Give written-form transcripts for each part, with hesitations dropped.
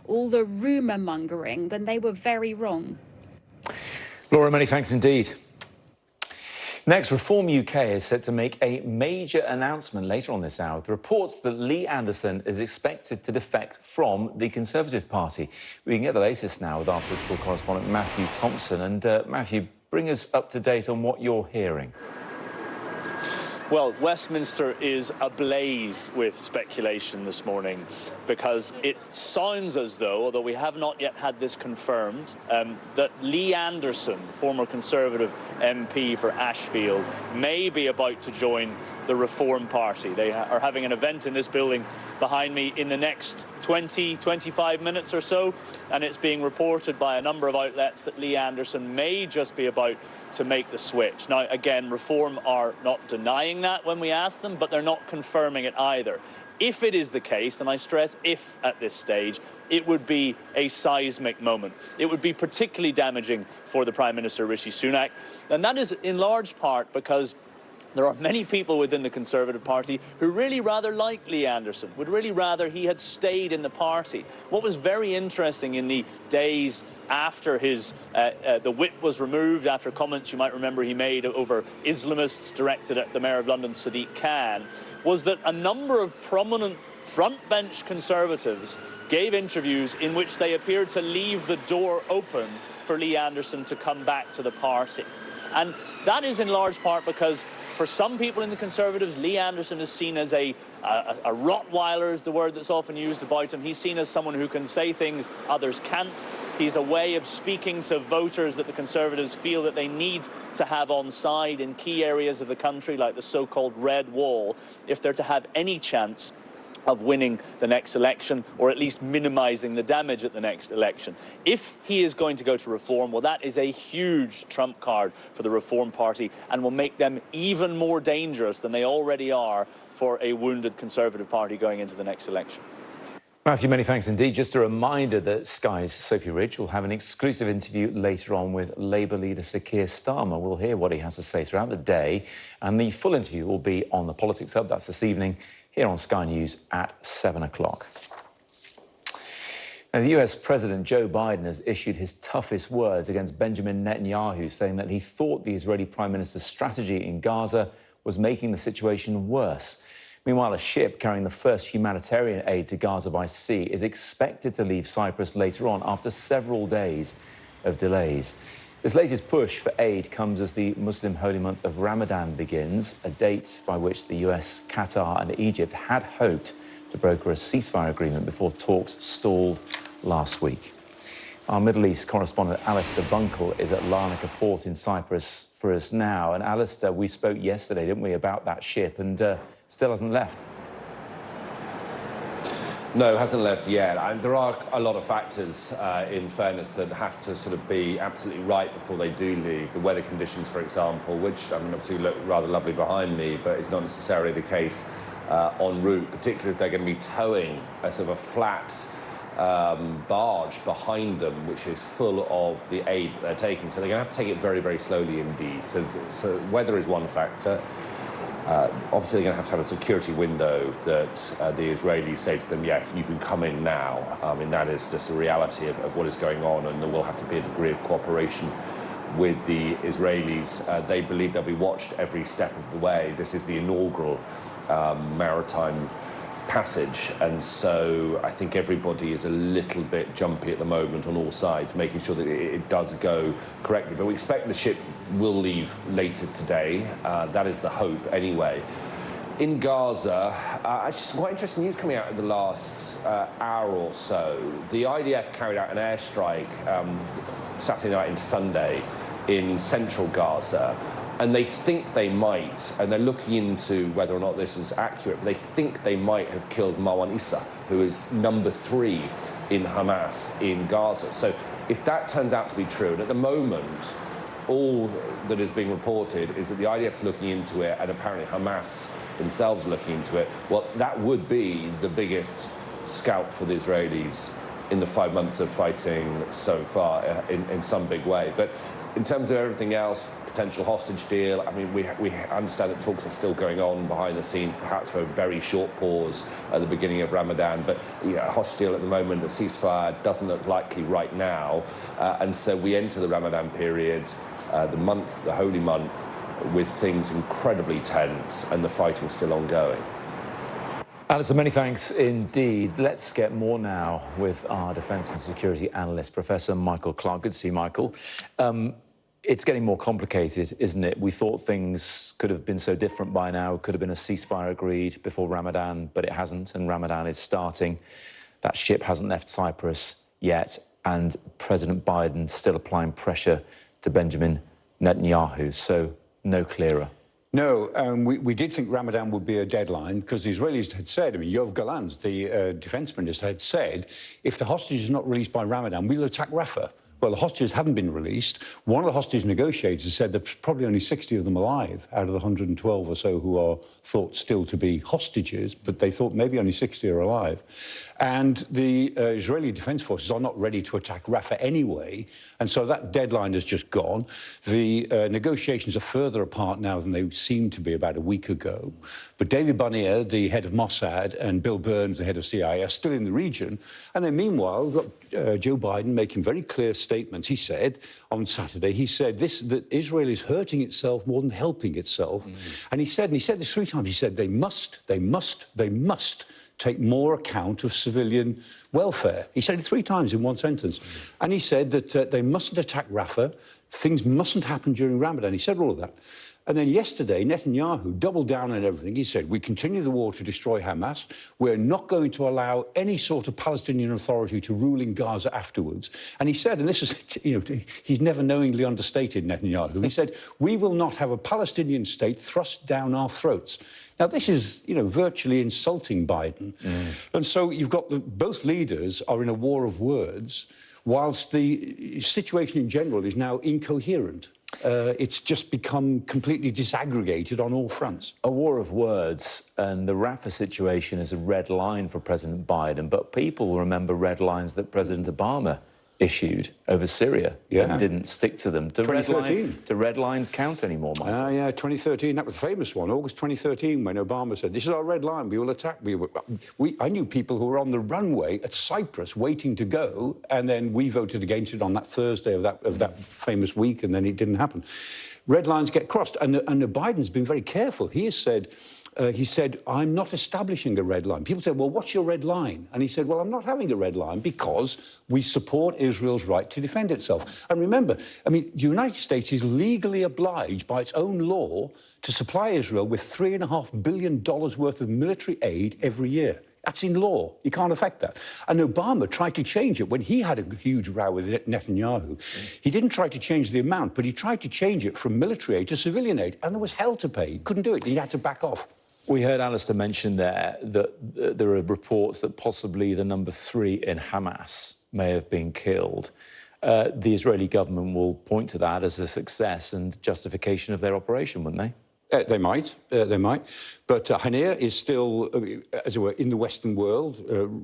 all the rumour mongering, then they were very wrong. Laura, many thanks indeed. Next, Reform UK is set to make a major announcement later on this hour with reports that Lee Anderson is expected to defect from the Conservative Party. We can get the latest now with our political correspondent Matthew Thompson. And Matthew, bring us up to date on what you're hearing. Well, Westminster is ablaze with speculation this morning because it sounds as though, although we have not yet had this confirmed, that Lee Anderson, former Conservative MP for Ashfield, may be about to join the Reform Party. They are having an event in this building behind me in the next 20-25 minutes or so, and it's being reported by a number of outlets that Lee Anderson may just be about to make the switch. Now, again, Reform are not denying that when we ask them, but they're not confirming it either. If it is the case, and I stress if at this stage, it would be a seismic moment. It would be particularly damaging for the Prime Minister, Rishi Sunak, and that is in large part because there are many people within the Conservative Party who really rather like Lee Anderson, would really rather he had stayed in the party. What was very interesting in the days after the whip was removed, after comments you might remember he made over Islamists directed at the Mayor of London, Sadiq Khan, was that a number of prominent front-bench Conservatives gave interviews in which they appeared to leave the door open for Lee Anderson to come back to the party. And that is in large part because for some people in the Conservatives, Lee Anderson is seen as a Rottweiler, is the word that's often used about him. He's seen as someone who can say things others can't. He's a way of speaking to voters that the Conservatives feel that they need to have on side in key areas of the country, like the so-called Red Wall, if they're to have any chance of winning the next election, or at least minimising the damage at the next election. If he is going to go to Reform, well, that is a huge trump card for the Reform Party and will make them even more dangerous than they already are for a wounded Conservative Party going into the next election. Matthew, many thanks indeed. Just a reminder that Sky's Sophie Ridge will have an exclusive interview later on with Labour leader Sir Keir Starmer. We'll hear what he has to say throughout the day, and the full interview will be on the Politics Hub. That's this evening here on Sky News at 7 o'clock. Now, the US President Joe Biden has issued his toughest words against Benjamin Netanyahu, saying that he thought the Israeli Prime Minister's strategy in Gaza was making the situation worse. Meanwhile, a ship carrying the first humanitarian aid to Gaza by sea is expected to leave Cyprus later on after several days of delays. This latest push for aid comes as the Muslim holy month of Ramadan begins, a date by which the US, Qatar and Egypt had hoped to broker a ceasefire agreement before talks stalled last week. Our Middle East correspondent Alistair Bunkle is at Larnaca port in Cyprus for us now. And Alistair, we spoke yesterday, didn't we, about that ship, and still hasn't left. No, hasn't left yet. And there are a lot of factors, in fairness, that have to sort of be absolutely right before they do leave. The weather conditions, for example, which I mean, obviously look rather lovely behind me, but it's not necessarily the case en route, particularly as they're going to be towing a sort of a flat barge behind them, which is full of the aid that they're taking. So they're going to have to take it very, very slowly indeed. So weather is one factor. Obviously, they're going to have a security window that the Israelis say to them, yeah, you can come in now. I mean, that is just a reality of what is going on, and there will have to be a degree of cooperation with the Israelis. They believe they'll be watched every step of the way. This is the inaugural maritime passage, and so I think everybody is a little bit jumpy at the moment on all sides, making sure that it does go correctly. But we expect the ship will leave later today. That is the hope anyway. In Gaza, actually quite interesting news coming out in the last hour or so. The IDF carried out an airstrike Saturday night into Sunday in central Gaza. And they think they might, and they're looking into whether or not this is accurate, but they think they might have killed Marwan Issa, who is number 3 in Hamas in Gaza. So if that turns out to be true, and at the moment, all that is being reported is that the IDF is looking into it, and apparently Hamas themselves looking into it, well, that would be the biggest scalp for the Israelis in the 5 months of fighting so far in some big way. But In terms of everything else, potential hostage deal, I mean, we understand that talks are still going on behind the scenes, perhaps for a very short pause at the beginning of Ramadan. But a hostage deal at the moment, a ceasefire doesn't look likely right now. And so we enter the Ramadan period, the holy month, with things incredibly tense and the fighting still ongoing. Alistair, many thanks indeed. Let's get more now with our defence and security analyst, Professor Michael Clark. Good to see you, Michael. It's getting more complicated, isn't it? We thought things could have been so different by now. Could have been a ceasefire agreed before Ramadan, but it hasn't, and Ramadan is starting. That ship hasn't left Cyprus yet, and President Biden still applying pressure to Benjamin Netanyahu, so no clearer. No, we did think Ramadan would be a deadline because the Israelis had said, I mean, Yoav Gallant, the defence minister, had said, if the hostages are not released by Ramadan, we'll attack Rafah. Well, the hostages haven't been released. One of the hostage negotiators said there's probably only 60 of them alive out of the 112 or so who are thought still to be hostages, but they thought maybe only 60 are alive. And the Israeli Defense Forces are not ready to attack Rafah anyway, and so that deadline has just gone. The negotiations are further apart now than they seemed to be about a week ago. But David Barnea, the head of Mossad, and Bill Burns, the head of CIA, are still in the region. And then meanwhile, we've got Joe Biden making very clear statements. He said on Saturday, that Israel is hurting itself more than helping itself. And he said this 3 times, he said they must take more account of civilian welfare. He said it 3 times in one sentence. And he said that they mustn't attack Rafah, things mustn't happen during Ramadan. He said all of that. And then yesterday, Netanyahu doubled down on everything. He said, we continue the war to destroy Hamas. We're not going to allow any sort of Palestinian authority to rule in Gaza afterwards. And he said, and this is, he's never knowingly understated, Netanyahu. He said, we will not have a Palestinian state thrust down our throats. Now, this is, virtually insulting Biden. And so you've got both leaders are in a war of words, whilst the situation in general is now incoherent. It's just become completely disaggregated on all fronts. A war of words, and the Rafah situation is a red line for President Biden, but people will remember red lines that President Obama issued over Syria and didn't stick to them. Do red lines count anymore, Michael? Yeah, 2013, that was a famous one, August 2013, when Obama said, this is our red line, we will attack. I knew people who were on the runway at Cyprus waiting to go, and then we voted against it on that Thursday of that famous week, and then it didn't happen. Red lines get crossed, and Biden's been very careful. He said, I'm not establishing a red line. People said, well, what's your red line? And he said, well, I'm not having a red line because we support Israel's right to defend itself. And remember, I mean, the United States is legally obliged by its own law to supply Israel with $3.5 billion worth of military aid every year. That's in law. You can't affect that. And Obama tried to change it when he had a huge row with Netanyahu. He didn't try to change the amount, but he tried to change it from military aid to civilian aid, and there was hell to pay. He couldn't do it. He had to back off. We heard Alistair mention there that there are reports that possibly the number 3 in Hamas may have been killed. The Israeli government will point to that as a success and justification of their operation, wouldn't they? They might. But Haniyeh is still, as it were, in the Western world,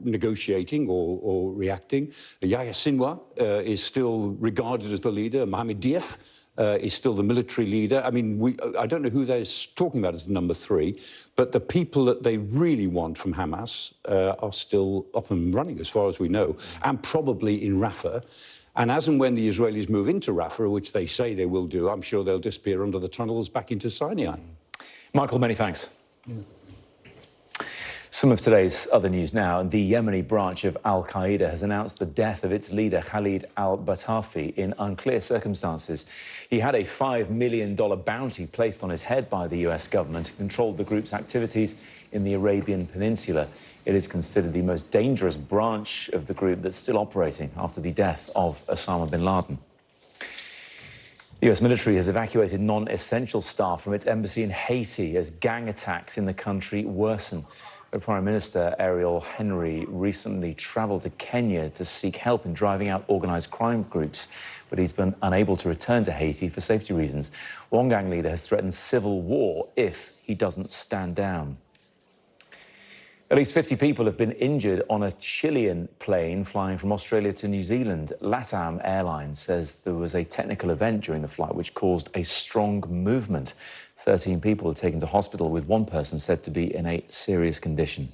negotiating or reacting. Yahya Sinwar is still regarded as the leader. Mohammed Diaf is still the military leader. I mean, I don't know who they're talking about as the number 3, but the people that they really want from Hamas are still up and running, as far as we know, and probably in Rafah. And as and when the Israelis move into Rafah, which they say they will do, I'm sure they'll disappear under the tunnels back into Sinai. Michael, many thanks. Some of today's other news now. The Yemeni branch of al-Qaeda has announced the death of its leader, Khalid al-Batafi, in unclear circumstances. He had a $5 million bounty placed on his head by the US government who controlled the group's activities in the Arabian Peninsula. It is considered the most dangerous branch of the group that's still operating after the death of Osama bin Laden. The US military has evacuated non-essential staff from its embassy in Haiti as gang attacks in the country worsen. The Prime Minister, Ariel Henry, recently travelled to Kenya to seek help in driving out organised crime groups, but he's been unable to return to Haiti for safety reasons. One gang leader has threatened civil war if he doesn't stand down. At least 50 people have been injured on a Chilean plane flying from Australia to New Zealand. LATAM Airlines says there was a technical event during the flight which caused a strong movement. 13 people were taken to hospital, with one person said to be in a serious condition.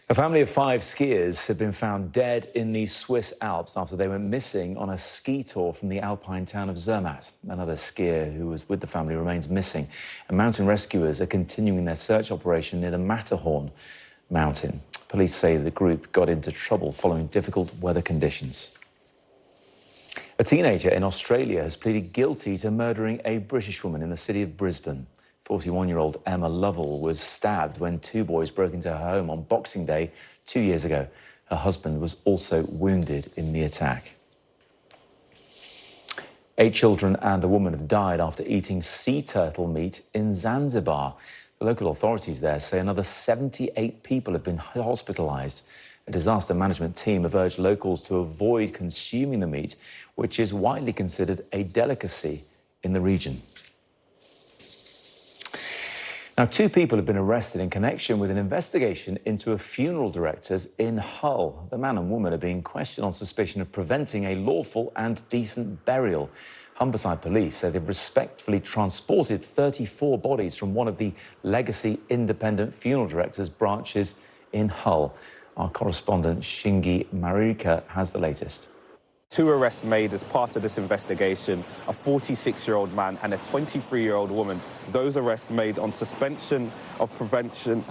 A family of 5 skiers have been found dead in the Swiss Alps after they went missing on a ski tour from the alpine town of Zermatt. Another skier who was with the family remains missing, and mountain rescuers are continuing their search operation near the Matterhorn mountain. Police say the group got into trouble following difficult weather conditions. A teenager in Australia has pleaded guilty to murdering a British woman in the city of Brisbane. 41-year-old Emma Lovell was stabbed when 2 boys broke into her home on Boxing Day 2 years ago. Her husband was also wounded in the attack. 8 children and a woman have died after eating sea turtle meat in Zanzibar. The local authorities there say another 78 people have been hospitalised. A disaster management team have urged locals to avoid consuming the meat, which is widely considered a delicacy in the region. Now, 2 people have been arrested in connection with an investigation into a funeral directors in Hull. The man and woman are being questioned on suspicion of preventing a lawful and decent burial. Humberside police say they've respectfully transported 34 bodies from one of the legacy independent funeral directors' branches in Hull. Our correspondent Shingi Marika has the latest. 2 arrests made as part of this investigation, a 46-year-old man and a 23-year-old woman. Those arrests made on suspicion of prevention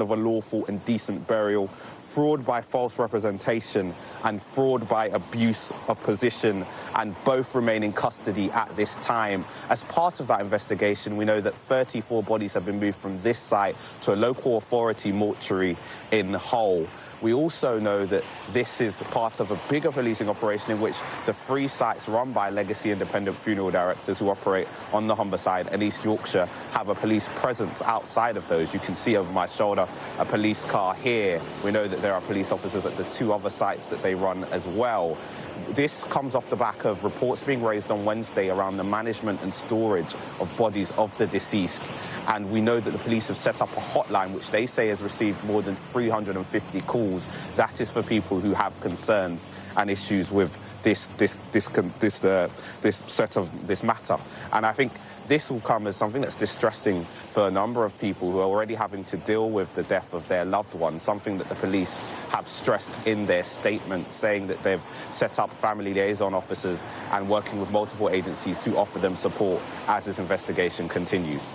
of a lawful and decent burial, fraud by false representation and fraud by abuse of position, and both remain in custody at this time. As part of that investigation, we know that 34 bodies have been moved from this site to a local authority mortuary in Hull. We also know that this is part of a bigger policing operation in which the 3 sites run by legacy independent funeral directors who operate on the Humberside and East Yorkshire have a police presence outside of those. You can see over my shoulder a police car here. We know that there are police officers at the 2 other sites that they run as well. This comes off the back of reports being raised on Wednesday around the management and storage of bodies of the deceased. And we know that the police have set up a hotline which they say has received more than 350 calls. That is for people who have concerns and issues with this matter. And I think this will come as something that's distressing for a number of people who are already having to deal with the death of their loved one, something that the police have stressed in their statement, saying that they've set up family liaison officers and working with multiple agencies to offer them support as this investigation continues.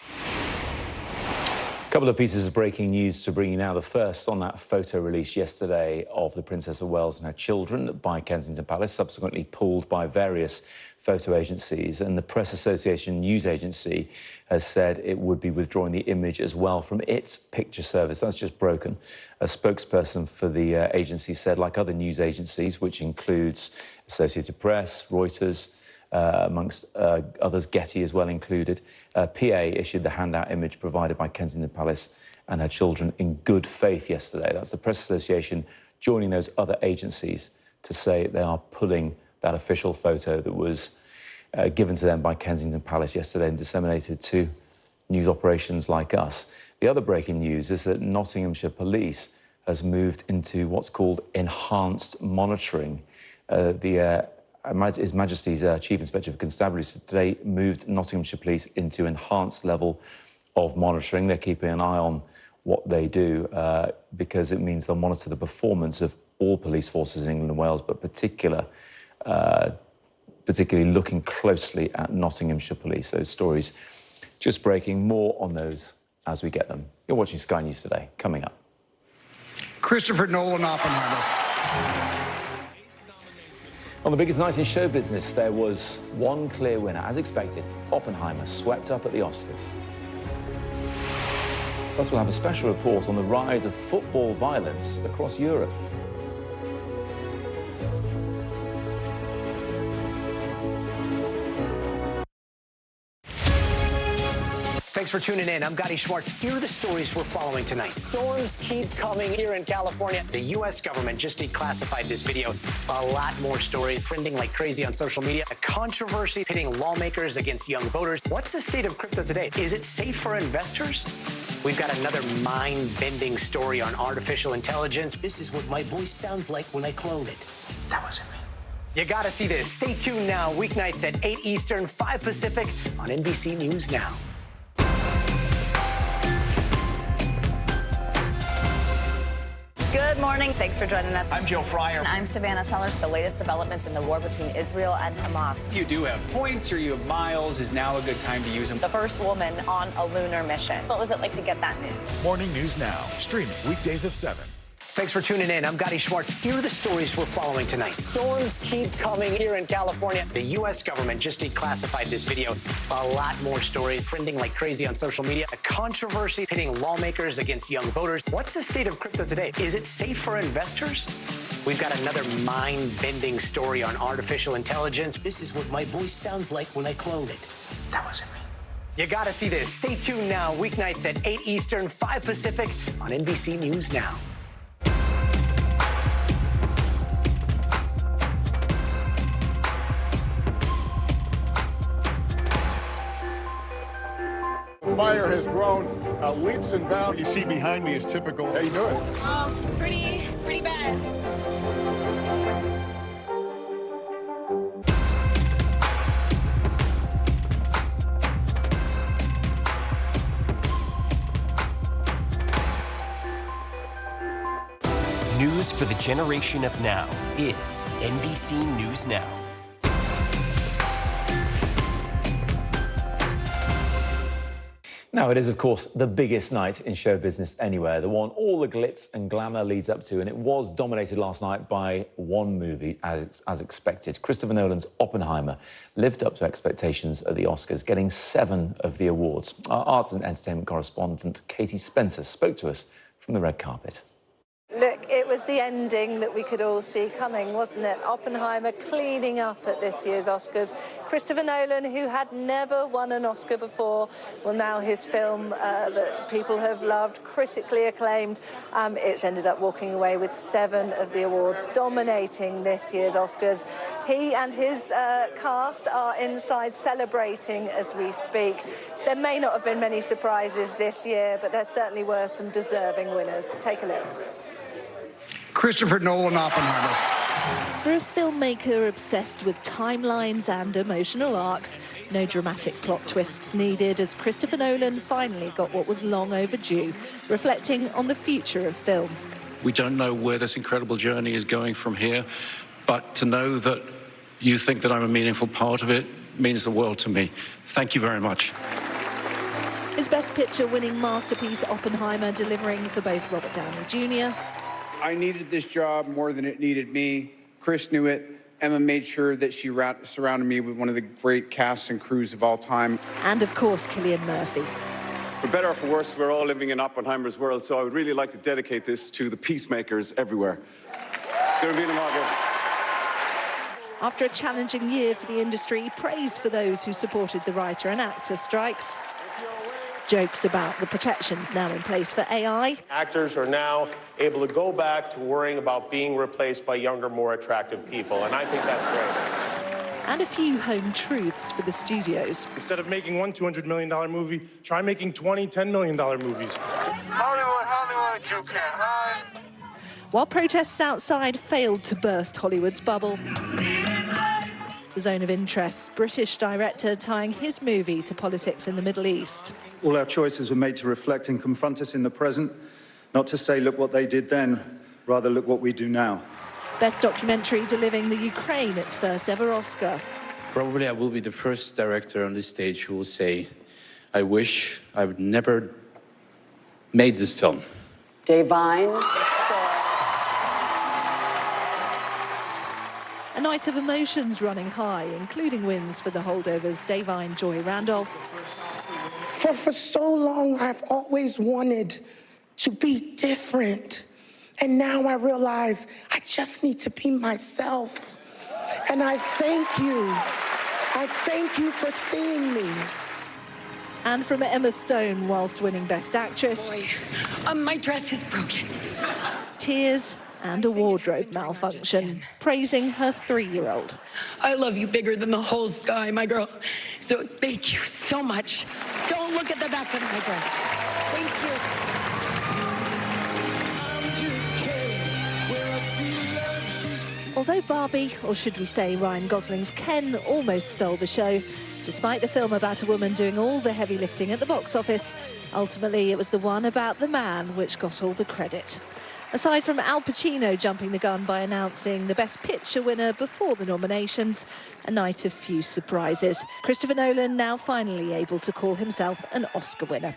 A couple of pieces of breaking news to bring you now. The first on that photo released yesterday of the Princess of Wales and her children by Kensington Palace, subsequently pulled by various photo agencies. And the Press Association news agency has said it would be withdrawing the image as well from its picture service. That's just broken. A spokesperson for the agency said, like other news agencies, which includes Associated Press, Reuters, amongst others, Getty as well included, PA issued the handout image provided by Kensington Palace and her children in good faith yesterday. That's the Press Association joining those other agencies to say they are pulling that official photo that was given to them by Kensington Palace yesterday and disseminated to news operations like us. The other breaking news is that Nottinghamshire Police has moved into what's called enhanced monitoring. His Majesty's Chief Inspector of Constabulary today moved Nottinghamshire Police into enhanced level of monitoring. They're keeping an eye on what they do because it means they'll monitor the performance of all police forces in England and Wales, but particularly looking closely at Nottinghamshire Police. Those stories just breaking, more on those as we get them. You're watching Sky News Today. Coming up. Christopher Nolan Oppenheimer. On the biggest night in show business, there was one clear winner. As expected, Oppenheimer swept up at the Oscars. Plus, we'll have a special report on the rise of football violence across Europe. Thanks for tuning in. I'm Gotti Schwartz. Here are the stories we're following tonight. Storms keep coming here in California. The U.S. government just declassified this video. A lot more stories trending like crazy on social media. A controversy pitting lawmakers against young voters. What's the state of crypto today? Is it safe for investors? We've got another mind-bending story on artificial intelligence. This is what my voice sounds like when I clone it. That wasn't me. You gotta see this. Stay tuned now, weeknights at 8 Eastern, 5 Pacific on NBC News Now. Good morning. Thanks for joining us. I'm Joe Fryer. And I'm Savannah Sellers. The latest developments in the war between Israel and Hamas. If you do have points or you have miles, is now a good time to use them. The first woman on a lunar mission. What was it like to get that news? Morning News Now, streaming weekdays at 7. Thanks for tuning in. I'm Gotti Schwartz. Here are the stories we're following tonight. Storms keep coming here in California. The U.S. government just declassified this video. A lot more stories trending like crazy on social media. A controversy pitting lawmakers against young voters. What's the state of crypto today? Is it safe for investors? We've got another mind-bending story on artificial intelligence. This is what my voice sounds like when I clone it. That wasn't me. You gotta see this. Stay tuned now, weeknights at 8 Eastern, 5 Pacific on NBC News Now. Fire has grown leaps and bounds. What you see behind me is typical. How you doing? Pretty bad. News for the generation of now is NBC News Now. Now, it is, of course, the biggest night in show business anywhere, the one all the glitz and glamour leads up to, and it was dominated last night by one movie, as expected. Christopher Nolan's Oppenheimer lived up to expectations at the Oscars, getting 7 of the awards. Our arts and entertainment correspondent, Katie Spencer, spoke to us from the red carpet. Look, it was the ending that we could all see coming, wasn't it? Oppenheimer cleaning up at this year's Oscars. Christopher Nolan, who had never won an Oscar before, well, now his film that people have loved, critically acclaimed, it's ended up walking away with 7 of the awards, dominating this year's Oscars. He and his cast are inside celebrating as we speak. There may not have been many surprises this year, but there certainly were some deserving winners. Take a look. Christopher Nolan, Oppenheimer. For a filmmaker obsessed with timelines and emotional arcs, no dramatic plot twists needed as Christopher Nolan finally got what was long overdue, reflecting on the future of film. We don't know where this incredible journey is going from here, but to know that you think that I'm a meaningful part of it means the world to me. Thank you very much. His Best Picture winning masterpiece Oppenheimer delivering for both Robert Downey Jr. I needed this job more than it needed me. Chris knew it. Emma made sure that she surrounded me with one of the great casts and crews of all time. And, of course, Cillian Murphy. For better or for worse, we're all living in Oppenheimer's world, so I would really like to dedicate this to the peacemakers everywhere. After a challenging year for the industry, praise for those who supported the writer and actor strikes. Jokes about the protections now in place for AI. Actors are now able to go back to worrying about being replaced by younger, more attractive people, and I think that's great. And a few home truths for the studios. Instead of making one $200 million movie, try making 20 $10 million movies. Hollywood, you can't hide. While protests outside failed to burst Hollywood's bubble. The Zone of Interest, British director tying his movie to politics in the Middle East. All our choices were made to reflect and confront us in the present, not to say, look what they did then, rather look what we do now. Best documentary delivering the Ukraine its first ever Oscar. Probably I will be the first director on this stage who will say, I wish I would never made this film. Dateline. A night of emotions running high, including wins for the holdovers Davine Joy Randolph. For so long, I've always wanted to be different. And now I realize I just need to be myself. And I thank you. I thank you for seeing me. And from Emma Stone, whilst winning Best Actress. Boy, my dress is broken. Tears and a wardrobe malfunction, praising her 3-year-old. I love you bigger than the whole sky, my girl. So thank you so much. Don't look at the back of my dress. Thank you. Although Barbie, or should we say Ryan Gosling's Ken, almost stole the show, despite the film about a woman doing all the heavy lifting at the box office, ultimately it was the one about the man which got all the credit. Aside from Al Pacino jumping the gun by announcing the Best Picture winner before the nominations, a night of few surprises. Christopher Nolan now finally able to call himself an Oscar winner.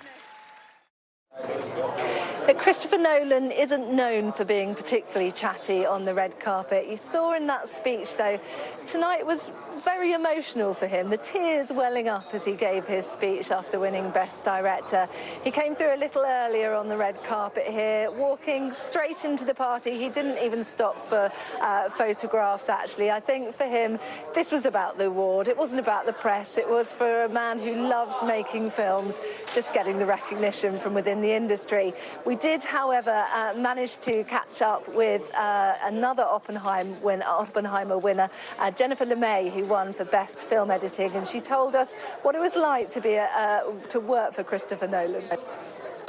But Christopher Nolan isn't known for being particularly chatty on the red carpet. You saw in that speech, though, tonight was very emotional for him, the tears welling up as he gave his speech after winning Best Director. He came through a little earlier on the red carpet here, walking straight into the party. He didn't even stop for photographs, actually. I think for him, this was about the award. It wasn't about the press. It was for a man who loves making films, just getting the recognition from within the industry. We did, however, manage to catch up with another Oppenheimer winner, Jennifer LeMay, who won for Best Film Editing, and she told us what it was like to be to work for Christopher Nolan.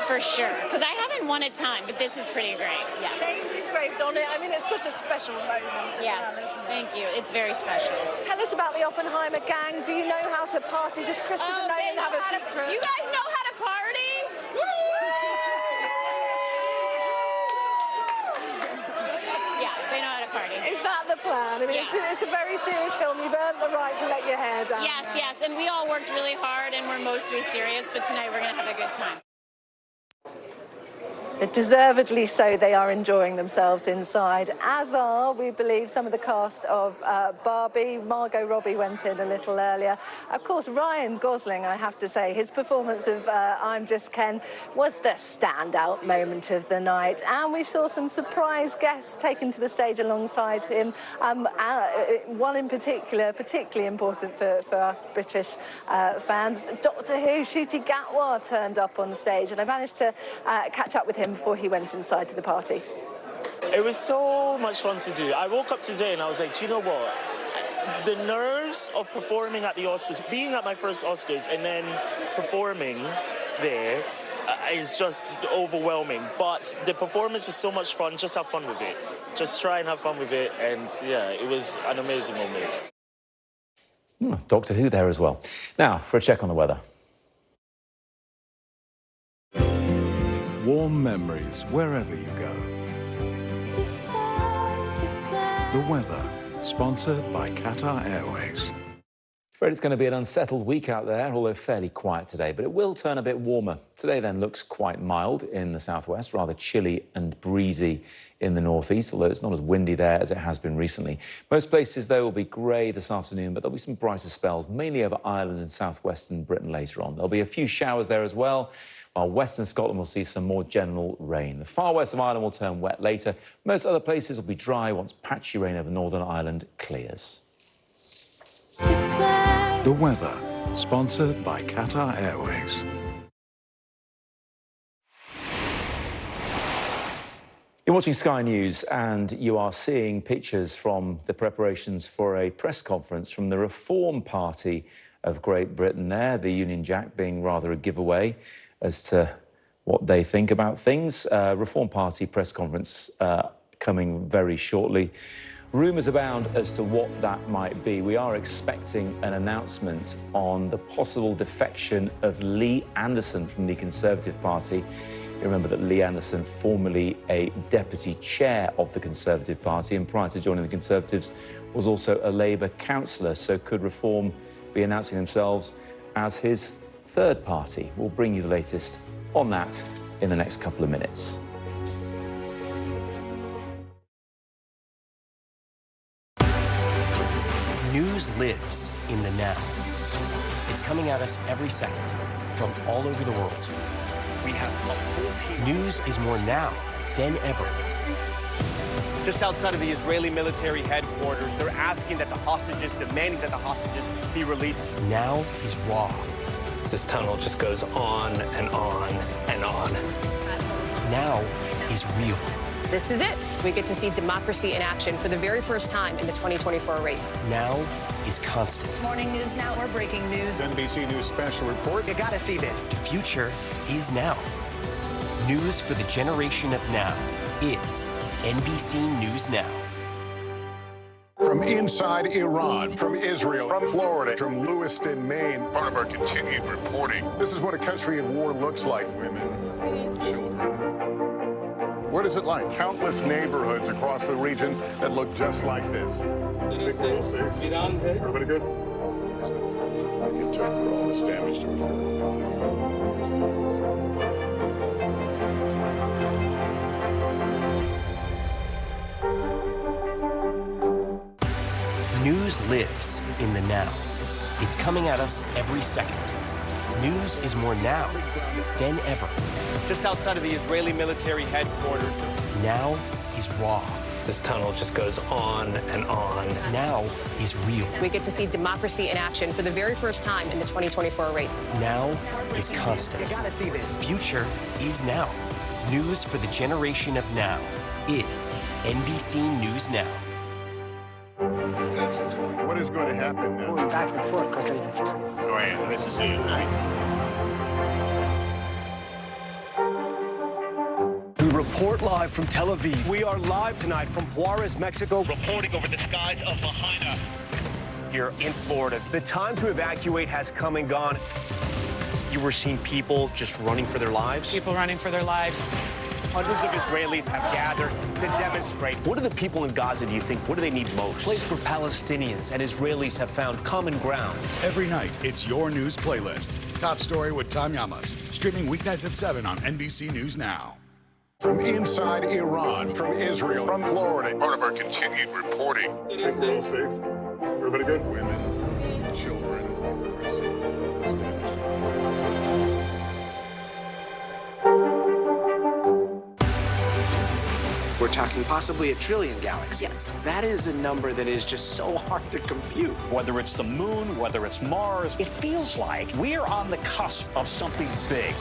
For sure, because I haven't won a ton, but this is pretty great. Yes. Names engraved on it. I mean, it's such a special moment. Yes, thank you. It's very special. Tell us about the Oppenheimer gang. Do you know how to party? Does Christopher Nolan have a secret? Do you guys know how to party? Yeah, they know how to party. Is that the plan? I mean, it's a very serious film. You've earned the right to let your hair down. Yes, and we all worked really hard, and we're mostly serious, but tonight we're going to have a good time. Deservedly so, they are enjoying themselves inside, as are, we believe, some of the cast of Barbie. Margot Robbie went in a little earlier. Of course, Ryan Gosling, I have to say, his performance of I'm Just Ken was the standout moment of the night. And we saw some surprise guests taken to the stage alongside him. One in particular, particularly important for us British fans. Doctor Who, Ncuti Gatwa turned up on stage, and I managed to catch up with him before he went inside to the party. It was so much fun to do. I woke up today and I was like, do you know what? The nerves of performing at the Oscars, being at my first Oscars and then performing there is just overwhelming. But the performance is so much fun. Just have fun with it. Just try and have fun with it. And yeah, it was an amazing moment. Doctor Who there as well. Now, for a check on the weather. Warm memories wherever you go. The weather, sponsored by Qatar Airways. Afraid it's going to be an unsettled week out there, although fairly quiet today, but it will turn a bit warmer. Today then looks quite mild in the southwest, rather chilly and breezy in the northeast, although it's not as windy there as it has been recently. Most places, though, will be grey this afternoon, but there'll be some brighter spells, mainly over Ireland and southwestern Britain later on. There'll be a few showers there as well, while western Scotland will see some more general rain. The far west of Ireland will turn wet later. Most other places will be dry once patchy rain over Northern Ireland clears. The weather, sponsored by Qatar Airways. You're watching Sky News and you are seeing pictures from the preparations for a press conference from the Reform Party of Great Britain there, the Union Jack being rather a giveaway as to what they think about things. Reform Party press conference coming very shortly. Rumours abound as to what that might be. We are expecting an announcement on the possible defection of Lee Anderson from the Conservative Party. You remember that Lee Anderson, formerly a deputy chair of the Conservative Party, and prior to joining the Conservatives, was also a Labour councillor. So could Reform be announcing themselves as his third party? We'll bring you the latest on that in the next couple of minutes. News lives in the now. It's coming at us every second from all over the world. We have a full team. News is more now than ever. Just outside of the Israeli military headquarters, they're asking that the hostages, demanding that the hostages be released. Now is raw. This tunnel just goes on and on and on. Now is real. This is it. We get to see democracy in action for the very first time in the 2024 race. Now is constant. Morning News Now, we're breaking news. NBC News special report. You gotta see this. The future is now. News for the generation of now is NBC News Now. From inside Iran, from Israel, from Florida, from Lewiston, Maine. Part of our continued reporting. This is what a country at war looks like. Women, children. What is it like? Countless neighborhoods across the region that look just like this. Everybody good? It took for all this damage to occur. News lives in the now. It's coming at us every second. News is more now than ever. Just outside of the Israeli military headquarters. Now is raw. This tunnel just goes on and on. Now is real. We get to see democracy in action for the very first time in the 2024 race. Now is constant. You gotta see this. Future is now. News for the generation of now is NBC News Now. What is going to happen now? Going back and forth because Go ahead. Nice to see you. We report live from Tel Aviv. We are live tonight from Juarez, Mexico. Reporting over the skies of Lahaina. Here in Florida. The time to evacuate has come and gone. You were seeing people just running for their lives? People running for their lives. Hundreds of Israelis have gathered to demonstrate. What do the people in Gaza, do you think, what do they need most? A place where Palestinians and Israelis have found common ground. Every night, it's your news playlist. Top Story with Tom Yamas. Streaming weeknights at 7 on NBC News Now. From inside Iran, from Israel, from Florida. Part of our continued reporting. Everybody safe? Everybody good? Women, children, We're talking possibly 1 trillion galaxies. Yes. That is a number that is just so hard to compute. Whether it's the moon, whether it's Mars, it feels like we're on the cusp of something big.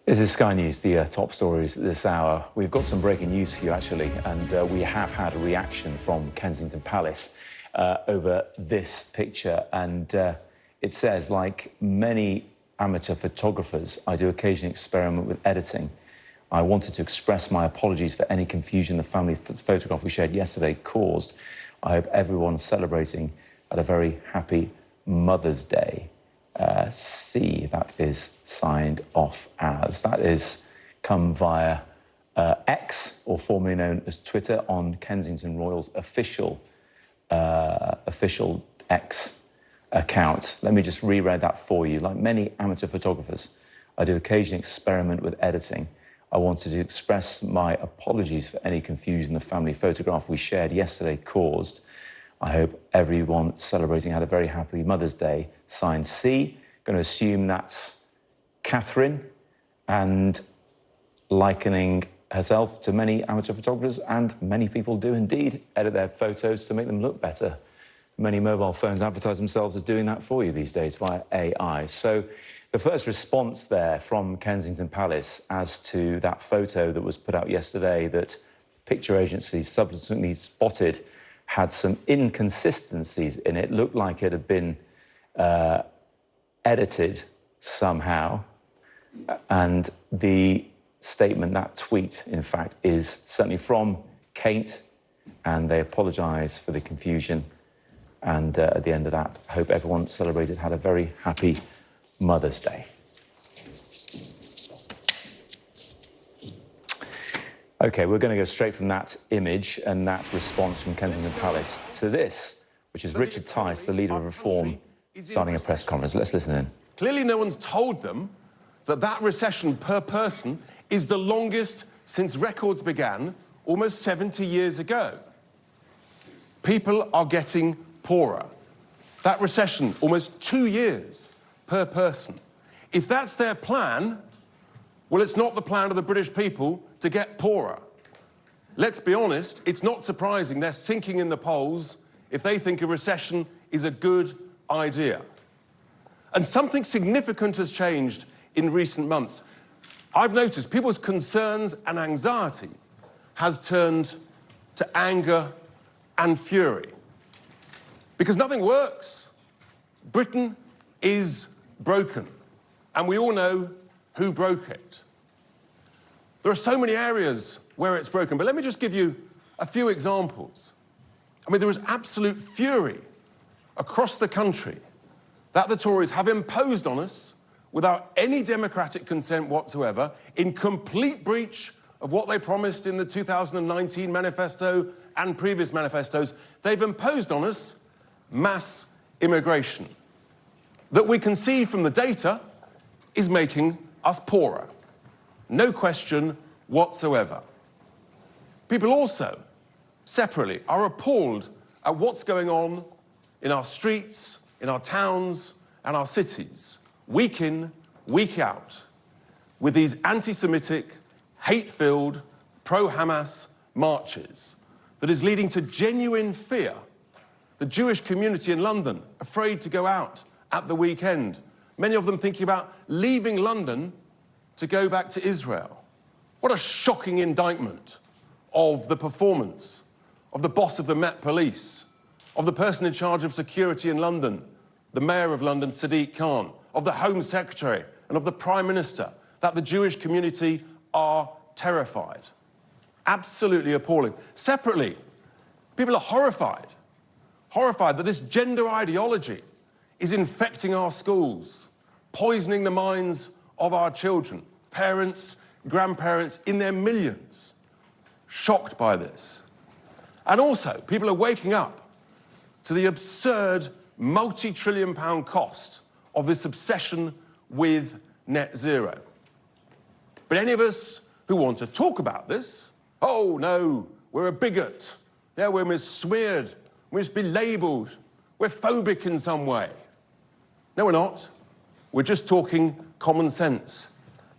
This is Sky News, the top stories this hour. We've got some breaking news for you, actually, and we have had a reaction from Kensington Palace over this picture. And it says, like many amateur photographers, I do occasionally experiment with editing. I wanted to express my apologies for any confusion the family photograph we shared yesterday caused. I hope everyone's celebrating at a very happy Mother's Day. C, that is signed off as. That is come via X, or formerly known as Twitter, on Kensington Royal's official X account. Let me just reread that for you. Like many amateur photographers, I do occasionally experiment with editing. I wanted to express my apologies for any confusion the family photograph we shared yesterday caused. I hope everyone celebrating had a very happy Mother's Day. Signed C. Going to assume that's Catherine, and likening herself to many amateur photographers, and many people do indeed edit their photos to make them look better. Many mobile phones advertise themselves as doing that for you these days via AI. So the first response there from Kensington Palace as to that photo that was put out yesterday that picture agencies subsequently spotted had some inconsistencies in it, looked like it had been edited somehow. And the statement, that tweet, in fact, is certainly from Kate, and they apologise for the confusion. And at the end of that, I hope everyone celebrated, had a very happy Mother's Day. OK, we're going to go straight from that image and that response from Kensington Palace to this, which is Richard Tice, the leader of Reform, starting a press conference. Let's listen in. Clearly no one's told them that that recession per person is the longest since records began almost 70 years ago. People are getting poorer. That recession, almost 2 years per person. If that's their plan, well, it's not the plan of the British people to get poorer. Let's be honest, it's not surprising they're sinking in the polls if they think a recession is a good idea. And something significant has changed in recent months. I've noticed people's concerns and anxiety has turned to anger and fury. Because nothing works. Britain is broken, and we all know who broke it. There are so many areas where it's broken, but let me just give you a few examples. I mean, there is absolute fury across the country that the Tories have imposed on us without any democratic consent whatsoever, in complete breach of what they promised in the 2019 manifesto and previous manifestos. They've imposed on us mass immigration that we can see from the data is making us poorer. No question whatsoever. People also, separately, are appalled at what's going on in our streets, in our towns and our cities, week in, week out, with these anti-Semitic, hate-filled, pro-Hamas marches that is leading to genuine fear. The Jewish community in London afraid to go out at the weekend. Many of them thinking about leaving London to go back to Israel. What a shocking indictment of the performance of the boss of the Met Police, of the person in charge of security in London, the Mayor of London, Sadiq Khan, of the Home Secretary and of the Prime Minister, that the Jewish community are terrified. Absolutely appalling. Separately, people are horrified that this gender ideology is infecting our schools, poisoning the minds of our children, parents, grandparents in their millions, shocked by this. And also, people are waking up to the absurd multi-trillion-pound cost of this obsession with net zero. But any of us who want to talk about this, oh no, we're a bigot, yeah, we're smeared, we must be labelled, we're phobic in some way. No, we're not. We're just talking common sense.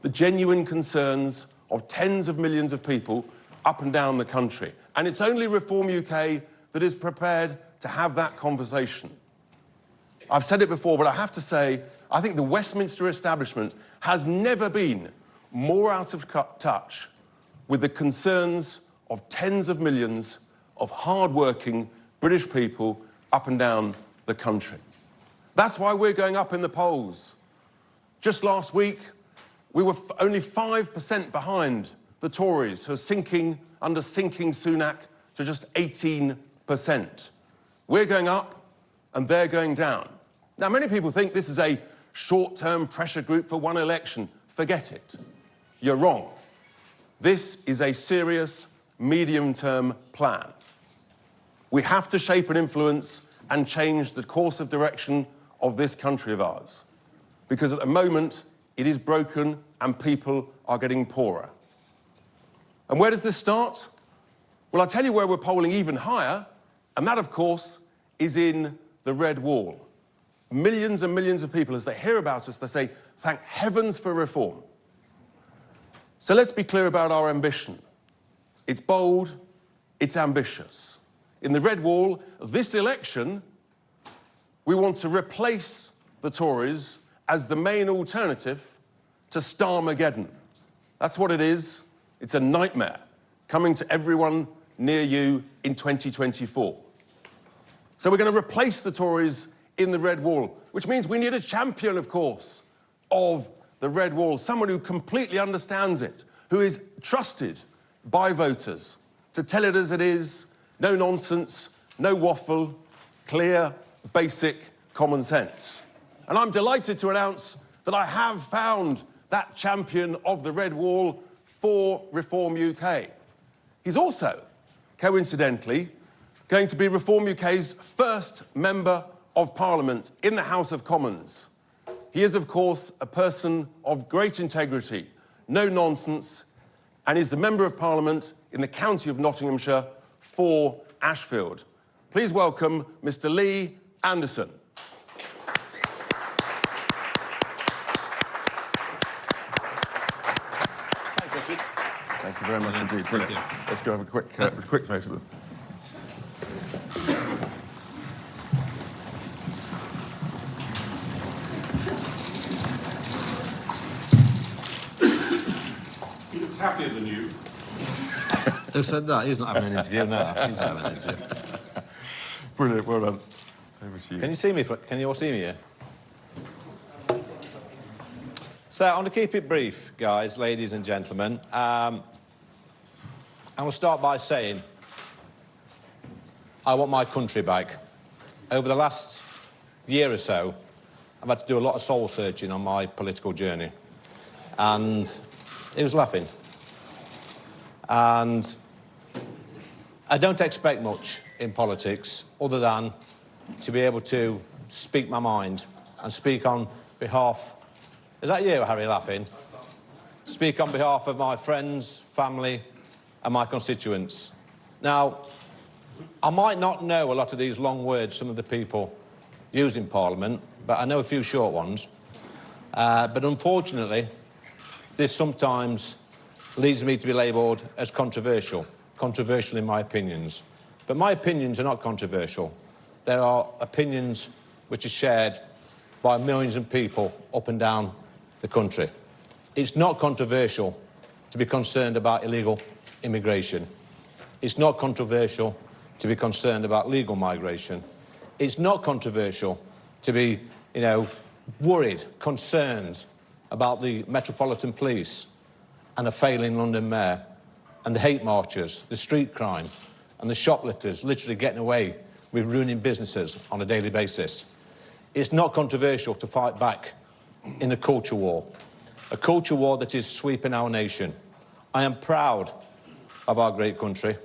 The genuine concerns of tens of millions of people up and down the country. And it's only Reform UK that is prepared to have that conversation. I've said it before, but I have to say, I think the Westminster establishment has never been more out of touch with the concerns of tens of millions of hard-working British people up and down the country. That's why we're going up in the polls. Just last week, we were only 5% behind the Tories, who are sinking under sinking Sunak to just 18%. We're going up and they're going down. Now, many people think this is a short-term pressure group for one election. Forget it. You're wrong. This is a serious medium-term plan. We have to shape and influence and change the course of direction of this country of ours, because at the moment it is broken and people are getting poorer. And where does this start? Well, I'll tell you where we're polling even higher, and that, of course, is in the Red Wall. Millions and millions of people, as they hear about us, they say, thank heavens for reform. So let's be clear about our ambition. It's bold, it's ambitious. In the Red Wall, this election, we want to replace the Tories as the main alternative to Starmageddon. That's what it is. It's a nightmare coming to everyone near you in 2024. So we're going to replace the Tories in the Red Wall, which means we need a champion, of course, of the Red Wall, someone who completely understands it, who is trusted by voters to tell it as it is, no nonsense, no waffle, clear, basic common sense. And I'm delighted to announce that I have found that champion of the Red Wall for Reform UK. He's also, coincidentally, going to be Reform UK's first Member of Parliament in the House of Commons. He is, of course, a person of great integrity, no nonsense, and is the Member of Parliament in the county of Nottinghamshire for Ashfield. Please welcome Mr. Lee Anderson. Thanks, Richard. Thank you very much indeed. Brilliant. Let's go have a quick photo with him. He looks happier than you. Who said that? He's not having an interview now. He's not having an interview. Brilliant, well done. Over to you. Can you see me? Can you all see me here? So, I'm going to keep it brief, guys, ladies and gentlemen. I'm going to start by saying I want my country back. Over the last year or so, I've had to do a lot of soul-searching on my political journey. And it was laughing. And I don't expect much in politics other than to be able to speak my mind and speak on behalf... Is that you, Harry, laughing? Speak on behalf of my friends, family and my constituents. Now, I might not know a lot of these long words some of the people use in Parliament, but I know a few short ones. But unfortunately, this sometimes leads me to be labelled as controversial in my opinions. But my opinions are not controversial. There are opinions which are shared by millions of people up and down the country. It's not controversial to be concerned about illegal immigration. It's not controversial to be concerned about legal migration. It's not controversial to be, worried, concerned about the Metropolitan Police and a failing London mayor and the hate marchers, the street crime and the shoplifters literally getting away with ruining businesses on a daily basis. It's not controversial to fight back in a culture war that is sweeping our nation. I am proud of our great country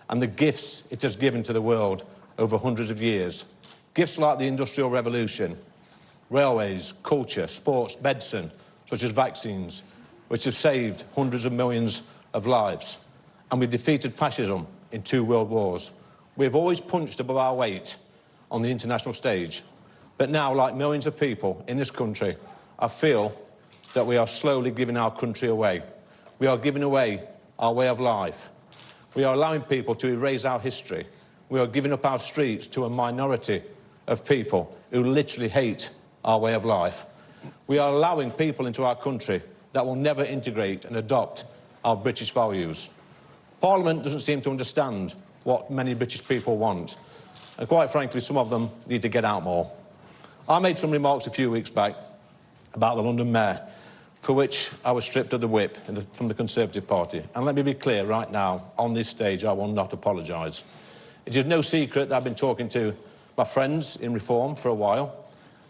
and the gifts it has given to the world over hundreds of years. Gifts like the Industrial Revolution, railways, culture, sports, medicine, such as vaccines, which have saved hundreds of millions of lives. And we've defeated fascism in 2 world wars. We've always punched above our weight on the international stage. But now, like millions of people in this country, I feel that we are slowly giving our country away. We are giving away our way of life. We are allowing people to erase our history. We are giving up our streets to a minority of people who literally hate our way of life. We are allowing people into our country that will never integrate and adopt our British values. Parliament doesn't seem to understand what many British people want. And quite frankly, some of them need to get out more. I made some remarks a few weeks back about the London mayor, for which I was stripped of the whip from the Conservative Party. And let me be clear right now, on this stage, I will not apologise. It is no secret that I've been talking to my friends in Reform for a while,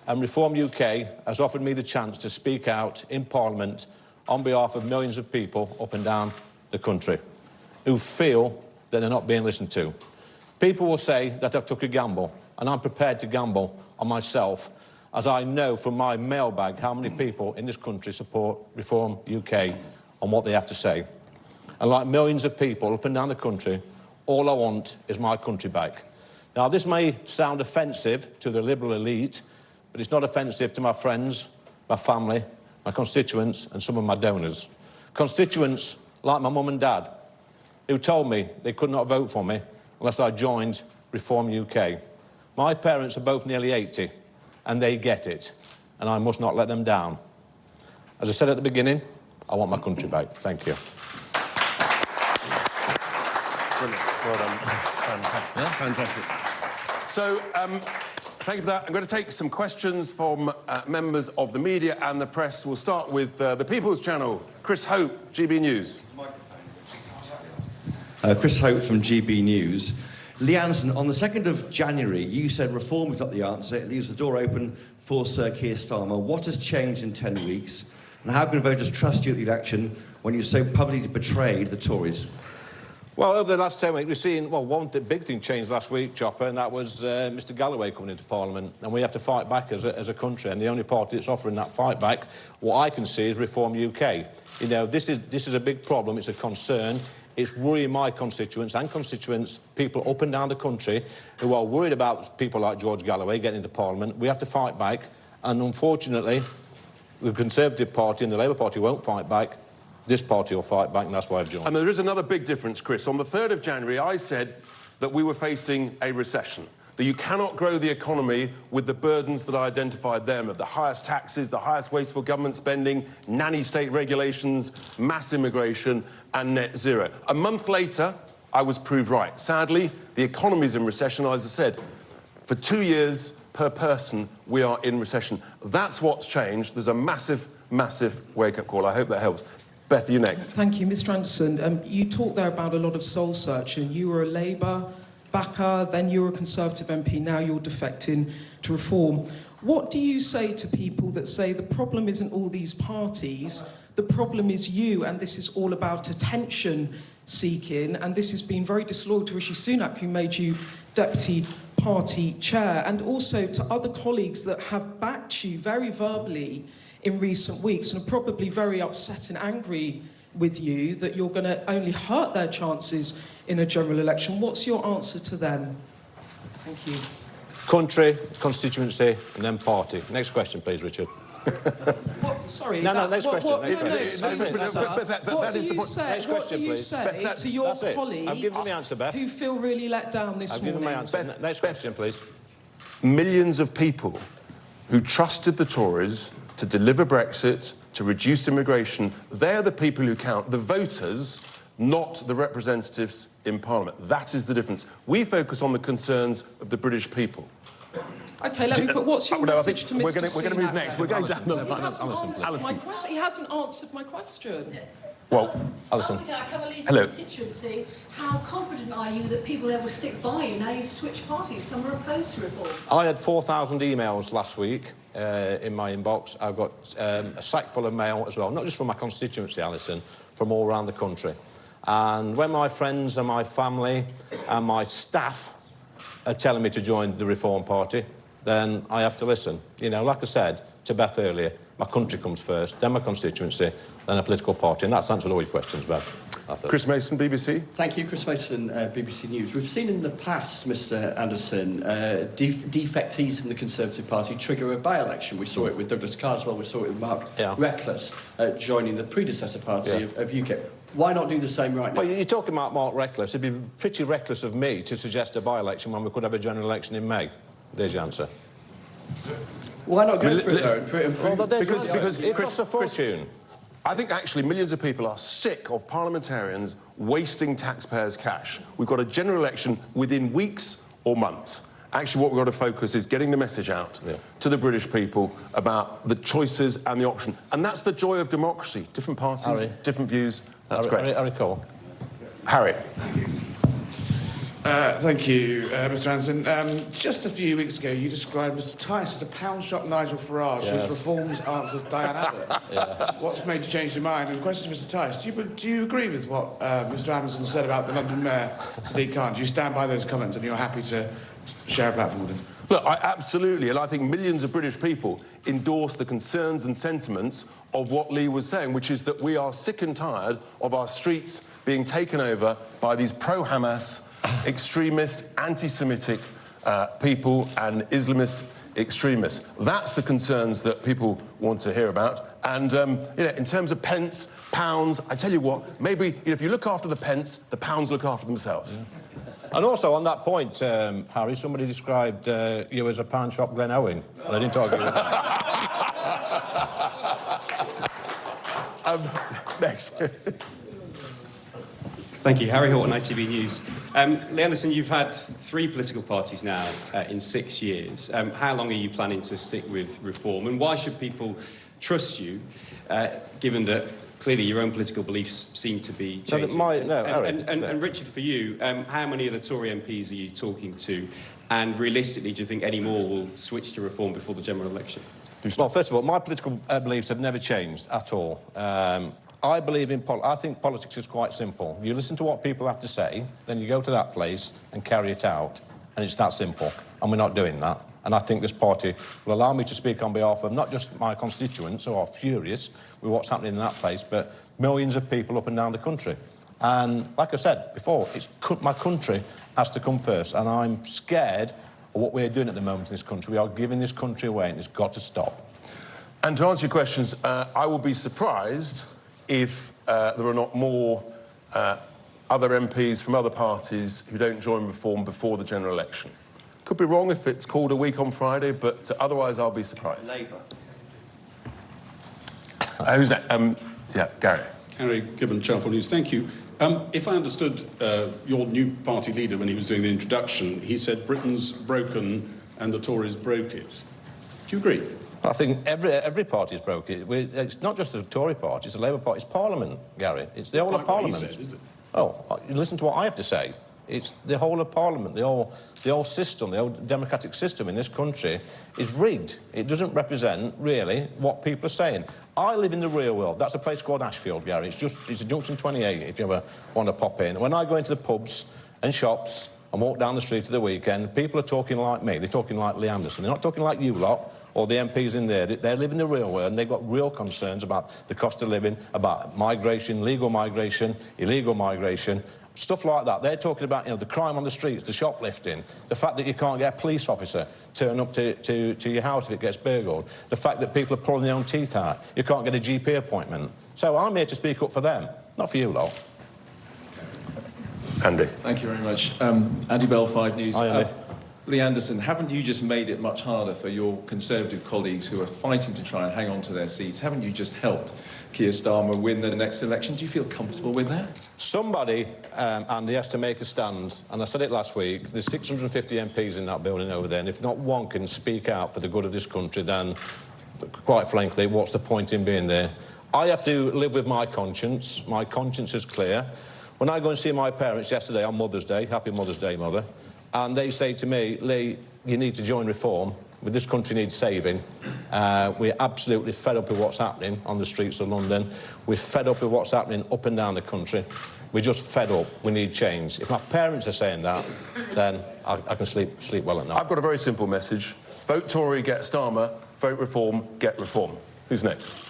and Reform UK has offered me the chance to speak out in Parliament on behalf of millions of people up and down the country who feel that they're not being listened to. People will say that I've took a gamble, and I'm prepared to gamble on myself, as I know from my mailbag how many people in this country support Reform UK on what they have to say. And like millions of people up and down the country, all I want is my country back. Now, this may sound offensive to the Liberal elite, but it's not offensive to my friends, my family, my constituents and some of my donors. Constituents like my mum and dad, who told me they could not vote for me unless I joined Reform UK. My parents are both nearly 80, and they get it, and I must not let them down. As I said at the beginning, I want my country back. Thank you. Brilliant. Well done. Fantastic. Fantastic. So, thank you for that. I'm going to take some questions from members of the media and the press. We'll start with the People's Channel. Chris Hope, GB News. Chris Hope from GB News. Lee Anderson, on the 2nd of January, you said reform is not the answer. It leaves the door open for Sir Keir Starmer. What has changed in 10 weeks? And how can voters trust you at the election when you so publicly betrayed the Tories? Well, over the last 10 weeks, we've seen, well, one big thing changed last week, Chopper, and that was Mr Galloway coming into Parliament. And we have to fight back as a country. And the only party that's offering that fight back, what I can see, is Reform UK. You know, this is a big problem. It's a concern. It's worrying my constituents, people up and down the country who are worried about people like George Galloway getting into Parliament. We have to fight back, and unfortunately, the Conservative Party and the Labour Party won't fight back. This party will fight back, and that's why I've joined. And there is another big difference, Chris. On the 3rd of January, I said that we were facing a recession. that you cannot grow the economy with the burdens that I identified them, of the highest taxes, the highest wasteful government spending, nanny state regulations, mass immigration, and net zero. A month later, I was proved right. Sadly, the economy's in recession. As I said, for 2 years per person, we are in recession. That's what's changed. There's a massive, massive wake-up call. I hope that helps. Beth, you next. Thank you, Mr. Anderson. You talked there about a lot of soul searching. You were a Labour backer, then you were a Conservative MP, now you're defecting to Reform. What do you say to people that say the problem isn't all these parties, the problem is you, and this is all about attention seeking, and this has been very disloyal to Rishi Sunak, who made you Deputy Party Chair, and also to other colleagues that have backed you very verbally in recent weeks and are probably very upset and angry with you that you're going to only hurt their chances in a general election. What's your answer to them? Thank you. Country, constituency, and then party. Next question, please, Richard. What, sorry. No, next question. What do you say to your colleagues I've given the answer, Beth. who feel really let down this morning? I've given my answer. Next question, please. Millions of people who trusted the Tories to deliver Brexit, to reduce immigration, they're the people who count. The voters, not the representatives in Parliament. That is the difference. We focus on the concerns of the British people. OK, let me put... What's your message to Mr. We're going to move next. We're going down the line. Alison. He hasn't answered my question. Well, Alison. Hello. Constituency, how confident are you that people there will stick by you now you switch parties? Some are opposed to reform. I had 4,000 emails last week in my inbox. I've got a sack full of mail as well, not just from my constituency, Alison, from all around the country. And when my friends and my family and my staff are telling me to join the Reform Party, then I have to listen. You know, like I said to Beth earlier, my country comes first, then my constituency, then a political party, and that's answered all your questions, Beth. Chris Mason, BBC. Thank you, Chris Mason, BBC News. We've seen in the past, Mr. Anderson, defectees from the Conservative Party trigger a by-election. We saw it with Douglas Carswell, we saw it with Mark Reckless joining the predecessor party of UKIP. Why not do the same right now? Well, you're talking about Mark Reckless. It'd be pretty reckless of me to suggest a by-election when we could have a general election in May. There's your answer. Why not go for it, though? Because it costs a fortune. I think actually millions of people are sick of parliamentarians wasting taxpayers' cash. We've got a general election within weeks or months. Actually, what we've got to focus is getting the message out to the British people about the choices and the option. And that's the joy of democracy. Different parties, different views. That's great. Harry Cole. Harry. Thank you, Mr. Anderson. Just a few weeks ago, you described Mr. Tice as a pound-shot Nigel Farage, whose reforms answered Diane Abbott. What's made you change your mind? And question to Mr. Tice, do you agree with what Mr. Anderson said about the London Mayor, Sadiq Khan? Do you stand by those comments and you're happy to share a platform with him? Look, I absolutely, and I think millions of British people endorse the concerns and sentiments of what Lee was saying, which is that we are sick and tired of our streets being taken over by these pro-Hamas, extremist, anti-Semitic people and Islamist extremists. That's the concerns that people want to hear about. And in terms of pence, pounds, I tell you what, maybe if you look after the pence, the pounds look after themselves. And also, on that point, Harry, somebody described you as a pound-shop Glen Owen, and I didn't talk about that. Next. Thank you. Harry Horton, ITV News. Lee Anderson, you've had 3 political parties now in 6 years. How long are you planning to stick with Reform? And why should people trust you, given that clearly your own political beliefs seem to be changing? And Richard, for you, how many of the Tory MPs are you talking to? And realistically, do you think any more will switch to Reform before the general election? Well, first of all, my political beliefs have never changed at all. I believe in I think politics is quite simple. You listen to what people have to say, then you go to that place and carry it out, and it's that simple. And we're not doing that. And I think this party will allow me to speak on behalf of not just my constituents who are furious with what's happening in that place, but millions of people up and down the country. And like I said before, my country has to come first, and I'm scared of what we're doing at the moment in this country. We are giving this country away, and it's got to stop. And to answer your questions, I will be surprised if there are not more other MPs from other parties who don't join Reform before the general election. Could be wrong if it's called a week on Friday, but otherwise I'll be surprised. Labour. Who's next? Yeah, Gary. Gary Gibbon, Channel 4 News. Thank you. If I understood your new party leader when he was doing the introduction, he said Britain's broken and the Tories broke it. Do you agree? I think every party's broke it. It's not just the Tory party, it's the Labour Party, it's Parliament, Gary. It's the whole of Parliament. What he said, is it? Oh, listen to what I have to say. It's the whole of Parliament, the whole system, the whole democratic system in this country is rigged. It doesn't represent, really, what people are saying. I live in the real world. That's a place called Ashfield, Gary. It's a Junction 28, if you ever want to pop in. When I go into the pubs and shops and walk down the street at the weekend, people are talking like me. They're talking like Lee Anderson. They're not talking like you lot or the MPs in there. They live in the real world, and they've got real concerns about the cost of living, about migration, legal migration, illegal migration, stuff like that. They're talking about, you know, the crime on the streets, the shoplifting, the fact that you can't get a police officer turn up to your house if it gets burgled, the fact that people are pulling their own teeth out, you can't get a GP appointment. So I'm here to speak up for them, not for you lot. Andy. Thank you very much. Andy Bell, 5 News. Hi, Andy. Lee Anderson, haven't you just made it much harder for your Conservative colleagues who are fighting to try and hang on to their seats? Haven't you just helped Keir Starmer win the next election? Do you feel comfortable with that? Somebody, Andy, has to make a stand, and I said it last week, there's 650 MPs in that building over there, and if not one can speak out for the good of this country, then, quite frankly, what's the point in being there? I have to live with my conscience. My conscience is clear. When I go and see my parents yesterday on Mother's Day, happy Mother's Day, Mother, and they say to me, Lee, you need to join Reform. This country needs saving. We're absolutely fed up with what's happening on the streets of London. We're fed up with what's happening up and down the country. We're just fed up. We need change. If my parents are saying that, then I can sleep well at night. I've got a very simple message. Vote Tory, get Starmer. Vote Reform, get Reform. Who's next?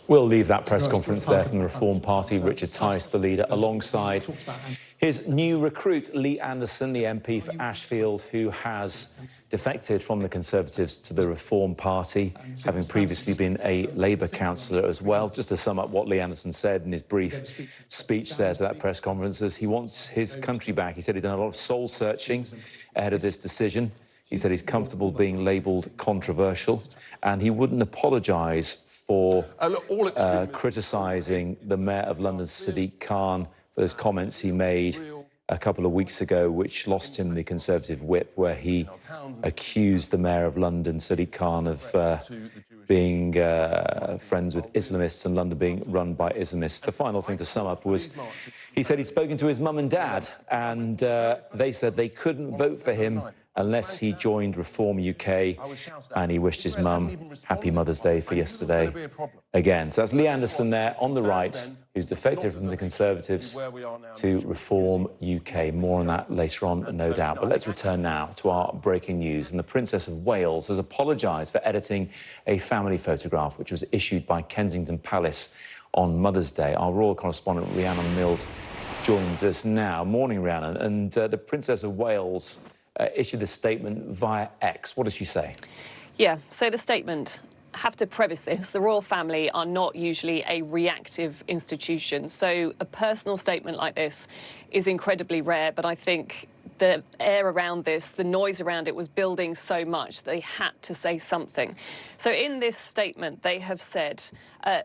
We'll leave that press conference there from the Reform Party. Richard Tice, the leader, alongside his new recruit, Lee Anderson, the MP for Ashfield, who has defected from the Conservatives to the Reform Party, having previously been a Labour councillor as well. Just to sum up what Lee Anderson said in his brief speech there to that press conference, is he wants his country back. He said he'd done a lot of soul-searching ahead of this decision. He said he's comfortable being labelled controversial, and he wouldn't apologise for criticising the Mayor of London, Sadiq Khan, for those comments he made a couple of weeks ago, which lost him the Conservative whip, where he accused the Mayor of London, Sadiq Khan, of being friends with Islamists and London being run by Islamists. The final thing to sum up was he said he'd spoken to his mum and dad, and they said they couldn't vote for him unless he joined Reform UK, and he wished his mum happy Mother's Day for yesterday again. So that's Lee Anderson there on the right, who's defected from the Conservatives to Reform UK. More on that later on, no doubt. But let's return now to our breaking news. And the Princess of Wales has apologised for editing a family photograph which was issued by Kensington Palace on Mother's Day. Our royal correspondent, Rhiannon Mills, joins us now. Morning, Rhiannon. And the Princess of Wales issued this statement via X. What does she say? Yeah, so the statement, have to preface this, the royal family are not usually a reactive institution, so a personal statement like this is incredibly rare, but I think the air around this, the noise around it was building so much they had to say something. So in this statement, they have said,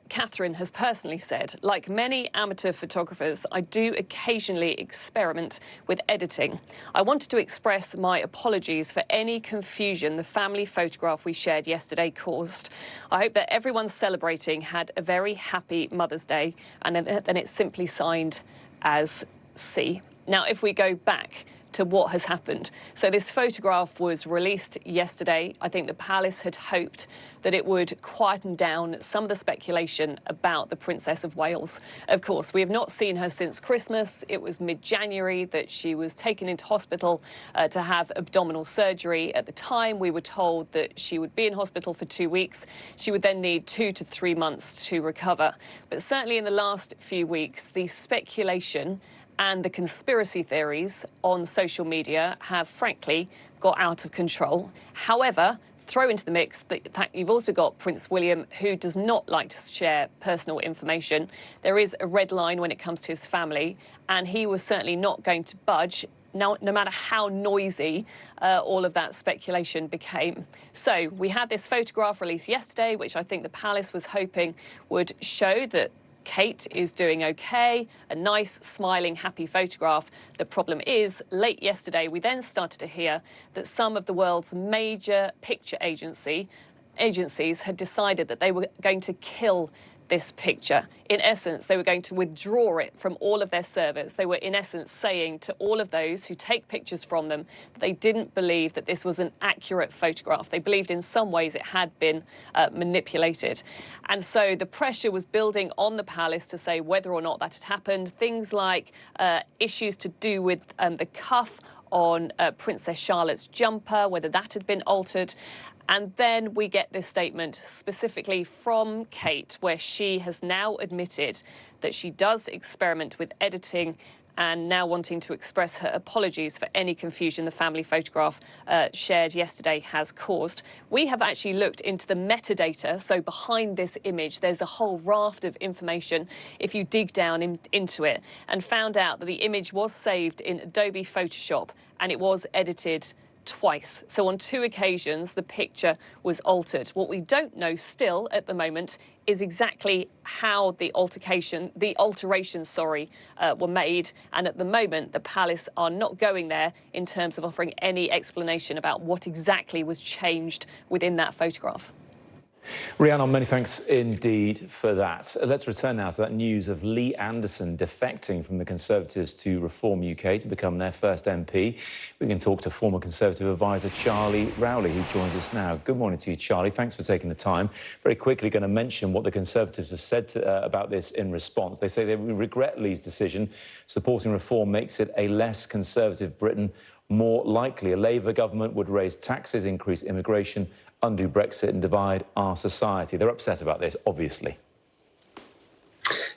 Catherine has personally said, like many amateur photographers, I do occasionally experiment with editing. I wanted to express my apologies for any confusion the family photograph we shared yesterday caused. I hope that everyone celebrating had a very happy Mother's Day, and then it's simply signed as C. Now, if we go back to what has happened. So this photograph was released yesterday. I think the palace had hoped that it would quieten down some of the speculation about the Princess of Wales. Of course, we have not seen her since Christmas. It was mid-January that she was taken into hospital to have abdominal surgery. At the time, we were told that she would be in hospital for 2 weeks. She would then need 2 to 3 months to recover. But certainly in the last few weeks, the speculation and the conspiracy theories on social media have, frankly, got out of control. However, throw into the mix the fact you've also got Prince William, who does not like to share personal information. There is a red line when it comes to his family, and he was certainly not going to budge, no matter how noisy all of that speculation became. So we had this photograph released yesterday, which I think the palace was hoping would show that Kate is doing okay, a nice, smiling, happy photograph. The problem is, late yesterday, we then started to hear that some of the world's major picture agencies had decided that they were going to kill this picture. In essence, they were going to withdraw it from all of their servers. They were, in essence, saying to all of those who take pictures from them that they didn't believe that this was an accurate photograph. They believed in some ways it had been manipulated. And so the pressure was building on the palace to say whether or not that had happened. Things like issues to do with the cuff on Princess Charlotte's jumper, whether that had been altered. And then we get this statement specifically from Kate, where she has now admitted that she does experiment with editing and now wanting to express her apologies for any confusion the family photograph shared yesterday has caused. We have actually looked into the metadata, so behind this image there's a whole raft of information if you dig down into it, and found out that the image was saved in Adobe Photoshop and it was edited twice. So on 2 occasions, the picture was altered. What we don't know still at the moment is exactly how the alterations were made. And at the moment, the palace are not going there in terms of offering any explanation about what exactly was changed within that photograph. Rhiannon, many thanks indeed for that. Let's return now to that news of Lee Anderson defecting from the Conservatives to Reform UK to become their first MP. We can talk to former Conservative advisor Charlie Rowley, who joins us now. Good morning to you, Charlie. Thanks for taking the time. Very quickly going to mention what the Conservatives have said about this in response. They say they regret Lee's decision. Supporting reform makes it a less Conservative Britain more likely. A Labour government would raise taxes, increase immigration, undo Brexit and divide our society. They're upset about this, obviously.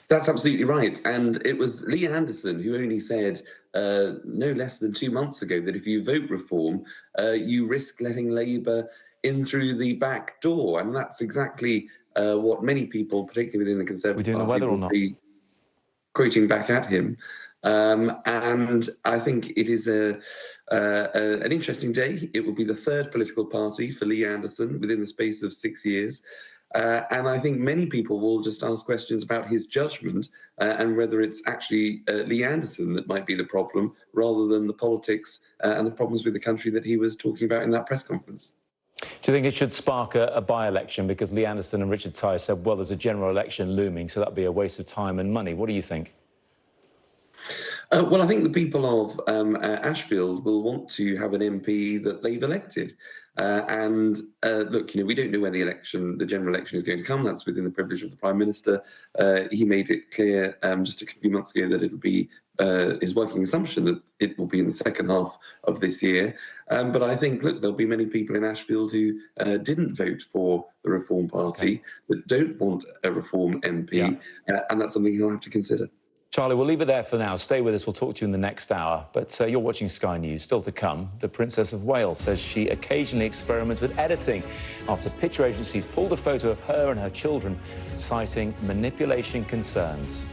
That's absolutely right. And it was Lee Anderson who only said no less than 2 months ago that if you vote reform, you risk letting Labour in through the back door. And that's exactly what many people, particularly within the Conservative Party, will be quoting back at him. And I think it is an interesting day. It will be the 3rd political party for Lee Anderson within the space of 6 years. And I think many people will just ask questions about his judgment and whether it's actually Lee Anderson that might be the problem rather than the politics and the problems with the country that he was talking about in that press conference. Do you think it should spark a by-election? Because Lee Anderson and Richard Tice said, well, there's a general election looming, so that'd be a waste of time and money. What do you think? Well, I think the people of Ashfield will want to have an MP that they've elected. Look, we don't know when the general election is going to come. That's within the privilege of the Prime Minister. He made it clear just a few months ago that it'll be his working assumption that it will be in the second half of this year. But I think, look, there'll be many people in Ashfield who didn't vote for the Reform Party, that don't want a Reform MP, and that's something he'll have to consider. Charlie, we'll leave it there for now. Stay with us. We'll talk to you in the next hour. But you're watching Sky News. Still to come, the Princess of Wales says she occasionally experiments with editing after picture agencies pulled a photo of her and her children, citing manipulation concerns.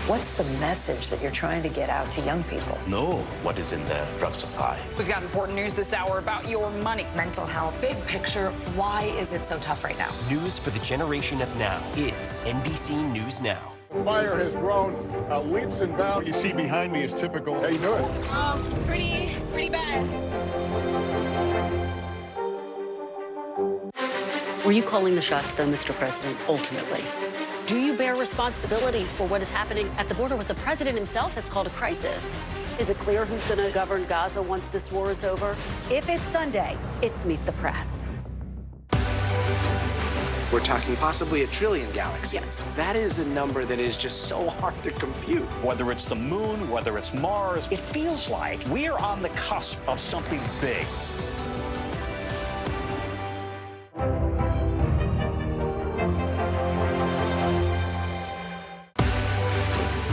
What's the message that you're trying to get out to young people? Know what is in the drug supply. We've got important news this hour about your money. Mental health, big picture, why is it so tough right now? News for the generation of now is NBC News Now. The fire has grown leaps and bounds. What you see behind me is typical. How you doing? Pretty bad. Were you calling the shots, though, Mr. President, ultimately? Do you bear responsibility for what is happening at the border, what the president himself has called a crisis? Is it clear who's going to govern Gaza once this war is over? If it's Sunday, It's Meet the Press. We're talking possibly 1 trillion galaxies. Yes. That is a number that is just so hard to compute. Whether it's the moon, whether it's Mars, it feels like we're on the cusp of something big.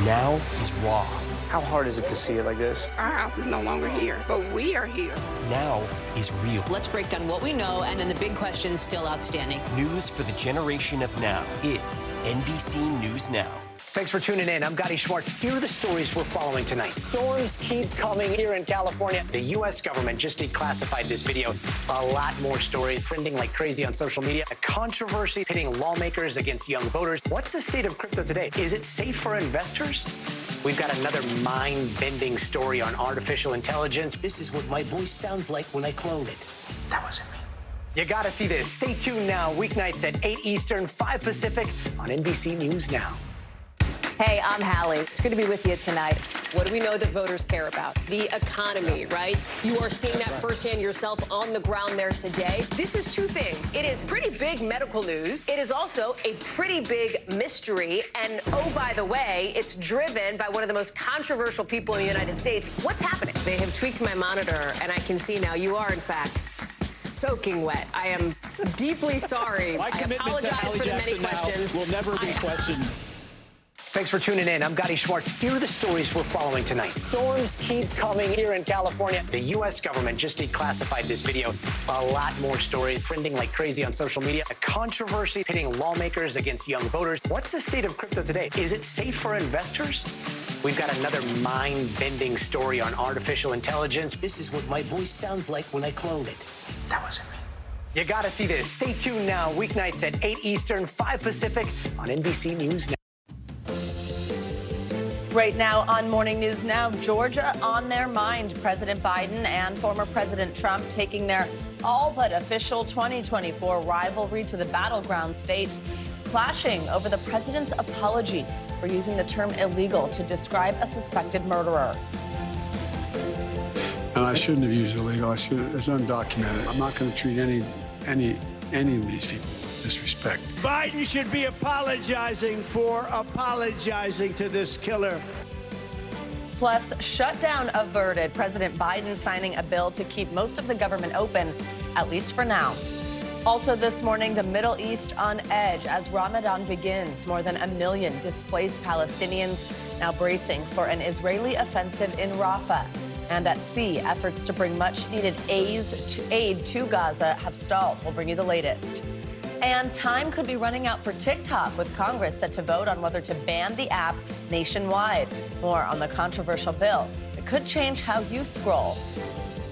Now is raw. How hard is it to see it like this? Our house is no longer here, but we are here. Now is real. Let's break down what we know and then the big questions still outstanding. News for the generation of now is NBC News Now. Thanks for tuning in. I'm Gotti Schwartz. Here are the stories we're following tonight. Storms keep coming here in California. The U.S. government just declassified this video. A lot more stories trending like crazy on social media. A controversy pitting lawmakers against young voters. What's the state of crypto today? Is it safe for investors? We've got another mind-bending story on artificial intelligence. This is what my voice sounds like when I clone it. That wasn't me. You gotta see this. Stay tuned now. Weeknights at 8 Eastern, 5 Pacific on NBC News Now. Hey, I'm Hallie. It's good to be with you tonight. What do we know that voters care about? The economy, right? You are seeing that firsthand yourself on the ground there today. This is two things. It is pretty big medical news. It is also a pretty big mystery. And oh, by the way, it's driven by one of the most controversial people in the United States. What's happening? They have tweaked my monitor, and I can see now you are, in fact, soaking wet. I am deeply sorry. I apologize for the many questions. Will never be questioned. Thanks for tuning in. I'm Gotti Schwartz. Here are the stories we're following tonight. Storms keep coming here in California. The U.S. government just declassified this video. A lot more stories trending like crazy on social media. A controversy pitting lawmakers against young voters. What's the state of crypto today? Is it safe for investors? We've got another mind-bending story on artificial intelligence. This is what my voice sounds like when I clone it. That wasn't me. You gotta see this. Stay tuned now. Weeknights at 8 Eastern, 5 Pacific on NBC News Now. Right now on Morning News Now, Georgia on their mind. President Biden and former President Trump taking their all but official 2024 rivalry to the battleground state, clashing over the president's apology for using the term illegal to describe a suspected murderer. And I shouldn't have used illegal. It's undocumented. I'm not going to treat any of these people with disrespect. Biden should be apologizing for apologizing to this killer. Plus, shutdown averted. President Biden signing a bill to keep most of the government open, at least for now. Also this morning, the Middle East on edge as Ramadan begins. More than 1 million displaced Palestinians now bracing for an Israeli offensive in Rafah. And at sea, efforts to bring much-needed aid to Gaza have stalled. We'll bring you the latest. And time could be running out for TikTok, with Congress set to vote on whether to ban the app nationwide. More on the controversial bill. It could change how you scroll.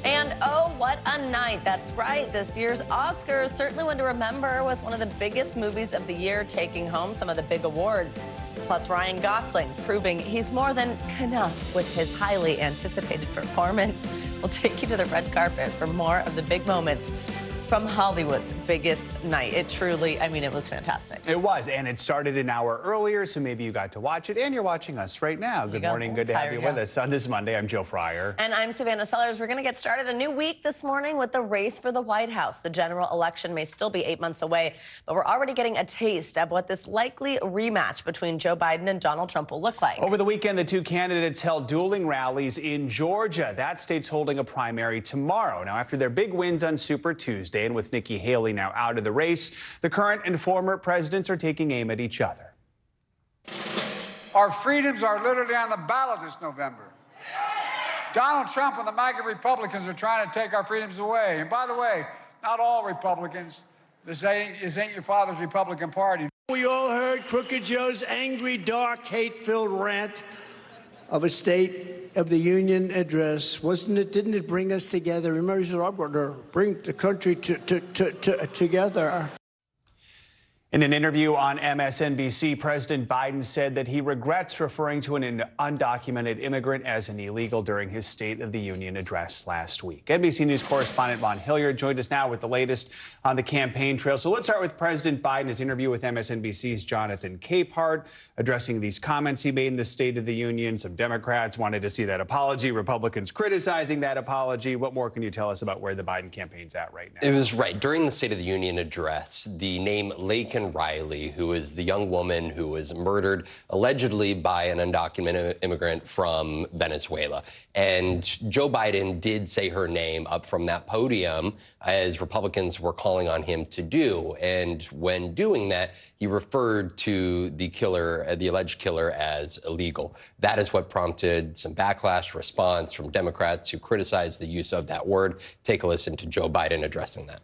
And oh, what a night. That's right. This year's Oscars, certainly one to remember, with one of the biggest movies of the year taking home some of the big awards. Plus, Ryan Gosling proving he's more than enough with his highly anticipated performance. We'll take you to the red carpet for more of the big moments from Hollywood's biggest night. It truly, it was fantastic. It was, and it started an hour earlier, so maybe you got to watch it, and you're watching us right now. Good morning, good to have you with us on this Monday. I'm Joe Fryer. And I'm Savannah Sellers. We're going to get started a new week this morning with the race for the White House. The general election may still be 8 months away, but we're already getting a taste of what this likely rematch between Joe Biden and Donald Trump will look like. Over the weekend, the two candidates held dueling rallies in Georgia. That state's holding a primary tomorrow. Now, after their big wins on Super Tuesday, and with Nikki Haley now out of the race, the current and former presidents are taking aim at each other. Our freedoms are literally on the ballot this November. Donald Trump and the MAGA Republicans are trying to take our freedoms away. And by the way, not all Republicans. This ain't your father's Republican Party. We all heard Crooked Joe's angry, dark, hate-filled rant of a State of the Union address. Didn't it bring us together? Remember, he said, I'm going to bring the country together. In an interview on MSNBC, President Biden said that he regrets referring to an undocumented immigrant as an illegal during his State of the Union address last week. NBC News correspondent Vaughn Hilliard joined us now with the latest on the campaign trail. So let's start with President Biden's interview with MSNBC's Jonathan Capehart, addressing these comments he made in the State of the Union. Some Democrats wanted to see that apology, Republicans criticizing that apology. What more can you tell us about where the Biden campaign's at right now? It was right. During the State of the Union address, the name Lake Laken Riley, who is the young woman who was murdered allegedly by an undocumented immigrant from Venezuela. And Joe Biden did say her name up from that podium, as Republicans were calling on him to do. And when doing that, he referred to the killer, the alleged killer, as illegal. That is what prompted some backlash response from Democrats who criticized the use of that word. Take a listen to Joe Biden addressing that.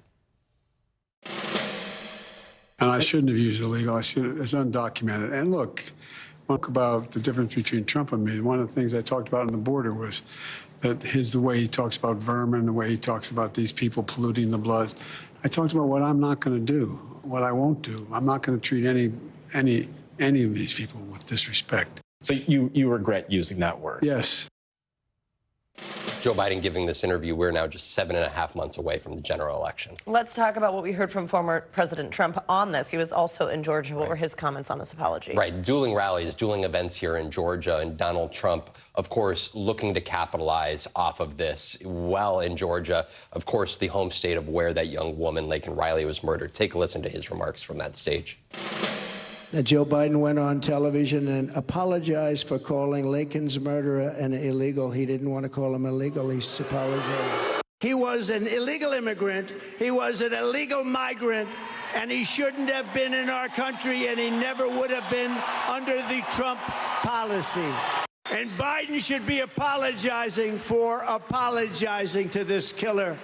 And I shouldn't have used illegal. It's undocumented. And look about the difference between Trump and me. One of the things I talked about on the border was that the way he talks about vermin, the way he talks about these people polluting the blood. I talked about what I'm not going to do, what I won't do. I'm not going to treat any of these people with disrespect. So you regret using that word? Yes. Joe Biden giving this interview. We're now just 7.5 months away from the general election. Let's talk about what we heard from former President Trump on this. He was also in Georgia. What were his comments on this apology? Right. Dueling rallies, dueling events here in Georgia. And Donald Trump, of course, looking to capitalize off of this well in Georgia. Of course, the home state of where that young woman, Laken Riley, was murdered. Take a listen to his remarks from that stage. That Joe Biden went on television and apologized for calling Laken's murderer an illegal. He didn't want to call him illegal. He apologized. He was an illegal immigrant. He was an illegal migrant, and he shouldn't have been in our country, and he never would have been under the Trump policy. And Biden should be apologizing for apologizing to this killer.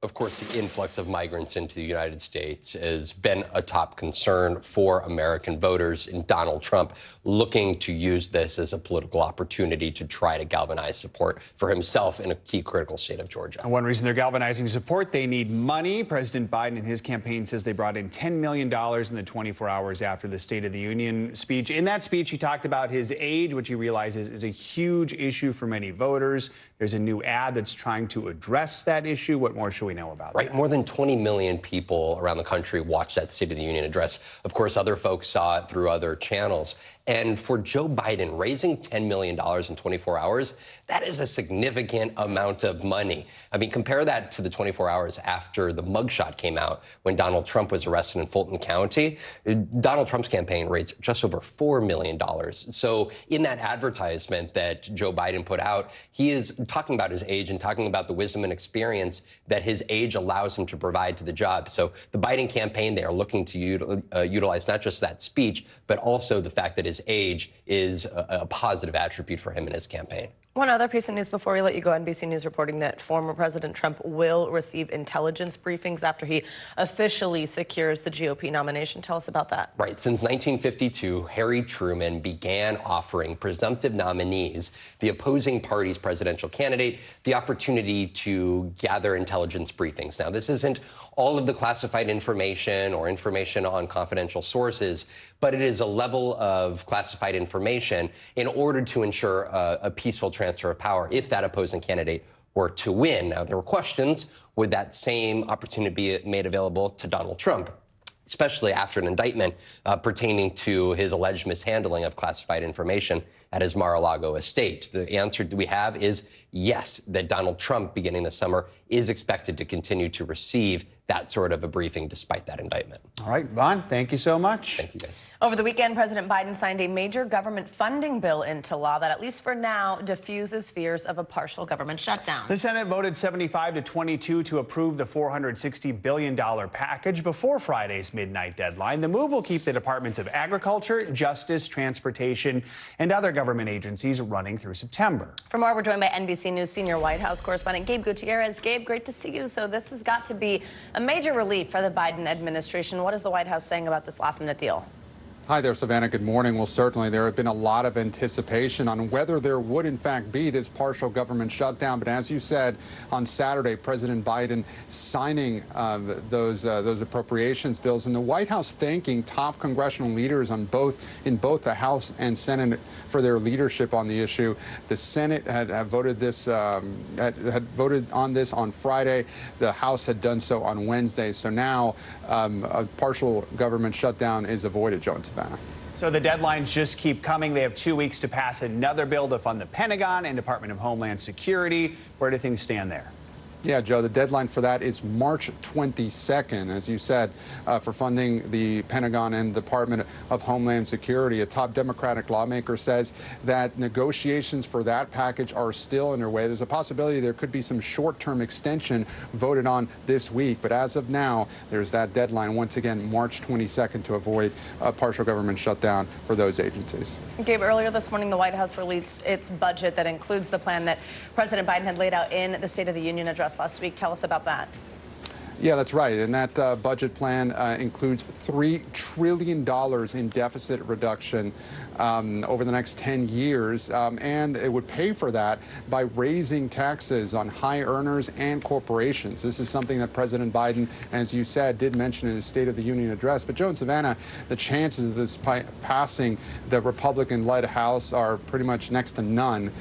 Of course, the influx of migrants into the United States has been a top concern for American voters, and Donald Trump looking to use this as a political opportunity to try to galvanize support for himself in a key critical state of Georgia. And one reason they're galvanizing support, they need money. President Biden and his campaign says they brought in $10 million in the 24 hours after the State of the Union speech. In that speech, he talked about his age, which he realizes is a huge issue for many voters. There's a new ad that's trying to address that issue. What more should we know about that? Right. More than 20 million people around the country watched that State of the Union address. Of course, other folks saw it through other channels. And for Joe Biden, raising $10 million in 24 hours, that is a significant amount of money. I mean, compare that to the 24 hours after the mugshot came out when Donald Trump was arrested in Fulton County. Donald Trump's campaign raised just over $4 million. So in that advertisement that Joe Biden put out, he is talking about his age and talking about the wisdom and experience that his age allows him to provide to the job. So the Biden campaign, they are looking to utilize not just that speech, but also the fact that his age is a positive attribute for him in his campaign. One other piece of news before we let you go. NBC News reporting that former President Trump will receive intelligence briefings after he officially secures the GOP nomination. Tell us about that. Right. Since 1952, Harry Truman began offering presumptive nominees, the opposing party's presidential candidate, the opportunity to gather intelligence briefings. Now, this isn't all of the classified information or information on confidential sources, but it is a level of classified information in order to ensure a peaceful transfer of power if that opposing candidate were to win. Now, there were questions, would that same opportunity be made available to Donald Trump, especially after an indictment pertaining to his alleged mishandling of classified information at his Mar-a-Lago estate? The answer we have is yes, that Donald Trump, beginning this summer, is expected to continue to receive that sort of a briefing despite that indictment. All right, Vaughn, thank you so much. Thank you, guys. Over the weekend, President Biden signed a major government funding bill into law that, at least for now, diffuses fears of a partial government shutdown. The Senate voted 75-22 to approve the $460 billion package before Friday's midnight deadline. The move will keep the Departments of Agriculture, Justice, Transportation, and other government agencies running through September. For more, we're joined by NBC News senior White House correspondent Gabe Gutierrez. Gabe, great to see you. So this has got to be a major relief for the Biden administration. What is the White House saying about this last-minute deal? Hi there, Savannah. Good morning. Well, certainly there have been a lot of anticipation on whether there would, in fact, be this partial government shutdown. But as you said, on Saturday, President Biden signing those appropriations bills, and the White House thanking top congressional leaders in both the House and Senate for their leadership on the issue. The Senate had voted on this on Friday. The House had done so on Wednesday. So now a partial government shutdown is avoided, Joe and Savannah. So the deadlines just keep coming. They have 2 weeks to pass another bill to fund the Pentagon and Department of Homeland Security. Where do things stand there? Yeah, Joe, the deadline for that is March 22nd, as you said, for funding the Pentagon and Department of Homeland Security. A top Democratic lawmaker says that negotiations for that package are still underway. There's a possibility there could be some short-term extension voted on this week. But as of now, there's that deadline, once again, March 22nd, to avoid a partial government shutdown for those agencies. Gabe, earlier this morning, the White House released its budget that includes the plan that President Biden had laid out in the State of the Union address last week. Tell us about that. Yeah, that's right. And that budget plan includes $3 trillion in deficit reduction over the next 10 years. And it would pay for that by raising taxes on high earners and corporations. This is something that President Biden, as you said, did mention in his State of the Union address. But Joe and Savannah, the chances of this passing the Republican-led House are pretty much next to none.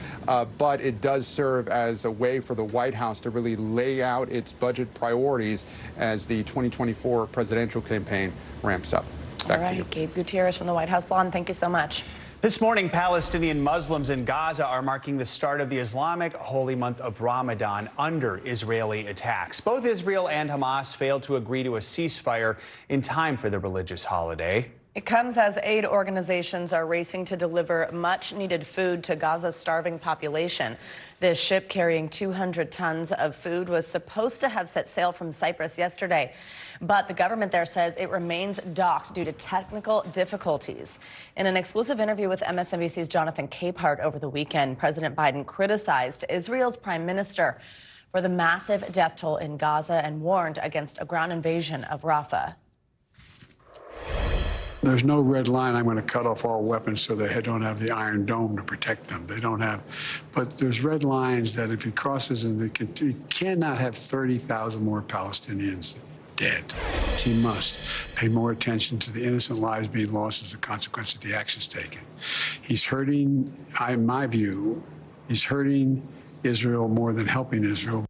But it does serve as a way for the White House to really lay out its budget priorities as the 2024 presidential campaign ramps up. All right, Gabe Gutierrez from the White House Lawn, thank you so much. This morning, Palestinian Muslims in Gaza are marking the start of the Islamic holy month of Ramadan under Israeli attacks. Both Israel and Hamas failed to agree to a ceasefire in time for the religious holiday. It comes as aid organizations are racing to deliver much-needed food to Gaza's starving population. This ship carrying 200 tons of food was supposed to have set sail from Cyprus yesterday, but the government there says it remains docked due to technical difficulties. In an exclusive interview with MSNBC's Jonathan Capehart over the weekend, President Biden criticized Israel's prime minister for the massive death toll in Gaza and warned against a ground invasion of Rafah. There's no red line. I'm going to cut off all weapons so they don't have the Iron Dome to protect them. They don't have. But there's red lines that if he crosses, and he cannot have 30,000 more Palestinians dead. He must pay more attention to the innocent lives being lost as a consequence of the actions taken. He's hurting, in my view, he's hurting Israel more than helping Israel.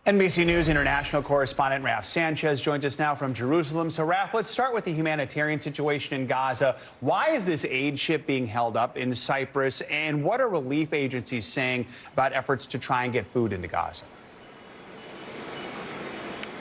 NBC News international correspondent Raf Sanchez joins us now from Jerusalem. So, Raf, let's start with the humanitarian situation in Gaza. Why is this aid ship being held up in Cyprus? And what are relief agencies saying about efforts to try and get food into Gaza?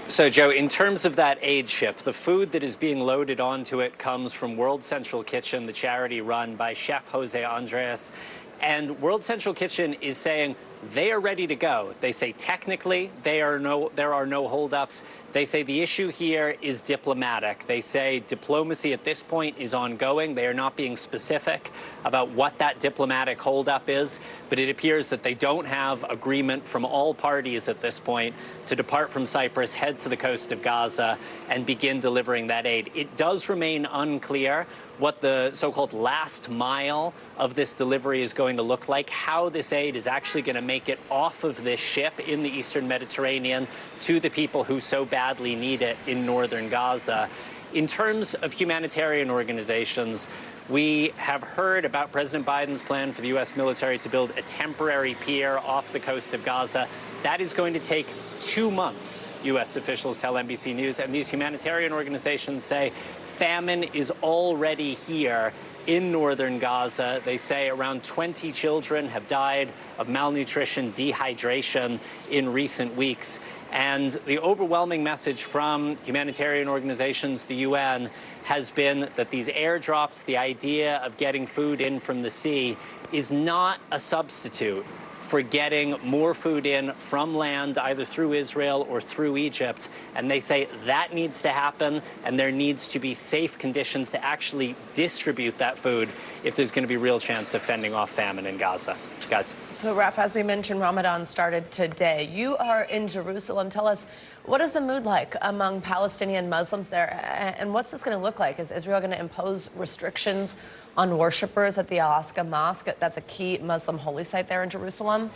So, Joe, in terms of that aid ship, the food that is being loaded onto it comes from World Central Kitchen, the charity run by Chef Jose Andres. And World Central Kitchen is saying they are ready to go. They say technically there are no holdups. They say the issue here is diplomatic. They say diplomacy at this point is ongoing. They are not being specific about what that diplomatic holdup is, but it appears that they don't have agreement from all parties at this point to depart from Cyprus, head to the coast of Gaza, and begin delivering that aid. It does remain unclear what the so-called last mile of this delivery is going to look like, how this aid is actually going to make it off of this ship in the Eastern Mediterranean to the people who so badly need it in northern Gaza. In terms of humanitarian organizations, we have heard about President Biden's plan for the U.S. military to build a temporary pier off the coast of Gaza. That is going to take 2 months, U.S. officials tell NBC News, and these humanitarian organizations say famine is already here in northern Gaza. They say around 20 children have died of malnutrition, dehydration in recent weeks. And the overwhelming message from humanitarian organizations, the UN, has been that these airdrops, the idea of getting food in from the sea, is not a substitute for getting more food in from land, either through Israel or through Egypt. And they say that needs to happen, and there needs to be safe conditions to actually distribute that food if there's going to be real chance of fending off famine in Gaza. Guys. So, Raf, as we mentioned, Ramadan started today. You are in Jerusalem. Tell us, what is the mood like among Palestinian Muslims there? And what's this going to look like? Is Israel going to impose restrictions on worshippers at the Al-Aqsa Mosque? That's a key Muslim holy site there in Jerusalem.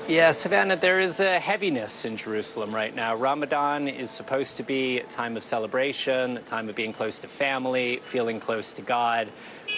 Yeah, Savannah, there is a heaviness in Jerusalem right now. Ramadan is supposed to be a time of celebration, a time of being close to family, feeling close to God.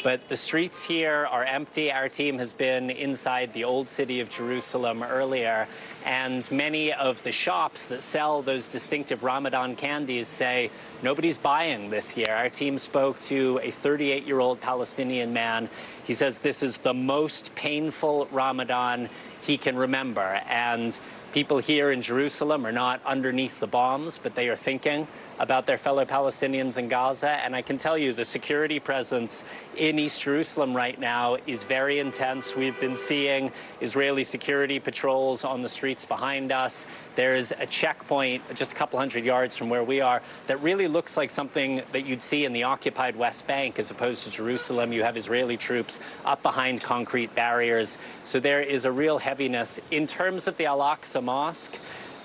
But the streets here are empty. Our team has been inside the old city of Jerusalem earlier, and many of the shops that sell those distinctive Ramadan candies say nobody's buying this year. Our team spoke to a 38-year-old Palestinian man. He says this is the most painful Ramadan he can remember. And people here in Jerusalem are not underneath the bombs, but they are thinking about their fellow Palestinians in Gaza. And I can tell you the security presence in East Jerusalem right now is very intense. We've been seeing Israeli security patrols on the streets behind us. There's a checkpoint just a couple hundred yards from where we are that really looks like something that you'd see in the occupied West Bank as opposed to Jerusalem. You have Israeli troops up behind concrete barriers. So there is a real heaviness. In terms of the Al-Aqsa Mosque,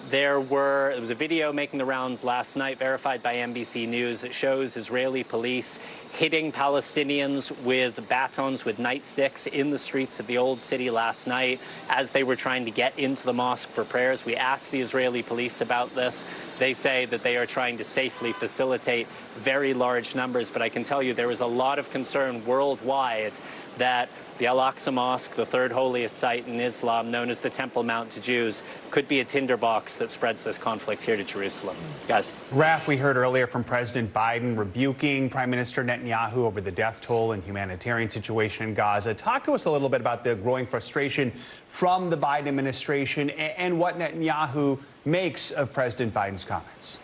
there was a video making the rounds last night, verified by NBC News, that shows Israeli police hitting Palestinians with batons, with nightsticks in the streets of the old city last night as they were trying to get into the mosque for prayers. We asked the Israeli police about this. They say that they are trying to safely facilitate very large numbers, but I can tell you there is a lot of concern worldwide that the Al-Aqsa Mosque, the third holiest site in Islam, known as the Temple Mount to Jews, could be a tinderbox that spreads this conflict here to Jerusalem. Guys. Raf, we heard earlier from President Biden rebuking Prime Minister Netanyahu over the death toll and humanitarian situation in Gaza. Talk to us a little bit about the growing frustration from the Biden administration and what Netanyahu makes of President Biden's comments.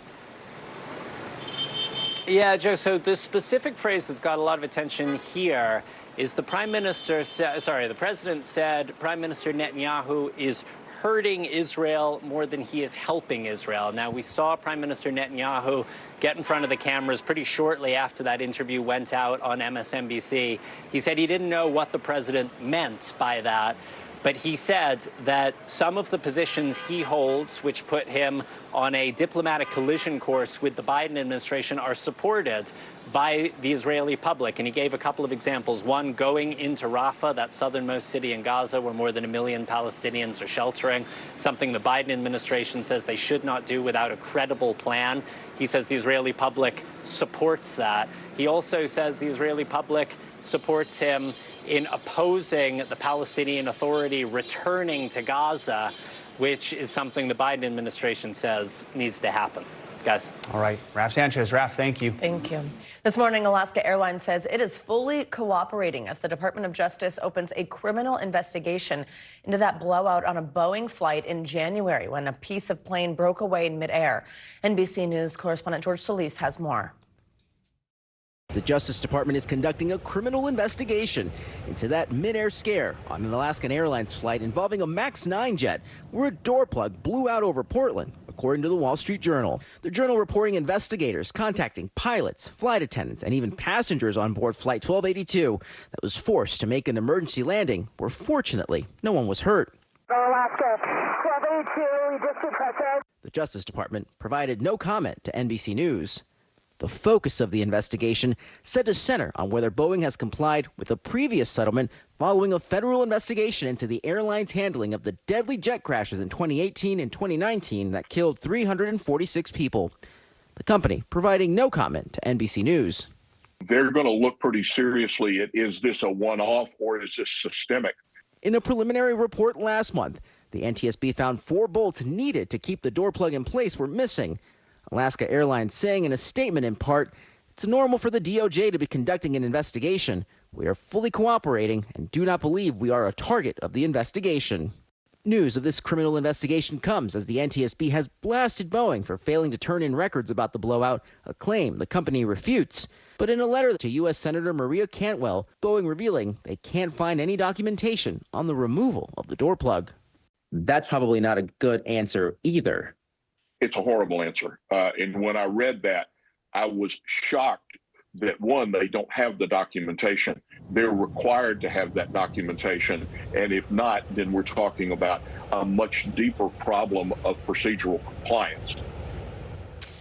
Yeah, Joe, so the specific phrase that's got a lot of attention here is the the president said Prime Minister Netanyahu is hurting Israel more than he is helping Israel. Now, we saw Prime Minister Netanyahu get in front of the cameras pretty shortly after that interview went out on MSNBC. He said he didn't know what the president meant by that, but he said that some of the positions he holds, which put him on a diplomatic collision course with the Biden administration, are supported by the Israeli public. And he gave a couple of examples. One, going into Rafah, that southernmost city in Gaza where more than 1 million Palestinians are sheltering, something the Biden administration says they should not do without a credible plan. He says the Israeli public supports that. He also says the Israeli public supports him in opposing the Palestinian Authority returning to Gaza, which is something the Biden administration says needs to happen. Guys. All right. Raf Sanchez. Raf, thank you. Thank you. This morning, Alaska Airlines says it is fully cooperating as the Department of Justice opens a criminal investigation into that blowout on a Boeing flight in January when a piece of plane broke away in midair. NBC News correspondent George Solis has more. The Justice Department is conducting a criminal investigation into that mid-air scare on an Alaskan Airlines flight involving a MAX 9 jet where a door plug blew out over Portland, according to the Wall Street Journal. The Journal reporting investigators contacting pilots, flight attendants, and even passengers on board Flight 1282 that was forced to make an emergency landing where, fortunately, no one was hurt. Alaska 1282, just detected. The Justice Department provided no comment to NBC News. The focus of the investigation said to center on whether Boeing has complied with a previous settlement following a federal investigation into the airline's handling of the deadly jet crashes in 2018 and 2019 that killed 346 people. The company providing no comment to NBC News. They're going to look pretty seriously at, is this a one-off or is this systemic? In a preliminary report last month, the NTSB found 4 bolts needed to keep the door plug in place were missing. Alaska Airlines saying in a statement in part, it's normal for the DOJ to be conducting an investigation. We are fully cooperating and do not believe we are a target of the investigation. News of this criminal investigation comes as the NTSB has blasted Boeing for failing to turn in records about the blowout, a claim the company refutes. But in a letter to U.S. Senator Maria Cantwell, Boeing revealing they can't find any documentation on the removal of the door plug. That's probably not a good answer either. It's a horrible answer. And when I read that, I was shocked that, one, they don't have the documentation. They're required to have that documentation. And if not, then we're talking about a much deeper problem of procedural compliance.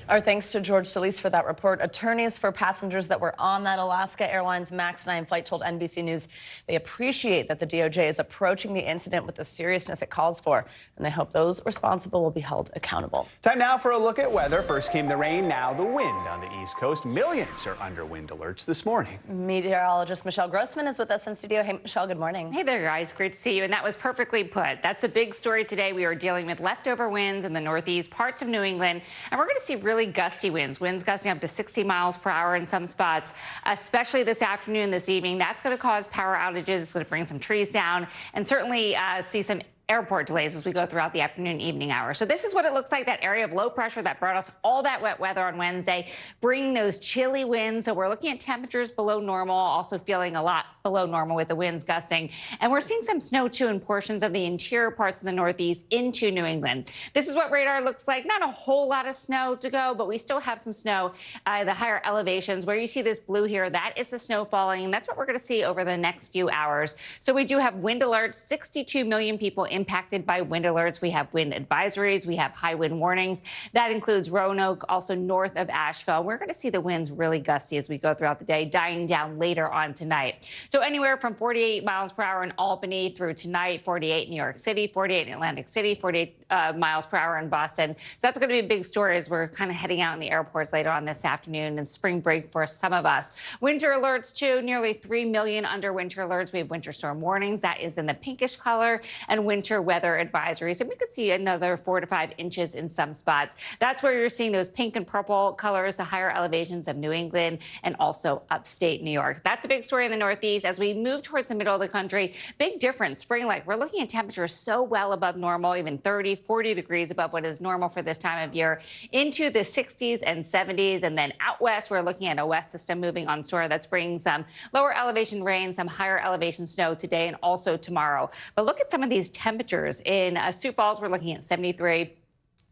Our thanks to George Solis for that report. Attorneys for passengers that were on that Alaska Airlines MAX 9 flight told NBC News they appreciate that the DOJ is approaching the incident with the seriousness it calls for, and they hope those responsible will be held accountable. Time now for a look at weather. First came the rain, now the wind on the East Coast. Millions are under wind alerts this morning. Meteorologist Michelle Grossman is with us in studio. Hey, Michelle, good morning. Hey there, guys. Great to see you. And that was perfectly put. That's a big story today. We are dealing with leftover winds in the northeast, parts of New England, and we're going to see really gusty winds gusting up to 60 miles per hour in some spots, especially this afternoon, this evening. That's going to cause power outages. It's going to bring some trees down and certainly see some airport delays as we go throughout the afternoon, evening hours. So this is what it looks like, that area of low pressure that brought us all that wet weather on Wednesday, bringing those chilly winds. So we're looking at temperatures below normal, also feeling a lot below normal with the winds gusting. And we're seeing some snow, too, in portions of the interior parts of the Northeast into New England. This is what radar looks like. Not a whole lot of snow to go, but we still have some snow at the higher elevations. Where you see this blue here, that is the snow falling, and that's what we're going to see over the next few hours. So we do have wind alerts, 62 million people impacted by wind alerts. We have wind advisories. We have high wind warnings. That includes Roanoke, also north of Asheville. We're going to see the winds really gusty as we go throughout the day, dying down later on tonight. So anywhere from 48 miles per hour in Albany through tonight, 48 in New York City, 48 in Atlantic City, 48 miles per hour in Boston. So that's going to be a big story as we're kind of heading out in the airports later on this afternoon and spring break for some of us. Winter alerts, too, nearly 3 million under winter alerts. We have winter storm warnings. That is in the pinkish color, and winter weather advisories. And we could see another 4 to 5 inches in some spots. That's where you're seeing those pink and purple colors, the higher elevations of New England and also upstate New York. That's a big story in the Northeast. As we move towards the middle of the country, big difference. Spring-like, we're looking at temperatures so well above normal, even 30, 40 degrees above what is normal for this time of year, into the 60s and 70s. And then out west, we're looking at a west system moving on shore that's bringing some lower elevation rain, some higher elevation snow today and also tomorrow. But look at some of these temperatures. In Sioux Falls, we're looking at 73.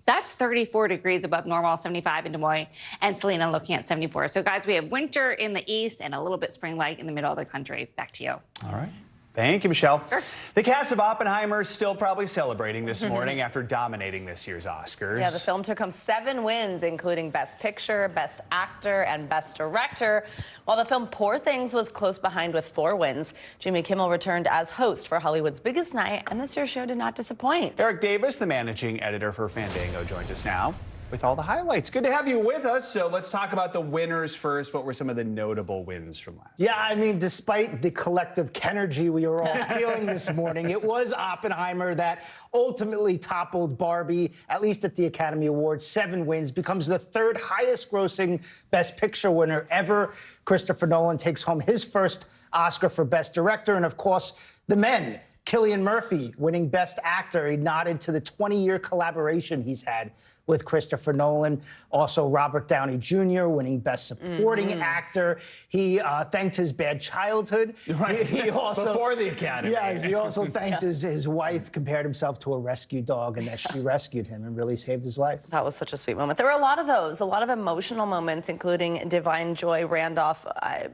That's 34 degrees above normal, 75 in Des Moines, and Salina looking at 74. So, guys, we have winter in the east and a little bit spring-like in the middle of the country. Back to you. All right. Thank you, Michelle. Sure. The cast of Oppenheimer is still probably celebrating this morning after dominating this year's Oscars. Yeah, the film took home 7 wins, including Best Picture, Best Actor, and Best Director. While the film Poor Things was close behind with 4 wins, Jimmy Kimmel returned as host for Hollywood's biggest night, and this year's show did not disappoint. Eric Davis, the managing editor for Fandango, joins us now with all the highlights. Good to have you with us. So let's talk about the winners first. What were some of the notable wins from last night? Yeah, I mean, despite the collective Kenergy we were all feeling this morning, it was Oppenheimer that ultimately toppled Barbie, at least at the Academy Awards. 7 wins, becomes the 3rd highest grossing Best Picture winner ever. Christopher Nolan takes home his first Oscar for Best Director. And of course, the men. Cillian Murphy winning Best Actor. He nodded to the 20-year collaboration he's had with Christopher Nolan. Also, Robert Downey Jr. winning Best Supporting Actor. He thanked his bad childhood. Right. He also, before the Academy. Yes, he also thanked his wife, compared himself to a rescue dog, and that she rescued him and really saved his life. That was such a sweet moment. There were a lot of those, a lot of emotional moments, including Divine Joy Randolph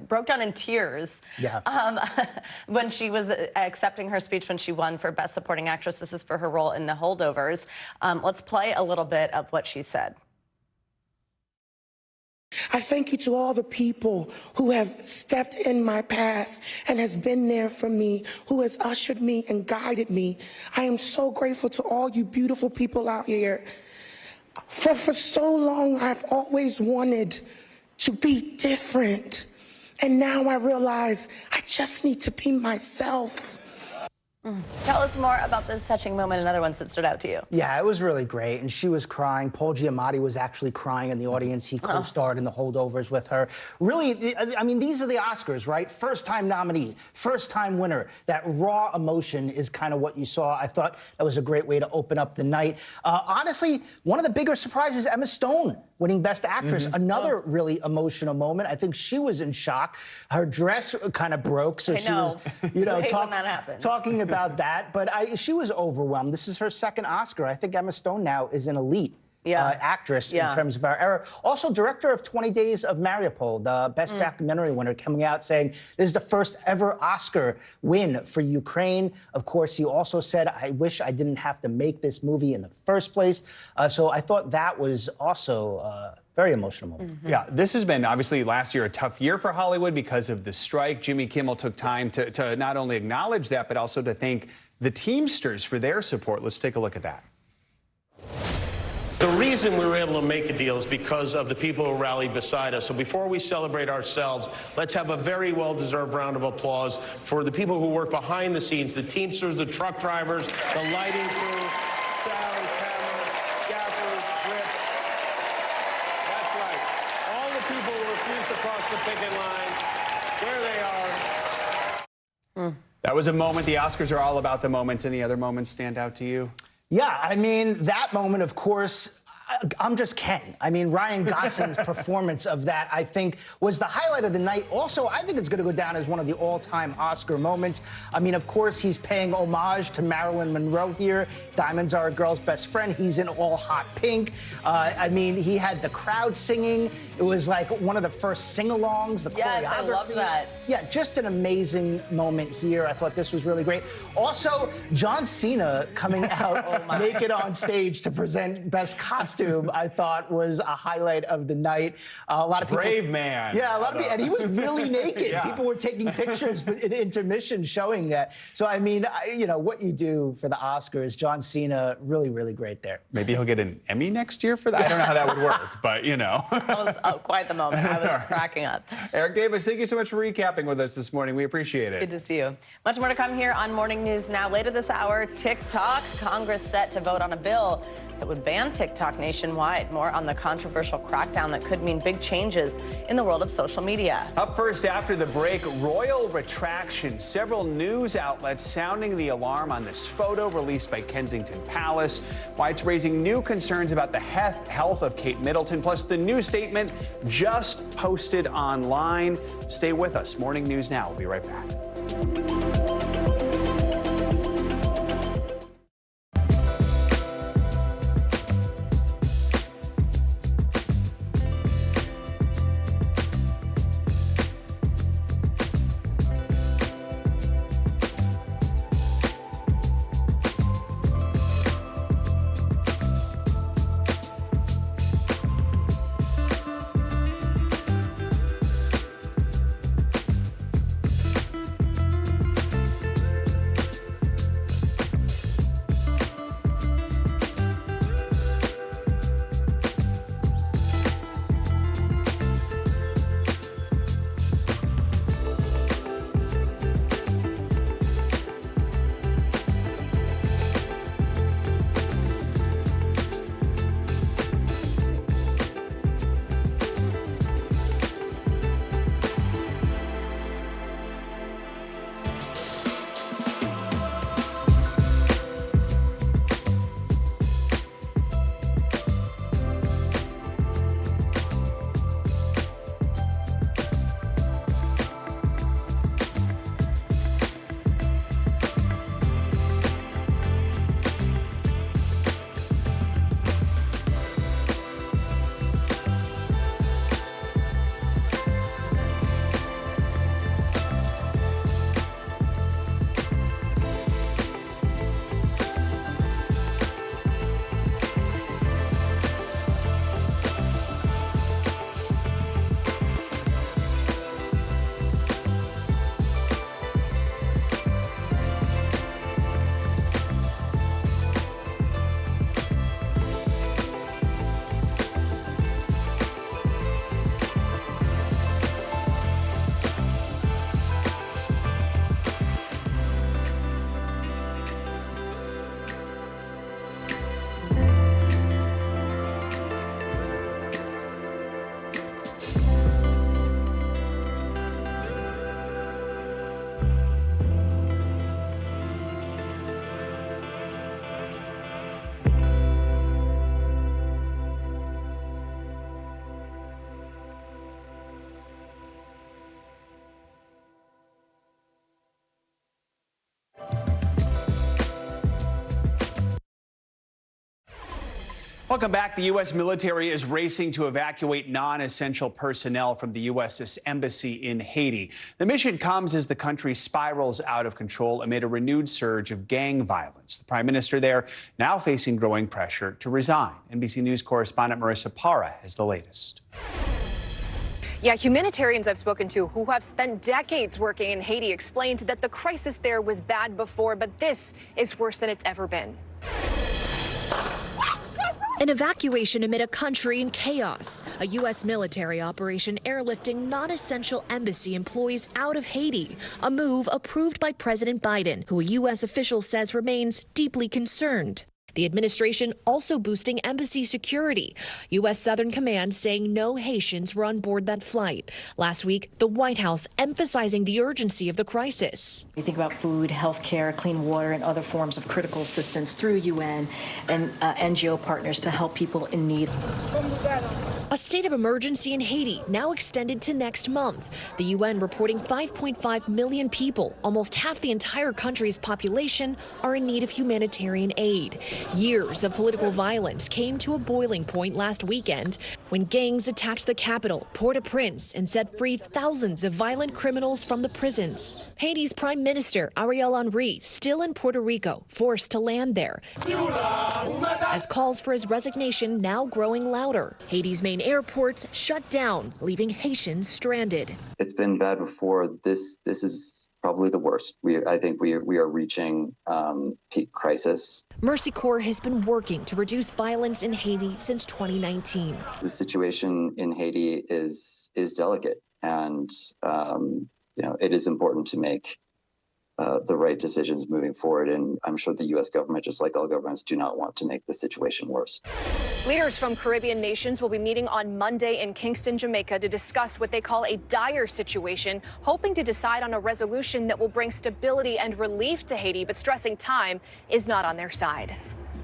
broke down in tears when she was accepting her speech when she won for Best Supporting Actress. This is for her role in The Holdovers. Let's play a little bit of what she said. I thank you to all the people who have stepped in my path and has been there for me, who has ushered me and guided me. I am so grateful to all you beautiful people out here. For so long, I've always wanted to be different. And now I realize I just need to be myself. Tell us more about this touching moment and other ones that stood out to you. Yeah, it was really great, and she was crying. Paul Giamatti was actually crying in the audience. He co-starred in The Holdovers with her. Really, I mean, these are the Oscars, right? First-time nominee, first-time winner. That raw emotion is kind of what you saw. I thought that was a great way to open up the night. Honestly, one of the bigger surprises, Emma Stone winning Best Actress. Another really emotional moment. I think she was in shock. Her dress kind of broke, so she was, you know, talking about that. But she was overwhelmed. This is her 2nd Oscar. I think Emma Stone now is an elite actress in terms of our era. Also, director of 20 Days of Mariupol, the Best Documentary winner, coming out saying this is the first ever Oscar win for Ukraine. Of course, he also said, I wish I didn't have to make this movie in the first place. So I thought that was also very emotional moment. Yeah, this has been, obviously, last year a tough year for Hollywood because of the strike. Jimmy Kimmel took time to not only acknowledge that, but also to thank the Teamsters for their support. Let's take a look at that. The reason we were able to make a deal is because of the people who rallied beside us. So before we celebrate ourselves, let's have a very well-deserved round of applause for the people who work behind the scenes, the Teamsters, the truck drivers, the lighting crew, sound, camera, gaffers, grips. That's right. All the people who refused to cross the picket lines, there they are. That That was a moment. The Oscars are all about the moments. Any other moments stand out to you? Yeah, I mean, that moment, of course, I'm just Ken. I mean, Ryan Gosling's performance of that, I think, was the highlight of the night. Also, I think it's going to go down as one of the all-time Oscar moments. I mean, of course, he's paying homage to Marilyn Monroe here. Diamonds Are a Girl's Best Friend. He's in all hot pink. I mean, he had the crowd singing. It was like one of the first sing-alongs, the choreography. Yes, I love that. Yeah, just an amazing moment here. I thought this was really great. Also, John Cena coming out naked on stage to present Best Costume, I thought was a highlight of the night. A lot of people, brave man. Yeah, a lot of people, and he was really naked. Yeah. People were taking pictures in intermission showing that. So I mean, you know what you do for the Oscars. John Cena, really, really great there. Maybe he'll get an Emmy next year for that. I don't know how that would work, but you know. That was quite the moment. I was cracking up. Eric Davis, thank you so much for recapping with us this morning. We appreciate it. Good to see you. Much more to come here on Morning News Now. Later this hour, TikTok. Congress set to vote on a bill that would ban TikTok nationwide. More on the controversial crackdown that could mean big changes in the world of social media. Up first after the break, royal retraction. Several news outlets sounding the alarm on this photo released by Kensington Palace. Why it's raising new concerns about the health of Kate Middleton. Plus the new statement just posted online. Stay with us. Morning News Now. We'll be right back. Welcome back. The U.S. military is racing to evacuate non-essential personnel from the U.S. embassy in Haiti. The mission comes as the country spirals out of control amid a renewed surge of gang violence. The prime minister there now facing growing pressure to resign. NBC News correspondent Marissa Parra has the latest. Yeah, humanitarians I've spoken to who have spent decades working in Haiti explained that the crisis there was bad before, but this is worse than it's ever been. An evacuation amid a country in chaos. A U.S. military operation airlifting non-essential embassy employees out of Haiti. A move approved by President Biden, who a U.S. official says remains deeply concerned. The administration also boosting embassy security. U.S. Southern Command saying no Haitians were on board that flight. Last week, the White House emphasizing the urgency of the crisis. We think about food, health care, clean water, and other forms of critical assistance through UN and NGO partners to help people in need. A state of emergency in Haiti now extended to next month. The UN reporting 5.5 million people, almost half the entire country's population, are in need of humanitarian aid. Years of political violence came to a boiling point last weekend when gangs attacked the capital, Port-au-Prince, and set free thousands of violent criminals from the prisons. Haiti's Prime Minister Ariel Henry still in Puerto Rico, forced to land there, as calls for his resignation now growing louder. Haiti's main airports shut down, leaving Haitians stranded. It's been bad before. This is probably the worst. I think we are reaching peak crisis. Mercy Corps has been working to reduce violence in Haiti since 2019. The situation in Haiti is delicate, and it is important to make the right decisions moving forward. And I'm sure the U.S. government, just like all governments, do not want to make the situation worse. Leaders from Caribbean nations will be meeting on Monday in Kingston, Jamaica, to discuss what they call a dire situation, hoping to decide on a resolution that will bring stability and relief to Haiti, but stressing time is not on their side.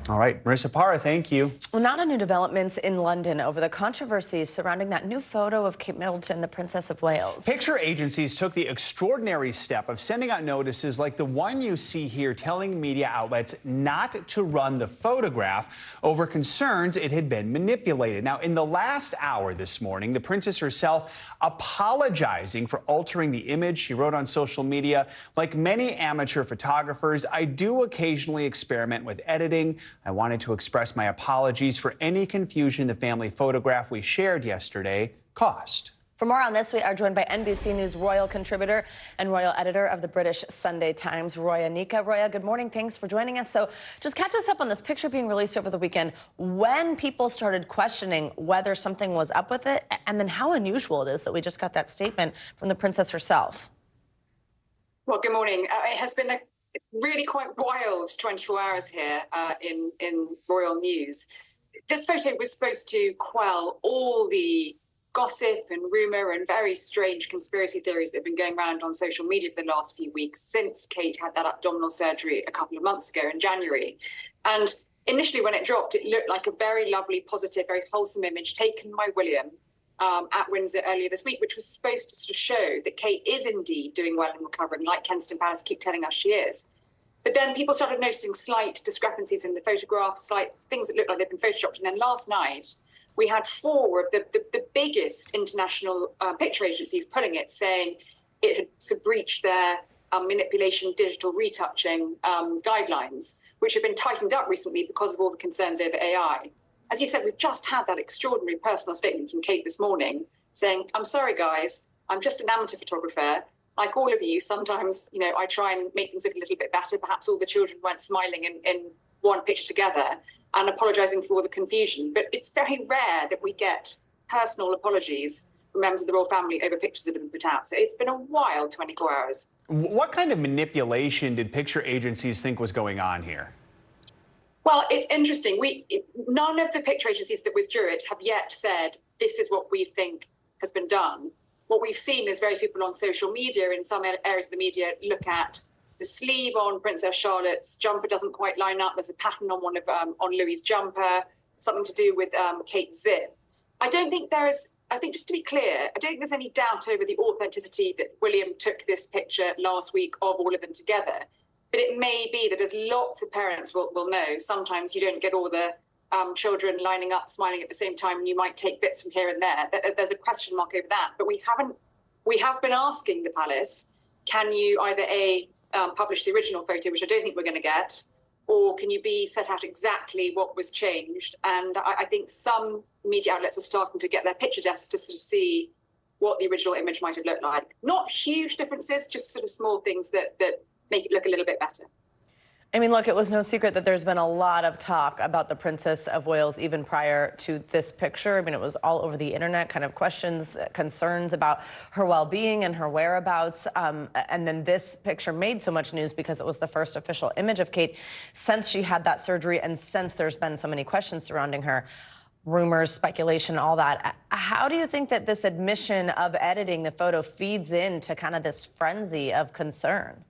All right, Marissa Parra, thank you. Well, now to new developments in London over the controversies surrounding that new photo of Kate Middleton, the Princess of Wales. Picture agencies took the extraordinary step of sending out notices like the one you see here, telling media outlets not to run the photograph over concerns it had been manipulated. Now, in the last hour this morning, the princess herself apologizing for altering the image. She wrote on social media, "Like many amateur photographers, I do occasionally experiment with editing. I wanted to express my apologies for any confusion the family photograph we shared yesterday caused." For more on this, we are joined by NBC News royal contributor and royal editor of the British Sunday Times, Roya Nika. Roya, good morning. Thanks for joining us. So just catch us up on this picture being released over the weekend, when people started questioning whether something was up with it, and then how unusual it is that we just got that statement from the princess herself. Well, good morning. It has been a really quite wild 24 hours here in royal news. This photo was supposed to quell all the gossip and rumor and very strange conspiracy theories that have been going around on social media for the last few weeks since Kate had that abdominal surgery a couple of months ago in January. And initially when it dropped, it looked like a very lovely, positive, very wholesome image taken by William at Windsor earlier this week, which was supposed to sort of show that Kate is indeed doing well and recovering, like Kensington Palace keep telling us she is. But then people started noticing slight discrepancies in the photographs, slight things that looked like they'd been photoshopped. And then last night, we had four of the biggest international picture agencies pulling it, saying it had sort of breached their manipulation, digital retouching guidelines, which have been tightened up recently because of all the concerns over AI. As you said, we've just had that extraordinary personal statement from Kate this morning saying, "I'm sorry, guys, I'm just an amateur photographer. Like all of you, sometimes, I try and make things look a little bit better. Perhaps all the children weren't smiling in one picture together," and apologising for all the confusion. But it's very rare that we get personal apologies from members of the royal family over pictures that have been put out. So it's been a wild 24 hours. What kind of manipulation did picture agencies think was going on here? Well, it's interesting. None of the picture agencies that withdrew it have yet said, this is what we think has been done. What we've seen is various people on social media in some areas of the media look at the sleeve on Princess Charlotte's jumper doesn't quite line up. There's a pattern on on Louis's jumper, something to do with Kate's zip. I think just to be clear, I don't think there's any doubt over the authenticity that William took this picture last week of all of them together. But it may be that, as lots of parents will know, sometimes you don't get all the children lining up, smiling at the same time, and you might take bits from here and there. There's a question mark over that. But we have been asking the palace, can you either publish the original photo, which I don't think we're going to get, or can you set out exactly what was changed? And I think some media outlets are starting to get their picture desks to sort of see what the original image might have looked like. Not huge differences, just sort of small things that make it look a little bit better. I mean, look, it was no secret that there's been a lot of talk about the Princess of Wales even prior to this picture. I mean, it was all over the internet, kind of questions, concerns about her well-being and her whereabouts. And then this picture made so much news because it was the first official image of Kate since she had that surgery and since there's been so many questions surrounding her. Rumors, speculation, all that. How do you think that this admission of editing the photo feeds into kind of this frenzy of concern?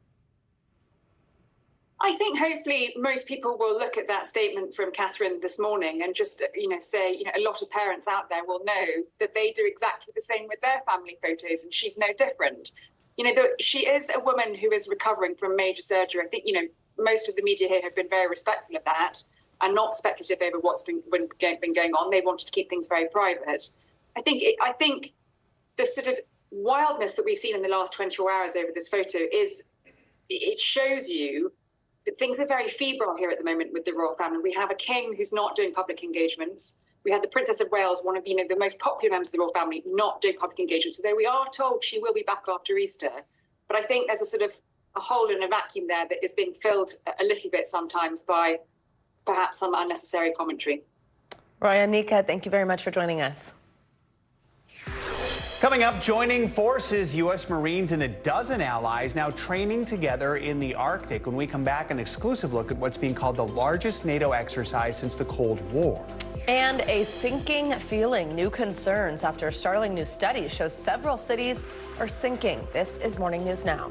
I think hopefully most people will look at that statement from Catherine this morning and just, say, a lot of parents out there will know that they do exactly the same with their family photos, and she's no different. She is a woman who is recovering from major surgery. I think, most of the media here have been very respectful of that and not speculative over what's been going on. They wanted to keep things very private. I think the sort of wildness that we've seen in the last 24 hours over this photo it shows you that things are very febrile here at the moment with the royal family. We have a king who's not doing public engagements. We have the Princess of Wales, one of the most popular members of the royal family, not doing public engagements. Although we are told she will be back after Easter. But I think there's a sort of a hole in a vacuum there that is being filled a little bit sometimes by perhaps some unnecessary commentary. Roya, Nika, thank you very much for joining us. Coming up, joining forces, U.S. Marines and a dozen allies now training together in the Arctic. When we come back, an exclusive look at what's being called the largest NATO exercise since the Cold War. And a sinking feeling, new concerns after a startling new study shows several cities are sinking. This is Morning News Now.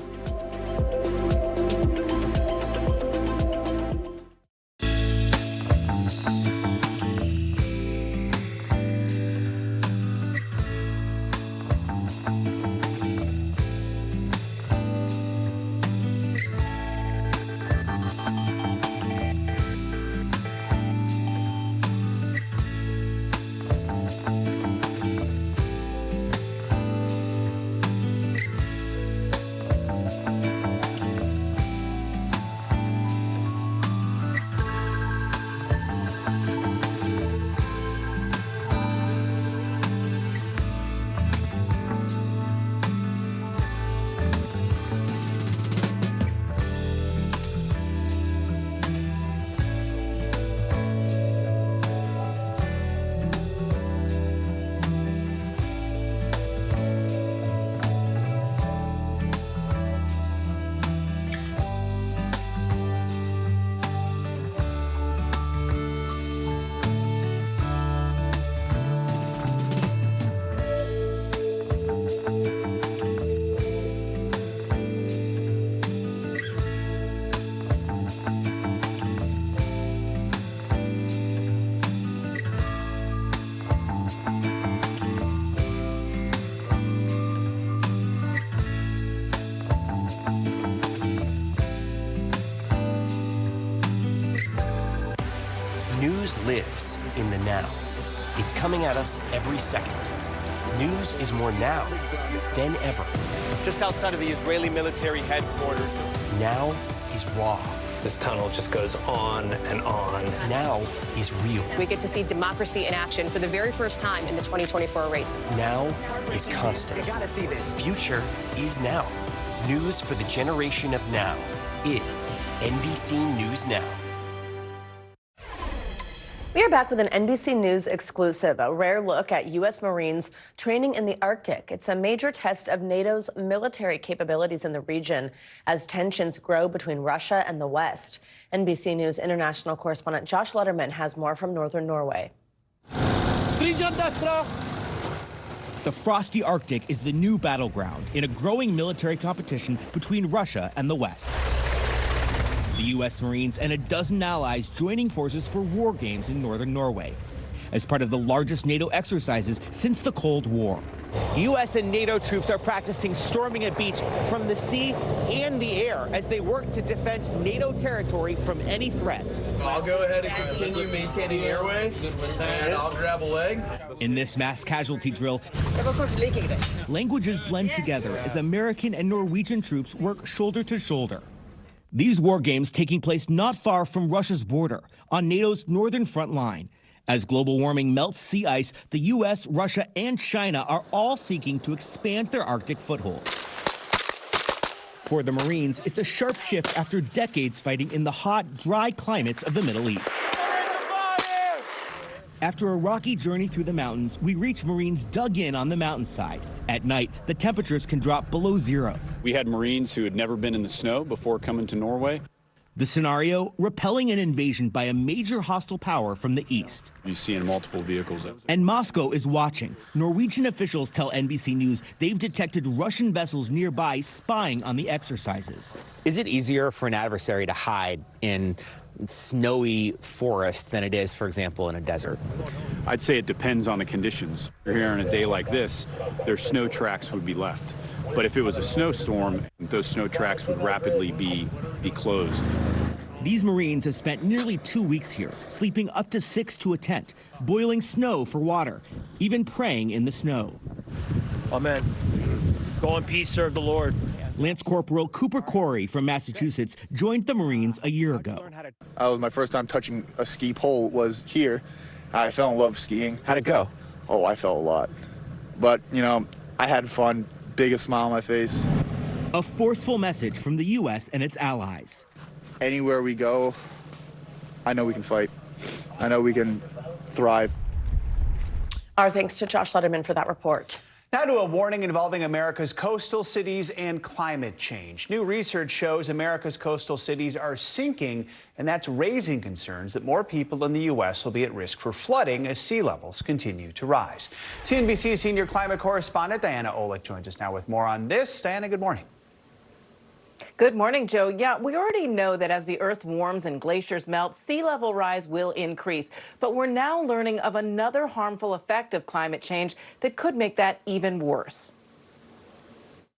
News lives in the now. It's coming at us every second. News is more now than ever. Just outside of the Israeli military headquarters. Now is raw. This tunnel just goes on and on. Now is real. We get to see democracy in action for the very first time in the 2024 race. Now is constant. You gotta see this. Future is now. News for the generation of now is NBC News Now. We are back with an NBC News exclusive, a rare look at U.S. Marines training in the Arctic. It's a major test of NATO's military capabilities in the region as tensions grow between Russia and the West. NBC News international correspondent Josh Letterman has more from northern Norway. The frosty Arctic is the new battleground in a growing military competition between Russia and the West. The U.S. Marines and a dozen allies joining forces for war games in northern Norway as part of the largest NATO exercises since the Cold War. U.S. and NATO troops are practicing storming a beach from the sea and the air as they work to defend NATO territory from any threat. I'll go ahead and continue maintaining airway, and I'll grab a leg. In this mass casualty drill, languages blend together as American and Norwegian troops work shoulder to shoulder. These war games taking place not far from Russia's border on NATO's northern front line. As global warming melts sea ice, the U.S., Russia, and China are all seeking to expand their Arctic foothold. For the Marines, it's a sharp shift after decades fighting in the hot, dry climates of the Middle East. After a rocky journey through the mountains, we reach Marines dug in on the mountainside. At night, the temperatures can drop below zero. We had Marines who had never been in the snow before coming to Norway. The scenario, repelling an invasion by a major hostile power from the east. You see in multiple vehicles. And Moscow is watching. Norwegian officials tell NBC News they've detected Russian vessels nearby spying on the exercises. Is it easier for an adversary to hide in snowy forest than it is, for example, in a desert? I'd say it depends on the conditions. If you're here on a day like this, their snow tracks would be left. But if it was a snowstorm, those snow tracks would rapidly be closed. These Marines have spent nearly 2 weeks here, sleeping up to 6 to a tent, boiling snow for water, even praying in the snow. Amen. Go in peace, serve the Lord. Lance Corporal Cooper Corey from Massachusetts joined the Marines a year ago. My first time touching a ski pole was here. I fell in love with skiing. How'd it go? Oh, I fell a lot. But, you know, I had fun. Biggest smile on my face. A forceful message from the U.S. and its allies. Anywhere we go, I know we can fight. I know we can thrive. Our thanks to Josh Letterman for that report. Now to a warning involving America's coastal cities and climate change. New research shows America's coastal cities are sinking, and that's raising concerns that more people in the U.S. will be at risk for flooding as sea levels continue to rise. CNBC senior climate correspondent Diana Olick joins us now with more on this. Diana, good morning. Good morning, Joe. Yeah, we already know that as the Earth warms and glaciers melt, sea level rise will increase. But we're now learning of another harmful effect of climate change that could make that even worse.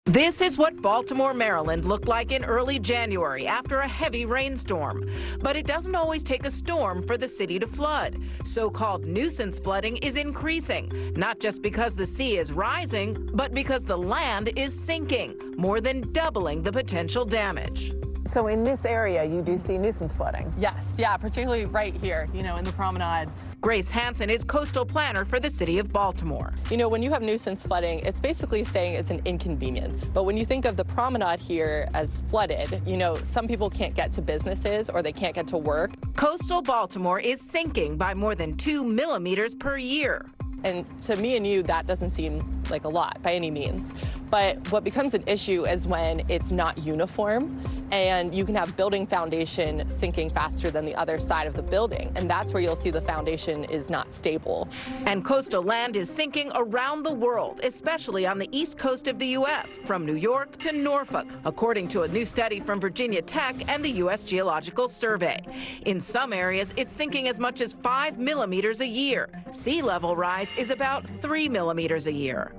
This is what Baltimore, Maryland looked like in early January after a heavy rainstorm. But it doesn't always take a storm for the city to flood. So-called nuisance flooding is increasing, not just because the sea is rising, but because the land is sinking, more than doubling the potential damage. So in this area, you do see nuisance flooding? Yes, yeah, particularly right here, you know, in the promenade. Grace Hansen is coastal planner for the city of Baltimore. You know, when you have nuisance flooding, it's basically saying it's an inconvenience. But when you think of the promenade here as flooded, you know, some people can't get to businesses or they can't get to work. Coastal Baltimore is sinking by more than 2 millimeters per year. And to me and you, that doesn't seem like a lot by any means. But what becomes an issue is when it's not uniform and you can have building foundation sinking faster than the other side of the building. And that's where you'll see the foundation is not stable. And coastal land is sinking around the world, especially on the east coast of the U.S., from New York to Norfolk, according to a new study from Virginia Tech and the U.S. Geological Survey. In some areas, it's sinking as much as 5 millimeters a year. Sea level rise is about 3 millimeters a year.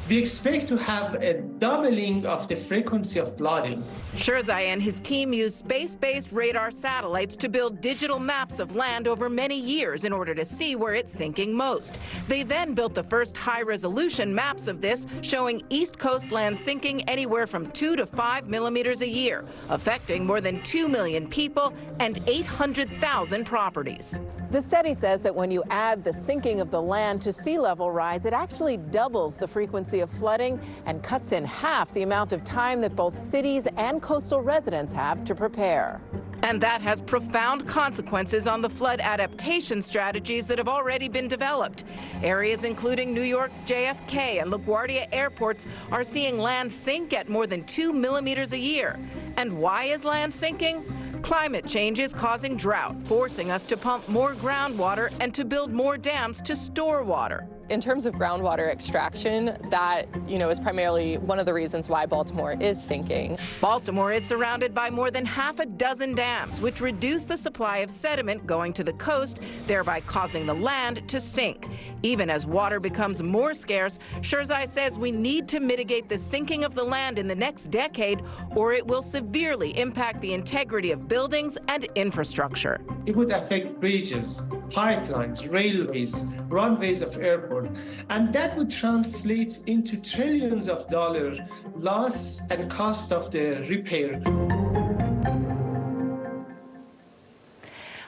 We expect to have a doubling of the frequency of flooding. Shirzai and his team used space-based radar satellites to build digital maps of land over many years in order to see where it's sinking most. They then built the first high-resolution maps of this, showing East Coast land sinking anywhere from 2 to 5 millimeters a year, affecting more than 2 million people and 800,000 properties. The study says that when you add the sinking of the land to sea level rise, it actually doubles the frequency of flooding and cuts in half the amount of time that both cities and coastal residents have to prepare. And that has profound consequences on the flood adaptation strategies that have already been developed. Areas including New York's JFK and LaGuardia airports are seeing land sink at more than 2 millimeters a year. And why is land sinking? Climate change is causing drought, forcing us to pump more groundwater and to build more dams to store water. In terms of groundwater extraction, that, you know, is primarily one of the reasons why Baltimore is sinking. Baltimore is surrounded by more than half a dozen dams, which reduce the supply of sediment going to the coast, thereby causing the land to sink. Even as water becomes more scarce, Shirzai says we need to mitigate the sinking of the land in the next decade, or it will severely impact the integrity of buildings and infrastructure. It would affect bridges, pipelines, railways, runways of airports, and that would translate into trillions of dollars loss and cost of the repair.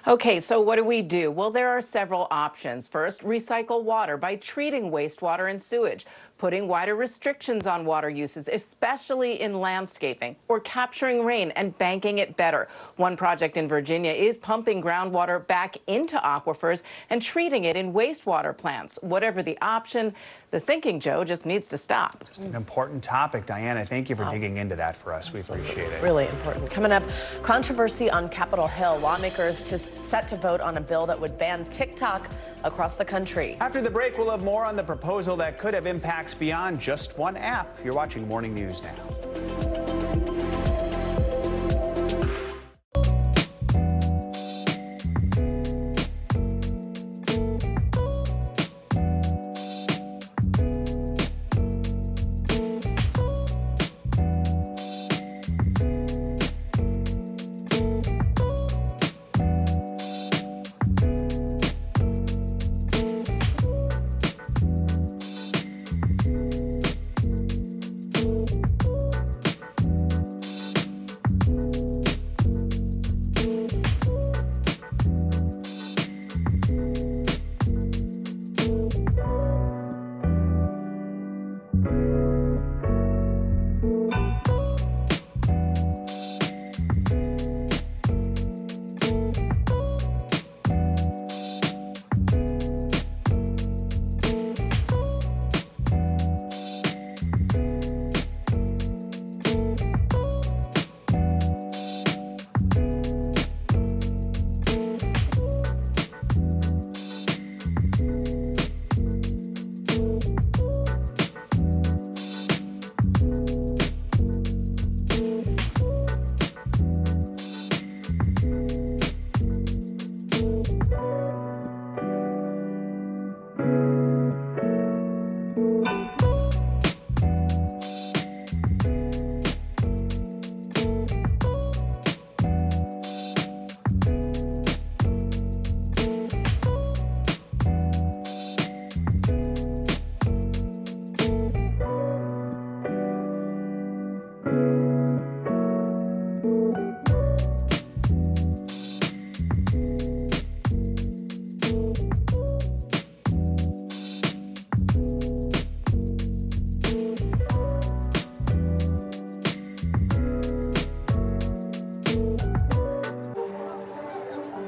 Okay, so what do we do? Well, there are several options. First, recycle water by treating wastewater and sewage. putting wider restrictions on water uses, especially in landscaping, or capturing rain and banking it better. One project in Virginia is pumping groundwater back into aquifers and treating it in wastewater plants. Whatever the option, the sinking, Joe, just needs to stop. Just an important topic. Diana, thank you for digging into that for us. We appreciate it. Really important. Coming up, controversy on Capitol Hill. Lawmakers set to vote on a bill that would ban TikTok across the country. After the break, we'll have more on the proposal that could have impacts beyond just one app. You're watching Morning News Now.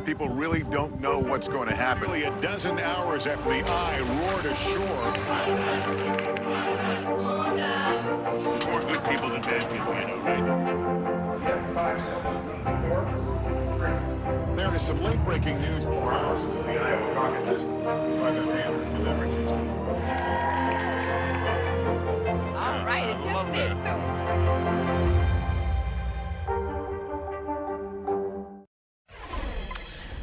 People really don't know what's going to happen. Nearly a dozen hours after the eye roared ashore. More good people than bad people, I know, right? 5 seconds. 4, 3. There is some late-breaking news 4 hours into the Iowa caucuses by the Hampton Deliberations. All right, it just me too.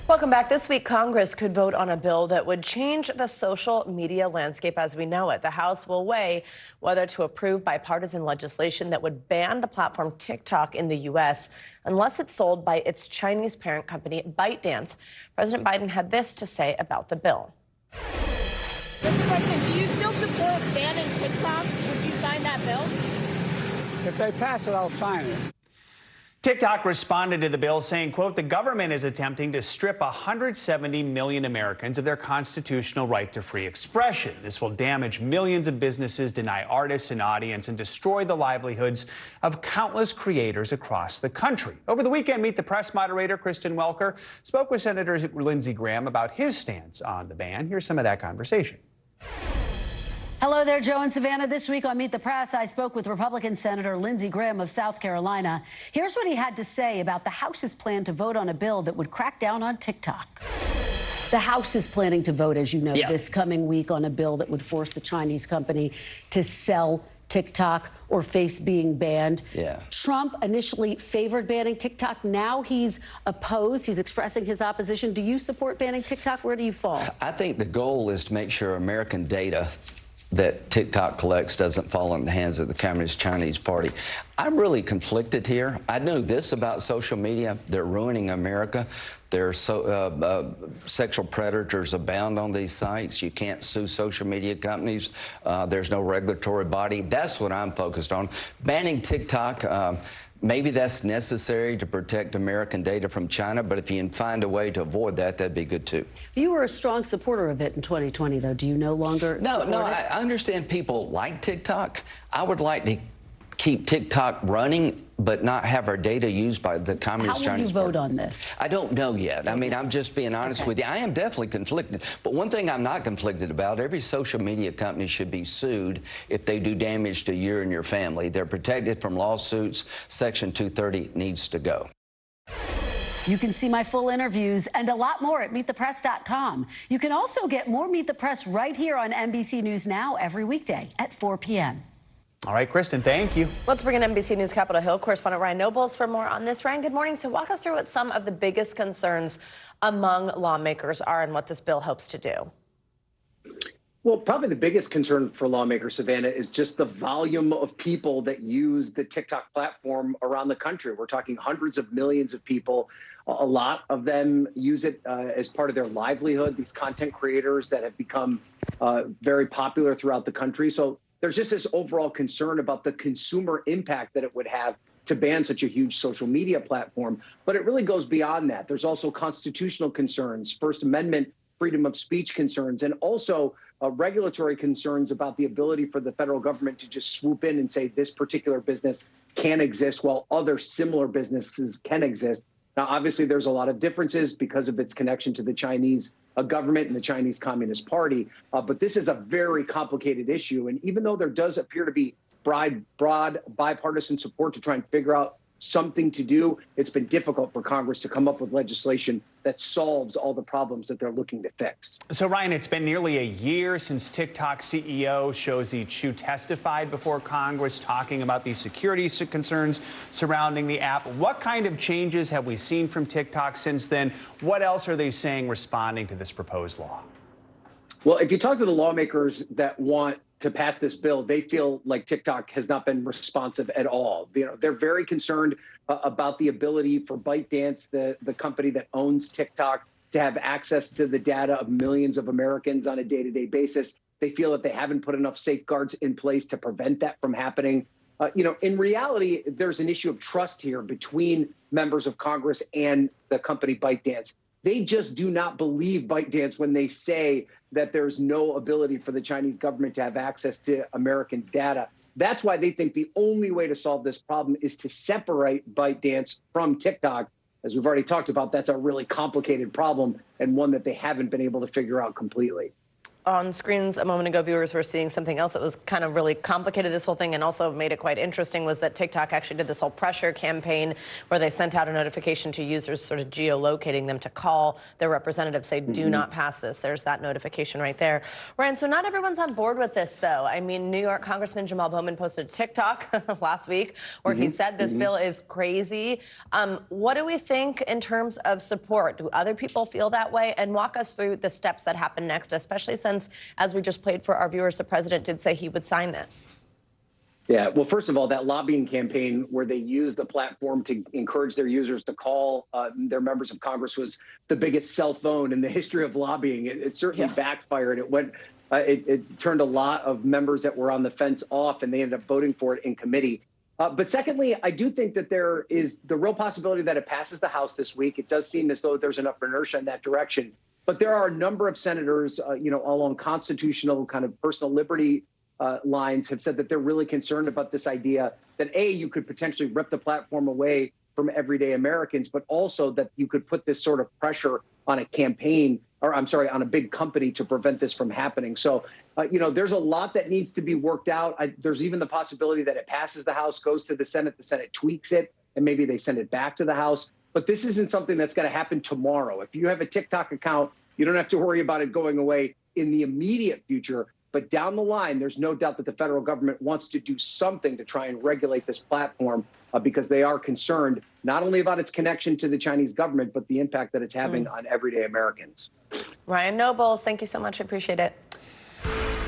Welcome back. This week, Congress could vote on a bill that would change the social media landscape as we know it. The House will weigh whether to approve bipartisan legislation that would ban the platform TikTok in the U.S. unless it's sold by its Chinese parent company, ByteDance. President Biden had this to say about the bill. Mr. President, do you still support banning TikTok? Would you sign that bill? If they pass it, I'll sign it. TikTok responded to the bill saying, quote, the government is attempting to strip 170 million Americans of their constitutional right to free expression. This will damage millions of businesses, deny artists an audience, and destroy the livelihoods of countless creators across the country. Over the weekend, Meet the Press moderator Kristen Welker spoke with Senator Lindsey Graham about his stance on the ban. Here's some of that conversation. Hello there, Joe and Savannah. This week on Meet the Press, I spoke with Republican Senator Lindsey Graham of South Carolina. Here's what he had to say about the House's plan to vote on a bill that would crack down on TikTok. The House is planning to vote, as you know, this coming week on a bill that would force the Chinese company to sell TikTok or face being banned. Trump initially favored banning TikTok. Now he's opposed. He's expressing his opposition. Do you support banning TikTok? Where do you fall? I think the goal is to make sure American data that TikTok collects doesn't fall in the hands of the Communist Chinese Party. I'm really conflicted here. I know this about social media. They're ruining America. Sexual predators abound on these sites. You can't sue social media companies. There's no regulatory body. That's what I'm focused on. Banning TikTok maybe that's necessary to protect American data from China, but if you can find a way to avoid that, that'd be good too. You were a strong supporter of it in 2020, though. Do you no longer support it? I understand people like TikTok. I would like to keep TikTok running, but not have our data used by the Communist Chinese How will you vote on this? I don't know yet. I mean, I'm just being honest with you. I am definitely conflicted. But one thing I'm not conflicted about, every social media company should be sued if they do damage to you and your family. They're protected from lawsuits. Section 230 needs to go. You can see my full interviews and a lot more at meetthepress.com. You can also get more Meet the Press right here on NBC News Now every weekday at 4 p.m. All right, Kristen, thank you. Let's bring in NBC News Capitol Hill correspondent Ryan Nobles for more on this. Ryan, good morning. So walk us through what some of the biggest concerns among lawmakers are and what this bill hopes to do. Well, probably the biggest concern for lawmakers, Savannah, is just the volume of people that use the TikTok platform around the country. We're talking hundreds of millions of people. A lot of them use it as part of their livelihood, these content creators that have become very popular throughout the country. So there's just this overall concern about the consumer impact that it would have to ban such a huge social media platform. But it really goes beyond that. There's also constitutional concerns, First Amendment freedom of speech concerns, and also regulatory concerns about the ability for the federal government to just swoop in and say this particular business can exist while other similar businesses can exist. Now, obviously, there's a lot of differences because of its connection to the Chinese government and the Chinese Communist Party. But this is a very complicated issue. And even though there does appear to be broad bipartisan support to try and figure out something to do, it's been difficult for Congress to come up with legislation that solves all the problems that they're looking to fix. So, Ryan, it's been nearly a year since TikTok CEO Shouzi Chu testified before Congress talking about the security concerns surrounding the app. What kind of changes have we seen from TikTok since then? What else are they saying responding to this proposed law? Well, if you talk to the lawmakers that want to pass this bill, they feel like TikTok has not been responsive at all. You know, they're very concerned about the ability for ByteDance, the company that owns TikTok, to have access to the data of millions of Americans on a day-to-day basis. They feel that they haven't put enough safeguards in place to prevent that from happening. In reality, there's an issue of trust here between members of Congress and the company ByteDance. They just do not believe ByteDance when they say that there's no ability for the Chinese government to have access to Americans' data. That's why they think the only way to solve this problem is to separate ByteDance from TikTok. As we've already talked about, that's a really complicated problem and one that they haven't been able to figure out completely. On screens a moment ago, viewers were seeing something else that was kind of really complicated this whole thing and also made it quite interesting, was that TikTok actually did this whole pressure campaign where they sent out a notification to users sort of geolocating them to call their representatives, say, do not pass this. There's that notification right there. Ryan, so not everyone's on board with this, though. I mean, New York Congressman Jamal Bowman posted a TikTok last week where he said this bill is crazy. What do we think in terms of support? Do other people feel that way? And walk us through the steps that happen next, especially since, as we just played for our viewers, the president did say he would sign this. Yeah, well, first of all, that lobbying campaign where they used the platform to encourage their users to call their members of Congress was the biggest cell phone in the history of lobbying. It certainly backfired. It turned a lot of members that were on the fence off, and they ended up voting for it in committee. But secondly, I do think that there is the real possibility that it passes the House this week. It does seem as though there's enough inertia in that direction. But there are a number of senators, along constitutional kind of personal liberty lines have said that they're really concerned about this idea that, A, you could potentially rip the platform away from everyday Americans, but also that you could put this sort of pressure on a campaign, or I'm sorry, on a big company to prevent this from happening. So, there's a lot that needs to be worked out. There's even the possibility that it passes the House, goes to the Senate tweaks it, and maybe they send it back to the House. But this isn't something that's going to happen tomorrow. If you have a TikTok account, you don't have to worry about it going away in the immediate future. But down the line, there's no doubt that the federal government wants to do something to try and regulate this platform because they are concerned not only about its connection to the Chinese government, but the impact that it's having on everyday Americans. Ryan Nobles, thank you so much. I appreciate it.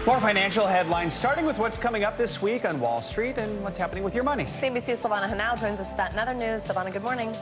More financial headlines, starting with what's coming up this week on Wall Street and what's happening with your money. CNBC's Silvana Hanau joins us with that and other news. Silvana, good morning.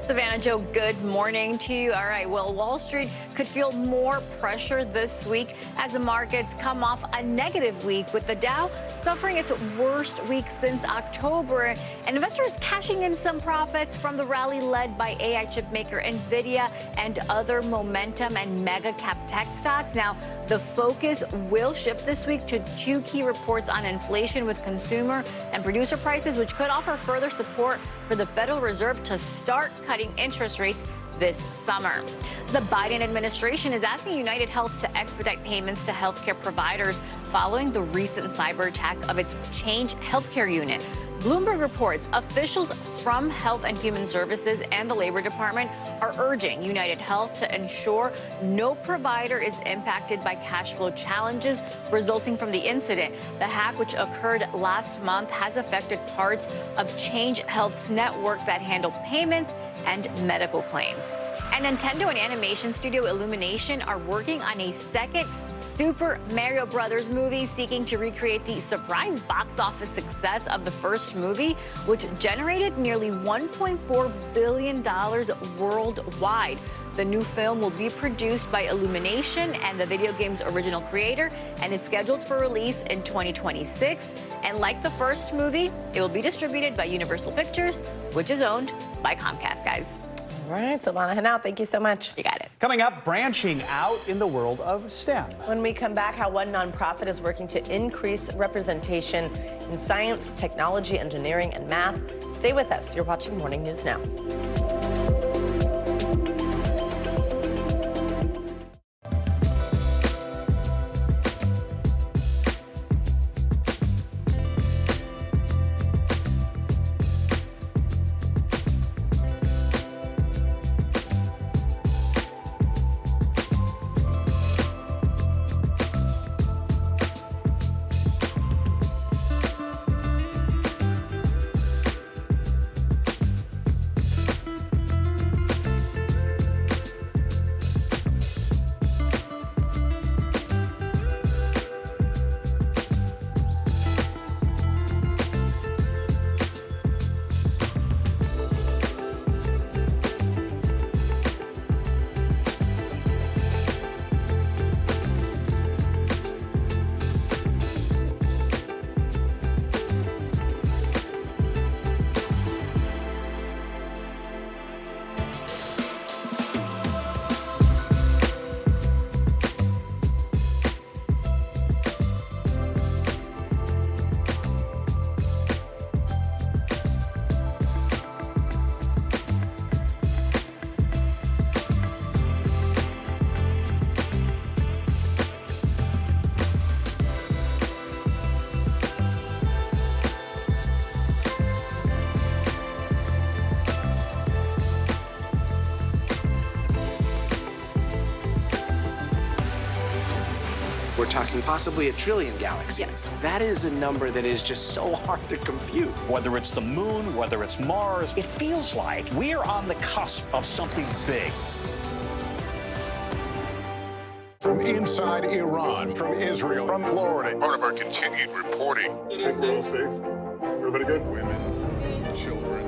Savannah, Joe, good morning to you. All right, well, Wall Street could feel more pressure this week as the markets come off a negative week, with the Dow suffering its worst week since October, and investors cashing in some profits from the rally led by AI chip maker NVIDIA and other momentum and mega cap tech stocks. Now, the focus will shift this week to two key reports on inflation with consumer and producer prices, which could offer further support for the Federal Reserve to start cutting interest rates this summer. The Biden administration is asking United Health to expedite payments to healthcare providers following the recent cyber attack of its Change Healthcare unit. Bloomberg reports officials from Health and Human Services and the Labor Department are urging United Health to ensure no provider is impacted by cash flow challenges resulting from the incident. The hack, which occurred last month, has affected parts of Change Health's network that handle payments and medical claims. And Nintendo and animation studio Illumination are working on a second Super Mario Brothers movie, seeking to recreate the surprise box office success of the first movie, which generated nearly $1.4 billion worldwide. The new film will be produced by Illumination and the video game's original creator and is scheduled for release in 2026. And like the first movie, it will be distributed by Universal Pictures, which is owned by Comcast, guys. All right, Silvana Henao, thank you so much. You got it. Coming up, branching out in the world of STEM. When we come back, how one nonprofit is working to increase representation in science, technology, engineering, and math. Stay with us. You're watching Morning News Now. We're talking possibly 1 trillion galaxies. Yes. That is a number that is just so hard to compute. Whether it's the moon, whether it's Mars, it feels like we're on the cusp of something big. From inside Iran, from Israel, from Florida. Part of our continued reporting. It is safe. Everybody good? Women, children,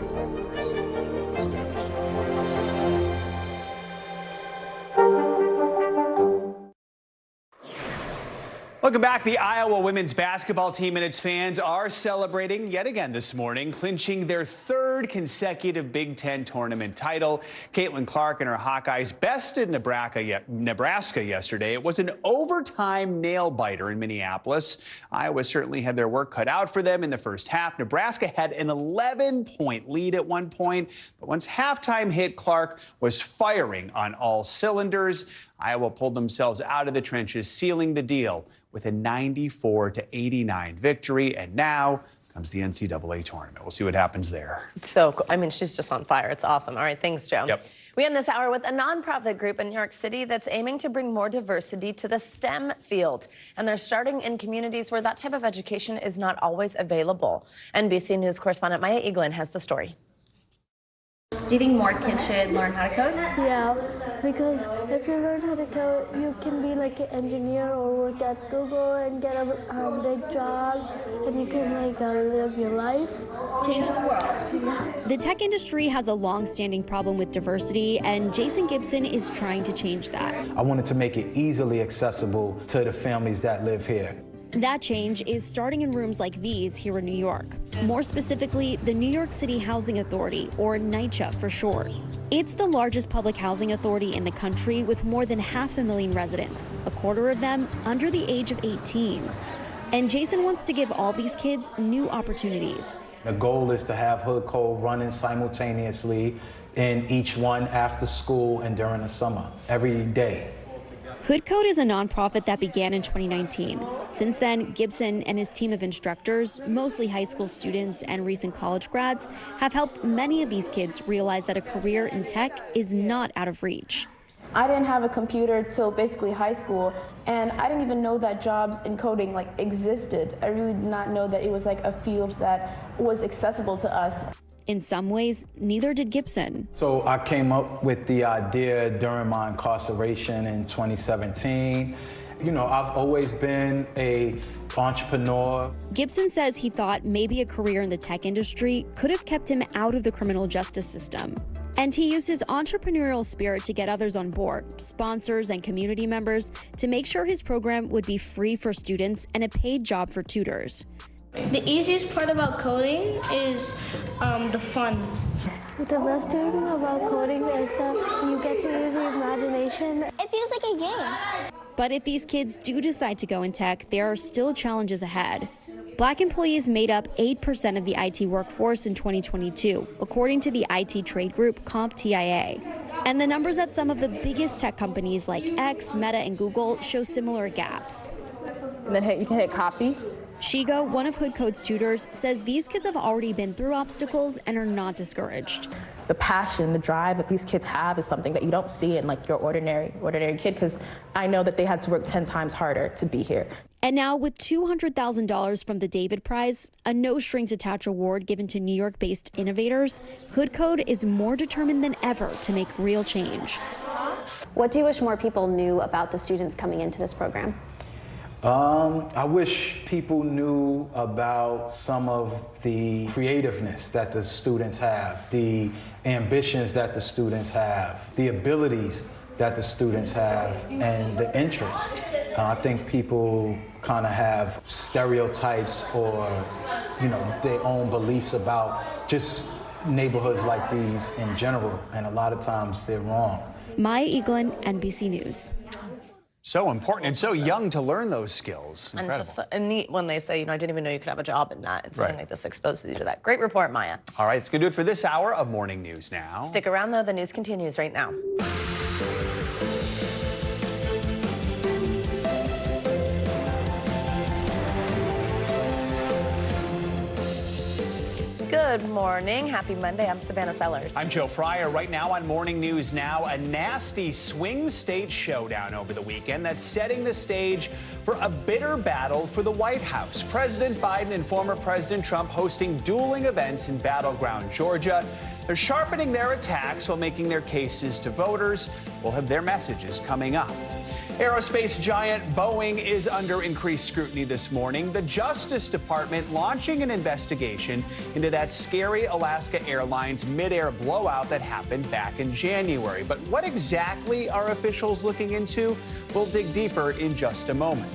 Welcome back. The Iowa women's basketball team and its fans are celebrating yet again this morning, clinching their third consecutive Big Ten tournament title. Caitlin Clark and her Hawkeyes bested Nebraska yesterday. It was an overtime nail-biter in Minneapolis. Iowa certainly had their work cut out for them in the first half. Nebraska had an 11-point lead at one point, but once halftime hit, Clark was firing on all cylinders. Iowa pulled themselves out of the trenches, sealing the deal with a 94-89 victory. And now comes the NCAA tournament. We'll see what happens there. So cool. I mean, she's just on fire. It's awesome. All right, thanks, Joe. Yep. We end this hour with a nonprofit group in New York City that's aiming to bring more diversity to the STEM field. And they're starting in communities where that type of education is not always available. NBC News correspondent Maya Eaglin has the story. Do you think more kids should learn how to code? Yeah, because if you learn how to code, you can be like an engineer or work at Google and get a big job, and you can like live your life. Change the world. Yeah. The tech industry has a long-standing problem with diversity, and Jason Gibson is trying to change that. I wanted to make it easily accessible to the families that live here. That change is starting in rooms like these here in New York. More specifically, the New York City Housing Authority, or NYCHA for short. It's the largest public housing authority in the country with more than 500,000 residents, a quarter of them under the age of 18. And Jason wants to give all these kids new opportunities. The goal is to have Hood Code running simultaneously in each one after school and during the summer, every day. Hood Code is a nonprofit that began in 2019. Since then, Gibson and his team of instructors, mostly high school students and recent college grads, have helped many of these kids realize that a career in tech is not out of reach. I didn't have a computer till basically high school, and I didn't even know that jobs in coding existed. I really did not know that it was a field that was accessible to us. In some ways, neither did Gibson. So I came up with the idea during my incarceration in 2017. You know, I've always been an entrepreneur. Gibson says he thought maybe a career in the tech industry could have kept him out of the criminal justice system. And he used his entrepreneurial spirit to get others on board, sponsors and community members, to make sure his program would be free for students and a paid job for tutors. The easiest part about coding is the fun. The best thing about coding is that you get to use your imagination. It feels like a game. But if these kids do decide to go in tech, there are still challenges ahead. Black employees made up 8% of the IT workforce in 2022, according to the IT trade group CompTIA. And the numbers at some of the biggest tech companies like X, Meta, and Google show similar gaps. And then you can hit copy. Shigo, one of Hood Code's tutors, says these kids have already been through obstacles and are not discouraged. The passion, the drive that these kids have is something that you don't see in your ordinary kid, because I know that they had to work 10 times harder to be here. And now with $200,000 from the David Prize, a no-strings-attached award given to New York-based innovators, Hood Code is more determined than ever to make real change. What do you wish more people knew about the students coming into this program? I wish people knew about some of the creativeness that the students have, the ambitions that the students have, the abilities that the students have, and the interests. I think people kind of have stereotypes or, their own beliefs about just neighborhoods like these in general, and a lot of times they're wrong. Maya Eaglin, NBC News. So important and so young to learn those skills. And Incredible. just neat when they say, I didn't even know you could have a job in that. And something like this exposes you to that. Great report, Maya. All right, it's going to do it for this hour of Morning News Now. Stick around, though. The news continues right now. Good morning. Happy Monday. I'm Savannah Sellers. I'm Joe Fryer. Right now on Morning News Now, a nasty swing state showdown over the weekend that's setting the stage for a bitter battle for the White House. President Biden and former President Trump hosting dueling events in battleground Georgia. They're sharpening their attacks while making their cases to voters. We'll have their messages coming up. Aerospace giant Boeing is under increased scrutiny this morning. The Justice Department launching an investigation into that scary Alaska Airlines mid-air blowout that happened back in January. But what exactly are officials looking into? We'll dig deeper in just a moment.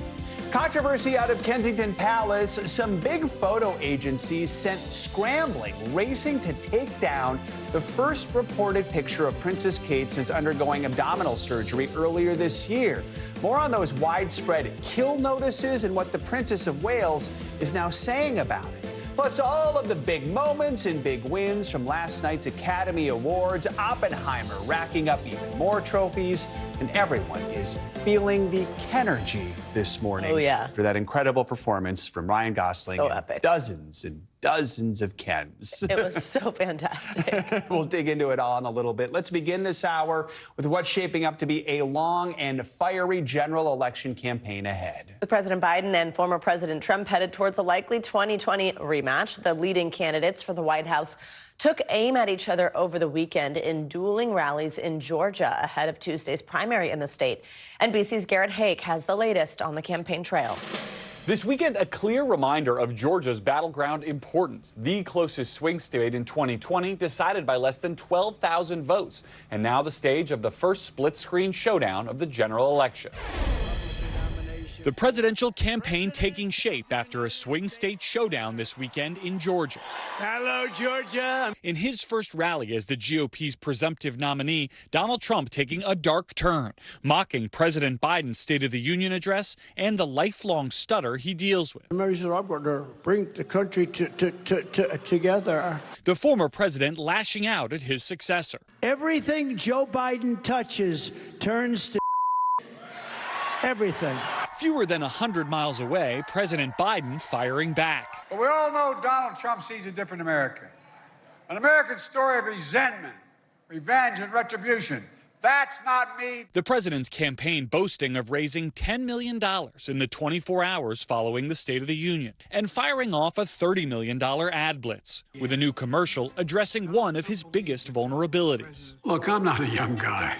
Controversy out of Kensington Palace. Some big photo agencies sent scrambling, racing to take down the first reported picture of Princess Kate since undergoing abdominal surgery earlier this year. More on those widespread kill notices and what the Princess of Wales is now saying about it. Plus, all of the big moments and big wins from last night's Academy Awards. Oppenheimer racking up even more trophies, and everyone is feeling the Kenergy this morning. Oh, yeah. For that incredible performance from Ryan Gosling. So and epic. Dozens and dozens of Kens. It was so fantastic. We'll dig into it all in a little bit. Let's begin this hour with what's shaping up to be a long and fiery general election campaign ahead. With President Biden and former President Trump headed towards a likely 2020 rematch, the leading candidates for the White House took aim at each other over the weekend in dueling rallies in Georgia ahead of Tuesday's primary in the state. NBC's Garrett Hake has the latest on the campaign trail. This weekend, a clear reminder of Georgia's battleground importance. The closest swing state in 2020, decided by less than 12,000 votes, and now the stage of the first split-screen showdown of the general election. The presidential campaign taking shape after a swing state showdown this weekend in Georgia. Hello, Georgia. In his first rally as the GOP's presumptive nominee, Donald Trump taking a dark turn, mocking President Biden's State of the Union address and the lifelong stutter he deals with. I'm going to bring the country together. The former president lashing out at his successor. Everything Joe Biden touches turns to everything. Fewer than 100 miles away, President Biden firing back. Well, we all know Donald Trump sees a different America. An American story of resentment, revenge, and retribution. That's not me. The president's campaign boasting of raising $10 million in the 24 hours following the State of the Union and firing off a $30 million ad blitz with a new commercial addressing one of his biggest vulnerabilities. Look, I'm not a young guy.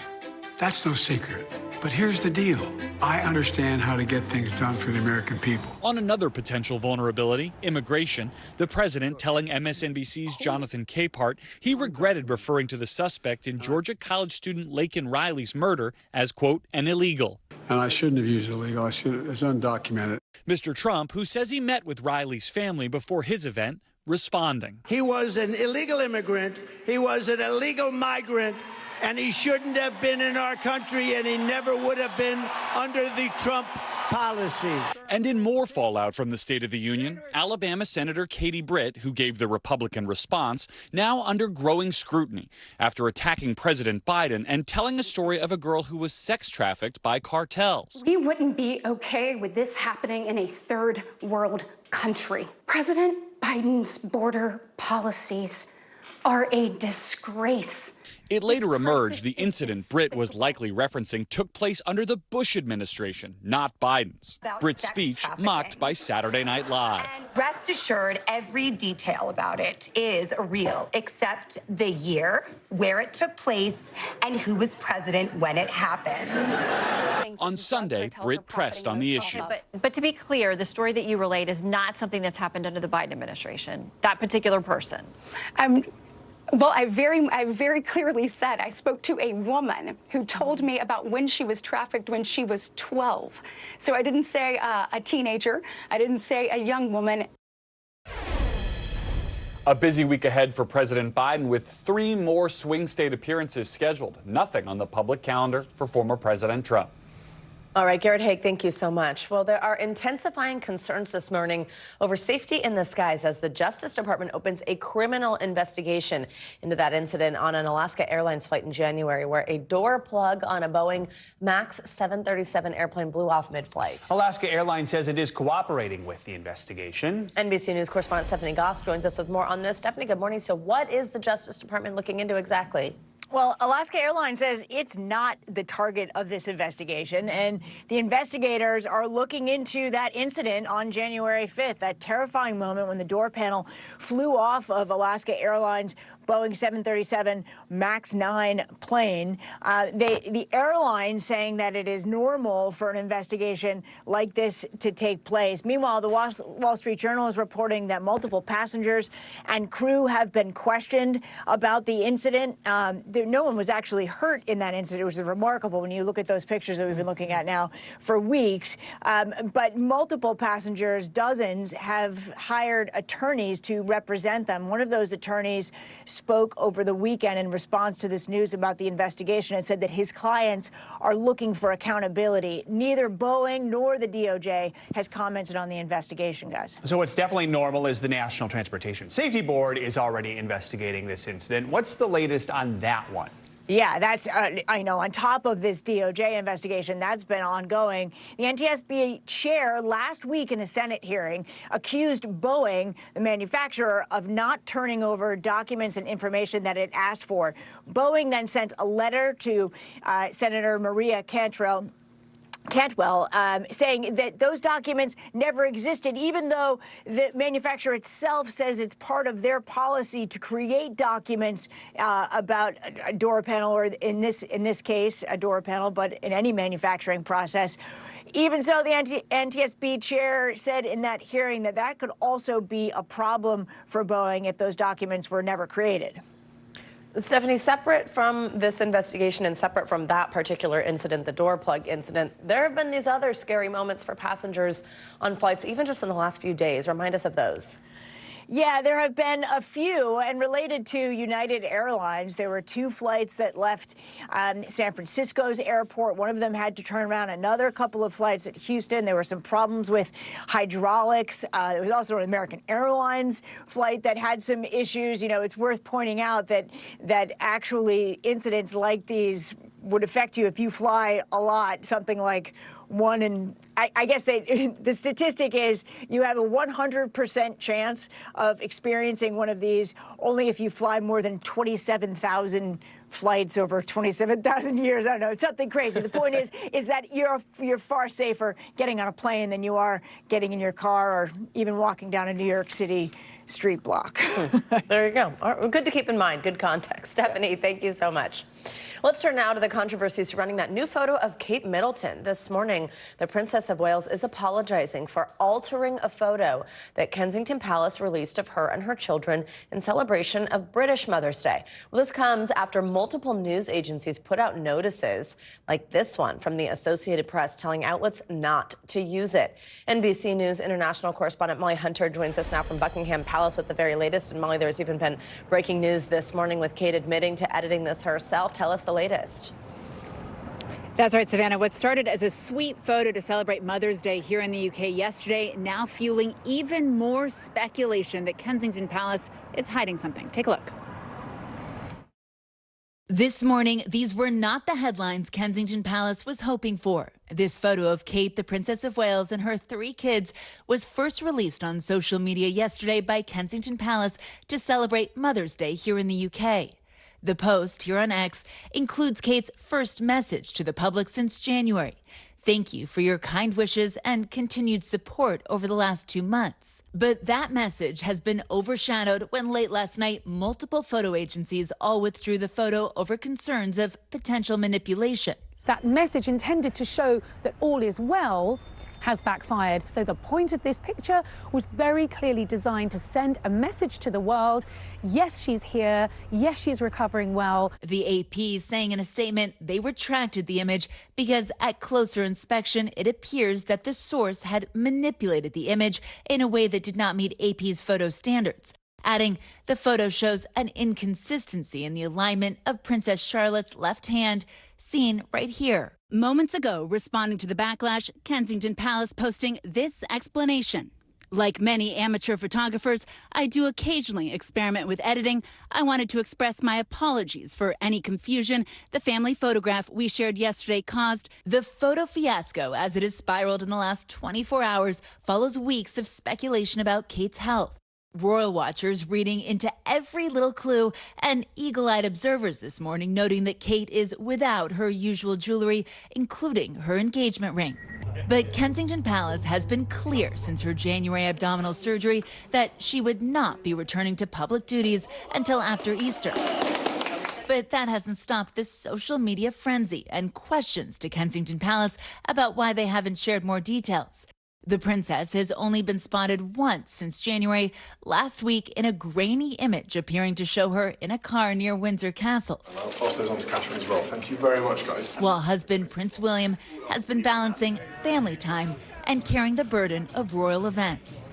That's no secret. But here's the deal. I understand how to get things done for the American people. On another potential vulnerability, immigration, the president telling MSNBC's Jonathan Capehart he regretted referring to the suspect in Georgia college student Laken Riley's murder as, quote, an illegal. And I shouldn't have used illegal. It's undocumented. Mr. Trump, who says he met with Riley's family before his event, responding. He was an illegal immigrant. He was an illegal migrant. And he shouldn't have been in our country, and he never would have been under the Trump policy. And in more fallout from the State of the Union, Alabama Senator Katie Britt, who gave the Republican response, now under growing scrutiny after attacking President Biden and telling a story of a girl who was sex trafficked by cartels. We wouldn't be okay with this happening in a third world country. President Biden's border policies are a disgrace. It later emerged the incident Britt was likely referencing took place under the Bush administration, not Biden's. Britt's speech mocked by Saturday Night Live. And rest assured, every detail about it is real, except the year, where it took place, and who was president when it happened. On Sunday, Britt pressed on the issue. But to be clear, the story that you relayed is not something that's happened under the Biden administration, that particular person. Well, I very clearly said I spoke to a woman who told me about when she was trafficked when she was 12. So I didn't say a teenager. I didn't say a young woman. A busy week ahead for President Biden with 3 more swing state appearances scheduled. Nothing on the public calendar for former President Trump. All right, Garrett Hake, thank you so much. Well, there are intensifying concerns this morning over safety in the skies as the Justice Department opens a criminal investigation into that incident on an Alaska Airlines flight in January where a door plug on a Boeing MAX 737 airplane blew off mid-flight. Alaska Airlines says it is cooperating with the investigation. NBC News correspondent Stephanie Goss joins us with more on this. Stephanie, good morning. So what is the Justice Department looking into exactly? Well, Alaska Airlines says it's not the target of this investigation, and the investigators are looking into that incident on January 5th, that terrifying moment when the door panel flew off of Alaska Airlines' Boeing 737 MAX 9 plane. The airline saying that it is normal for an investigation like this to take place. Meanwhile, the Wall Street Journal is reporting that multiple passengers and crew have been questioned about the incident. No one was actually hurt in that incident. It was remarkable when you look at those pictures that we've been looking at now for weeks. But multiple passengers, dozens, have hired attorneys to represent them. One of those attorneys spoke over the weekend in response to this news about the investigation and said that his clients are looking for accountability. Neither Boeing nor the DOJ has commented on the investigation, guys. So what's definitely normal is the National Transportation Safety Board is already investigating this incident. What's the latest on that one? Yeah, that's, I know, on top of this DOJ investigation, that's been ongoing. The NTSB chair last week in a Senate hearing accused Boeing, the manufacturer, of not turning over documents and information that it asked for. Boeing then sent a letter to Senator Maria Cantrell Cantwell, saying that those documents never existed, even though the manufacturer itself says it's part of their policy to create documents about a door panel, or in this case, a door panel, but in any manufacturing process. Even so, the NTSB chair said in that hearing that that could also be a problem for Boeing if those documents were never created. Stephanie, separate from this investigation and separate from that particular incident, the door plug incident, there have been these other scary moments for passengers on flights, even just in the last few days. Remind us of those. Yeah, there have been a few, and related to United Airlines, there were 2 flights that left San Francisco's airport. One of them had to turn around. Another couple of flights at Houston. There were some problems with hydraulics. There was also an American Airlines flight that had some issues. You know, it's worth pointing out that actually incidents like these would affect you if you fly a lot, something like one in, I guess the statistic is you have a 100% chance of experiencing one of these only if you fly more than 27,000 flights over 27,000 years. I don't know, it's something crazy. The point is that you're far safer getting on a plane than you are getting in your car or even walking down a New York City street block. There you go. All right, good to keep in mind. Good context. Stephanie, thank you so much. Let's turn now to the controversy surrounding that new photo of Kate Middleton. This morning, the Princess of Wales is apologizing for altering a photo that Kensington Palace released of her and her children in celebration of British Mother's Day. Well, this comes after multiple news agencies put out notices like this one from the Associated Press telling outlets not to use it. NBC News international correspondent Molly Hunter joins us now from Buckingham Palace with the very latest. And Molly, there's even been breaking news this morning with Kate admitting to editing this herself. Tell us the latest. That's right, Savannah. What started as a sweet photo to celebrate Mother's Day here in the UK yesterday, now fueling even more speculation that Kensington Palace is hiding something. Take a look. This morning, these were not the headlines Kensington Palace was hoping for. This photo of Kate, the Princess of Wales, and her 3 kids was first released on social media yesterday by Kensington Palace to celebrate Mother's Day here in the UK. The post here on X includes Kate's first message to the public since January. Thank you for your kind wishes and continued support over the last 2 months. But that message has been overshadowed when late last night, multiple photo agencies all withdrew the photo over concerns of potential manipulation. That message intended to show that all is well has backfired. So the point of this picture was very clearly designed to send a message to the world. Yes, she's here. Yes, she's recovering well. The AP saying in a statement they retracted the image because at closer inspection, it appears that the source had manipulated the image in a way that did not meet AP's photo standards. Adding, the photo shows an inconsistency in the alignment of Princess Charlotte's left hand, seen right here. Moments ago, responding to the backlash, Kensington Palace posting this explanation. Like many amateur photographers, I do occasionally experiment with editing. I wanted to express my apologies for any confusion the family photograph we shared yesterday caused. The photo fiasco, as it has spiraled in the last 24 hours, follows weeks of speculation about Kate's health. Royal watchers reading into every little clue, and eagle-eyed observers this morning noting that Kate is without her usual jewelry, including her engagement ring. But Kensington Palace has been clear since her January abdominal surgery that she would not be returning to public duties until after Easter. But that hasn't stopped the social media frenzy and questions to Kensington Palace about why they haven't shared more details. The princess has only been spotted once since January, last week in a grainy image appearing to show her in a car near Windsor Castle. I'll pass those on to Catherine as well. Thank you very much, guys. While husband Prince William has been balancing family time and carrying the burden of royal events.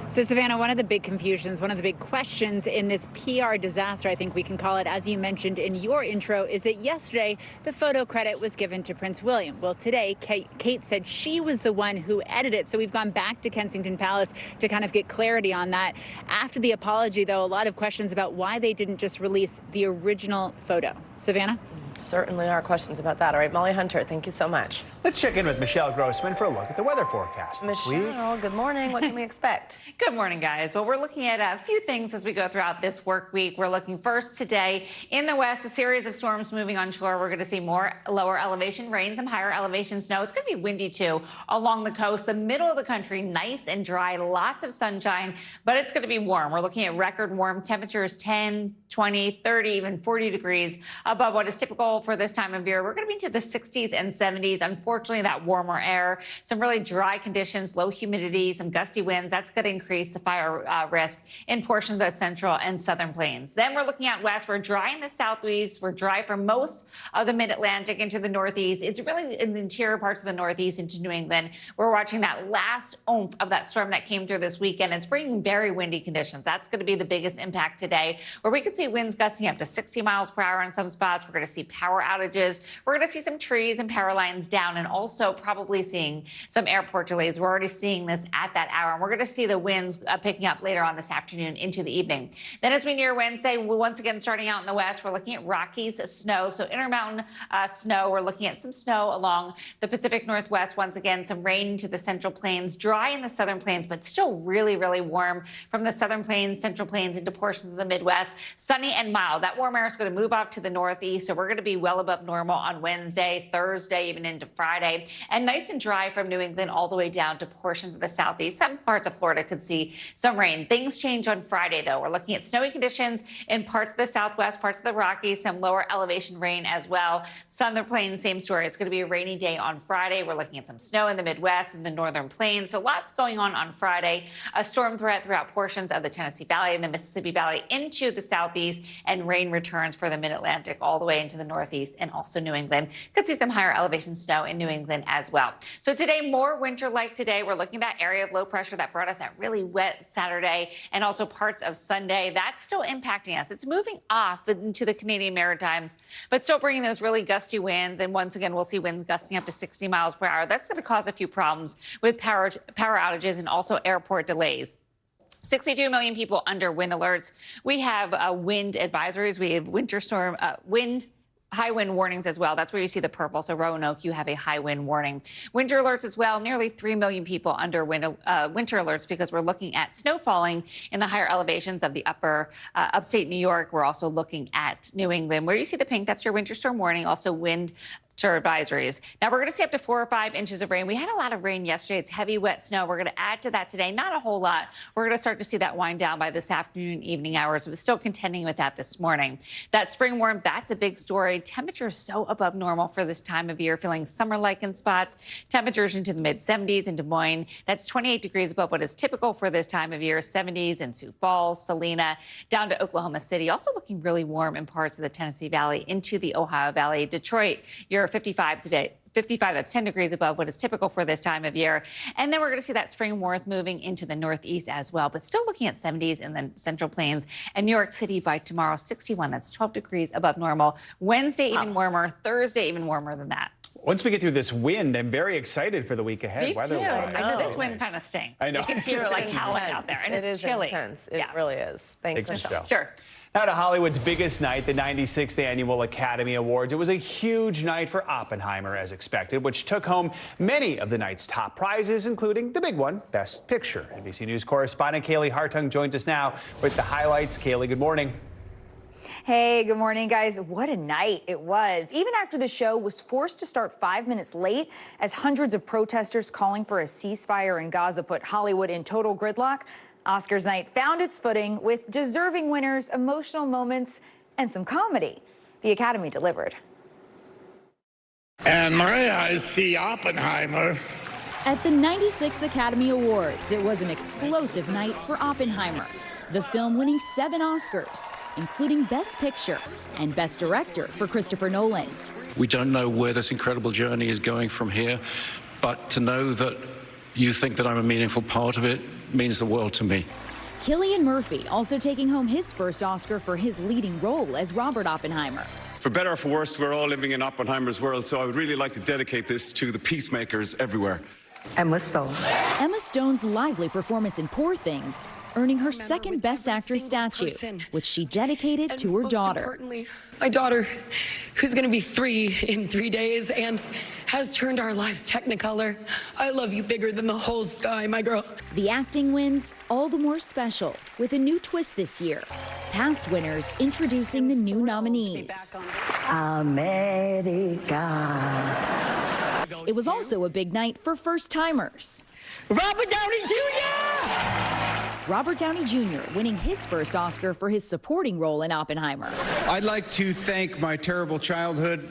So, Savannah, one of the big confusions, one of the big questions in this PR disaster, I think we can call it, as you mentioned in your intro, is that yesterday the photo credit was given to Prince William. Well, today, Kate said she was the one who edited it. So we've gone back to Kensington Palace to kind of get clarity on that. After the apology, though, a lot of questions about why they didn't just release the original photo. Savannah? Certainly are questions about that. All right, Molly Hunter, thank you so much. Let's check in with Michelle Grossman for a look at the weather forecast this week. Michelle, good morning. What can we expect? Good morning, guys. Well, we're looking at a few things as we go throughout this work week. We're looking first today in the west, a series of storms moving onshore. We're going to see more lower elevation rain, some higher elevation snow. It's going to be windy, too, along the coast. The middle of the country, nice and dry, lots of sunshine, but it's going to be warm. We're looking at record warm temperatures, 10, 20, 30, even 40 degrees above what is typical for this time of year. We're going to be into the 60s and 70s. Unfortunately, that warmer air, some really dry conditions, low humidity, some gusty winds. That's going to increase the fire risk in portions of the central and southern plains. Then we're looking out west. We're dry in the southeast. We're dry for most of the mid-Atlantic into the northeast. It's really in the interior parts of the northeast into New England. We're watching that last oomph of that storm that came through this weekend. It's bringing very windy conditions. That's going to be the biggest impact today, where we could see winds gusting up to 60 miles per hour in some spots. We're going to see power outages. We're going to see some trees and power lines down, and also probably seeing some airport delays. We're already seeing this at that hour, and we're going to see the winds picking up later on this afternoon into the evening. Then as we near Wednesday, once again starting out in the west, we're looking at Rockies snow, so intermountain snow. We're looking at some snow along the Pacific Northwest. Once again, some rain into the central plains, dry in the southern plains, but still really, really warm from the southern plains, central plains into portions of the Midwest. Sunny and mild. That warm air is going to move off to the northeast, so we're going to be well above normal on Wednesday, Thursday, even into Friday, and nice and dry from New England all the way down to portions of the southeast. Some parts of Florida could see some rain. Things change on Friday, though. We're looking at snowy conditions in parts of the southwest, parts of the Rockies, some lower elevation rain as well. Southern plains, same story. It's going to be a rainy day on Friday. We're looking at some snow in the Midwest and the northern plains. So lots going on Friday. A storm threat throughout portions of the Tennessee Valley and the Mississippi Valley into the southeast, and rain returns for the mid-Atlantic all the way into the northeast and also New England. Could see some higher elevation snow in New England as well. So today, more winter-like today. We're looking at that area of low pressure that brought us that really wet Saturday and also parts of Sunday. That's still impacting us. It's moving off into the Canadian Maritimes, but still bringing those really gusty winds. And once again, we'll see winds gusting up to 60 miles per hour. That's going to cause a few problems with power outages and also airport delays. 62 million people under wind alerts. We have wind advisories. We have winter storm, high wind warnings as well. That's where you see the purple. So Roanoke, you have a high wind warning. Winter alerts as well. Nearly 3 million people under winter alerts because we're looking at snow falling in the higher elevations of the upstate New York. We're also looking at New England. Where you see the pink, that's your winter storm warning. Also wind advisories. Now we're going to see up to 4 or 5 inches of rain. We had a lot of rain yesterday. It's heavy, wet snow. We're going to add to that today. Not a whole lot. We're going to start to see that wind down by this afternoon, evening hours. We're still contending with that this morning. That spring warmth, that's a big story. Temperatures so above normal for this time of year, feeling summer-like in spots. Temperatures into the mid-70s in Des Moines. That's 28 degrees above what is typical for this time of year. 70s in Sioux Falls, Salina, down to Oklahoma City. Also looking really warm in parts of the Tennessee Valley into the Ohio Valley. Detroit, you're 55 today. 55, that's 10 degrees above what is typical for this time of year. And then we're going to see that spring warmth moving into the northeast as well, but still looking at 70s in the central plains. And New York City by tomorrow, 61. That's 12 degrees above normal. Wednesday, even warmer. Thursday, even warmer than that. Once we get through this wind, I'm very excited for the week ahead. Me too. I know this wind kind of stinks. I know. You can feel it like howling out there, and it's chilly. Intense. It really is. Thanks, Michelle. Sure. Now to Hollywood's biggest night, the 96th Annual Academy Awards. It was a huge night for Oppenheimer, as expected, which took home many of the night's top prizes, including the big one, Best Picture. NBC News correspondent Kaylee Hartung joins us now with the highlights. Kaylee, good morning. Hey, good morning, guys. What a night it was. Even after the show was forced to start 5 minutes late as hundreds of protesters calling for a ceasefire in Gaza put Hollywood in total gridlock, Oscars night found its footing with deserving winners, emotional moments, and some comedy. The Academy delivered. And my eyes see Oppenheimer. At the 96th Academy Awards, it was an explosive night for Oppenheimer. The film winning 7 Oscars, including Best Picture and Best Director for Christopher Nolan. We don't know where this incredible journey is going from here, but to know that you think that I'm a meaningful part of it means the world to me. Cillian Murphy also taking home his first Oscar for his leading role as Robert Oppenheimer. For better or for worse, we're all living in Oppenheimer's world, so I would really like to dedicate this to the peacemakers everywhere. Emma Stone. Emma Stone's lively performance in Poor Things earning her second Best Actress statue, which she dedicated to her daughter. Importantly, my daughter, who's going to be 3 in 3 days and has turned our lives technicolor. I love you bigger than the whole sky, my girl. The acting wins all the more special with a new twist this year. Past winners introducing the new nominees. America. It was also a big night for first-timers. Robert Downey Jr. Robert Downey Jr. winning his first Oscar for his supporting role in Oppenheimer. I'd like to thank my terrible childhood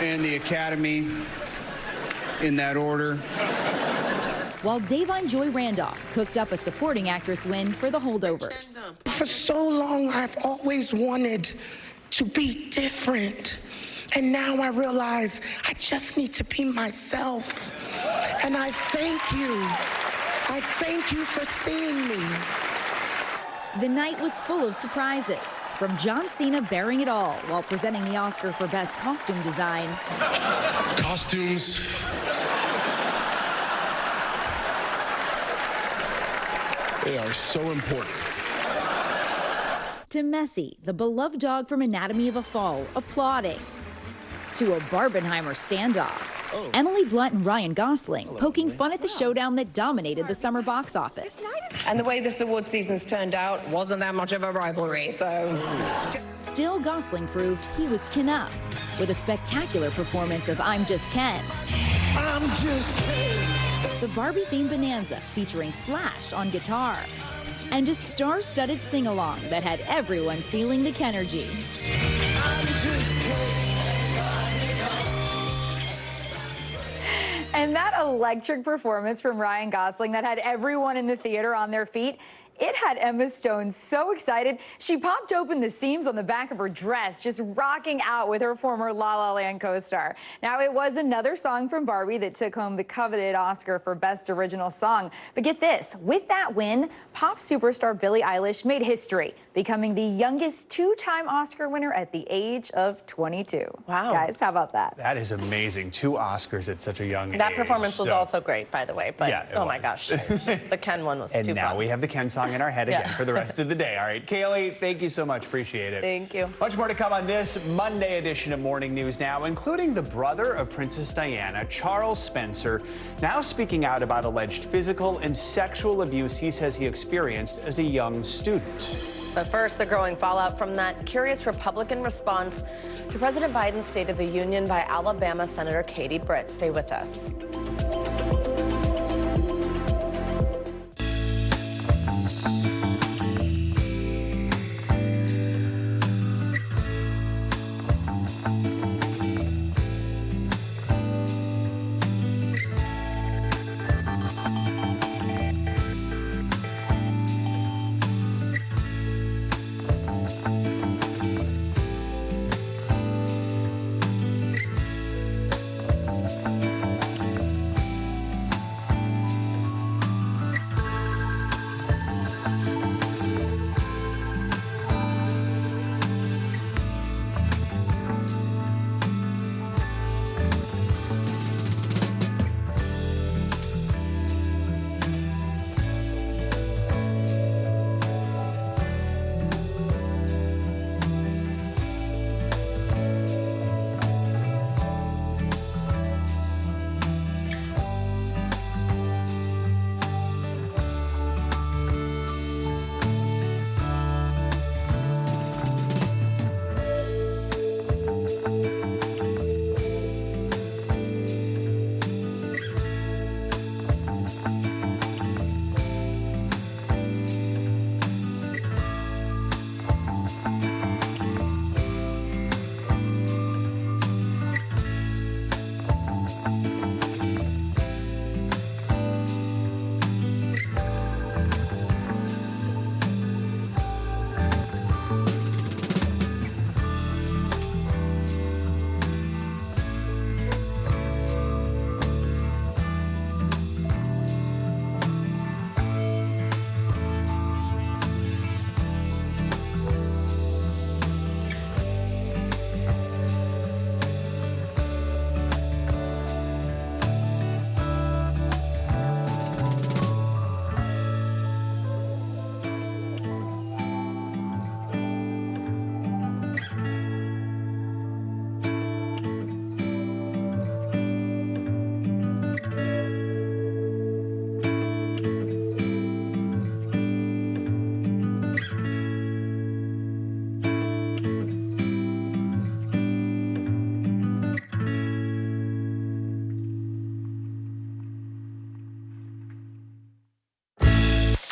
and the Academy in that order. While Davon Joy Randolph cooked up a supporting actress win for The Holdovers. For so long, I've always wanted to be different. And now I realize I just need to be myself. And I thank you. I thank you for seeing me. The night was full of surprises, from John Cena bearing it all while presenting the Oscar for Best Costume Design. Costumes. They are so important. To Messi, the beloved dog from Anatomy of a Fall, applauding. To a Barbenheimer standoff. Emily Blunt and Ryan Gosling poking fun at the showdown that dominated the summer box office. And the way this award season's turned out wasn't that much of a rivalry, so... Still, Gosling proved he was enough with a spectacular performance of I'm Just Ken. I'm just Ken. The Barbie-themed bonanza featuring Slash on guitar. And a star-studded sing-along that had everyone feeling the Kenergy. I'm just Ken. And that electric performance from Ryan Gosling that had everyone in the theater on their feet, it had Emma Stone so excited, she popped open the seams on the back of her dress, just rocking out with her former La La Land co-star. Now, it was another song from Barbie that took home the coveted Oscar for Best Original Song. But get this, with that win, pop superstar Billie Eilish made history, becoming the youngest two-time Oscar winner at the age of 22. Wow. Guys, how about that? That is amazing. 2 Oscars at such a young age. That performance was also great, by the way. But yeah, oh my gosh, the Ken one was too fun. And now we have the Ken song in our head again for the rest of the day. All right, Kaylee, thank you so much. Appreciate it. Thank you. Much more to come on this Monday edition of Morning News Now, including the brother of Princess Diana, Charles Spencer, now speaking out about alleged physical and sexual abuse he says he experienced as a young student. But first, the growing fallout from that curious Republican response to President Biden's State of the Union by Alabama Senator Katie Britt. Stay with us.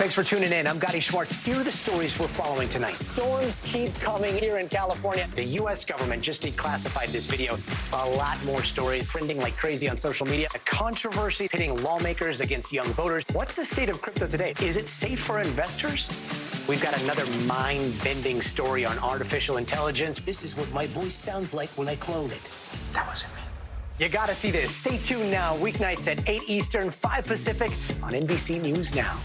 Thanks for tuning in. I'm Gotti Schwartz. Here are the stories we're following tonight. Storms keep coming here in California. The U.S. government just declassified this video. A lot more stories trending like crazy on social media. A controversy pitting lawmakers against young voters. What's the state of crypto today? Is it safe for investors? We've got another mind-bending story on artificial intelligence. This is what my voice sounds like when I clone it. That wasn't me. You gotta see this. Stay tuned now. Weeknights at 8 Eastern, 5 Pacific on NBC News Now.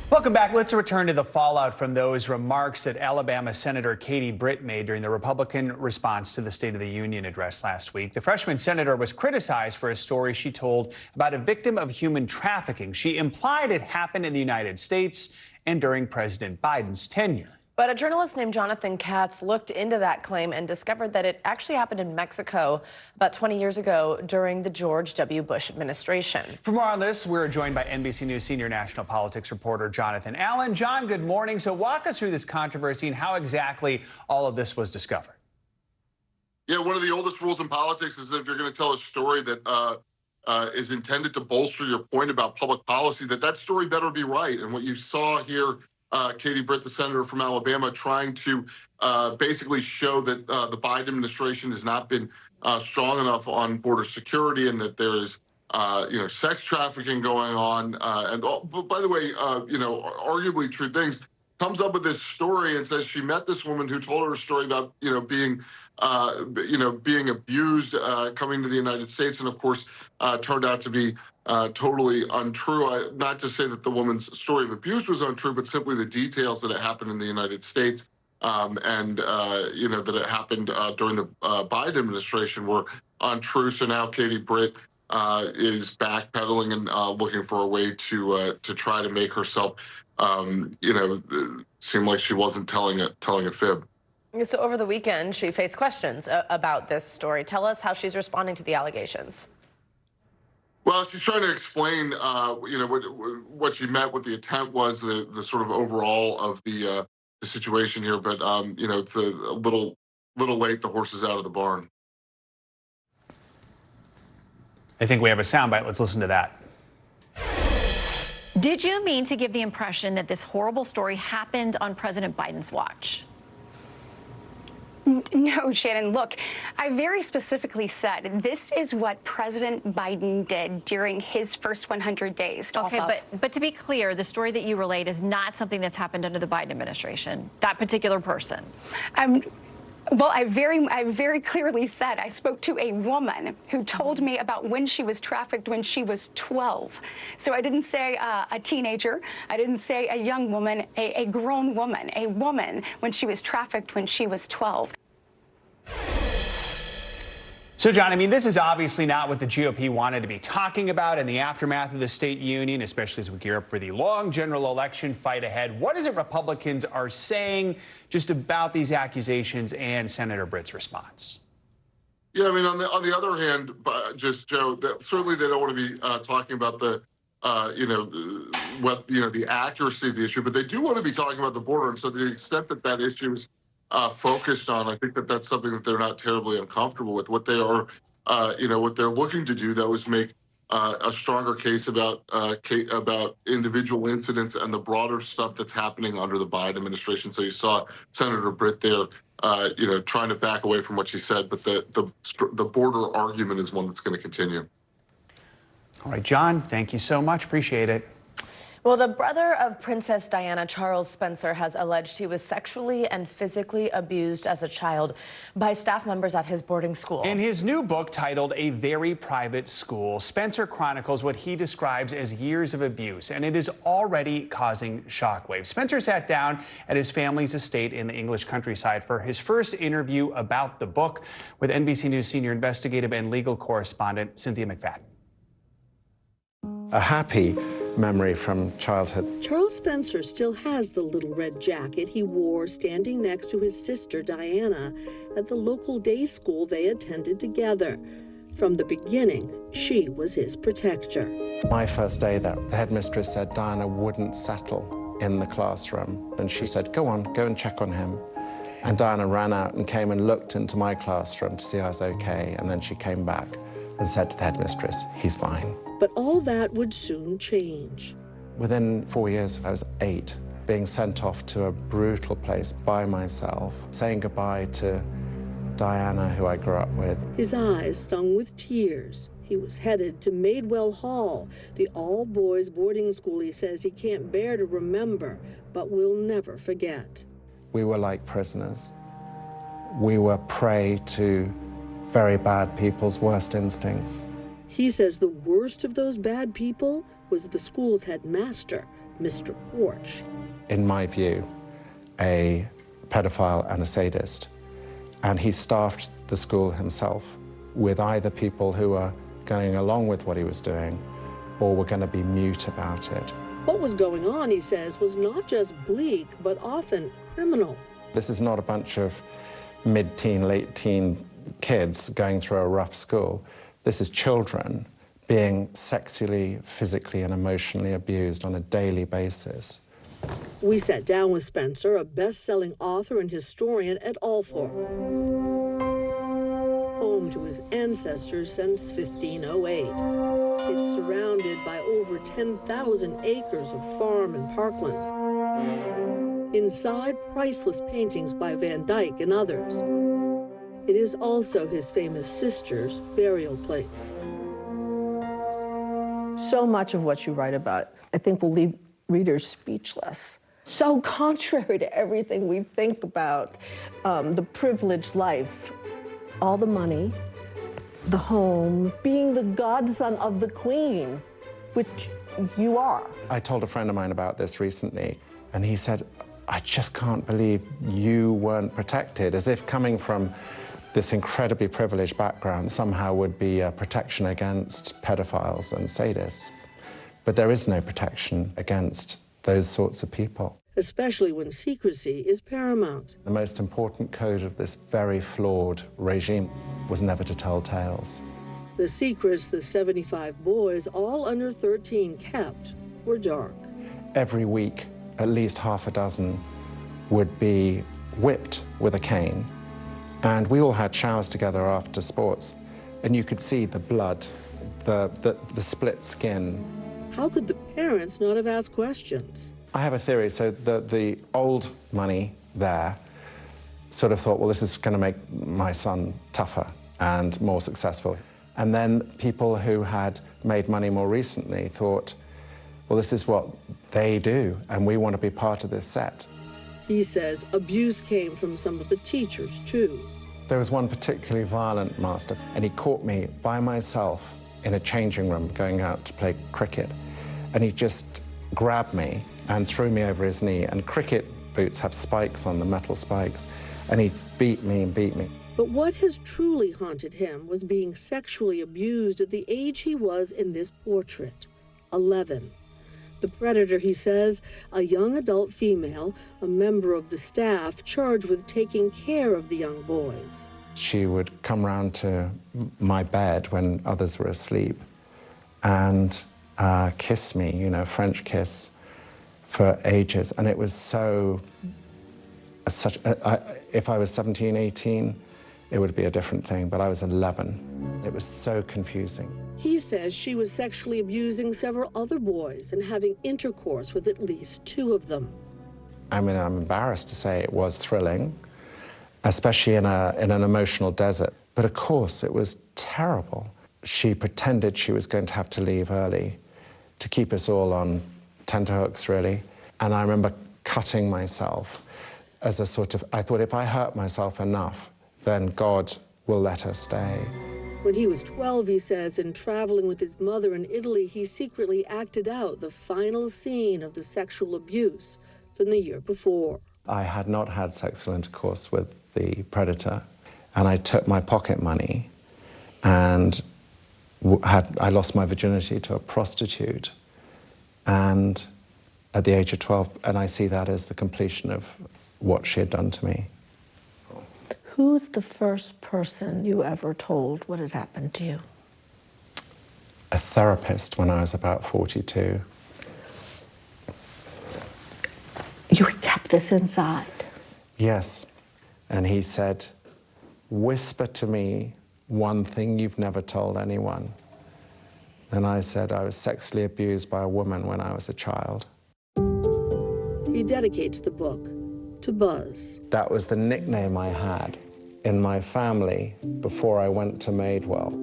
Welcome back. Let's return to the fallout from those remarks that Alabama Senator Katie Britt made during the Republican response to the State of the Union address last week. The freshman senator was criticized for a story she told about a victim of human trafficking. She implied it happened in the United States and during President Biden's tenure. But a journalist named Jonathan Katz looked into that claim and discovered that it actually happened in Mexico about 20 years ago during the George W. Bush administration. For more on this, we're joined by NBC News senior national politics reporter Jonathan Allen. John, good morning. So walk us through this controversy and how exactly all of this was discovered. Yeah, one of the oldest rules in politics is that if you're going to tell a story that is intended to bolster your point about public policy, that story better be right. And what you saw here, Katie Britt, the senator from Alabama, trying to basically show that the Biden administration has not been strong enough on border security and that there is, sex trafficking going on. But by the way, arguably true things, comes up with this story and says she met this woman who told her a story about, being abused coming to the United States, and of course turned out to be totally untrue. Not to say that the woman's story of abuse was untrue, but simply the details that it happened in the United States that it happened during the Biden administration were untrue. So now Katie Britt is backpedaling and looking for a way to try to make herself, seem like she wasn't telling a fib. So over the weekend, she faced questions about this story. Tell us how she's responding to the allegations. Well, she's trying to explain, what she meant, what the intent was, the sort of overall of the situation here. But it's a little late. The horse is out of the barn. I think we have a soundbite. Let's listen to that. Did you mean to give the impression that this horrible story happened on President Biden's watch? No, Shannon, look, I very specifically said this is what President Biden did during his first 100 days. Okay, but to be clear, the story that you relayed is not something that's happened under the Biden administration, that particular person. Well, I very clearly said I spoke to a woman who told me about when she was trafficked when she was 12. So I didn't say a teenager. I didn't say a young woman, a grown woman, a woman when she was trafficked when she was 12. So, John, this is obviously not what the GOP wanted to be talking about in the aftermath of the state union, especially as we gear up for the long general election fight ahead. What is it Republicans are saying just about these accusations and Senator Britt's response? Yeah, on the other hand, just Joe, certainly they don't want to be talking about the accuracy of the issue, but they do want to be talking about the border. And so to the extent that issue is focused on, I think that's something that they're not terribly uncomfortable with. What they are, what they're looking to do, though, is make a stronger case about individual incidents and the broader stuff that's happening under the Biden administration. So you saw Senator Britt there, trying to back away from what she said, but the border argument is one that's going to continue. All right, John, thank you so much. Appreciate it. Well, the brother of Princess Diana, Charles Spencer, has alleged he was sexually and physically abused as a child by staff members at his boarding school. In his new book titled A Very Private School, Spencer chronicles what he describes as years of abuse, and it is already causing shockwaves. Spencer sat down at his family's estate in the English countryside for his first interview about the book with NBC News senior investigative and legal correspondent Cynthia McFadden. A happy memory from childhood. Charles Spencer still has the little red jacket he wore standing next to his sister Diana at the local day school they attended together. From the beginning, she was his protector. My first day there, the headmistress said Diana wouldn't settle in the classroom. And she said, go and check on him. And Diana ran out and came and looked into my classroom to see I was okay. And then she came back and said to the headmistress, he's fine. But all that would soon change. Within 4 years, I was 8, being sent off to a brutal place by myself, saying goodbye to Diana, who I grew up with. His eyes stung with tears. He was headed to Madewell Hall, the all-boys boarding school he says he can't bear to remember, but will never forget. We were like prisoners. We were prey to very bad people's worst instincts. He says the worst of those bad people was the school's headmaster, Mr. Porch. In my view, a pedophile and a sadist. And he staffed the school himself with either people who were going along with what he was doing or were going to be mute about it. What was going on, he says, was not just bleak, but often criminal. This is not a bunch of mid-teen, late-teen kids going through a rough school. This is children being sexually, physically, and emotionally abused on a daily basis. We sat down with Spencer, a best-selling author and historian at Althorp, home to his ancestors since 1508. It's surrounded by over 10,000 acres of farm and parkland. Inside, priceless paintings by Van Dyck and others. It is also his famous sister's burial place. So much of what you write about, I think, will leave readers speechless. So contrary to everything we think about the privileged life. All the money, the home, being the godson of the queen, which you are. I told a friend of mine about this recently, and he said, I just can't believe you weren't protected, as if coming from this incredibly privileged background somehow would be a protection against pedophiles and sadists. But there is no protection against those sorts of people. Especially when secrecy is paramount. The most important code of this very flawed regime was never to tell tales. The secrets the 75 boys, all under 13, kept were dark. Every week, at least half a dozen would be whipped with a cane. And we all had showers together after sports, and you could see the blood, the split skin. How could the parents not have asked questions? I have a theory. So the old money there sort of thought, well, this is going to make my son tougher and more successful. And then people who had made money more recently thought, well, this is what they do, and we want to be part of this set. He says abuse came from some of the teachers, too. There was one particularly violent master, and he caught me by myself in a changing room going out to play cricket. And he just grabbed me and threw me over his knee. And cricket boots have spikes on them, metal spikes. And he beat me and beat me. But what has truly haunted him was being sexually abused at the age he was in this portrait, 11. The predator, he says, a young adult female, a member of the staff charged with taking care of the young boys. She would come round to my bed when others were asleep and kiss me, you know, French kiss, for ages. And it was so, if I was 17, 18, it would be a different thing, but I was 11. It was so confusing. He says she was sexually abusing several other boys and having intercourse with at least 2 of them. I mean, I'm embarrassed to say it was thrilling, especially in an emotional desert. But of course, it was terrible. She pretended she was going to have to leave early to keep us all on tenterhooks, really. And I remember cutting myself as a sort of, I thought if I hurt myself enough, then God will let her stay. When he was 12, he says, in traveling with his mother in Italy, he secretly acted out the final scene of the sexual abuse from the year before. I had not had sexual intercourse with the predator, and I took my pocket money and I lost my virginity to a prostitute, and at the age of 12, and I see that as the completion of what she had done to me. Who's the first person you ever told what had happened to you? A therapist when I was about 42. You kept this inside? Yes. And he said, whisper to me one thing you've never told anyone. And I said I was sexually abused by a woman when I was a child. He dedicates the book to Buzz. That was the nickname I had in my family before I went to Madewell.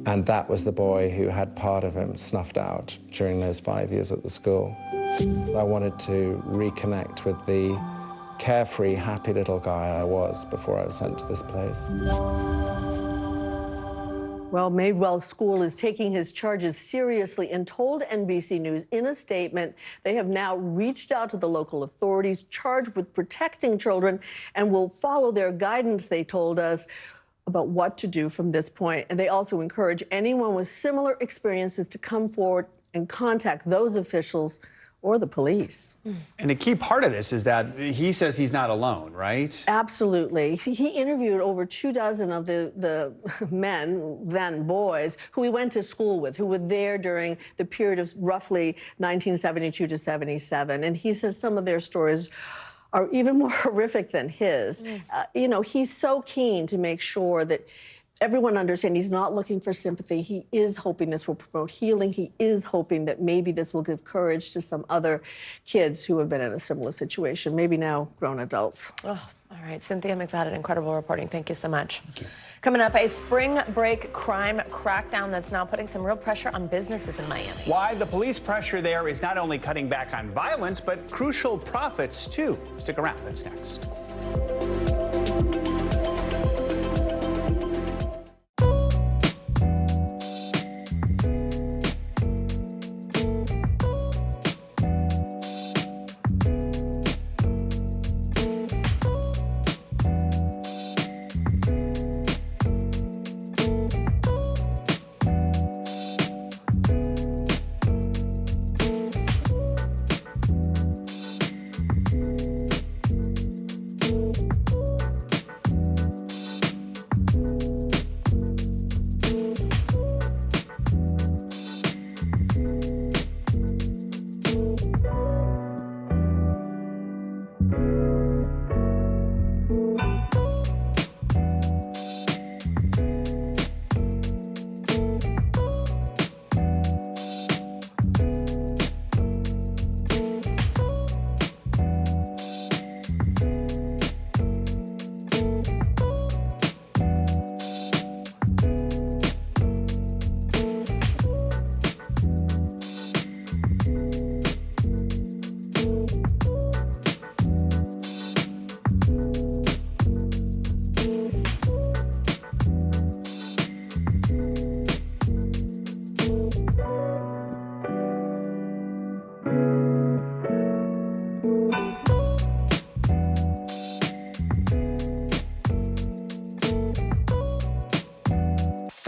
And that was the boy who had part of him snuffed out during those 5 years at the school. I wanted to reconnect with the carefree, happy little guy I was before I was sent to this place. Well, Madewell School is taking his charges seriously and told NBC News in a statement they have now reached out to the local authorities charged with protecting children and will follow their guidance, they told us, about what to do from this point. And they also encourage anyone with similar experiences to come forward and contact those officials or the police. And a key part of this is that he says he's not alone, right? Absolutely. He interviewed over 24 of the men, then boys, who he went to school with, who were there during the period of roughly 1972 to 77. And he says some of their stories are even more horrific than his. You know, he's so keen to make sure that everyone understands he's not looking for sympathy. He is hoping this will promote healing. He is hoping that maybe this will give courage to some other kids who have been in a similar situation, maybe now grown adults. Oh, all right. Cynthia McFadden, incredible reporting. Thank you so much. Thank you. Coming up, a spring break crime crackdown that's now putting some real pressure on businesses in Miami. Why the police pressure there is not only cutting back on violence, but crucial profits, too. Stick around. That's next.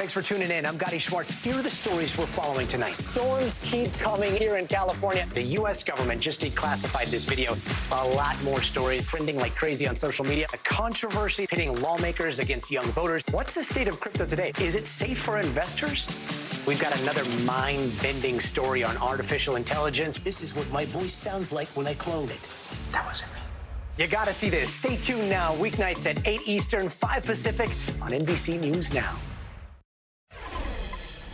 Thanks for tuning in. I'm Gotti Schwartz. Here are the stories we're following tonight. Storms keep coming here in California. The U.S. government just declassified this video. A lot more stories trending like crazy on social media. A controversy pitting lawmakers against young voters. What's the state of crypto today? Is it safe for investors? We've got another mind-bending story on artificial intelligence. This is what my voice sounds like when I clone it. That wasn't me. You gotta see this. Stay tuned now. Weeknights at 8 Eastern, 5 Pacific on NBC News Now.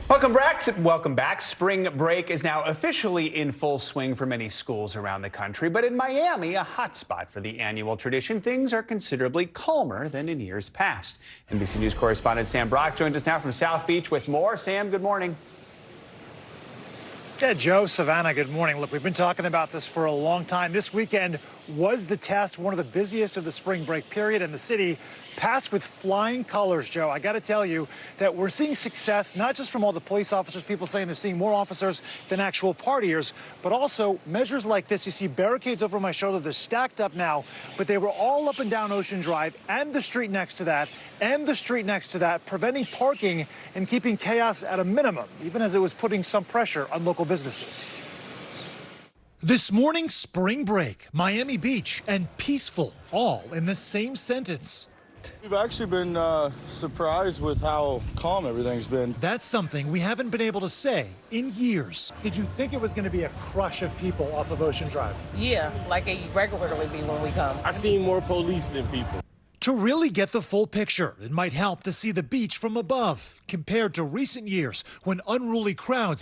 Welcome back. Spring break is now officially in full swing for many schools around the country. But in Miami, a hotspot for the annual tradition, things are considerably calmer than in years past. NBC News correspondent Sam Brock joins us now from South Beach with more. Sam, good morning. Yeah, Joe, Savannah, good morning. Look, we've been talking about this for a long time. This weekend was the test, one of the busiest of the spring break period, and the city passed with flying colors, Joe. I got to tell you that we're seeing success, not just from all the police officers, people saying they're seeing more officers than actual partiers, but also measures like this. You see barricades over my shoulder. They're stacked up now, but they were all up and down Ocean Drive and the street next to that and the street next to that, preventing parking and keeping chaos at a minimum, even as it was putting some pressure on local businesses. This morning, spring break, Miami Beach, and peaceful, all in the same sentence. We've actually been surprised with how calm everything's been. That's something we haven't been able to say in years. Did you think it was going to be a crush of people off of Ocean Drive? Yeah, like it regularly be when we come. I've seen more police than people. To really get the full picture, it might help to see the beach from above, compared to recent years when unruly crowds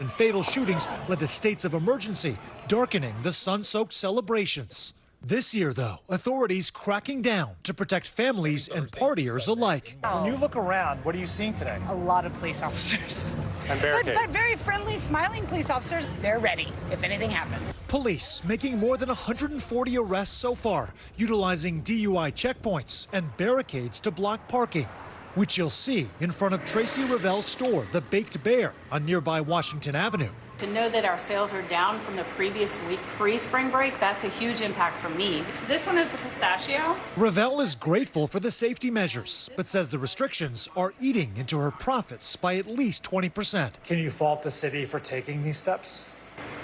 and fatal shootings led to states of emergency, darkening the sun-soaked celebrations. This year, though, authorities cracking down to protect families and partiers alike. When you look around, what are you seeing today? A lot of police officers. And barricades. But very friendly, smiling police officers. They're ready if anything happens. Police making more than 140 arrests so far, utilizing DUI checkpoints and barricades to block parking, which you'll see in front of Tracy Ravel's store, The Baked Bear, on nearby Washington Avenue. To know that our sales are down from the previous week pre-spring break, that's a huge impact for me. This one is the pistachio. Ravel is grateful for the safety measures, but says the restrictions are eating into her profits by at least 20%. Can you fault the city for taking these steps?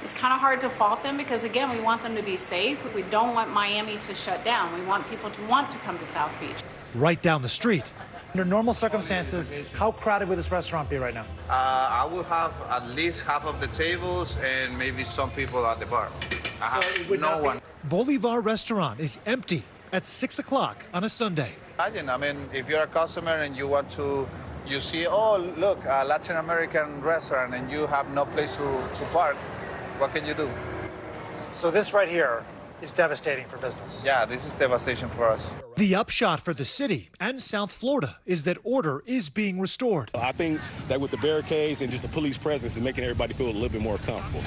It's kind of hard to fault them because, again, we want them to be safe. We don't want Miami to shut down. We want people to want to come to South Beach. Right down the street. Under normal circumstances, how crowded would this restaurant be right now? I will have at least half of the tables and maybe some people at the bar. I have no one. Bolivar restaurant is empty at 6 o'clock on a Sunday. Imagine, I mean, if you're a customer and you want to, you see, oh, look, a Latin American restaurant and you have no place to park, what can you do? So this right here is devastating for business. Yeah, this is devastation for us. The upshot for the city and South Florida is that order is being restored. I think that with the barricades and just the police presence is making everybody feel a little bit more comfortable.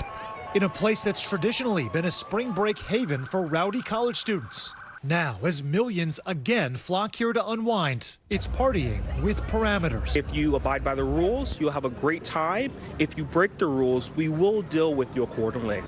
In a place that's traditionally been a spring break haven for rowdy college students. Now, as millions again flock here to unwind, it's partying with parameters. If you abide by the rules, you'll have a great time. If you break the rules, we will deal with you accordingly.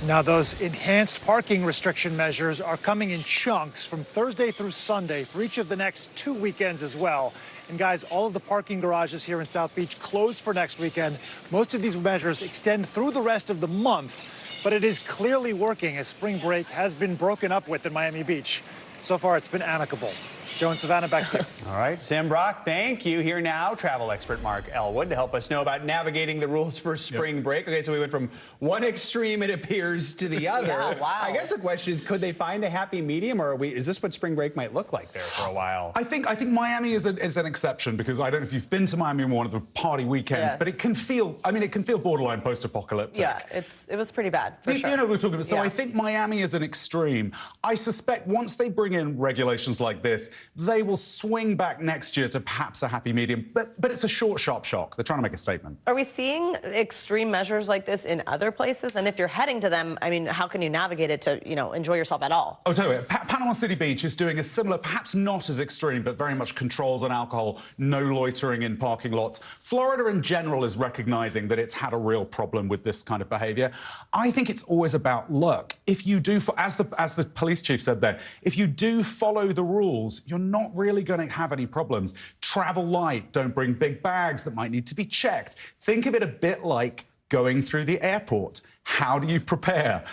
Now, those enhanced parking restriction measures are coming in chunks from Thursday through Sunday for each of the next 2 weekends as well. And guys, all of the parking garages here in South Beach closed for next weekend. Most of these measures extend through the rest of the month, but it is clearly working as spring break has been broken up with in Miami Beach. So far, it's been amicable. Joe and Savannah, back to you. All right, Sam Brock, thank you. Here now, travel expert Mark Elwood to help us know about navigating the rules for spring break. Okay, so we went from one extreme, it appears, to the other. Yeah, wow. I guess the question is, could they find a happy medium, or is this what spring break might look like there for a while? I think Miami is an exception, because I don't know if you've been to Miami on one of the party weekends, Yes. but it can feel borderline post-apocalyptic. Yeah, it was pretty bad, for sure. You know what we're talking about. So Yeah. I think Miami is an extreme. I suspect once they bring in regulations like this, they will swing back next year to perhaps a happy medium. But it's a short, sharp shock. They're trying to make a statement. Are we seeing extreme measures like this in other places? And if you're heading to them, I mean, how can you navigate it to, enjoy yourself at all? I'll tell you, Panama City Beach is doing a similar, perhaps not as extreme, but very much controls on alcohol, no loitering in parking lots. Florida in general is recognizing that it's had a real problem with this kind of behavior. I think it's always about luck. If you do, as the police chief said there, if you do follow the rules, you're not really going to have any problems. Travel light, don't bring big bags that might need to be checked. Think of it a bit like going through the airport. How do you prepare?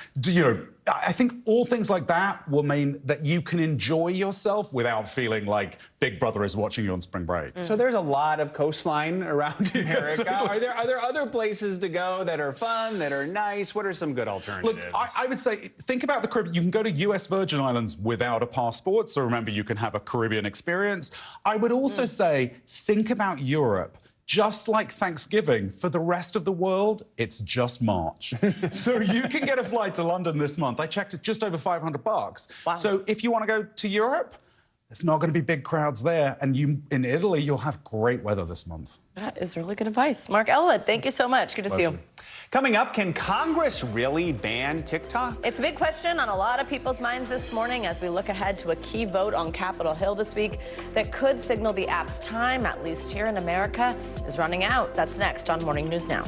I think all things like that will mean that you can enjoy yourself without feeling like Big Brother is watching you on spring break. So there's a lot of coastline around America. Are there other places to go that are fun, that are nice? What are some good alternatives? Look, I would say, think about the Caribbean. You can go to US Virgin Islands without a passport, so remember, you can have a Caribbean experience. I would also say, think about Europe. Just like Thanksgiving, for the rest of the world, it's just March. So you can get a flight to London this month. I checked, it's just over $500. Wow. So if you want to go to Europe, there's not going to be big crowds there. And in Italy, you'll have great weather this month. That is really good advice. Mark Elwood, thank you so much. Good to see you. Coming up, can Congress really ban TikTok? It's a big question on a lot of people's minds this morning as we look ahead to a key vote on Capitol Hill this week that could signal the app's time, at least here in America, is running out. That's next on Morning News Now.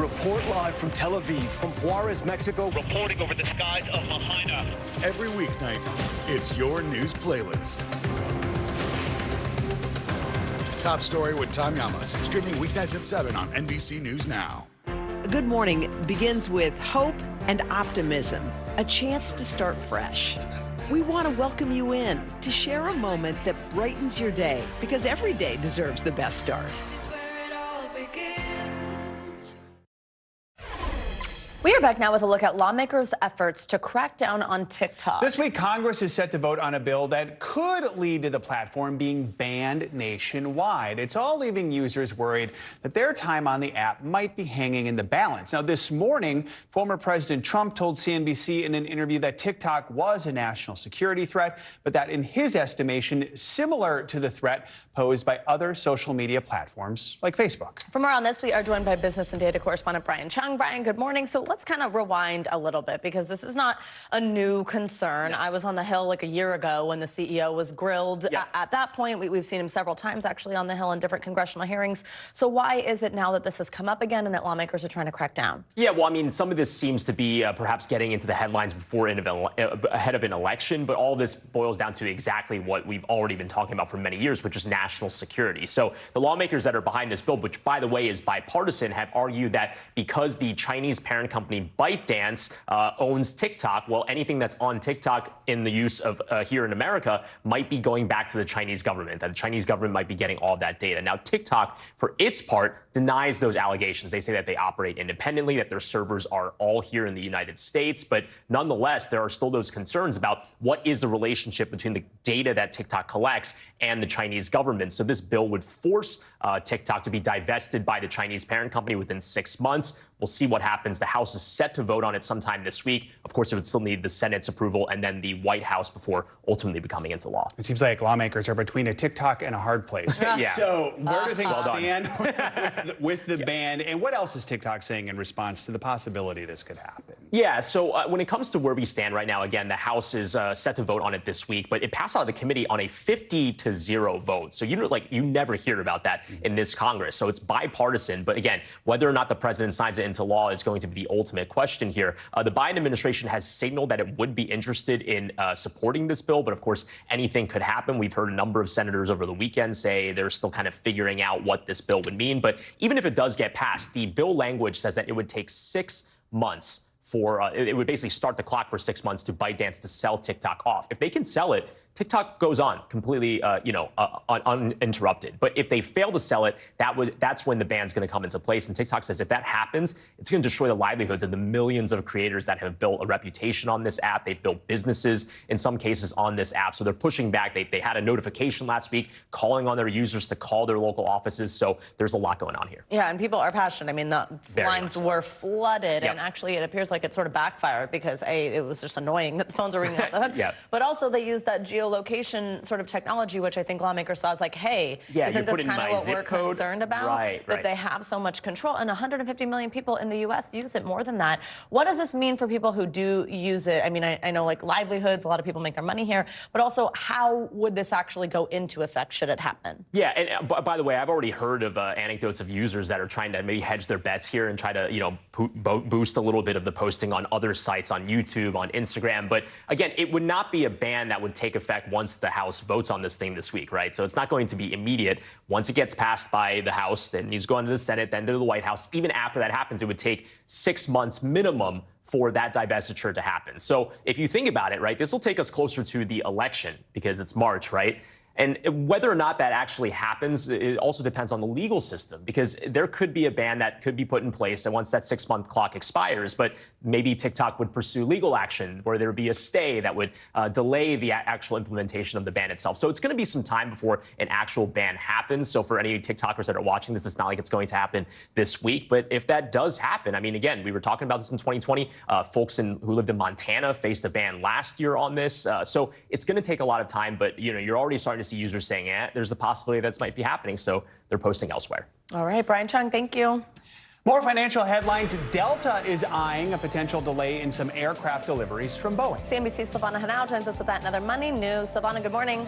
report live from Tel Aviv, from Juarez, Mexico, reporting over the skies of Lahaina. Every weeknight, it's your news playlist. Top Story with Tom Yamas, streaming weeknights at 7 on NBC News Now. Good morning begins with hope and optimism, a chance to start fresh. We want to welcome you in to share a moment that brightens your day, because every day deserves the best start. We are back now with a look at lawmakers' efforts to crack down on TikTok. This week, Congress is set to vote on a bill that could lead to the platform being banned nationwide. It's all leaving users worried that their time on the app might be hanging in the balance. Now, this morning, former President Trump told CNBC in an interview that TikTok was a national security threat, but that in his estimation, similar to the threat posed by other social media platforms like Facebook. For more on this, we are joined by business and data correspondent Brian Chung. Brian, good morning. So let's kind of rewind a little bit, because this is not a new concern. I was on the Hill like a year ago when the CEO was grilled. At that point, we've seen him several times actually on the Hill in different congressional hearings. So why is it now that this has come up again and that lawmakers are trying to crack down? Yeah, well, I mean, some of this seems to be perhaps getting into the headlines ahead of an election, but all this boils down to exactly what we've already been talking about for many years, which is national security. So the lawmakers that are behind this bill, which, by the way, is bipartisan, have argued that because the Chinese parent company ByteDance owns TikTok, well, anything that's on TikTok in the use of here in America might be going back to the Chinese government, that the Chinese government might be getting all of that data. Now, TikTok, for its part, denies those allegations. They say that they operate independently, that their servers are all here in the United States. But nonetheless, there are still those concerns about what is the relationship between the data that TikTok collects and the Chinese government. So this bill would force TikTok to be divested by the Chinese parent company within 6 months. We'll see what happens. The House is set to vote on it sometime this week. Of course, it would still need the Senate's approval and then the White House before ultimately becoming into law. It seems like lawmakers are between a TikTok and a hard place. Yeah. So where do things stand with the ban? And what else is TikTok saying in response to the possibility this could happen? Yeah, so when it comes to where we stand right now, again, the House is set to vote on it this week, but it passed out of the committee on a 50-0 vote. So you never hear about that in this Congress. So it's bipartisan. But again, whether or not the president signs it into law is going to be the ultimate question here. The Biden administration has signaled that it would be interested in supporting this bill, but of course, anything could happen. We've heard a number of senators over the weekend say they're still kind of figuring out what this bill would mean. But even if it does get passed, the bill language says that it would take 6 months for it would basically start the clock for 6 months to ByteDance to sell TikTok off. If they can sell it, TikTok goes on completely, uninterrupted. But if they fail to sell it, that's when the ban's going to come into place. And TikTok says if that happens, it's going to destroy the livelihoods of the millions of creators that have built a reputation on this app. They've built businesses, in some cases, on this app. So they're pushing back. They had a notification last week calling on their users to call their local offices. So there's a lot going on here. Yeah, and people are passionate. I mean, the lines were flooded, and actually it appears like it sort of backfired because, A, it was just annoying that the phones were ringing off the hook. But also they used that geolocation sort of technology, which I think lawmakers saw as like, hey, isn't this kind of what we're concerned about? That they have so much control. And 150 million people in the U.S. use it, more than that. What does this mean for people who do use it? I mean, I know like livelihoods, a lot of people make their money here, but also how would this actually go into effect should it happen? Yeah, and by the way, I've already heard of anecdotes of users that are trying to maybe hedge their bets here and try to, boost a little bit of the posting on other sites, on YouTube, on Instagram. But again, it would not be a ban that would take effect once the House votes on this thing this week, right? So it's not going to be immediate. Once it gets passed by the House, then it needs to go into the Senate, then to the White House. Even after that happens, it would take 6 months minimum for that divestiture to happen. So if you think about it, right, this will take us closer to the election because it's March, right? And whether or not that actually happens, it also depends on the legal system, because there could be a ban that could be put in place, and once that 6-month clock expires, but maybe TikTok would pursue legal action where there would be a stay that would delay the actual implementation of the ban itself. So it's going to be some time before an actual ban happens. So for any TikTokers that are watching this, it's not like it's going to happen this week. But if that does happen, I mean, again, we were talking about this in 2020. Folks who lived in Montana faced a ban last year on this. So it's going to take a lot of time, but you're already starting to see users saying, there's the possibility that this might be happening. So they're posting elsewhere. All right, Brian Chung, thank you. More financial headlines. Delta is eyeing a potential delay in some aircraft deliveries from Boeing. CNBC's Silvana Hanau joins us with that and other money news. Silvana, good morning.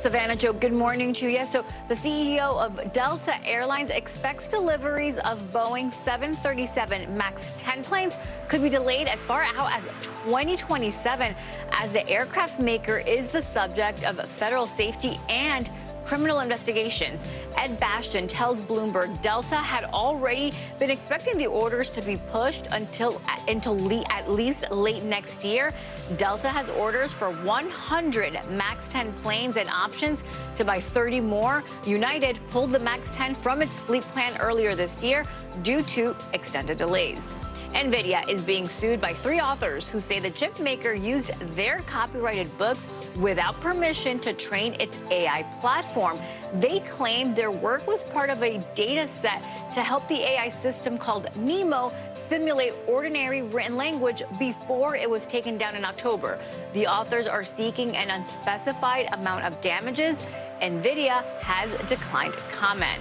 Savannah, Joe, good morning to you. So the CEO of Delta Airlines expects deliveries of Boeing 737 MAX 10 planes could be delayed as far out as 2027, as the aircraft maker is the subject of federal safety and criminal investigations. Ed Bastian tells Bloomberg Delta had already been expecting the orders to be pushed until at least late next year. Delta has orders for 100 MAX 10 planes and options to buy 30 more. United pulled the MAX 10 from its fleet plan earlier this year due to extended delays. NVIDIA is being sued by 3 authors who say the chip maker used their copyrighted books without permission to train its AI platform. They claim their work was part of a data set to help the AI system called Nemo simulate ordinary written language before it was taken down in October. The authors are seeking an unspecified amount of damages. NVIDIA has declined comment.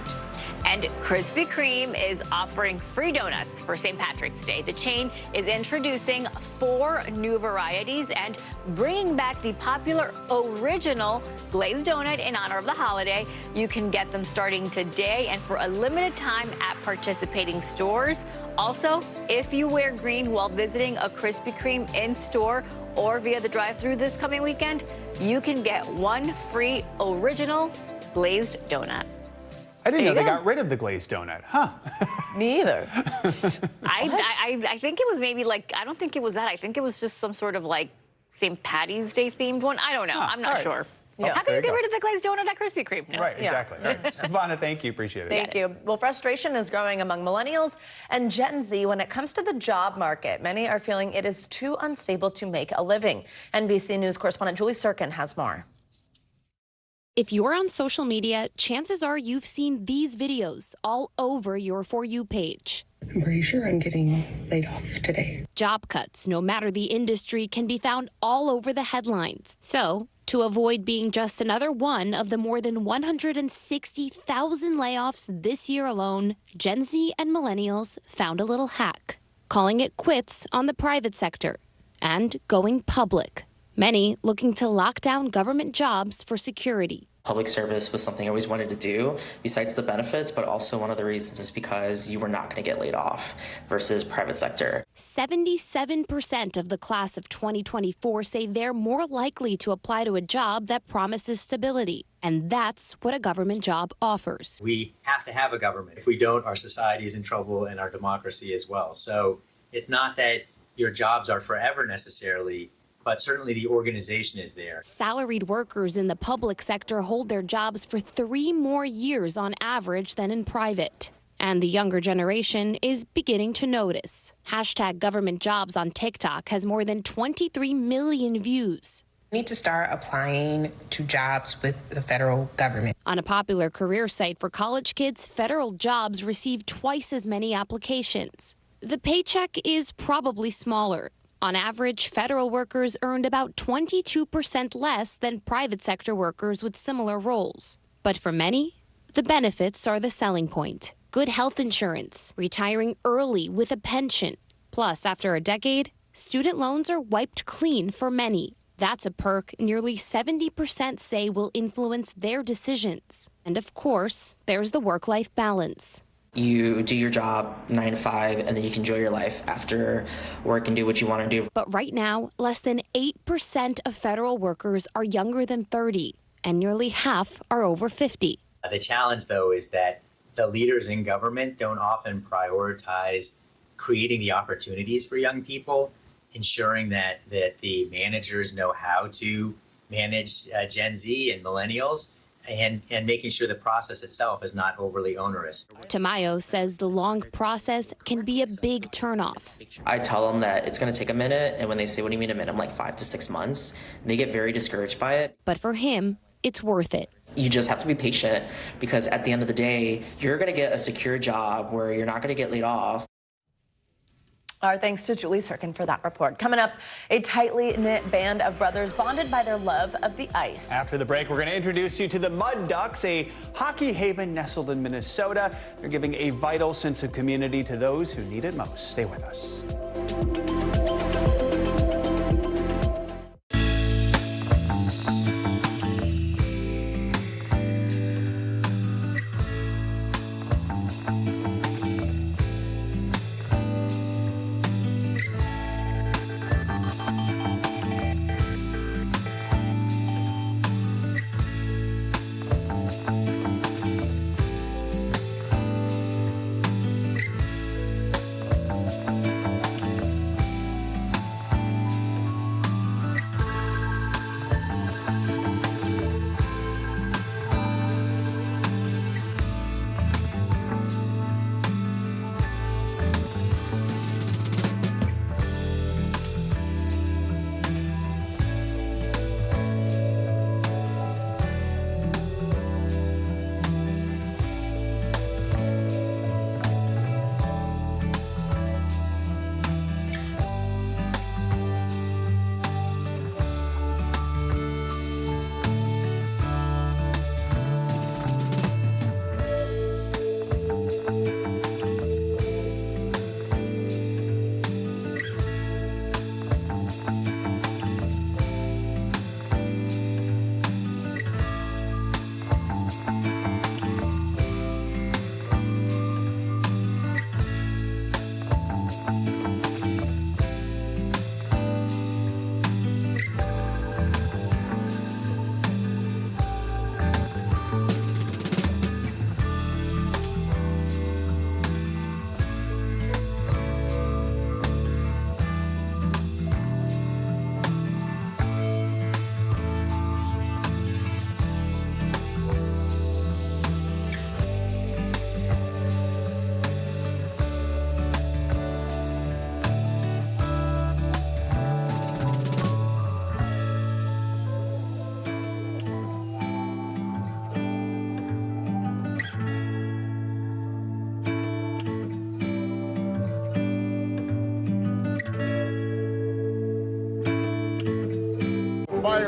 And Krispy Kreme is offering free donuts for St. Patrick's Day. The chain is introducing 4 new varieties and bringing back the popular original glazed donut in honor of the holiday. You can get them starting today and for a limited time at participating stores. Also, if you wear green while visiting a Krispy Kreme in-store or via the drive-thru this coming weekend, you can get 1 free original glazed donut. I didn't know they got rid of the glazed donut, huh? Me either. I think it was maybe like, I don't think it was that. I think it was just some sort of like St. Patty's Day themed one. I don't know. I'm not sure. Well, how can you get rid of the glazed donut at Krispy Kreme? No. Right, exactly. All right. Savannah, thank you. Appreciate it. Thank you. Well, frustration is growing among millennials and Gen Z when it comes to the job market. Many are feeling it is too unstable to make a living. NBC News correspondent Julie Sirkin has more. If you're on social media, chances are you've seen these videos all over your For You page. I'm pretty sure I'm getting laid off today. Job cuts, no matter the industry, can be found all over the headlines. So, to avoid being just another one of the more than 160,000 layoffs this year alone, Gen Z and millennials found a little hack, calling it quits on the private sector and going public. Many looking to lock down government jobs for security. Public service was something I always wanted to do, besides the benefits, but also one of the reasons is because you were not going to get laid off versus private sector. 77% of the class of 2024 say they're more likely to apply to a job that promises stability. And that's what a government job offers. We have to have a government. If we don't, our society is in trouble and our democracy as well. So it's not that your jobs are forever necessarily, but certainly the organization is there. Salaried workers in the public sector hold their jobs for 3 more years on average than in private. And the younger generation is beginning to notice. #governmentjobs on TikTok has more than 23 million views. I need to start applying to jobs with the federal government. On a popular career site for college kids, federal jobs receive twice as many applications. The paycheck is probably smaller. On average, federal workers earned about 22% less than private sector workers with similar roles. But for many, the benefits are the selling point. Good health insurance, retiring early with a pension. Plus, after a decade, student loans are wiped clean for many. That's a perk nearly 70% say will influence their decisions. And of course, there's the work-life balance. You do your job 9 to 5, and then you can enjoy your life after work and do what you want to do. But right now, less than 8% of federal workers are younger than 30, and nearly half are over 50. The challenge, though, is that the leaders in government don't often prioritize creating the opportunities for young people, ensuring that the managers know how to manage Gen Z and millennials, and making sure the process itself is not overly onerous. Tamayo says the long process can be a big turnoff. I tell them that it's going to take a minute, and when they say, "What do you mean a minute?" I'm like 5 to 6 months. They get very discouraged by it. But for him, it's worth it. You just have to be patient, because at the end of the day, you're going to get a secure job where you're not going to get laid off. Our thanks to Julie Sirkin for that report. Coming up, a tightly knit band of brothers bonded by their love of the ice. After the break, we're going to introduce you to the Mud Ducks, a hockey haven nestled in Minnesota. They're giving a vital sense of community to those who need it most. Stay with us.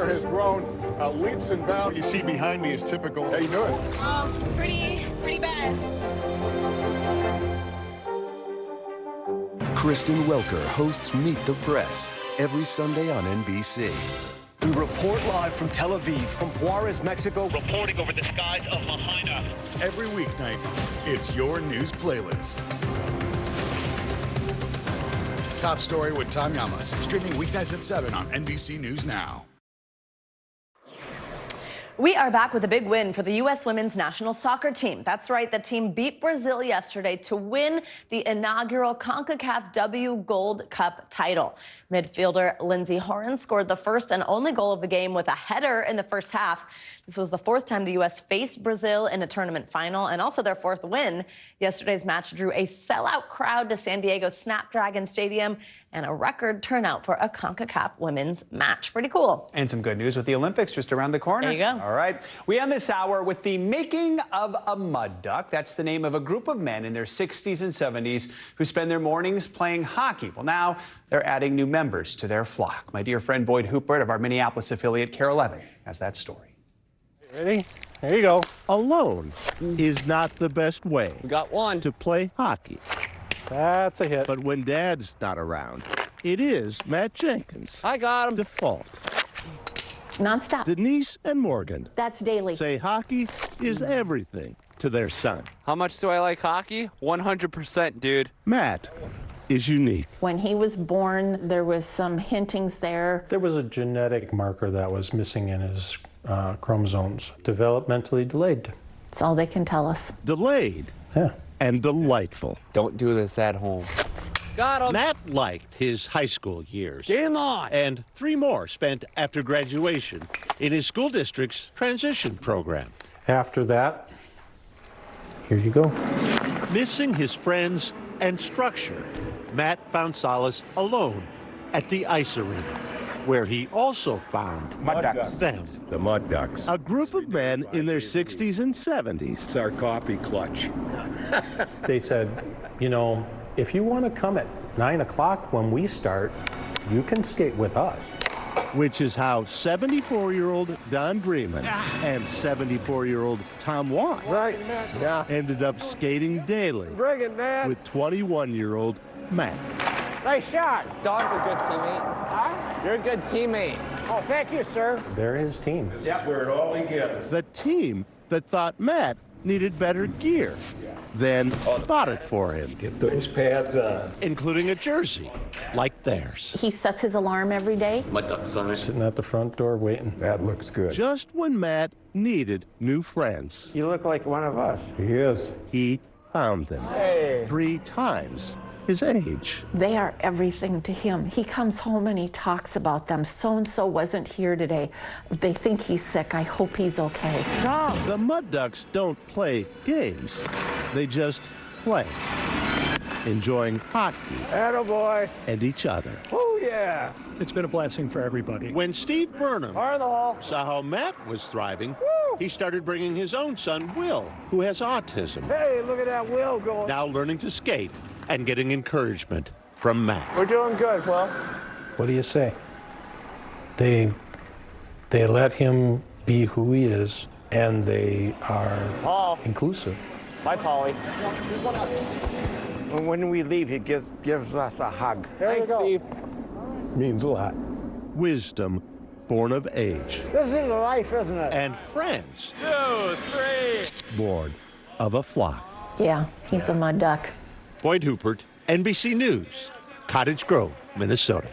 career has grown leaps and bounds. You see behind me is typical. How you doing? Pretty bad. Kristen Welker hosts Meet the Press every Sunday on NBC. We report live from Tel Aviv, from Juarez, Mexico, reporting over the skies of Lahaina. Every weeknight, it's your news playlist. Top Story with Tom Llamas, streaming weeknights at 7 on NBC News Now. We are back with a big win for the U.S. women's national soccer team. That's right, the team beat Brazil yesterday to win the inaugural CONCACAF W Gold Cup title. Midfielder Lindsey Horan scored the first and only goal of the game with a header in the first half. This was the fourth time the U.S. faced Brazil in a tournament final and also their fourth win. Yesterday's match drew a sellout crowd to San Diego's Snapdragon Stadium and a record turnout for a CONCACAF women's match. Pretty cool. And some good news with the Olympics just around the corner. There you go. All right. We end this hour with the making of a mud duck. That's the name of a group of men in their 60s and 70s who spend their mornings playing hockey. Well, now they're adding new members to their flock. My dear friend Boyd Huppert of our Minneapolis affiliate KARE 11 has that story. Ready? There you go. Alone is not the best way. We got one to play hockey. That's a hit. But when Dad's not around, it is Matt Jenkins. I got him. Default. Nonstop. Denise and Morgan. That's daily. Say hockey is everything to their son. How much do I like hockey? 100%, dude. Matt is unique. When he was born, there was some hintings there. There was a genetic marker that was missing in his chromosomes. Developmentally delayed. That's all they can tell us. Delayed. Yeah. And delightful. Don't do this at home. Got him. Matt liked his high school years. Game on. And 3 more spent after graduation in his school district's transition program. After that, here you go. Missing his friends and structure, Matt found solace alone at the ice arena, where he also found them. The Mud Ducks. A group of men in their 60s and 70s. It's our coffee clutch. They said, you know, if you want to come at 9 o'clock when we start, you can skate with us. Which is how 74-year-old Don Bremen and 74-year-old Tom Watt ended up skating daily with 21-year-old Matt. Nice shot. Don's a good teammate. Huh? You're a good teammate. Oh, thank you, sir. They're his team. This is where it all begins. The team that thought Matt needed better gear, then bought it for him. Get those pads on. Including a jersey, like theirs. He sets his alarm every day. My duck's on it. Sitting at the front door waiting. That looks good. Just when Matt needed new friends. You look like one of us. He is. He found them. Hey. 3 times his age. They are everything to him. He comes home and he talks about them. So-and-so wasn't here today. They think he's sick. I hope he's okay. Tom. The Mud Ducks don't play games. They just play. Enjoying hockey. Attaboy. And each other. Oh, yeah. It's been a blessing for everybody. When Steve Burnham saw how Matt was thriving, he started bringing his own son, Will, who has autism. Hey, look at that Will going. Now learning to skate and getting encouragement from Matt. We're doing good, Will. What do you say? They let him be who he is, and they are inclusive. Bye, Polly. When we leave, he gives us a hug. Thanks, Steve. Means a lot. Wisdom born of age. This is life, isn't it? And friends. 2, 3. Born of a flock. Yeah, he's a mud duck. Boyd Huppert, NBC News, Cottage Grove, Minnesota.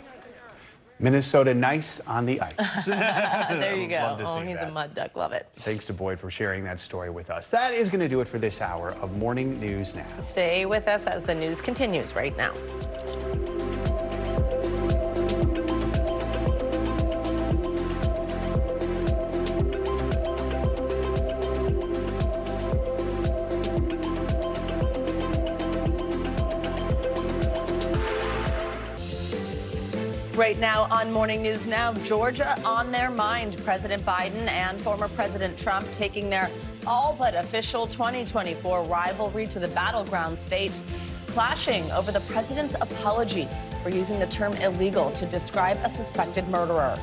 Minnesota nice on the ice. There you go. Love to Oh, see he's that. a mud duck. Love it. Thanks to Boyd for sharing that story with us. That is going to do it for this hour of Morning News Now. Stay with us as the news continues right now. Right now on Morning News Now, Georgia on their mind. President Biden and former President Trump taking their all but official 2024 rivalry to the battleground state, clashing over the president's apology for using the term illegal to describe a suspected murderer.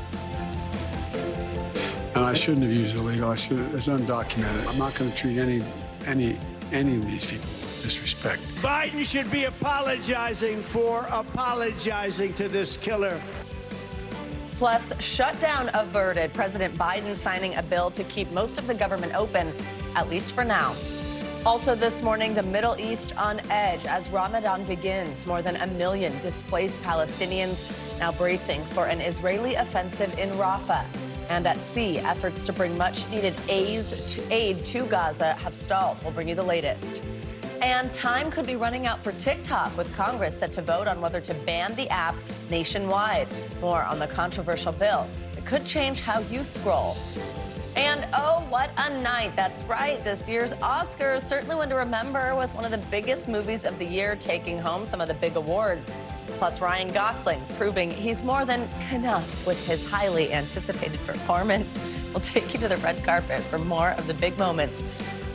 And I shouldn't have used illegal. It's undocumented. I'm not going to treat any of these people with disrespect. Biden should be apologizing for apologizing to this killer. Plus, shutdown averted. President Biden signing a bill to keep most of the government open, at least for now. Also this morning, the Middle East on edge as Ramadan begins. More than 1 million displaced Palestinians now bracing for an Israeli offensive in Rafah. And at sea, efforts to bring much-needed aid to Gaza have stalled. We'll bring you the latest. And time could be running out for TikTok, with Congress set to vote on whether to ban the app nationwide. More on the controversial bill that could change how you scroll. And oh, what a night. That's right. This year's Oscars, certainly one to remember, with one of the biggest movies of the year taking home some of the big awards. Plus, Ryan Gosling proving he's more than enough with his highly anticipated performance. We'll take you to the red carpet for more of the big moments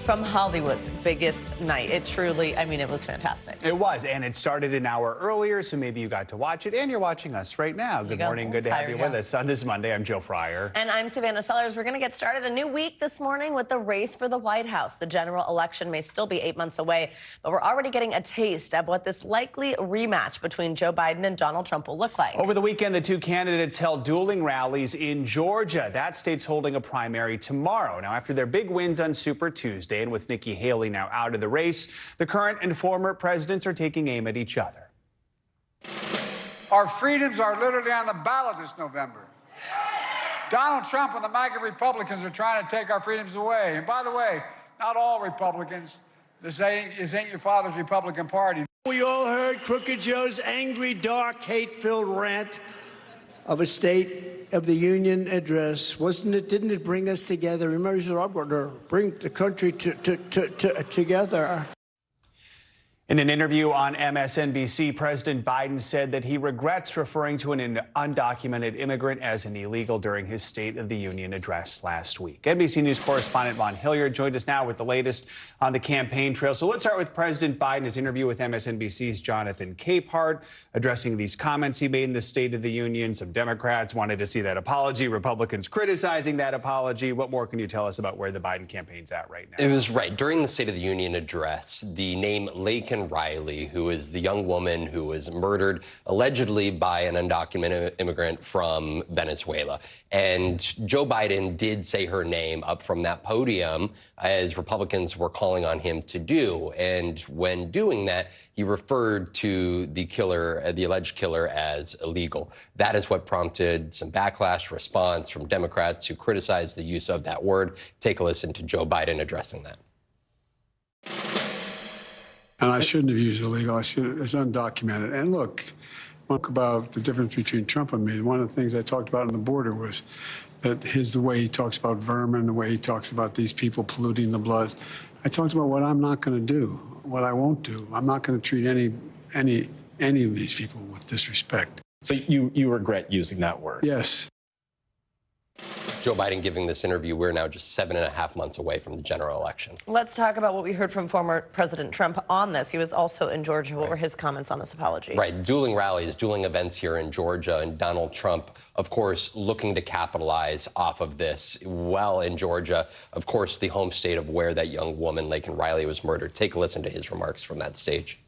from Hollywood's biggest night. It truly, it was fantastic. It was, and it started an hour earlier, so maybe you got to watch it, and you're watching us right now. Good morning, good to have you with us on this Monday. I'm Joe Fryer. And I'm Savannah Sellers. We're going to get started a new week this morning with the race for the White House. The general election may still be 8 months away, but we're already getting a taste of what this likely rematch between Joe Biden and Donald Trump will look like. Over the weekend, the two candidates held dueling rallies in Georgia. That state's holding a primary tomorrow. Now, after their big wins on Super Tuesday, and with Nikki Haley now out of the race, the current and former presidents are taking aim at each other. Our freedoms are literally on the ballot this November. Donald Trump and the MAGA Republicans are trying to take our freedoms away. And by the way, not all Republicans. This ain't your father's Republican Party. We all heard Crooked Joe's angry, dark, hate-filled rant of a State of the Union address. Didn't it bring us together? Remember, he said, I'm going to bring the country together. In an interview on MSNBC, President Biden said that he regrets referring to an undocumented immigrant as an illegal during his State of the Union address last week. NBC News correspondent Vaughn Hilliard joined us now with the latest on the campaign trail. So let's start with President Biden's interview with MSNBC's Jonathan Capehart, addressing these comments he made in the State of the Union. Some Democrats wanted to see that apology, Republicans criticizing that apology. What more can you tell us about where the Biden campaign's at right now? It was right. During the State of the Union address, the name Laken Riley, who is the young woman who was murdered allegedly by an undocumented immigrant from Venezuela. And Joe Biden did say her name up from that podium, as Republicans were calling on him to do. And when doing that, he referred to the killer, the alleged killer, as illegal. That is what prompted some backlash response from Democrats who criticized the use of that word. Take a listen to Joe Biden addressing that. And I shouldn't have used illegal. It's undocumented. And look about the difference between Trump and me. One of the things I talked about on the border was that the way he talks about vermin, the way he talks about these people polluting the blood. I talked about what I'm not going to do, what I won't do. I'm not going to treat any of these people with disrespect. So you regret using that word? Yes. Joe Biden giving this interview. We're now just 7.5 months away from the general election. Let's talk about what we heard from former President Trump on this. He was also in Georgia. What were his comments on this apology? Right. Dueling rallies, dueling events here in Georgia. And Donald Trump, of course, looking to capitalize off of this well in Georgia. Of course, the home state of where that young woman, Laken Riley, was murdered. Take a listen to his remarks from that stage.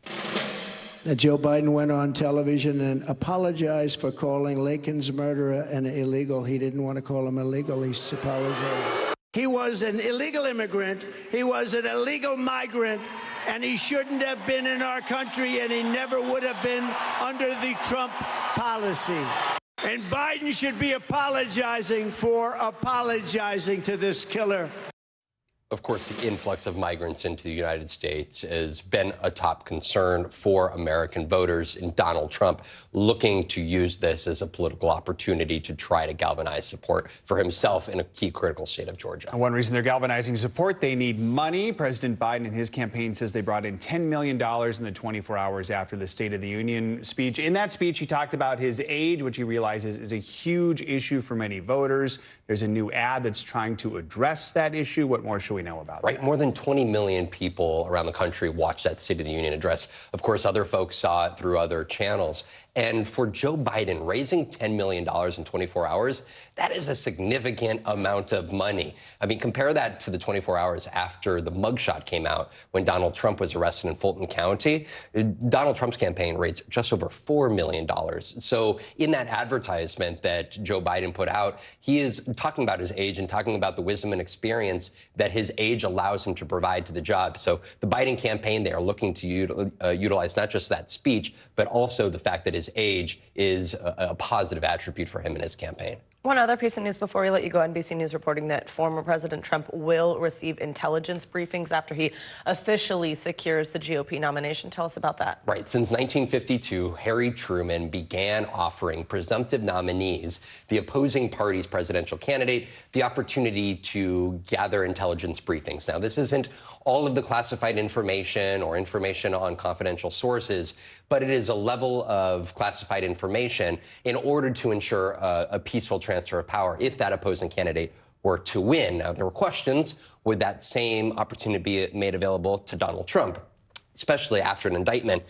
That Joe Biden went on television and apologized for calling Laken's murderer an illegal. He didn't want to call him illegal. He apologized. He was an illegal immigrant. He was an illegal migrant, and he shouldn't have been in our country, and he never would have been under the Trump policy. And Biden should be apologizing for apologizing to this killer. Of course, the influx of migrants into the United States has been a top concern for American voters, and Donald Trump looking to use this as a political opportunity to try to galvanize support for himself in a key critical state of Georgia. And one reason they're galvanizing support, they need money. President Biden in his campaign says they brought in $10 million in the 24 hours after the State of the Union speech. In that speech, he talked about his age, which he realizes is a huge issue for many voters. There's a new ad that's trying to address that issue. What more should we know about that? More than 20 million people around the country watched that State of the Union address. Of course, other folks saw it through other channels. And for Joe Biden, raising $10 million in 24 hours, that is a significant amount of money. I mean, compare that to the 24 hours after the mugshot came out when Donald Trump was arrested in Fulton County. Donald Trump's campaign raised just over $4 million. So in that advertisement that Joe Biden put out, he is talking about his age and talking about the wisdom and experience that his age allows him to provide to the job. So the Biden campaign, they are looking to utilize not just that speech, but also the fact that his age is a positive attribute for him in his campaign. One other piece of news before we let you go. NBC News reporting that former President Trump will receive intelligence briefings after he officially secures the GOP nomination. Tell us about that. Right. Since 1952, Harry Truman began offering presumptive nominees, the opposing party's presidential candidate, the opportunity to gather intelligence briefings. Now, this isn't all of the classified information or information on confidential sources, but it is a level of classified information in order to ensure a peaceful transfer of power if that opposing candidate were to win. Now, there were questions, would that same opportunity be made available to Donald Trump, especially after an indictment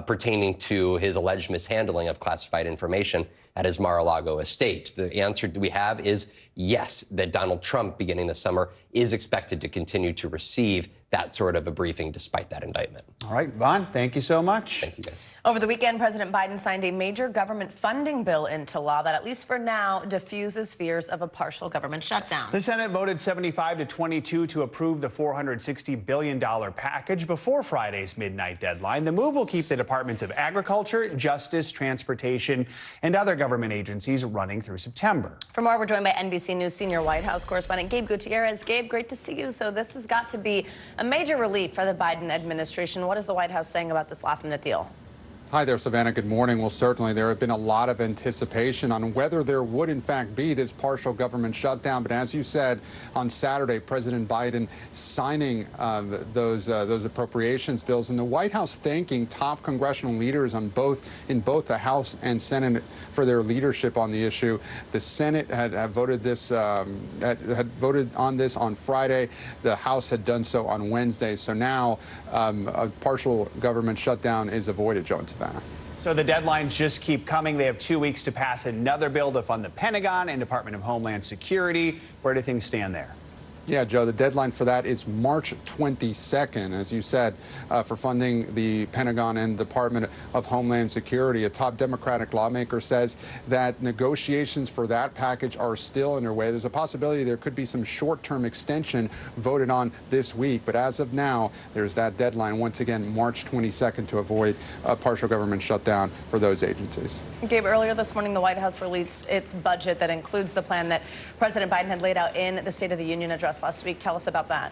pertaining to his alleged mishandling of classified information at his Mar-a-Lago estate? The answer we have is yes, that Donald Trump, beginning this summer, is expected to continue to receive that sort of a briefing despite that indictment. All right, Vaughn, thank you so much. Thank you, guys. Over the weekend, President Biden signed a major government funding bill into law that, at least for now, diffuses fears of a partial government shutdown. The Senate voted 75-22 to approve the $460 billion package before Friday's midnight deadline. The move will keep the Departments of Agriculture, Justice, Transportation, and other government agencies running through September. For more, we're joined by NBC News senior White House correspondent Gabe Gutierrez. Gabe, great to see you. So this has got to be a major relief for the Biden administration. What is the White House saying about this last-minute deal? Hi there, Savannah. Good morning. Well, certainly there have been a lot of anticipation on whether there would, in fact, be this partial government shutdown. But as you said, on Saturday, President Biden signing those appropriations bills, and the White House thanking top congressional leaders in both the House and Senate for their leadership on the issue. The Senate had voted on this on Friday. The House had done so on Wednesday. So now a partial government shutdown is avoided, Joe and Savannah. So the deadlines just keep coming. They have 2 weeks to pass another bill to fund the Pentagon and Department of Homeland Security. Where do things stand there? Yeah, Joe, the deadline for that is March 22nd, as you said, for funding the Pentagon and Department of Homeland Security. A top Democratic lawmaker says that negotiations for that package are still underway. There's a possibility there could be some short-term extension voted on this week. But as of now, there's that deadline, once again, March 22nd, to avoid a partial government shutdown for those agencies. Gabe, earlier this morning, the White House released its budget that includes the plan that President Biden had laid out in the State of the Union address last week. Tell us about that.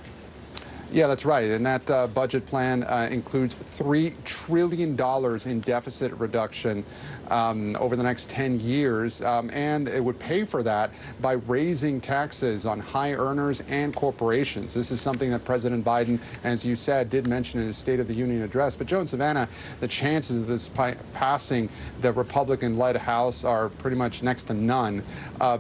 Yeah, that's right. And that budget plan includes $3 trillion in deficit reduction over the next 10 years. And it would pay for that by raising taxes on high earners and corporations. This is something that President Biden, as you said, did mention in his State of the Union address. But Joe and Savannah, the chances of this passing the Republican-led House are pretty much next to none.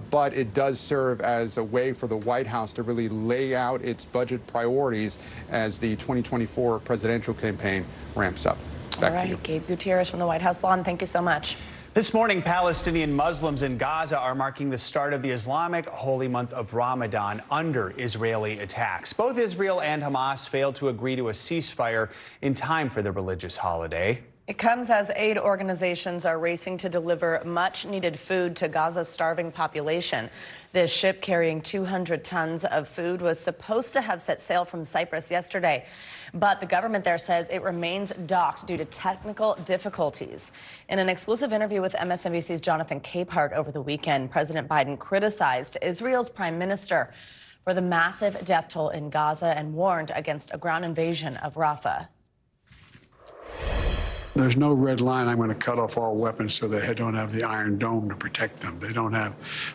But it does serve as a way for the White House to really lay out its budget priorities as the 2024 presidential campaign ramps up. Back to you. Gabe Gutierrez from the White House Lawn. Thank you so much. This morning, Palestinian Muslims in Gaza are marking the start of the Islamic holy month of Ramadan under Israeli attacks. Both Israel and Hamas failed to agree to a ceasefire in time for the religious holiday. It comes as aid organizations are racing to deliver much-needed food to Gaza's starving population. This ship carrying 200 tons of food was supposed to have set sail from Cyprus yesterday, but the government there says it remains docked due to technical difficulties. In an exclusive interview with MSNBC's Jonathan Capehart over the weekend, President Biden criticized Israel's prime minister for the massive death toll in Gaza and warned against a ground invasion of Rafah. There's no red line. I'm going to cut off all weapons so they don't have the Iron Dome to protect them. They don't have.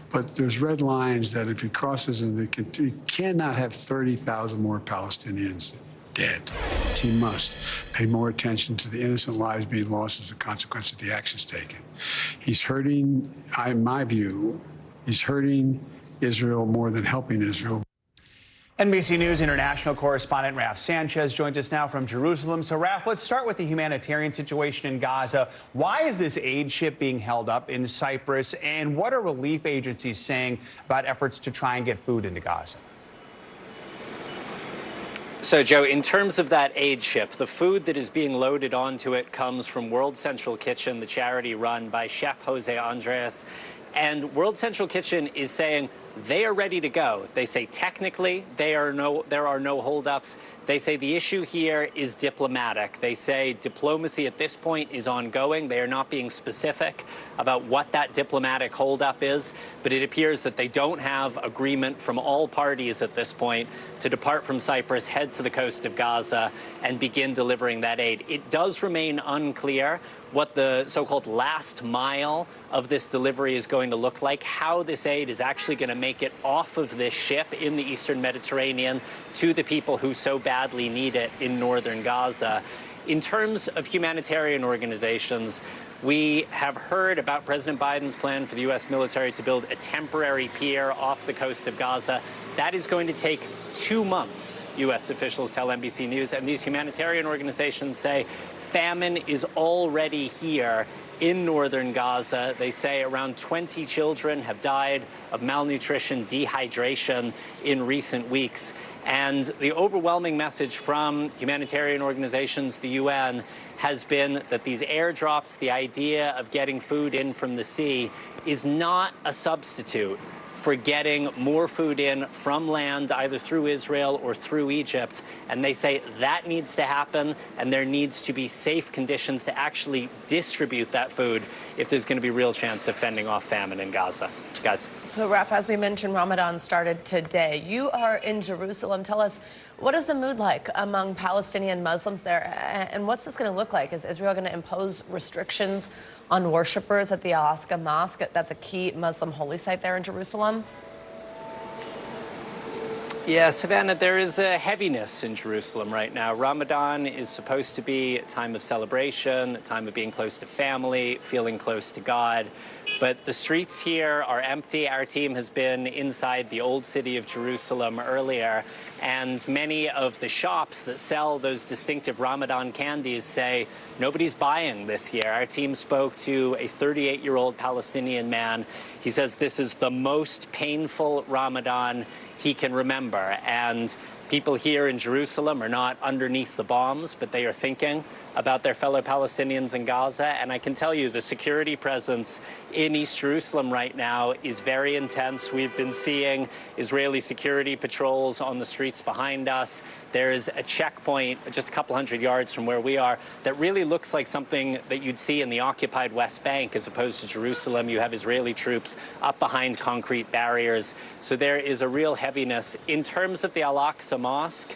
But there's red lines that if he crosses, and he cannot have 30,000 more Palestinians dead. He must pay more attention to the innocent lives being lost as a consequence of the actions taken. He's hurting, in my view, he's hurting Israel more than helping Israel. NBC News international correspondent Raf Sanchez joins us now from Jerusalem. So, Raf, let's start with the humanitarian situation in Gaza. Why is this aid ship being held up in Cyprus? And what are relief agencies saying about efforts to try and get food into Gaza? So, Joe, in terms of that aid ship, the food that is being loaded onto it comes from World Central Kitchen, the charity run by Chef Jose Andres. And World Central Kitchen is saying they are ready to go. They say technically there are no holdups. They say the issue here is diplomatic. They say diplomacy at this point is ongoing. They are not being specific about what that diplomatic holdup is, but it appears that they don't have agreement from all parties at this point to depart from Cyprus, head to the coast of Gaza, and begin delivering that aid. It does remain unclear what the so-called last mile of this delivery is going to look like, how this aid is actually going to make it off of this ship in the Eastern Mediterranean to the people who so badly need it in northern Gaza. In terms of humanitarian organizations, we have heard about President Biden's plan for the U.S. military to build a temporary pier off the coast of Gaza. That is going to take 2 months, U.S. officials tell NBC News, and these humanitarian organizations say famine is already here in northern Gaza. They say around 20 children have died of malnutrition, dehydration in recent weeks. And the overwhelming message from humanitarian organizations, the UN, has been that these airdrops, the idea of getting food in from the sea, is not a substitute for getting more food in from land, either through Israel or through Egypt. And they say that needs to happen, and there needs to be safe conditions to actually distribute that food if there's going to be real chance of fending off famine in Gaza. Guys. So, Raf, as we mentioned, Ramadan started today. You are in Jerusalem. Tell us, what is the mood like among Palestinian Muslims there? And what's this going to look like? Is Israel going to impose restrictions on worshippers at the Al-Aqsa Mosque? That's a key Muslim holy site there in Jerusalem. Yeah, Savannah, there is a heaviness in Jerusalem right now. Ramadan is supposed to be a time of celebration, a time of being close to family, feeling close to God. But the streets here are empty. Our team has been inside the old city of Jerusalem earlier, and many of the shops that sell those distinctive Ramadan candies say nobody's buying this year. Our team spoke to a 38-year-old Palestinian man. He says this is the most painful Ramadan he can remember. And people here in Jerusalem are not underneath the bombs, but they are thinking about their fellow Palestinians in Gaza. And I can tell you the security presence in East Jerusalem right now is very intense. We've been seeing Israeli security patrols on the streets behind us. There is a checkpoint just a couple hundred yards from where we are that really looks like something that you'd see in the occupied West Bank as opposed to Jerusalem. You have Israeli troops up behind concrete barriers. So there is a real heaviness. In terms of the Al-Aqsa Mosque,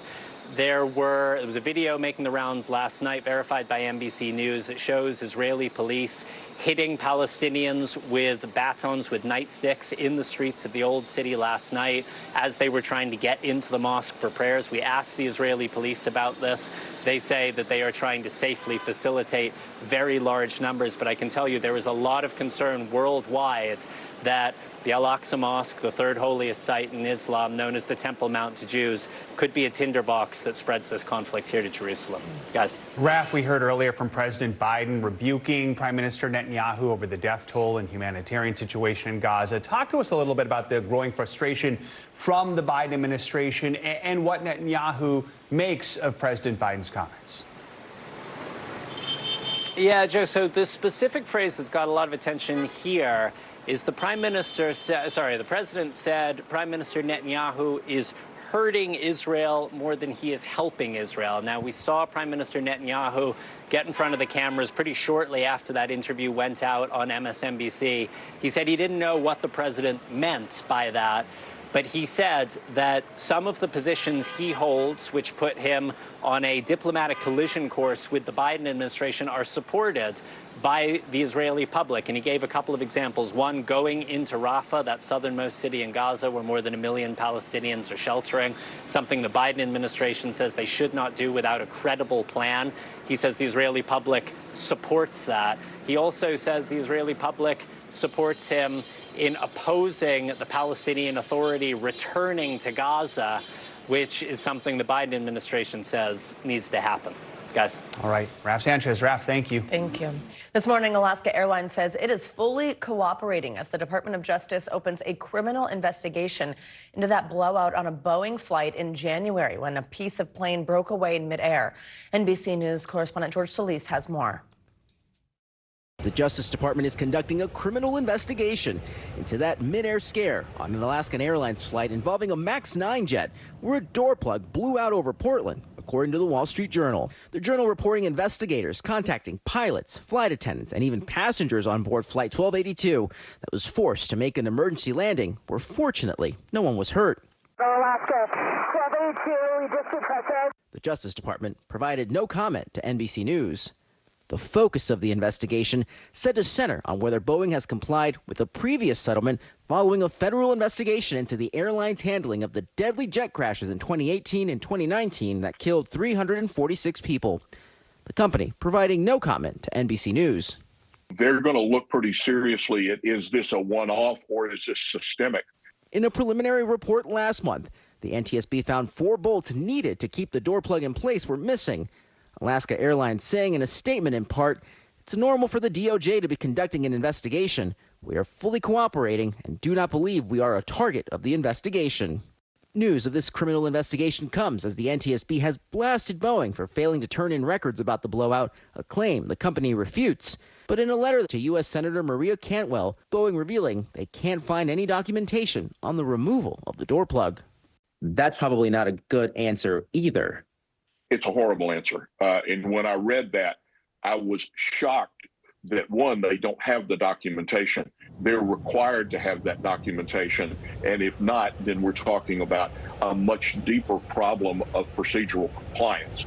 there was a video making the rounds last night, verified by NBC News, that shows Israeli police hitting Palestinians with batons, with nightsticks in the streets of the old city last night as they were trying to get into the mosque for prayers. We asked the Israeli police about this. They say that they are trying to safely facilitate very large numbers, but I can tell you there is a lot of concern worldwide that the Al-Aqsa Mosque, the third holiest site in Islam, known as the Temple Mount to Jews, could be a tinderbox that spreads this conflict here to Jerusalem. Guys. Raf, we heard earlier from President Biden rebuking Prime Minister Netanyahu over the death toll and humanitarian situation in Gaza. Talk to us a little bit about the growing frustration from the Biden administration and what Netanyahu makes of President Biden's comments. Yeah, Joe, so the specific phrase that's got a lot of attention here is the president said Prime Minister Netanyahu is hurting Israel more than he is helping Israel. Now, we saw Prime Minister Netanyahu get in front of the cameras pretty shortly after that interview went out on MSNBC. He said he didn't know what the president meant by that, but he said that some of the positions he holds, which put him on a diplomatic collision course with the Biden administration, are supported by the Israeli public. And he gave a couple of examples. One, going into Rafah, that southernmost city in Gaza where more than 1 million Palestinians are sheltering, something the Biden administration says they should not do without a credible plan. He says the Israeli public supports that. He also says the Israeli public supports him in opposing the Palestinian Authority returning to Gaza. which is something the Biden administration says needs to happen. Guys. All right. Raph Sanchez. Raph, thank you. Thank you. This morning, Alaska Airlines says it is fully cooperating as the Department of Justice opens a criminal investigation into that blowout on a Boeing flight in January when a piece of plane broke away in midair. NBC News correspondent George Solis has more. The Justice Department is conducting a criminal investigation into that mid-air scare on an Alaskan Airlines flight involving a MAX 9 jet where a door plug blew out over Portland, according to the Wall Street Journal. The Journal reporting investigators contacting pilots, flight attendants, and even passengers on board Flight 1282 that was forced to make an emergency landing where fortunately no one was hurt. Alaska 1282, The Justice Department provided no comment to NBC News. The focus of the investigation said to center on whether Boeing has complied with a previous settlement following a federal investigation into the airline's handling of the deadly jet crashes in 2018 and 2019 that killed 346 people. The company providing no comment to NBC News. They're going to look pretty seriously at, is this a one-off or is this systemic? In a preliminary report last month, the NTSB found 4 bolts needed to keep the door plug in place were missing. Alaska Airlines saying in a statement in part, it's normal for the DOJ to be conducting an investigation. We are fully cooperating and do not believe we are a target of the investigation. News of this criminal investigation comes as the NTSB has blasted Boeing for failing to turn in records about the blowout, a claim the company refutes. But in a letter to U.S. Senator Maria Cantwell, Boeing revealing they can't find any documentation on the removal of the door plug. That's probably not a good answer either. It's a horrible answer. And when I read that, I was shocked that, one, they don't have the documentation. They're required to have that documentation. And if not, then we're talking about a much deeper problem of procedural compliance.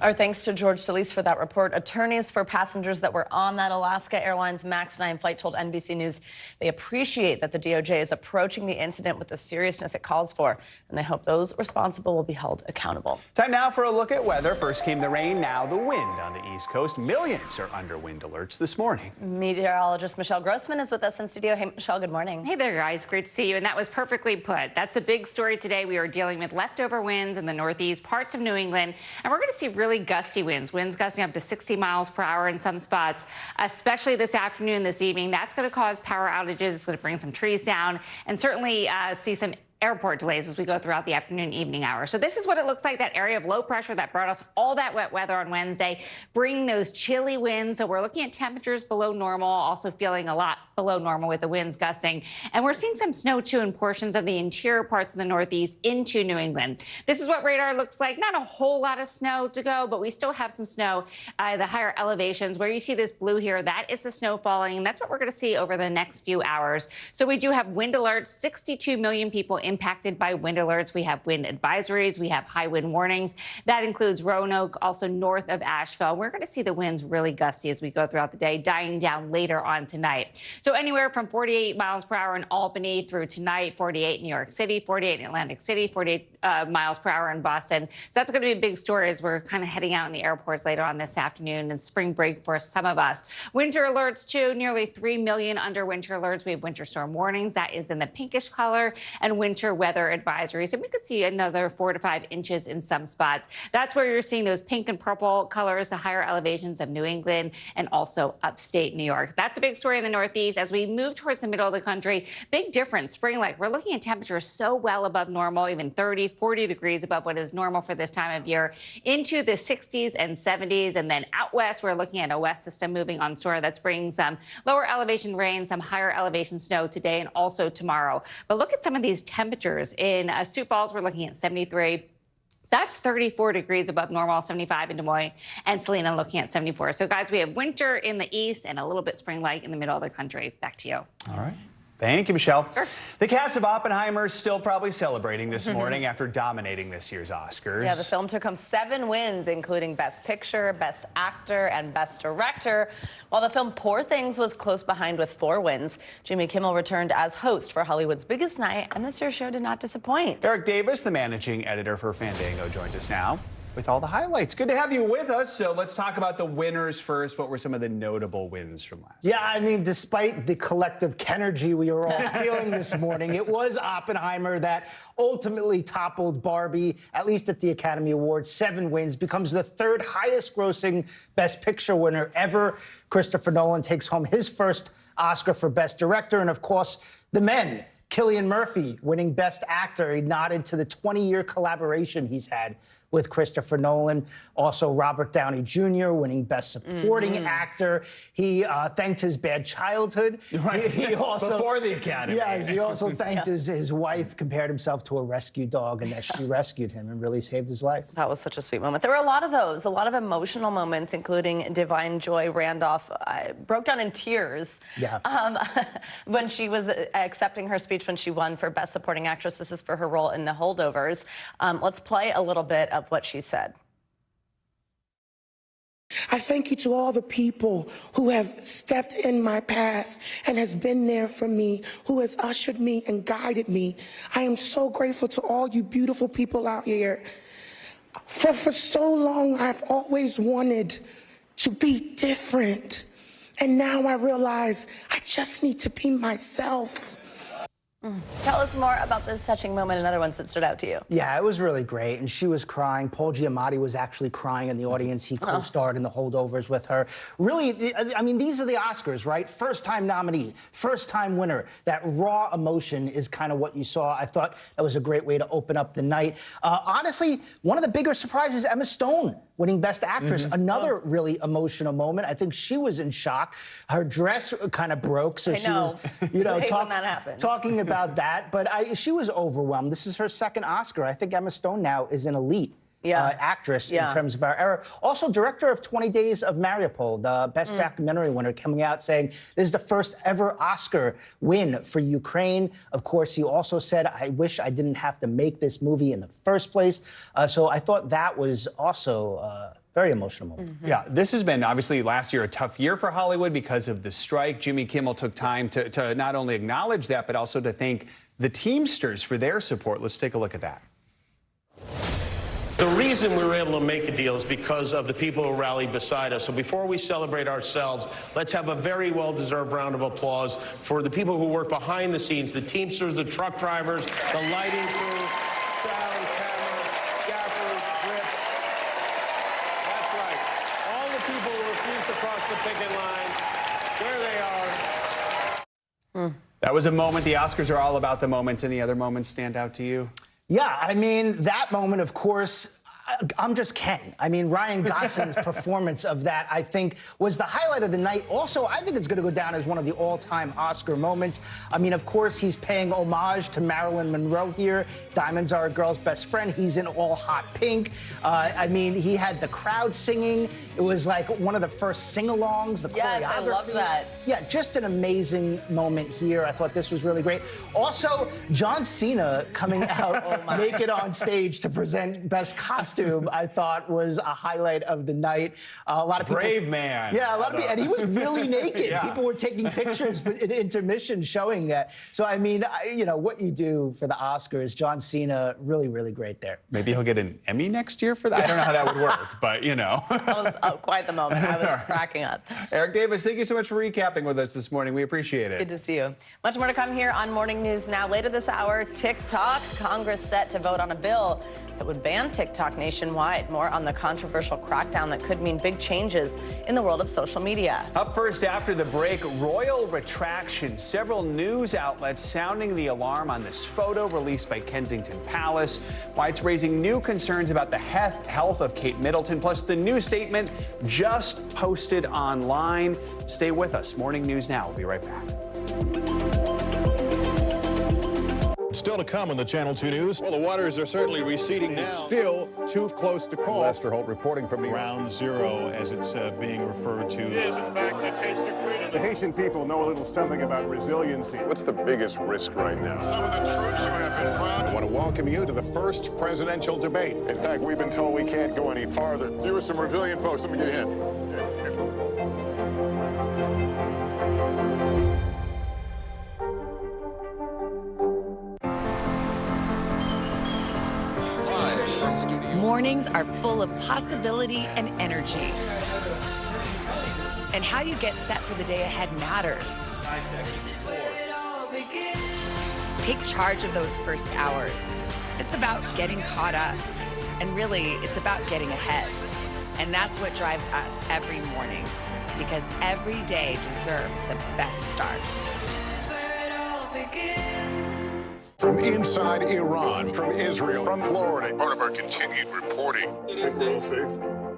Our thanks to George Solis for that report. Attorneys for passengers that were on that Alaska Airlines MAX 9 flight told NBC News they appreciate that the DOJ is approaching the incident with the seriousness it calls for, and they hope those responsible will be held accountable. Time now for a look at weather. First came the rain, now the wind on the East Coast. Millions are under wind alerts this morning. Meteorologist Michelle Grossman is with us in studio. Hey, Michelle, good morning. Hey there, guys. Great to see you. And that was perfectly put. That's a big story today. We are dealing with leftover winds in the Northeast, parts of New England, and we're going to see really gusty winds gusting up to 60 miles per hour in some spots, especially this afternoon, this evening. That's going to cause power outages. It's going to bring some trees down and certainly see some airport delays as we go throughout the afternoon, evening hours. So this is what it looks like, that area of low pressure that brought us all that wet weather on Wednesday, bringing those chilly winds. So we're looking at temperatures below normal, also feeling a lot below normal with the winds gusting. And we're seeing some snow, too, in portions of the interior parts of the Northeast into New England. This is what radar looks like. Not a whole lot of snow to go, but we still have some snow at the higher elevations. Where you see this blue here, that is the snow falling, and that's what we're going to see over the next few hours. So we do have wind alerts, 62 million people impacted by wind alerts. We have wind advisories. We have high wind warnings. That includes Roanoke, also north of Asheville. We're going to see the winds really gusty as we go throughout the day, dying down later on tonight. So anywhere from 48 miles per hour in Albany through tonight, 48 in New York City, 48 in Atlantic City, 48 miles per hour in Boston. So that's going to be a big story as we're kind of heading out in the airports later on this afternoon and spring break for some of us. Winter alerts, too, nearly 3 million under winter alerts. We have winter storm warnings. That is in the pinkish color, and winter weather advisories. And we could see another 4 to 5 inches in some spots. That's where you're seeing those pink and purple colors, the higher elevations of New England and also upstate New York. That's a big story in the Northeast. As we move towards the middle of the country, big difference. Spring-like, we're looking at temperatures so well above normal, even 30, 40 degrees above what is normal for this time of year, into the 60s and 70s. And then out west, we're looking at a west system moving on shore that's bringing some lower elevation rain, some higher elevation snow today and also tomorrow. But look at some of these temperatures. In Sioux Falls, we're looking at 73. That's 34 degrees above normal, 75 in Des Moines, and Salina looking at 74. So, guys, we have winter in the east and a little bit spring-like in the middle of the country. Back to you. All right. Thank you, Michelle. Sure. The cast of Oppenheimer is still probably celebrating this morning after dominating this year's Oscars. Yeah, the film took home 7 wins, including Best Picture, Best Actor, and Best Director, while the film Poor Things was close behind with 4 wins. Jimmy Kimmel returned as host for Hollywood's biggest night, and this year's show did not disappoint. Eric Davis, the managing editor for Fandango, joins us now. with all the highlights. Good to have you with us. So let's talk about the winners first. What were some of the notable wins from last night? Yeah, I mean, despite the collective Kenergy we were all feeling this morning, it was Oppenheimer that ultimately toppled Barbie, at least at the Academy Awards. 7 wins, becomes the 3rd highest grossing Best Picture winner ever. Christopher Nolan takes home his first Oscar for Best Director. And of course, the men. Cillian Murphy winning Best Actor. He nodded to the 20-year collaboration he's had with Christopher Nolan. Also, Robert Downey Jr. winning Best Supporting Actor. He thanked his bad childhood. Right. He also, before the Academy. Yes, he also thanked his wife, compared himself to a rescue dog, and that she rescued him and really saved his life. That was such a sweet moment. There were a lot of those, a lot of emotional moments, including Divine Joy Randolph broke down in tears when she was accepting her speech when she won for Best Supporting Actress. This is for her role in The Holdovers. Let's play a little bit of what she said. I thank you to all the people who have stepped in my path and has been there for me, who has ushered me and guided me. I am so grateful to all you beautiful people out here. For so long, I've always wanted to be different. And now I realize I just need to be myself. Tell us more about this touching moment and other ones that stood out to you. Yeah, it was really great, and she was crying. Paul Giamatti was actually crying in the audience. He co-starred in The Holdovers with her. Really, I mean, these are the Oscars, right? First-time nominee, first-time winner. That raw emotion is kind of what you saw. I thought that was a great way to open up the night. Honestly, one of the bigger surprises, Emma Stone winning Best Actress. Another really emotional moment. I think she was in shock. Her dress kind of broke, so she was, you know, talking about that. But she was overwhelmed. This is her 2nd Oscar. I think Emma Stone now is an elite actress in terms of our era. Also, director of 20 Days of Mariupol, the Best Documentary winner, coming out saying this is the first ever Oscar win for Ukraine. Of course, he also said, I wish I didn't have to make this movie in the first place. So I thought that was also very emotional moment. Yeah, this has been obviously last year a tough year for Hollywood because of the strike. Jimmy Kimmel took time to not only acknowledge that, but also to thank the Teamsters for their support. Let's take a look at that. The reason we were able to make a deal is because of the people who rallied beside us. So before we celebrate ourselves, let's have a very well-deserved round of applause for the people who work behind the scenes, the Teamsters, the truck drivers, the lighting crew, sound, camera, gaffers, grips. That's right. All the people who refused to cross the picket lines, there they are. That was a moment. The Oscars are all about the moments. Any other moments stand out to you? Yeah, I mean, that moment, of course, I'm just Ken. I mean, Ryan Gosling's performance of that, I think, was the highlight of the night. Also, I think it's going to go down as one of the all-time Oscar moments. I mean, of course, he's paying homage to Marilyn Monroe here. Diamonds Are a Girl's Best Friend. He's in all hot pink. I mean, he had the crowd singing. It was like one of the first sing-alongs, the choreography. Yes, I love that. Yeah, just an amazing moment here. I thought this was really great. Also, John Cena coming out naked on stage to present Best Costume, I thought was a highlight of the night. A lot of people, brave man. Yeah, a lot of people, and he was really naked. People were taking pictures in intermission showing that. So, I mean, you know, what you do for the Oscars, John Cena, really, really great there. Maybe he'll get an Emmy next year for that. I don't know how that would work, but, you know. That was quite the moment. I was cracking up. Eric Davis, thank you so much for recapping with us this morning. We appreciate it. Good to see you. Much more to come here on Morning News Now. Later this hour, TikTok. Congress set to vote on a bill that would ban TikTok nationwide. More on the controversial crackdown that could mean big changes in the world of social media. Up first after the break, royal retraction. Several news outlets sounding the alarm on this photo released by Kensington Palace. Why it's raising new concerns about the health of Kate Middleton. Plus the new statement just posted online. Stay with us. Morning News Now. We'll be right back. Still to come on the Channel 2 News. Well, the waters are certainly receding now. Still too close to call. Lester Holt reporting from Ground Zero, as it's being referred to. It is, in fact, the taste of freedom. The Haitian people know a little something about resiliency. What's the biggest risk right now? Some of the troops who have been proud. I want to welcome you to the first presidential debate. In fact, we've been told we can't go any farther. You were some resilient folks. Let me get in. Studio. Mornings are full of possibility and energy. And how you get set for the day ahead matters. Take charge of those first hours. It's about getting caught up. And really, it's about getting ahead. And that's what drives us every morning. Because every day deserves the best start. This is where it all begins. From inside Iran, from Israel, from Florida. Part of our continued reporting. Is it safe?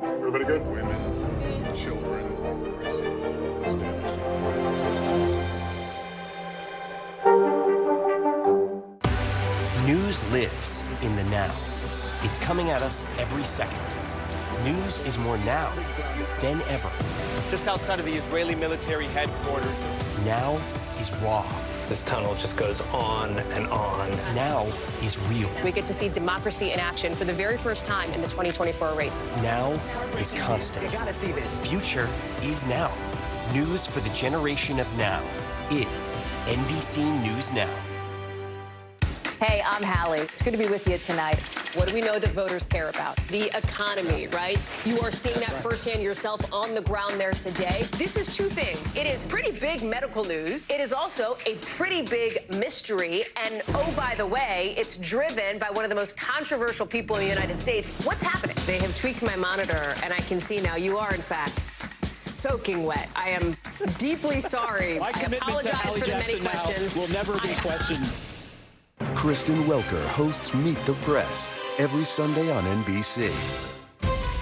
Everybody good? Women, children, News lives in the now. It's coming at us every second. News is more now than ever. Just outside of the Israeli military headquarters. Now is raw. This tunnel just goes on and on. Now is real. We get to see democracy in action for the very first time in the 2024 race. Now is constant. You gotta see this. Future is now. News for the generation of now is NBC News Now. Hey, I'm Hallie. It's good to be with you tonight. What do we know that voters care about? The economy, right? You are seeing that firsthand yourself on the ground there today. This is two things. It is pretty big medical news. It is also a pretty big mystery. And oh, by the way, it's driven by one of the most controversial people in the United States. What's happening? They have tweaked my monitor, and I can see now you are, in fact, soaking wet. I am deeply sorry. I apologize for the many questions. Will never be questioned. Kristen Welker hosts Meet the Press every Sunday on NBC.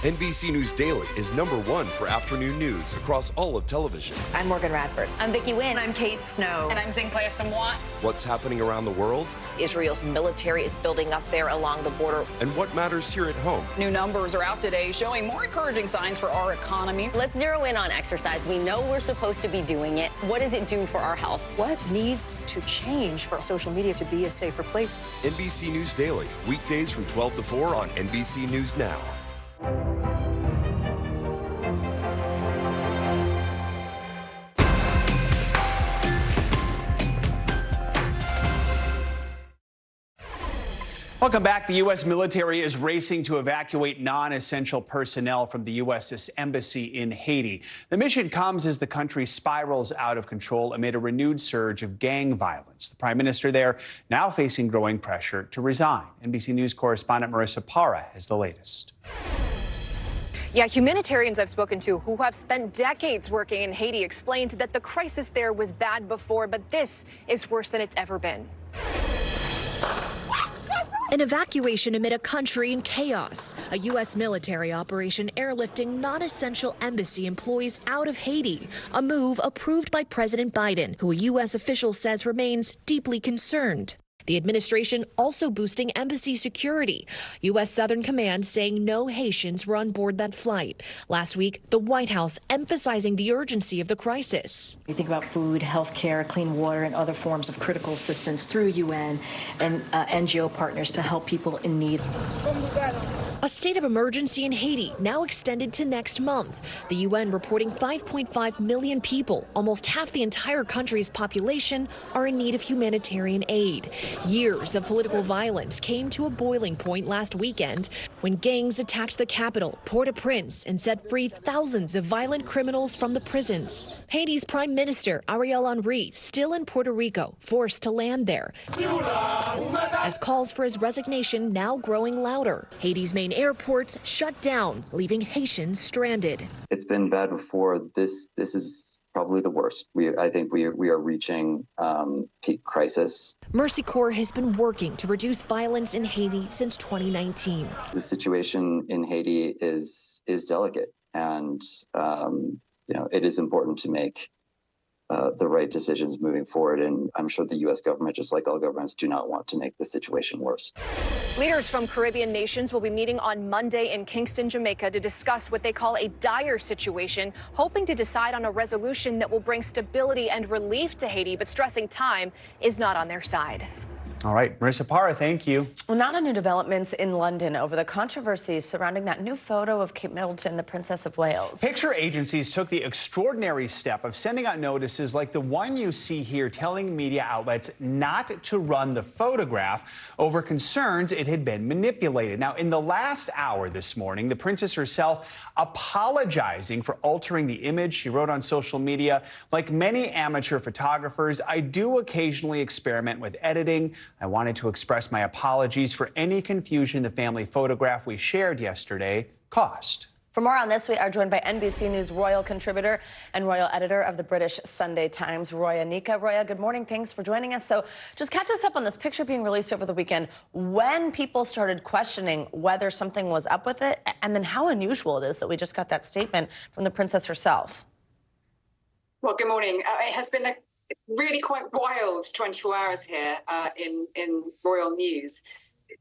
NBC News Daily is #1 for afternoon news across all of television. I'm Morgan Radford. I'm Vicki Wynn. I'm Kate Snow. And I'm Zinklea Samwat. What's happening around the world? Israel's military is building up there along the border. And what matters here at home? New numbers are out today showing more encouraging signs for our economy. Let's zero in on exercise. We know we're supposed to be doing it. What does it do for our health? What needs to change for social media to be a safer place? NBC News Daily, weekdays from 12 to 4 on NBC News Now. Welcome back. The U.S. military is racing to evacuate non-essential personnel from the U.S. embassy in Haiti. The mission comes as the country spirals out of control amid a renewed surge of gang violence. The prime minister there now facing growing pressure to resign. NBC News correspondent Marissa Parra has the latest. Yeah, humanitarians I've spoken to who have spent decades working in Haiti explained that the crisis there was bad before, but this is worse than it's ever been. An evacuation amid a country in chaos. A U.S. military operation airlifting non-essential embassy employees out of Haiti. A move approved by President Biden, who a U.S. official says remains deeply concerned. The administration also boosting embassy security. U.S. Southern Command saying no Haitians were on board that flight. Last week, the White House emphasizing the urgency of the crisis. We think about food, health care, clean water, and other forms of critical assistance through UN and NGO partners to help people in need. A state of emergency in Haiti now extended to next month. The UN reporting 5.5 million people, almost half the entire country's population, are in need of humanitarian aid. Years of political violence came to a boiling point last weekend when gangs attacked the capital, Port-au-Prince, and set free thousands of violent criminals from the prisons. Haiti's Prime Minister Ariel Henry still in Puerto Rico, forced to land there, as calls for his resignation now growing louder. Haiti's main airports shut down, leaving Haitians stranded. It's been bad before. This is probably the worst. I think we are reaching peak crisis. Mercy Corps has been working to reduce violence in Haiti since 2019. The situation in Haiti is delicate, and it is important to make the right decisions moving forward. And I'm sure the U.S. government, just like all governments, do not want to make the situation worse. Leaders from Caribbean nations will be meeting on Monday in Kingston, Jamaica, to discuss what they call a dire situation, hoping to decide on a resolution that will bring stability and relief to Haiti, but stressing time is not on their side. All right, Marissa Parra, thank you. Well, not a new developments in London over the controversy surrounding that new photo of Kate Middleton, the Princess of Wales. Picture agencies took the extraordinary step of sending out notices like the one you see here, telling media outlets not to run the photograph over concerns it had been manipulated. Now, in the last hour this morning, the princess herself apologizing for altering the image. She wrote on social media, like many amateur photographers, I do occasionally experiment with editing. I wanted to express my apologies for any confusion the family photograph we shared yesterday caused. For more on this, we are joined by NBC News royal contributor and royal editor of the British Sunday Times, Roya Nika. Roya, good morning. Thanks for joining us. So just catch us up on this picture being released over the weekend, when people started questioning whether something was up with it, and then how unusual it is that we just got that statement from the princess herself. Well, good morning. It has been a really quite wild 24 hours here in royal news.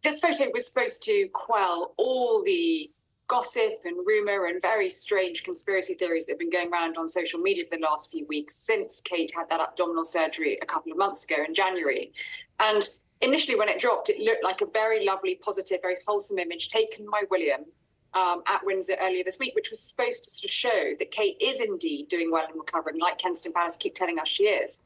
This photo was supposed to quell all the gossip and rumor and very strange conspiracy theories that have been going around on social media for the last few weeks since Kate had that abdominal surgery a couple of months ago in January. And initially when it dropped, it looked like a very lovely, positive, very wholesome image taken by William at Windsor earlier this week, which was supposed to sort of show that Kate is indeed doing well and recovering, like Kensington Palace keep telling us she is.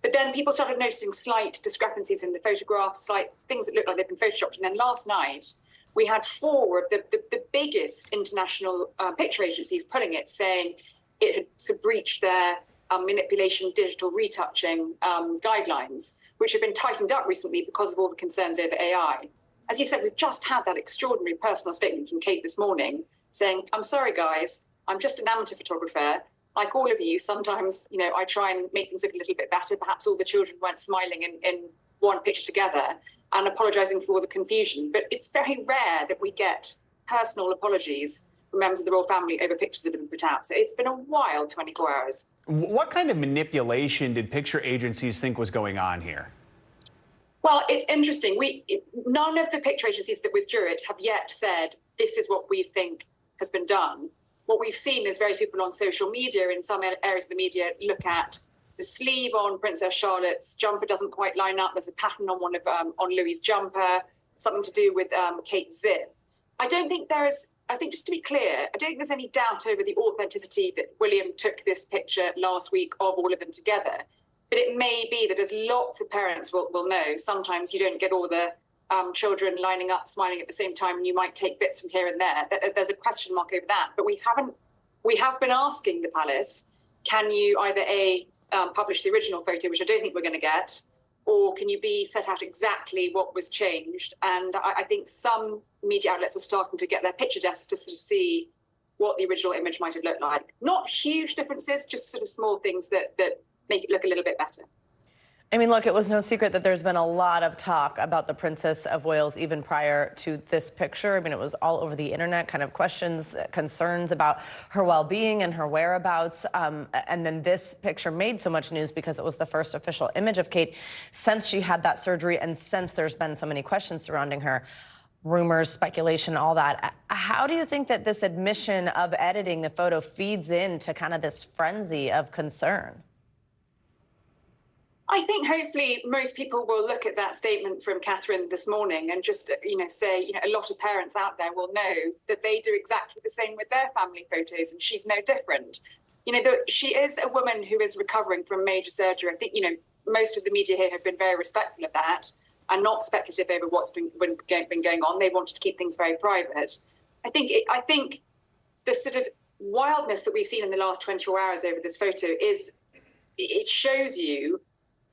But then people started noticing slight discrepancies in the photographs, slight things that looked like they'd been photoshopped. And then last night, we had four of the biggest international picture agencies pulling it, saying it had sort of breached their manipulation, digital retouching guidelines, which have been tightened up recently because of all the concerns over AI. As you said, we've just had that extraordinary personal statement from Kate this morning saying, I'm sorry, guys, I'm just an amateur photographer. Like all of you, sometimes, you know, I try and make things look a little bit better. Perhaps all the children weren't smiling in one picture together, and apologising for all the confusion. But it's very rare that we get personal apologies from members of the royal family over pictures that have been put out. So it's been a wild 24 hours. What kind of manipulation did picture agencies think was going on here? Well, it's interesting. None of the picture agencies that withdrew it have yet said, this is what we think has been done. What we've seen is various people on social media, in some areas of the media, look at the sleeve on Princess Charlotte's jumper doesn't quite line up. There's a pattern on one of on Louis's jumper, something to do with Kate's zip. I think just to be clear, I don't think there's any doubt over the authenticity that William took this picture last week of all of them together. But it may be that, as lots of parents will know, sometimes you don't get all the children lining up, smiling at the same time, and you might take bits from here and there. There's a question mark over that. But we have been asking the palace, can you either publish the original photo, which I don't think we're going to get, or can you set out exactly what was changed? And I think some media outlets are starting to get their picture desks to sort of see what the original image might have looked like. Not huge differences, just sort of small things that make it look a little bit better. I mean, look, it was no secret that there's been a lot of talk about the Princess of Wales even prior to this picture. I mean, it was all over the internet, kind of questions, concerns about her well-being and her whereabouts. And then this picture made so much news because it was the first official image of Kate since she had that surgery and since there's been so many questions surrounding her. Rumors, speculation, all that. How do you think that this admission of editing the photo feeds into kind of this frenzy of concern? I think hopefully most people will look at that statement from Catherine this morning and just, say, a lot of parents out there will know that they do exactly the same with their family photos, and she's no different. She is a woman who is recovering from major surgery. I think, most of the media here have been very respectful of that and not speculative over what's been going on. They wanted to keep things very private. I think the sort of wildness that we've seen in the last 24 hours over this photo it shows you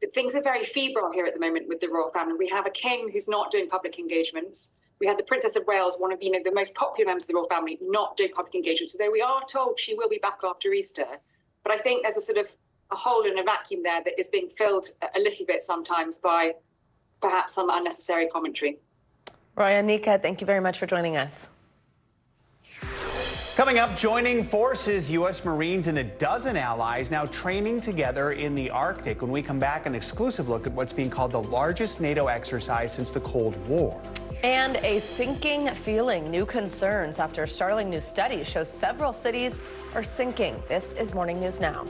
that things are very febrile here at the moment with the royal family. We have a king who's not doing public engagements. We have the Princess of Wales, one of the most popular members of the royal family, not doing public engagements. So though we are told she will be back after Easter, but I think there's a sort of a hole in a vacuum there that is being filled a little bit sometimes by perhaps some unnecessary commentary. Roya Nika, thank you very much for joining us. Coming up, joining forces, U.S. Marines and a dozen allies now training together in the Arctic. When we come back, an exclusive look at what's being called the largest NATO exercise since the Cold War. And a sinking feeling, new concerns after a startling new study shows several cities are sinking. This is Morning News Now.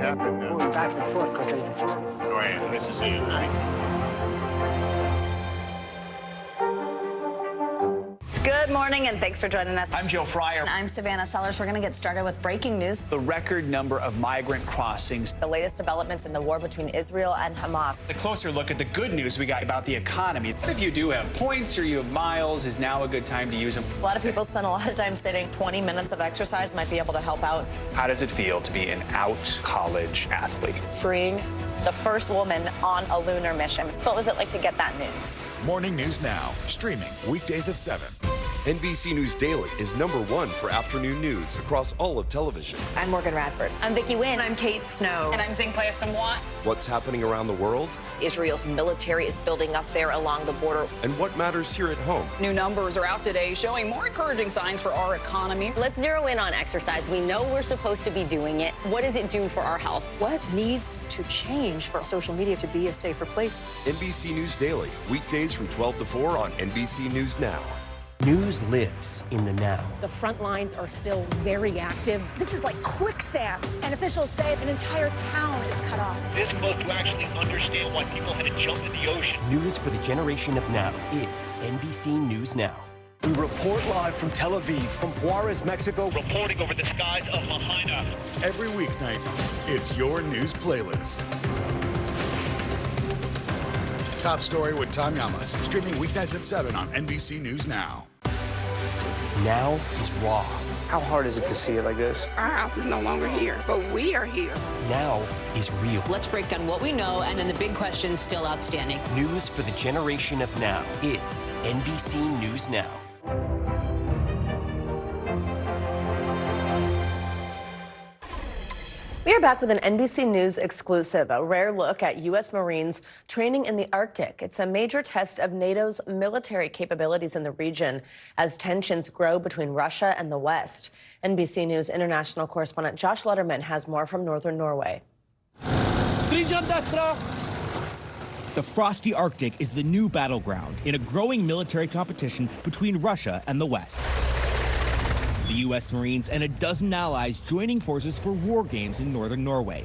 happened. Going back and forth because they... Oh, yeah, nice to see you. Good morning, and thanks for joining us. I'm Joe Fryer. I'm Savannah Sellers. We're going to get started with breaking news. The record number of migrant crossings. The latest developments in the war between Israel and Hamas. A closer look at the good news we got about the economy. If you do have points or you have miles, is now a good time to use them. A lot of people spend a lot of time sitting. 20 minutes of exercise might be able to help out. How does it feel to be an out college athlete? Freeing the first woman on a lunar mission. What was it like to get that news? Morning News Now, streaming weekdays at 7. NBC News Daily is #1 for afternoon news across all of television. I'm Morgan Radford. I'm Vicki Wynn. I'm Kate Snow. And I'm Zinklaya Samwat. What's happening around the world? Israel's military is building up there along the border. And what matters here at home? New numbers are out today showing more encouraging signs for our economy. Let's zero in on exercise. We know we're supposed to be doing it. What does it do for our health? What needs to change for social media to be a safer place? NBC News Daily, weekdays from 12 to 4 on NBC News Now. News lives in the now. The front lines are still very active. This is like quicksand, and officials say an entire town is cut off. This close to actually understand why people had to jump in the ocean. News for the generation of now is NBC News Now. We report live from Tel Aviv, from Juarez, Mexico. Reporting over the skies of Lahaina. Every weeknight, it's your news playlist. Top Story with Tom Llamas, streaming weeknights at 7 on NBC News Now. Now is raw. How hard is it to see it like this? Our house is no longer here, but we are here. Now is real. Let's break down what we know and then the big questions still outstanding. News for the generation of now is NBC News Now. We are back with an NBC News exclusive, a rare look at U.S. Marines training in the Arctic. It's a major test of NATO's military capabilities in the region as tensions grow between Russia and the West. NBC News international correspondent Josh Letterman has more from northern Norway. The frosty Arctic is the new battleground in a growing military competition between Russia and the West. The U.S. Marines and a dozen allies joining forces for war games in northern Norway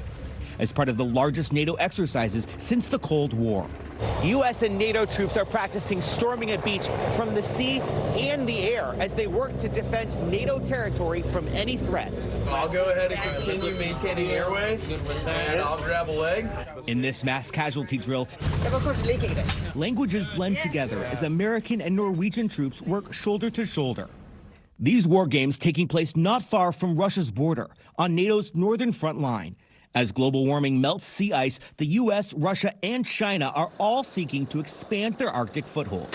as part of the largest NATO exercises since the Cold War. U.S. and NATO troops are practicing storming a beach from the sea and the air as they work to defend NATO territory from any threat. I'll go ahead and continue maintaining airway, and I'll grab a leg. In this mass casualty drill, languages blend together as American and Norwegian troops work shoulder to shoulder. These war games taking place not far from Russia's border, on NATO's northern front line. As global warming melts sea ice, the U.S., Russia, and China are all seeking to expand their Arctic foothold.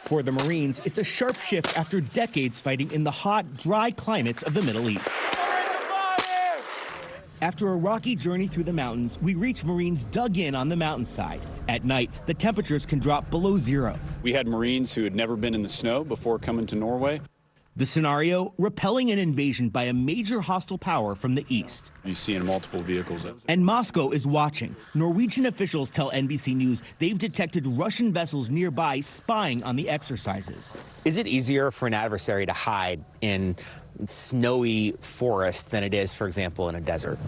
For the Marines, it's a sharp shift after decades fighting in the hot, dry climates of the Middle East. After a rocky journey through the mountains, we reach Marines dug in on the mountainside. At night, the temperatures can drop below zero. We had Marines who had never been in the snow before coming to Norway. The scenario, repelling an invasion by a major hostile power from the east. You see in multiple vehicles. And Moscow is watching. Norwegian officials tell NBC News they've detected Russian vessels nearby spying on the exercises. Is it easier for an adversary to hide in snowy forest than it is, for example, in a desert?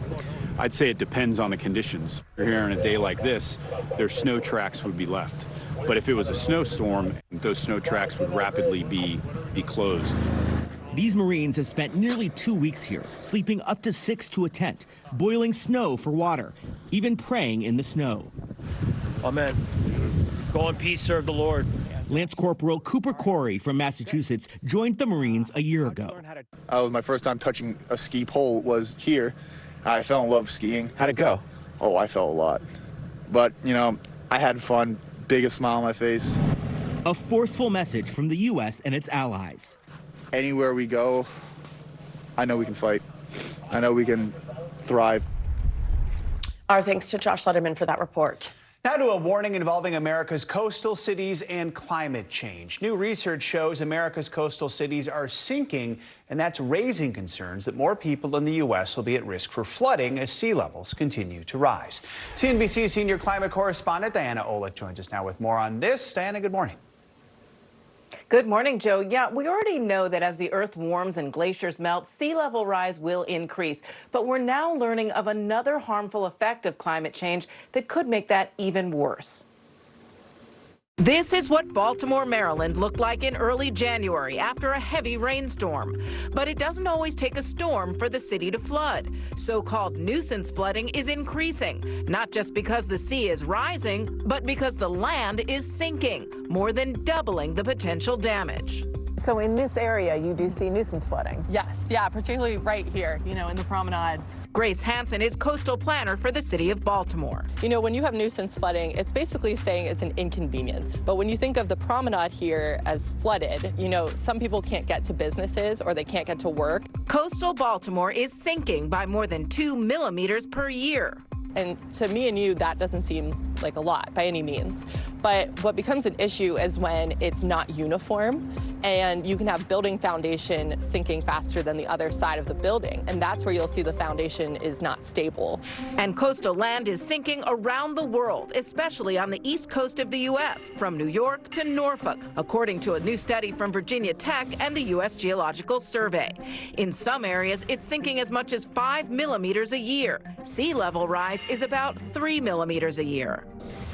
I'd say it depends on the conditions. Here on a day like this, their snow tracks would be left. But if it was a snowstorm, those snow tracks would rapidly be closed. These Marines have spent nearly 2 weeks here, sleeping up to 6 to a tent, boiling snow for water, even praying in the snow. Amen. Go in peace, serve the Lord. Lance Corporal Cooper Corey from Massachusetts joined the Marines a year ago. My first time touching a ski pole was here. I fell in love with skiing. How'd it go? Oh, I fell a lot. But, you know, I had fun, biggest smile on my face. A forceful message from the U.S. and its allies. Anywhere we go, I know we can fight. I know we can thrive. Our thanks to Josh Letterman for that report. Now to a warning involving America's coastal cities and climate change. New research shows America's coastal cities are sinking, and that's raising concerns that more people in the U.S. will be at risk for flooding as sea levels continue to rise. CNBC senior climate correspondent Diana Olick joins us now with more on this. Diana, good morning. Good morning, Joe. Yeah, we already know that as the Earth warms and glaciers melt, sea level rise will increase. But we're now learning of another harmful effect of climate change that could make that even worse. This is what Baltimore, Maryland looked like in early January after a heavy rainstorm. But it doesn't always take a storm for the city to flood. So-called nuisance flooding is increasing, not just because the sea is rising, but because the land is sinking, more than doubling the potential damage. So in this area, you do see nuisance flooding? Yes, yeah, particularly right here, in the promenade. Grace Hansen is coastal planner for the city of Baltimore. When you have nuisance flooding, it's basically saying it's an inconvenience. But when you think of the promenade here as flooded, some people can't get to businesses or they can't get to work. Coastal Baltimore is sinking by more than 2 millimeters per year. And to me and you, that doesn't seem like a lot by any means. But what becomes an issue is when it's not uniform and you can have building foundation sinking faster than the other side of the building. And that's where you'll see the foundation is not stable. And coastal land is sinking around the world, especially on the east coast of the U.S., from New York to Norfolk, according to a new study from Virginia Tech and the U.S. Geological Survey. In some areas, it's sinking as much as 5 millimeters a year. Sea level rise is about 3 millimeters a year.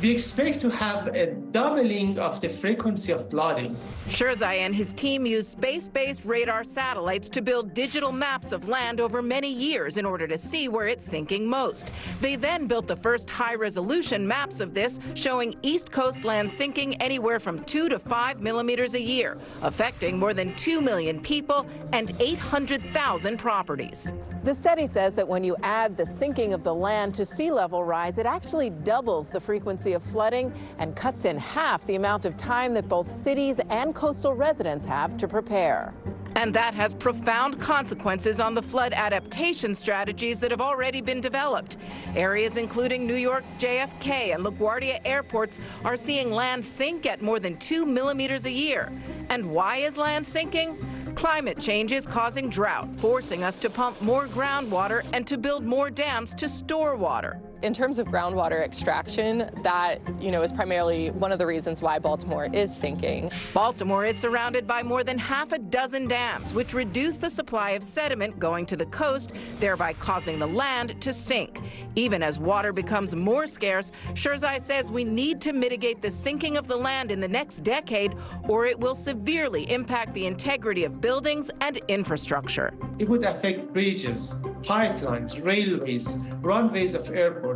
We expect to have a doubling of the frequency of flooding. Sherzai and his team used space-based radar satellites to build digital maps of land over many years in order to see where it's sinking most. They then built the first high-resolution maps of this, showing East Coast land sinking anywhere from 2 to 5 millimeters a year, affecting more than 2 million people and 800,000 properties. The study says that when you add the sinking of the land to sea level rise, it actually doubles the frequency of flooding and cuts in half the amount of time that both cities and coastal residents have to prepare. And that has profound consequences on the flood adaptation strategies that have already been developed. Areas including New York's JFK and LaGuardia airports are seeing land sink at more than 2 millimeters a year. And why is land sinking? Climate change is causing drought, forcing us to pump more groundwater and to build more dams to store water. In terms of groundwater extraction, that, is primarily one of the reasons why Baltimore is sinking. Baltimore is surrounded by more than half a dozen dams, which reduce the supply of sediment going to the coast, thereby causing the land to sink. Even as water becomes more scarce, Sherzai says we need to mitigate the sinking of the land in the next decade, or it will severely impact the integrity of buildings and infrastructure. It would affect bridges, pipelines, railways, runways of airports,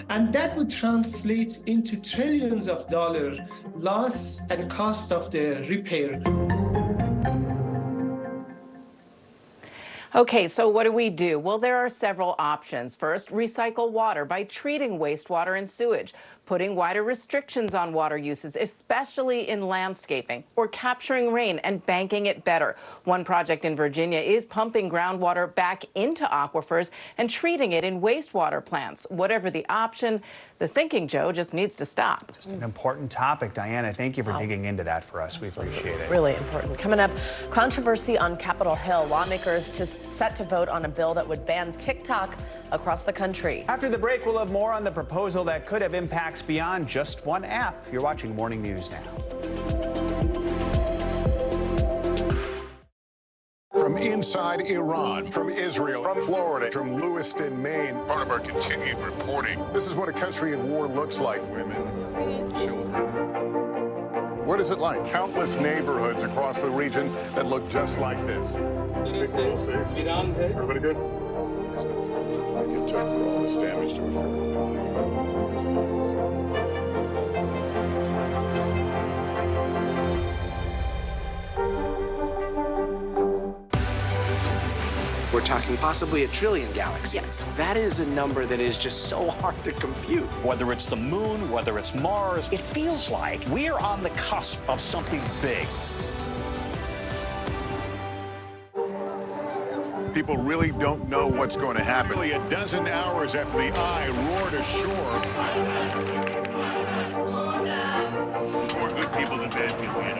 and that would translate into trillions of dollars loss and cost of the repair. Okay, so what do? Well, there are several options. First, recycle water by treating wastewater and sewage, putting wider restrictions on water uses, especially in landscaping, or capturing rain and banking it better. One project in Virginia is pumping groundwater back into aquifers and treating it in wastewater plants. Whatever the option, the sinking, Joe, just needs to stop. Just an important topic. Diana, thank you for digging into that for us. Absolutely. We appreciate it. Really important. Coming up, controversy on Capitol Hill. Lawmakers set to vote on a bill that would ban TikTok across the country. After the break, we'll have more on the proposal that could have impacts beyond just one app. You're watching Morning News now. From inside Iran, from Israel, from Florida, from Lewiston, Maine. Part of our continued reporting. This is what a country in war looks like. Women, children. What is it like? Countless neighborhoods across the region that look just like this. Everybody good? It took for all this damage to occur. We're talking possibly 1 trillion galaxies. Yes. That is a number that is just so hard to compute. Whether it's the moon, whether it's Mars, it feels like we're on the cusp of something big. People really don't know what's going to happen. Nearly a dozen hours after the eye roared ashore. More good people than bad people, right?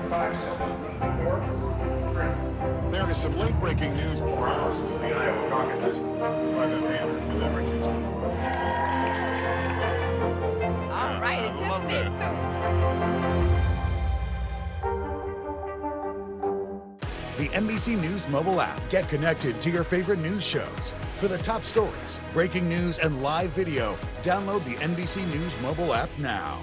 5 seconds. 4, 3. There is some late-breaking news 4 hours into the Iowa caucuses by the man with everything. All right, it just fit too. the NBC News mobile app. Get connected to your favorite news shows. For the top stories, breaking news, and live video, download the NBC News mobile app now.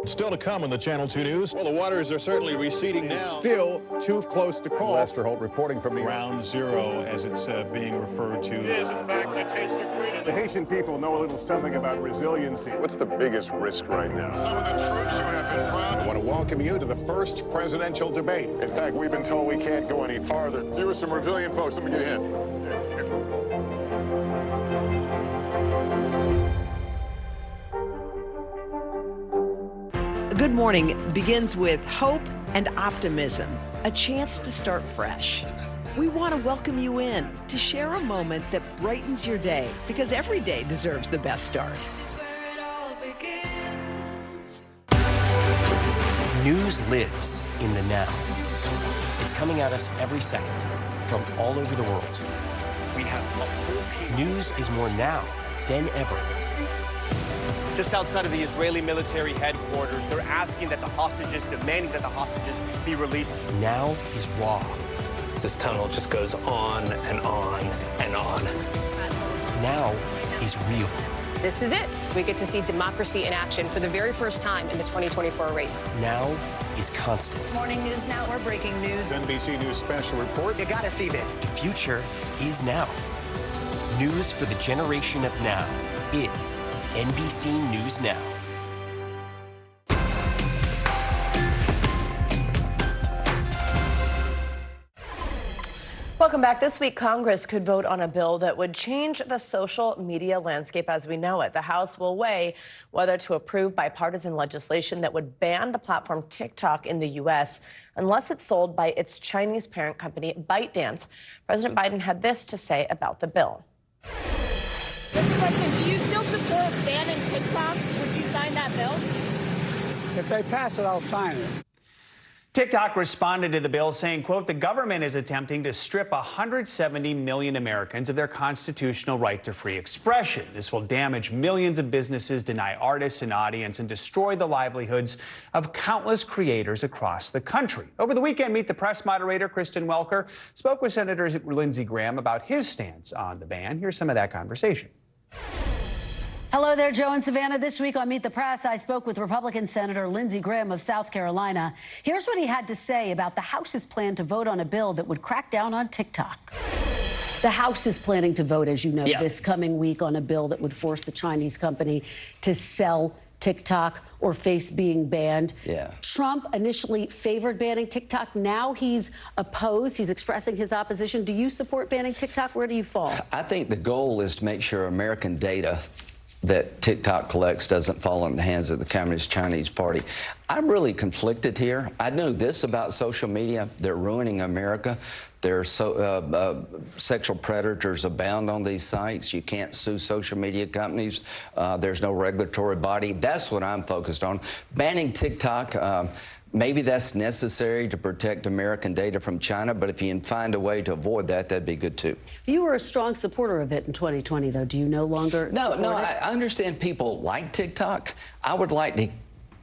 Still to come on the Channel 2 News. Well, the waters are certainly receding now. Still too close to call. Lester Holt reporting from Ground Zero, as it's being referred to. It is, in fact, the taste of freedom. The Haitian people know a little something about resiliency. What's the biggest risk right now? Some of the troops who have been proud. I want to welcome you to the first presidential debate. In fact, we've been told we can't go any farther. You with some resilient folks. Let me get in. Good Morning begins with hope and optimism, a chance to start fresh. We want to welcome you in to share a moment that brightens your day, because every day deserves the best start. News lives in the now. It's coming at us every second from all over the world. We have a full team. News is more now than ever. Just outside of the Israeli military headquarters, they're asking that demanding that the hostages be released. Now is raw. This tunnel just goes on and on and on. Now is real. This is it. We get to see democracy in action for the very first time in the 2024 race. Now is constant. Morning News Now, we're breaking news. NBC News special report. You gotta see this. The future is now. News for the generation of now is NBC News Now. Welcome back. This week, Congress could vote on a bill that would change the social media landscape as we know it. The House will weigh whether to approve bipartisan legislation that would ban the platform TikTok in the U.S. unless it's sold by its Chinese parent company, ByteDance. President Biden had this to say about the bill. Mr. President, do you still support banning TikTok? Would you sign that bill? If they pass it, I'll sign it. TikTok responded to the bill saying, quote, the government is attempting to strip 170 million Americans of their constitutional right to free expression. This will damage millions of businesses, deny artists an audience, and destroy the livelihoods of countless creators across the country. Over the weekend, Meet the Press moderator Kristen Welker spoke with Senator Lindsey Graham about his stance on the ban. Here's some of that conversation. Hello there, Joe and Savannah. This week on Meet the Press, I spoke with Republican Senator Lindsey Graham of South Carolina. Here's what he had to say about the House's plan to vote on a bill that would crack down on TikTok. The House is planning to vote, as you know, this coming week on a bill that would force the Chinese company to sell TikTok or face being banned. Trump initially favored banning TikTok. Now he's opposed. He's expressing his opposition. Do you support banning TikTok? Where do you fall? I think the goal is to make sure American data that TikTok collects doesn't fall in the hands of the Communist Chinese Party. I'm really conflicted here. I know this about social media. They're ruining America. Sexual predators abound on these sites. You can't sue social media companies. There's no regulatory body. That's what I'm focused on. Banning TikTok, maybe that's necessary to protect American data from China, but if you can find a way to avoid that, that'd be good too. You were a strong supporter of it in 2020, though. Do you no longer support it? I understand people like TikTok. I would like to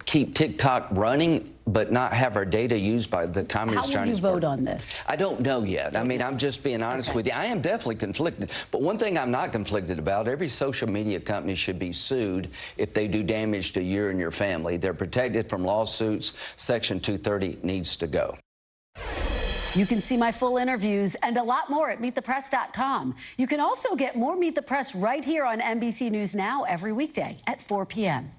keep TikTok running, but not have our data used by the Communist Chinese Party. How will you vote on this? I don't know yet. I mean, I'm just being honest with you. I am definitely conflicted. But one thing I'm not conflicted about, every social media company should be sued if they do damage to you and your family. They're protected from lawsuits. Section 230 needs to go. You can see my full interviews and a lot more at MeetThePress.com. You can also get more Meet the Press right here on NBC News Now every weekday at 4 p.m.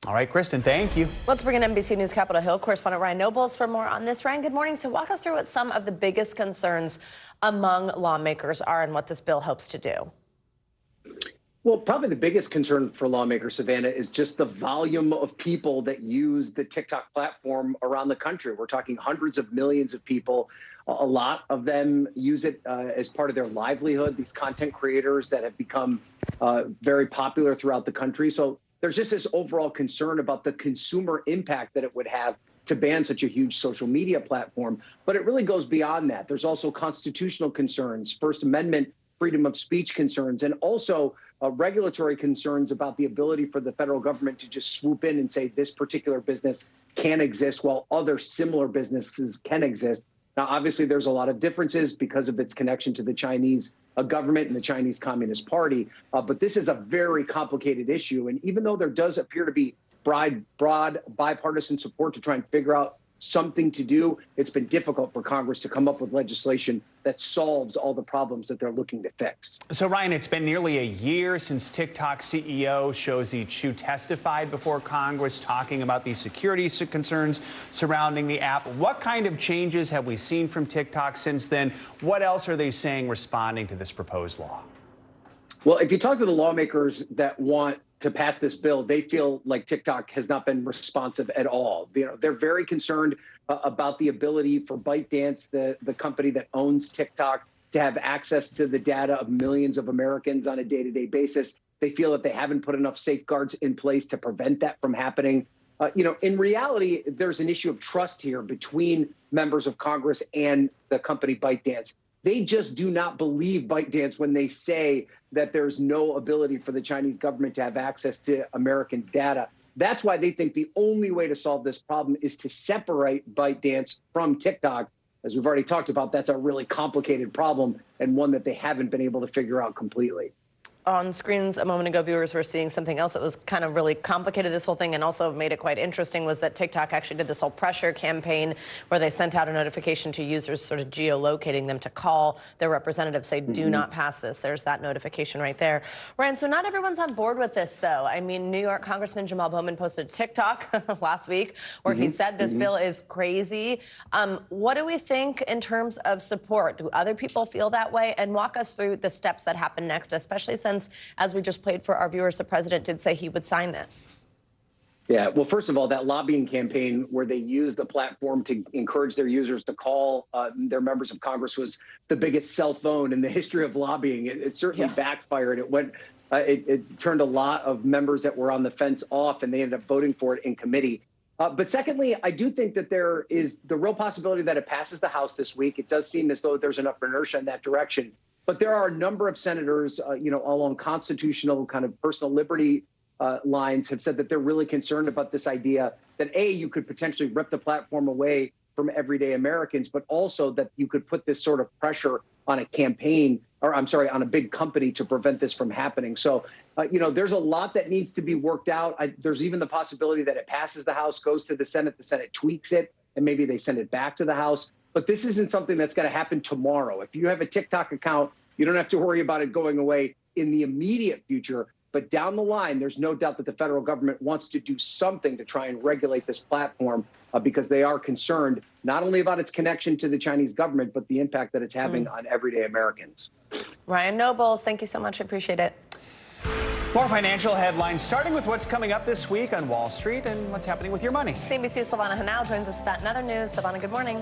All right, Kristen, thank you. Let's bring in NBC News Capitol Hill correspondent Ryan Nobles for more on this. Ryan, good morning. So walk us through what some of the biggest concerns among lawmakers are and what this bill hopes to do. Well, probably the biggest concern for lawmakers, Savannah, is just the volume of people that use the TikTok platform around the country. We're talking hundreds of millions of people. A lot of them use it as part of their livelihood, these content creators that have become very popular throughout the country. So there's just this overall concern about the consumer impact that it would have to ban such a huge social media platform. But it really goes beyond that. There's also constitutional concerns, First Amendment freedom of speech concerns, and also regulatory concerns about the ability for the federal government to just swoop in and say this particular business can exist while other similar businesses can exist. Now, obviously, there's a lot of differences because of its connection to the Chinese government and the Chinese Communist Party. But this is a very complicated issue. And even though there does appear to be broad bipartisan support to try and figure out something to do, it's been difficult for Congress to come up with legislation that solves all the problems that they're looking to fix. So, Ryan, it's been nearly a year since TikTok CEO Shouzi Chu testified before Congress talking about the security concerns surrounding the app. What kind of changes have we seen from TikTok since then? What else are they saying responding to this proposed law? Well, if you talk to the lawmakers that want to pass this bill, they feel like TikTok has not been responsive at all. They're very concerned about the ability for ByteDance, the company that owns TikTok, to have access to the data of millions of Americans on a day-to-day basis. They feel that they haven't put enough safeguards in place to prevent that from happening. In reality, there's an issue of trust here between members of Congress and the company ByteDance. They just do not believe ByteDance when they say that there's no ability for the Chinese government to have access to Americans' data. That's why they think the only way to solve this problem is to separate ByteDance from TikTok. As we've already talked about, that's a really complicated problem and one that they haven't been able to figure out completely. On screens a moment ago, viewers were seeing something else that was kind of really complicated this whole thing and also made it quite interesting, was that TikTok actually did this whole pressure campaign where they sent out a notification to users sort of geolocating them to call their representatives, say, do not pass this. There's that notification right there. Ryan, so not everyone's on board with this, though. I mean, New York Congressman Jamal Bowman posted TikTok last week where he said this bill is crazy. What do we think in terms of support? Do other people feel that way? And walk us through the steps that happen next, especially since, as we just played for our viewers, the president did say he would sign this. Yeah, well, first of all, that lobbying campaign where they used the platform to encourage their users to call their members of Congress was the biggest cell phone in the history of lobbying. It certainly backfired. It turned a lot of members that were on the fence off, and they ended up voting for it in committee. But secondly, I do think that there is the real possibility that it passes the House this week. It does seem as though there's enough inertia in that direction. But there are a number of senators, along constitutional kind of personal liberty lines have said that they're really concerned about this idea that, A, you could potentially rip the platform away from everyday Americans, but also that you could put this sort of pressure on a campaign, or I'm sorry, on a big company to prevent this from happening. So, there's a lot that needs to be worked out. There's even the possibility that it passes the House, goes to the Senate tweaks it, and maybe they send it back to the House. But this isn't something that's going to happen tomorrow. If you have a TikTok account, you don't have to worry about it going away in the immediate future. But down the line, there's no doubt that the federal government wants to do something to try and regulate this platform because they are concerned not only about its connection to the Chinese government, but the impact that it's having on everyday Americans. Ryan Nobles, thank you so much. I appreciate it. More financial headlines, starting with what's coming up this week on Wall Street and what's happening with your money. CNBC's Silvana Henao joins us with that and other news. Silvana, good morning.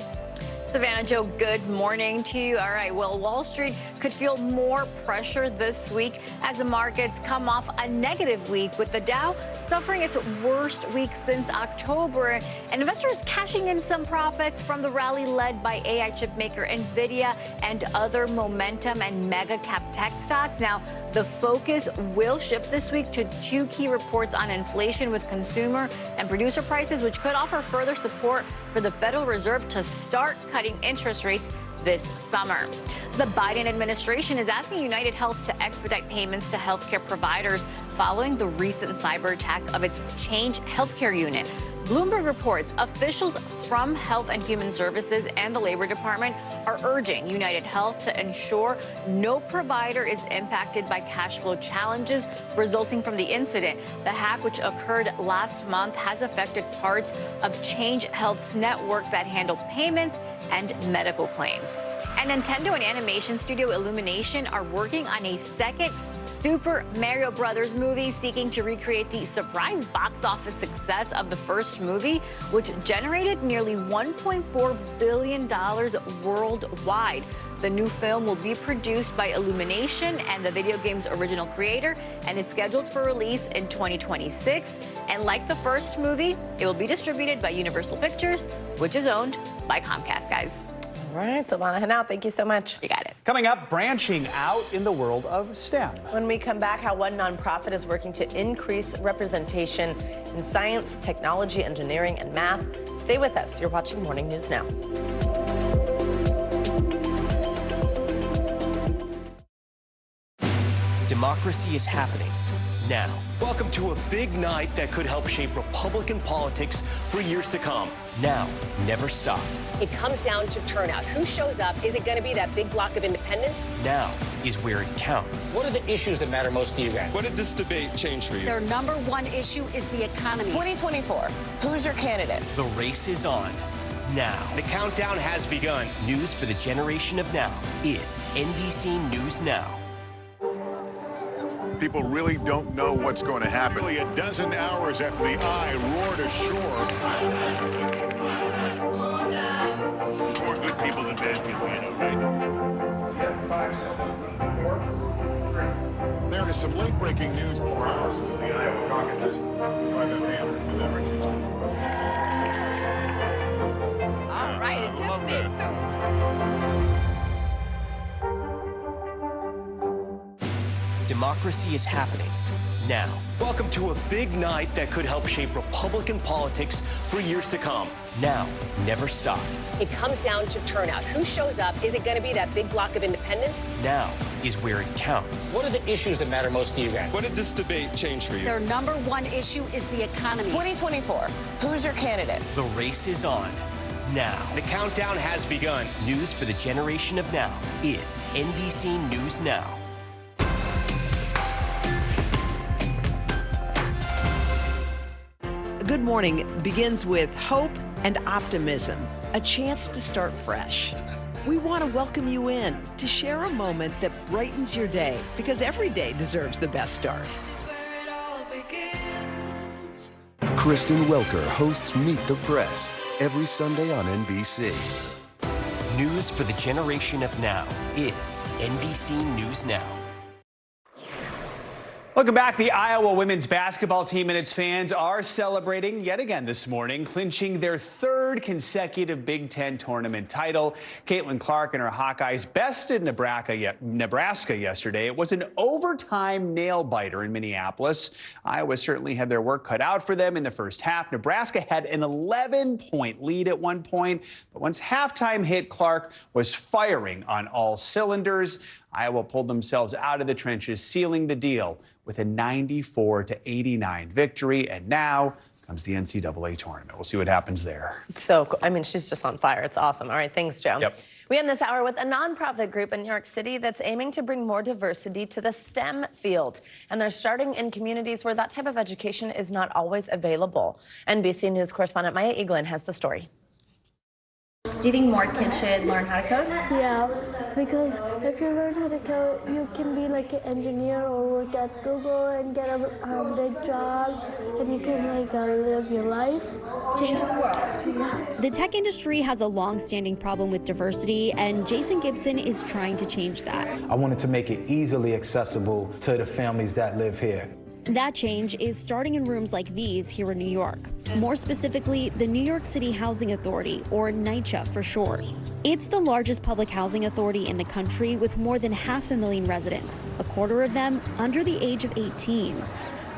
Savannah, Joe, good morning to you. All right, well, Wall Street could feel more pressure this week as the markets come off a negative week, with the Dow suffering its worst week since October, and investors cashing in some profits from the rally led by AI chip maker NVIDIA and other momentum and mega cap tech stocks. Now, the focus will shift this week to two key reports on inflation with consumer and producer prices, which could offer further support for the Federal Reserve to start cutting interest rates this summer. The Biden administration is asking United Health to expedite payments to healthcare providers following the recent cyber attack of its Change Healthcare unit. Bloomberg reports officials from Health and Human Services and the Labor Department are urging United Health to ensure no provider is impacted by cash flow challenges resulting from the incident. The hack, which occurred last month, has affected parts of Change Health's network that handle payments and medical claims. And Nintendo and animation studio Illumination are working on a second Super Mario Brothers movie, seeking to recreate the surprise box office success of the first movie, which generated nearly $1.4 billion worldwide. The new film will be produced by Illumination and the video game's original creator and is scheduled for release in 2026. And like the first movie, it will be distributed by Universal Pictures, which is owned by Comcast, guys. All right, Silvana Henao, thank you so much. You got it. Coming up, branching out in the world of STEM. When we come back, how one nonprofit is working to increase representation in science, technology, engineering, and math. Stay with us. You're watching Morning News Now. Democracy is happening now. Welcome to a big night that could help shape Republican politics for years to come. Now never stops. It comes down to turnout. Who shows up? Is it going to be that big block of independents? Now is where it counts. What are the issues that matter most to you guys? What did this debate change for you? Their number one issue is the economy. 2024, who's your candidate? The race is on now. The countdown has begun. News for the generation of now is NBC News Now. People really don't know what's going to happen. Nearly a dozen hours after the eye roared ashore. More good people than bad people, you know, right? Yeah, 5 seconds. 4, 3. There is some late-breaking news 4 hours into the Iowa caucuses. All right, it just me too. Democracy is happening now. Welcome to a big night that could help shape Republican politics for years to come. Now never stops. It comes down to turnout. Who shows up? Is it going to be that big block of independents? Now is where it counts. What are the issues that matter most to you guys? What did this debate change for you? Their number one issue is the economy. 2024, who's your candidate? The race is on now. The countdown has begun. News for the generation of now is NBC News Now. Good Morning begins with hope and optimism, a chance to start fresh. We want to welcome you in to share a moment that brightens your day, because every day deserves the best start. Kristen Welker hosts Meet the Press every Sunday on NBC. News for the generation of now is NBC News Now. Welcome back. The Iowa women's basketball team and its fans are celebrating yet again this morning, clinching their third consecutive Big Ten tournament title. Caitlin Clark and her Hawkeyes bested Nebraska yesterday. It was an overtime nail-biter in Minneapolis. Iowa certainly had their work cut out for them in the first half. Nebraska had an 11-point lead at one point, but once halftime hit, Clark was firing on all cylinders. Iowa pulled themselves out of the trenches, sealing the deal with a 94-89 victory. And now comes the NCAA tournament. We'll see what happens there. So, I mean, she's just on fire. It's awesome. All right, thanks, Joe. Yep. We end this hour with a nonprofit group in New York City that's aiming to bring more diversity to the STEM field. And they're starting in communities where that type of education is not always available. NBC News correspondent Maya Eaglin has the story. Do you think more kids should learn how to code? Yeah, because if you learn how to code, you can be like an engineer or work at Google and get a big job, and you can live your life. Change the world. Yeah. The tech industry has a long-standing problem with diversity, and Jason Gibson is trying to change that. I wanted to make it easily accessible to the families that live here. That change is starting in rooms like these here in New York. More specifically, the New York City Housing Authority, or NYCHA for short. It's the largest public housing authority in the country with more than 500,000 residents, a quarter of them under the age of 18.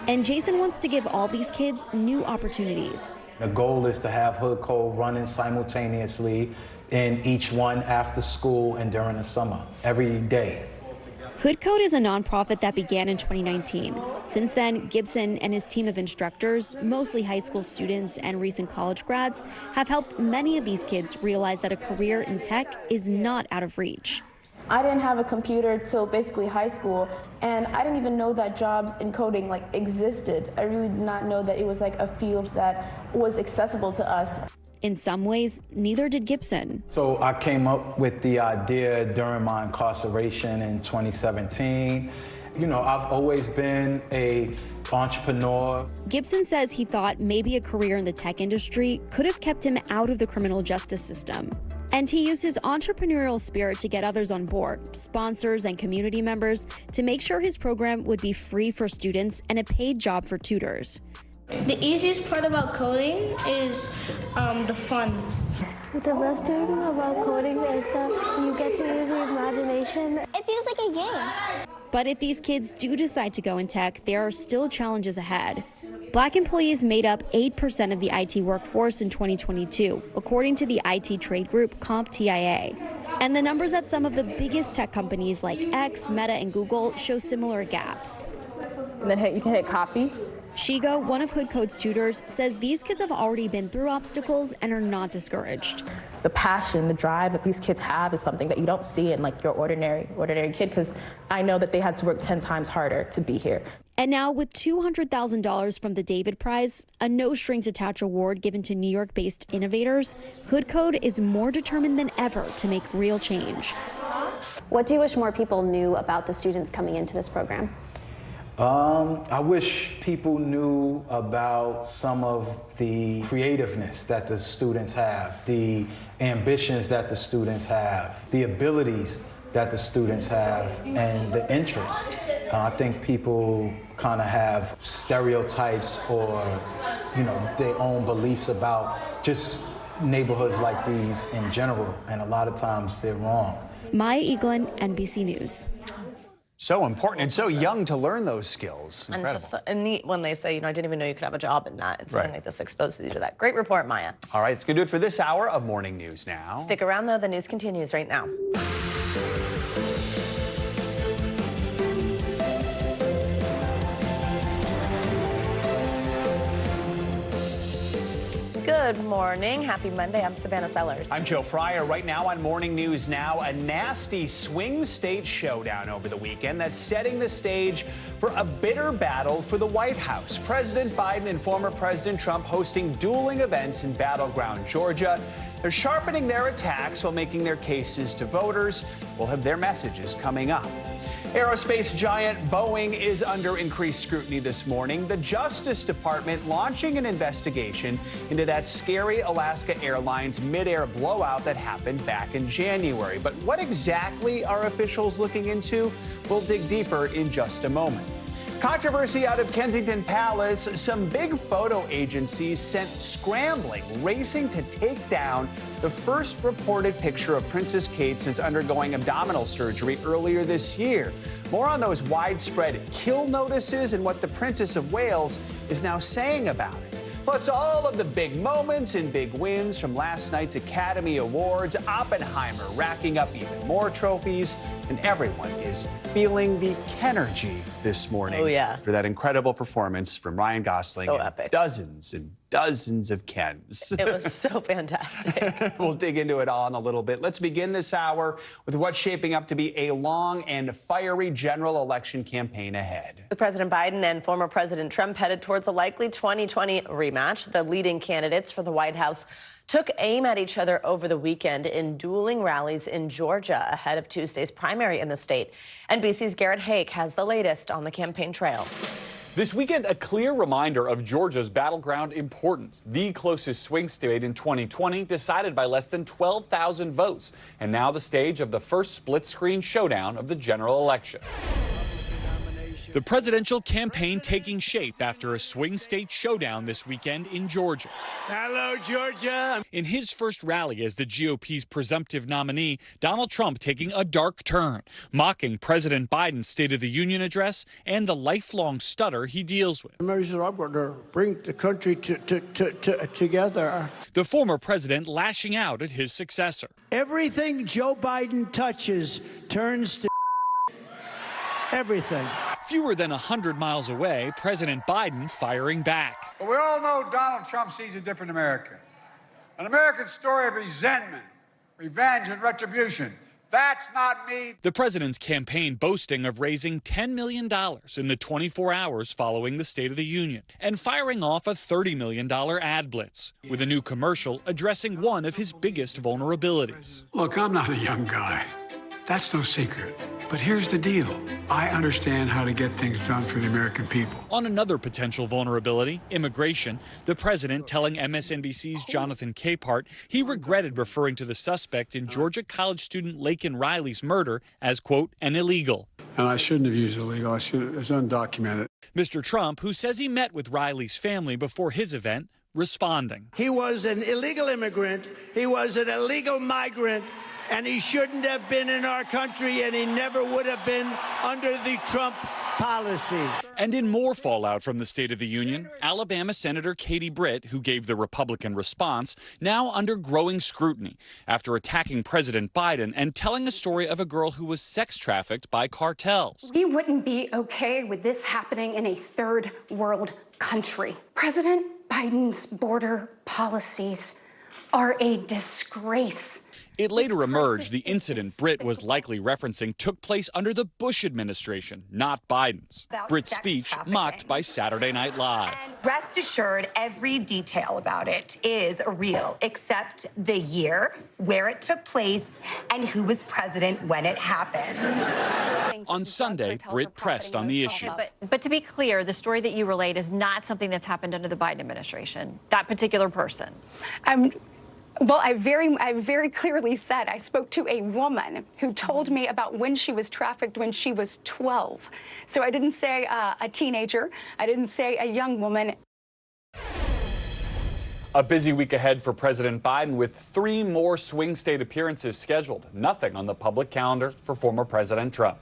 And Jason wants to give all these kids new opportunities. The goal is to have Hood Code running simultaneously in each one after school and during the summer, every day. Hood Code is a nonprofit that began in 2019. Since then, Gibson and his team of instructors, mostly high school students and recent college grads, have helped many of these kids realize that a career in tech is not out of reach. I didn't have a computer till basically high school, and I didn't even know that jobs in coding existed. I really did not know that it was a field that was accessible to us. In some ways, neither did Gibson. So I came up with the idea during my incarceration in 2017. You know, I've always been an entrepreneur. Gibson says he thought maybe a career in the tech industry could have kept him out of the criminal justice system. And he used his entrepreneurial spirit to get others on board, sponsors and community members, to make sure his program would be free for students and a paid job for tutors. The easiest part about coding is the fun. The best thing about coding is that you get to use your imagination. It feels like a game. But if these kids do decide to go in tech, there are still challenges ahead. Black employees made up 8% of the IT workforce in 2022, according to the IT trade group CompTIA. And the numbers at some of the biggest tech companies like X, Meta, and Google show similar gaps. And then you can hit copy. Shigo, one of Hood Code's tutors, says these kids have already been through obstacles and are not discouraged. The passion, the drive that these kids have is something that you don't see in like your ordinary kid, because I know that they had to work 10 times harder to be here. And now with $200,000 from the David Prize, a no-strings-attached award given to New York-based innovators, Hood Code is more determined than ever to make real change. What do you wish more people knew about the students coming into this program? I wish people knew about some of the creativeness that the students have, the ambitions that the students have, the abilities that the students have, and the interests. I think people kind of have stereotypes or, their own beliefs about just neighborhoods like these in general, and a lot of times they're wrong. Maya Eaglin, NBC News. So important and so young to learn those skills. And Incredible. just neat when they say, I didn't even know you could have a job in that. And something Right. like this exposes you to that. Great report, Maya. All right, it's going to do it for this hour of Morning News Now. Stick around, though. The news continues right now. Good morning. Happy Monday. I'm Savannah Sellers. I'm Joe Fryer. Right now on Morning News Now, a nasty swing state showdown over the weekend that's setting the stage for a bitter battle for the White House. President Biden and former President Trump hosting dueling events in battleground Georgia. They're sharpening their attacks while making their cases to voters. We'll have their messages coming up. Aerospace giant Boeing is under increased scrutiny this morning. The Justice Department launching an investigation into that scary Alaska Airlines mid-air blowout that happened back in January. But what exactly are officials looking into? We'll dig deeper in just a moment. Controversy out of Kensington Palace. Some big photo agencies sent scrambling, racing to take down the first reported picture of Princess Kate since undergoing abdominal surgery earlier this year. More on those widespread kill notices and what the Princess of Wales is now saying about it. Plus, all of the big moments and big wins from last night's Academy Awards. Oppenheimer racking up even more trophies, and everyone is feeling the Kenergy this morning. Oh, yeah. For that incredible performance from Ryan Gosling. So and epic. Dozens and dozens of Kens. It was so fantastic. We'll dig into it all in a little bit. Let's begin this hour with what's shaping up to be a long and fiery general election campaign ahead. With President Biden and former President Trump headed towards a likely 2020 rematch, the leading candidates for the White House took aim at each other over the weekend in dueling rallies in Georgia ahead of Tuesday's primary in the state. NBC's Garrett Haake has the latest on the campaign trail. This weekend, a clear reminder of Georgia's battleground importance. The closest swing state in 2020, decided by less than 12,000 votes, and now the stage of the first split-screen showdown of the general election. The presidential campaign taking shape after a swing state showdown this weekend in Georgia. Hello, Georgia. In his first rally as the GOP's presumptive nominee, Donald Trump taking a dark turn, mocking President Biden's State of the Union address and the lifelong stutter he deals with. I'm going to bring the country together. The former president lashing out at his successor. Everything Joe Biden touches turns to everything. Fewer than 100 miles away, President Biden firing back. But we all know Donald Trump sees a different America. An American story of resentment, revenge, and retribution. That's not me. The president's campaign boasting of raising $10 million in the 24 hours following the State of the Union and firing off a $30 million ad blitz with a new commercial addressing one of his biggest vulnerabilities. Look, I'm not a young guy. That's no secret. But here's the deal. I understand how to get things done for the American people. On another potential vulnerability, immigration, the president telling MSNBC's Jonathan Capehart he regretted referring to the suspect in Georgia college student Laken Riley's murder as, quote, an illegal. And I shouldn't have used illegal. It's undocumented. Mr. Trump, who says he met with Riley's family before his event, responding. He was an illegal immigrant. He was an illegal migrant. And he shouldn't have been in our country, and he never would have been under the Trump policy. And in more fallout from the State of the Union, Alabama Senator Katie Britt, who gave the Republican response, now under growing scrutiny after attacking President Biden and telling a story of a girl who was sex trafficked by cartels. We wouldn't be okay with this happening in a third world country. President Biden's border policies are a disgrace. It later emerged the incident Britt was likely referencing took place under the Bush administration, not Biden's. Britt's speech mocked by Saturday Night Live. And rest assured, every detail about it is real, except the year, where it took place, and who was president when it happened. On Sunday, Britt pressed on the issue. But to be clear, the story that you relayed is not something that's happened under the Biden administration, that particular person. Well, I very clearly said I spoke to a woman who told me about when she was trafficked when she was 12. So I didn't say a teenager. I didn't say a young woman. A busy week ahead for President Biden with 3 more swing state appearances scheduled. Nothing on the public calendar for former President Trump.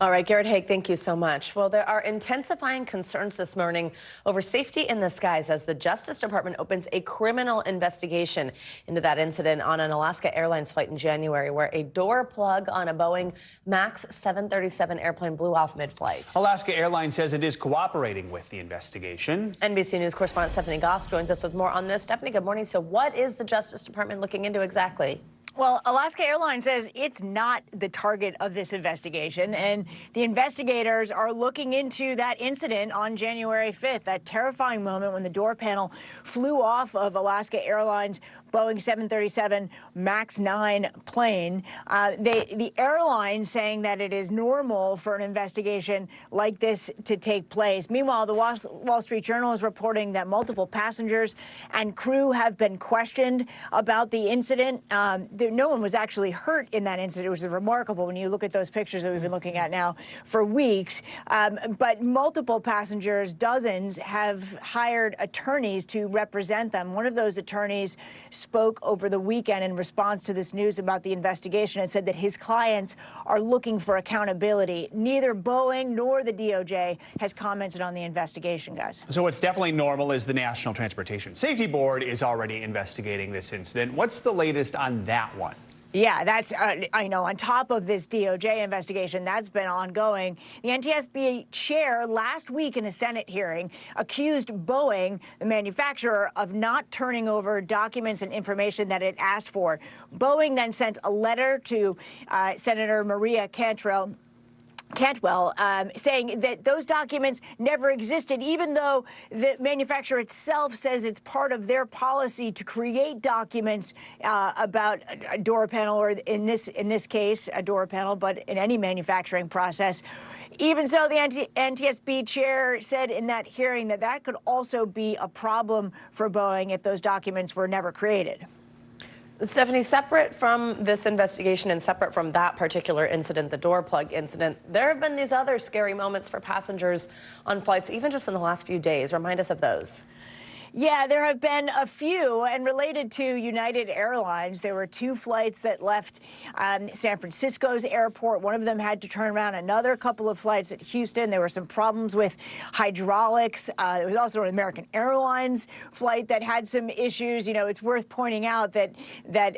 All right, Garrett Haig, thank you so much. Well, there are intensifying concerns this morning over safety in the skies as the Justice Department opens a criminal investigation into that incident on an Alaska Airlines flight in January where a door plug on a Boeing MAX 737 airplane blew off mid-flight. Alaska Airlines says it is cooperating with the investigation. NBC News correspondent Stephanie Gosk joins us with more on this. Stephanie, good morning. So what is the Justice Department looking into exactly? Well, Alaska Airlines says it's not the target of this investigation, and the investigators are looking into that incident on January 5th, that terrifying moment when the door panel flew off of Alaska Airlines' Boeing 737 MAX 9 plane. The airline saying that it is normal for an investigation like this to take place. Meanwhile, the Wall Street Journal is reporting that multiple passengers and crew have been questioned about the incident. No one was actually hurt in that incident. It was remarkable when you look at those pictures that we've been looking at now for weeks. But multiple passengers, dozens, have hired attorneys to represent them. One of those attorneys spoke over the weekend in response to this news about the investigation and said that his clients are looking for accountability. Neither Boeing nor the DOJ has commented on the investigation, guys. So what's definitely normal is the National Transportation Safety Board is already investigating this incident. What's the latest on that one? Yeah, that's, I know, on top of this DOJ investigation, that's been ongoing. The NTSB chair last week in a Senate hearing accused Boeing, the manufacturer, of not turning over documents and information that it asked for. Boeing then sent a letter to Senator Maria Cantwell, saying that those documents never existed, even though the manufacturer itself says it's part of their policy to create documents about a door panel, or in this case, a door panel, but in any manufacturing process. Even so, the NTSB chair said in that hearing that that could also be a problem for Boeing if those documents were never created. Stephanie, separate from this investigation and separate from that particular incident, the door plug incident, there have been these other scary moments for passengers on flights, even just in the last few days. Remind us of those. Yeah, there have been a few, and related to United Airlines, there were 2 flights that left San Francisco's airport. One of them had to turn around. Another couple of flights at Houston, there were some problems with hydraulics. There was also an American Airlines flight that had some issues. You know, it's worth pointing out that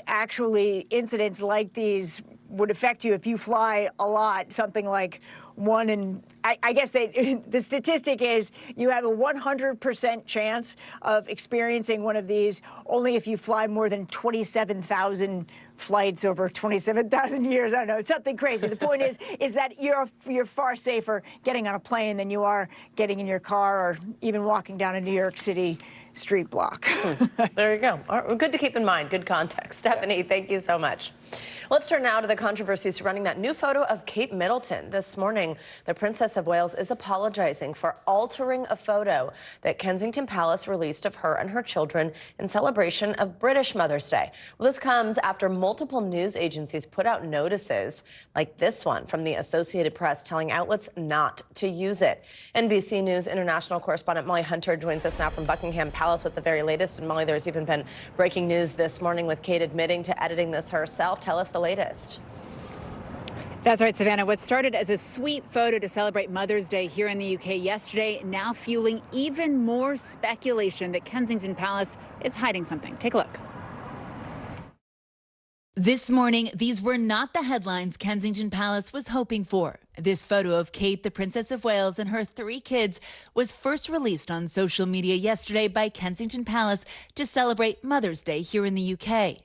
actually incidents like these would affect you if you fly a lot, something like one in, I guess the statistic is you have a 100% chance of experiencing one of these only if you fly more than 27,000 flights over 27,000 years. I don't know, it's something crazy. The point is that you're far safer getting on a plane than you are getting in your car or even walking down a New York City street block. There you go. All right, good to keep in mind. Good context. Stephanie, thank you so much. Let's turn now to the controversy surrounding that new photo of Kate Middleton. This morning, the Princess of Wales is apologizing for altering a photo that Kensington Palace released of her and her children in celebration of British Mother's Day. Well, this comes after multiple news agencies put out notices like this one from the Associated Press telling outlets not to use it. NBC News international correspondent Molly Hunter joins us now from Buckingham Palace with the very latest. And Molly, there's even been breaking news this morning with Kate admitting to editing this herself. Tell us the latest. That's right, Savannah. What started as a sweet photo to celebrate Mother's Day here in the UK yesterday, now fueling even more speculation that Kensington Palace is hiding something. Take a look. This morning, these were not the headlines Kensington Palace was hoping for. This photo of Kate, the Princess of Wales, and her 3 kids was first released on social media yesterday by Kensington Palace to celebrate Mother's Day here in the UK.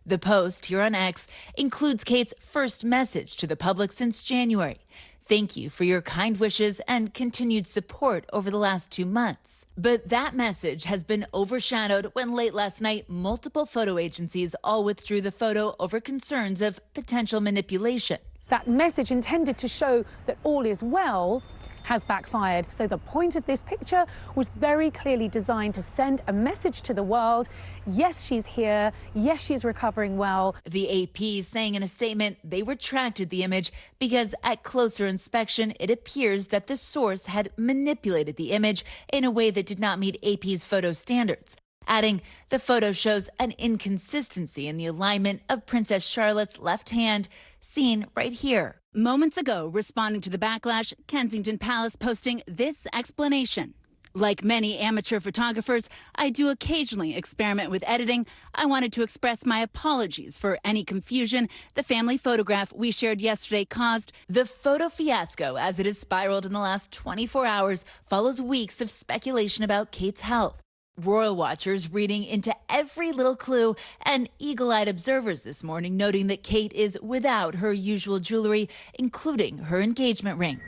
The post here on X includes Kate's first message to the public since January. Thank you for your kind wishes and continued support over the last 2 months. But that message has been overshadowed when late last night, multiple photo agencies all withdrew the photo over concerns of potential manipulation. That message intended to show that all is well has backfired. So the point of this picture was very clearly designed to send a message to the world. Yes, she's here. Yes, she's recovering well. The AP saying in a statement they retracted the image because at closer inspection, it appears that the source had manipulated the image in a way that did not meet AP's photo standards. Adding, the photo shows an inconsistency in the alignment of Princess Charlotte's left hand, seen right here. Moments ago, responding to the backlash, Kensington Palace posting this explanation. Like many amateur photographers, I do occasionally experiment with editing. I wanted to express my apologies for any confusion the family photograph we shared yesterday caused. The photo fiasco, as it has spiraled in the last 24 hours, follows weeks of speculation about Kate's health. Royal watchers reading into every little clue, and eagle-eyed observers this morning noting that Kate is without her usual jewelry, including her engagement ring.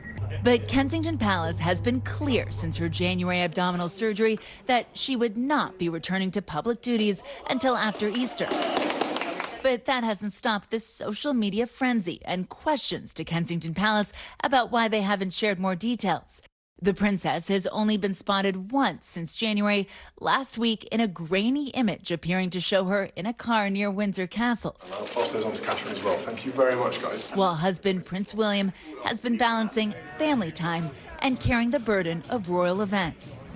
But Kensington Palace has been clear since her January abdominal surgery that she would not be returning to public duties until after Easter. But that hasn't stopped the social media frenzy and questions to Kensington Palace about why they haven't shared more details. The princess has only been spotted once since January, last week in a grainy image appearing to show her in a car near Windsor Castle. And I'll pass those on to Catherine as well. Thank you very much, guys. While husband Prince William has been balancing family time and carrying the burden of royal events.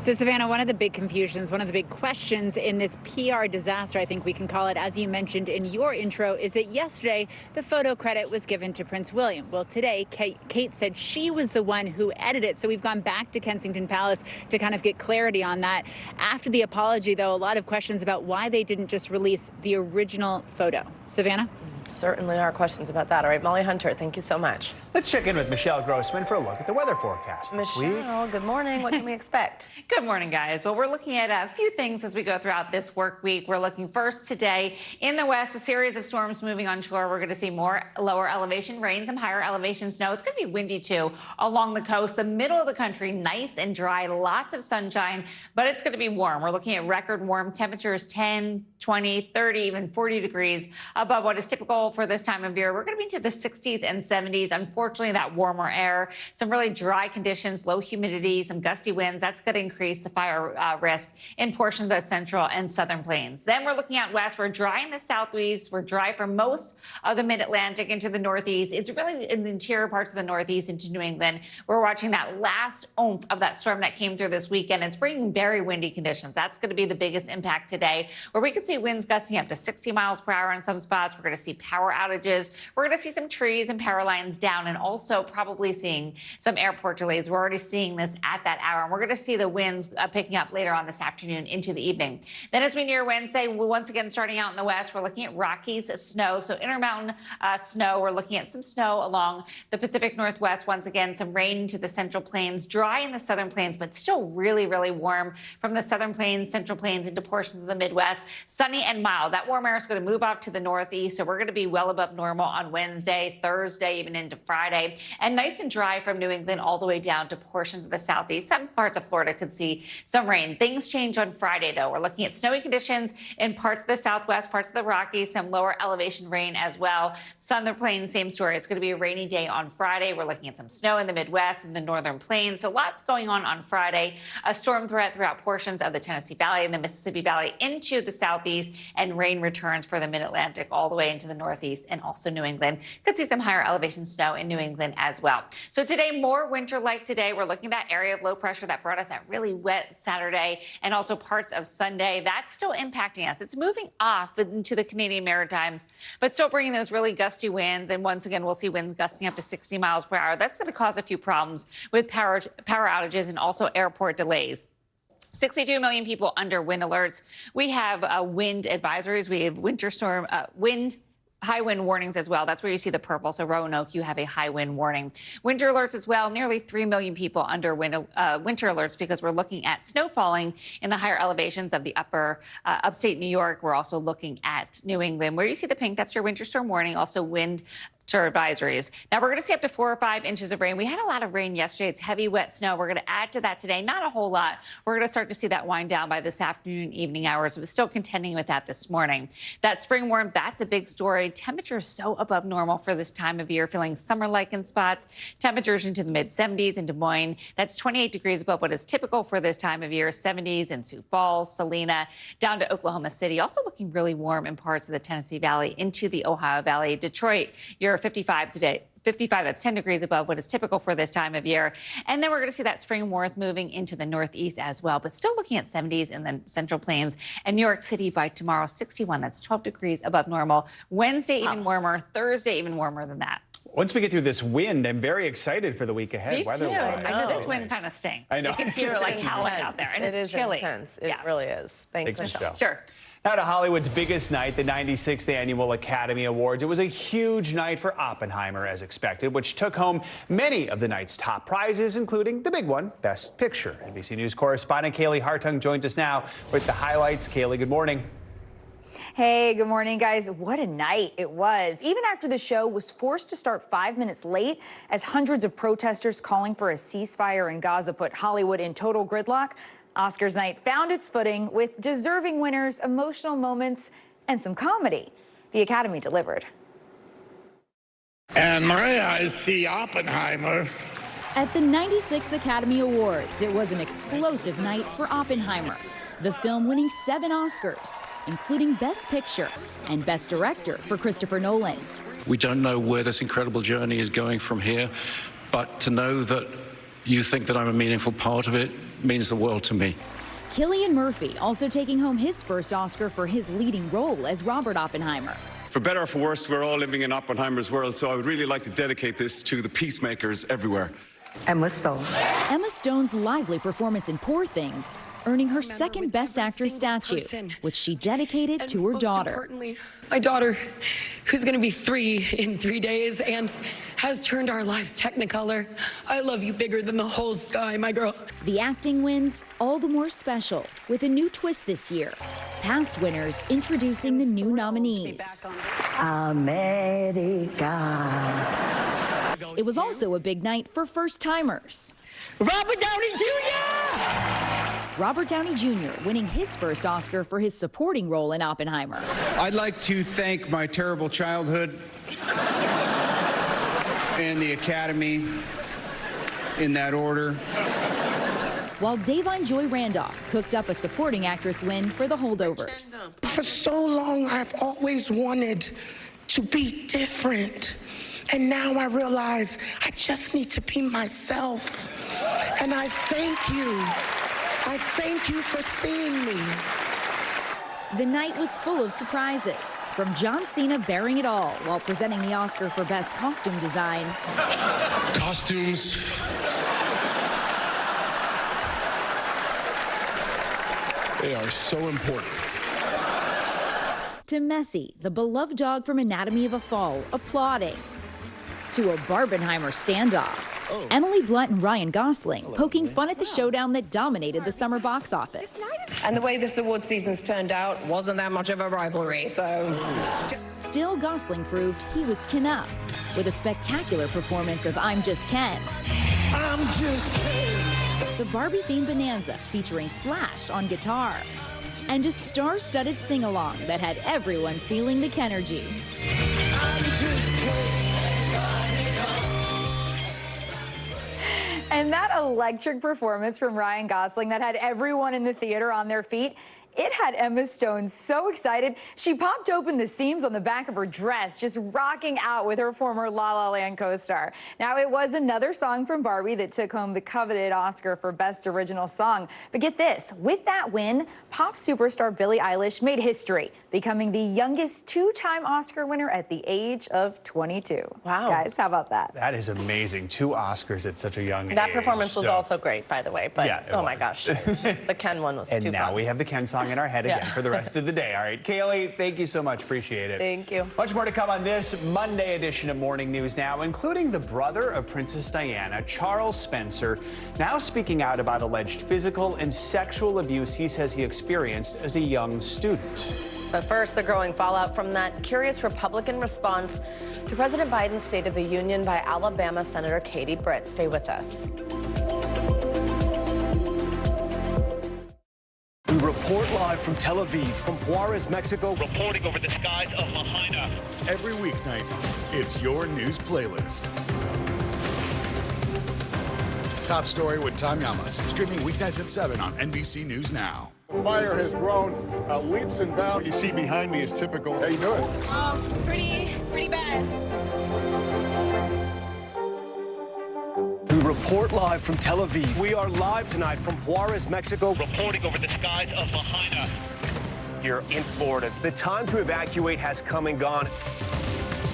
So, Savannah, one of the big confusions, one of the big questions in this PR disaster, I think we can call it, as you mentioned in your intro, is that yesterday the photo credit was given to Prince William. Well, today, Kate said she was the one who edited it. So we've gone back to Kensington Palace to kind of get clarity on that. After the apology, though, a lot of questions about why they didn't just release the original photo. Savannah? Certainly are questions about that. All right, Molly Hunter, thank you so much. Let's check in with Michelle Grossman for a look at the weather forecast this week. Michelle, good morning. What can we expect? Good morning, guys. Well, we're looking at a few things as we go throughout this work week. We're looking first today in the west, a series of storms moving onshore. We're going to see more lower elevation rain, some higher elevation snow. It's going to be windy, too, along the coast. The middle of the country, nice and dry, lots of sunshine, but it's going to be warm. We're looking at record warm temperatures, 10, 20, 30, even 40 degrees above what is typical for this time of year. We're going to be into the 60s and 70s. Unfortunately, that warmer air, some really dry conditions, low humidity, some gusty winds. That's going to increase the fire risk in portions of the central and southern plains. Then we're looking out west. We're dry in the southeast. We're dry for most of the mid-Atlantic into the northeast. It's really in the interior parts of the northeast into New England. We're watching that last oomph of that storm that came through this weekend. It's bringing very windy conditions. That's going to be the biggest impact today, where we could see winds gusting up to 60 miles per hour in some spots. We're going to see power outages. We're going to see some trees and power lines down, and also probably seeing some airport delays. We're already seeing this at that hour, and we're going to see the winds picking up later on this afternoon into the evening. Then as we near Wednesday, once again starting out in the west, we're looking at Rockies snow, so intermountain snow. We're looking at some snow along the Pacific Northwest. Once again, some rain into the central plains, dry in the southern plains, but still really, really warm from the southern plains, central plains into portions of the Midwest. Sunny and mild. That warm air is going to move off to the northeast, so we're going to be well above normal on Wednesday, Thursday, even into Friday, and nice and dry from New England all the way down to portions of the southeast. Some parts of Florida could see some rain. Things change on Friday, though. We're looking at snowy conditions in parts of the southwest, parts of the Rockies, some lower elevation rain as well. Southern plains, same story. It's going to be a rainy day on Friday. We're looking at some snow in the Midwest and the northern plains. So lots going on Friday. A storm threat throughout portions of the Tennessee Valley and the Mississippi Valley into the southeast, and rain returns for the mid-Atlantic all the way into the Northeast and also New England. Could see some higher elevation snow in New England as well. So today, more winter-like today. We're looking at that area of low pressure that brought us that really wet Saturday and also parts of Sunday. That's still impacting us. It's moving off into the Canadian Maritimes, but still bringing those really gusty winds. And once again, we'll see winds gusting up to 60 miles per hour. That's going to cause a few problems with power outages and also airport delays. 62 million people under wind alerts. We have wind advisories. We have winter storm, high wind warnings as well. That's where you see the purple. So Roanoke, you have a high wind warning. Winter alerts as well. Nearly 3 million people under winter alerts because we're looking at snow falling in the higher elevations of the upstate New York. We're also looking at New England. Where you see the pink, that's your winter storm warning. Also wind advisories. Now we're going to see up to 4 or 5 inches of rain. We had a lot of rain yesterday. It's heavy, wet snow. We're going to add to that today. Not a whole lot. We're going to start to see that wind down by this afternoon, evening hours. We're still contending with that this morning. That spring warmth, that's a big story. Temperatures so above normal for this time of year, feeling summer-like in spots. Temperatures into the mid-70s in Des Moines. That's 28 degrees above what is typical for this time of year. 70s in Sioux Falls, Salina, down to Oklahoma City. Also looking really warm in parts of the Tennessee Valley into the Ohio Valley. Detroit, you're 55 today. 55, that's 10 degrees above what is typical for this time of year. And then we're going to see that spring warmth moving into the Northeast as well, but still looking at 70s in the Central Plains and New York City by tomorrow, 61. That's 12 degrees above normal. Wednesday, even warmer. Thursday, even warmer than that. Once we get through this wind, I'm very excited for the week ahead. Me too. I know this wind kind of stinks. I know. You can hear it like howling out there, and it's chilly. Intense. It really is. Thanks, Michelle. Sure. Now to Hollywood's biggest night, the 96th Annual Academy Awards. It was a huge night for Oppenheimer, as expected, which took home many of the night's top prizes, including the big one, Best Picture. NBC News correspondent Kaylee Hartung joins us now with the highlights. Kaylee, good morning. Hey, good morning, guys. What a night it was. Even after the show was forced to start 5 minutes late as hundreds of protesters calling for a ceasefire in Gaza put Hollywood in total gridlock, Oscars night found its footing with deserving winners, emotional moments, and some comedy. The Academy delivered. And my eyes see Oppenheimer. At the 96th Academy Awards, it was an explosive night for Oppenheimer. The film winning 7 Oscars, including Best Picture and Best Director for Christopher Nolan. We don't know where this incredible journey is going from here, but to know that you think that I'm a meaningful part of it means the world to me. Cillian Murphy also taking home his first Oscar for his leading role as Robert Oppenheimer. For better or for worse, we're all living in Oppenheimer's world, so I would really like to dedicate this to the peacemakers everywhere. Emma Stone. Emma Stone's lively performance in Poor Things, earning her second Best Actress statue, which she dedicated to her daughter. Importantly, my daughter, who's going to be 3 in 3 days and has turned our lives technicolor. I love you bigger than the whole sky, my girl. The acting wins all the more special with a new twist this year. Past winners introducing the new nominees. America. It was also a big night for first-timers. Robert Downey Jr.! Robert Downey Jr. winning his first Oscar for his supporting role in Oppenheimer. I'd like to thank my terrible childhood and the Academy in that order. While Da'Vine Joy Randolph cooked up a supporting actress win for The Holdovers. For so long, I've always wanted to be different. And now I realize I just need to be myself. And I thank you. I thank you for seeing me. The night was full of surprises, from John Cena bearing it all while presenting the Oscar for Best Costume Design. Costumes. They are so important. To Messi, the beloved dog from Anatomy of a Fall, applauding. To a Barbenheimer standoff. Emily Blunt and Ryan Gosling poking fun at the showdown that dominated the summer box office. And the way this award season's turned out wasn't that much of a rivalry, so... Still, Gosling proved he was Ken with a spectacular performance of I'm Just Ken. I'm just Ken. The Barbie-themed bonanza featuring Slash on guitar. And a star-studded sing-along that had everyone feeling the Kenergy. I'm just Ken. And that electric performance from Ryan Gosling that had everyone in the theater on their feet, It had Emma Stone so excited, she popped open the seams on the back of her dress, just rocking out with her former La La Land co-star. Now, it was another song from Barbie that took home the coveted Oscar for Best Original Song. But get this, with that win, pop superstar Billie Eilish made history, becoming the youngest two-time Oscar winner at the age of 22. Wow. Guys, how about that? That is amazing. 2 Oscars at such a young age. That performance was also great, by the way. But yeah, oh my gosh, just the Ken one was too fun. And now we have the Ken song in our head again for the rest of the day. All right, Kaylee, thank you so much. Appreciate it. Thank you. Much more to come on this Monday edition of Morning News Now, including the brother of Princess Diana, Charles Spencer, now speaking out about alleged physical and sexual abuse he says he experienced as a young student. But first, the growing fallout from that curious Republican response to President Biden's State of the Union by Alabama Senator Katie Britt. Stay with us. We report live from Tel Aviv, from Juarez, Mexico, reporting over the skies of Lahaina. Every weeknight, it's your news playlist. Top Story with Tom Llamas, streaming weeknights at 7 on NBC News Now. Fire has grown leaps and bounds. What you see behind me is typical. How you doing? Pretty bad. We report live from Tel Aviv. We are live tonight from Juarez, Mexico, reporting over the skies of Lahaina here in Florida. The time to evacuate has come and gone.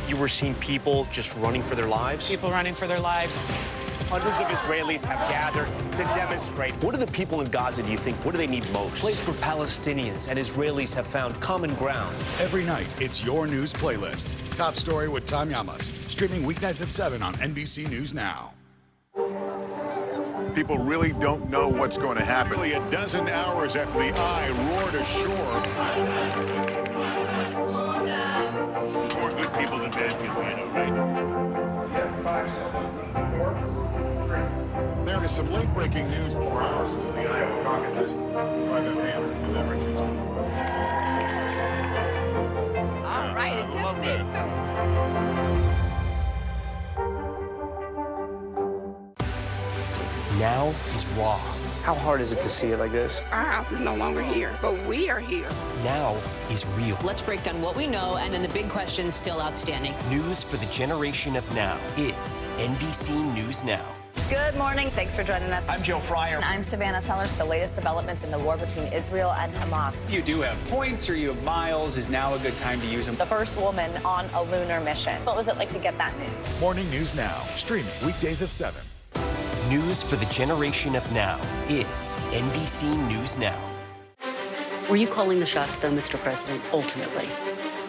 You were seeing people just running for their lives? People running for their lives. Hundreds of Israelis have gathered to demonstrate. What do the people in Gaza, do you think, what do they need most? A place where Palestinians and Israelis have found common ground. Every night, it's your news playlist. Top Story with Tom Llamas, streaming weeknights at 7 on NBC News Now. People really don't know what's going to happen. Nearly a dozen hours after the eye roared ashore. There's more good people than bad people, I know, right? Yeah, 5 seconds. 4, 3. There is some late-breaking news 4 hours into the Iowa caucuses. Private Hammer delivering. All right, it just meant to. Now is raw. How hard is it to see it like this? Our house is no longer here, but we are here. Now is real. Let's break down what we know and then the big questions still outstanding. News for the generation of now is NBC News Now. Good morning. Thanks for joining us. I'm Joe Fryer. And I'm Savannah Sellers. The latest developments in the war between Israel and Hamas. You do have points or you have miles. Is now a good time to use them? The first woman on a lunar mission. What was it like to get that news? Morning News Now, streaming weekdays at 7. News for the generation of now is NBC News Now. Were you calling the shots, though, Mr. President, ultimately?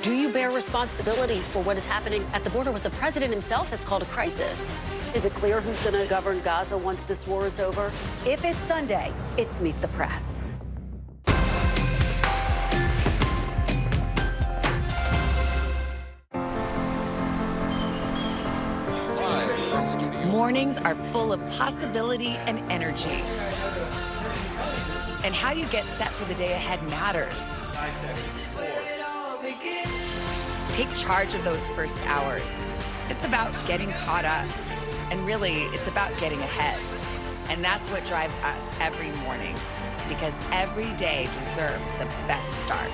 Do you bear responsibility for what is happening at the border, what the president himself has called a crisis? Is it clear who's going to govern Gaza once this war is over? If it's Sunday, it's Meet the Press. Mornings are full of possibility and energy. And how you get set for the day ahead matters. Take charge of those first hours. It's about getting caught up. And really, it's about getting ahead. And that's what drives us every morning. Because every day deserves the best start.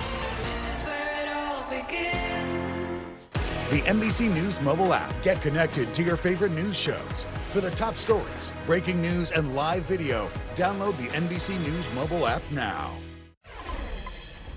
This is where it all begins. The NBC News mobile app. Get connected to your favorite news shows. For the top stories, breaking news, and live video, download the NBC News mobile app now.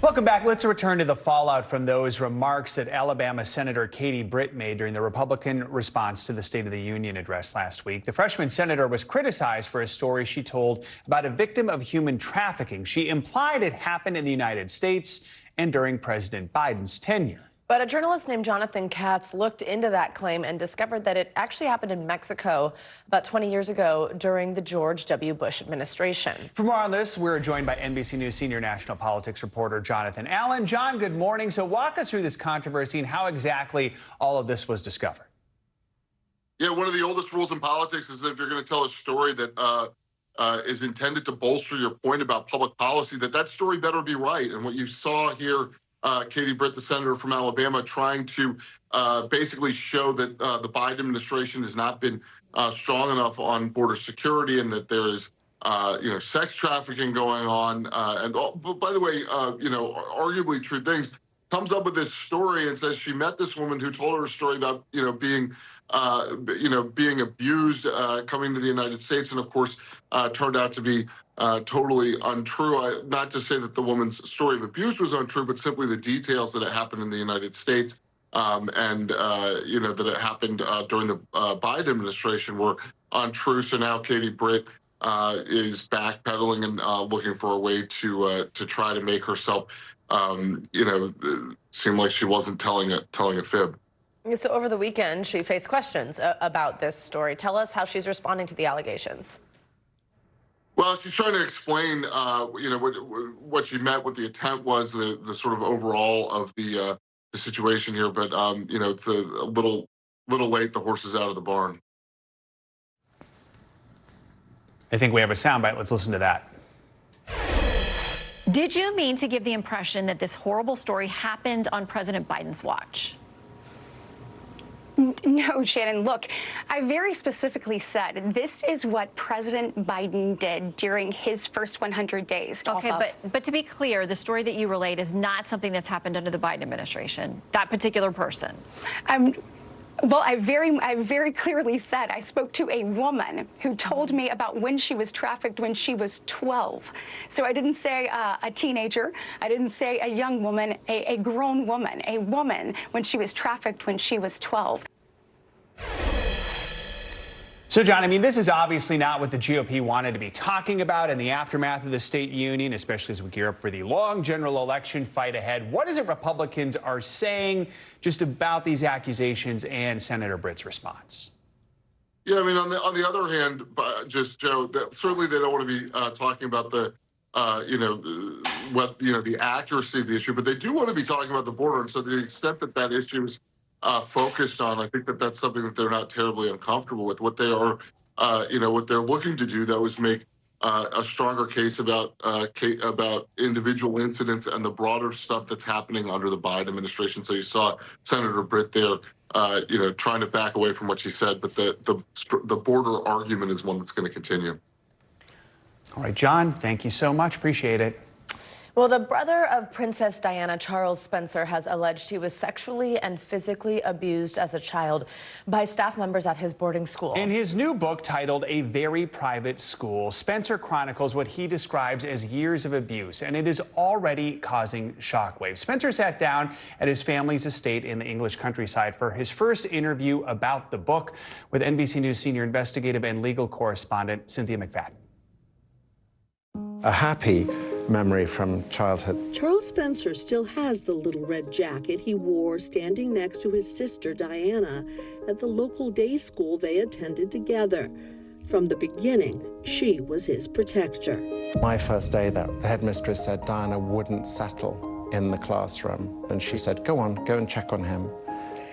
Welcome back. Let's return to the fallout from those remarks that Alabama Senator Katie Britt made during the Republican response to the State of the Union address last week. The freshman senator was criticized for a story she told about a victim of human trafficking. She implied it happened in the United States and during President Biden's tenure. But a journalist named Jonathan Katz looked into that claim and discovered that it actually happened in Mexico about 20 years ago during the George W. Bush administration. For more on this, we're joined by NBC News senior national politics reporter Jonathan Allen. John, good morning. So walk us through this controversy and how exactly all of this was discovered. Yeah, one of the oldest rules in politics is that if you're going to tell a story that is intended to bolster your point about public policy, that story better be right. And what you saw here, Katie Britt, the senator from Alabama, trying to basically show that the Biden administration has not been strong enough on border security and that there is sex trafficking going on, and all, but by the way, arguably true things. Comes up with this story and says she met this woman who told her a story about being abused coming to the United States, and of course turned out to be totally untrue. Not to say that the woman's story of abuse was untrue, but simply the details that it happened in the United States and that it happened during the Biden administration were untrue. So now Katie Britt is backpedaling and looking for a way to try to make herself seem like she wasn't telling a fib. So over the weekend, she faced questions about this story. Tell us how she's responding to the allegations. Well, she's trying to explain, what she meant, what the intent was, the sort of overall of the situation here. But it's a little late. The horse is out of the barn. I think we have a soundbite. Let's listen to that. Did you mean to give the impression that this horrible story happened on President Biden's watch? No, Shannon, look, I very specifically said this is what President Biden did during his first 100 days. Okay, but to be clear, the story that you relayed is not something that's happened under the Biden administration, that particular person. Well, I very clearly said I spoke to a woman who told me about when she was trafficked when she was 12. So I didn't say a teenager. I didn't say a young woman, a grown woman, a woman when she was trafficked when she was 12. So, John, I mean, this is obviously not what the GOP wanted to be talking about in the aftermath of the state union, especially as we gear up for the long general election fight ahead. What is it Republicans are saying just about these accusations and Senator Britt's response? Yeah, I mean, on the other hand, just Joe, certainly they don't want to be talking about the the accuracy of the issue, but they do want to be talking about the border. And so, to the extent that that issue is focused on, I think that that's something that they're not terribly uncomfortable with. What they are, what they're looking to do, though, is make a stronger case about individual incidents and the broader stuff that's happening under the Biden administration. So you saw Senator Britt there, trying to back away from what she said, but the border argument is one that's going to continue. All right, John, thank you so much. Appreciate it. Well, the brother of Princess Diana, Charles Spencer, has alleged he was sexually and physically abused as a child by staff members at his boarding school. In his new book titled A Very Private School, Spencer chronicles what he describes as years of abuse, and it is already causing shockwaves. Spencer sat down at his family's estate in the English countryside for his first interview about the book with NBC News senior investigative and legal correspondent Cynthia McFadden. A happy memory from childhood. Charles Spencer still has the little red jacket he wore standing next to his sister Diana at the local day school they attended together. From the beginning, she was his protector. My first day there, the headmistress said Diana wouldn't settle in the classroom, and she said, go and check on him.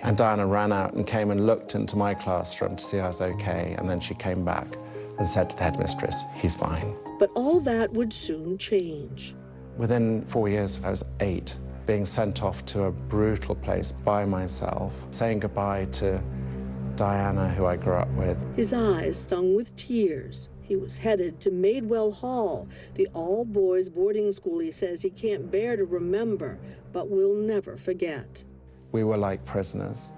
And Diana ran out and came and looked into my classroom to see I was okay, and then she came back and said to the headmistress, he's fine. But all that would soon change. Within 4 years, I was 8, being sent off to a brutal place by myself, saying goodbye to Diana, who I grew up with. His eyes stung with tears. He was headed to Madewell Hall, the all-boys boarding school he says he can't bear to remember, but will never forget. We were like prisoners.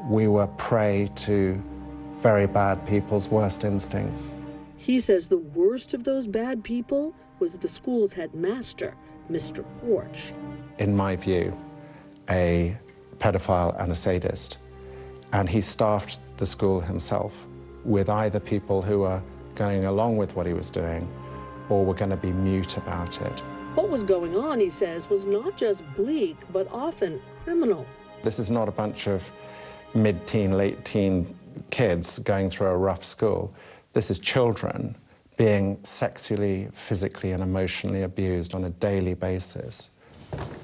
We were prey to very bad people's worst instincts. He says the worst of those bad people was the school's headmaster, Mr. Porch. In my view, a pedophile and a sadist. And he staffed the school himself with either people who were going along with what he was doing or were going to be mute about it. What was going on, he says, was not just bleak, but often criminal. This is not a bunch of mid-teen, late-teen kids going through a rough school. This is children being sexually, physically, and emotionally abused on a daily basis.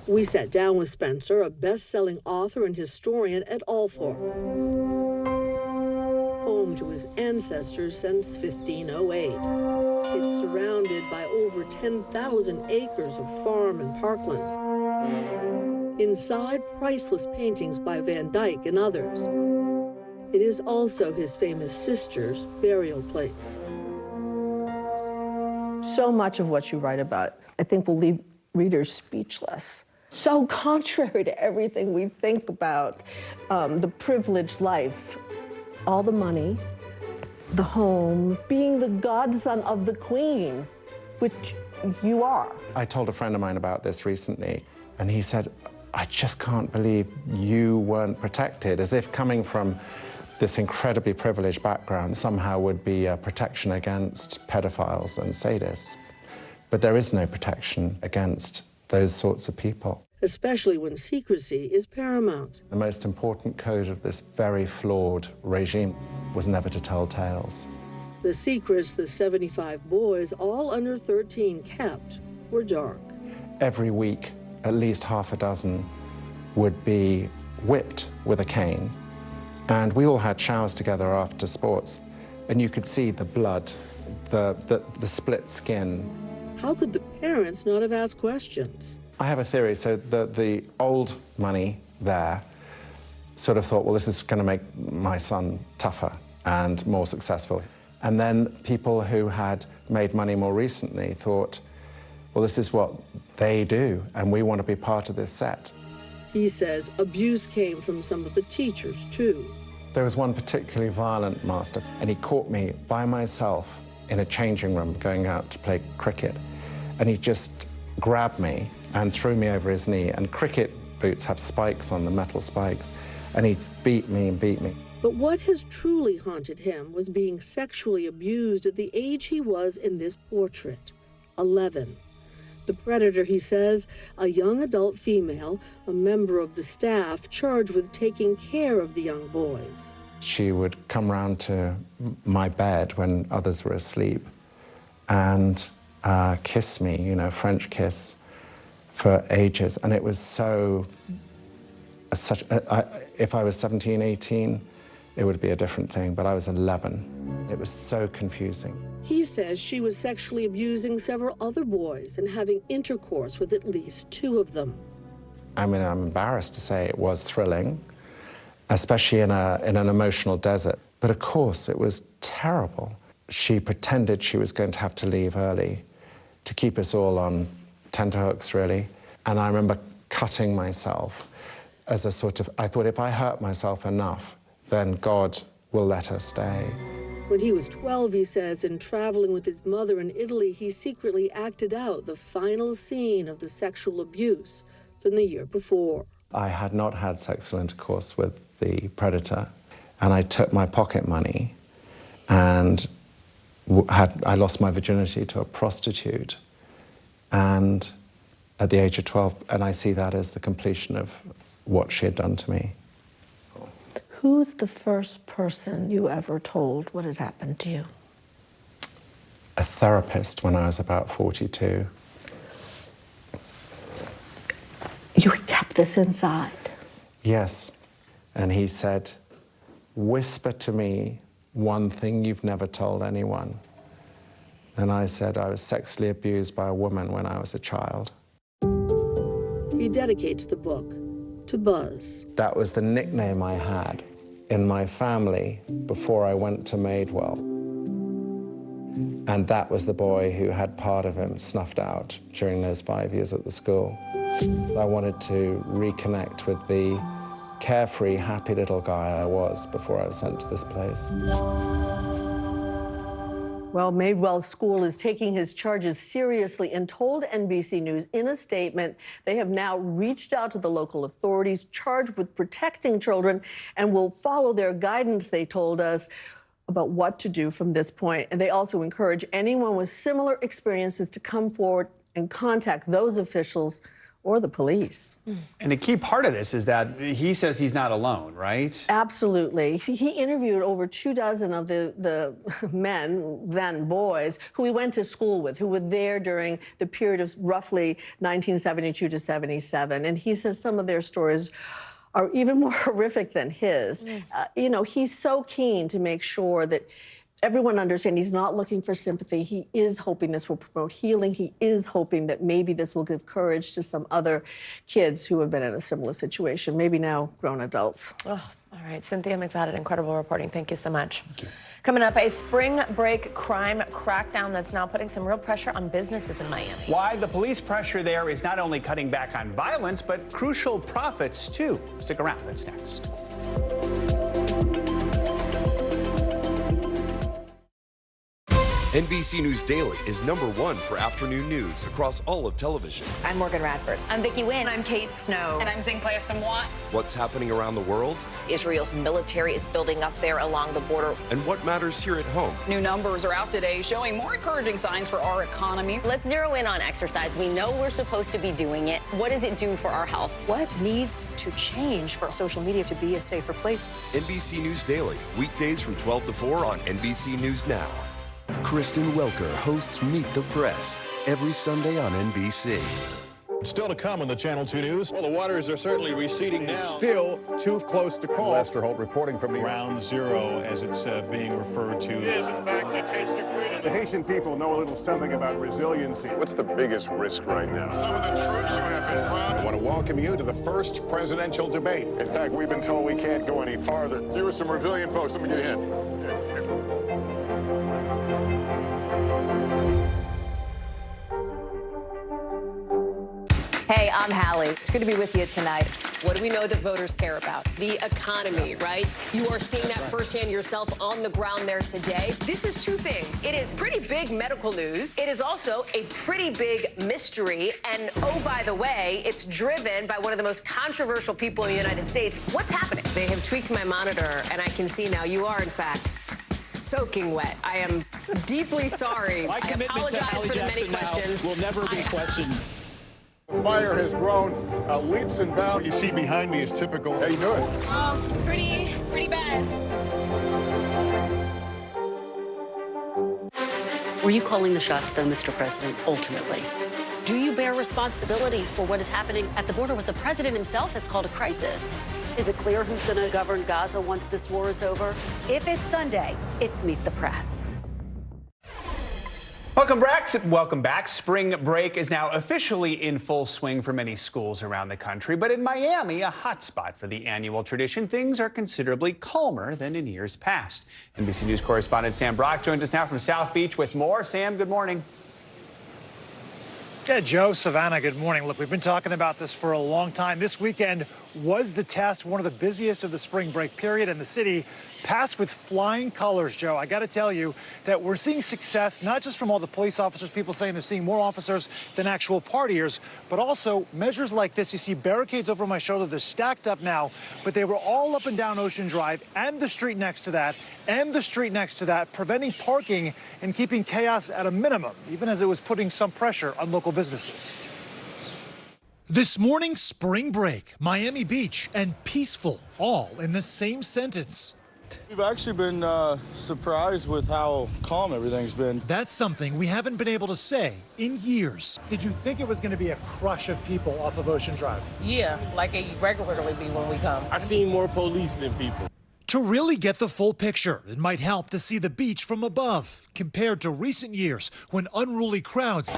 We sat down with Spencer, a best-selling author and historian at Althorp, home to his ancestors since 1508. It's surrounded by over 10,000 acres of farm and parkland. Inside, priceless paintings by Van Dyck and others. It is also his famous sister's burial place. So much of what you write about, I think, will leave readers speechless. So contrary to everything we think about the privileged life, all the money, the homes, being the godson of the queen, which you are. I told a friend of mine about this recently, and he said, I just can't believe you weren't protected, as if coming from this incredibly privileged background somehow would be a protection against pedophiles and sadists. But there is no protection against those sorts of people. Especially when secrecy is paramount. The most important code of this very flawed regime was never to tell tales. The secrets the 75 boys, all under 13, kept were dark. Every week, at least half a dozen would be whipped with a cane, and we all had showers together after sports, and you could see the blood, the split skin. How could the parents not have asked questions? I have a theory. So the old money there sort of thought, well, this is going to make my son tougher and more successful. And then people who had made money more recently thought, well, this is what they do, and we want to be part of this set. He says abuse came from some of the teachers, too. There was one particularly violent master, and he caught me by myself in a changing room going out to play cricket. And he just grabbed me and threw me over his knee. And cricket boots have spikes on them, metal spikes. And he beat me and beat me. But what has truly haunted him was being sexually abused at the age he was in this portrait, 11. The predator, he says, a young adult female, a member of the staff charged with taking care of the young boys. She would come round to my bed when others were asleep and kiss me, you know, French kiss, for ages. And it was so, if I was 17, 18, it would be a different thing, but I was 11. It was so confusing. He says she was sexually abusing several other boys and having intercourse with at least 2 of them. I mean, I'm embarrassed to say it was thrilling, especially in an emotional desert. But of course, it was terrible. She pretended she was going to have to leave early to keep us all on tenterhooks, really. And I remember cutting myself as a sort of, I thought if I hurt myself enough, then God will let her stay. When he was 12, he says, in traveling with his mother in Italy, he secretly acted out the final scene of the sexual abuse from the year before. I had not had sexual intercourse with the predator, and I took my pocket money and I lost my virginity to a prostitute, and at the age of 12, and I see that as the completion of what she had done to me. Who's the first person you ever told what had happened to you? A therapist when I was about 42. You kept this inside? Yes. And he said, whisper to me one thing you've never told anyone. And I said I was sexually abused by a woman when I was a child. He dedicates the book to Buzz. That was the nickname I had in my family before I went to Madewell. And that was the boy who had part of him snuffed out during those 5 years at the school. I wanted to reconnect with the carefree, happy little guy I was before I was sent to this place. Well, Madewell School is taking his charges seriously and told NBC News in a statement they have now reached out to the local authorities charged with protecting children and will follow their guidance, they told us, about what to do from this point. And they also encourage anyone with similar experiences to come forward and contact those officials or the police. And a key part of this is that he says he's not alone, right? Absolutely. He interviewed over 24 of the men, then boys, who he went to school with, who were there during the period of roughly 1972 to 77. And he says some of their stories are even more horrific than his. You know, he's so keen to make sure that everyone understands he's not looking for sympathy. He is hoping this will promote healing. He is hoping that maybe this will give courage to some other kids who have been in a similar situation, maybe now grown adults. Oh, all All right, Cynthia McFadden, incredible reporting. Thank you so much. Coming up, a spring break crime crackdown that's now putting some real pressure on businesses in Miami. Why the police pressure there is not only cutting back on violence, but crucial profits, too. Stick around. That's next. NBC News Daily is #1 for afternoon news across all of television. I'm Morgan Radford. I'm Vicki Wynn. I'm Kate Snow. And I'm Zinklea Samwat. What's happening around the world? Israel's military is building up there along the border. And what matters here at home? New numbers are out today showing more encouraging signs for our economy. Let's zero in on exercise. We know we're supposed to be doing it. What does it do for our health? What needs to change for social media to be a safer place? NBC News Daily, weekdays from 12 to 4 on NBC News Now. Kristen Welker hosts Meet the Press every Sunday on NBC. Still to come on the Channel 2 News. Well, the waters are certainly receding now. Still too close to call. Lester Holt reporting from Ground Zero, as it's being referred to. It is, in fact, a taste of freedom. The Haitian people know a little something about resiliency. What's the biggest risk right now? Some of the troops who have been proud. I want to welcome you to the first presidential debate. In fact, we've been told we can't go any farther. Here are some resilient folks. Let me get a hint. Hey, I'm Hallie. It's good to be with you tonight. What do we know that voters care about? The economy, right? You are seeing that firsthand yourself on the ground there today. This is two things. It is pretty big medical news. It is also a pretty big mystery. And oh, by the way, it's driven by one of the most controversial people in the United States. What's happening? They have tweaked my monitor, and I can see now you are, in fact, soaking wet. I am deeply sorry. I apologize for the many questions. Will never be questioned. The fire has grown leaps and bounds. What you see behind me is typical. How you doing? Pretty bad. Were you calling the shots, though, Mr. President, ultimately? Do you bear responsibility for what is happening at the border, what the president himself has called a crisis? Is it clear who's going to govern Gaza once this war is over? If it's Sunday, it's Meet the Press. Welcome back. Spring break is now officially in full swing for many schools around the country. But in Miami, a hot spot for the annual tradition, things are considerably calmer than in years past. NBC News correspondent Sam Brock joins us now from South Beach with more. Sam, good morning. Yeah, Joe, Savannah, good morning. Look, we've been talking about this for a long time. This weekend was the test, one of the busiest of the spring break period, and the city passed with flying colors, Joe. I got to tell you that we're seeing success, not just from all the police officers, people saying they're seeing more officers than actual partiers, but also measures like this. You see barricades over my shoulder. They're stacked up now, but they were all up and down Ocean Drive and the street next to that and the street next to that, preventing parking and keeping chaos at a minimum, even as it was putting some pressure on local businesses. This morning, spring break, Miami Beach, and peaceful, all in the same sentence. We've actually been surprised with how calm everything's been. That's something we haven't been able to say in years. Did you think it was going to be a crush of people off of Ocean Drive? Yeah, like it regularly be when we come. I've seen more police than people. To really get the full picture, it might help to see the beach from above, compared to recent years when unruly crowds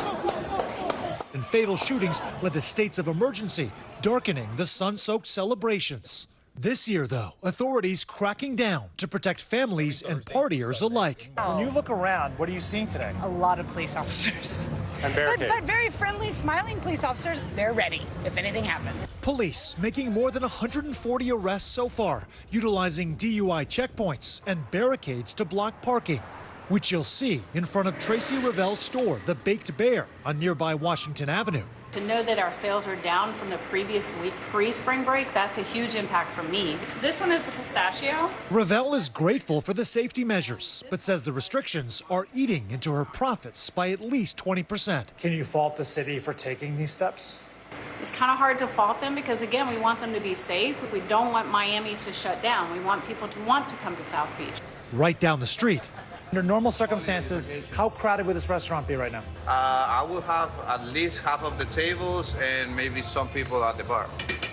and fatal shootings led to states of emergency, darkening the sun-soaked celebrations. This year, though, authorities cracking down to protect families and partiers alike. When you look around, what are you seeing today? A lot of police officers. And barricades. But very friendly, smiling police officers. They're ready if anything happens. Police making more than 140 arrests so far, utilizing DUI checkpoints and barricades to block parking, which you'll see in front of Tracy Ravel's store, The Baked Bear, on nearby Washington Avenue. To know that our sales are down from the previous week pre-spring break, that's a huge impact for me. This one is the pistachio. Ravel is grateful for the safety measures, but says the restrictions are eating into her profits by at least 20%. Can you fault the city for taking these steps? It's kind of hard to fault them because, again, we want them to be safe. We don't want Miami to shut down. We want people to want to come to South Beach. Right down the street. Under normal circumstances, how crowded would this restaurant be right now? I will have at least half of the tables and maybe some people at the bar.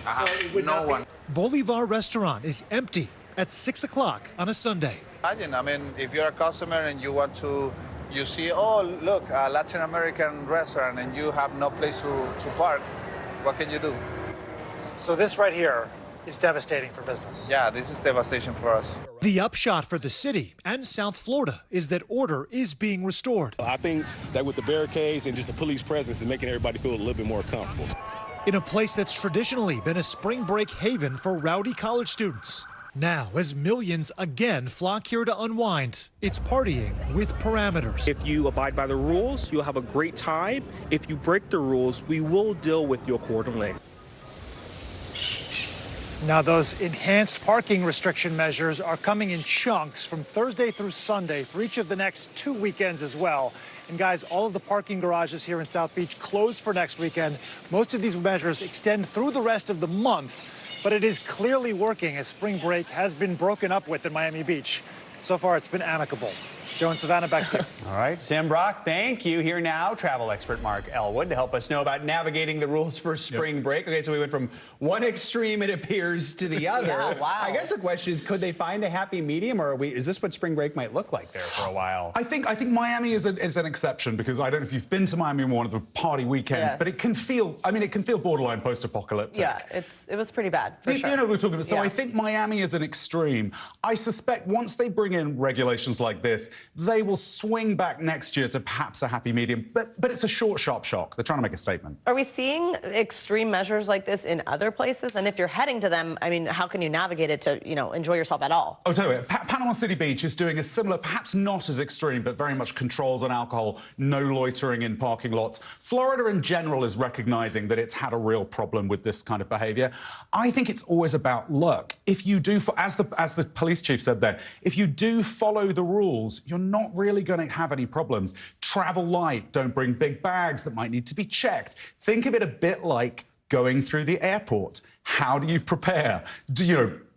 I have no one. Bolivar restaurant is empty at 6 o'clock on a Sunday. Imagine, I mean, if you're a customer and you want to, you see, oh, look, a Latin American restaurant and you have no place to park, what can you do? So this right here is devastating for business. Yeah, this is devastation for us. The upshot for the city and South Florida is that order is being restored. I think that with the barricades and just the police presence is making everybody feel a little bit more comfortable. In a place that's traditionally been a spring break haven for rowdy college students. Now, as millions again flock here to unwind, it's partying with parameters. If you abide by the rules, you'll have a great time. If you break the rules, we will deal with you accordingly. Now, those enhanced parking restriction measures are coming in chunks from Thursday through Sunday for each of the next 2 weekends as well. And guys, all of the parking garages here in South Beach closed for next weekend. Most of these measures extend through the rest of the month, but it is clearly working as spring break has been broken up with in Miami Beach. So far, it's been amicable. Joe and Savannah, back to you. All right, Sam Brock, thank you. Here now, travel expert Mark Elwood to help us know about navigating the rules for spring break. Okay, so we went from one extreme, it appears, to the other. Yeah, wow. I guess the question is, could they find a happy medium, or is this what spring break might look like there for a while? I think Miami is an exception, because I don't know if you've been to Miami on one of the party weekends, but it can feel, it can feel borderline post-apocalyptic. Yeah, it was pretty bad, for sure. You know what we're talking about. So I think Miami is an extreme. I suspect once they bring in regulations like this, they will swing back next year to perhaps a happy medium. But it's a short, sharp shock. They're trying to make a statement. Are we seeing extreme measures like this in other places? And if you're heading to them, how can you navigate it to, enjoy yourself at all? I'll tell you, Panama City Beach is doing a similar, perhaps not as extreme, but very much controls on alcohol, no loitering in parking lots. Florida in general is recognizing that it's had a real problem with this kind of behavior. I think it's always about luck. If you do, as the police chief said there, if you do follow the rules, you're not really going to have any problems. Travel light, don't bring big bags that might need to be checked. Think of it a bit like going through the airport. How do you prepare?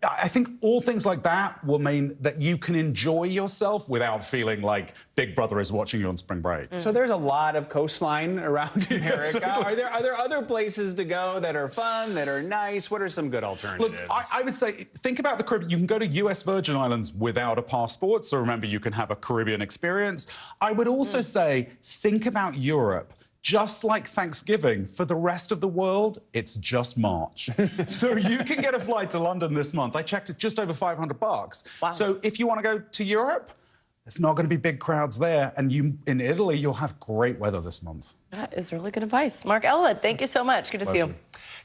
I think all things like that will mean that you can enjoy yourself without feeling like Big Brother is watching you on spring break. So there's a lot of coastline around America. Totally. Are there other places to go that are fun, that are nice? What are some good alternatives? Look, I would say, think about the Caribbean. You can go to US Virgin Islands without a passport, so remember, you can have a Caribbean experience. I would also say, think about Europe. Just like Thanksgiving, for the rest of the world, it's just March. So you can get a flight to London this month. I checked it, just over $500. Wow. So if you want to go to Europe, there's not going to be big crowds there. And in Italy, you'll have great weather this month. That is really good advice. Mark Elwood, thank you so much. Good to see you.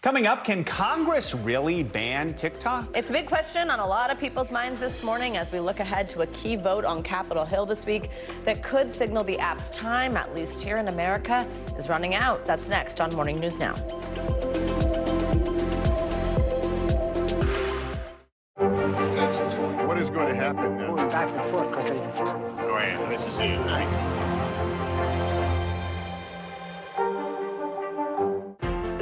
Coming up, can Congress really ban TikTok? It's a big question on a lot of people's minds this morning as we look ahead to a key vote on Capitol Hill this week that could signal the app's time, at least here in America, is running out. That's next on Morning News Now. What is going to happen now? Going back and forth because Go ahead. This is it, right?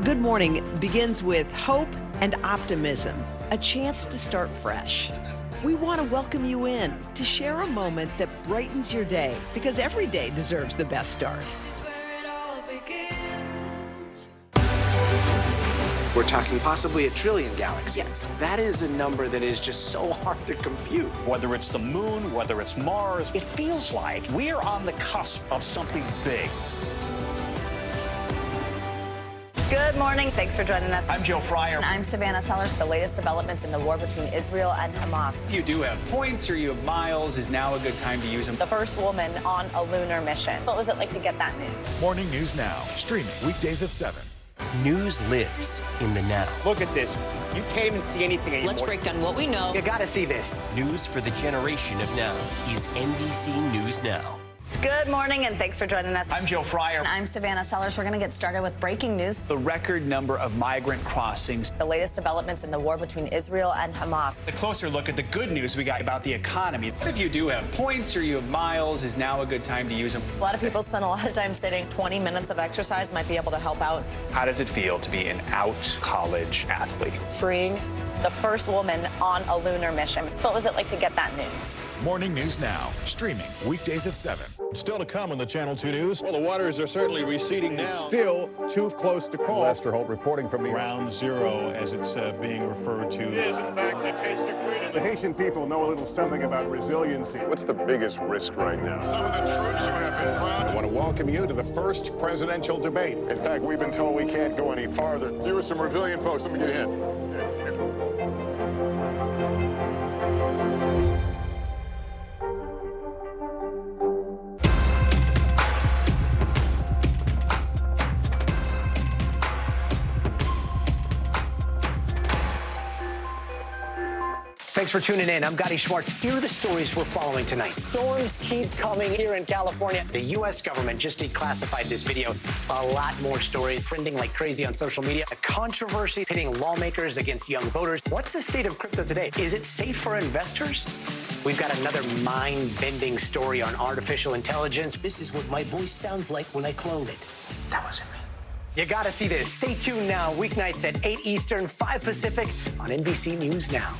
Good Morning begins with hope and optimism, a chance to start fresh. We want to welcome you in to share a moment that brightens your day, because every day deserves the best start. We're talking possibly a trillion galaxies. Yes. That is a number that is just so hard to compute. Whether it's the moon, whether it's Mars, it feels like we're on the cusp of something big. Good morning. Thanks for joining us. I'm Joe Fryer. And I'm Savannah Sellers. The latest developments in the war between Israel and Hamas. If you do have points or you have miles, is now a good time to use them. The first woman on a lunar mission. What was it like to get that news? Morning News Now, streaming weekdays at 7. News lives in the now. Look at this. You can't even see anything anymore. Let's break down what we know. You gotta see this. News for the generation of now is NBC News Now. Good morning, and thanks for joining us. I'm Joe Fryer. And I'm Savannah Sellers. We're going to get started with breaking news. The record number of migrant crossings. The latest developments in the war between Israel and Hamas. The closer look at the good news we got about the economy. If you do have points or you have miles, is now a good time to use them. A lot of people spend a lot of time sitting. 20 minutes of exercise might be able to help out. How does it feel to be an out-college athlete? Freeing. The first woman on a lunar mission. What was it like to get that news? Morning News Now, streaming weekdays at 7. Still to come on the Channel 2 News. Well, the waters are certainly receding now. Still too close to call. Lester Holt reporting from Ground Zero, as it's being referred to. It is, in fact, the taste of freedom. The Haitian people know a little something about resiliency. What's the biggest risk right now? Some of the troops who have been proud. I want to welcome you to the first presidential debate. In fact, we've been told we can't go any farther. Here are some resilient folks. Let me get a hint. Thanks for tuning in. I'm Gotti Schwartz. Here are the stories we're following tonight. Storms keep coming here in California. The U.S. government just declassified this video. A lot more stories trending like crazy on social media. A controversy pitting lawmakers against young voters. What's the state of crypto today? Is it safe for investors? We've got another mind-bending story on artificial intelligence. This is what my voice sounds like when I clone it. That wasn't me. You gotta see this. Stay tuned now, weeknights at 8 Eastern, 5 Pacific on NBC News Now.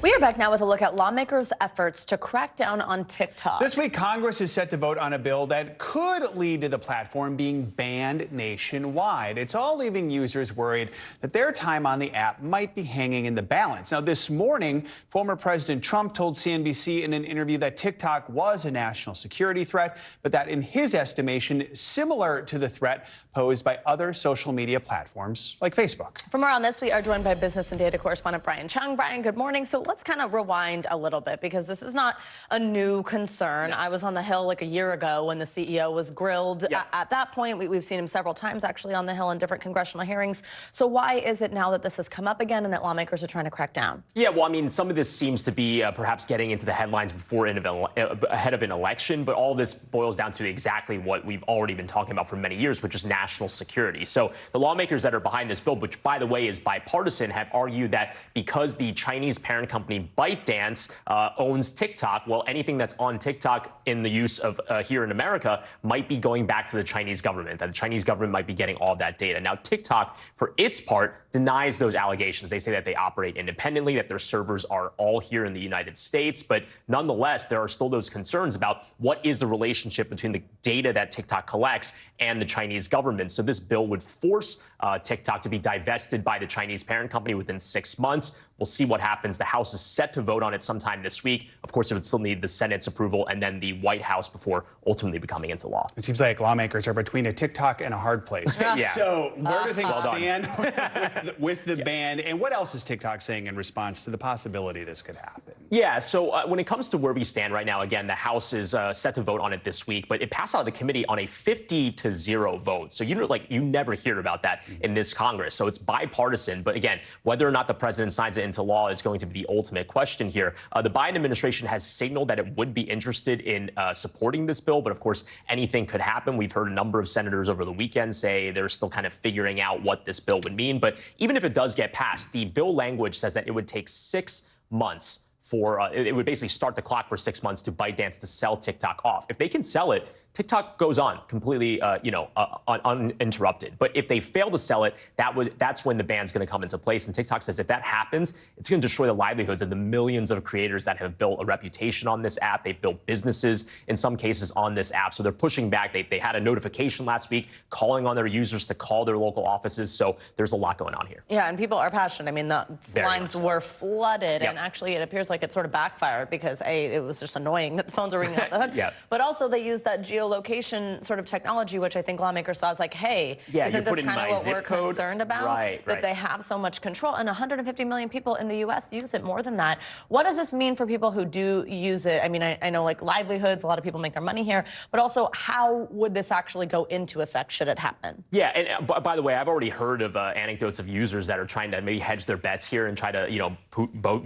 We are back now with a look at lawmakers' efforts to crack down on TikTok. This week, Congress is set to vote on a bill that could lead to the platform being banned nationwide. It's all leaving users worried that their time on the app might be hanging in the balance. Now, this morning, former President Trump told CNBC in an interview that TikTok was a national security threat, but that in his estimation, similar to the threat posed by other social media platforms like Facebook. For more on this, we are joined by business and data correspondent Brian Chung. Brian, good morning. So let's kind of rewind a little bit because this is not a new concern. I was on the Hill like a year ago when the CEO was grilled. At that point, we've seen him several times actually on the Hill in different congressional hearings. So why is it now that this has come up again and that lawmakers are trying to crack down? Yeah, well, I mean, some of this seems to be perhaps getting into the headlines ahead of an election, but all this boils down to exactly what we've already been talking about for many years, which is national security. So the lawmakers that are behind this bill, which by the way is bipartisan, have argued that because the Chinese parent company ByteDance owns TikTok, well, anything that's on TikTok in the use of here in America might be going back to the Chinese government, that the Chinese government might be getting all of that data. Now, TikTok, for its part, denies those allegations. They say that they operate independently, that their servers are all here in the United States. But nonetheless, there are still those concerns about what is the relationship between the data that TikTok collects and the Chinese government. So this bill would force TikTok to be divested by the Chinese parent company within 6 months. We'll see what happens. The House is set to vote on it sometime this week. Of course, it would still need the Senate's approval and then the White House before ultimately becoming into law. It seems like lawmakers are between a TikTok and a hard place. Yeah. So where do things stand with the ban? And what else is TikTok saying in response to the possibility this could happen? Yeah, so when it comes to where we stand right now, again, the House is set to vote on it this week, but it passed out of the committee on a 50-0 vote. So you never hear about that in this Congress. So it's bipartisan. But again, whether or not the president signs it into law is going to be the ultimate question here. The Biden administration has signaled that it would be interested in supporting this bill. But of course, anything could happen. We've heard a number of senators over the weekend say they're still kind of figuring out what this bill would mean. But even if it does get passed, the bill language says that it would take 6 months for it would basically start the clock for 6 months to ByteDance to sell TikTok off. If they can sell it, TikTok goes on completely, uninterrupted. But if they fail to sell it, that's when the ban's going to come into place. And TikTok says if that happens, it's going to destroy the livelihoods of the millions of creators that have built a reputation on this app. They've built businesses in some cases on this app. So they're pushing back. They had a notification last week calling on their users to call their local offices. So there's a lot going on here. Yeah, and people are passionate. I mean, the lines were flooded, and actually it appears like it sort of backfired because it was just annoying that the phones were ringing out the hook. But also they used that geolocation sort of technology, which I think lawmakers saw as like, hey, isn't this kind of what we're concerned about? That they have so much control, and 150 million people in the U.S. use it, more than that. What does this mean for people who do use it? I mean, I know like livelihoods, a lot of people make their money here, but also how would this actually go into effect should it happen? Yeah, and by the way, I've already heard of anecdotes of users that are trying to maybe hedge their bets here and try to,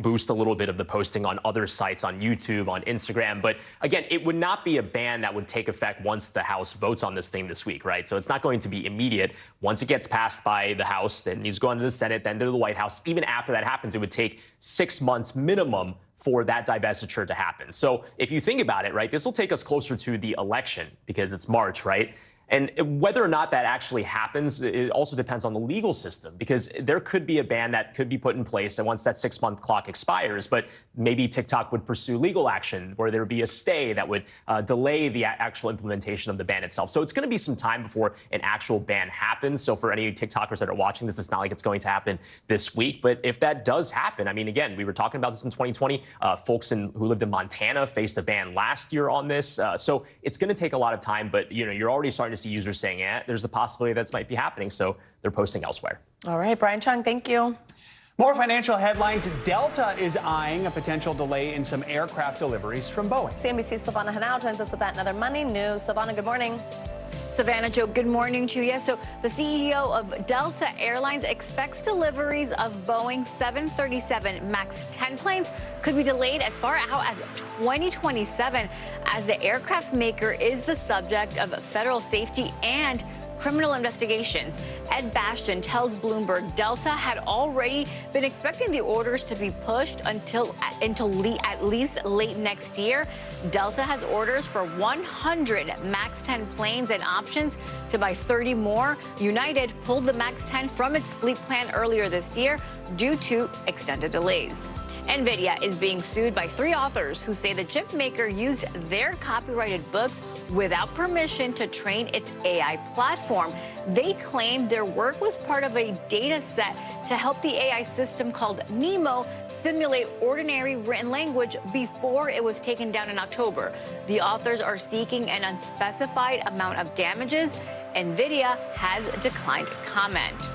boost a little bit of the posting on other sites, on YouTube, on Instagram. But again, it would not be a ban that would take effect once the House votes on this thing this week, right? So it's not going to be immediate. Once it gets passed by the House, then it needs to go on to the Senate, then to the White House. Even after that happens, it would take 6 months minimum for that divestiture to happen. So if you think about it, right, this will take us closer to the election because it's March, right? And whether or not that actually happens, it also depends on the legal system, because there could be a ban that could be put in place. And once that 6 month clock expires, but maybe TikTok would pursue legal action where there would be a stay that would delay the actual implementation of the ban itself. So it's going to be some time before an actual ban happens. So for any TikTokers that are watching this, it's not like it's going to happen this week. But if that does happen, I mean, again, we were talking about this in 2020. Folks who lived in Montana faced a ban last year on this. So it's going to take a lot of time. But, you're already starting to see users saying, there's the possibility that might be happening. So they're posting elsewhere. All right, Brian Chung, thank you. More financial headlines. Delta is eyeing a potential delay in some aircraft deliveries from Boeing. CNBC's Savannah Hanau joins us with that and other money news. Savannah, good morning. Savannah, Joe, good morning to you. Yes, so the CEO of Delta Airlines expects deliveries of Boeing 737 MAX 10 planes could be delayed as far out as 2027, as the aircraft maker is the subject of federal safety and criminal investigations. Ed Bastian tells Bloomberg Delta had already been expecting the orders to be pushed until at least late next year. Delta has orders for 100 MAX 10 planes and options to buy 30 more. United pulled the MAX 10 from its fleet plan earlier this year due to extended delays. NVIDIA is being sued by 3 authors who say the chip maker used their copyrighted books without permission to train its AI platform. They claim their work was part of a data set to help the AI system called Nemo simulate ordinary written language before it was taken down in October. The authors are seeking an unspecified amount of damages. NVIDIA has declined comment.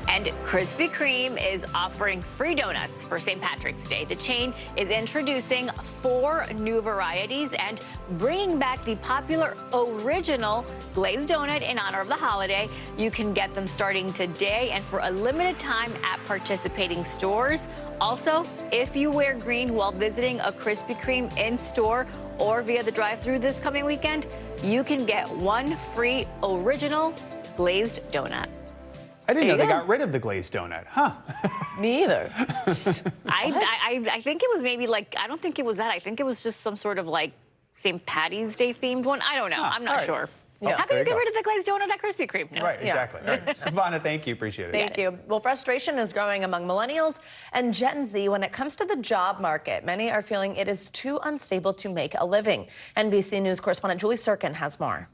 And Krispy Kreme is offering free donuts for St. Patrick's Day. The chain is introducing 4 new varieties and bringing back the popular original glazed donut in honor of the holiday. You can get them starting today and for a limited time at participating stores. Also, if you wear green while visiting a Krispy Kreme in store or via the drive-thru this coming weekend, you can get 1 free original glazed donut. I didn't know they got rid of the glazed donut, huh? Me either. I think it was maybe like, I don't think it was that. I think it was just some sort of like St. Patty's Day themed one. I don't know. I'm not sure. Yeah. How can you get rid of the glazed donut at Krispy Kreme? No. Right, exactly. Yeah. Right. Savannah, thank you. Appreciate it. Thank you. Well, frustration is growing among millennials and Gen Z when it comes to the job market. Many are feeling it is too unstable to make a living. NBC News correspondent Julie Sirkin has more.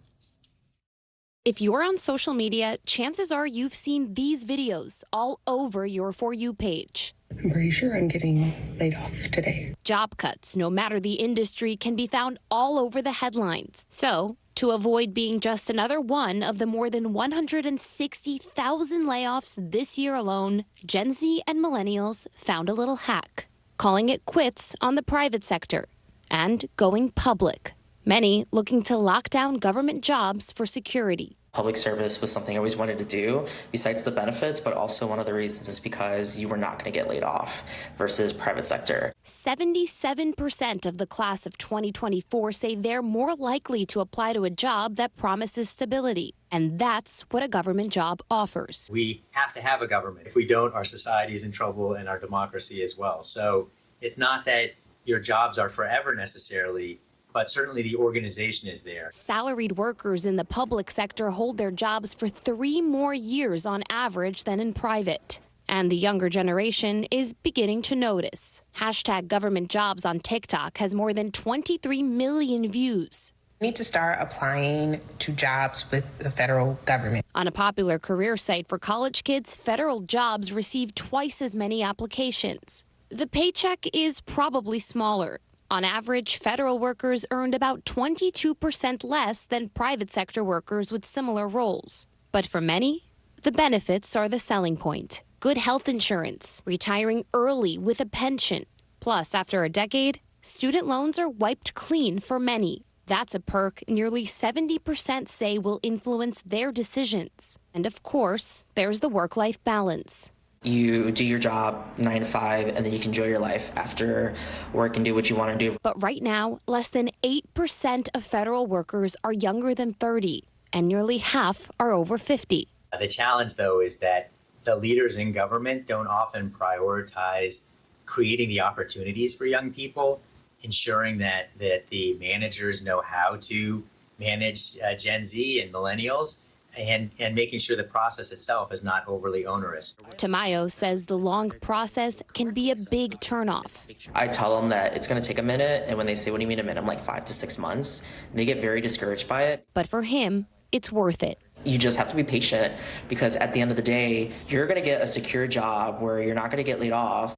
If you're on social media, chances are you've seen these videos all over your For You page. I'm pretty sure I'm getting laid off today. Job cuts, no matter the industry, can be found all over the headlines. So, to avoid being just another one of the more than 160,000 layoffs this year alone, Gen Z and millennials found a little hack, calling it quits on the private sector and going public. Many looking to lock down government jobs for security. Public service was something I always wanted to do, besides the benefits, but also one of the reasons is because you were not going to get laid off versus private sector. 77% of the class of 2024 say they're more likely to apply to a job that promises stability. And that's what a government job offers. We have to have a government. If we don't, our society is in trouble and our democracy as well. So it's not that your jobs are forever necessarily, but certainly the organization is there. Salaried workers in the public sector hold their jobs for 3 more years on average than in private. And the younger generation is beginning to notice. #governmentjobs on TikTok has more than 23 million views. We need to start applying to jobs with the federal government. On a popular career site for college kids, federal jobs receive twice as many applications. The paycheck is probably smaller. On average, federal workers earned about 22% less than private sector workers with similar roles. But for many, the benefits are the selling point. Good health insurance, retiring early with a pension. Plus, after a decade, student loans are wiped clean for many. That's a perk nearly 70% say will influence their decisions. And of course, there's the work-life balance. You do your job 9 to 5, and then you can enjoy your life after work and do what you want to do. But right now, less than 8% of federal workers are younger than 30, and nearly half are over 50. The challenge, though, is that the leaders in government don't often prioritize creating the opportunities for young people, ensuring that the managers know how to manage Gen Z and millennials, and making sure the process itself is not overly onerous. Tamayo says the long process can be a big turnoff. I tell them that it's going to take a minute, and when they say, "What do you mean a minute?" I'm like 5 to 6 months. They get very discouraged by it. But for him, it's worth it. You just have to be patient, because at the end of the day, you're going to get a secure job where you're not going to get laid off.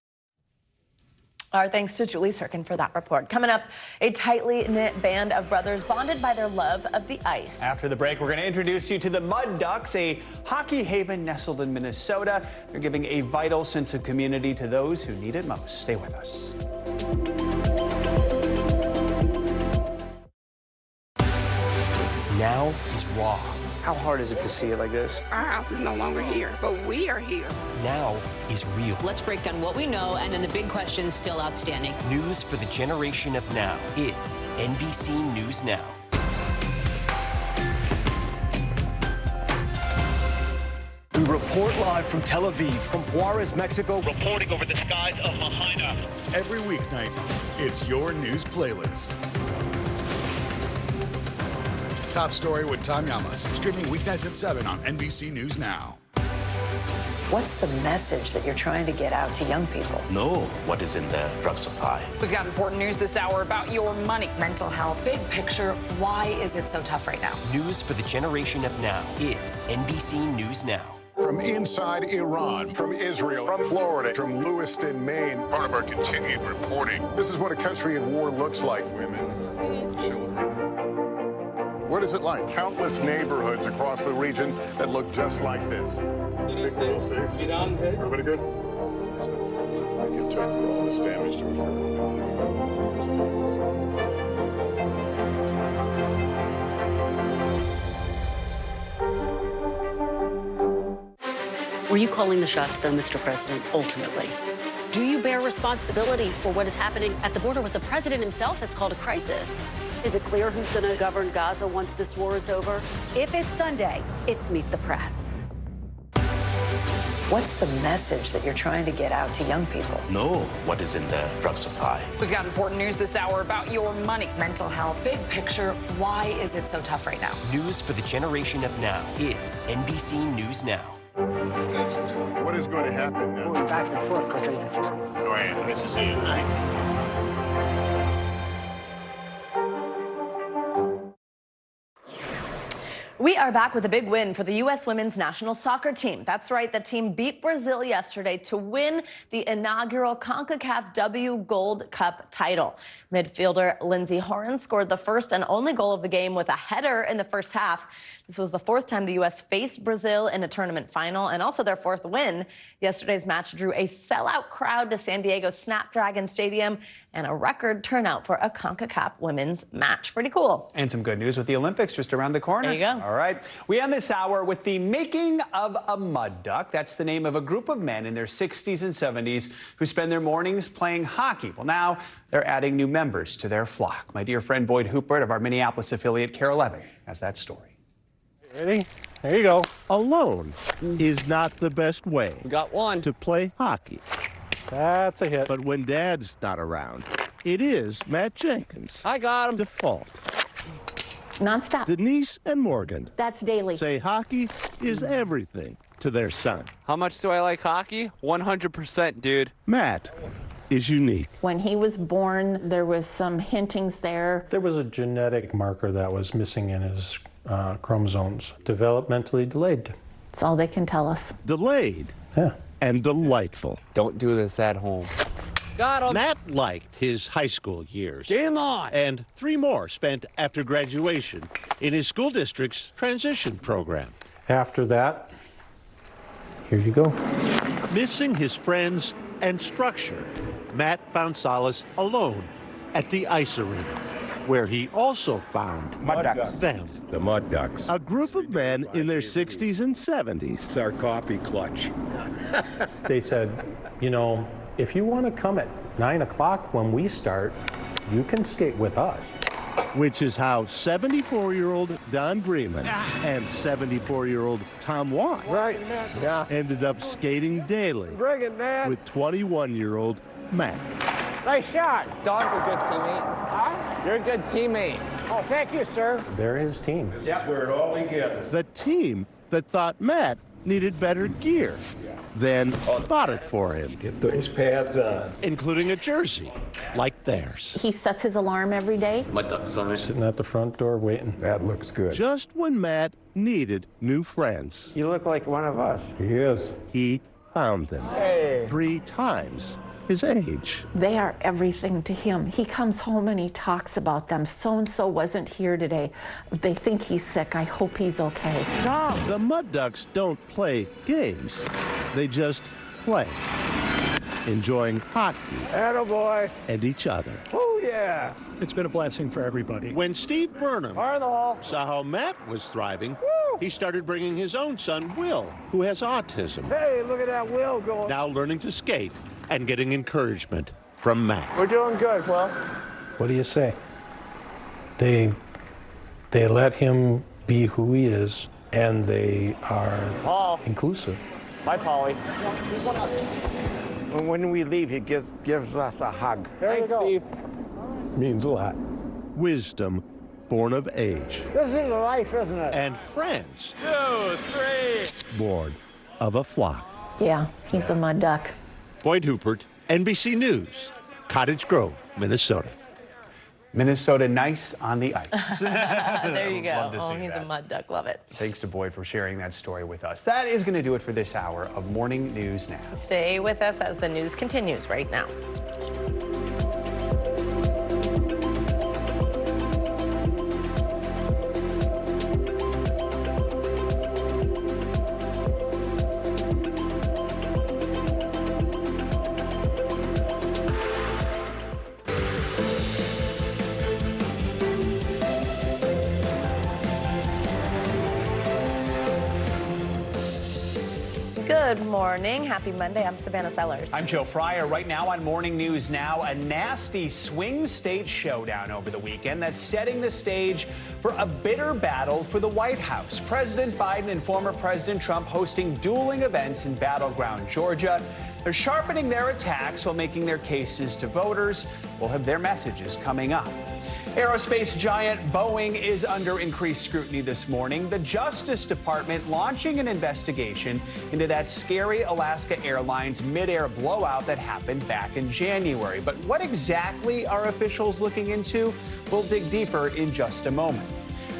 Our thanks to Julie Sirkin for that report. Coming up, a tightly knit band of brothers bonded by their love of the ice. After the break, we're going to introduce you to the Mud Ducks, a hockey haven nestled in Minnesota. They're giving a vital sense of community to those who need it most. Stay with us. Now is raw. How hard is it to see it like this? Our house is no longer here, but we are here. Now is real. Let's break down what we know and then the big questions still outstanding. News for the generation of now is NBC News Now. We report live from Tel Aviv, from Juarez, Mexico, reporting over the skies of Lahaina. Every weeknight, it's your news playlist. Top Story with Tom Llamas, streaming weeknights at 7 on NBC News Now. What's the message that you're trying to get out to young people? Know what is in the drug supply. We've got important news this hour about your money. Mental health, big picture, why is it so tough right now? News for the generation of now is NBC News Now. From inside Iran, from Israel, from Florida, from Lewiston, Maine. Part of our continued reporting. This is what a country at war looks like. Women, children. What is it like? Countless neighborhoods across the region that look just like this. Everybody good? I get took for all this damage to Were you calling the shots, though, Mr. President, ultimately? Do you bear responsibility for what is happening at the border, what the president himself has called a crisis? Is it clear who's going to govern Gaza once this war is over? If it's Sunday, it's Meet the Press. What's the message that you're trying to get out to young people? Know what is in the drug supply. We've got important news this hour about your money. Mental health, big picture, why is it so tough right now? News for the generation of now is NBC News Now. What is going to happen now? Going back and forth because Go ahead. This is it, right? We are back with a big win for the U.S. women's national soccer team. That's right, the team beat Brazil yesterday to win the inaugural CONCACAF W Gold Cup title. Midfielder Lindsey Horan scored the first and only goal of the game with a header in the first half. This was the fourth time the U.S. faced Brazil in a tournament final and also their fourth win. Yesterday's match drew a sellout crowd to San Diego's Snapdragon Stadium and a record turnout for a CONCACAF women's match. Pretty cool. And some good news with the Olympics just around the corner. There you go. All right. We end this hour with the making of a mud duck. That's the name of a group of men in their 60s and 70s who spend their mornings playing hockey. Well, now they're adding new members to their flock. My dear friend Boyd Hoopert of our Minneapolis affiliate Carol Levin has that story. Ready? There you go. Alone is not the best way. We got one. To play hockey. That's a hit. But when Dad's not around, it is Matt Jenkins. I got him. Default. Nonstop. Denise and Morgan. That's daily. Say hockey is everything to their son. How much do I like hockey? 100%, dude. Matt is unique. When he was born, there was some hintings there. There was a genetic marker that was missing in his chromosomes. Developmentally delayed. That's all they can tell us. Delayed. Yeah. And delightful. Don't do this at home. Got him. Matt liked his high school years. Game on. And 3 more spent after graduation in his school district's transition program. After that, here you go. Missing his friends and structure, Matt found solace alone at the ice arena, where he also found them. The Mud Ducks. A group of men in their 60s and 70s. It's our coffee clutch. They said, you know, if you want to come at 9 o'clock when we start, you can skate with us. Which is how 74-year-old Don Bremen and 74-year-old Tom Watt ended up skating daily Bring it, man. with 21-year-old Matt. Nice shot. Don's a good teammate. Huh? You're a good teammate. Oh, thank you, sir. They're his team. This is where it all begins. The team that thought Matt needed better gear, then bought it for him. Get those pads on. Including a jersey like theirs. He sets his alarm every day. Mud Ducks on it. Sitting at the front door waiting. That looks good. Just when Matt needed new friends. You look like one of us. He is. He found them. Hey. 3 times his age. They are everything to him. He comes home and he talks about them. So-and-so wasn't here today. They think he's sick. I hope he's okay. Tom! The Mud Ducks don't play games. They just play. Enjoying hockey. Attaboy. And each other. Oh, yeah. It's been a blessing for everybody. When Steve Burnham saw how Matt was thriving, he started bringing his own son, Will, who has autism. Hey, look at that Will going. Now learning to skate and getting encouragement from Matt. We're doing good, Will. What do you say? They let him be who he is, and they are inclusive. Bye, Polly. When we leave, he gives us a hug. Thanks, Steve. Means a lot. Wisdom born of age. This is life, isn't it? And friends 2, 3. born of a flock. Yeah, he's a mud duck. Boyd Huppert, NBC News, Cottage Grove, Minnesota. Minnesota nice on the ice. There you go. Love to see He's that. a mud duck. Love it. Thanks to Boyd for sharing that story with us. That is going to do it for this hour of Morning News Now. Stay with us as the news continues right now. Good morning. Happy Monday. I'm Savannah Sellers. I'm Joe Fryer. Right now on Morning News Now, a nasty swing state showdown over the weekend that's setting the stage for a bitter battle for the White House. President Biden and former President Trump hosting dueling events in battleground Georgia. They're sharpening their attacks while making their cases to voters. We'll have their messages coming up. Aerospace giant Boeing is under increased scrutiny this morning. The Justice Department launching an investigation into that scary Alaska Airlines mid-air blowout that happened back in January. But what exactly are officials looking into? We'll dig deeper in just a moment.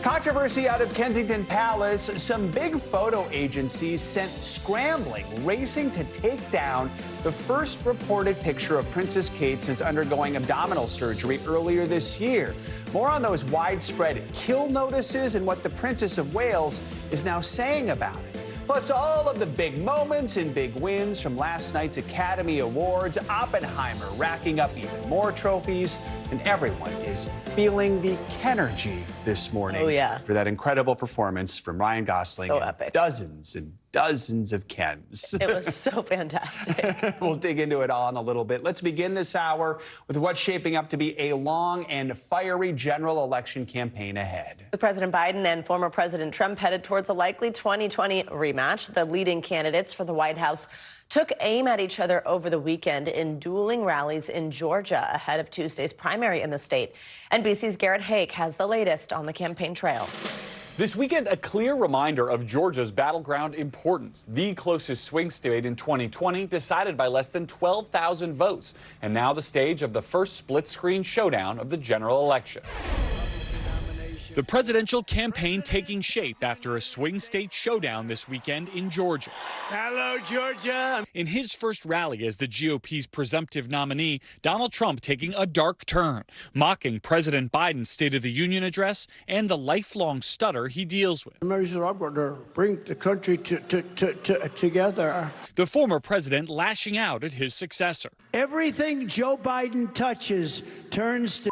Controversy out of Kensington Palace. Some big photo agencies sent scrambling, racing to take down the first reported picture of Princess Kate since undergoing abdominal surgery earlier this year. More on those widespread kill notices and what the Princess of Wales is now saying about it. Plus, all of the big moments and big wins from last night's Academy Awards. Oppenheimer racking up even more trophies, and everyone is feeling the Kenergy this morning. Oh, yeah. For that incredible performance from Ryan Gosling. So and epic. Dozens and dozens of Kens. It was so fantastic. We'll dig into it all in a little bit. Let's begin this hour with what's shaping up to be a long and fiery general election campaign ahead. With President Biden and former President Trump headed towards a likely 2020 rematch, the leading candidates for the White House took aim at each other over the weekend in dueling rallies in Georgia ahead of Tuesday's primary in the state. NBC's Garrett Haake has the latest on the campaign trail. This weekend, a clear reminder of Georgia's battleground importance. The closest swing state in 2020, decided by less than 12,000 votes, and now the stage of the first split-screen showdown of the general election. The presidential campaign taking shape after a swing state showdown this weekend in Georgia. Hello, Georgia. In his first rally as the GOP's presumptive nominee, Donald Trump taking a dark turn, mocking President Biden's State of the Union address and the lifelong stutter he deals with. I'm going to bring the country together. The former president lashing out at his successor. Everything Joe Biden touches turns to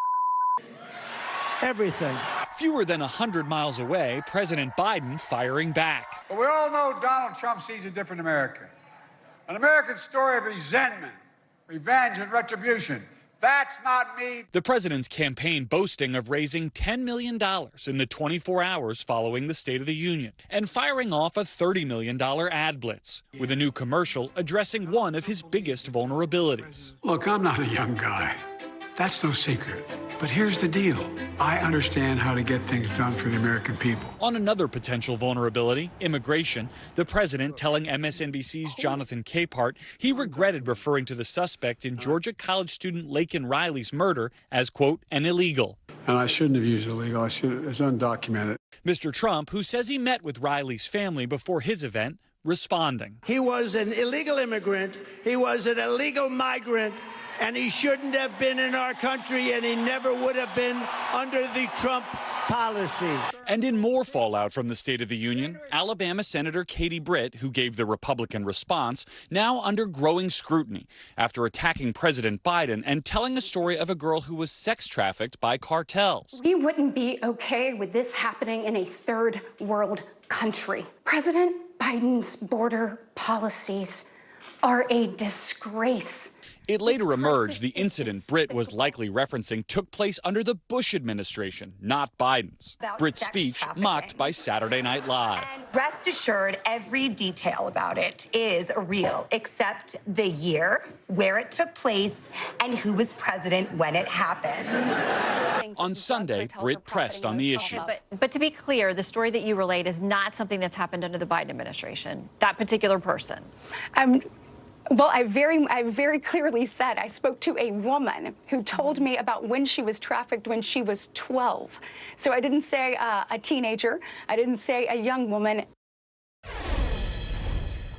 everything. Fewer than 100 miles away, President Biden firing back. But we all know Donald Trump sees a different America. An American story of resentment, revenge, and retribution. That's not me. The president's campaign boasting of raising $10 million in the 24 hours following the State of the Union and firing off a $30 million ad blitz with a new commercial addressing one of his biggest vulnerabilities. Look, I'm not a young guy. That's no secret. But here's the deal. I understand how to get things done for the American people. On another potential vulnerability, immigration, the president telling MSNBC's Jonathan Capehart he regretted referring to the suspect in Georgia college student Laken Riley's murder as, quote, an illegal. And I shouldn't have used illegal. It's undocumented. Mr. Trump, who says he met with Riley's family before his event, responding. He was an illegal immigrant. He was an illegal migrant. And he shouldn't have been in our country, and he never would have been under the Trump policy. And in more fallout from the State of the Union, Alabama Senator Katie Britt, who gave the Republican response, now under growing scrutiny after attacking President Biden and telling a story of a girl who was sex trafficked by cartels. We wouldn't be okay with this happening in a third world country. President Biden's border policies are a disgrace. It later emerged the incident Britt was likely referencing took place under the Bush administration, not Biden's. Britt's speech mocked by Saturday Night Live. And rest assured, every detail about it is real, except the year, where it took place, and who was president when it happened. On Sunday, Britt pressed on the issue. But to be clear, the story that you relayed is not something that's happened under the Biden administration, that particular person. Well, I very clearly said I spoke to a woman who told me about when she was trafficked when she was 12. So I didn't say a teenager. I didn't say a young woman.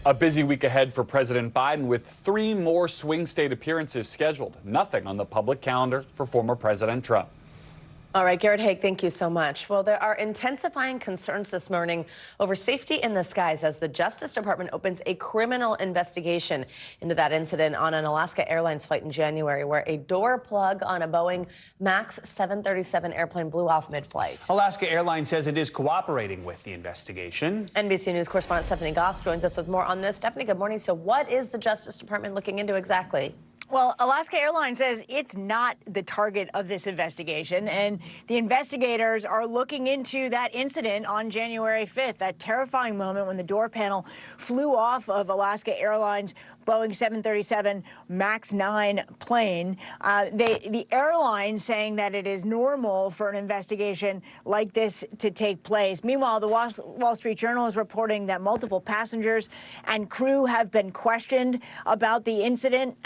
A busy week ahead for President Biden with 3 more swing state appearances scheduled. Nothing on the public calendar for former President Trump. All right, Garrett Haig, thank you so much. Well, there are intensifying concerns this morning over safety in the skies as the Justice Department opens a criminal investigation into that incident on an Alaska Airlines flight in January where a door plug on a Boeing MAX 737 airplane blew off mid-flight. Alaska Airlines says it is cooperating with the investigation. NBC News correspondent Stephanie Goss joins us with more on this. Stephanie, good morning. So what is the Justice Department looking into exactly? Well, Alaska Airlines says it's not the target of this investigation, and the investigators are looking into that incident on January 5th, that terrifying moment when the door panel flew off of Alaska Airlines' Boeing 737 MAX 9 plane. The airline saying that it is normal for an investigation like this to take place. Meanwhile, the Wall Street Journal is reporting that multiple passengers and crew have been questioned about the incident.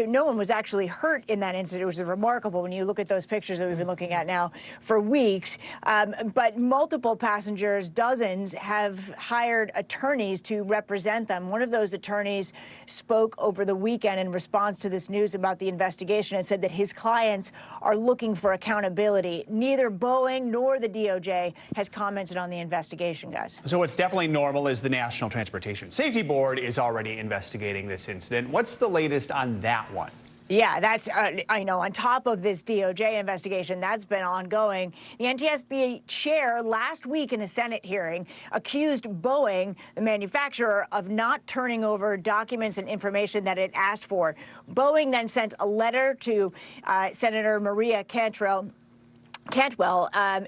No one was actually hurt in that incident. It was remarkable when you look at those pictures that we've been looking at now for weeks. But multiple passengers, dozens, have hired attorneys to represent them. One of those attorneys spoke over the weekend in response to this news about the investigation and said that his clients are looking for accountability. Neither Boeing nor the DOJ has commented on the investigation, guys. So what's definitely normal is the National Transportation Safety Board is already investigating this incident. What's the latest on that one? Yeah, that's, I know, on top of this DOJ investigation, that's been ongoing. The NTSB chair last week in a Senate hearing accused Boeing, the manufacturer, of not turning over documents and information that it asked for. Boeing then sent a letter to Senator Maria Cantwell,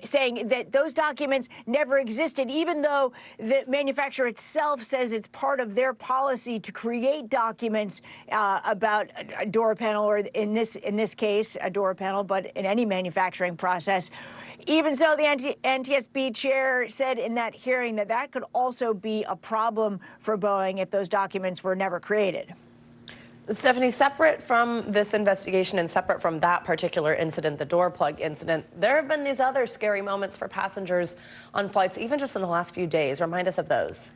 saying that those documents never existed, even though the manufacturer itself says it's part of their policy to create documents about a door panel, or in this case, a door panel, but in any manufacturing process. Even so, the NTSB chair said in that hearing that that could also be a problem for Boeing if those documents were never created. Stephanie, separate from this investigation and separate from that particular incident, the door plug incident, there have been these other scary moments for passengers on flights, even just in the last few days. Remind us of those.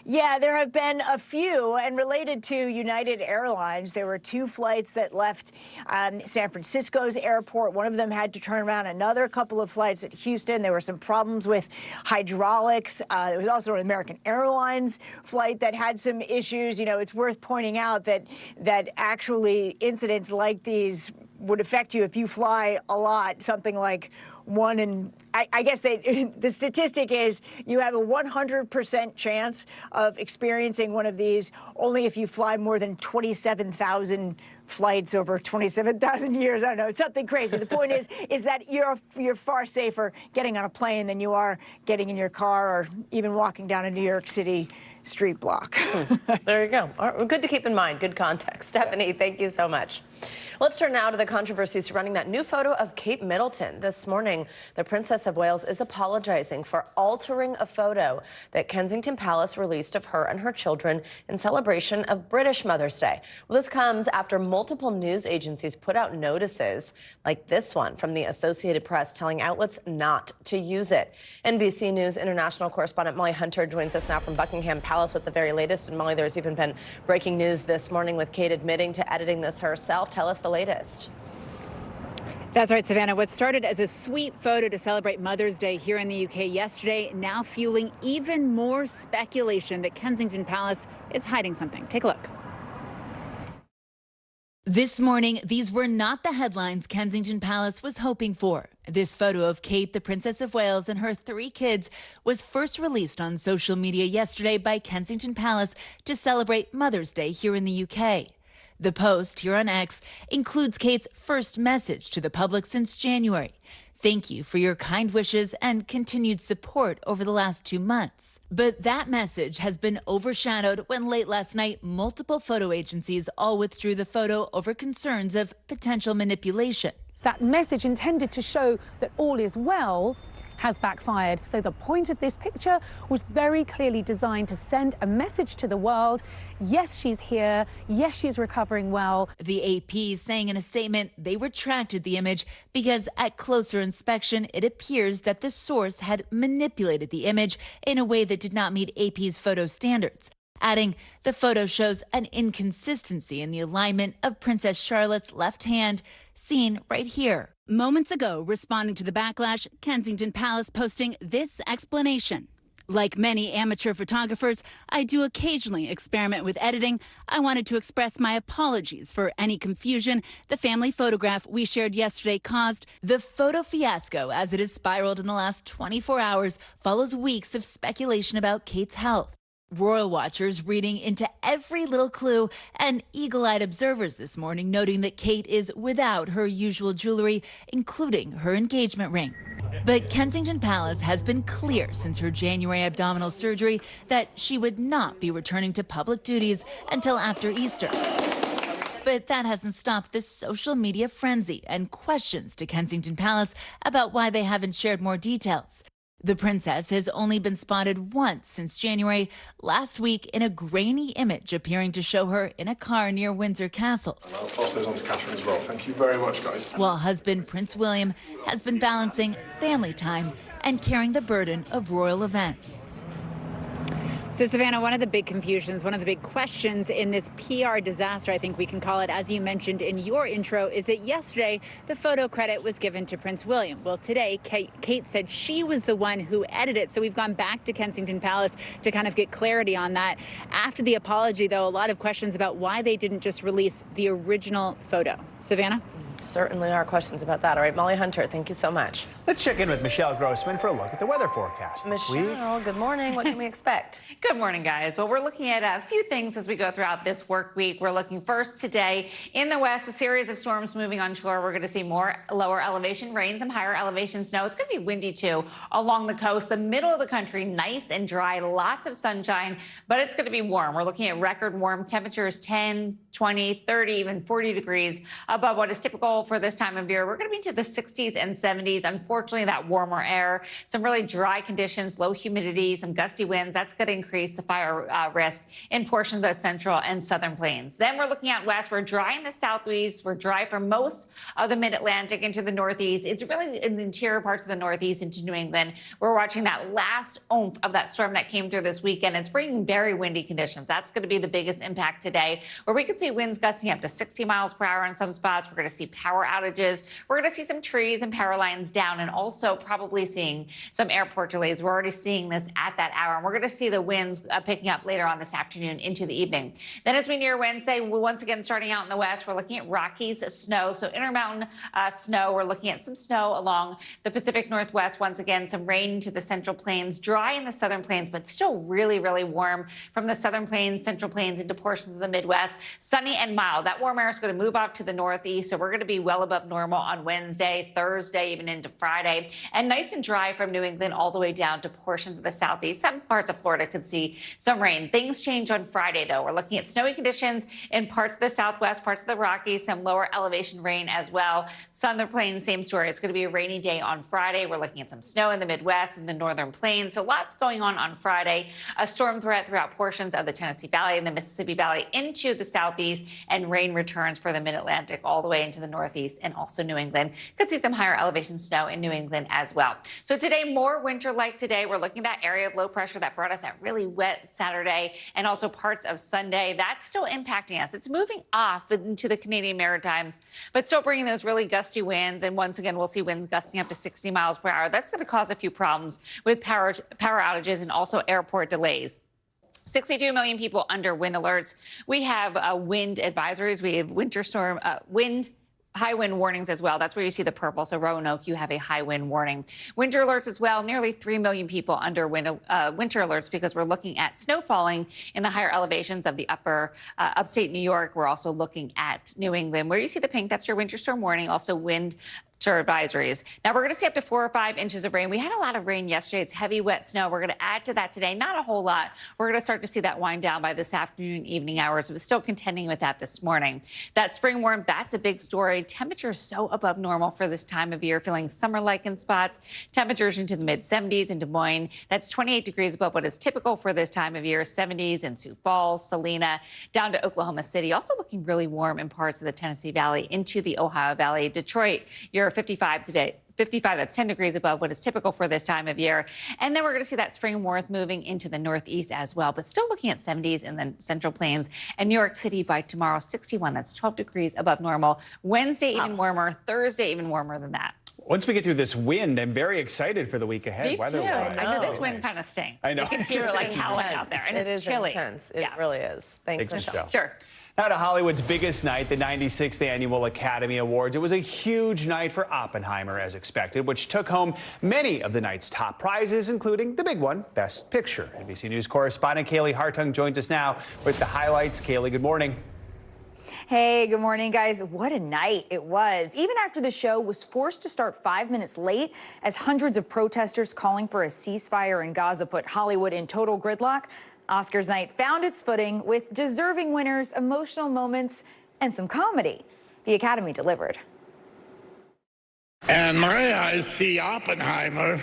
Yeah, there have been a few, and related to United Airlines, there were 2 flights that left San Francisco's airport. One of them had to turn around. Another couple of flights at Houston, there were some problems with hydraulics. There was also an American Airlines flight that had some issues. You know, it's worth pointing out that actually incidents like these would affect you if you fly a lot, something like one in, I guess the statistic is you have a 100% chance of experiencing one of these only if you fly more than 27,000 flights over 27,000 years. I don't know, it's something crazy. The point is that you're far safer getting on a plane than you are getting in your car or even walking down a New York City street block. There you go. Good to keep in mind. Good context. Stephanie, thank you so much. Let's turn now to the controversy surrounding that new photo of Kate Middleton. This morning, the Princess of Wales is apologizing for altering a photo that Kensington Palace released of her and her children in celebration of British Mother's Day. Well, this comes after multiple news agencies put out notices like this one from the Associated Press telling outlets not to use it. NBC News international correspondent Molly Hunter joins us now from Buckingham Palace with the very latest. And Molly, there's even been breaking news this morning with Kate admitting to editing this herself. Tell us the latest. That's right, Savannah. What started as a sweet photo to celebrate Mother's Day here in the UK yesterday, now fueling even more speculation that Kensington Palace is hiding something. Take a look. This morning, these were not the headlines Kensington Palace was hoping for. This photo of Kate, the Princess of Wales, and her 3 kids was first released on social media yesterday by Kensington Palace to celebrate Mother's Day here in the UK. The post here on X includes Kate's first message to the public since January. Thank you for your kind wishes and continued support over the last 2 months. But that message has been overshadowed when late last night, multiple photo agencies all withdrew the photo over concerns of potential manipulation. That message intended to show that all is well has backfired. So the point of this picture was very clearly designed to send a message to the world. Yes, she's here. Yes, she's recovering well. The AP saying in a statement they retracted the image because at closer inspection, it appears that the source had manipulated the image in a way that did not meet AP's photo standards. Adding, the photo shows an inconsistency in the alignment of Princess Charlotte's left hand, seen right here. Moments ago, responding to the backlash, Kensington Palace posting this explanation. Like many amateur photographers, I do occasionally experiment with editing. I wanted to express my apologies for any confusion the family photograph we shared yesterday caused. The photo fiasco, as it has spiraled in the last 24 hours, follows weeks of speculation about Kate's health. Royal watchers reading into every little clue, and eagle-eyed observers this morning noting that Kate is without her usual jewelry, including her engagement ring. But Kensington Palace has been clear since her January abdominal surgery that she would not be returning to public duties until after Easter. But that hasn't stopped this social media frenzy and questions to Kensington Palace about why they haven't shared more details. The princess has only been spotted once since January, last week in a grainy image appearing to show her in a car near Windsor Castle. And I'll pass those on to Catherine as well. Thank you very much, guys. While husband Prince William has been balancing family time and carrying the burden of royal events. So, Savannah, one of the big confusions, one of the big questions in this PR disaster, I think we can call it, as you mentioned in your intro, is that yesterday the photo credit was given to Prince William. Well, today, Kate said she was the one who edited it. So we've gone back to Kensington Palace to kind of get clarity on that. After the apology, though, a lot of questions about why they didn't just release the original photo. Savannah? Certainly are questions about that. All right, Molly Hunter, thank you so much. Let's check in with Michelle Grossman for a look at the weather forecast this week. Michelle, good morning. What can we expect? Good morning, guys. Well, we're looking at a few things as we go throughout this work week. We're looking first today in the west, a series of storms moving onshore. We're going to see more lower elevation rain, some higher elevation snow. It's going to be windy, too, along the coast. The middle of the country, nice and dry, lots of sunshine, but it's going to be warm. We're looking at record warm temperatures, 10, 20, 30, even 40 degrees above what is typical for this time of year. We're going to be into the 60s and 70s. Unfortunately, that warmer air, some really dry conditions, low humidity, some gusty winds. That's going to increase the fire risk in portions of the central and southern plains. Then we're looking out west. We're dry in the southeast. We're dry for most of the mid-Atlantic into the northeast. It's really in the interior parts of the northeast into New England. We're watching that last oomph of that storm that came through this weekend. It's bringing very windy conditions. That's going to be the biggest impact today, where we could see winds gusting up to 60 miles per hour in some spots. We're going to see power outages. We're going to see some trees and power lines down, and also probably seeing some airport delays. We're already seeing this at that hour, and we're going to see the winds picking up later on this afternoon into the evening. Then as we near Wednesday, once again starting out in the west, we're looking at Rockies snow, so Intermountain snow. We're looking at some snow along the Pacific Northwest. Once again, some rain into the Central Plains, dry in the Southern Plains, but still really, really warm from the Southern Plains, Central Plains into portions of the Midwest. Some Sunny and mild. That warm air is going to move off to the northeast, so we're going to be well above normal on Wednesday, Thursday, even into Friday. And nice and dry from New England all the way down to portions of the southeast. Some parts of Florida could see some rain. Things change on Friday, though. We're looking at snowy conditions in parts of the southwest, parts of the Rockies, some lower elevation rain as well. Southern Plains, same story. It's going to be a rainy day on Friday. We're looking at some snow in the Midwest and the northern plains. So lots going on Friday. A storm threat throughout portions of the Tennessee Valley and the Mississippi Valley into the southeast, and rain returns for the mid-Atlantic all the way into the northeast and also New England. Could see some higher elevation snow in New England as well. So today, more winter-like today. We're looking at that area of low pressure that brought us that really wet Saturday and also parts of Sunday. That's still impacting us. It's moving off into the Canadian Maritimes, but still bringing those really gusty winds. And once again, we'll see winds gusting up to 60 miles per hour. That's going to cause a few problems with power outages and also airport delays. 62 million people under wind alerts. We have wind advisories. We have winter storm, high wind warnings as well. That's where you see the purple. So Roanoke, you have a high wind warning. Winter alerts as well. Nearly 3 million people under winter alerts because we're looking at snow falling in the higher elevations of the upstate New York. We're also looking at New England. Where you see the pink, that's your winter storm warning. Also wind advisories. Now we're going to see up to 4 or 5 inches of rain. We had a lot of rain yesterday. It's heavy, wet snow. We're going to add to that today. Not a whole lot. We're going to start to see that wind down by this afternoon, evening hours. We're still contending with that this morning. That spring warmth, that's a big story. Temperatures so above normal for this time of year, feeling summer-like in spots. Temperatures into the mid-70s in Des Moines. That's 28 degrees above what is typical for this time of year. 70s in Sioux Falls, Salina, down to Oklahoma City. Also looking really warm in parts of the Tennessee Valley into the Ohio Valley. Detroit, you're 55 today. 55, that's 10 degrees above what is typical for this time of year. And then we're going to see that spring warmth moving into the northeast as well, but still looking at 70s in the Central Plains and New York City by tomorrow, 61. That's 12 degrees above normal. Wednesday, even warmer. Thursday, even warmer than that. Once we get through this wind, I'm very excited for the week ahead. Me too. I know this wind kind of stinks. I know. You can hear it like howling out there, and it's chilly. Intense. It really is. Thanks, Michelle. Sure. Now to Hollywood's biggest night, the 96th Annual Academy Awards. It was a huge night for Oppenheimer, as expected, which took home many of the night's top prizes, including the big one, Best Picture. NBC News correspondent Kaylee Hartung joins us now with the highlights. Kaylee, good morning. Hey, good morning, guys. What a night it was. Even after the show was forced to start 5 minutes late as hundreds of protesters calling for a ceasefire in Gaza put Hollywood in total gridlock, Oscars night found its footing with deserving winners, emotional moments, and some comedy. The Academy delivered. And my eyes see Oppenheimer.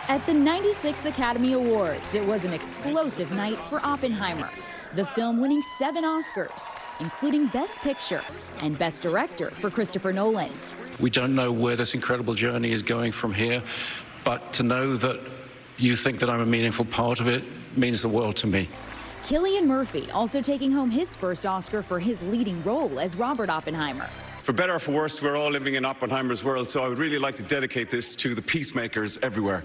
At the 96th Academy Awards, it was an explosive night for Oppenheimer. The film winning 7 Oscars, including Best Picture and Best Director for Christopher Nolan. We don't know where this incredible journey is going from here, but to know that you think that I'm a meaningful part of it means the world to me. Cillian Murphy also taking home his first Oscar for his leading role as Robert Oppenheimer. For better or for worse, we're all living in Oppenheimer's world, so I would really like to dedicate this to the peacemakers everywhere.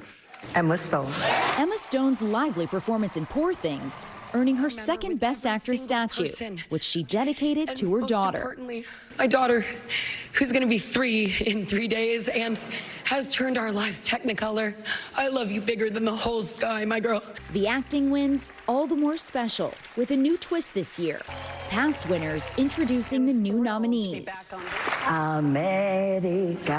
Emma Stone. Emma Stone's lively performance in Poor Things, earning her second Best Actress statue, which she dedicated to her daughter. Importantly, my daughter, who's going to be 3 in 3 days and has turned our lives technicolor. I love you bigger than the whole sky, my girl. The acting wins all the more special with a new twist this year. Past winners introducing the new nominees. America.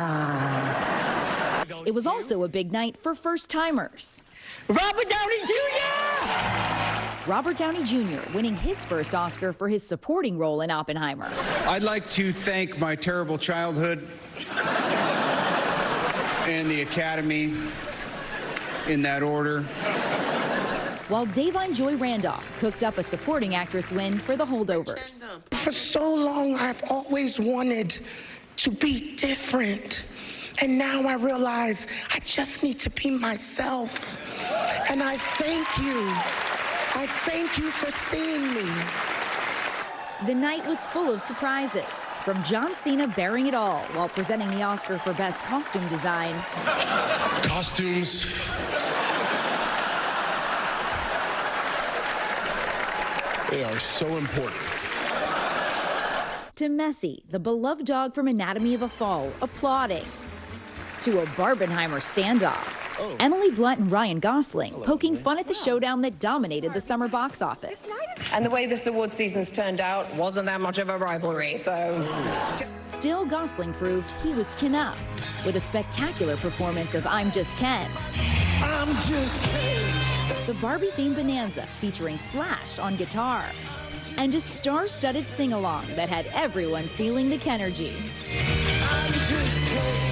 It was also a big night for first-timers. Robert Downey Jr.! Robert Downey Jr. winning his first Oscar for his supporting role in Oppenheimer. I'd like to thank my terrible childhood and the Academy in that order. While Da'Vine Joy Randolph cooked up a supporting actress win for The Holdovers. For so long, I've always wanted to be different. And now I realize I just need to be myself. And I thank you. I thank you for seeing me. The night was full of surprises, from John Cena bearing it all while presenting the Oscar for Best Costume Design. Costumes. They are so important. To Messi, the beloved dog from Anatomy of a Fall, applauding. To a Barbenheimer standoff. Emily Blunt and Ryan Gosling poking fun at the showdown that dominated the summer box office. And the way this award season's turned out wasn't that much of a rivalry, so... Still, Gosling proved he was Kenough with a spectacular performance of I'm Just Ken. I'm just Ken. The Barbie-themed bonanza featuring Slash on guitar. And a star-studded sing-along that had everyone feeling the Kenergy. I'm just Ken.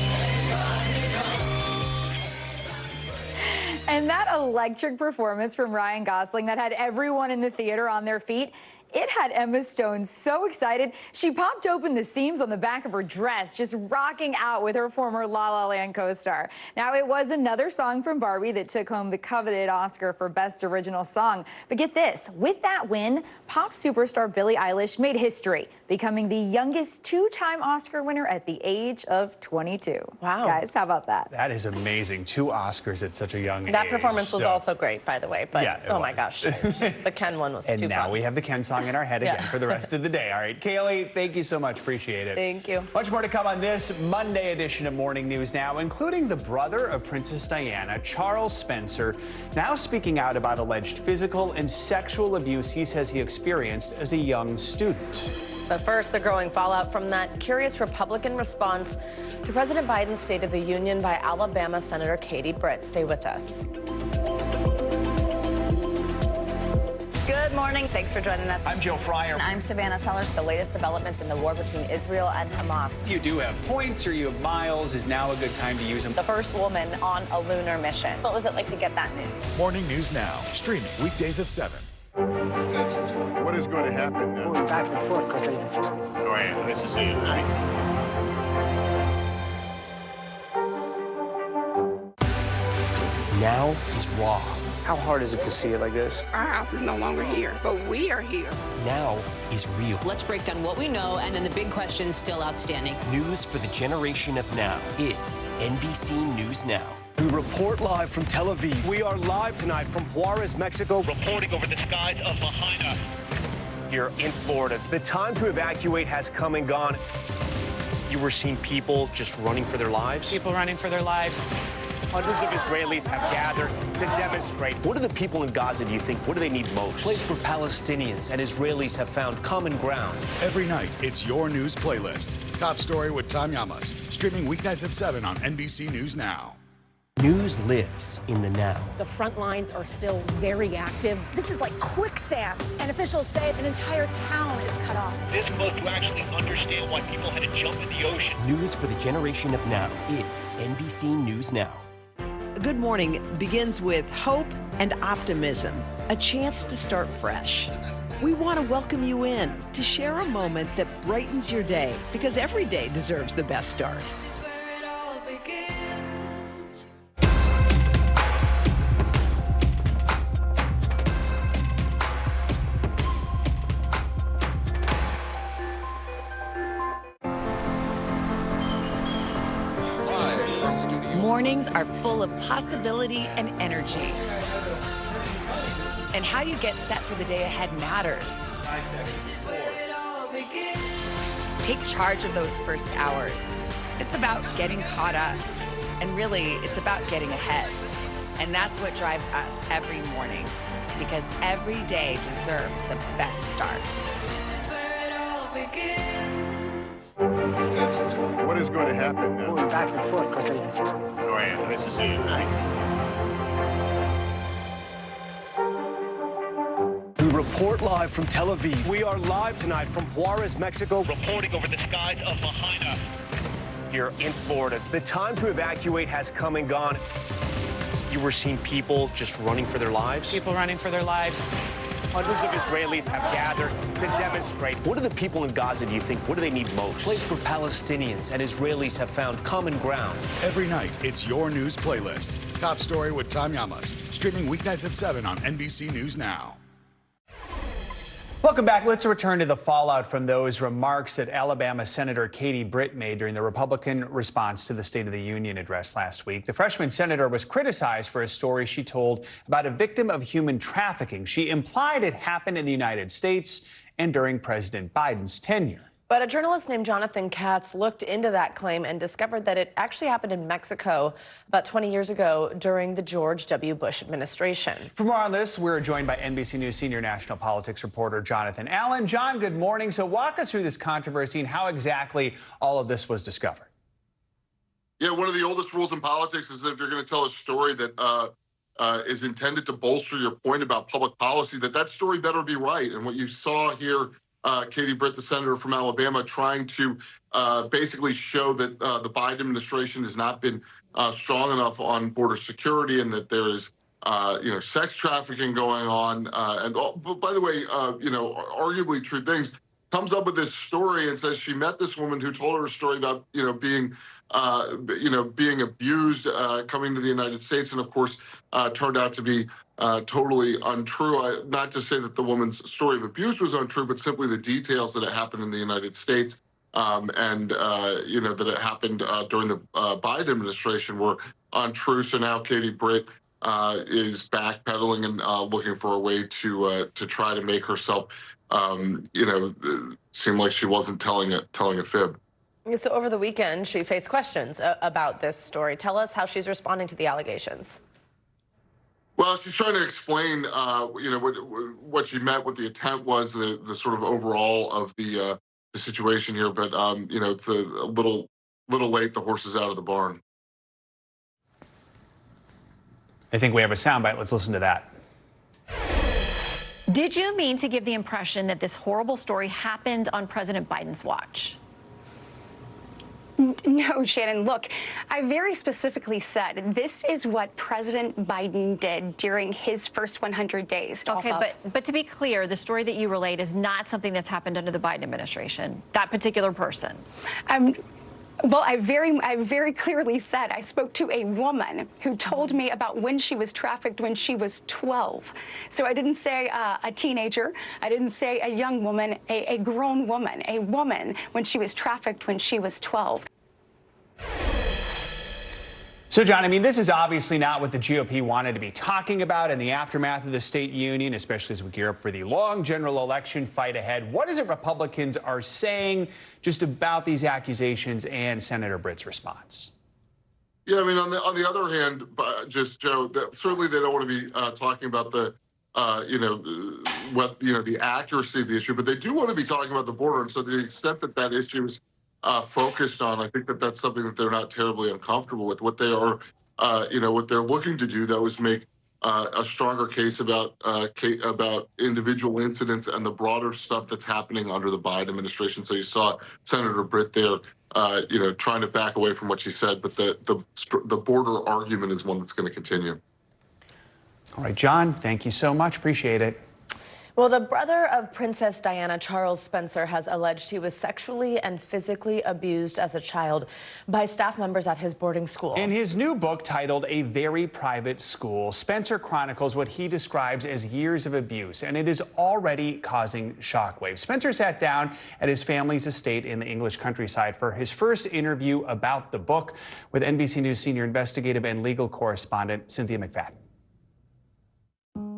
And that electric performance from Ryan Gosling that had everyone in the theater on their feet, it had Emma Stone so excited, she popped open the seams on the back of her dress, just rocking out with her former La La Land co-star. Now, it was another song from Barbie that took home the coveted Oscar for Best Original Song. But get this, with that win, pop superstar Billie Eilish made history, becoming the youngest two-time Oscar winner at the age of 22. Wow. Guys, how about that? That is amazing. 2 Oscars at such a young age. That performance was also great, by the way. But yeah, oh my gosh, just the Ken one was too fun. And now we have the Ken song in our head again for the rest of the day. All right, Kaylee, thank you so much. Appreciate it. Thank you. Much more to come on this Monday edition of Morning News Now, including the brother of Princess Diana, Charles Spencer, now speaking out about alleged physical and sexual abuse he says he experienced as a young student. But first, the growing fallout from that curious Republican response to President Biden's State of the Union by Alabama Senator Katie Britt. Stay with us. Good morning. Thanks for joining us. I'm Joe Fryer. And I'm Savannah Sellers. The latest developments in the war between Israel and Hamas. If you do have points or you have miles, is now a good time to use them. The first woman on a lunar mission. What was it like to get that news? Morning News Now, streaming weekdays at 7. What is going to happen now? Going back and forth because they... Go ahead. This is it, right? Now is raw. How hard is it to see it like this? Our house is no longer here, but we are here. Now is real. Let's break down what we know and then the big questions still outstanding. News for the generation of now is NBC News Now. We report live from Tel Aviv. We are live tonight from Juarez, Mexico, reporting over the skies of Lahaina here in Florida. The time to evacuate has come and gone. You were seeing people just running for their lives? People running for their lives. Hundreds of Israelis have gathered to demonstrate. What do the people in Gaza, do you think, what do they need most? A place where Palestinians and Israelis have found common ground. Every night, it's your news playlist. Top Story with Tom Llamas, streaming weeknights at 7 on NBC News Now. News lives in the now. The front lines are still very active. This is like quicksand, and officials say an entire town is cut off. This close to actually understand why people had to jump in the ocean. News for the generation of now is NBC News Now. Good morning begins with hope and optimism, a chance to start fresh. We want to welcome you in to share a moment that brightens your day, because every day deserves the best start. Mornings are full of possibility and energy. And how you get set for the day ahead matters. Take charge of those first hours. It's about getting caught up. And really, it's about getting ahead. And that's what drives us every morning. Because every day deserves the best start. This is where it all begins. What is going to happen now? Going back and forth because they... Go ahead. This is it, right? We report live from Tel Aviv. We are live tonight from Juarez, Mexico, reporting over the skies of Lahaina here in Florida. The time to evacuate has come and gone. You were seeing people just running for their lives? People running for their lives. Hundreds of Israelis have gathered to demonstrate. What do the people in Gaza, do you think, what do they need most? A place where Palestinians and Israelis have found common ground. Every night, it's your news playlist. Top Story with Tom Llamas, streaming weeknights at 7 on NBC News Now. Welcome back. Let's return to the fallout from those remarks that Alabama Senator Katie Britt made during the Republican response to the State of the Union address last week. The freshman senator was criticized for a story she told about a victim of human trafficking. She implied it happened in the United States and during President Biden's tenure. But a journalist named Jonathan Katz looked into that claim and discovered that it actually happened in Mexico about 20 years ago during the George W. Bush administration. For more on this, we're joined by NBC News senior national politics reporter Jonathan Allen. John, good morning. So walk us through this controversy and how exactly all of this was discovered. Yeah, one of the oldest rules in politics is that if you're going to tell a story that is intended to bolster your point about public policy, that story better be right. And what you saw here, Katie Britt, the senator from Alabama, trying to basically show that the Biden administration has not been strong enough on border security and that there is, sex trafficking going on. But by the way, arguably true things, comes up with this story and says she met this woman who told her a story about, being abused coming to the United States, and of course turned out to be totally untrue. Not to say that the woman's story of abuse was untrue, but simply the details that it happened in the United States that it happened during the Biden administration were untrue. So now Katie Britt is backpedaling and looking for a way to try to make herself, seem like she wasn't telling a fib. So over the weekend, she faced questions about this story. Tell us how she's responding to the allegations. Well, she's trying to explain, what she meant, what the intent was, the sort of overall of the situation here. But it's a little late. The horse is out of the barn. I think we have a soundbite. Let's listen to that. Did you mean to give the impression that this horrible story happened on President Biden's watch? No, Shannon, look, I very specifically said this is what President Biden did during his first 100 days. Okay, but to be clear, the story that you relayed is not something that's happened under the Biden administration, that particular person. Well, I very clearly said I spoke to a woman who told me about when she was trafficked when she was 12. So I didn't say a teenager. I didn't say a young woman, a grown woman, a woman when she was trafficked when she was 12. So, John, I mean, this is obviously not what the GOP wanted to be talking about in the aftermath of the state union, especially as we gear up for the long general election fight ahead. What is it Republicans are saying just about these accusations and Senator Britt's response? Yeah, I mean, on the other hand, just Joe, certainly they don't want to be talking about the accuracy of the issue, but they do want to be talking about the border. And so, to the extent that issue is focused on, I think that's something that they're not terribly uncomfortable with. What they are, what they're looking to do, though, is make a stronger case about individual incidents and the broader stuff that's happening under the Biden administration. So you saw Senator Britt there, trying to back away from what she said, but the border argument is one that's going to continue. All right, John, thank you so much. Appreciate it. Well, the brother of Princess Diana, Charles Spencer, has alleged he was sexually and physically abused as a child by staff members at his boarding school. In his new book titled A Very Private School, Spencer chronicles what he describes as years of abuse, and it is already causing shockwaves. Spencer sat down at his family's estate in the English countryside for his first interview about the book with NBC News senior investigative and legal correspondent Cynthia McFadden.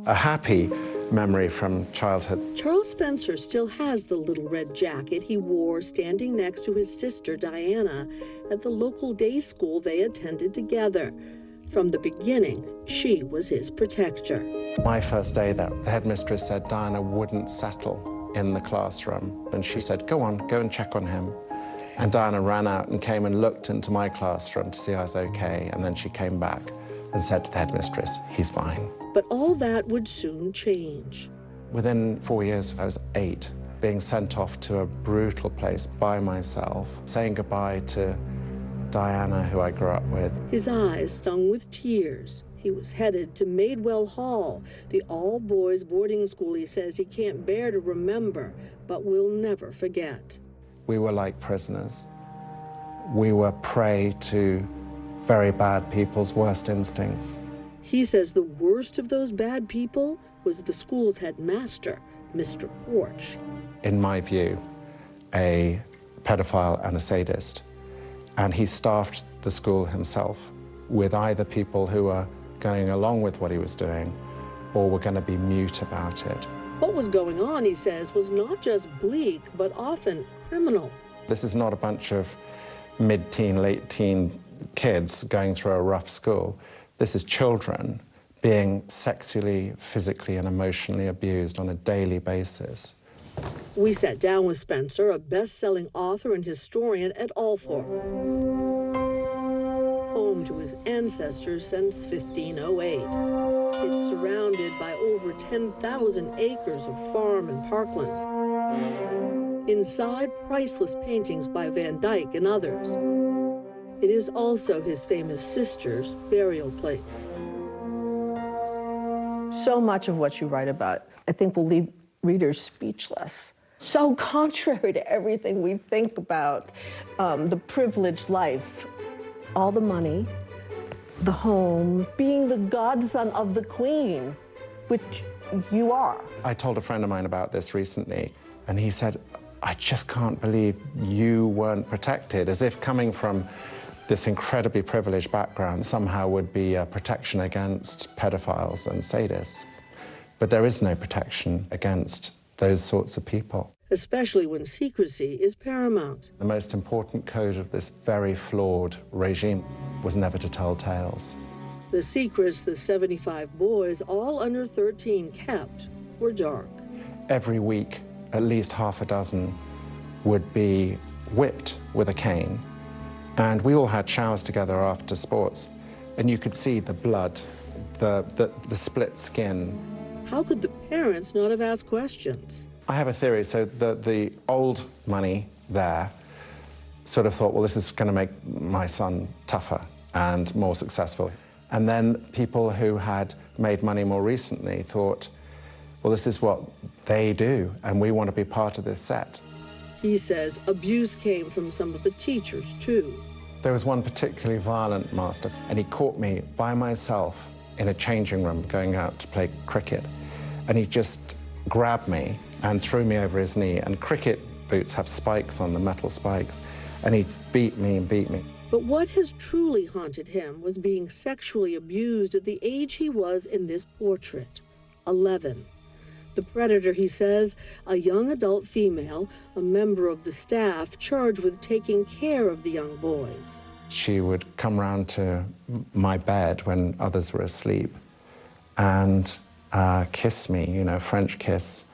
A happy memory from childhood. Charles Spencer still has the little red jacket he wore standing next to his sister Diana at the local day school they attended together. From the beginning, she was his protector. My first day there, the headmistress said Diana wouldn't settle in the classroom, and she said, go and check on him. And Diana ran out and came and looked into my classroom to see I was okay, and then she came back and said to the headmistress, he's fine. But all that would soon change. Within 4 years, I was 8, being sent off to a brutal place by myself, saying goodbye to Diana, who I grew up with. His eyes stung with tears. He was headed to Madewell Hall, the all-boys boarding school he says he can't bear to remember, but will never forget. We were like prisoners. We were prey to very bad people's worst instincts. He says the worst of those bad people was the school's headmaster, Mr. Porch. In my view, a pedophile and a sadist. And he staffed the school himself with either people who were going along with what he was doing or were going to be mute about it. What was going on, he says, was not just bleak, but often criminal. This is not a bunch of mid-teen, late-teen kids going through a rough school. This is children being sexually, physically, and emotionally abused on a daily basis. We sat down with Spencer, a best-selling author and historian at Althorp, home to his ancestors since 1508. It's surrounded by over 10,000 acres of farm and parkland. Inside, priceless paintings by Van Dyck and others. It is also his famous sister's burial place. So much of what you write about, I think, will leave readers speechless. So contrary to everything we think about the privileged life, all the money, the homes, being the godson of the queen, which you are. I told a friend of mine about this recently, and he said, I just can't believe you weren't protected, as if coming from this incredibly privileged background somehow would be a protection against pedophiles and sadists. But there is no protection against those sorts of people. Especially when secrecy is paramount. The most important code of this very flawed regime was never to tell tales. The secrets the 75 boys, all under 13, kept were dark. Every week, at least half a dozen would be whipped with a cane. And we all had showers together after sports, and you could see the blood, the split skin. How could the parents not have asked questions? I have a theory. So the old money there sort of thought, well, this is going to make my son tougher and more successful. And then people who had made money more recently thought, well, this is what they do, and we want to be part of this set. He says abuse came from some of the teachers, too. There was one particularly violent master, and he caught me by myself in a changing room going out to play cricket. And he just grabbed me and threw me over his knee. And cricket boots have spikes on them, metal spikes. And he beat me and beat me. But what has truly haunted him was being sexually abused at the age he was in this portrait, 11. The predator, he says, a young adult female, a member of the staff charged with taking care of the young boys. She would come round to my bed when others were asleep and kiss me, you know, French kiss,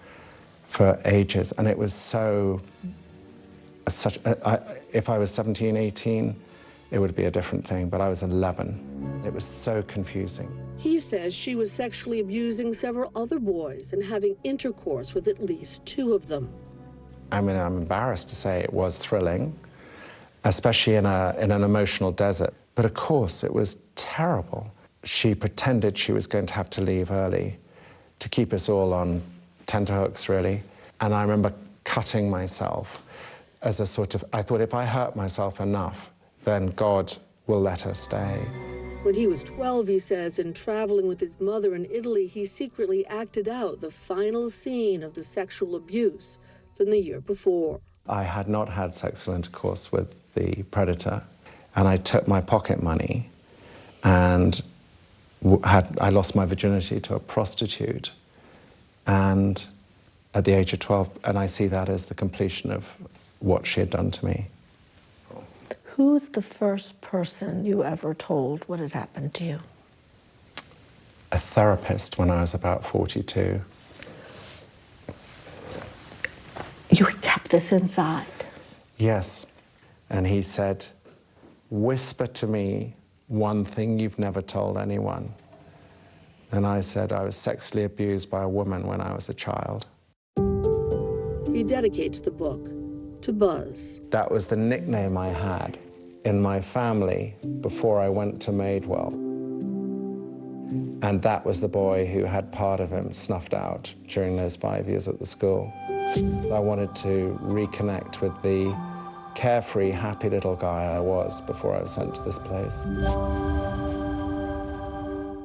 for ages. And it was so, if I was 17, 18, it would be a different thing, but I was 11. It was so confusing. He says she was sexually abusing several other boys and having intercourse with at least 2 of them. I mean, I'm embarrassed to say it was thrilling, especially in an emotional desert. But of course, it was terrible. She pretended she was going to have to leave early to keep us all on tenterhooks, really. And I remember cutting myself as a sort of, I thought if I hurt myself enough, then God will let her stay. When he was 12, he says, in traveling with his mother in Italy, he secretly acted out the final scene of the sexual abuse from the year before. I had not had sexual intercourse with the predator, and I took my pocket money and I lost my virginity to a prostitute, and at the age of 12, and I see that as the completion of what she had done to me. Who's the first person you ever told what had happened to you? A therapist when I was about 42. You kept this inside? Yes, and he said, whisper to me one thing you've never told anyone. And I said I was sexually abused by a woman when I was a child. He dedicates the book to Buzz. That was the nickname I had in my family before I went to Madewell. And that was the boy who had part of him snuffed out during those 5 years at the school. I wanted to reconnect with the carefree, happy little guy I was before I was sent to this place.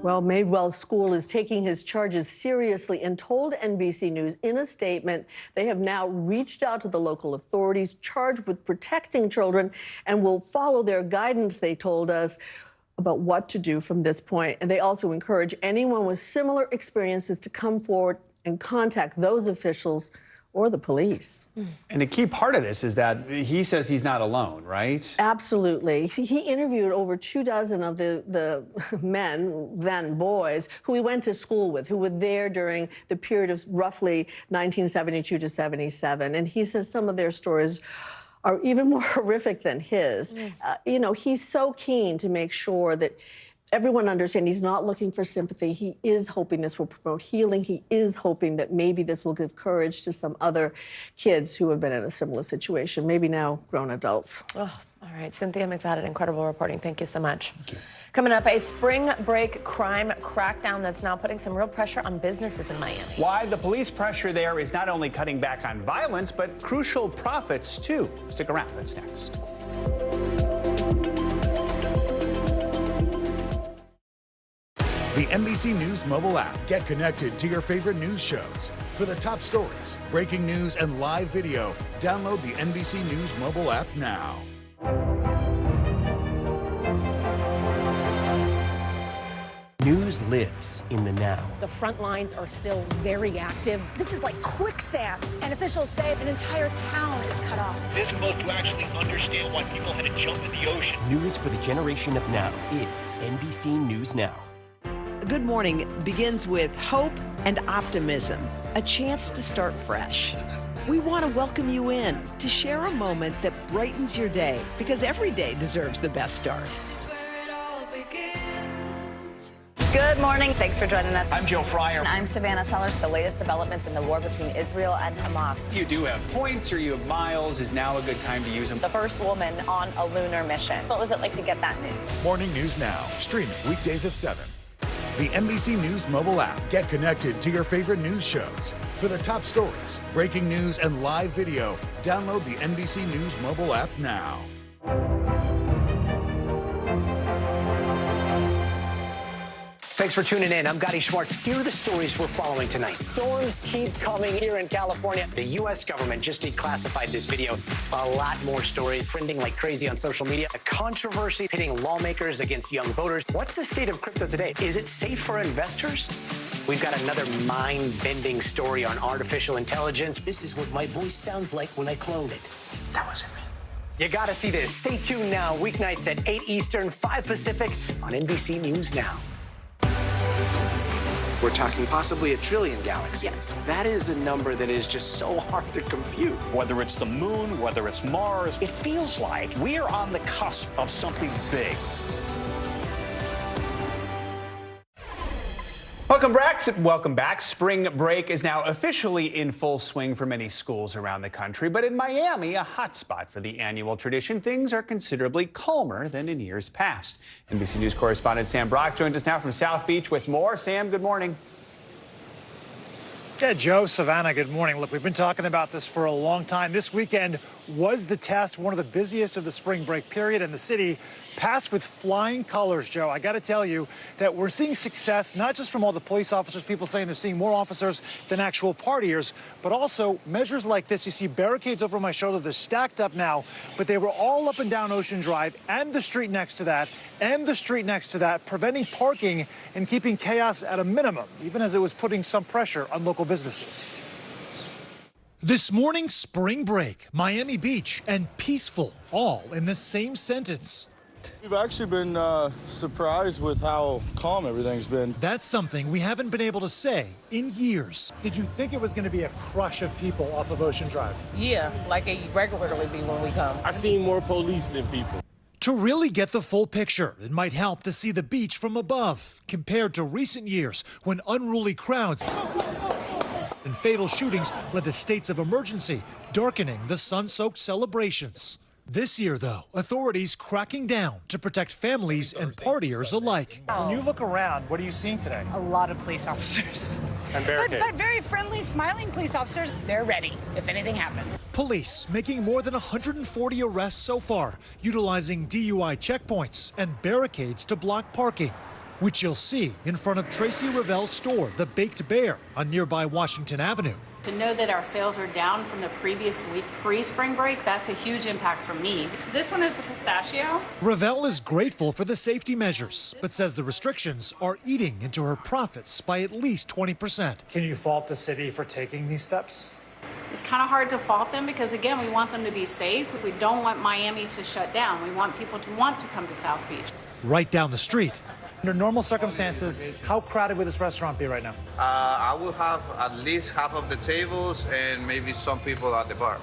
Well, Madewell School is taking his charges seriously and told NBC News in a statement they have now reached out to the local authorities charged with protecting children and will follow their guidance, they told us, about what to do from this point. And they also encourage anyone with similar experiences to come forward and contact those officials or the police. And a key part of this is that he says he's not alone, right? Absolutely. He interviewed over 24 of the men, then boys, who he went to school with, who were there during the period of roughly 1972 to 77. And he says some of their stories are even more horrific than his. You know, he's so keen to make sure that everyone understands he's not looking for sympathy. He is hoping this will promote healing. He is hoping that maybe this will give courage to some other kids who have been in a similar situation, maybe now grown adults. Oh, all right. Cynthia McFadden, incredible reporting. Thank you so much. Coming up, a spring break crime crackdown that's now putting some real pressure on businesses in Miami. Why the police pressure there is not only cutting back on violence, but crucial profits, too. Stick around. That's next. The NBC News mobile app. Get connected to your favorite news shows. For the top stories, breaking news, and live video, download the NBC News mobile app now. News lives in the now. The front lines are still very active. This is like quicksand, and officials say an entire town is cut off. This close to actually understand why people had to jump in the ocean. News for the generation of now is NBC News Now. Good morning begins with hope and optimism, a chance to start fresh. We want to welcome you in to share a moment that brightens your day, because every day deserves the best start. Good morning. Thanks for joining us. I'm Joe Fryer. And I'm Savannah Sellers. The latest developments in the war between Israel and Hamas. You do have points or you have miles. Is now a good time to use them? The first woman on a lunar mission. What was it like to get that news? Morning News Now, streaming weekdays at 7. The NBC News mobile app. Get connected to your favorite news shows. For the top stories, breaking news, and live video, download the NBC News mobile app now. Thanks for tuning in. I'm Gotti Schwartz. Here are the stories we're following tonight. Storms keep coming here in California. The U.S. government just declassified this video. A lot more stories trending like crazy on social media. A controversy pitting lawmakers against young voters. What's the state of crypto today? Is it safe for investors? We've got another mind-bending story on artificial intelligence. This is what my voice sounds like when I clone it. That wasn't me. You gotta see this. Stay tuned now. Weeknights at 8 Eastern, 5 Pacific on NBC News Now. We're talking possibly 1 trillion galaxies. Yes. That is a number that is just so hard to compute. Whether it's the moon, whether it's Mars, it feels like we're on the cusp of something big. Welcome back. Spring break is now officially in full swing for many schools around the country, but in Miami, a hotspot for the annual tradition, things are considerably calmer than in years past. NBC News correspondent Sam Brock joins us now from South Beach with more. Sam, good morning. Yeah, Joe, Savannah, good morning. Look, we've been talking about this for a long time. This weekend was the test, one of the busiest of the spring break period, and the city passed with flying colors, Joe. I got to tell you that we're seeing success, not just from all the police officers, people saying they're seeing more officers than actual partiers, but also measures like this. You see barricades over my shoulder. They're stacked up now, but they were all up and down Ocean Drive and the street next to that and the street next to that, preventing parking and keeping chaos at a minimum, even as it was putting some pressure on local businesses. This morning, spring break, Miami Beach, and peaceful, all in the same sentence. We've actually been surprised with how calm everything's been. That's something we haven't been able to say in years. Did you think it was going to be a crush of people off of Ocean Drive? Yeah, like it regularly be when we come. I've seen more police than people. To really get the full picture, it might help to see the beach from above, compared to recent years when unruly crowds and fatal shootings led to states of emergency, darkening the sun-soaked celebrations. This year, though, authorities cracking down to protect families and partiers alike. When you look around, what are you seeing today? A lot of police officers. And barricades. But very friendly, smiling police officers. They're ready if anything happens. Police making more than 140 arrests so far, utilizing DUI checkpoints and barricades to block parking, which you'll see in front of Tracy Revel's store, The Baked Bear, on nearby Washington Avenue. To know that our sales are down from the previous week pre-spring break, that's a huge impact for me. This one is the pistachio. Ravel is grateful for the safety measures, but says the restrictions are eating into her profits by at least 20%. Can you fault the city for taking these steps? It's kind of hard to fault them because, again, we want them to be safe. We don't want Miami to shut down. We want people to want to come to South Beach. Right down the street. Under normal circumstances, how crowded would this restaurant be right now? I will have at least half of the tables and maybe some people at the bar.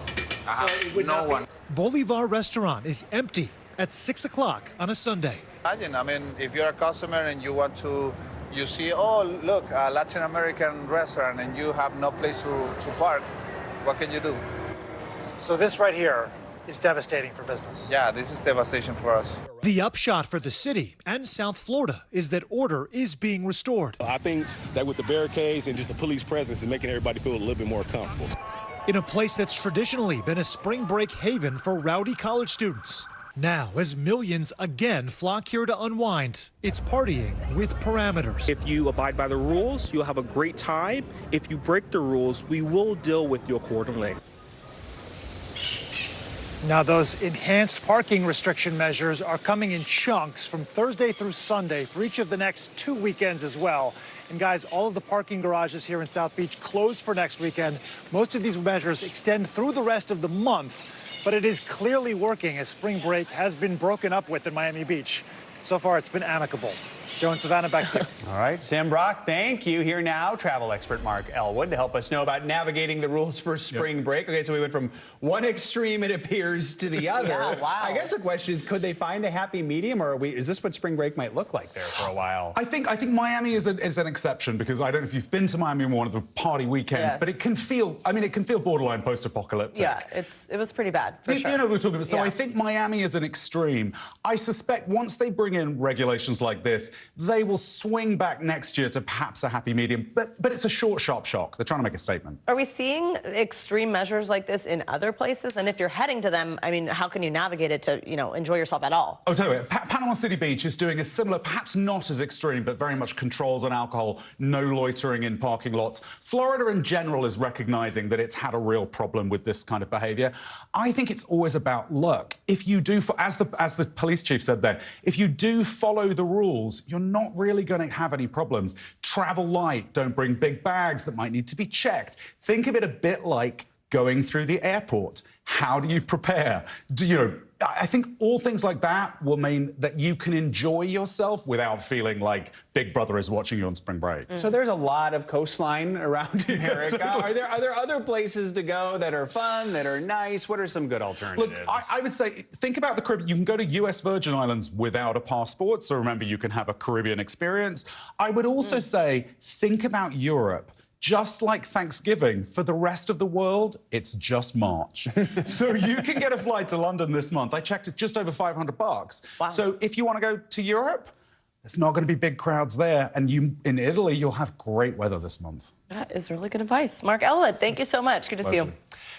I have no one. Bolivar restaurant is empty at 6 o'clock on a Sunday. Imagine, I mean, if you're a customer and you want to, you see, oh, look, a Latin American restaurant and you have no place to park, what can you do? So this right here is devastating for business. Yeah, this is devastation for us. The upshot for the city and South Florida is that order is being restored. I think that with the barricades and just the police presence is making everybody feel a little bit more comfortable. In a place that's traditionally been a spring break haven for rowdy college students. Now, as millions again flock here to unwind, it's partying with parameters. If you abide by the rules, you'll have a great time. If you break the rules, we will deal with you accordingly. Now, those enhanced parking restriction measures are coming in chunks from Thursday through Sunday for each of the next 2 weekends as well. And guys, all of the parking garages here in South Beach closed for next weekend. Most of these measures extend through the rest of the month, but it is clearly working as spring break has been broken up with in Miami Beach. So far, it's been amicable. Joe and Savannah, back to you. All right, Sam Brock, thank you. Here now, travel expert Mark Elwood to help us know about navigating the rules for spring break. Okay, so we went from one extreme, it appears, to the other. Yeah, wow. I guess the question is, could they find a happy medium, or is this what spring break might look like there for a while? I think Miami is an exception, because I don't know if you've been to Miami on one of the party weekends, Yes. but it can feel borderline post-apocalyptic. Yeah, it was pretty bad, for sure. You know what we're talking about. So Yeah. I think Miami is an extreme. I suspect once they bring in regulations like this, they will swing back next year to perhaps a happy medium. But it's a short, sharp shock. They're trying to make a statement. Are we seeing extreme measures like this in other places? And if you're heading to them, I mean, how can you navigate it to, enjoy yourself at all? I'll tell you, Panama City Beach is doing a similar, perhaps not as extreme, but very much controls on alcohol, no loitering in parking lots. Florida in general is recognizing that it's had a real problem with this kind of behavior. I think it's always about luck. If you do, as the police chief said there, if you do follow the rules, you're not really going to have any problems. Travel light, don't bring big bags that might need to be checked. Think of it a bit like going through the airport. How do you prepare? I think all things like that will mean that you can enjoy yourself without feeling like Big Brother is watching you on spring break. So there's a lot of coastline around America. Totally. Are there other places to go that are fun, that are nice? What are some good alternatives? Look, I would say, think about the Caribbean. You can go to US Virgin Islands without a passport, so remember, you can have a Caribbean experience. I would also say, think about Europe. Just like Thanksgiving, for the rest of the world, it's just March. So you can get a flight to London this month. I checked, it's just over $500. Wow. So if you want to go to Europe, there's not going to be big crowds there. And in Italy, you'll have great weather this month. That is really good advice. Mark Elwood, thank you so much. Good to see you.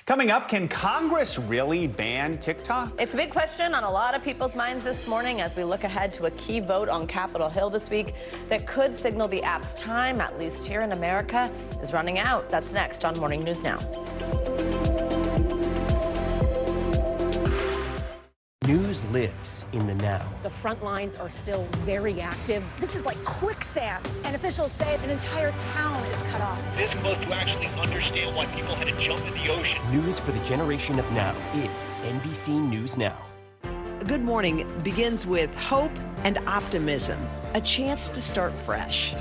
Coming up, can Congress really ban TikTok? It's a big question on a lot of people's minds this morning as we look ahead to a key vote on Capitol Hill this week that could signal the app's time, at least here in America, is running out. That's next on Morning News Now. News lives in the now. The front lines are still very active. This is like quicksand, and officials say an entire town is cut off. This close to actually understand why people had to jump in the ocean. News for the generation of now is NBC News Now. Good morning begins with hope and optimism, a chance to start fresh.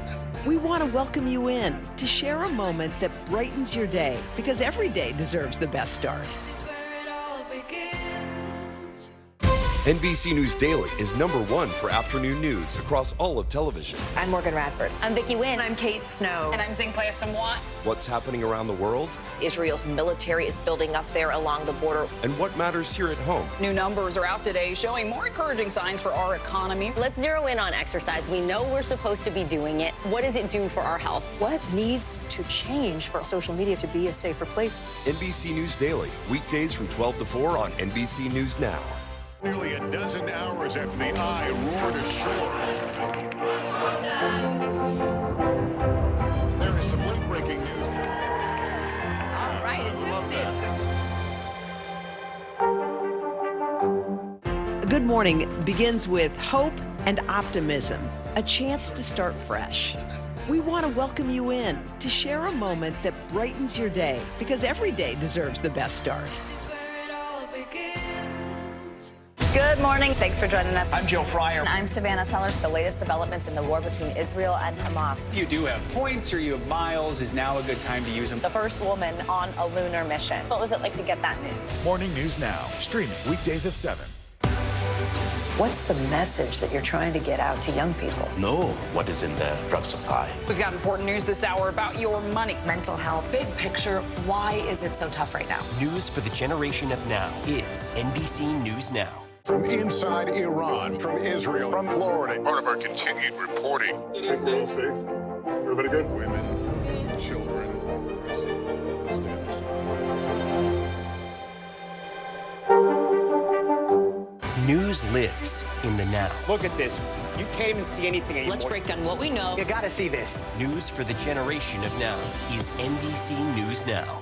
We want to welcome you in to share a moment that brightens your day, because every day deserves the best start. NBC News Daily is #1 for afternoon news across all of television. I'm Morgan Radford. I'm Vicki Wynn. I'm Kate Snow. And I'm Zinklea Samwat. What's happening around the world? Israel's military is building up there along the border. And what matters here at home? New numbers are out today showing more encouraging signs for our economy. Let's zero in on exercise. We know we're supposed to be doing it. What does it do for our health? What needs to change for social media to be a safer place? NBC News Daily, weekdays from 12 to 4 on NBC News Now. Nearly a dozen hours after the eye roared ashore. There is some late-breaking news. Good morning begins with hope and optimism, a chance to start fresh. We want to welcome you in to share a moment that brightens your day, because every day deserves the best start. Good morning. Thanks for joining us. I'm Joe Fryer. And I'm Savannah Sellers. The latest developments in the war between Israel and Hamas. If you do have points or you have miles, is now a good time to use them. The first woman on a lunar mission. What was it like to get that news? Morning News Now, streaming weekdays at 7. What's the message that you're trying to get out to young people? Know what is in the drug supply. We've got important news this hour about your money. Mental health. Big picture, why is it so tough right now? News for the generation of now is NBC News Now. From inside Iran, from Israel, from Florida. Part of our continued reporting. Everybody safe? Everybody good? Women, children. News lives in the now. Look at this. You can't even see anything anymore. Let's break down what we know. You gotta see this. News for the generation of now is NBC News Now.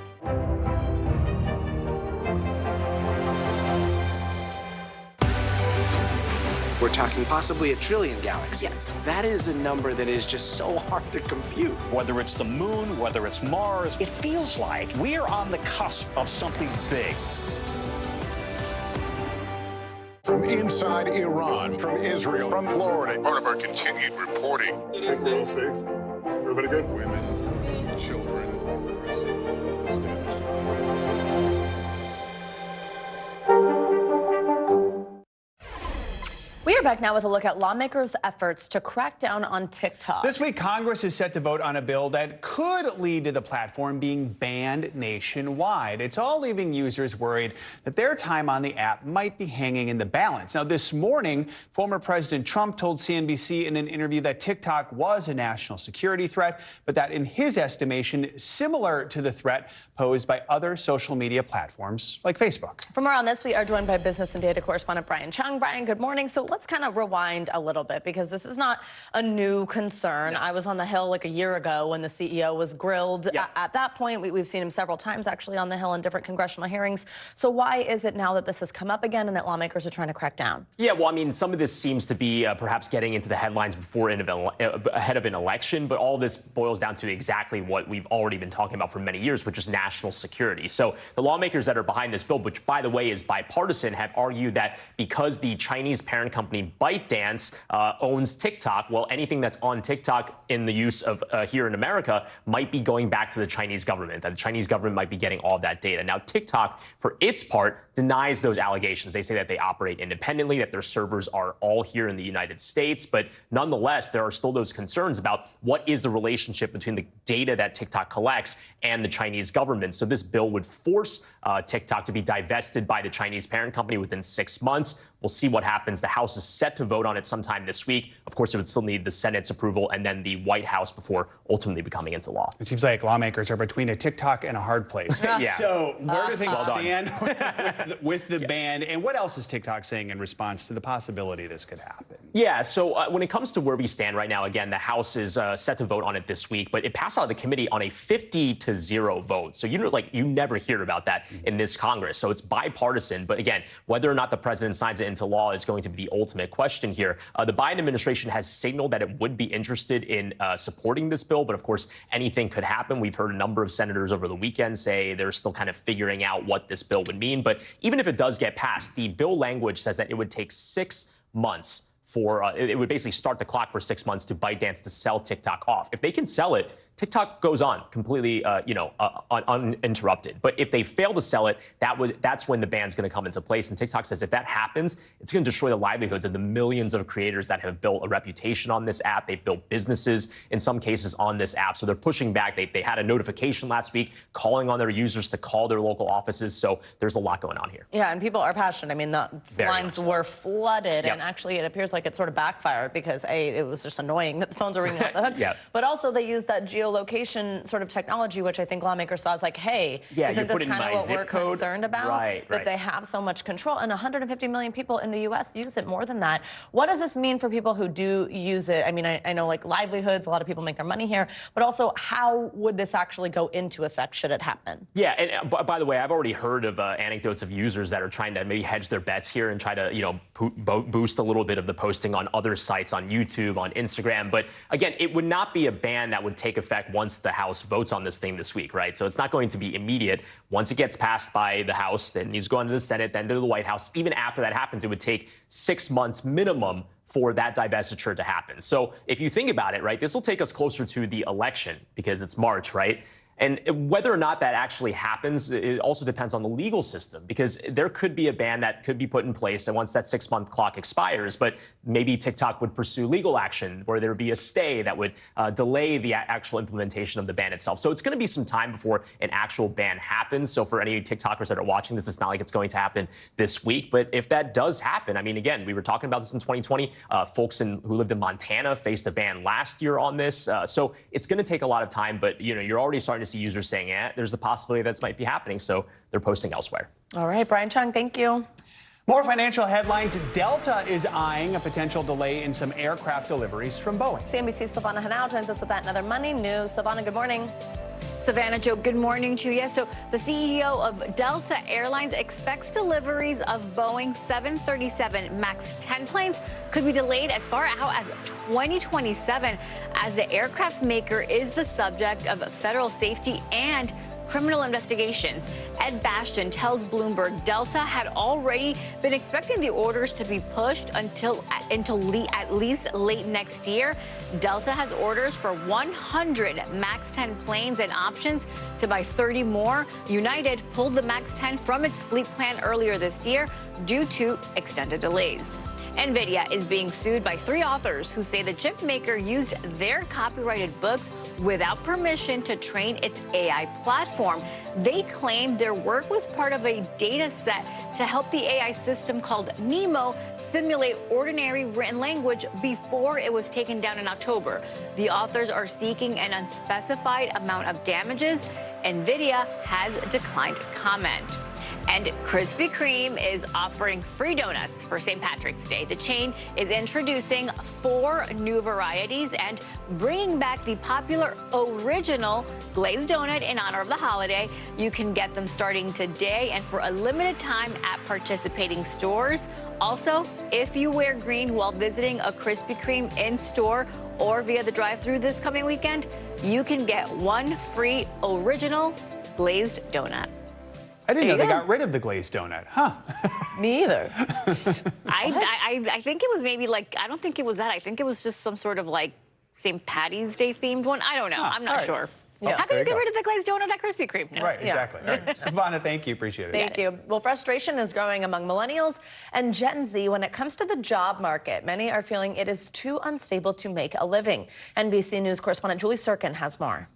We're talking possibly 1 trillion galaxies. Yes. That is a number that is just so hard to compute. Whether it's the moon, whether it's Mars, it feels like we're on the cusp of something big. From inside Iran, from Israel, from Florida. Part of our continued reporting. Everybody safe? Everybody good? Women, children. We are back now with a look at lawmakers' efforts to crack down on TikTok. This week, Congress is set to vote on a bill that could lead to the platform being banned nationwide. It's all leaving users worried that their time on the app might be hanging in the balance. Now, this morning, former President Trump told CNBC in an interview that TikTok was a national security threat, but that in his estimation, similar to the threat posed by other social media platforms like Facebook. For more on this, we are joined by business and data correspondent Brian Chung. Brian, good morning. So let's kind of rewind a little bit, because this is not a new concern. I was on the Hill like a year ago when the CEO was grilled. At that point, we've seen him several times actually on the Hill in different congressional hearings. So why is it now that this has come up again and that lawmakers are trying to crack down? Yeah, well, I mean, some of this seems to be perhaps getting into the headlines ahead of an election, but all this boils down to exactly what we've already been talking about for many years, which is national security. So the lawmakers that are behind this bill, which, by the way, is bipartisan, have argued that because the Chinese parent company ByteDance owns TikTok, well, anything that's on TikTok in the use of here in America might be going back to the Chinese government, that the Chinese government might be getting all of that data. Now, TikTok, for its part, denies those allegations. They say that they operate independently, that their servers are all here in the United States. But nonetheless, there are still those concerns about what is the relationship between the data that TikTok collects and the Chinese government. So this bill would force TikTok to be divested by the Chinese parent company within 6 months. We'll see what happens. The House is set to vote on it sometime this week. Of course, it would still need the Senate's approval and then the White House before ultimately becoming into law. It seems like lawmakers are between a TikTok and a hard place. Yeah. So where do things well stand with the ban? And what else is TikTok saying in response to the possibility this could happen? Yeah, so when it comes to where we stand right now, again, the House is set to vote on it this week, but it passed out of the committee on a 50-0 vote. So you never hear about that in this Congress. So it's bipartisan. But again, whether or not the president signs it into law is going to be the ultimate question here. The Biden administration has signaled that it would be interested in supporting this bill, but of course, anything could happen. We've heard a number of senators over the weekend say they're still kind of figuring out what this bill would mean. But even if it does get passed, the bill language says that it would take 6 months for it would basically start the clock for 6 months to ByteDance to sell TikTok off. If they can sell it, TikTok goes on completely, uninterrupted. But if they fail to sell it, that's when the ban's going to come into place. And TikTok says if that happens, it's going to destroy the livelihoods of the millions of creators that have built a reputation on this app. They've built businesses in some cases on this app. So they're pushing back. They had a notification last week calling on their users to call their local offices. So there's a lot going on here. Yeah, and people are passionate. I mean, the lines were flooded, Yep. and actually it appears like it sort of backfired because, A, it was just annoying that the phones are ringing off the hook. Yeah. But also they used that geolocation sort of technology, which I think lawmakers saw as like, hey, Yeah, isn't you this put in kind of my what zip we're code. concerned about? Right, that right. they have so much control. And 150 million people in the U.S. use it, more than that. What does this mean for people who do use it? I mean, I know like livelihoods, a lot of people make their money here, but also how would this actually go into effect should it happen? Yeah, and by the way, I've already heard of anecdotes of users that are trying to maybe hedge their bets here and try to, you know, boost a little bit of the posting on other sites, on YouTube, on Instagram. But again, it would not be a ban that would take effect once the House votes on this thing this week, right? So it's not going to be immediate. Once it gets passed by the House, then needs to go into the Senate, then to the White House. Even after that happens, it would take 6 months minimum for that divestiture to happen. So if you think about it, right, this will take us closer to the election because it's March, right? And whether or not that actually happens, it also depends on the legal system, because there could be a ban that could be put in place and once that 6-month clock expires, but maybe TikTok would pursue legal action where there would be a stay that would delay the actual implementation of the ban itself. So it's going to be some time before an actual ban happens. So for any TikTokers that are watching this, it's not like it's going to happen this week. But if that does happen, I mean, again, we were talking about this in 2020. Folks who lived in Montana faced a ban last year on this. So it's going to take a lot of time. But, you know, you're already starting to see users saying, yeah, there's the possibility that this might be happening. So they're posting elsewhere. All right, Brian Chung, thank you. More financial headlines. Delta is eyeing a potential delay in some aircraft deliveries from Boeing. CNBC's Silvana Hanau joins us with that and other money news. Silvana, good morning. Savannah, Joe, good morning to you. So the CEO of Delta Airlines expects deliveries of Boeing 737 MAX 10 planes could be delayed as far out as 2027, as the aircraft maker is the subject of federal safety and criminal investigations. Ed Bastian tells Bloomberg Delta had already been expecting the orders to be pushed until at least late next year. Delta has orders for 100 MAX 10 planes and options to buy 30 more. United pulled the MAX 10 from its fleet plan earlier this year due to extended delays. NVIDIA is being sued by 3 authors who say the chip maker used their copyrighted books without permission to train its AI platform. They claim their work was part of a data set to help the AI system called NeMo simulate ordinary written language before it was taken down in October. The authors are seeking an unspecified amount of damages. NVIDIA has declined comment. And Krispy Kreme is offering free donuts for St. Patrick's Day. The chain is introducing 4 new varieties and bringing back the popular original glazed donut in honor of the holiday. You can get them starting today and for a limited time at participating stores. Also, if you wear green while visiting a Krispy Kreme in store or via the drive-thru this coming weekend, you can get 1 free original glazed donut. I didn't know they got rid of the glazed donut, huh? Me either. I think it was maybe like, I don't think it was that. I think it was just some sort of like St. Patty's Day themed one. I don't know. I'm not sure. Yeah. How can you get rid of the glazed donut at Krispy Kreme? No. Right, exactly. All right. Savannah, thank you. Appreciate it. Thank you. Well, frustration is growing among millennials and Gen Z when it comes to the job market. Many are feeling it is too unstable to make a living. NBC News correspondent Julie Sirkin has more.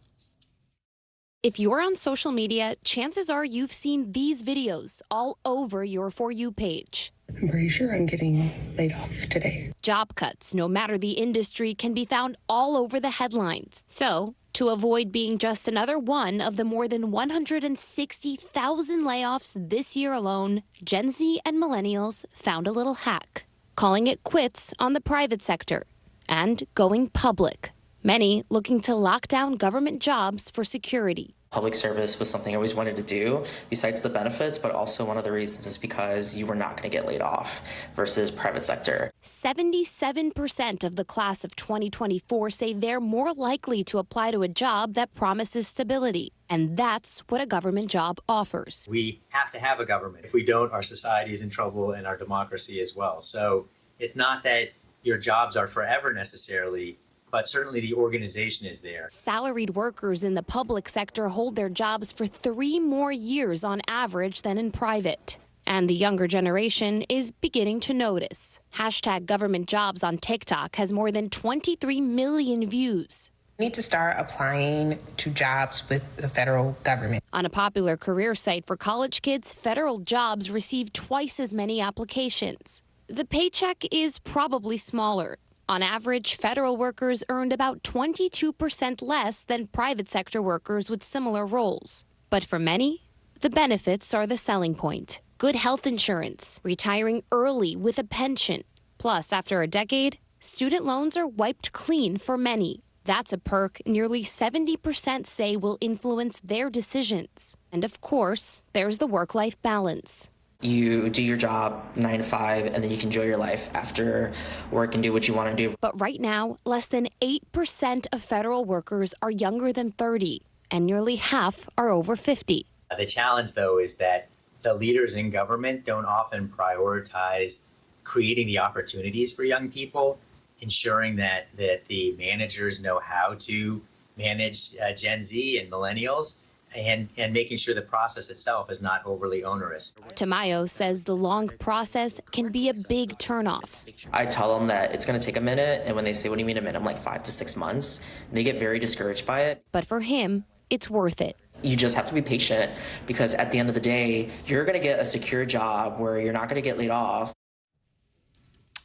If you're on social media, chances are you've seen these videos all over your For You page. I'm pretty sure I'm getting laid off today. Job cuts, no matter the industry, can be found all over the headlines. So, to avoid being just another one of the more than 160,000 layoffs this year alone, Gen Z and millennials found a little hack, calling it quits on the private sector and going public. Many looking to lock down government jobs for security. Public service was something I always wanted to do, besides the benefits, but also one of the reasons is because you were not going to get laid off versus private sector. 77% of the class of 2024 say they're more likely to apply to a job that promises stability. And that's what a government job offers. We have to have a government. If we don't, our society is in trouble and our democracy as well. So it's not that your jobs are forever necessarily, but certainly the organization is there. Salaried workers in the public sector hold their jobs for 3 more years on average than in private. And the younger generation is beginning to notice. #governmentjobs on TikTok has more than 23 million views. We need to start applying to jobs with the federal government. On a popular career site for college kids, federal jobs receive twice as many applications. The paycheck is probably smaller, On average, federal workers earned about 22% less than private sector workers with similar roles. But for many, the benefits are the selling point. Good health insurance, retiring early with a pension. Plus, after a decade, student loans are wiped clean for many. That's a perk nearly 70% say will influence their decisions. And of course, there's the work-life balance. You do your job 9 to 5, and then you can enjoy your life after work and do what you want to do. But right now, less than 8% of federal workers are younger than 30, and nearly half are over 50. The challenge, though, is that the leaders in government don't often prioritize creating the opportunities for young people, ensuring that the managers know how to manage Gen Z and millennials, and making sure the process itself is not overly onerous. Tamayo says the long process can be a big turnoff. I tell them that it's going to take a minute, and when they say, "What do you mean a minute?" I'm like 5 to 6 months. They get very discouraged by it. But for him, it's worth it. You just have to be patient, because at the end of the day, you're going to get a secure job where you're not going to get laid off.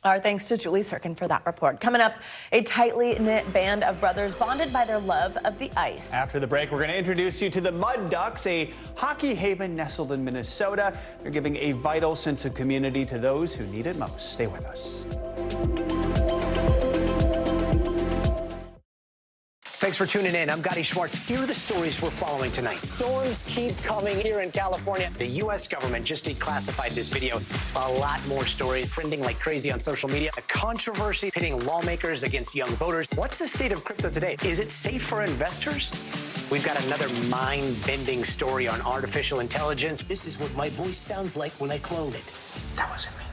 Our thanks to Julie Sirkin for that report. Coming up, a tightly knit band of brothers bonded by their love of the ice. After the break, we're going to introduce you to the Mud Ducks, a hockey haven nestled in Minnesota. They're giving a vital sense of community to those who need it most. Stay with us. Thanks for tuning in. I'm Gotti Schwartz. Here are the stories we're following tonight. Storms keep coming here in California. The U.S. government just declassified this video. A lot more stories trending like crazy on social media. A controversy pitting lawmakers against young voters. What's the state of crypto today? Is it safe for investors? We've got another mind-bending story on artificial intelligence. This is what my voice sounds like when I clone it. That wasn't me.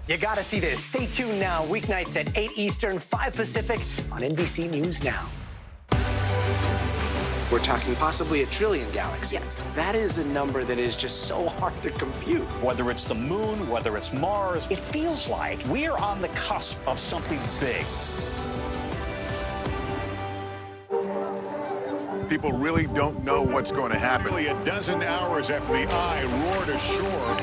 You gotta see this. Stay tuned now. Weeknights at 8 Eastern, 5 Pacific on NBC News Now. We're talking possibly a trillion galaxies. Yes. That is a number that is just so hard to compute. Whether it's the moon, whether it's Mars, it feels like we're on the cusp of something big. People really don't know what's going to happen. Nearly a dozen hours after the eye roared ashore.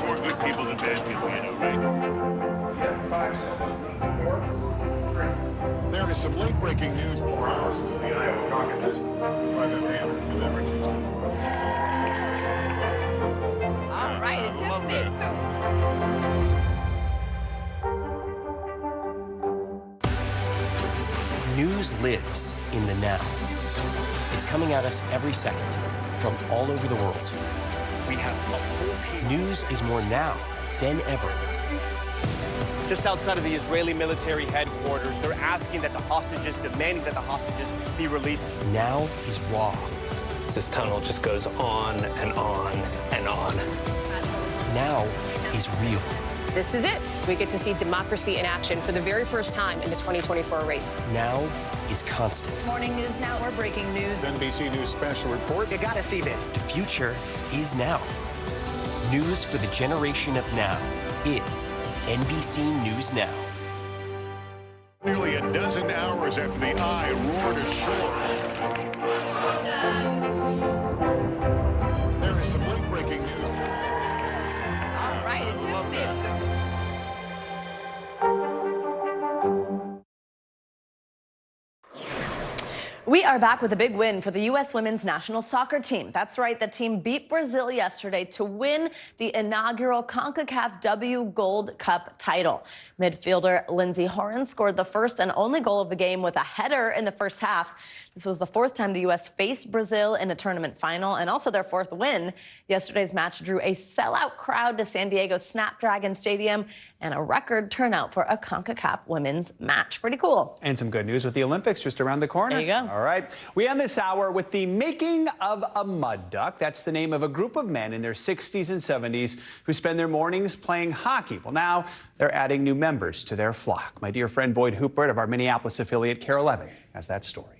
More good people than bad people, you know, right? 5 seconds. 4, 3. There is some late-breaking news 4 hours into the Iowa caucuses. All right, it just made News lives in the now. It's coming at us every second from all over the world. We have a full team. News is more now than ever. Just outside of the Israeli military headquarters, they're asking that the hostages, demanding that the hostages be released. Now is raw. This tunnel just goes on and on and on. Now is real. This is it. We get to see democracy in action for the very first time in the 2024 race. Now is constant. Morning News Now, we're breaking news. NBC News special report. You gotta see this. The future is now. News for the generation of now is NBC News Now. Nearly a dozen hours after the eye roared ashore. There is some late-breaking news. All right, it just made We are back with a big win for the U.S. women's national soccer team. That's right, the team beat Brazil yesterday to win the inaugural CONCACAF W Gold Cup title. Midfielder Lindsey Horan scored the first and only goal of the game with a header in the first half. This was the 4th time the U.S. faced Brazil in a tournament final and also their 4th win. Yesterday's match drew a sellout crowd to San Diego's Snapdragon Stadium and a record turnout for a CONCACAF women's match. Pretty cool. And some good news with the Olympics just around the corner. There you go. All right. We end this hour with the making of a mud duck. That's the name of a group of men in their 60s and 70s who spend their mornings playing hockey. Well, now they're adding new members to their flock. My dear friend Boyd Hoopert of our Minneapolis affiliate KARE 11 has that story.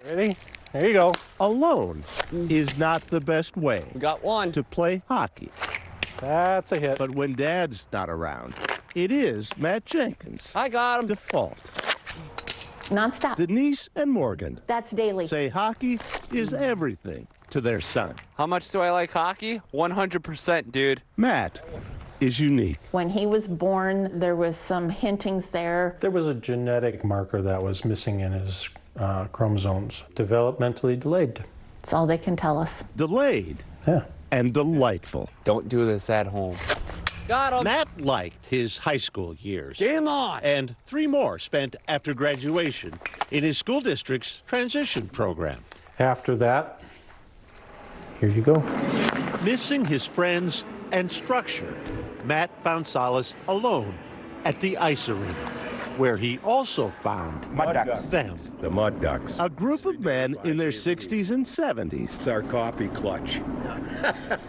Ready? There you go. Alone is not the best way. We got one. To play hockey. That's a hit. But when Dad's not around, it is Matt Jenkins. I got him. Default. Nonstop. Denise and Morgan. That's daily. Say hockey is everything to their son. How much do I like hockey? 100%, dude. Matt is unique. When he was born, there was some hintings there. There was a genetic marker that was missing in his chromosomes. Developmentally delayed. That's all they can tell us. Delayed. Yeah. And delightful. Don't do this at home. Got him. Matt liked his high school years. Game on. And 3 more spent after graduation in his school district's transition program. After that, here you go. Missing his friends and structure, Matt found solace alone at the ice arena, where he also found them. The Mud Ducks. A group of men in their 60s and 70s. It's our coffee clutch.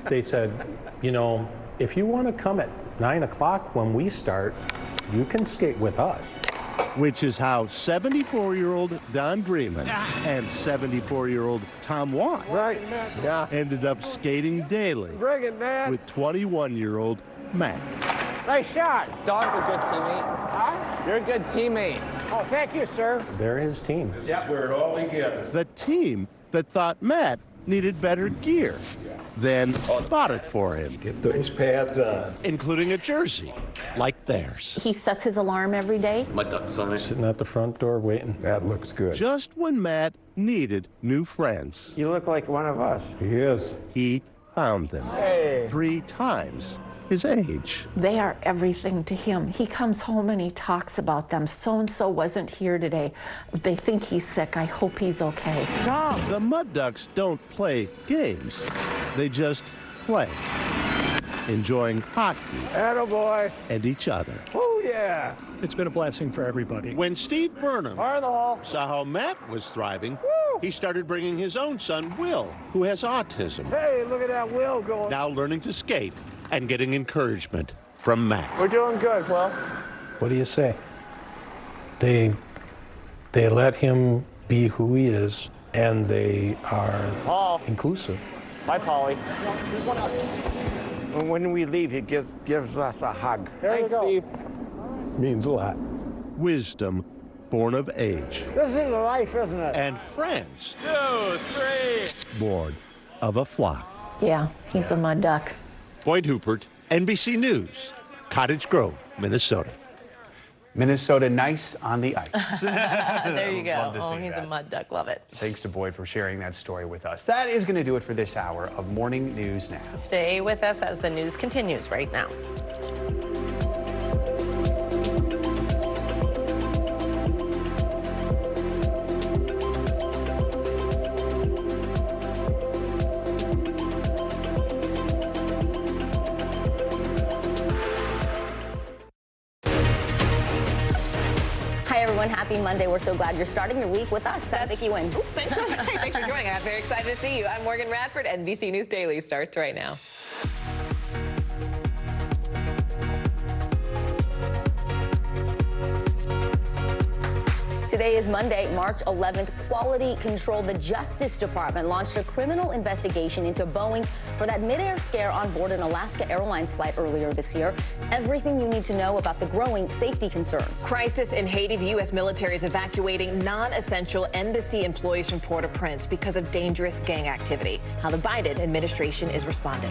They said, you know, if you want to come at 9 o'clock when we start, you can skate with us. Which is how 74-year-old Don Dreaman and 74-year-old Tom Watt ended up skating daily Bring it, man. with 21-year-old Matt. Nice shot. Don's a good teammate. Huh? You're a good teammate. Oh, thank you, sir. They're his team. This is where it all begins. The team that thought Matt needed better gear, then bought it for him. Get those pads on. Including a jersey like theirs. He sets his alarm every day. Mud Ducks on it. Sitting at the front door waiting. That looks good. Just when Matt needed new friends, You look like one of us. He is. he found them. Hey. 3 times his age. They are everything to him. He comes home and he talks about them. So-and-so wasn't here today. They think he's sick. I hope he's okay. The Mud Ducks don't play games. They just play, enjoying hockey Attaboy. and each other. Oh, yeah. It's been a blessing for everybody. When Steve Burnham Fire in the hole. saw how Matt was thriving, he started bringing his own son, Will, who has autism, Hey, look at that Will going. now learning to skate and getting encouragement from Matt. We're doing good, Will. What do you say? They let him be who he is, and they are Paul. inclusive. Bye, Polly. When we leave, he gives us a hug. Thanks, Steve. Means a lot. Wisdom born of age. This is life, isn't it? And friends 2, 3. born of a flock. Yeah, he's a mud duck. Boyd Hupert, NBC News, Cottage Grove, Minnesota. Minnesota nice on the ice. There you go. Love to Oh, see he's that. a mud duck. Love it. Thanks to Boyd for sharing that story with us. That is going to do it for this hour of Morning News Now. Stay with us as the news continues right now. Hi, everyone. Happy Monday. We're so glad you're starting your week with us. I'm Vicki Wynn. Thanks for joining. I'm very excited to see you. I'm Morgan Radford. NBC News Daily starts right now. Today is Monday, March 11th. Quality Control, the Justice Department launched a criminal investigation into Boeing for that midair scare on board an Alaska Airlines flight earlier this year. Everything you need to know about the growing safety concerns. Crisis in Haiti. The U.S. military is evacuating non-essential embassy employees from Port-au-Prince because of dangerous gang activity. How the Biden administration is responding.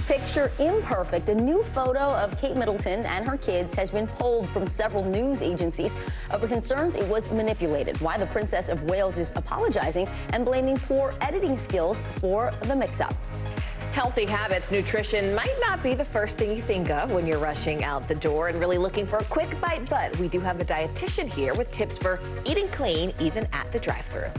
Picture imperfect. A new photo of Kate Middleton and her kids has been pulled from several news agencies over concerns it was manipulated. Why the Princess of Wales is apologizing and blaming poor editing skills for the mix-up. Healthy habits. Nutrition might not be the first thing you think of when you're rushing out the door and really looking for a quick bite, but we do have a dietitian here with tips for eating clean even at the drive-thru.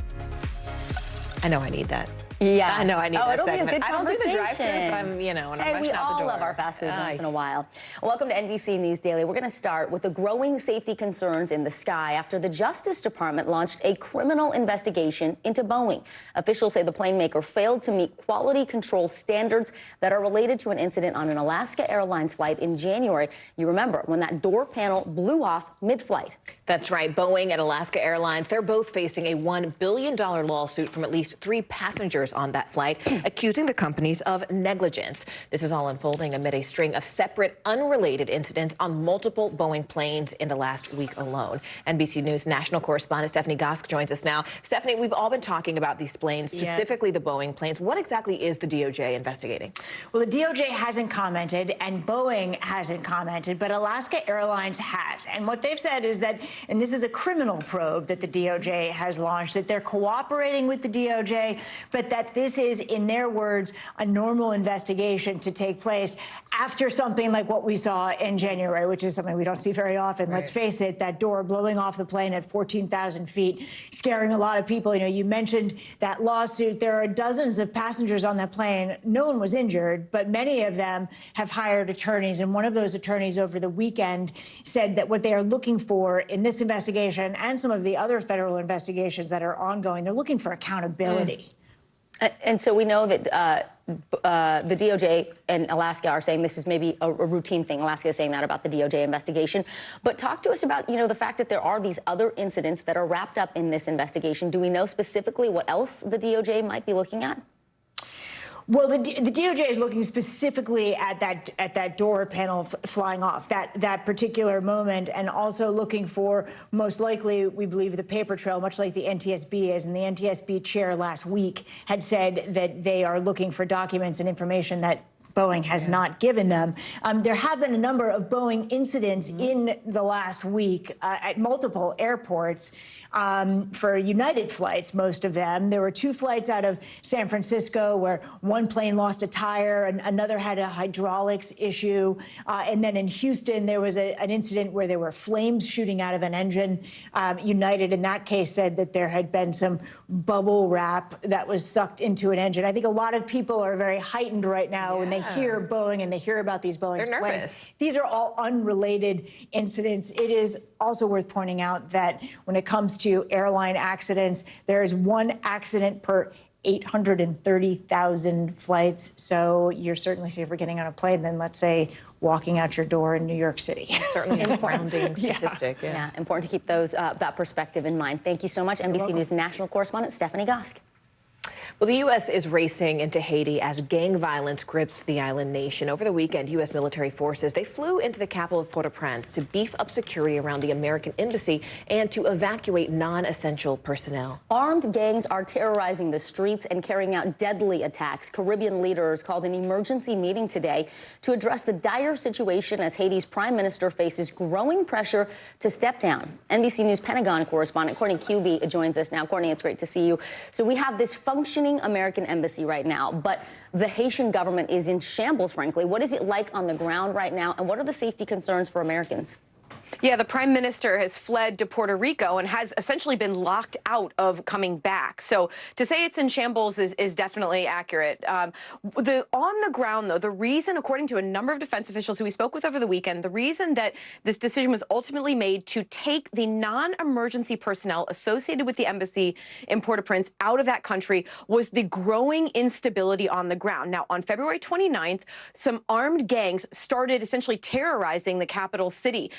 I know I need that. Yeah, I know I need that it'll segment. Be a good I don't do the drive-thru, conversation. but I'm, when I'm Hey, rushing we out the all door. love our fast food once in a while. Welcome to NBC News Daily. We're going to start with the growing safety concerns in the sky after the Justice Department launched a criminal investigation into Boeing. Officials say the plane maker failed to meet quality control standards that are related to an incident on an Alaska Airlines flight in January. You remember when that door panel blew off mid-flight. That's right. Boeing and Alaska Airlines, they're both facing a $1 billion lawsuit from at least 3 passengers passengers on that flight, accusing the companies of negligence. This is all unfolding amid a string of separate, unrelated incidents on multiple Boeing planes in the last week alone. NBC News national correspondent Stephanie Gosk joins us now. Stephanie, we've all been talking about these planes, specifically the Boeing planes. What exactly is the DOJ investigating? Well, the DOJ hasn't commented and Boeing hasn't commented, but Alaska Airlines has. And what they've said is that, and this is a criminal probe that the DOJ has launched, that they're cooperating with the DOJ, but that this is, in their words, a normal investigation to take place after something like what we saw in January, which is something we don't see very often. Right. Let's face it, that door blowing off the plane at 14,000 feet, scaring a lot of people. You know, you mentioned that lawsuit. There are dozens of passengers on that plane. No one was injured, but many of them have hired attorneys. And one of those attorneys over the weekend said that what they are looking for in this investigation and some of the other federal investigations that are ongoing, they're looking for accountability. And so we know that the DOJ and Alaska are saying this is maybe a routine thing. Alaska is saying that about the DOJ investigation. But talk to us about, the fact that there are these other incidents that are wrapped up in this investigation. Do we know specifically what else the DOJ might be looking at? Well, the DOJ is looking specifically at that door panel flying off, that particular moment, and also looking for, most likely, we believe, the paper trail, much like the NTSB is. And the NTSB chair last week had said that they are looking for documents and information that Boeing has not given them. There have been a number of Boeing incidents in the last week at multiple airports for United flights, most of them. There were 2 flights out of San Francisco where one plane lost a tire and another had a hydraulics issue. And then in Houston, there was an incident where there were flames shooting out of an engine. United, in that case, said that there had been some bubble wrap that was sucked into an engine. I think a lot of people are very heightened right now when they hear Boeing and they hear about these Boeing planes. These are all unrelated incidents. It is also worth pointing out that when it comes to airline accidents, there is 1 accident per 830,000 flights. So you're certainly safer getting on a plane than, let's say, walking out your door in New York City. Certainly a grounding statistic. Yeah, important to keep that perspective in mind. Thank you so much, NBC News national correspondent Stephanie Gosk. Well, the U.S. is racing into Haiti as gang violence grips the island nation. Over the weekend, U.S. military forces, they flew into the capital of Port-au-Prince to beef up security around the American embassy and to evacuate non-essential personnel. Armed gangs are terrorizing the streets and carrying out deadly attacks. Caribbean leaders called an emergency meeting today to address the dire situation as Haiti's prime minister faces growing pressure to step down. NBC News Pentagon correspondent Courtney Cuby joins us now. Courtney, it's great to see you. So we have this functioning American embassy right now, but the Haitian government is in shambles, frankly. What is it like on the ground right now, and what are the safety concerns for Americans? Yeah, the prime minister has fled to Puerto Rico and has essentially been locked out of coming back. So to say it's in shambles is definitely accurate. On the ground, though, the reason, according to a number of defense officials who we spoke with over the weekend, the reason that this decision was ultimately made to take the non-emergency personnel associated with the embassy in Port-au-Prince out of that country was the growing instability on the ground. Now, on February 29th, some armed gangs started essentially terrorizing the capital city,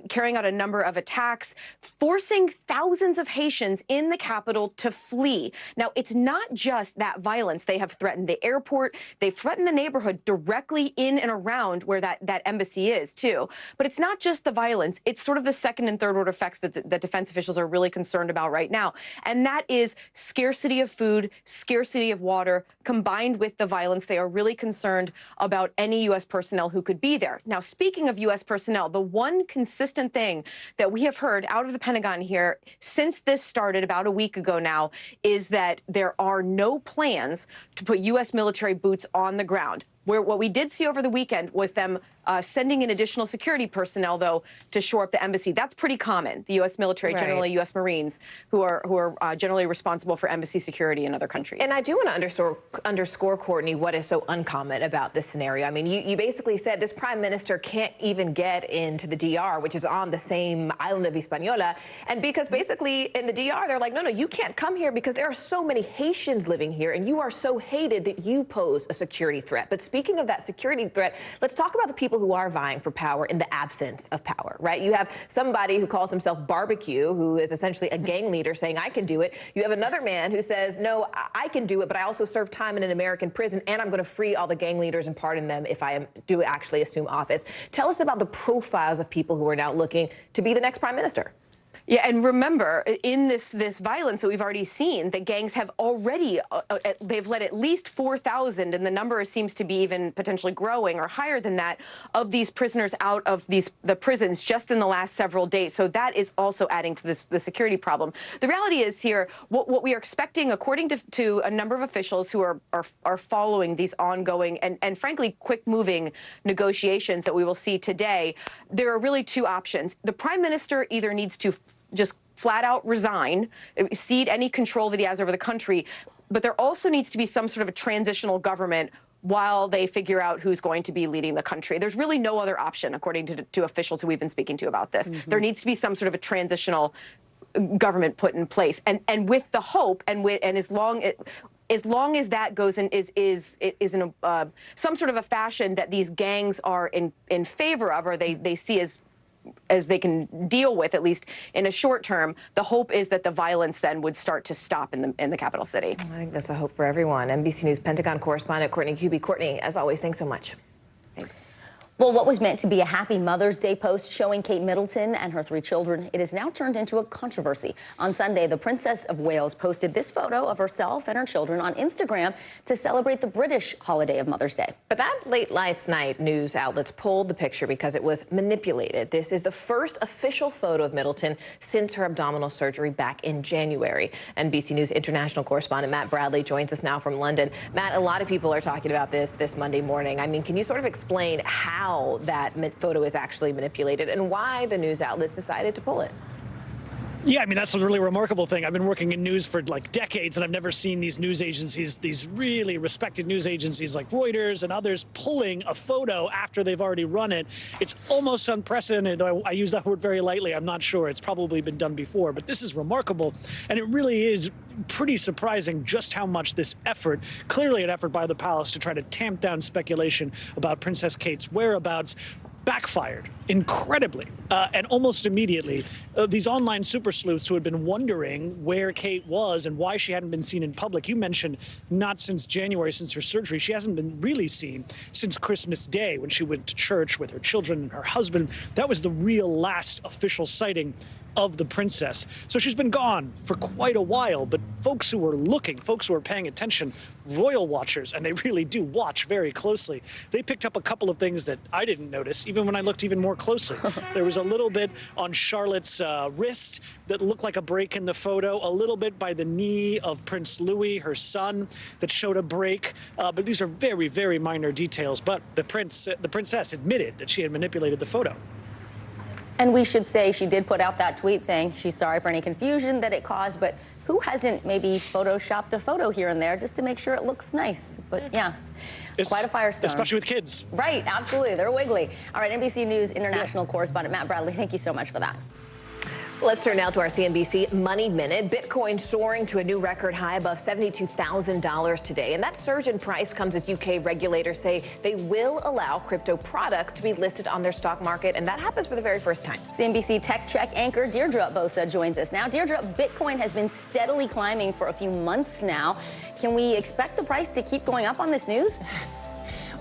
carrying out a number of attacks, forcing thousands of Haitians in the capital to flee. Now, it's not just that violence. They have threatened the airport. They've threatened the neighborhood directly in and around where that embassy is, too. But it's not just the violence. It's sort of the second and third order effects that defense officials are really concerned about right now. And that is scarcity of food, scarcity of water, combined with the violence. They are really concerned about any U.S. personnel who could be there. Now, speaking of U.S. personnel, the one consistent thing that we have heard out of the Pentagon here since this started about a week ago now is that there are no plans to put U.S. military boots on the ground. What we did see over the weekend was them sending in additional security personnel, though, to shore up the embassy. That's pretty common. The U.S. military, generally U.S. Marines, who are generally responsible for embassy security in other countries. And I do want to underscore, Courtney, what is so uncommon about this scenario. I mean, you basically said this prime minister can't even get into the DR, which is on the same island of Hispaniola. And because basically in the DR, they're like, no, you can't come here because there are so many Haitians living here, and you are so hated that you pose a security threat. But speaking of that security threat, let's talk about the people people who are vying for power in the absence of power, right? You have somebody who calls himself Barbecue, who is essentially a gang leader, saying, I can do it. You have another man who says, no, I can do it, but I also serve time in an American prison, and I'm going to free all the gang leaders and pardon them if I do actually assume office. Tell us about the profiles of people who are now looking to be the next prime minister. Yeah, and remember, in this violence that we've already seen, the gangs have already, they've let at least 4,000, and the number seems to be even potentially growing or higher than that, of these prisoners out of the prisons just in the last several days. So that is also adding to the security problem. The reality is here, what we are expecting, according to a number of officials who are following these ongoing and frankly quick-moving negotiations that we will see today, there are really two options. The prime minister either needs to just flat out resign, cede any control that he has over the country, but there also needs to be some sort of a transitional government while they figure out who's going to be leading the country. There's really no other option, according to officials who we've been speaking to about this. There needs to be some sort of a transitional government put in place, and with the hope, and as long as that goes in is in some sort of a fashion that these gangs are in favor of, or they see as they can deal with, at least in a short term, the hope is that the violence then would start to stop in the capital city. I think that's a hope for everyone. NBC News Pentagon correspondent Courtney Kuby. Courtney, as always, thanks so much. Thanks. Well, what was meant to be a happy Mother's Day post showing Kate Middleton and her 3 children, it has now turned into a controversy. On Sunday, the Princess of Wales posted this photo of herself and her children on Instagram to celebrate the British holiday of Mother's Day. But that late last night, news outlets pulled the picture because it was manipulated. This is the first official photo of Middleton since her abdominal surgery back in January. NBC News international correspondent Matt Bradley joins us now from London. Matt, a lot of people are talking about this Monday morning. I mean, can you sort of explain how that photo is actually manipulated and why the news outlets decided to pull it? Yeah, I mean, that's a really remarkable thing. I've been working in news for like decades, and I've never seen these news agencies, these really respected news agencies like Reuters and others, pulling a photo after they've already run it. It's almost unprecedented, though I use that word very lightly. I'm not sure. It's probably been done before, but this is remarkable, and it really is pretty surprising just how much this effort, clearly an effort by the palace to try to tamp down speculation about Princess Kate's whereabouts, backfired incredibly and almost immediately. These online super sleuths who had been wondering where Kate was and why she hadn't been seen in public. You mentioned not since January, since her surgery. She hasn't been really seen since Christmas Day when she went to church with her children and her husband. That was the real last official sighting of the princess. So she's been gone for quite a while, but folks who were looking, folks who were paying attention, royal watchers, and they really do watch very closely, they picked up a couple of things that I didn't notice, even when I looked even more closely. There was a little bit on Charlotte's wrist that looked like a break in the photo, a little bit by the knee of Prince Louis, her son, that showed a break. But these are very, very minor details. But the princess admitted that she had manipulated the photo. And we should say she did put out that tweet saying she's sorry for any confusion that it caused, but who hasn't maybe photoshopped a photo here and there just to make sure it looks nice? But yeah, quite a firestorm. Especially with kids. Right, absolutely. They're wiggly. All right, NBC News international correspondent Matt Bradley, thank you so much for that. Let's turn now to our CNBC Money Minute. Bitcoin soaring to a new record high above $72,000 today. And that surge in price comes as UK regulators say they will allow crypto products to be listed on their stock market. And that happens for the very first time. CNBC Tech Check anchor Deirdre Bosa joins us now. Deirdre, Bitcoin has been steadily climbing for a few months now. Can we expect the price to keep going up on this news?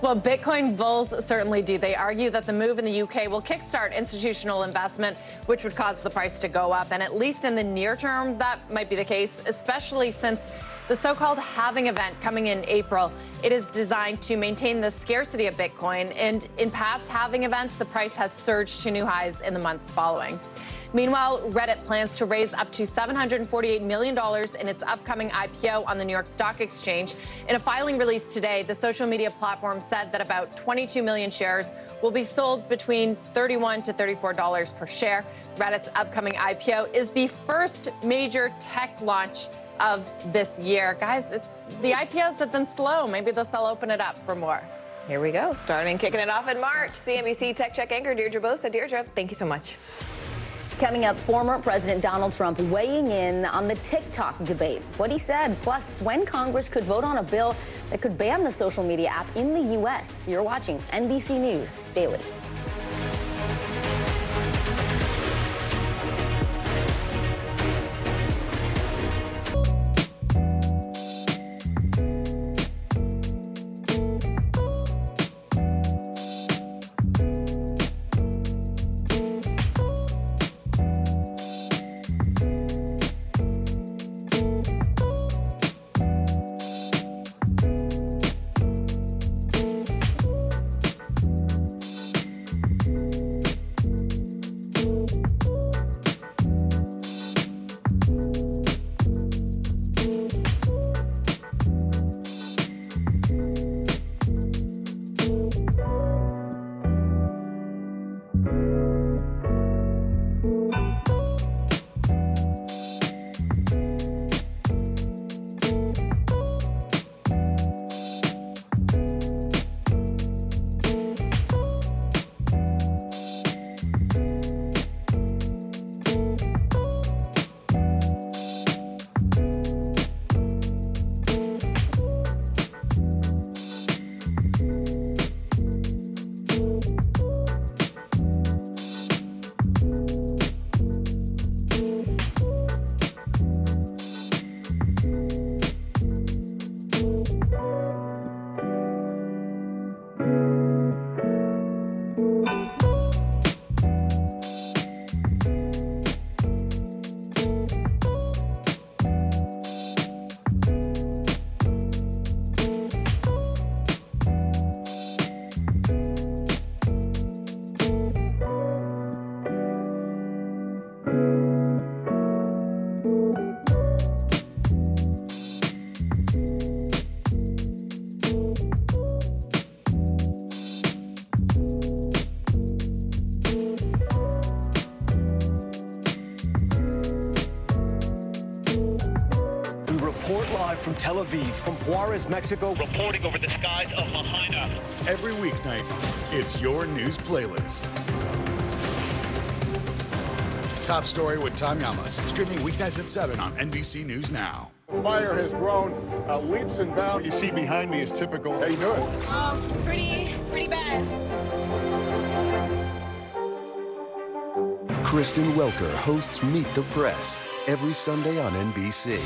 Well, Bitcoin bulls certainly do. They argue that the move in the UK will kickstart institutional investment, which would cause the price to go up. And at least in the near term, that might be the case, especially since the so-called halving event coming in April. It is designed to maintain the scarcity of Bitcoin. And in past halving events, the price has surged to new highs in the months following. Meanwhile, Reddit plans to raise up to $748 million in its upcoming IPO on the New York Stock Exchange. In a filing released today, the social media platform said that about 22 million shares will be sold between $31 to $34 per share. Reddit's upcoming IPO is the first major tech launch of this year. Guys, the IPOs have been slow. Maybe they'll open it up for more. Here we go, kicking it off in March. CNBC Tech Check anchor Deirdre Bosa. Deirdre, thank you so much. Coming up, former President Donald Trump weighing in on the TikTok debate. What he said, plus when Congress could vote on a bill that could ban the social media app in the U.S. You're watching NBC News Daily. From Tel Aviv, from Juarez, Mexico, reporting over the skies of Lahaina. Every weeknight, it's your news playlist. Top Story with Tom Yamas, streaming weeknights at 7 on NBC News Now. Fire has grown leaps and bounds. What you see behind me is typical. How you doing? Pretty bad. Kristen Welker hosts Meet the Press every Sunday on NBC.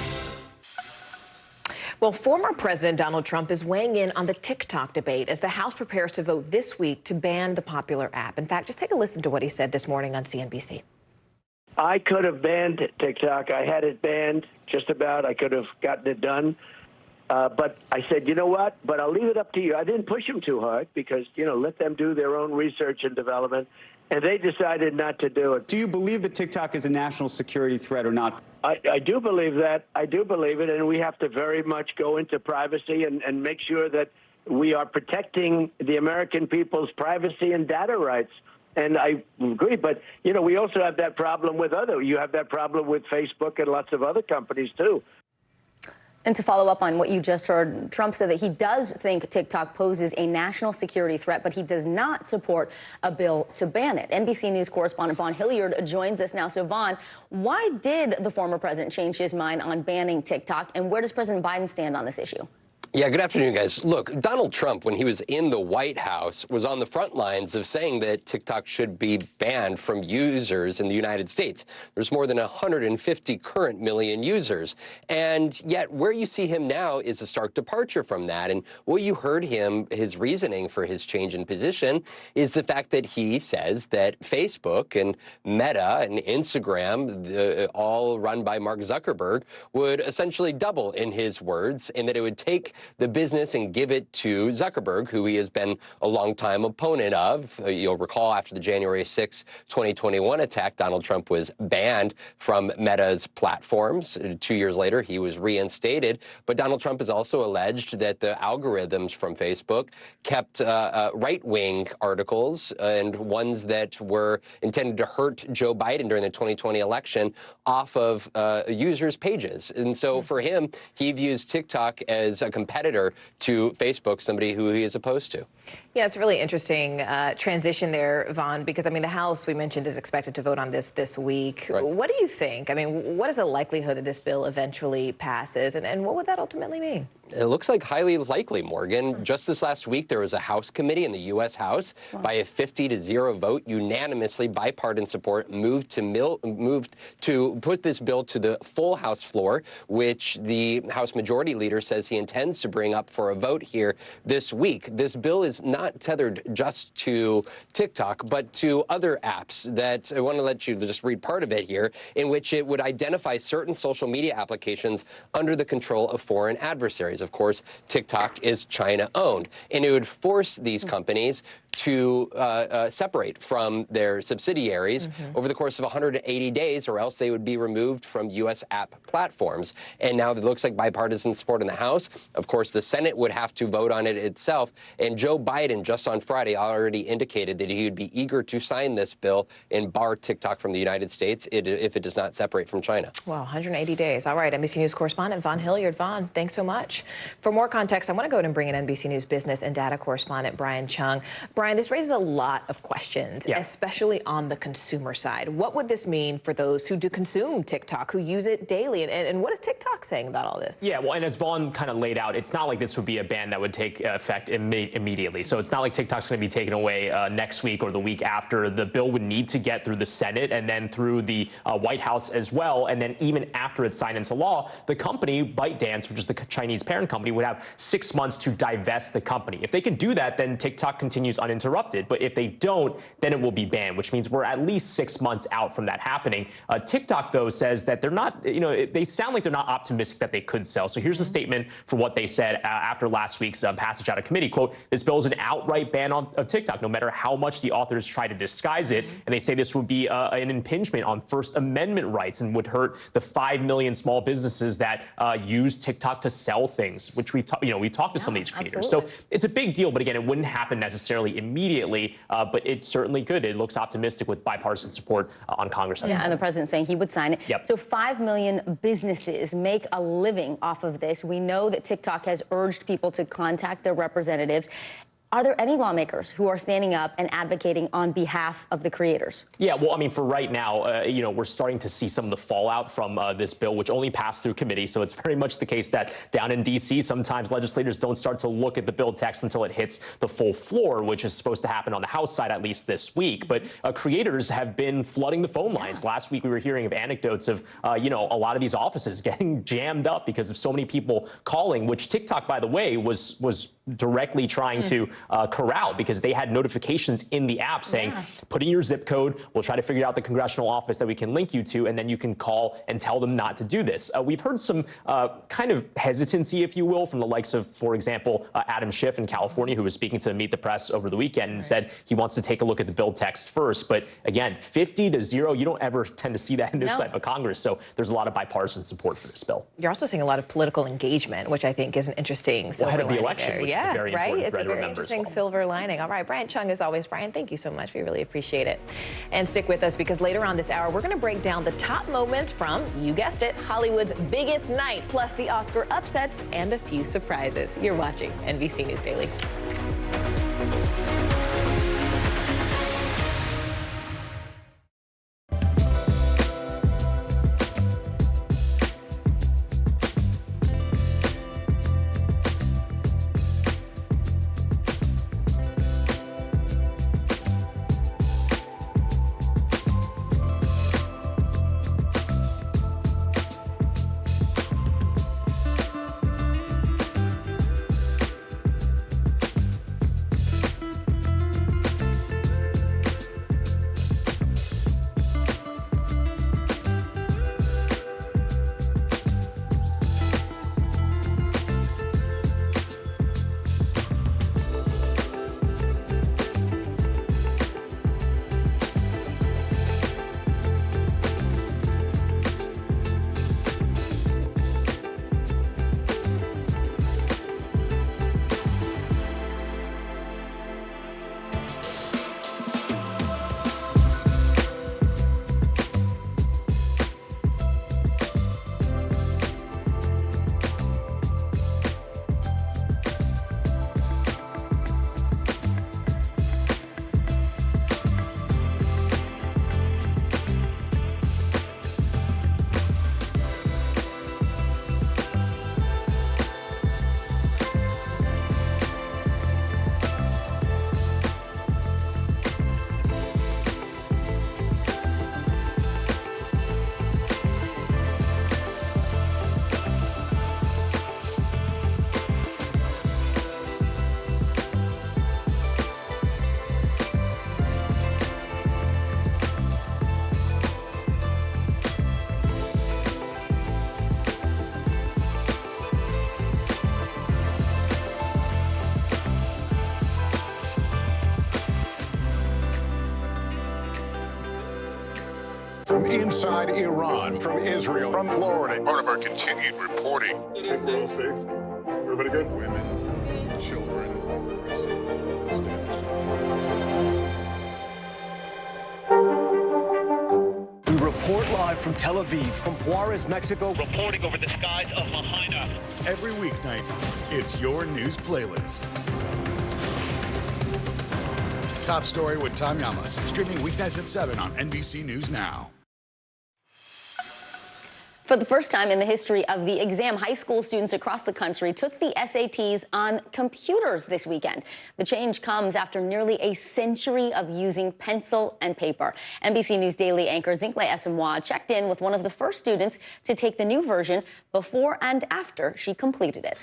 Well, former President Donald Trump is weighing in on the TikTok debate as the House prepares to vote this week to ban the popular app. In fact, just take a listen to what he said this morning on CNBC. I could have banned TikTok. I had it banned just about. I could have gotten it done. But I said, you know what? But I'll leave it up to you. I didn't push them too hard because, let them do their own research and development. And they decided not to do it. Do you believe that TikTok is a national security threat or not? I do believe that. I do believe it. And we have to very much go into privacy and make sure that we are protecting the American people's privacy and data rights. And I agree. But, we also have that problem with you have that problem with Facebook and lots of other companies, too. And to follow up on what you just heard, Trump said that he does think TikTok poses a national security threat, but he does not support a bill to ban it. NBC News correspondent Vaughn Hilliard joins us now. So, Vaughn, why did the former president change his mind on banning TikTok, and where does President Biden stand on this issue? Yeah, good afternoon, guys. Look, Donald Trump, when he was in the White House, was on the front lines of saying that TikTok should be banned from users in the United States. There's more than 150 current million users. And yet where you see him now is a stark departure from that. And what you heard his reasoning for his change in position is the fact that he says that Facebook and Meta and Instagram, all run by Mark Zuckerberg, would essentially double, in his words, and that it would take the business and give it to Zuckerberg, who he has been a longtime opponent of. You'll recall after the January 6, 2021 attack, Donald Trump was banned from Meta's platforms. 2 years later, he was reinstated. But Donald Trump has also alleged that the algorithms from Facebook kept right-wing articles and ones that were intended to hurt Joe Biden during the 2020 election off of users' pages. And so for him, he views TikTok as a competitor competitor to Facebook, somebody who he is opposed to. Yeah, it's a really interesting transition there, Vaughn, because, I mean, the House, we mentioned, is expected to vote on this week. Right. What do you think? I mean, what is the likelihood that this bill eventually passes, and what would that ultimately mean? It looks like highly likely, Morgan. Just this last week, there was a House committee in the U.S. House by a 50-0 vote, unanimously bipartisan support, moved to put this bill to the full House floor, which the House Majority Leader says he intends to bring up for a vote here this week. This bill is not tethered just to TikTok, but to other apps that I want to let you just read part of it here, in which it would identify certain social media applications under the control of foreign adversaries. Of course, TikTok is China-owned, and it would force these companies to separate from their subsidiaries over the course of 180 days, or else they would be removed from U.S. app platforms. And now it looks like bipartisan support in the House. Of course, the Senate would have to vote on it itself. And Joe Biden, just on Friday, already indicated that he would be eager to sign this bill and bar TikTok from the United States if it does not separate from China. Wow, 180 days. All right, NBC News correspondent Vaughn Hilliard. Vaughn, thanks so much. For more context, I want to go ahead and bring in NBC News business and data correspondent Brian Chung. Brian, this raises a lot of questions, especially on the consumer side. What would this mean for those who do consume TikTok, who use it daily? And what is TikTok saying about all this? Yeah, well, and as Vaughn kind of laid out, it's not like this would be a ban that would take effect immediately. So it's not like TikTok's going to be taken away next week or the week after. The bill would need to get through the Senate and then through the White House as well. And then even after it's signed into law, the company, ByteDance, which is the Chinese parent company, would have 6 months to divest the company. If they can do that, then TikTok continues uninterrupted. But if they don't, then it will be banned, which means we're at least 6 months out from that happening. TikTok, though, says that they're not, they sound like they're not optimistic that they could sell. So here's a statement for what they said after last week's passage out of committee. Quote, this bill is an outright ban of TikTok, no matter how much the authors try to disguise it. And they say this would be an impingement on First Amendment rights and would hurt the 5 million small businesses that use TikTok to sell things, which we've talked to some of these creators. Absolutely. So it's a big deal, but again, it wouldn't happen necessarily immediately, but it certainly could. It looks optimistic with bipartisan support on Congress. Yeah, and the president saying he would sign it. Yep. So 5 million businesses make a living off of this. We know that TikTok has urged people to contact their representatives. Are there any lawmakers who are standing up and advocating on behalf of the creators? Yeah, well, I mean, for right now, we're starting to see some of the fallout from this bill, which only passed through committee. So it's very much the case that down in D.C., sometimes legislators don't start to look at the bill text until it hits the full floor, which is supposed to happen on the House side at least this week. But creators have been flooding the phone lines. Last week, we were hearing of anecdotes of, a lot of these offices getting jammed up because of so many people calling, which TikTok, by the way, was directly trying to corral, because they had notifications in the app saying, put in your zip code, we'll try to figure out the congressional office that we can link you to, and then you can call and tell them not to do this. We've heard some kind of hesitancy, if you will, from the likes of, for example, Adam Schiff in California, who was speaking to Meet the Press over the weekend and said he wants to take a look at the bill text first. But again, 50-0, you don't ever tend to see that in this type of Congress. So there's a lot of bipartisan support for this bill. You're also seeing a lot of political engagement, which I think is an interesting silver ahead of the lining election, there. which is a very important thread to remember. Interesting silver lining. All right, Brian Chung, as always. Brian, thank you so much. We really appreciate it. And stick with us, because later on this hour, we're going to break down the top moments from, you guessed it, Hollywood's biggest night, plus the Oscar upsets and a few surprises. You're watching NBC News Daily. from inside Iran, from Israel, from Florida. Part of our continued reporting. We're all safe. Everybody good? Women, children, We report live from Tel Aviv, from Juarez, Mexico. Reporting over the skies of Lahaina. Every weeknight, it's your news playlist. Top Story with Tom Llamas, streaming weeknights at 7 on NBC News Now. For the first time in the history of the exam, high school students across the country took the SATs on computers this weekend. The change comes after nearly a century of using pencil and paper. NBC News Daily anchor Zincle Asamoah checked in with one of the first students to take the new version before and after she completed it.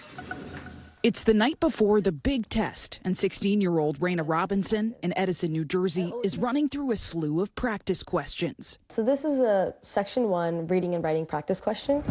It's the night before the big test, and 16-year-old Raina Robinson in Edison, New Jersey, is running through a slew of practice questions. So this is a Section 1 reading and writing practice question.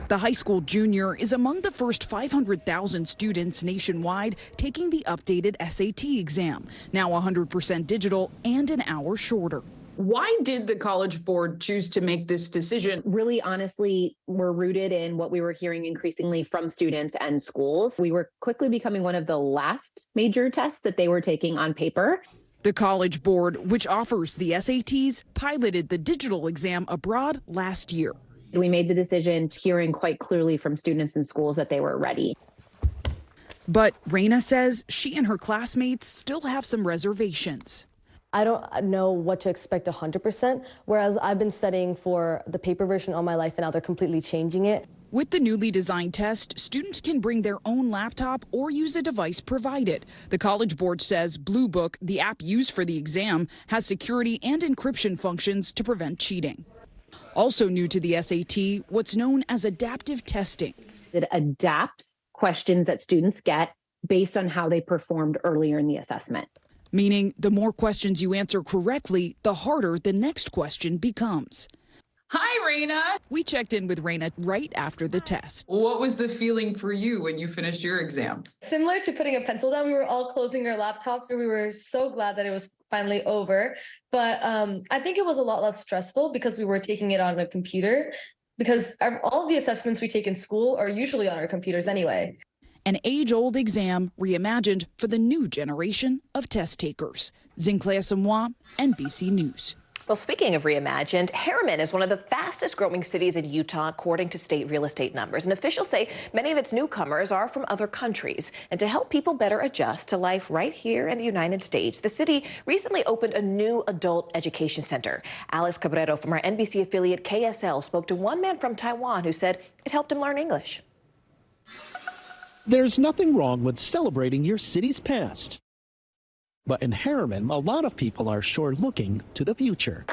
The high school junior is among the first 500,000 students nationwide taking the updated SAT exam, now 100% digital and an hour shorter. Why did the College Board choose to make this decision? Really, honestly, we're rooted in what we were hearing increasingly from students and schools. We were quickly becoming one of the last major tests that they were taking on paper. The College Board, which offers the SATs, piloted the digital exam abroad last year. We made the decision, hearing quite clearly from students and schools that they were ready. But Raina says she and her classmates still have some reservations. I don't know what to expect 100%, whereas I've been studying for the paper version all my life, and now they're completely changing it. With the newly designed test, students can bring their own laptop or use a device provided. The College Board says Blue Book, the app used for the exam, has security and encryption functions to prevent cheating. Also new to the SAT, what's known as adaptive testing. It adapts questions that students get based on how they performed earlier in the assessment. Meaning the more questions you answer correctly, the harder the next question becomes. Hi, Raina. We checked in with Raina right after the test. What was the feeling for you when you finished your exam? Similar to putting a pencil down, we were all closing our laptops. We were so glad that it was finally over. But I think it was a lot less stressful because we were taking it on a computer, because all of the assessments we take in school are usually on our computers anyway. An age-old exam reimagined for the new generation of test takers. Zincle Asamoah, NBC News. Well, speaking of reimagined, Harriman is one of the fastest growing cities in Utah, according to state real estate numbers. And officials say many of its newcomers are from other countries. And to help people better adjust to life right here in the United States, the city recently opened a new adult education center. Alex Cabrero from our NBC affiliate KSL spoke to one man from Taiwan who said it helped him learn English. There's nothing wrong with celebrating your city's past. But in Harriman, a lot of people are sure looking to the future.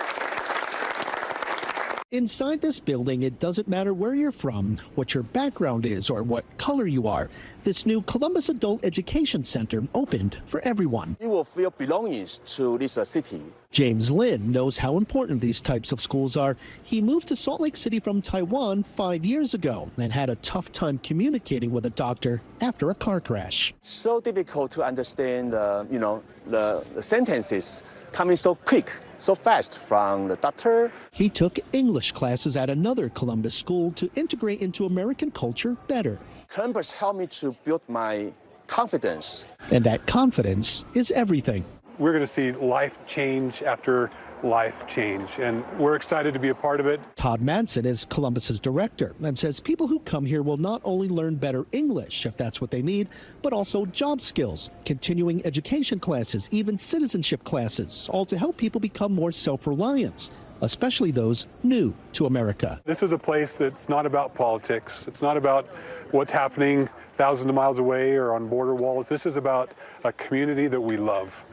Inside this building, it doesn't matter where you're from, what your background is, or what color you are. This new Columbus Adult Education Center opened for everyone. You will feel belonging to this city. James Lin knows how important these types of schools are. He moved to Salt Lake City from Taiwan 5 years ago and had a tough time communicating with a doctor after a car crash. So difficult to understand, the sentences coming so quick, so fast from the doctor. He took English classes at another Columbus school to integrate into American culture better. Columbus helped me to build my confidence. And that confidence is everything. We're going to see life change after life change, and we're excited to be a part of it. Todd Manson is Columbus's director and says people who come here will not only learn better English, if that's what they need, but also job skills, continuing education classes, even citizenship classes, all to help people become more self-reliant, especially those new to America. This is a place that's not about politics. It's not about what's happening thousands of miles away or on border walls. This is about a community that we love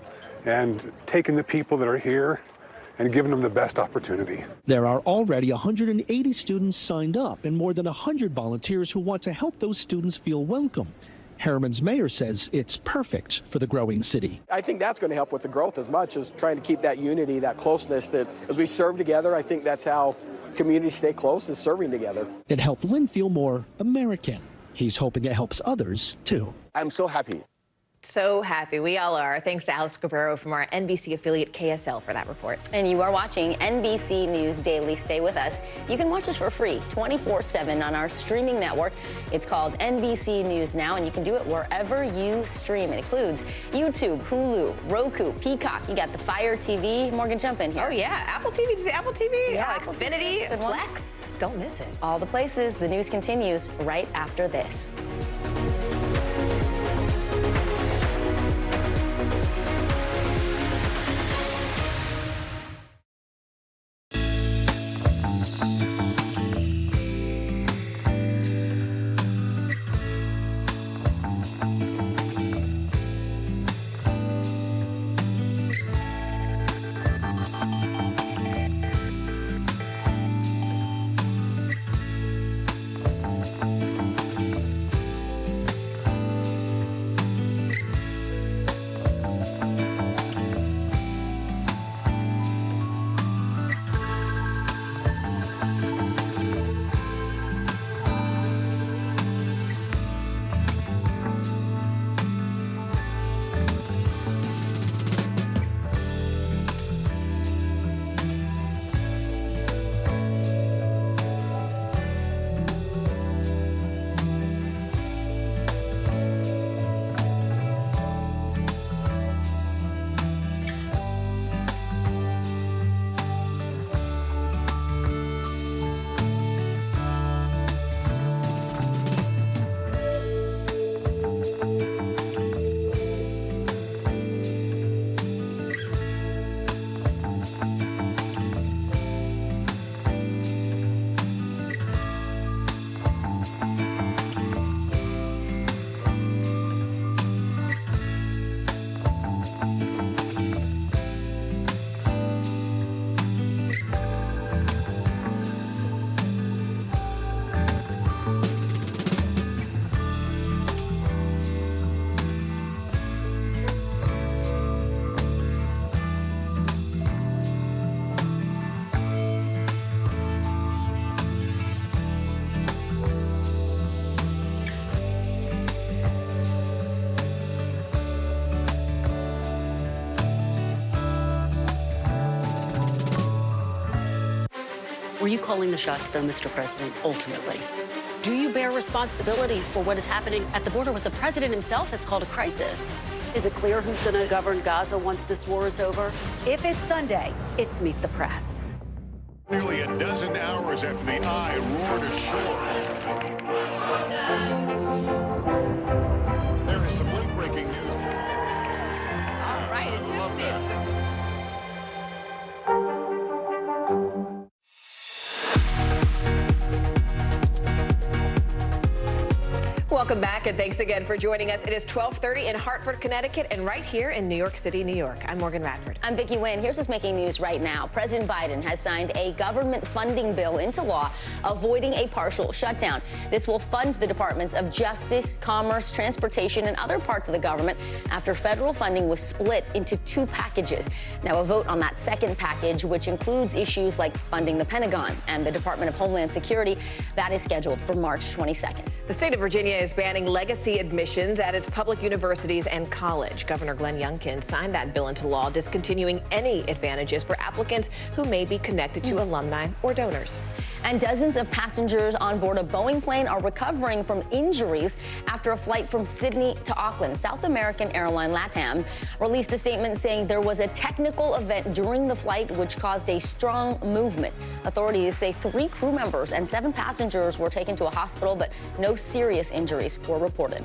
and taking the people that are here and giving them the best opportunity. There are already 180 students signed up and more than 100 volunteers who want to help those students feel welcome. Harriman's mayor says it's perfect for the growing city. I think that's going to help with the growth as much as trying to keep that unity, that closeness, that as we serve together, I think that's how communities stay close, is serving together. It helped Lynn feel more American. He's hoping it helps others, too. I'm so happy So happy. We all are. Thanks to Alex Cabrero from our NBC affiliate KSL for that report. And you are watching NBC News Daily. Stay with us. You can watch us for free 24/7 on our streaming network. It's called NBC News Now, and you can do it wherever you stream. It includes YouTube, Hulu, Roku, Peacock. You got the Fire TV. Morgan, jump in here. Oh, yeah. Apple TV. Did you say Apple TV? Yeah, Xfinity, Plex. Don't miss it. All the places. The news continues right after this. Were you calling the shots, though, Mr. President, ultimately? Do you bear responsibility for what is happening at the border? What the president himself has called a crisis. Is it clear who's going to govern Gaza once this war is over? If it's Sunday, it's Meet the Press. Nearly a dozen hours after the eye roared ashore. There is some late-breaking news. All right, Welcome back, and thanks again for joining us. It is 12:30 in Hartford, Connecticut, and right here in New York City, New York. I'm Morgan Radford. I'm Vicki Nguyen. Here's what's making news right now. President Biden has signed a government funding bill into law, avoiding a partial shutdown. This will fund the Departments of Justice, Commerce, Transportation, and other parts of the government after federal funding was split into two packages. Now, a vote on that second package, which includes issues like funding the Pentagon and the Department of Homeland Security, that is scheduled for March 22nd. The state of Virginia is banning legacy admissions at its public universities and college. Governor Glenn Youngkin signed that bill into law, discontinuing any advantages for applicants who may be connected to alumni or donors. And dozens of passengers on board a Boeing plane are recovering from injuries after a flight from Sydney to Auckland. South American airline LATAM released a statement saying there was a technical event during the flight which caused a strong movement. Authorities say 3 crew members and 7 passengers were taken to a hospital, but no serious injuries were reported.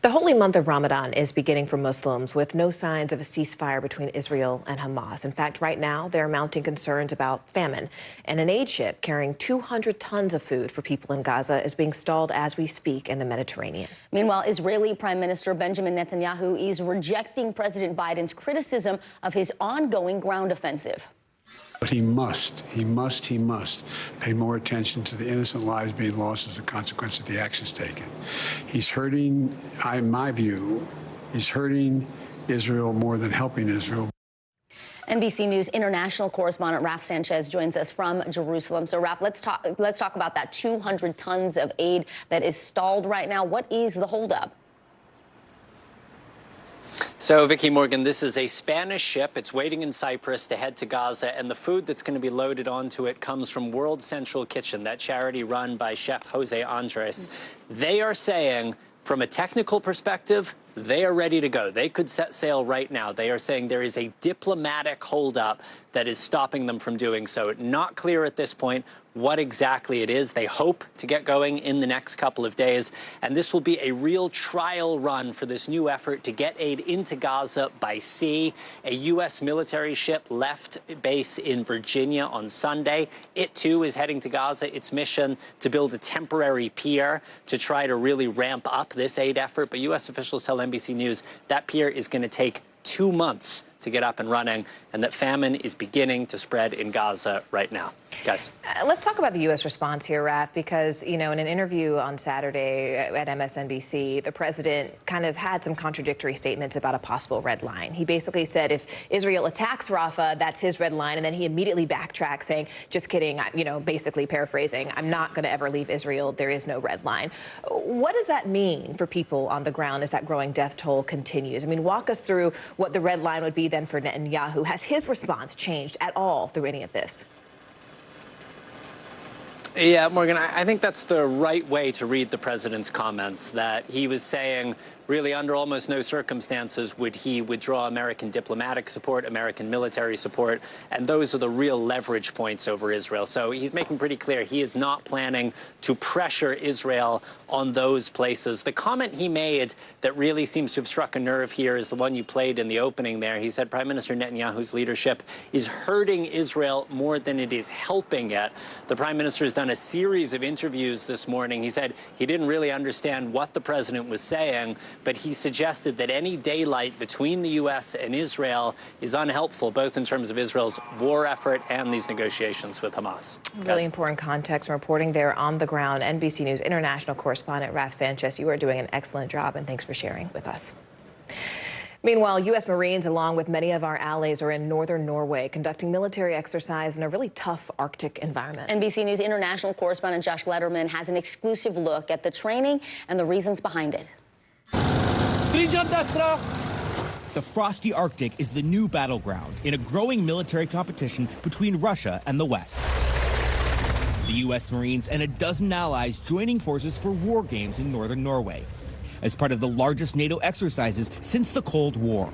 The holy month of Ramadan is beginning for Muslims with no signs of a ceasefire between Israel and Hamas. In fact, right now, there are mounting concerns about famine, and an aid ship carrying 200 tons of food for people in Gaza is being stalled as we speak in the Mediterranean. Meanwhile, Israeli Prime Minister Benjamin Netanyahu is rejecting President Biden's criticism of his ongoing ground offensive. But he must pay more attention to the innocent lives being lost as a consequence of the actions taken. He's hurting, in my view, he's hurting Israel more than helping Israel. NBC News international correspondent Raf Sanchez joins us from Jerusalem. So, Raf, let's talk about that 200 tons of aid that is stalled right now. What is the holdup? So, Vicki Morgan, this is a Spanish ship. It's waiting in Cyprus to head to Gaza, and the food that's going to be loaded onto it comes from World Central Kitchen, that charity run by Chef Jose Andres. They are saying, from a technical perspective, they are ready to go. They could set sail right now. They are saying there is a diplomatic holdup that is stopping them from doing so. Not clear at this point what exactly it is. They hope to get going in the next couple of days. And this will be a real trial run for this new effort to get aid into Gaza by sea. A U.S. military ship left base in Virginia on Sunday. It, too, is heading to Gaza. Its mission to build a temporary pier to try to really ramp up this aid effort. But U.S. officials tell NBC News that pier is going to take 2 months to get up and running, and that famine is beginning to spread in Gaza right now. Guys. Let's talk about the U.S. response here, Raf, because, you know, in an interview on Saturday at MSNBC, the president kind of had some contradictory statements about a possible red line. He basically said if Israel attacks Rafah, that's his red line, and then he immediately backtracked saying, just kidding, you know, basically paraphrasing, I'm not going to ever leave Israel. There is no red line. What does that mean for people on the ground as that growing death toll continues? I mean, walk us through what the red line would be then for Netanyahu. Has his response changed at all through any of this? Yeah, Morgan, I think that's the right way to read the president's comments, that he was saying really under almost no circumstances would he withdraw American diplomatic support, American military support, and those are the real leverage points over Israel. So he's making pretty clear he is not planning to pressure Israel on those places. The comment he made that really seems to have struck a nerve here is the one you played in the opening there. He said Prime Minister Netanyahu's leadership is hurting Israel more than it is helping it. The Prime Minister has done a series of interviews this morning. He said he didn't really understand what the president was saying, but he suggested that any daylight between the U.S. and Israel is unhelpful, both in terms of Israel's war effort and these negotiations with Hamas. Really important context and reporting there on the ground. NBC News international correspondent Raf Sanchez, you are doing an excellent job, and thanks for sharing with us. Meanwhile, U.S. Marines, along with many of our allies, are in northern Norway conducting military exercise in a really tough Arctic environment. NBC News international correspondent Josh Letterman has an exclusive look at the training and the reasons behind it. The frosty Arctic is the new battleground in a growing military competition between Russia and the West. The U.S. Marines and a dozen allies joining forces for war games in northern Norway as part of the largest NATO exercises since the Cold War.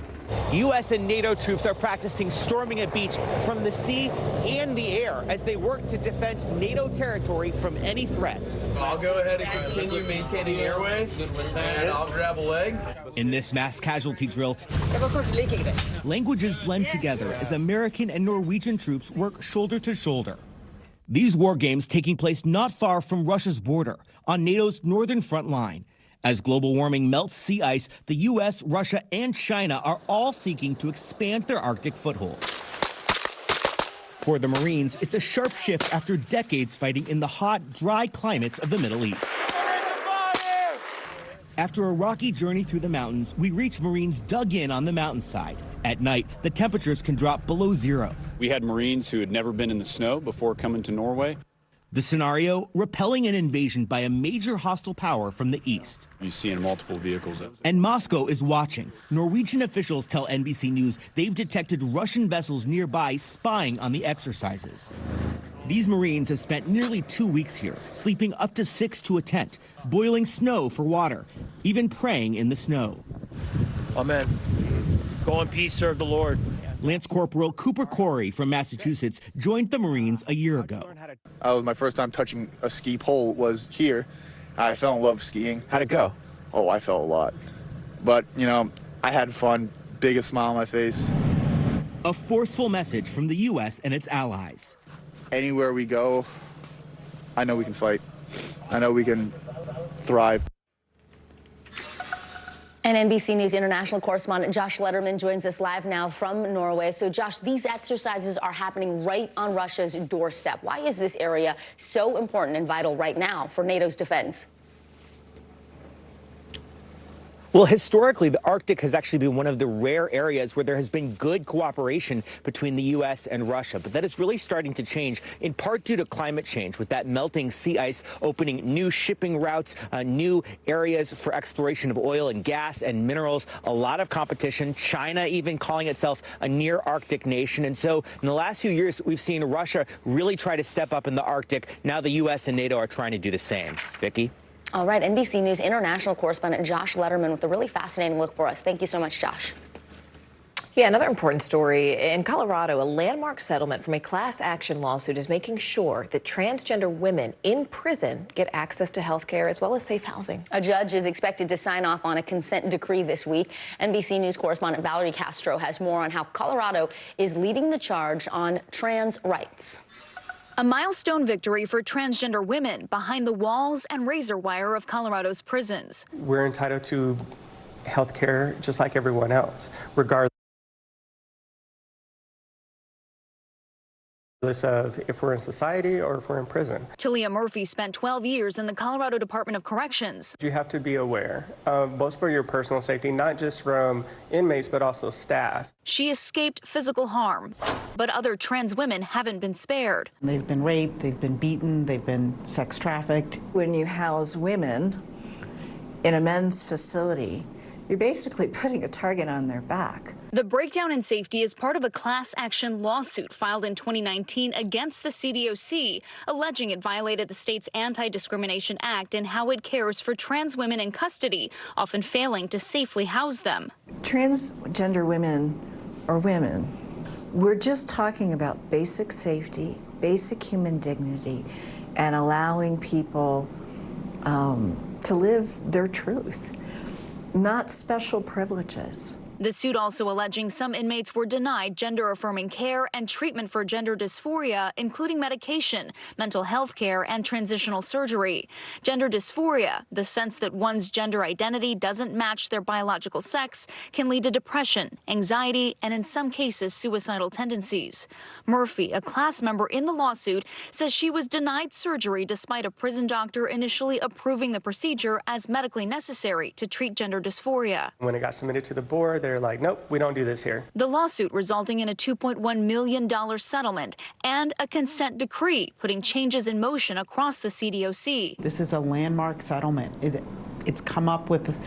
U.S. and NATO troops are practicing storming a beach from the sea and the air as they work to defend NATO territory from any threat. I'll go ahead and continue maintaining airway, and I'll grab a leg. In this mass casualty drill, languages blend together as American and Norwegian troops work shoulder to shoulder. These war games taking place not far from Russia's border on NATO's northern front line. As global warming melts sea ice, the U.S., Russia, and China are all seeking to expand their Arctic foothold. For the Marines, it's a sharp shift after decades fighting in the hot, dry climates of the Middle East. After a rocky journey through the mountains, we reach Marines dug in on the mountainside. At night, the temperatures can drop below zero. We had Marines who had never been in the snow before coming to Norway. The scenario, repelling an invasion by a major hostile power from the east. You see in multiple vehicles. And Moscow is watching. Norwegian officials tell NBC News they've detected Russian vessels nearby spying on the exercises. These Marines have spent nearly 2 weeks here, sleeping up to 6 to a tent, boiling snow for water, even praying in the snow. Amen. Go in peace, serve the Lord. Lance Corporal Cooper Corey from Massachusetts joined the Marines a year ago. My first time touching a ski pole was here. I fell in love with skiing. How'd it go? Oh, I fell a lot. But, you know, I had fun, biggest smile on my face. A forceful message from the U.S. and its allies. Anywhere we go, I know we can fight. I know we can thrive. And NBC News international correspondent Josh Letterman joins us live now from Norway. So, Josh, these exercises are happening right on Russia's doorstep. Why is this area so important and vital right now for NATO's defense? Well, historically, the Arctic has actually been one of the rare areas where there has been good cooperation between the U.S. and Russia. But that is really starting to change, in part due to climate change, with that melting sea ice opening new shipping routes, new areas for exploration of oil and gas and minerals, a lot of competition, China even calling itself a near Arctic nation. And so in the last few years, we've seen Russia really try to step up in the Arctic. Now the U.S. and NATO are trying to do the same. Vicki? All right, NBC News international correspondent Josh Letterman with a really fascinating look for us. Thank you so much, Josh. Yeah, another important story. In Colorado, a landmark settlement from a class action lawsuit is making sure that transgender women in prison get access to health care as well as safe housing. A judge is expected to sign off on a consent decree this week. NBC News correspondent Valerie Castro has more on how Colorado is leading the charge on trans rights. A milestone victory for transgender women behind the walls and razor wire of Colorado's prisons. We're entitled to health care just like everyone else, regardless of if we're in society or if we're in prison. Talia Murphy spent 12 years in the Colorado Department of Corrections. You have to be aware, both for your personal safety, not just from inmates, but also staff. She escaped physical harm, but other trans women haven't been spared. They've been raped, they've been beaten, they've been sex trafficked. When you house women in a men's facility, you're basically putting a target on their back. The breakdown in safety is part of a class action lawsuit filed in 2019 against the CDOC, alleging it violated the state's Anti-Discrimination Act and how it cares for trans women in custody, often failing to safely house them. Transgender women are women. We're just talking about basic safety, basic human dignity, and allowing people to live their truth, not special privileges. The suit also alleging some inmates were denied gender-affirming care and treatment for gender dysphoria, including medication, mental health care, and transitional surgery. Gender dysphoria, the sense that one's gender identity doesn't match their biological sex, can lead to depression, anxiety, and in some cases, suicidal tendencies. Murphy, a class member in the lawsuit, says she was denied surgery despite a prison doctor initially approving the procedure as medically necessary to treat gender dysphoria. When it got submitted to the board, they're like, nope, we don't do this here. The lawsuit resulting in a $2.1 million settlement and a consent decree putting changes in motion across the CDOC. This is a landmark settlement. It's come up with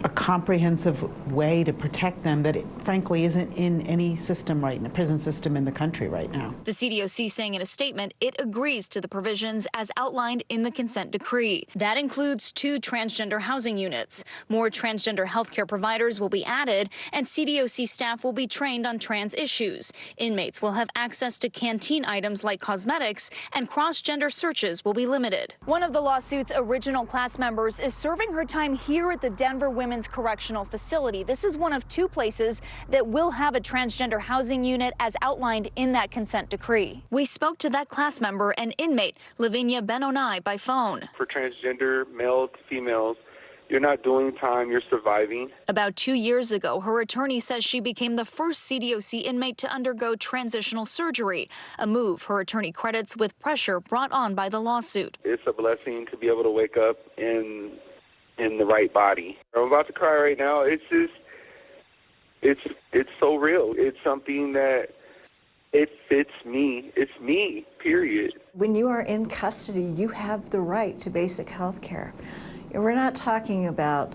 a comprehensive way to protect them that frankly isn't in any system right now, prison system in the country right now. The CDOC saying in a statement it agrees to the provisions as outlined in the consent decree. That includes 2 transgender housing units. More transgender healthcare providers will be added, and CDOC staff will be trained on trans issues. Inmates will have access to canteen items like cosmetics, and cross-gender searches will be limited. One of the lawsuit's original class members is serving her time here at the Denver Women's Correctional Facility. This is one of 2 places that will have a transgender housing unit as outlined in that consent decree. We spoke to that class member and inmate, Lavinia Benoni, by phone. For transgender male to females, you're not doing time, you're surviving. About 2 years ago, her attorney says she became the first CDOC inmate to undergo transitional surgery, a move her attorney credits with pressure brought on by the lawsuit. It's a blessing to be able to wake up in the right body. I'm about to cry right now. It's just, it's so real. It's something that it fits me. It's me, period. When you are in custody, you have the right to basic health care. We're not talking about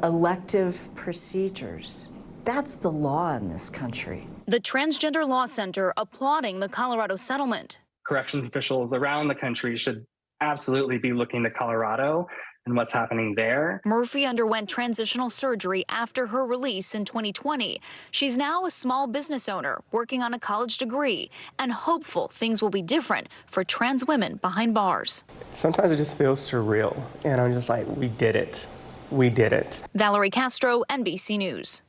elective procedures. That's the law in this country. The Transgender Law Center applauding the Colorado settlement. Corrections officials around the country should absolutely be looking to Colorado and what's happening there. Murphy underwent transitional surgery after her release in 2020. She's now a small business owner working on a college degree and hopeful things will be different for trans women behind bars. Sometimes it just feels surreal, and I'm just like, we did it. We did it. Valerie Castro, NBC News.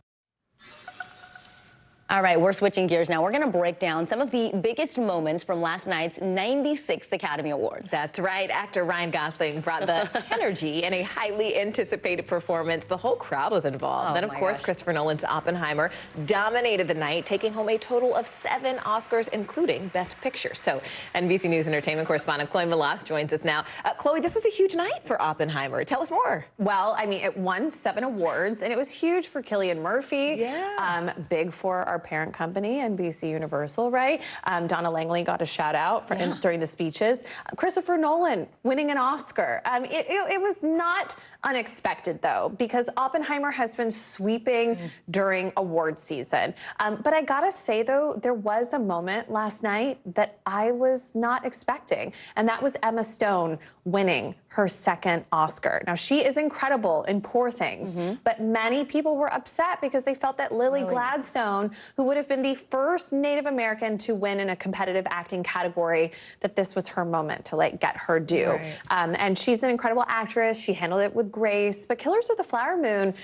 All right, we're switching gears now. We're going to break down some of the biggest moments from last night's 96th Academy Awards. That's right. Actor Ryan Gosling brought the energy in a highly anticipated performance. The whole crowd was involved. Then, of course, Christopher Nolan's Oppenheimer dominated the night, taking home a total of 7 Oscars, including Best Picture. So, NBC News entertainment correspondent Chloe Melas joins us now. Chloe, this was a huge night for Oppenheimer. Tell us more. Well, I mean, it won 7 awards, and it was huge for Cillian Murphy. Yeah. Big for our parent company, NBC Universal, right? Donna Langley got a shout out for, during the speeches. Christopher Nolan winning an Oscar. It was not unexpected, though, because Oppenheimer has been sweeping during award season. But I gotta say, though, there was a moment last night that I was not expecting, and that was Emma Stone winning her 2nd Oscar. Now, she is incredible in Poor Things, but many people were upset because they felt that Lily Gladstone, who would have been the first Native American to win in a competitive acting category, that this was her moment to, like, get her due. Right. And she's an incredible actress. She handled it with grace. But Killers of the Flower Moon,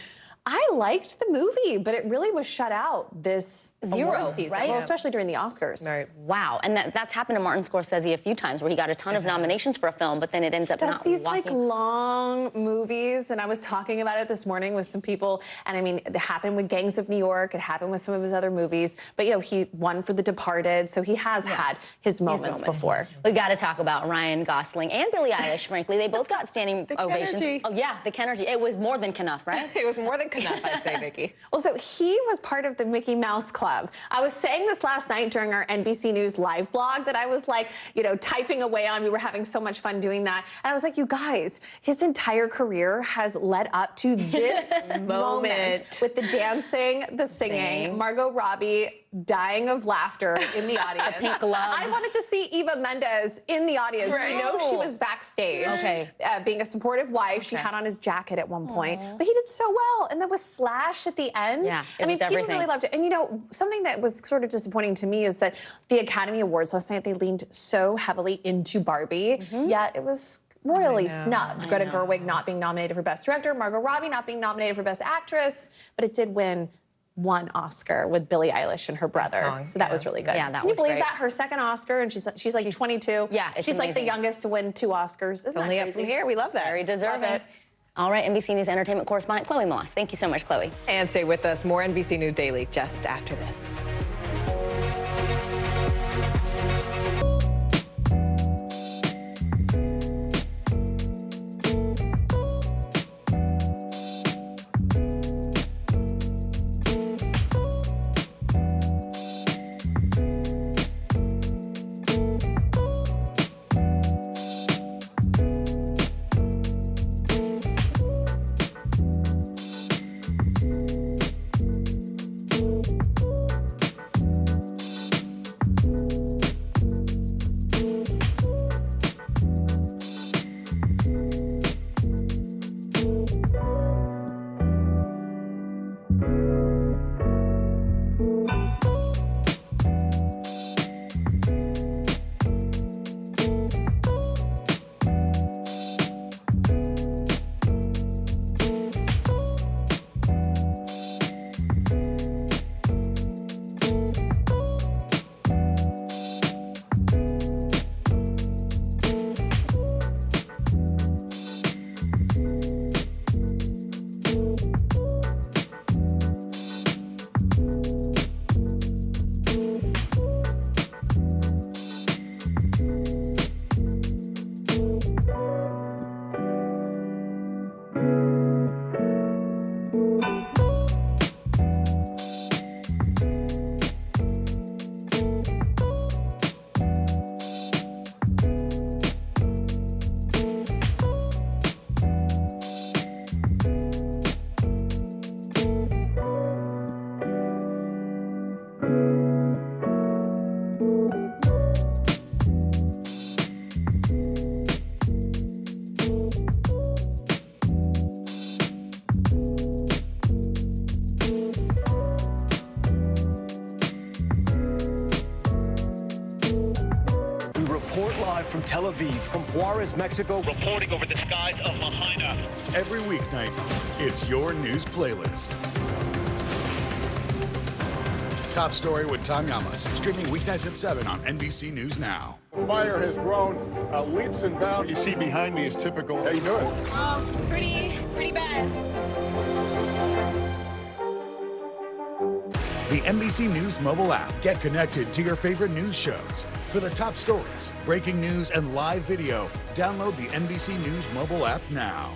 I liked the movie, but it really was shut out this award season, right? Well, especially during the Oscars. Right. Wow. And that's happened to Martin Scorsese a few times, where he got a ton of nominations for a film, but then it ends up not these walking. like long movies, and I was talking about it this morning with some people, and I mean, it happened with Gangs of New York, it happened with some of his other movies, but you know, he won for The Departed, so he has had his moments before. We got to talk about Ryan Gosling and Billie Eilish, frankly. They both got standing ovations. Kenergy. Oh yeah, the Kenergy. It was more than enough, right? It was more than enough, I'd say, Vicky. Well, so he was part of the Mickey Mouse Club. I was saying this last night during our NBC News live blog that I was like, you know, typing away on. We were having so much fun doing that. And I was like, you guys, his entire career has led up to this moment with the dancing, the singing, Margot Robbie dying of laughter in the audience. Pink gloves. I wanted to see Eva Mendes in the audience. Right. We know she was backstage, being a supportive wife. She had on his jacket at one point, but he did so well. And then with Slash at the end. Yeah, I mean, people really loved it. And you know, something that was sort of disappointing to me is that the Academy Awards last night, they leaned so heavily into Barbie, yet it was royally snubbed. Greta Gerwig not being nominated for Best Director, Margot Robbie not being nominated for Best Actress, but it did win 1 Oscar with Billie Eilish and her brother. So that was really good. Yeah, that Can you was believe great. that? Her 2nd Oscar, and she's like 22. Yeah, it's she's like the amazing. youngest to win 2 Oscars. Isn't Only that up crazy? from here. We love that. Very deserving. Love it. All right, NBC News entertainment correspondent Chloe Melas. Thank you so much, Chloe. And stay with us. More NBC News Daily just after this. Live from Tel Aviv, from Juarez, Mexico, reporting over the skies of Lahaina. Every weeknight, it's your news playlist. Top Story with Tom Yamas, streaming weeknights at 7 on NBC News Now. The fire has grown leaps and bounds. You see behind me is typical. How you doing? Pretty bad. The NBC News mobile app. Get connected to your favorite news shows. For the top stories, breaking news, and live video, download the NBC News mobile app now.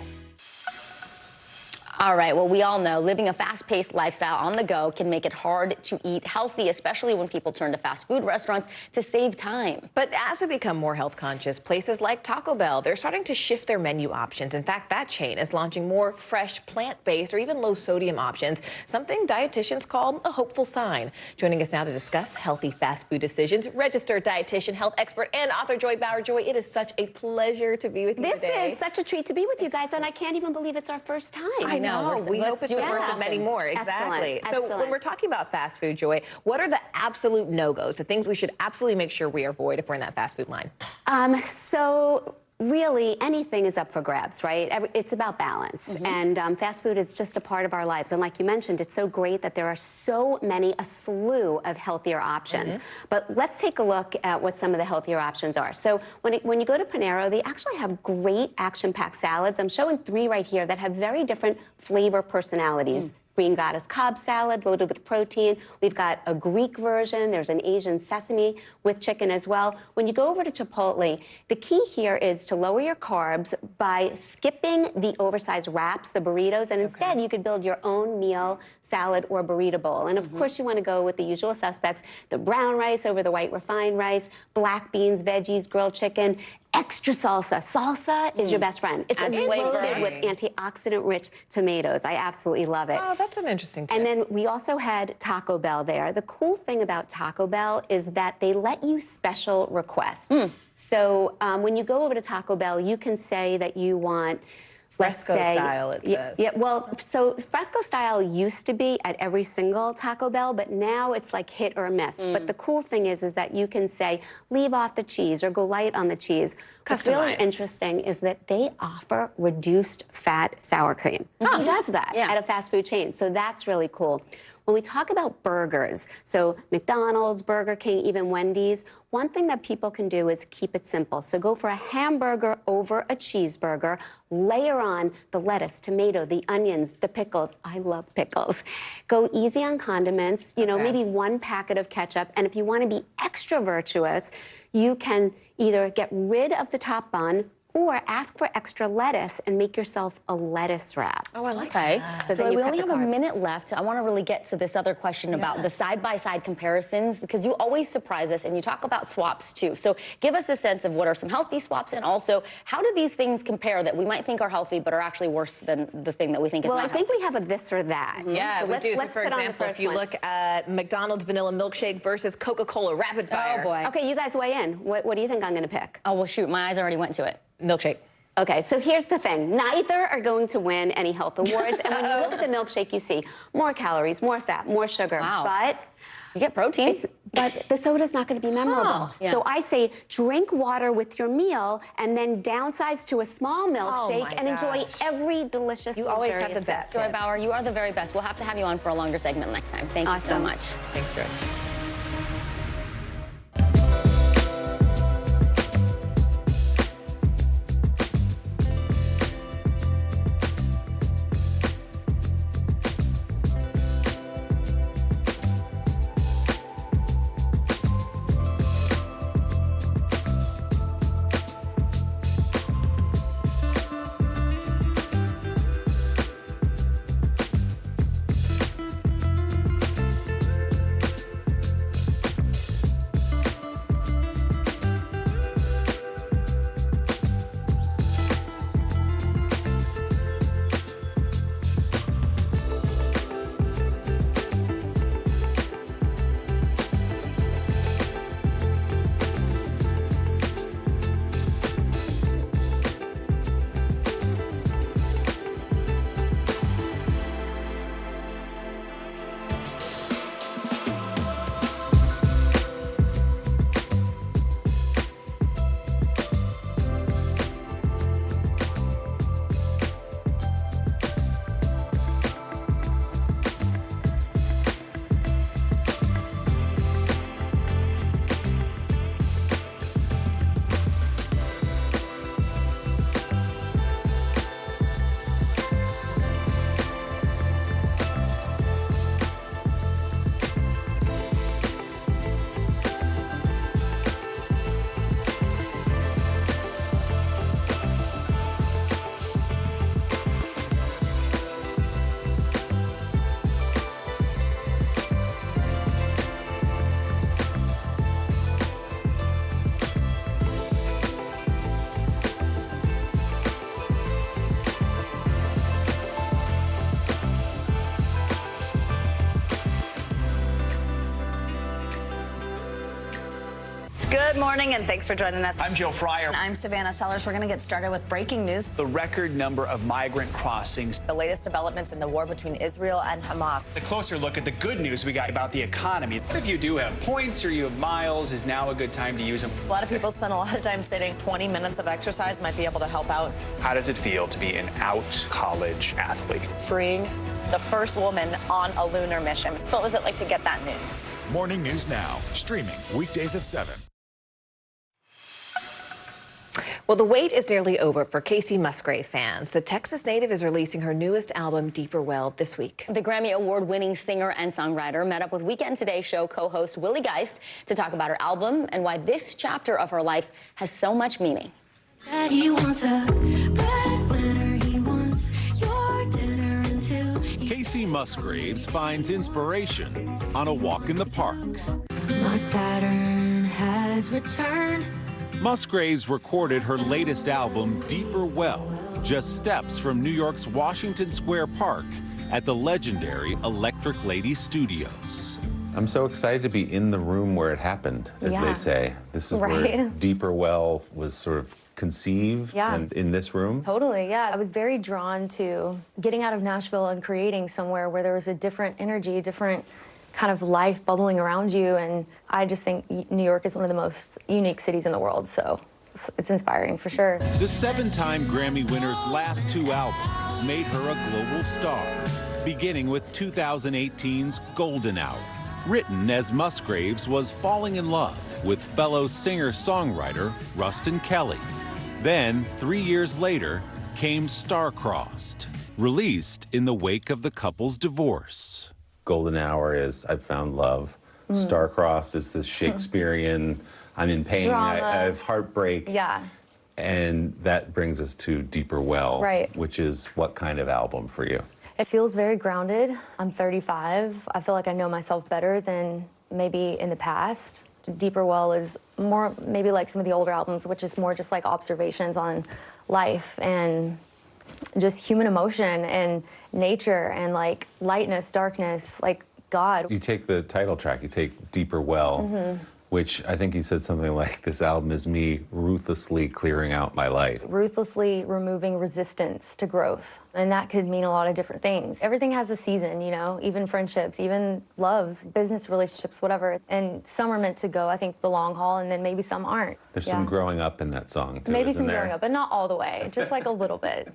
All right, well, we all know living a fast-paced lifestyle on the go can make it hard to eat healthy, especially when people turn to fast food restaurants to save time. But as we become more health conscious, places like Taco Bell, they're starting to shift their menu options. In fact, that chain is launching more fresh, plant-based, or even low-sodium options, something dietitians call a hopeful sign. Joining us now to discuss healthy fast food decisions, registered dietitian, health expert, and author Joy Bauer. Joy, it is such a pleasure to be with you today. This is such a treat to be with you guys, and I can't even believe it's our first time. I know. We hope it's the first of many more. Exactly. Excellent. So when we're talking about fast food, Joy, what are the absolute no-goes, the things we should absolutely make sure we avoid if we're in that fast food line? So really, anything is up for grabs, right? It's about balance. And fast food is just a part of our lives. And like you mentioned, it's so great that there are so many, a slew of healthier options. But let's take a look at what some of the healthier options are. So when you go to Panero, they actually have great action-packed salads. I'm showing 3 right here that have very different flavor personalities. Green Goddess Cobb salad loaded with protein. We've got a Greek version. There's an Asian sesame with chicken as well. When you go over to Chipotle, the key here is to lower your carbs by skipping the oversized wraps, the burritos, and instead you could build your own meal, salad, or burrito bowl. And of course you want to go with the usual suspects, the brown rice over the white refined rice, black beans, veggies, grilled chicken, extra salsa. Salsa is your best friend. It's loaded with antioxidant-rich tomatoes. I absolutely love it. Oh, that's an interesting tip. And then we also had Taco Bell there. The cool thing about Taco Bell is that they let you special request. So when you go over to Taco Bell, you can say that you want, let's Fresco say, style, it says. Yeah, well, so Fresco style used to be at every single Taco Bell, but now it's like hit or miss. But the cool thing is that you can say, leave off the cheese or go light on the cheese. What's really interesting is that they offer reduced fat sour cream. Who does that at a fast food chain? So that's really cool. When we talk about burgers, so McDonald's, Burger King, even Wendy's, one thing that people can do is keep it simple. So go for a hamburger over a cheeseburger, layer on the lettuce, tomato, the onions, the pickles. I love pickles. Go easy on condiments, you know, maybe 1 packet of ketchup. And if you want to be extra virtuous, you can either get rid of the top bun or ask for extra lettuce and make yourself a lettuce wrap. Oh, I like that. So Joy, we only have a minute left. I want to really get to this other question about the side-by-side comparisons, because you always surprise us and you talk about swaps too. So give us a sense of what are some healthy swaps, and also how do these things compare that we might think are healthy but are actually worse than the thing that we think is not healthy? Well, I think we have a this or that. Yeah, so we do. So let's for put example, if you look at McDonald's vanilla milkshake versus Coca-Cola rapid fire. Oh, boy. Okay, you guys weigh in. What do you think I'm going to pick? Oh, well, shoot, my eyes already went to it. Milkshake. Okay, so here's the thing. Neither are going to win any health awards. And when you look at the milkshake, you see more calories, more fat, more sugar. Wow. But you get protein. But the soda's not going to be memorable. So I say drink water with your meal and then downsize to a small milkshake and enjoy every delicious, You always have the best. Joy Bauer, you are the very best. We'll have to have you on for a longer segment next time. Thank you so much. Thanks, Joy. Good morning, and thanks for joining us. I'm Joe Fryer. And I'm Savannah Sellers. We're going to get started with breaking news. The record number of migrant crossings. The latest developments in the war between Israel and Hamas. A closer look at the good news we got about the economy. If you do have points or you have miles, is now a good time to use them. A lot of people spend a lot of time sitting. 20 minutes of exercise might be able to help out. How does it feel to be an out college athlete? Freeing. The first woman on a lunar mission. What was it like to get that news? Morning News Now, streaming weekdays at 7. Well, the wait is nearly over for Kacey Musgrave fans. The Texas native is releasing her newest album, Deeper Well, this week. The Grammy Award-winning singer and songwriter met up with Weekend Today show co-host Willie Geist to talk about her album and why this chapter of her life has so much meaning. He wants a breadwinner, he wants your dinner until Kacey Musgraves finds inspiration on a walk in the park. my Saturn has returned. Musgraves recorded her latest album, Deeper Well, just steps from New York's Washington Square Park at the legendary Electric Lady Studios. I'm so excited to be in the room where it happened, as they say. This is where Deeper Well was sort of conceived and in this room. Totally, yeah. I was very drawn to getting out of Nashville and creating somewhere where there was a different energy, different kind of life bubbling around you, and I just think New York is one of the most unique cities in the world, so it's inspiring for sure. The 7-time Grammy winner's last 2 albums made her a global star, beginning with 2018's Golden Hour, written as Musgraves was falling in love with fellow singer-songwriter Rustin Kelly. Then, 3 years later, came Star-Crossed, released in the wake of the couple's divorce. Golden Hour is I've found love. Star-Crossed is the Shakespearean, I'm in pain, I have heartbreak. Yeah. And that brings us to Deeper Well, which is what kind of album for you? It feels very grounded. I'm 35. I feel like I know myself better than maybe in the past. Deeper Well is more maybe like some of the older albums, which is more just like observations on life and just human emotion and nature and like lightness, darkness, like God. You take the title track, you take Deeper Well, which I think you said something like, this album is me ruthlessly clearing out my life. Ruthlessly removing resistance to growth. And that could mean a lot of different things. Everything has a season, you know, even friendships, even loves, business relationships, whatever. And some are meant to go, I think, the long haul, and then maybe some aren't. There's some growing up in that song, too, maybe isn't some there? growing up, but not all the way, just like a little bit.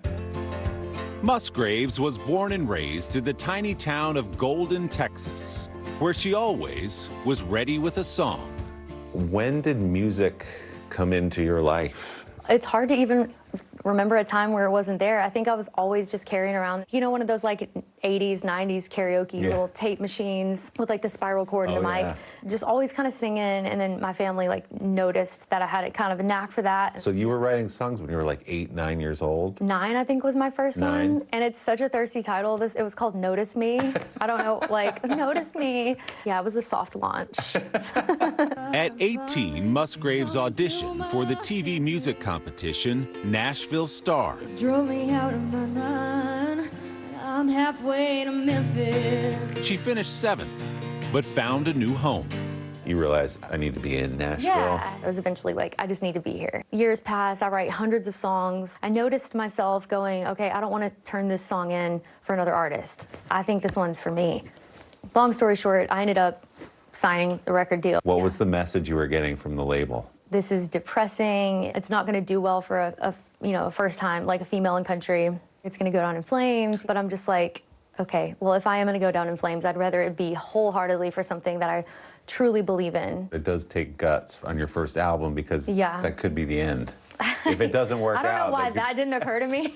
Musgraves was born and raised in the tiny town of Golden, Texas, where she always was ready with a song. When did music come into your life? It's hard to even remember a time where it wasn't there. I think I was always just carrying around, you know, one of those like 80s, 90s karaoke little tape machines with like the spiral cord and the mic. Just always kind of singing, and then my family like noticed that I had a kind of a knack for that. So you were writing songs when you were like 8, 9 years old? 9, I think, was my first one. And it's such a thirsty title. It was called Notice Me. I don't know, like, Notice Me. Yeah, it was a soft launch. At 18, Musgraves auditioned for the TV music competition Nashville Star. Drove me out of my mind. I'm halfway to Memphis. She finished 7th, but found a new home. You realize I need to be in Nashville? Yeah, it was eventually like, I just need to be here. Years pass, I write hundreds of songs. I noticed myself going, okay, I don't want to turn this song in for another artist. I think this one's for me. Long story short, I ended up signing the record deal. What was the message you were getting from the label? This is depressing. It's not going to do well for a first time, like a female in country. It's going to go down in flames. But I'm just like, okay, well, if I am going to go down in flames, I'd rather it be wholeheartedly for something that I truly believe in. It does take guts on your first album because that could be the end. If it doesn't work out. I don't know why that didn't occur to me.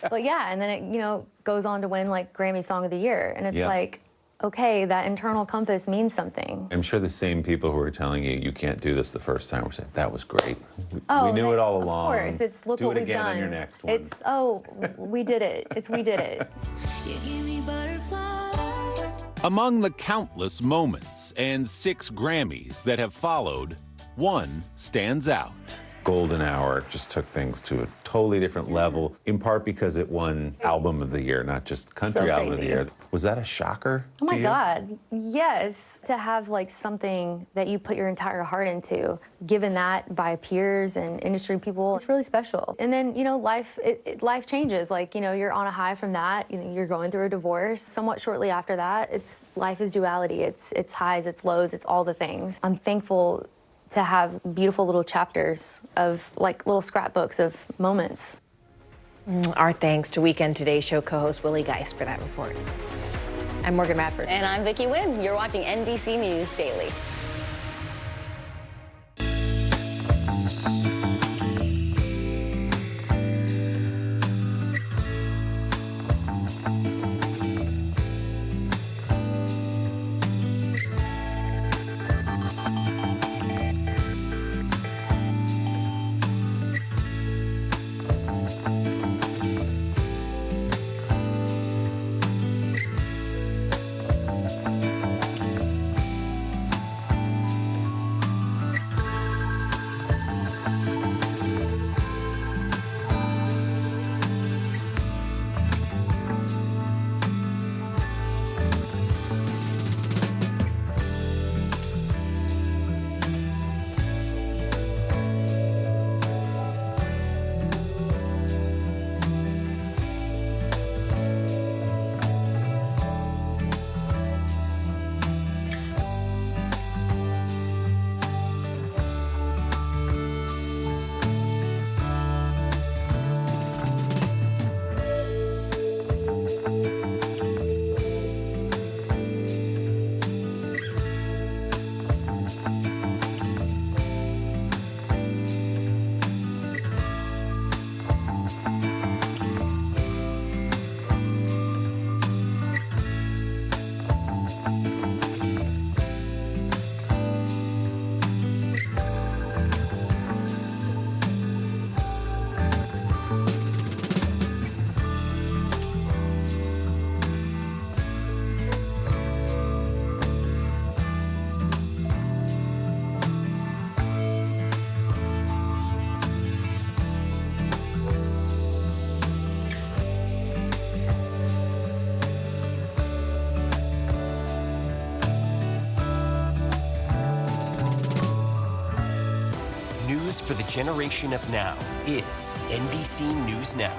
But yeah, and then it, goes on to win like Grammy Song of the Year. And it's like, okay, that internal compass means something. I'm sure the same people who are telling you you can't do this the first time were saying, that was great. We knew it all along. Of course, it's look do what it we've again done. on your next one. It's, we did it. We did it. You give me butterflies. Among the countless moments and 6 Grammys that have followed, one stands out. Golden Hour just took things to a totally different level, in part because it won Album of the Year, not just Country Album of the Year. Was that a shocker Oh my to you? God, yes. To have like something that you put your entire heart into, given that by peers and industry people, it's really special. And then, you know, life changes. Like, you know, you're on a high from that, you know, you're going through a divorce. Somewhat shortly after that, life is duality. It's highs, it's lows, it's all the things. I'm thankful to have beautiful little chapters of like little scrapbooks of moments. Our thanks to Weekend Today show co-host Willie Geist for that report. I'm Morgan Radford. And I'm Vicki Wynn. You're watching NBC News Daily. For the generation of now is NBC News Now.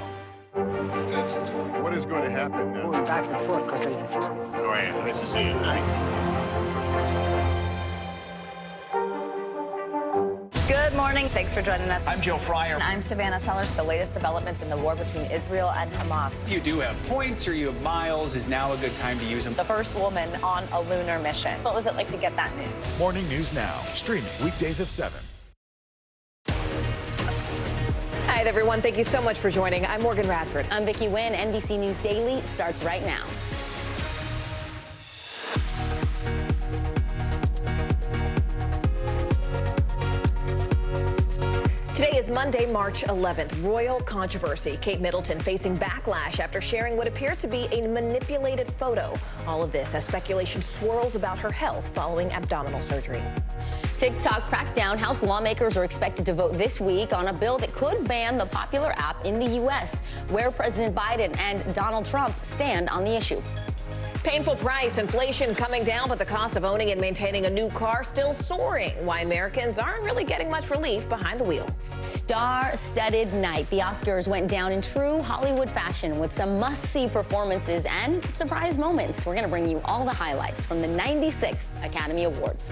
What is going to happen now? Going back and forth because Go ahead. This is it. Good morning. Thanks for joining us. I'm Joe Fryer. And I'm Savannah Sellers. The latest developments in the war between Israel and Hamas. You do have points or you have miles. Is now a good time to use them? The first woman on a lunar mission. What was it like to get that news? Morning News Now, streaming weekdays at 7. Hi, everyone. Thank you so much for joining. I'm Morgan Radford. I'm Vicki Wynn. NBC News Daily starts right now. Today is Monday, March 11th. Royal controversy. Kate Middleton facing backlash after sharing what appears to be a manipulated photo. All of this as speculation swirls about her health following abdominal surgery. TikTok crackdown. House lawmakers are expected to vote this week on a bill that could ban the popular app in the U.S., where President Biden and Donald Trump stand on the issue. Painful price, inflation coming down, but the cost of owning and maintaining a new car still soaring. Why Americans aren't really getting much relief behind the wheel. Star-studded night. The Oscars went down in true Hollywood fashion with some must-see performances and surprise moments. We're going to bring you all the highlights from the 96th Academy Awards.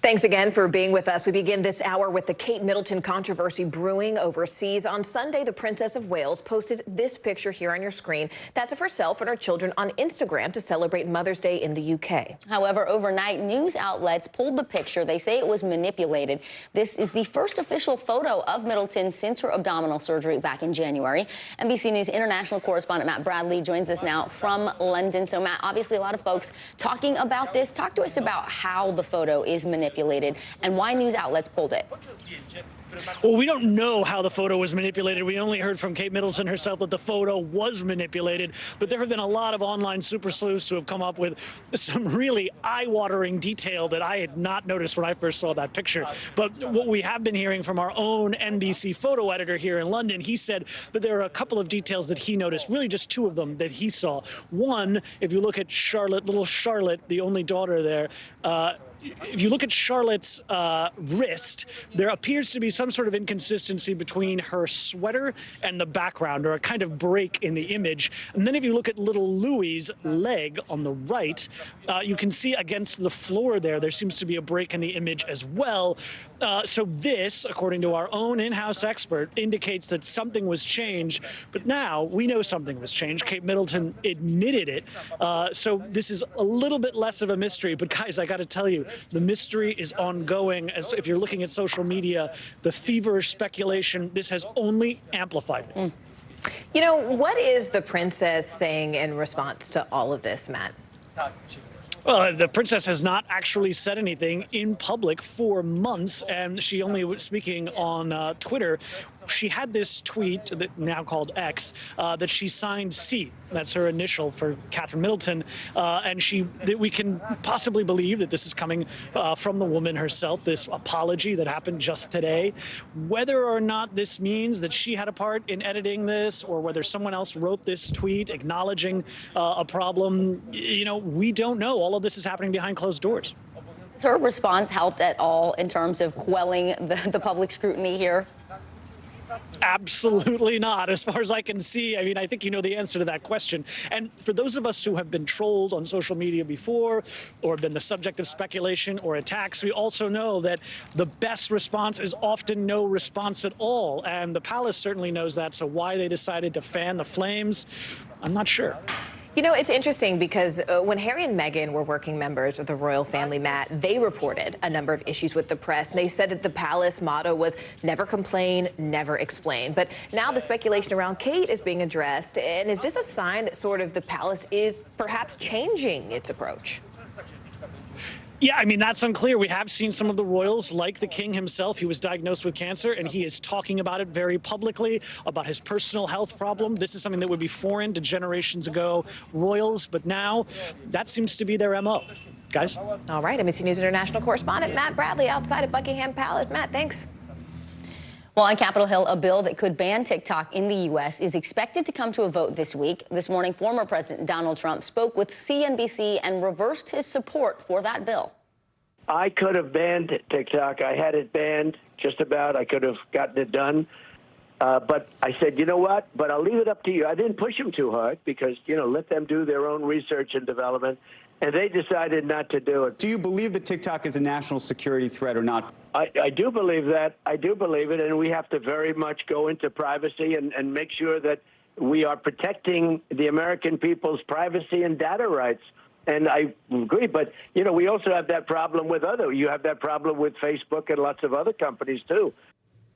Thanks again for being with us. We begin this hour with the Kate Middleton controversy brewing overseas. On Sunday, the Princess of Wales posted this picture here on your screen. That's of herself and her children on Instagram to celebrate Mother's Day in the UK. However, overnight, news outlets pulled the picture. They say it was manipulated. This is the first official photo of Middleton since her abdominal surgery back in January. NBC News international correspondent Matt Bradley joins us now from London. So, Matt, obviously a lot of folks talking about this. Talk to us about how the photo is manipulated. manipulated and why news outlets pulled it. Well, we don't know how the photo was manipulated. We only heard from Kate Middleton herself that the photo was manipulated. But there have been a lot of online super sleuths who have come up with some really eye-watering detail that I had not noticed when I first saw that picture. But what we have been hearing from our own NBC photo editor here in London, he said that there are a couple of details that he noticed, really just two of them that he saw. One, if you look at Charlotte, little Charlotte, the only daughter there, if you look at Charlotte's wrist, there appears to be some sort of inconsistency between her sweater and the background, or a kind of break in the image. And then if you look at little Louis's leg on the right, you can see against the floor there seems to be a break in the image as well. So this, according to our own in-house expert, indicates that something was changed. But now we know something was changed. Kate Middleton admitted it. So this is a little bit less of a mystery. But guys, I got to tell you, the mystery is ongoing. As if you're looking at social media, the feverish speculation, this has only amplified it. You know, what is the princess saying in response to all of this, Matt? Well, the princess has not actually said anything in public for months, and she only was speaking on Twitter. She had this tweet, that now called X, that she signed C. That's her initial for Catherine Middleton. And we can possibly believe that this is coming from the woman herself, this apology that happened just today. Whether or not this means that she had a part in editing this, or whether someone else wrote this tweet acknowledging a problem, you know, we don't know. All of this is happening behind closed doors. Has her response helped at all in terms of quelling the public scrutiny here? Absolutely not, as far as I can see. I mean, I think you know the answer to that question. And for those of us who have been trolled on social media before, or been the subject of speculation or attacks, we also know that the best response is often no response at all. And the palace certainly knows that. So why they decided to fan the flames, I'm not sure. You know, it's interesting because when Harry and Meghan were working members of the royal family, Matt, they reported a number of issues with the press. And they said that the palace motto was never complain, never explain. But now the speculation around Kate is being addressed. And is this a sign that sort of the palace is perhaps changing its approach? Yeah, I mean, that's unclear. We have seen some of the royals, like the king himself. He was diagnosed with cancer, and he is talking about it very publicly, about his personal health problem. This is something that would be foreign to generations ago royals, but now that seems to be their MO. Guys? All right, NBC News International correspondent Matt Bradley outside of Buckingham Palace. Matt, thanks. Well, on Capitol Hill, a bill that could ban TikTok in the U.S. is expected to come to a vote this week. This morning, former President Donald Trump spoke with CNBC and reversed his support for that bill. I could have banned TikTok. I had it banned just about. I could have gotten it done. But I said, you know what? But I'll leave it up to you. I didn't push them too hard because, you know, let them do their own research and development. And they decided not to do it. Do you believe that TikTok is a national security threat or not? I do believe that. I do believe it. And we have to very much go into privacy and make sure that we are protecting the American people's privacy and data rights. And I agree. But, you know, we also have that problem with you have that problem with Facebook and lots of other companies, too.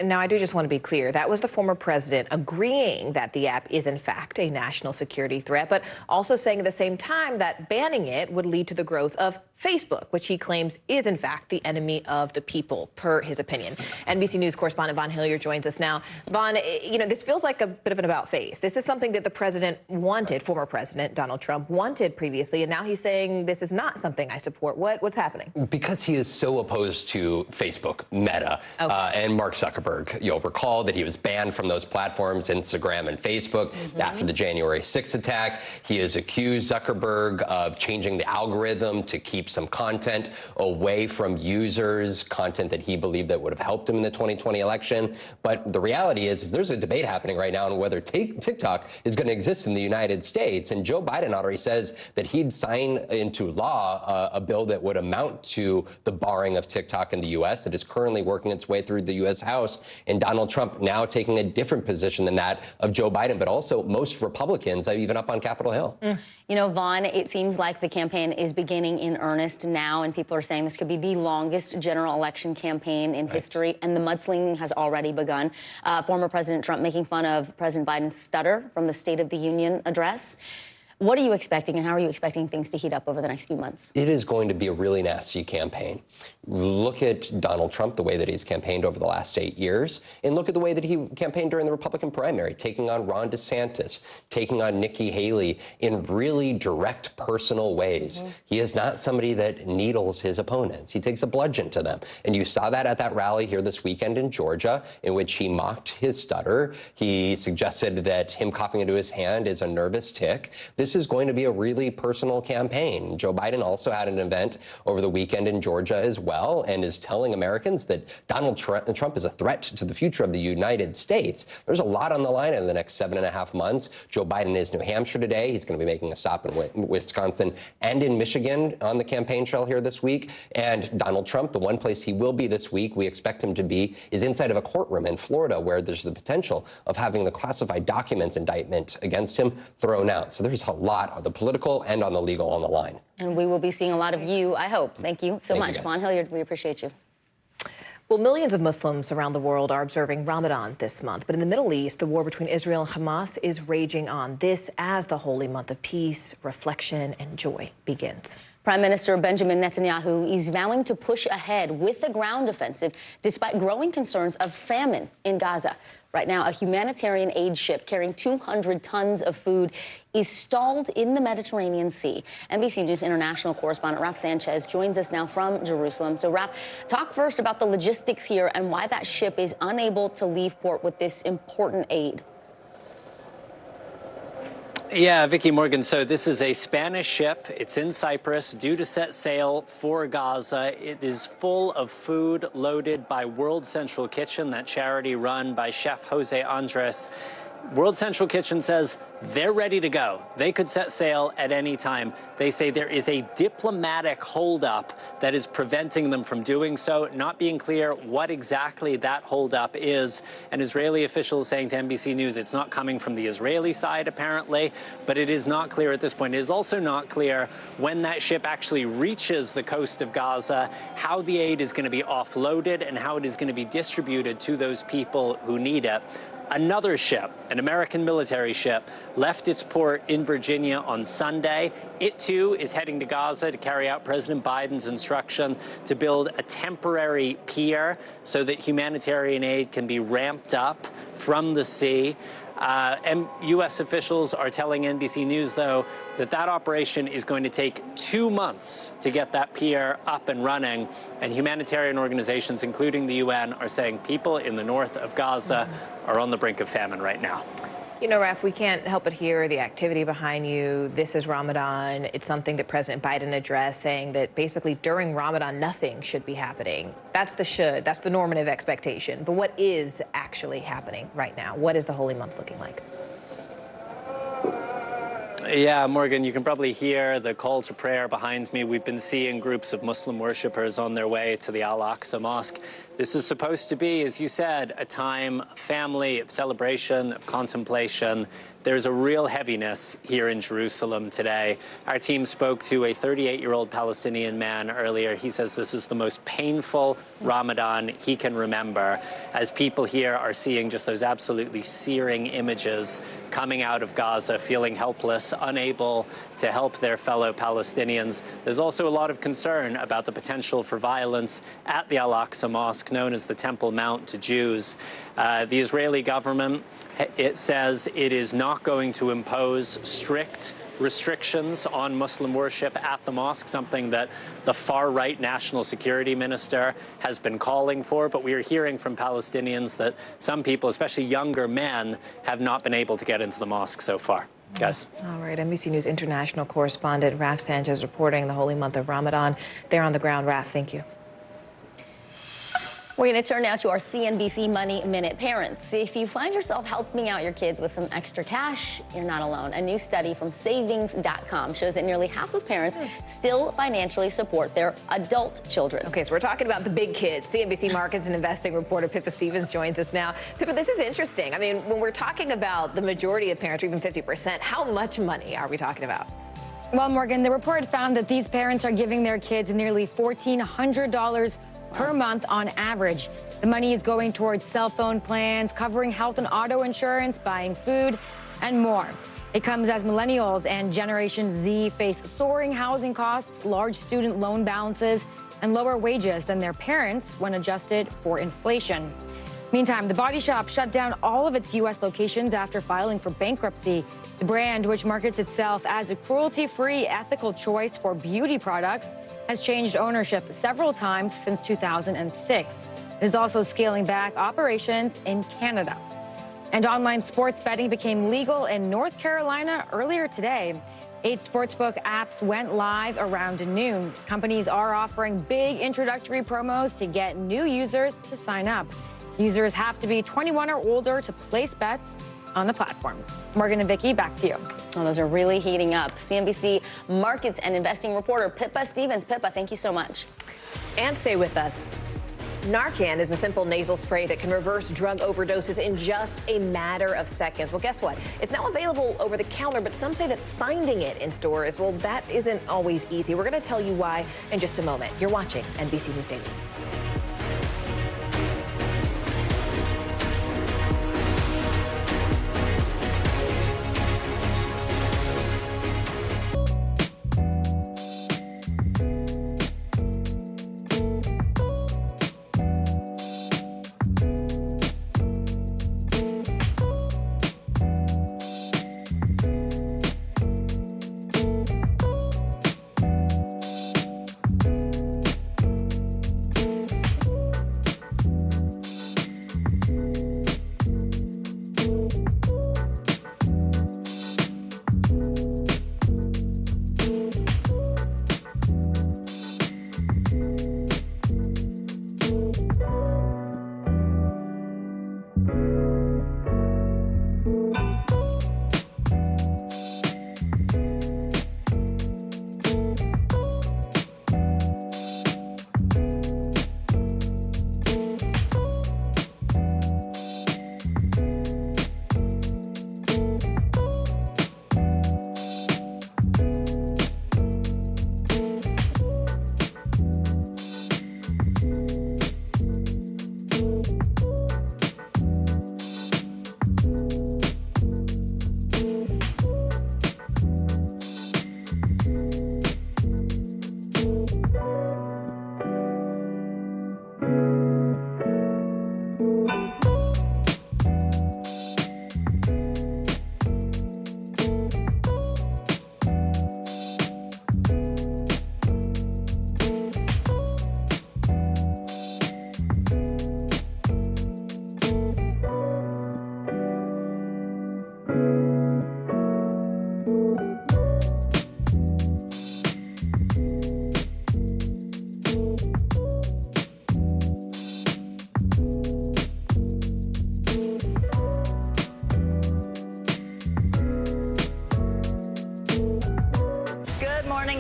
Now, I do just want to be clear. That was the former president agreeing that the app is, in fact, a national security threat, but also saying at the same time that banning it would lead to the growth of Facebook, which he claims is, in fact, the enemy of the people, per his opinion. NBC News correspondent Vaughn Hillier joins us now. Vaughn, you know, this feels like a bit of an about-face. This is something that the president wanted, former president Donald Trump wanted previously, and now he's saying this is not something I support. What's happening? Because he is so opposed to Facebook, Meta, and Mark Zuckerberg. You'll recall that he was banned from those platforms, Instagram and Facebook, after the January 6th attack. He has accused Zuckerberg of changing the algorithm to keep some content away from users, content that he believed that would have helped him in the 2020 election. But the reality is there's a debate happening right now on whether TikTok is going to exist in the United States. And Joe Biden already says that he'd sign into law a bill that would amount to the barring of TikTok in the U.S. that is currently working its way through the U.S. House. And Donald Trump now taking a different position than that of Joe Biden, but also most Republicans, even up on Capitol Hill. You know, Vaughn, it seems like the campaign is beginning in earnest now, and people are saying this could be the longest general election campaign in history, and the mudslinging has already begun. Former President Trump making fun of President Biden's stutter from the State of the Union address. What are you expecting, and how are you expecting things to heat up over the next few months? It is going to be a really nasty campaign. Look at Donald Trump, the way that he's campaigned over the last 8 years, and look at the way that he campaigned during the Republican primary, taking on Ron DeSantis, taking on Nikki Haley in really direct, personal ways. He is not somebody that needles his opponents. He takes a bludgeon to them. And you saw that at that rally here this weekend in Georgia, in which he mocked his stutter. He suggested that him coughing into his hand is a nervous tick. This is going to be a really personal campaign. Joe Biden also had an event over the weekend in Georgia as well, and is telling Americans that Donald Trump is a threat to the future of the United States. There's a lot on the line in the next 7.5 months. Joe Biden is New Hampshire today. He's going to be making a stop in Wisconsin and in Michigan on the campaign trail here this week. And Donald Trump, the one place he will be this week, we expect him to be, is inside of a courtroom in Florida, where there's the potential of having the classified documents indictment against him thrown out. So there's a lot on the political and on the legal on the line. And we will be seeing a lot of you, I hope. Thank you so much. Vaughn Hilliard, we appreciate you. Well, millions of Muslims around the world are observing Ramadan this month. But in the Middle East, the war between Israel and Hamas is raging on. This as the holy month of peace, reflection, and joy begins. Prime Minister Benjamin Netanyahu is vowing to push ahead with the ground offensive despite growing concerns of famine in Gaza. Right now, a humanitarian aid ship carrying 200 tons of food is stalled in the Mediterranean Sea. NBC News international correspondent Raf Sanchez joins us now from Jerusalem. So, Raf, talk first about the logistics here and why that ship is unable to leave port with this important aid. Yeah, Vicky Morgan. So this is a Spanish ship. It's in Cyprus, due to set sail for Gaza. It is full of food loaded by World Central Kitchen, that charity run by Chef Jose Andres. World Central Kitchen says they're ready to go. They could set sail at any time. They say there is a diplomatic holdup that is preventing them from doing so, not being clear what exactly that holdup is. An Israeli official is saying to NBC News it's not coming from the Israeli side, apparently, but it is not clear at this point. It is also not clear when that ship actually reaches the coast of Gaza, how the aid is going to be offloaded and how it is going to be distributed to those people who need it. Another ship, an American military ship, left its port in Virginia on Sunday. It, too, is heading to Gaza to carry out President Biden's instruction to build a temporary pier so that humanitarian aid can be ramped up from the sea. And U.S. officials are telling NBC News, though, that that operation is going to take 2 months to get that pier up and running. And humanitarian organizations, including the UN, are saying people in the north of Gaza are on the brink of famine right now. You know, Raf, we can't help but hear the activity behind you. This is Ramadan. It's something that President Biden addressed, saying that basically during Ramadan, nothing should be happening. That's the should. That's the normative expectation. But what is actually happening right now? What is the holy month looking like? Yeah, Morgan, you can probably hear the call to prayer behind me. We've been seeing groups of Muslim worshippers on their way to the Al-Aqsa Mosque. This is supposed to be, as you said, a time of family, of celebration, of contemplation. There's a real heaviness here in Jerusalem today. Our team spoke to a 38-year-old Palestinian man earlier. He says this is the most painful Ramadan he can remember, as people here are seeing just those absolutely searing images coming out of Gaza, feeling helpless, unable to help their fellow Palestinians. There's also a lot of concern about the potential for violence at the Al-Aqsa Mosque, known as the Temple Mount to Jews. The Israeli government, it says it is not going to impose strict restrictions on Muslim worship at the mosque, something that the far-right national security minister has been calling for. But we are hearing from Palestinians that some people, especially younger men, have not been able to get into the mosque so far. Guys. All right, NBC News international correspondent Raf Sanchez reporting the holy month of Ramadan. There on the ground. Raf, thank you. We're going to turn now to our CNBC Money Minute. Parents, if you find yourself helping out your kids with some extra cash, you're not alone. A new study from savings.com shows that nearly half of parents still financially support their adult children. Okay, so we're talking about the big kids. CNBC Markets and Investing reporter Pippa Stevens joins us now. Pippa, this is interesting. I mean, when we're talking about the majority of parents, or even 50%, how much money are we talking about? Well, Morgan, the report found that these parents are giving their kids nearly $1,400 per month on average. The money is going towards cell phone plans, covering health and auto insurance, buying food, and more. It comes as millennials and Generation Z face soaring housing costs, large student loan balances, and lower wages than their parents when adjusted for inflation. Meantime, The Body Shop shut down all of its U.S. locations after filing for bankruptcy. The brand, which markets itself as a cruelty-free, ethical choice for beauty products, has changed ownership several times since 2006. It is also scaling back operations in Canada. And online sports betting became legal in North Carolina earlier today. 8 sportsbook apps went live around noon. Companies are offering big introductory promos to get new users to sign up. Users have to be 21 or older to place bets on the platforms. Morgan and Vicki, back to you. Oh, those are really heating up. CNBC markets and investing reporter Pippa Stevens. Pippa, thank you so much. And stay with us. Narcan is a simple nasal spray that can reverse drug overdoses in just a matter of seconds. Well, guess what? It's now available over the counter, but some say that finding it in stores, well, that isn't always easy. We're going to tell you why in just a moment. You're watching NBC News Daily.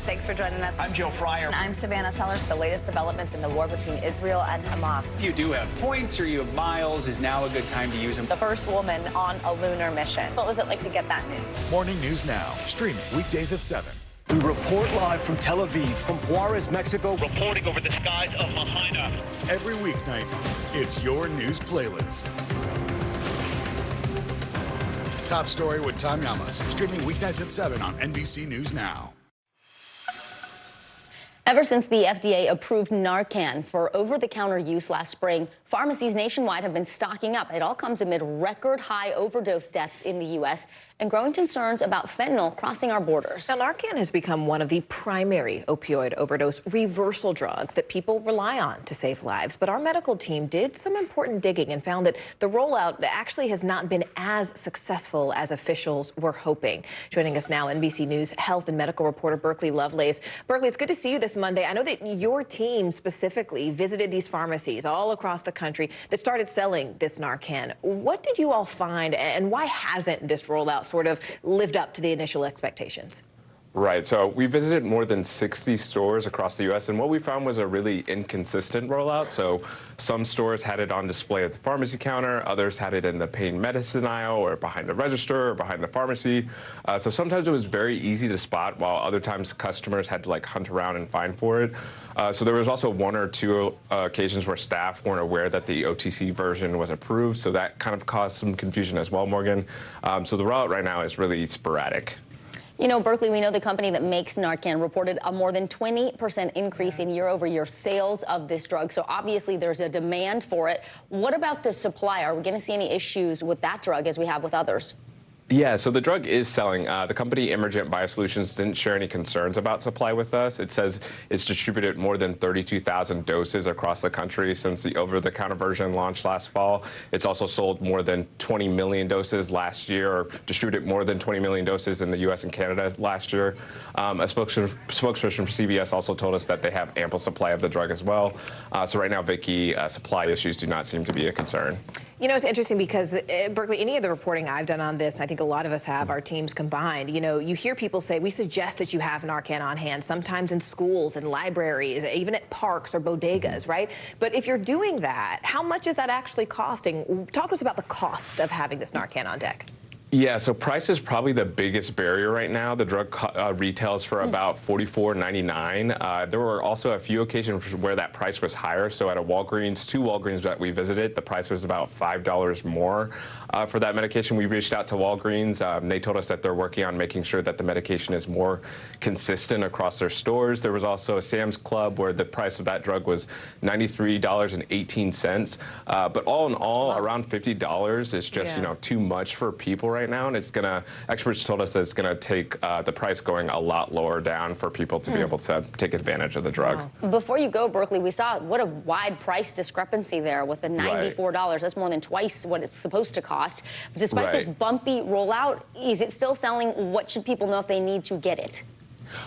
Thanks for joining us. I'm Joe Fryer. And I'm Savannah Sellers. The latest developments in the war between Israel and Hamas. If you do have points or you have miles, is now a good time to use them. The first woman on a lunar mission. What was it like to get that news? Morning News Now, streaming weekdays at 7. We report live from Tel Aviv, from Juarez, Mexico. Reporting over the skies of Lahaina. Every weeknight, it's your news playlist. Top Story with Tom Yamas, streaming weeknights at 7 on NBC News Now. Ever since the FDA approved Narcan for over-the-counter use last spring, pharmacies nationwide have been stocking up. It all comes amid record-high overdose deaths in the U.S. and growing concerns about fentanyl crossing our borders. Now, Narcan has become one of the primary opioid overdose reversal drugs that people rely on to save lives. But our medical team did some important digging and found that the rollout actually has not been as successful as officials were hoping. Joining us now, NBC News health and medical reporter Berkeley Lovelace. Berkeley, it's good to see you this Monday. I know that your team specifically visited these pharmacies all across the country that started selling this Narcan. What did you all find, and why hasn't this rollout sort of lived up to the initial expectations? Right. So we visited more than 60 stores across the U.S., and what we found was a really inconsistent rollout. So some stores had it on display at the pharmacy counter, others had it in the pain medicine aisle or behind the register or behind the pharmacy. So sometimes it was very easy to spot, while other times customers had to like hunt around and find for it. So there was also one or two occasions where staff weren't aware that the OTC version was approved. So that kind of caused some confusion as well, Morgan. So the rollout right now is really sporadic. You know, Berkeley, we know the company that makes Narcan reported a more than 20% increase in year-over-year sales of this drug. So obviously there's a demand for it. What about the supply? Are we going to see any issues with that drug as we have with others? Yeah, so the drug is selling. The company Emergent Biosolutions didn't share any concerns about supply with us. It says it's distributed more than 32,000 doses across the country since the over-the-counter version launched last fall. It's also sold more than 20 million doses last year, or distributed more than 20 million doses in the U.S. and Canada last year. A spokesperson for CVS also told us that they have ample supply of the drug as well. So right now, Vicki, supply issues do not seem to be a concern. You know, it's interesting because, Berkeley, any of the reporting I've done on this, and I think a lot of us have, our teams combined, you know, you hear people say, we suggest that you have Narcan on hand, sometimes in schools and libraries, even at parks or bodegas, right? But if you're doing that, how much is that actually costing? Talk to us about the cost of having this Narcan on deck. Yeah, so price is probably the biggest barrier right now. The drug retails for about $44.99. There were also a few occasions where that price was higher. So at two Walgreens that we visited, the price was about $5 more for that medication. We reached out to Walgreens. They told us that they're working on making sure that the medication is more consistent across their stores. There was also a Sam's Club where the price of that drug was $93.18. But all in all, around $50 is just, you know, too much for people right now, and it's gonna, experts told us that it's gonna take the price going a lot lower down for people to be able to take advantage of the drug. Before you go, Berkeley, we saw what a wide price discrepancy there with the $94. That's more than twice what it's supposed to cost. Despite this bumpy rollout, is it still selling? What should people know if they need to get it?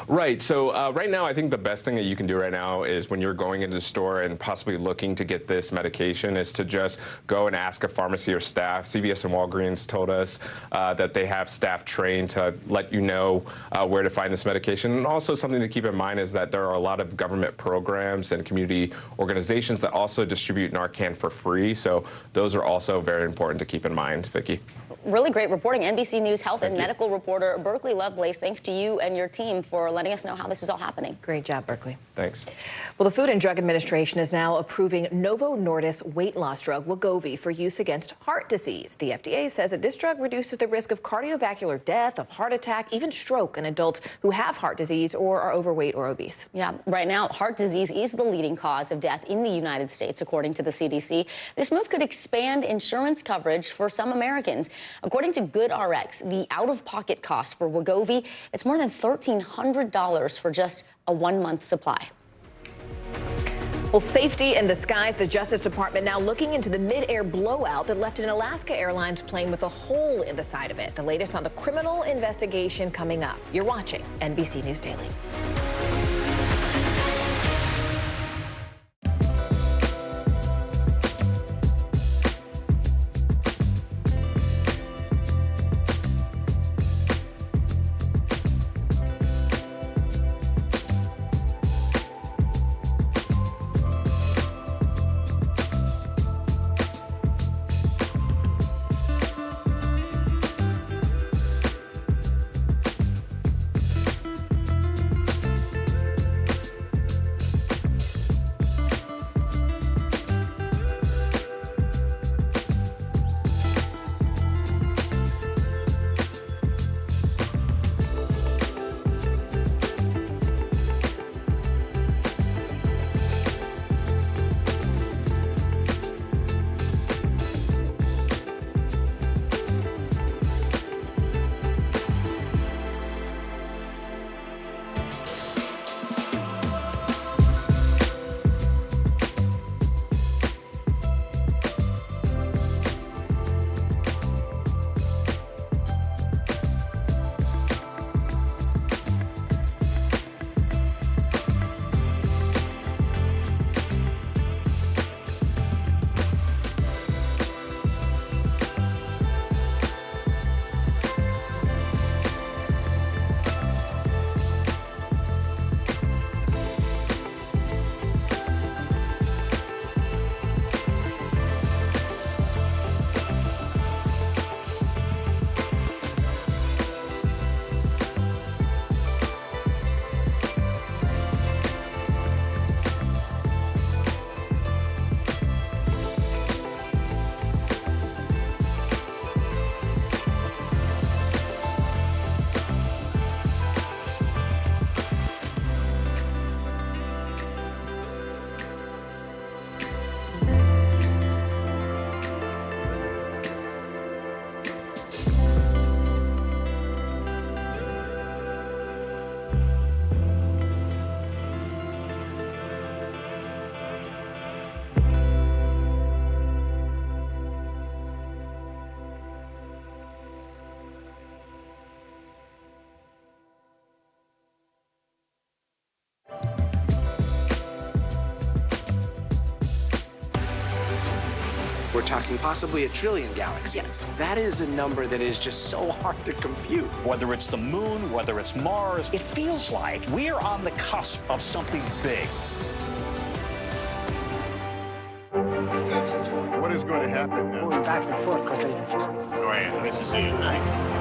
Right. So right now, I think the best thing that you can do right now is when you're going into the store and possibly looking to get this medication is to just go and ask a pharmacy or staff. CVS and Walgreens told us that they have staff trained to let you know where to find this medication. And also something to keep in mind is that there are a lot of government programs and community organizations that also distribute Narcan for free. So those are also very important to keep in mind, Vicki. Really great reporting. NBC News health and medical reporter Berkeley Lovelace, thanks to you and your team for letting us know how this is all happening. Great job, Berkeley. Thanks. Well, the Food and Drug Administration is now approving Novo Nordisk weight loss drug Wegovy for use against heart disease. The FDA says that this drug reduces the risk of cardiovascular death, of heart attack, even stroke in adults who have heart disease or are overweight or obese. Yeah, right now, heart disease is the leading cause of death in the United States, according to the CDC. This move could expand insurance coverage for some Americans. According to GoodRx, the out-of-pocket cost for Wegovy, it's more than $1,300 for just a 1-month supply. Well, safety in the skies. The Justice Department now looking into the mid-air blowout that left an Alaska Airlines plane with a hole in the side of it. The latest on the criminal investigation coming up. You're watching NBC News Daily. We're talking possibly 1 trillion galaxies. Yes. That is a number that is just so hard to compute. Whether it's the moon, whether it's Mars, it feels like we're on the cusp of something big. What is going to happen now? Going back and forth because Go ahead. Nice to see you tonight.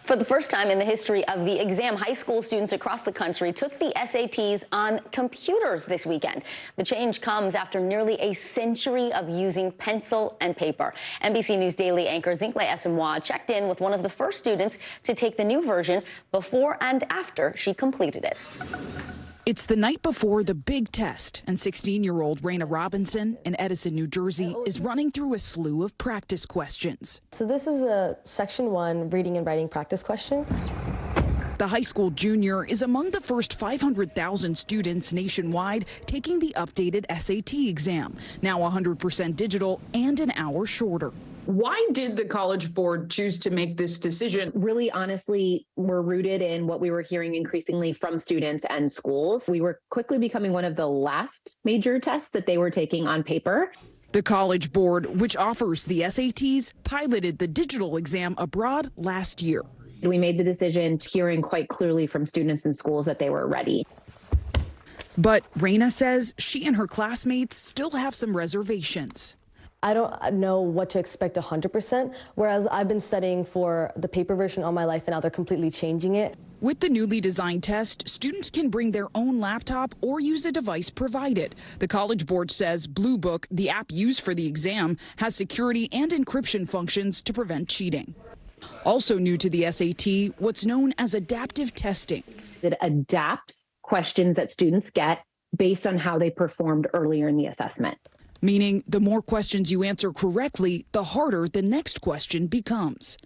For the first time in the history of the exam, high school students across the country took the SATs on computers this weekend. The change comes after nearly a century of using pencil and paper. NBC News Daily anchor Zincle Asamoah checked in with one of the first students to take the new version before and after she completed it. It's the night before the big test, and 16-year-old Raina Robinson in Edison, New Jersey, is running through a slew of practice questions. So this is a Section 1 reading and writing practice question. The high school junior is among the first 500,000 students nationwide taking the updated SAT exam, now 100% digital and an hour shorter. Why did the College Board choose to make this decision? Really, honestly, we're rooted in what we were hearing increasingly from students and schools. We were quickly becoming one of the last major tests that they were taking on paper. The College Board, which offers the SATs, piloted the digital exam abroad last year. We made the decision, hearing quite clearly from students and schools that they were ready. But Raina says she and her classmates still have some reservations. I don't know what to expect 100%, whereas I've been studying for the paper version all my life, and now they're completely changing it. With the newly designed test, students can bring their own laptop or use a device provided. The College Board says Blue Book, the app used for the exam, has security and encryption functions to prevent cheating. Also new to the SAT, what's known as adaptive testing. It adapts questions that students get based on how they performed earlier in the assessment. Meaning the more questions you answer correctly, the harder the next question becomes.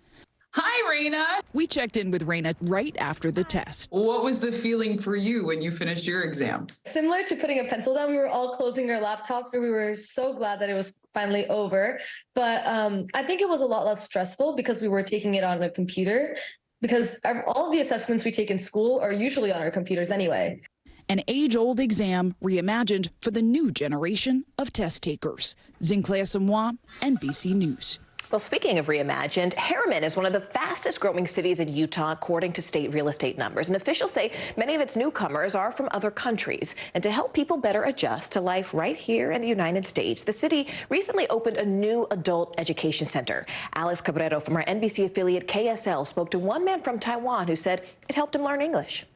Hi, Raina. We checked in with Raina right after the test. What was the feeling for you when you finished your exam? Similar to putting a pencil down, we were all closing our laptops. We were so glad that it was finally over. But I think it was a lot less stressful because we were taking it on a computer, because all of the assessments we take in school are usually on our computers anyway. An age-old exam reimagined for the new generation of test takers. Zincle Asamoah, NBC News. Well, speaking of reimagined, Harriman is one of the fastest growing cities in Utah, according to state real estate numbers. And officials say many of its newcomers are from other countries. And to help people better adjust to life right here in the United States, the city recently opened a new adult education center. Alex Cabrero from our NBC affiliate KSL spoke to one man from Taiwan who said it helped him learn English.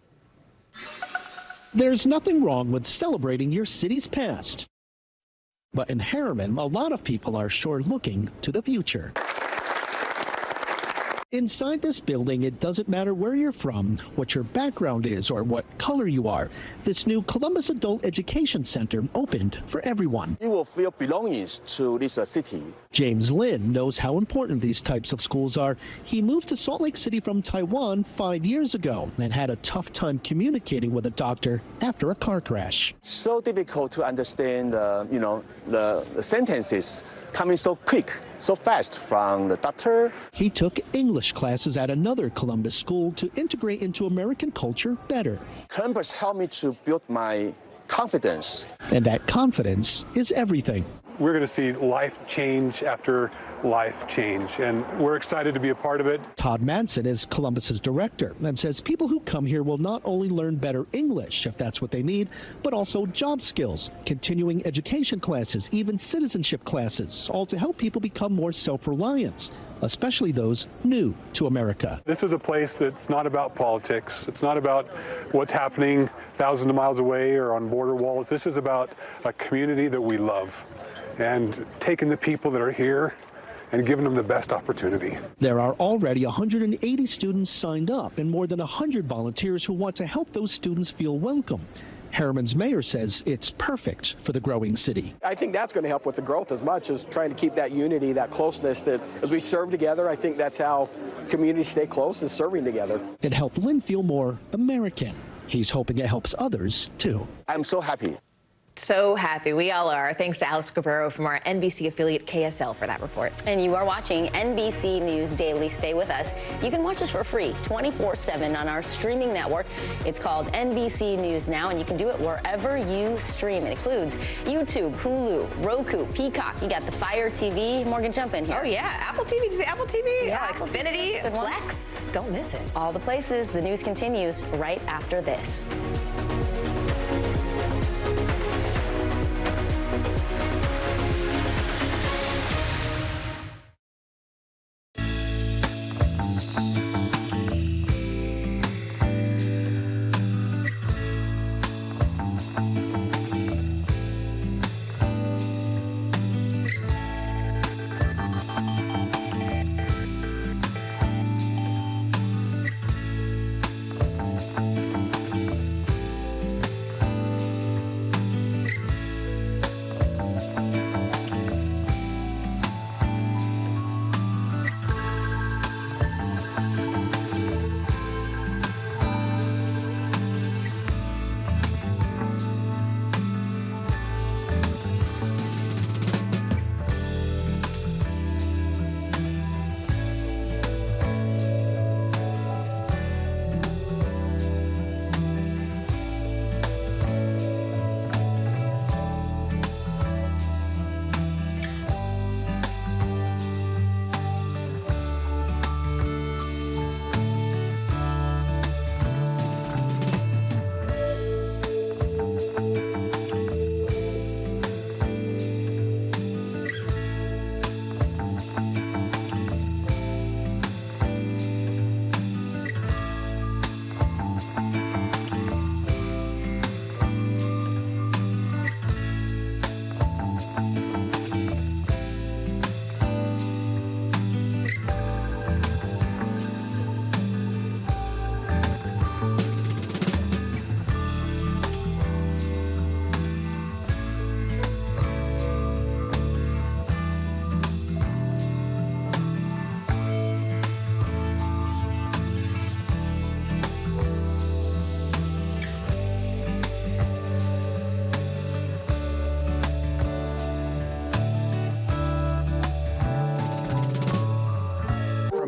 There's nothing wrong with celebrating your city's past. But in Harriman, a lot of people are sure looking to the future. Inside this building, it doesn't matter where you're from, what your background is, or what color you are. This new Columbus Adult Education Center opened for everyone. You will feel belonging to this city. James Lin knows how important these types of schools are. He moved to Salt Lake City from Taiwan 5 years ago and had a tough time communicating with a doctor after a car crash. So difficult to understand, the sentences coming so quick, so fast from the doctor. He took English classes at another Columbus school to integrate into American culture better. Columbus helped me to build my confidence. And that confidence is everything. We're going to see life change after life change, and we're excited to be a part of it. Todd Manson is Columbus's director and says people who come here will not only learn better English, if that's what they need, but also job skills, continuing education classes, even citizenship classes, all to help people become more self-reliant, especially those new to America. This is a place that's not about politics. It's not about what's happening thousands of miles away or on border walls. This is about a community that we love and taking the people that are here and giving them the best opportunity. There are already 180 students signed up and more than 100 volunteers who want to help those students feel welcome. Harriman's mayor says it's perfect for the growing city. I think that's going to help with the growth as much as trying to keep that unity, that closeness, that as we serve together, I think that's how communities stay close, is serving together. It helped Lynn feel more American. He's hoping it helps others too. I'm so happy So happy. We all are. Thanks to Alex Cabrero from our NBC affiliate KSL for that report. And you are watching NBC News Daily. Stay with us. You can watch us for free 24/7 on our streaming network. It's called NBC News Now, and you can do it wherever you stream. It includes YouTube, Hulu, Roku, Peacock. You got the Fire TV. Morgan, jump in here. Oh, yeah. Apple TV. Did you say Apple TV? Yeah, Apple Xfinity, TV. Flex. Don't miss it. All the places. The news continues right after this.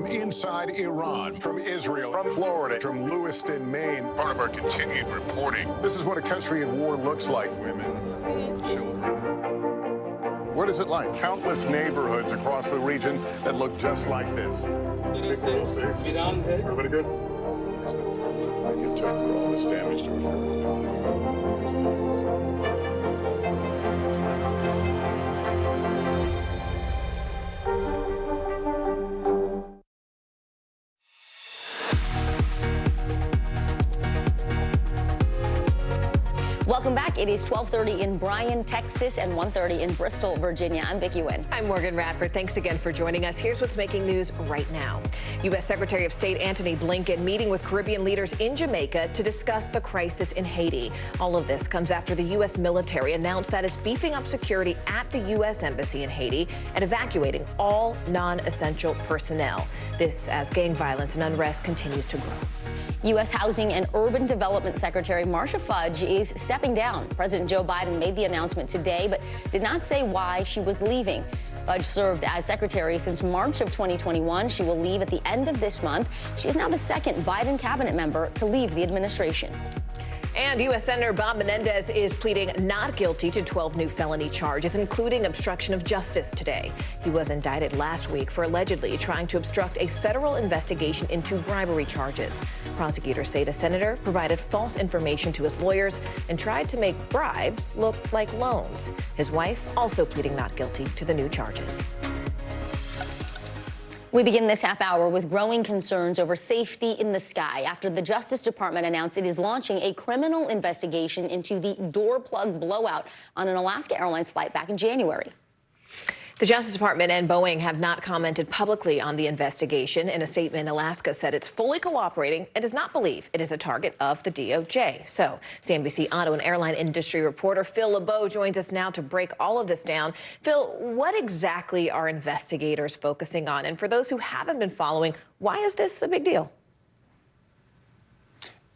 Inside Iran, from Israel, from Florida, from Lewiston, Maine. Part of our continued reporting. This is what a country in war looks like. Women, children. What is it like? Countless neighborhoods across the region that look just like this. Everybody good? It took for all this damage to Welcome back. It is 12:30 in Bryan, Texas, and 1:30 in Bristol, Virginia. I'm Vicki Wynn. I'm Morgan Radford. Thanks again for joining us. Here's what's making news right now. U.S. Secretary of State Antony Blinken meeting with Caribbean leaders in Jamaica to discuss the crisis in Haiti. All of this comes after the U.S. military announced that it's beefing up security at the U.S. Embassy in Haiti and evacuating all non-essential personnel. This as gang violence and unrest continues to grow. U.S. Housing and Urban Development Secretary Marcia Fudge is stepping down. President Joe Biden made the announcement today, but did not say why she was leaving. Fudge served as secretary since March of 2021. She will leave at the end of this month. She is now the second Biden cabinet member to leave the administration. And U.S. Senator Bob Menendez is pleading not guilty to 12 new felony charges, including obstruction of justice today. He was indicted last week for allegedly trying to obstruct a federal investigation into bribery charges. Prosecutors say the senator provided false information to his lawyers and tried to make bribes look like loans. His wife also pleading not guilty to the new charges. We begin this half hour with growing concerns over safety in the sky after the Justice Department announced it is launching a criminal investigation into the door plug blowout on an Alaska Airlines flight back in January. The Justice Department and Boeing have not commented publicly on the investigation. In a statement, Alaska said it's fully cooperating and does not believe it is a target of the DOJ. So, CNBC auto and airline industry reporter Phil LeBeau joins us now to break all of this down. Phil, what exactly are investigators focusing on? And for those who haven't been following, why is this a big deal?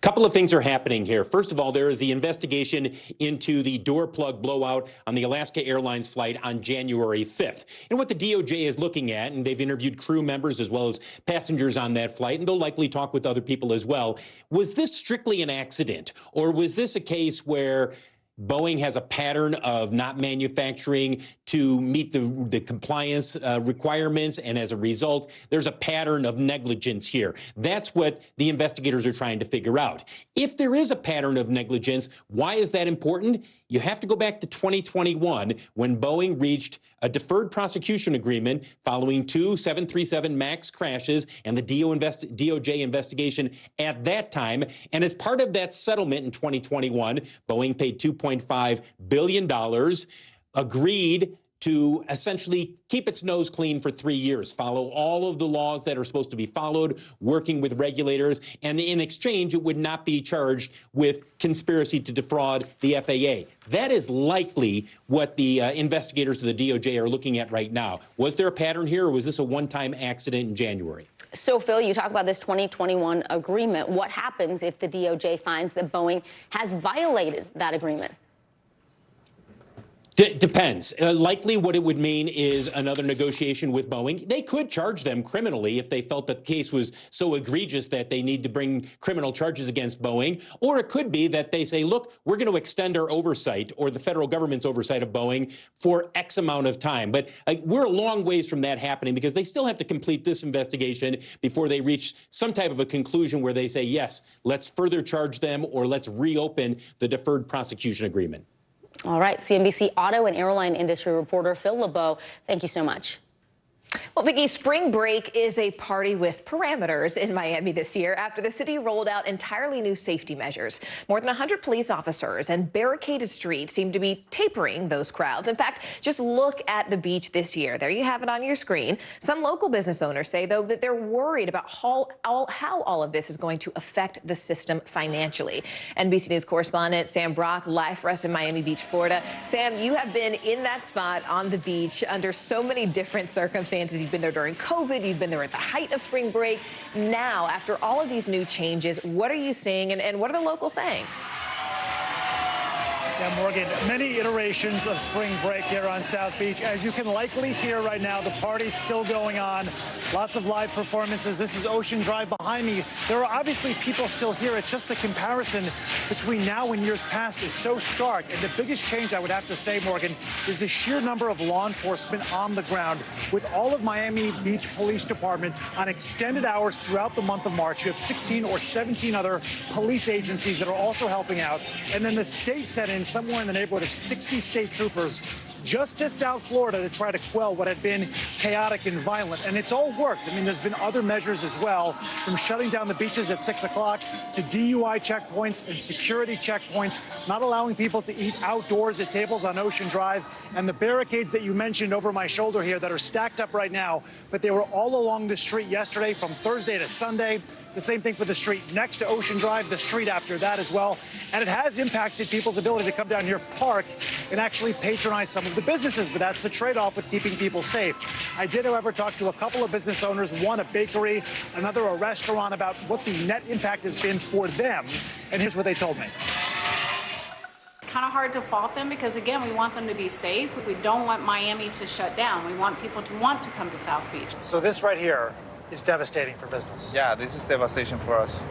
Couple of things are happening here. First of all, there is the investigation into the door plug blowout on the Alaska Airlines flight on January 5th. And what the DOJ is looking at, and they've interviewed crew members as well as passengers on that flight, and they'll likely talk with other people as well. Was this strictly an accident, or was this a case where Boeing has a pattern of not manufacturing to meet the compliance requirements, and as a result, there's a pattern of negligence here? That's what the investigators are trying to figure out. If there is a pattern of negligence, why is that important? You have to go back to 2021 when Boeing reached a deferred prosecution agreement following 2 737 MAX crashes and the DOJ investigation at that time. And as part of that settlement in 2021, Boeing paid $2.5 billion, agreed to essentially keep its nose clean for 3 years, follow all of the laws that are supposed to be followed, working with regulators, and in exchange, it would not be charged with conspiracy to defraud the FAA. That is likely what the investigators of the DOJ are looking at right now. Was there a pattern here, or was this a one-time accident in January? So, Phil, you talk about this 2021 agreement. What happens if the DOJ finds that Boeing has violated that agreement? Depends. Likely what it would mean is another negotiation with Boeing. They could charge them criminally if they felt that the case was so egregious that they need to bring criminal charges against Boeing. Or it could be that they say, look, we're going to extend our oversight, or the federal government's oversight of Boeing, for X amount of time. But we're a long ways from that happening, because they still have to complete this investigation before they reach some type of a conclusion where they say, yes, let's further charge them, or let's reopen the deferred prosecution agreement. All right, CNBC auto and airline industry reporter Phil LeBeau, thank you so much. Well, Vicki, spring break is a party with parameters in Miami this year after the city rolled out entirely new safety measures. More than 100 police officers and barricaded streets seem to be tapering those crowds. In fact, just look at the beach this year. There you have it on your screen. Some local business owners say, though, that they're worried about how all of this is going to affect the system financially. NBC News correspondent Sam Brock live for us in Miami Beach, Florida. Sam, you have been in that spot on the beach under so many different circumstances. You've been there during COVID. You've been there at the height of spring break. Now, after all of these new changes, what are you seeing, and what are the locals saying? Yeah, Morgan, many iterations of spring break here on South Beach. As you can likely hear right now, the party's still going on. Lots of live performances. This is Ocean Drive behind me. There are obviously people still here. It's just the comparison between now and years past is so stark. And the biggest change, I would have to say, Morgan, is the sheer number of law enforcement on the ground. With all of Miami Beach Police Department on extended hours throughout the month of March, you have 16 or 17 other police agencies that are also helping out. And then the state sent in somewhere in the neighborhood of 60 state troopers just to South Florida to try to quell what had been chaotic and violent. And it's all worked. I mean, there's been other measures as well, from shutting down the beaches at 6 o'clock to DUI checkpoints and security checkpoints, not allowing people to eat outdoors at tables on Ocean Drive, and the barricades that you mentioned over my shoulder here that are stacked up right now, but they were all along the street yesterday from Thursday to Sunday. The same thing for the street next to Ocean Drive, the street after that as well. And it has impacted people's ability to come down here, park, and actually patronize some of the businesses. But that's the trade-off with keeping people safe. I did, however, talk to a couple of business owners, one a bakery, another a restaurant, about what the net impact has been for them. And here's what they told me. It's kind of hard to fault them because, again, we want them to be safe. We don't want Miami to shut down. We want people to want to come to South Beach. So this right here is devastating for business. Yeah, this is devastation for us.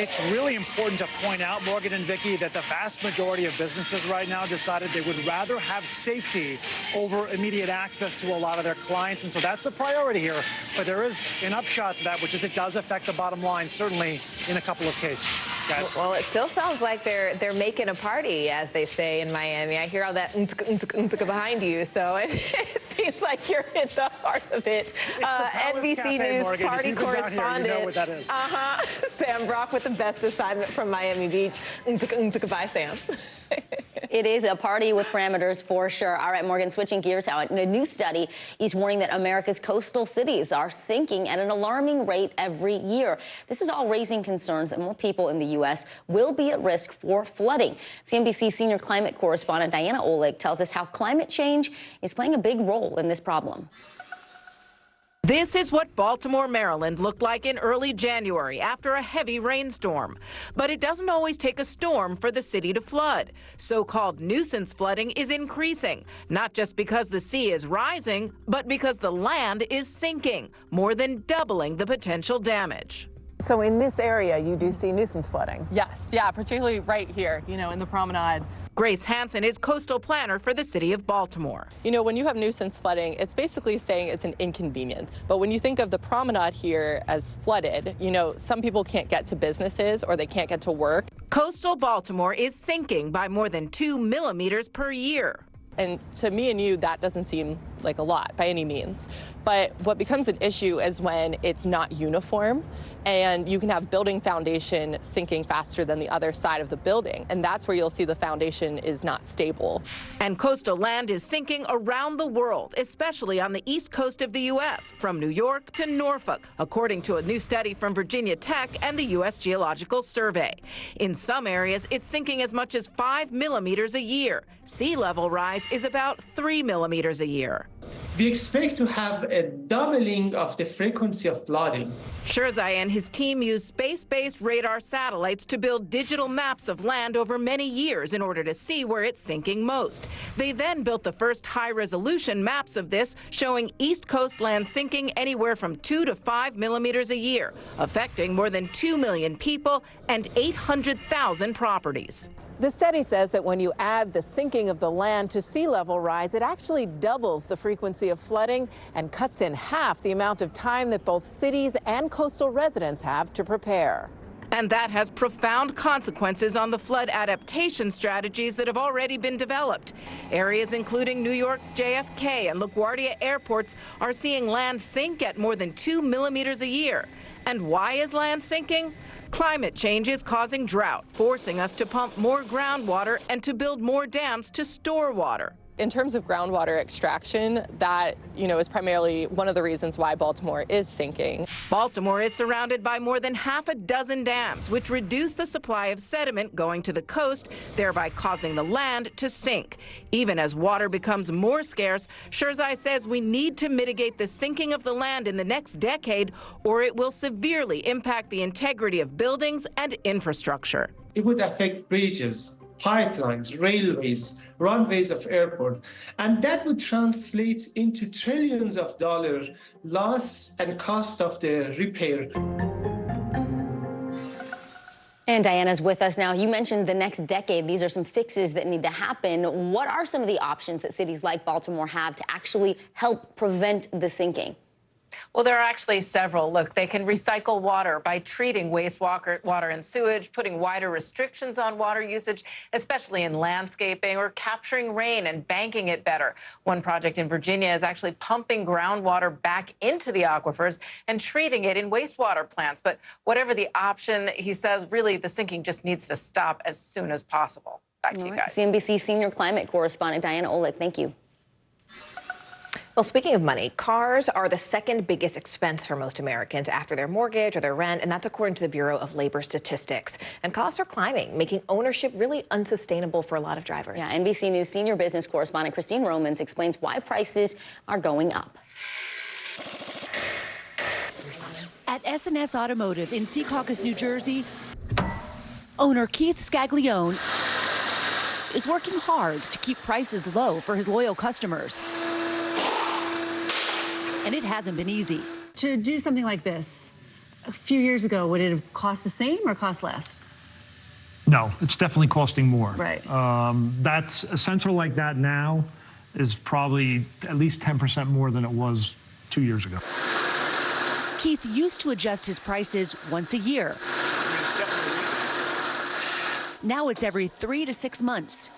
It's really important to point out, Morgan and Vicki, that the vast majority of businesses right now decided they would rather have safety over immediate access to a lot of their clients. And so that's the priority here. But there is an upshot to that, which is it does affect the bottom line, certainly in a couple of cases. Guys. Well, it still sounds like they're making a party, as they say in Miami. I hear all that behind you, so it seems like you're in the heart of it. NBC News Morgan, party correspondent, here, you know what that is. Sam Brock with the best assignment from Miami Beach. Bye, Sam. It is a party with parameters for sure. All right, Morgan, switching gears now. A new study is warning that America's coastal cities are sinking at an alarming rate every year. This is all raising concerns that more people in the U.S. will be at risk for flooding. CNBC senior climate correspondent Diana Oleg tells us how climate change is playing a big role in this problem. This is what Baltimore, Maryland looked like in early January after a heavy rainstorm. But it doesn't always take a storm for the city to flood. So-called nuisance flooding is increasing, not just because the sea is rising, but because the land is sinking, more than doubling the potential damage. So in this area, you do see nuisance flooding? Yes, yeah, particularly right here, in the promenade. Grace Hansen is coastal planner for the city of Baltimore. When you have nuisance flooding, it's basically saying it's an inconvenience. But when you think of the promenade here as flooded, some people can't get to businesses or they can't get to work. Coastal Baltimore is sinking by more than 2 millimeters per year. And to me and you, that doesn't seem like a lot by any means. But what becomes an issue is when it's not uniform and you can have building foundation sinking faster than the other side of the building. And that's where you'll see the foundation is not stable. And coastal land is sinking around the world, especially on the east coast of the U.S., from New York to Norfolk, according to a new study from Virginia Tech and the U.S. Geological Survey. In some areas, it's sinking as much as 5 millimeters a year. Sea level rise is about 3 millimeters a year. We expect to have a doubling of the frequency of flooding. Shirzai and his team used space-based radar satellites to build digital maps of land over many years in order to see where it's sinking most. They then built the first high-resolution maps of this, showing East Coast land sinking anywhere from 2 to 5 millimeters a year, affecting more than 2 million people and 800,000 properties. The study says that when you add the sinking of the land to sea level rise, it actually doubles the frequency of flooding and cuts in half the amount of time that both cities and coastal residents have to prepare. And that has profound consequences on the flood adaptation strategies that have already been developed. Areas including New York's JFK and LaGuardia airports are seeing land sink at more than 2 millimeters a year. And why is land sinking? Climate change is causing drought, forcing us to pump more groundwater and to build more dams to store water. In terms of groundwater extraction, that, is primarily one of the reasons why Baltimore is sinking. Baltimore is surrounded by more than half a dozen dams, which reduce the supply of sediment going to the coast, thereby causing the land to sink. Even as water becomes more scarce, Shirzai says we need to mitigate the sinking of the land in the next decade, or it will severely impact the integrity of buildings and infrastructure. It would affect bridges, pipelines, railways, runways of airport, and that would translate into trillions of dollars loss and cost of the repair. And Diana's with us now. You mentioned the next decade. These are some fixes that need to happen. What are some of the options that cities like Baltimore have to actually help prevent the sinking? Well, there are actually several. Look, they can recycle water by treating wastewater and sewage, putting wider restrictions on water usage, especially in landscaping, or capturing rain and banking it better. One project in Virginia is actually pumping groundwater back into the aquifers and treating it in wastewater plants. But whatever the option, he says, really, the sinking just needs to stop as soon as possible. Back to you guys. CNBC senior climate correspondent Diana Olick, thank you. Well, speaking of money, cars are the second biggest expense for most Americans after their mortgage or their rent, and that's according to the Bureau of Labor Statistics. And costs are climbing, making ownership really unsustainable for a lot of drivers. Yeah, NBC News senior business correspondent Christine Romans explains why prices are going up. At S&S Automotive in Secaucus, New Jersey, owner Keith Scaglione is working hard to keep prices low for his loyal customers. And it hasn't been easy. To do something like this, a few years ago, would it have cost the same or cost less? No, it's definitely costing more. Right. That's a sensor like that now is probably at least 10% more than it was 2 years ago. Keith used to adjust his prices once a year. Now it's every 3 to 6 months.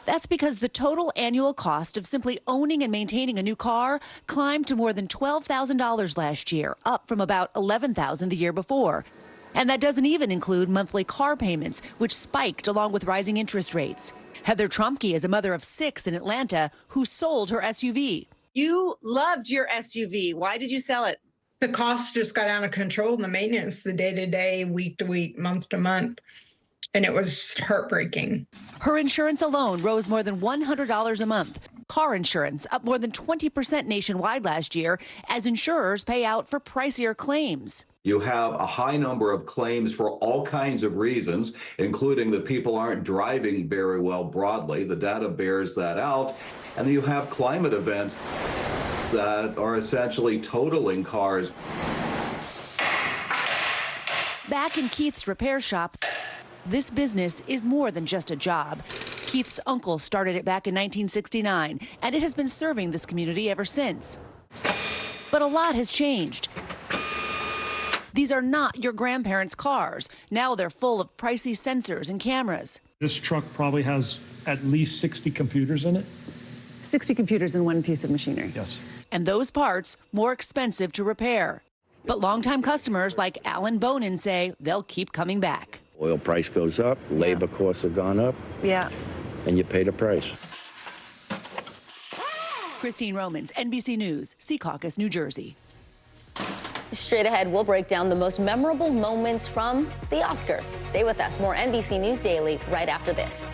That's because the total annual cost of simply owning and maintaining a new car climbed to more than $12,000 last year, up from about $11,000 the year before. And that doesn't even include monthly car payments, which spiked along with rising interest rates. Heather Trumke is a mother of 6 in Atlanta who sold her SUV. You loved your SUV. Why did you sell it? The cost just got out of control, and the maintenance, the day-to-day, week-to-week, month-to-month. And it was just heartbreaking. Her insurance alone rose more than $100 a month. Car insurance up more than 20% nationwide last year as insurers pay out for pricier claims. You have a high number of claims for all kinds of reasons, including that people aren't driving very well broadly. The data bears that out. And then you have climate events that are essentially totaling cars. Back in Keith's repair shop, this business is more than just a job. Keith's uncle started it back in 1969, and it has been serving this community ever since. But a lot has changed. These are not your grandparents' cars. Now they're full of pricey sensors and cameras. This truck probably has at least 60 computers in it. 60 computers in one piece of machinery. Yes. And those parts more expensive to repair. But longtime customers like Alan Bonin say they'll keep coming back. Oil price goes up, labor costs have gone up. Yeah. And you pay the price. Christine Romans, NBC News, Secaucus, New Jersey. Straight ahead, we'll break down the most memorable moments from the Oscars. Stay with us. More NBC News Daily right after this.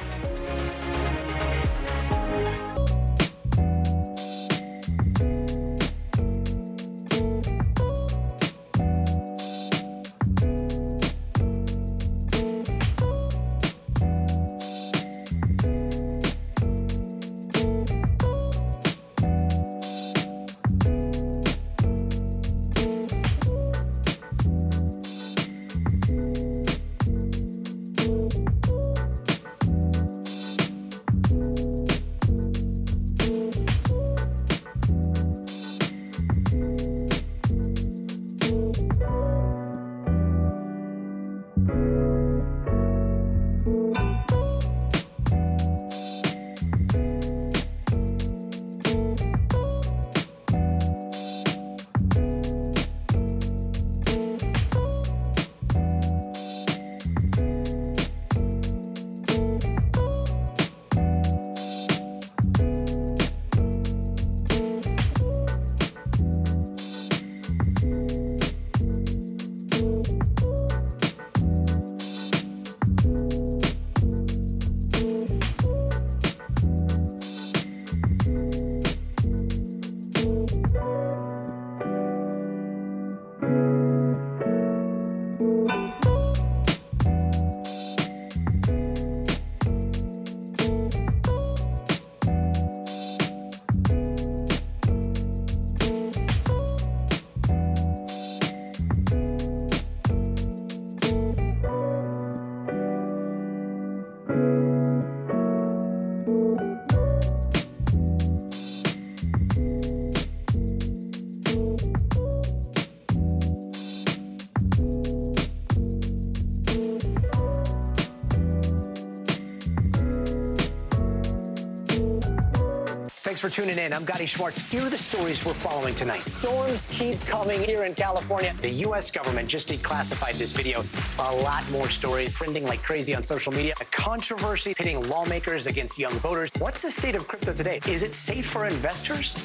Thanks for tuning in. I'm Gotti Schwartz. Here are the stories we're following tonight. Storms keep coming here in California. The U.S. government just declassified this video. A lot more stories trending like crazy on social media. A controversy pitting lawmakers against young voters. What's the state of crypto today? Is it safe for investors?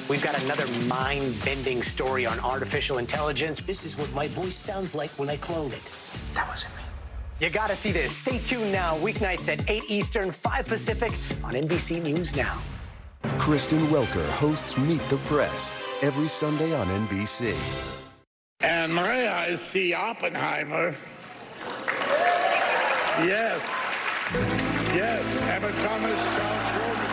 We've got another mind-bending story on artificial intelligence. This is what my voice sounds like when I clone it. That wasn't me. You gotta see this. Stay tuned now. Weeknights at 8 Eastern, 5 Pacific on NBC News Now. Kristen Welker hosts Meet the Press every Sunday on NBC. And may I see Oppenheimer? Yes. Yes. Emma Thomas, Charles Grodin.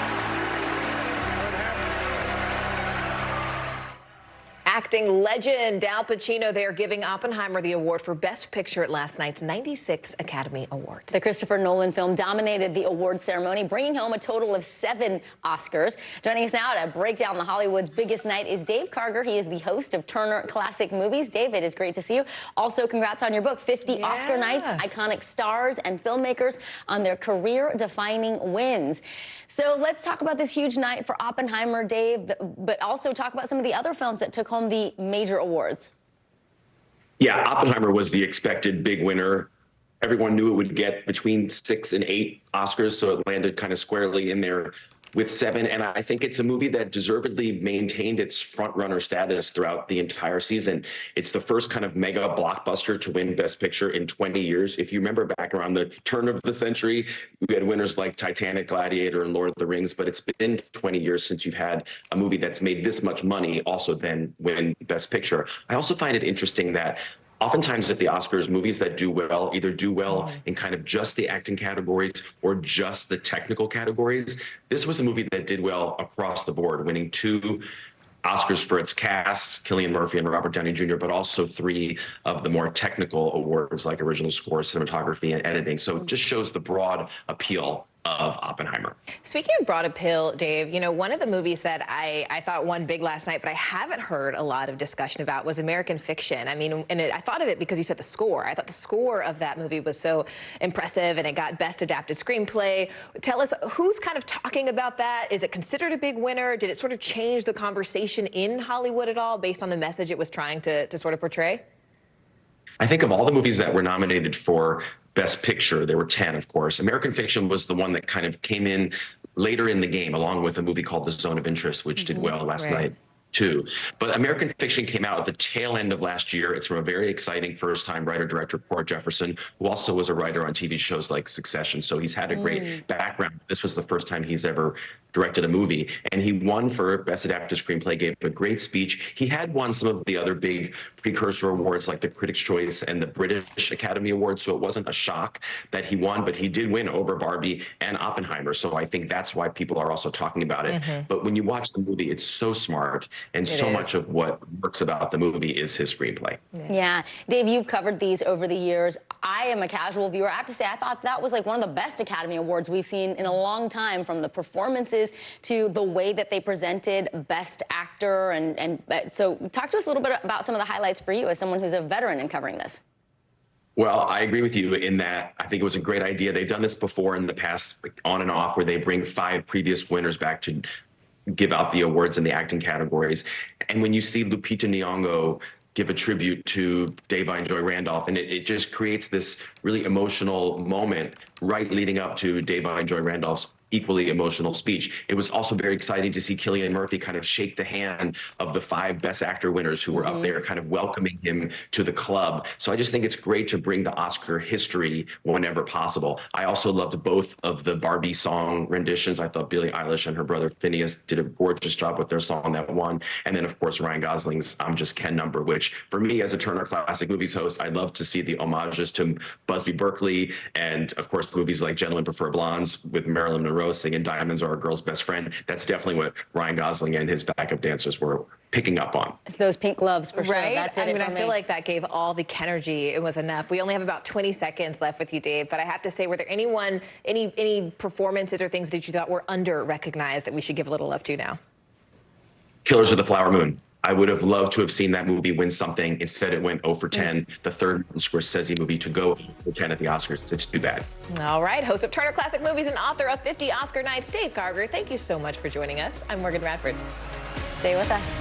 Acting legend Al Pacino there giving Oppenheimer the award for Best Picture at last night's 96 Academy Awards. The Christopher Nolan film dominated the award ceremony, bringing home a total of 7 Oscars. Joining us now to break down the Hollywood's biggest night is Dave Karger. He is the host of Turner Classic Movies. David, it's great to see you. Also, congrats on your book, 50 Oscar Nights, iconic stars and filmmakers on their career-defining wins. So let's talk about this huge night for Oppenheimer, Dave, but also talk about some of the other films that took home the major awards. Yeah, Oppenheimer was the expected big winner. Everyone knew it would get between 6 and 8 Oscars, so it landed kind of squarely in there. with 7, and I think it's a movie that deservedly maintained its front-runner status throughout the entire season. It's the first kind of mega blockbuster to win Best Picture in 20 years. If you remember back around the turn of the century, we had winners like Titanic, Gladiator, and Lord of the Rings, but it's been 20 years since you've had a movie that's made this much money also then win Best Picture. I also find it interesting that oftentimes at the Oscars, movies that do well either do well in kind of just the acting categories or just the technical categories. This was a movie that did well across the board, winning 2 Oscars for its cast, Cillian Murphy and Robert Downey Jr., but also 3 of the more technical awards like original score, cinematography, and editing. So it just shows the broad appeal of Oppenheimer. Speaking of broad appeal, Dave, you know, one of the movies that I thought won big last night, but I haven't heard a lot of discussion about was American Fiction. I mean, and I thought of it because you said the score. I thought the score of that movie was so impressive, and it got Best Adapted Screenplay. Tell us, who's kind of talking about that? Is it considered a big winner? Did it sort of change the conversation in Hollywood at all based on the message it was trying to sort of portray? I think of all the movies that were nominated for Best Picture, there were 10, of course. American Fiction was the one that kind of came in later in the game, along with a movie called The Zone of Interest, which did well last night, too. But American Fiction came out at the tail end of last year. It's from a very exciting first-time writer-director, Port Jefferson, who also was a writer on TV shows like Succession. So he's had a great background. This was the first time he's ever directed a movie, and he won for Best Adapted Screenplay, gave a great speech. He had won some of the other big precursor awards like the Critics' Choice and the British Academy Awards, so it wasn't a shock that he won, but he did win over Barbie and Oppenheimer, so I think that's why people are also talking about it. But when you watch the movie, it's so smart, and so much of what works about the movie is his screenplay. Yeah. Dave, you've covered these over the years. I am a casual viewer. I have to say, I thought that was like one of the best Academy Awards we've seen in a long time, from the performances to the way that they presented Best Actor. And so talk to us a little bit about some of the highlights for you as someone who's a veteran in covering this. Well, I agree with you in that I think it was a great idea. They've done this before in the past, on and off, where they bring 5 previous winners back to give out the awards in the acting categories. And when you see Lupita Nyong'o give a tribute to Da'Vine Joy Randolph, and it just creates this really emotional moment right leading up to Da'Vine Joy Randolph's equally emotional speech. It was also very exciting to see Cillian Murphy kind of shake the hand of the 5 Best Actor winners who were up there kind of welcoming him to the club. So I just think it's great to bring the Oscar history whenever possible. I also loved both of the Barbie song renditions. I thought Billie Eilish and her brother Phineas did a gorgeous job with their song that won. And then, of course, Ryan Gosling's I'm Just Ken number, which for me as a Turner Classic Movies host, I love to see the homages to Busby Berkeley and, of course, movies like Gentlemen Prefer Blondes with Marilyn Monroe singing Diamonds Are a Girl's Best Friend. That's definitely what Ryan Gosling and his backup dancers were picking up on. Those pink gloves, for sure. Right? That did I mean, it for I me. feel like that gave all the energy. It was enough. We only have about 20 seconds left with you, Dave, but I have to say, were there any performances or things that you thought were under-recognized that we should give a little love to now? Killers of the Flower Moon. I would have loved to have seen that movie win something. Instead, it went 0 for 10, the third Scorsese movie to go 0 for 10 at the Oscars. It's too bad. All right. Host of Turner Classic Movies and author of 50 Oscar Nights, Dave Karger, thank you so much for joining us. I'm Morgan Radford. Stay with us.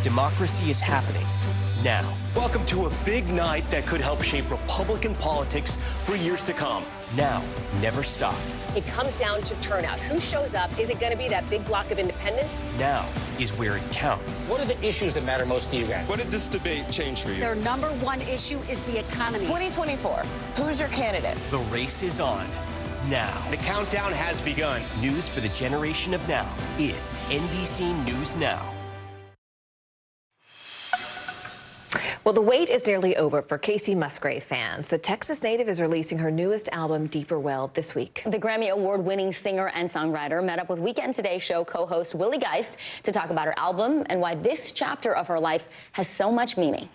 Democracy is happening now. Welcome to a big night that could help shape Republican politics for years to come. Now never stops. It comes down to turnout. Who shows up? Is it going to be that big block of independents? Now is where it counts. What are the issues that matter most to you guys? What did this debate change for you? Their number one issue is the economy. 2024, who's your candidate? The race is on now. The countdown has begun. News for the generation of now is NBC News Now. Well, the wait is nearly over for Kacey Musgrave fans. The Texas native is releasing her newest album, Deeper Well, this week. The Grammy Award-winning singer and songwriter met up with Weekend Today show co-host Willie Geist to talk about her album and why this chapter of her life has so much meaning.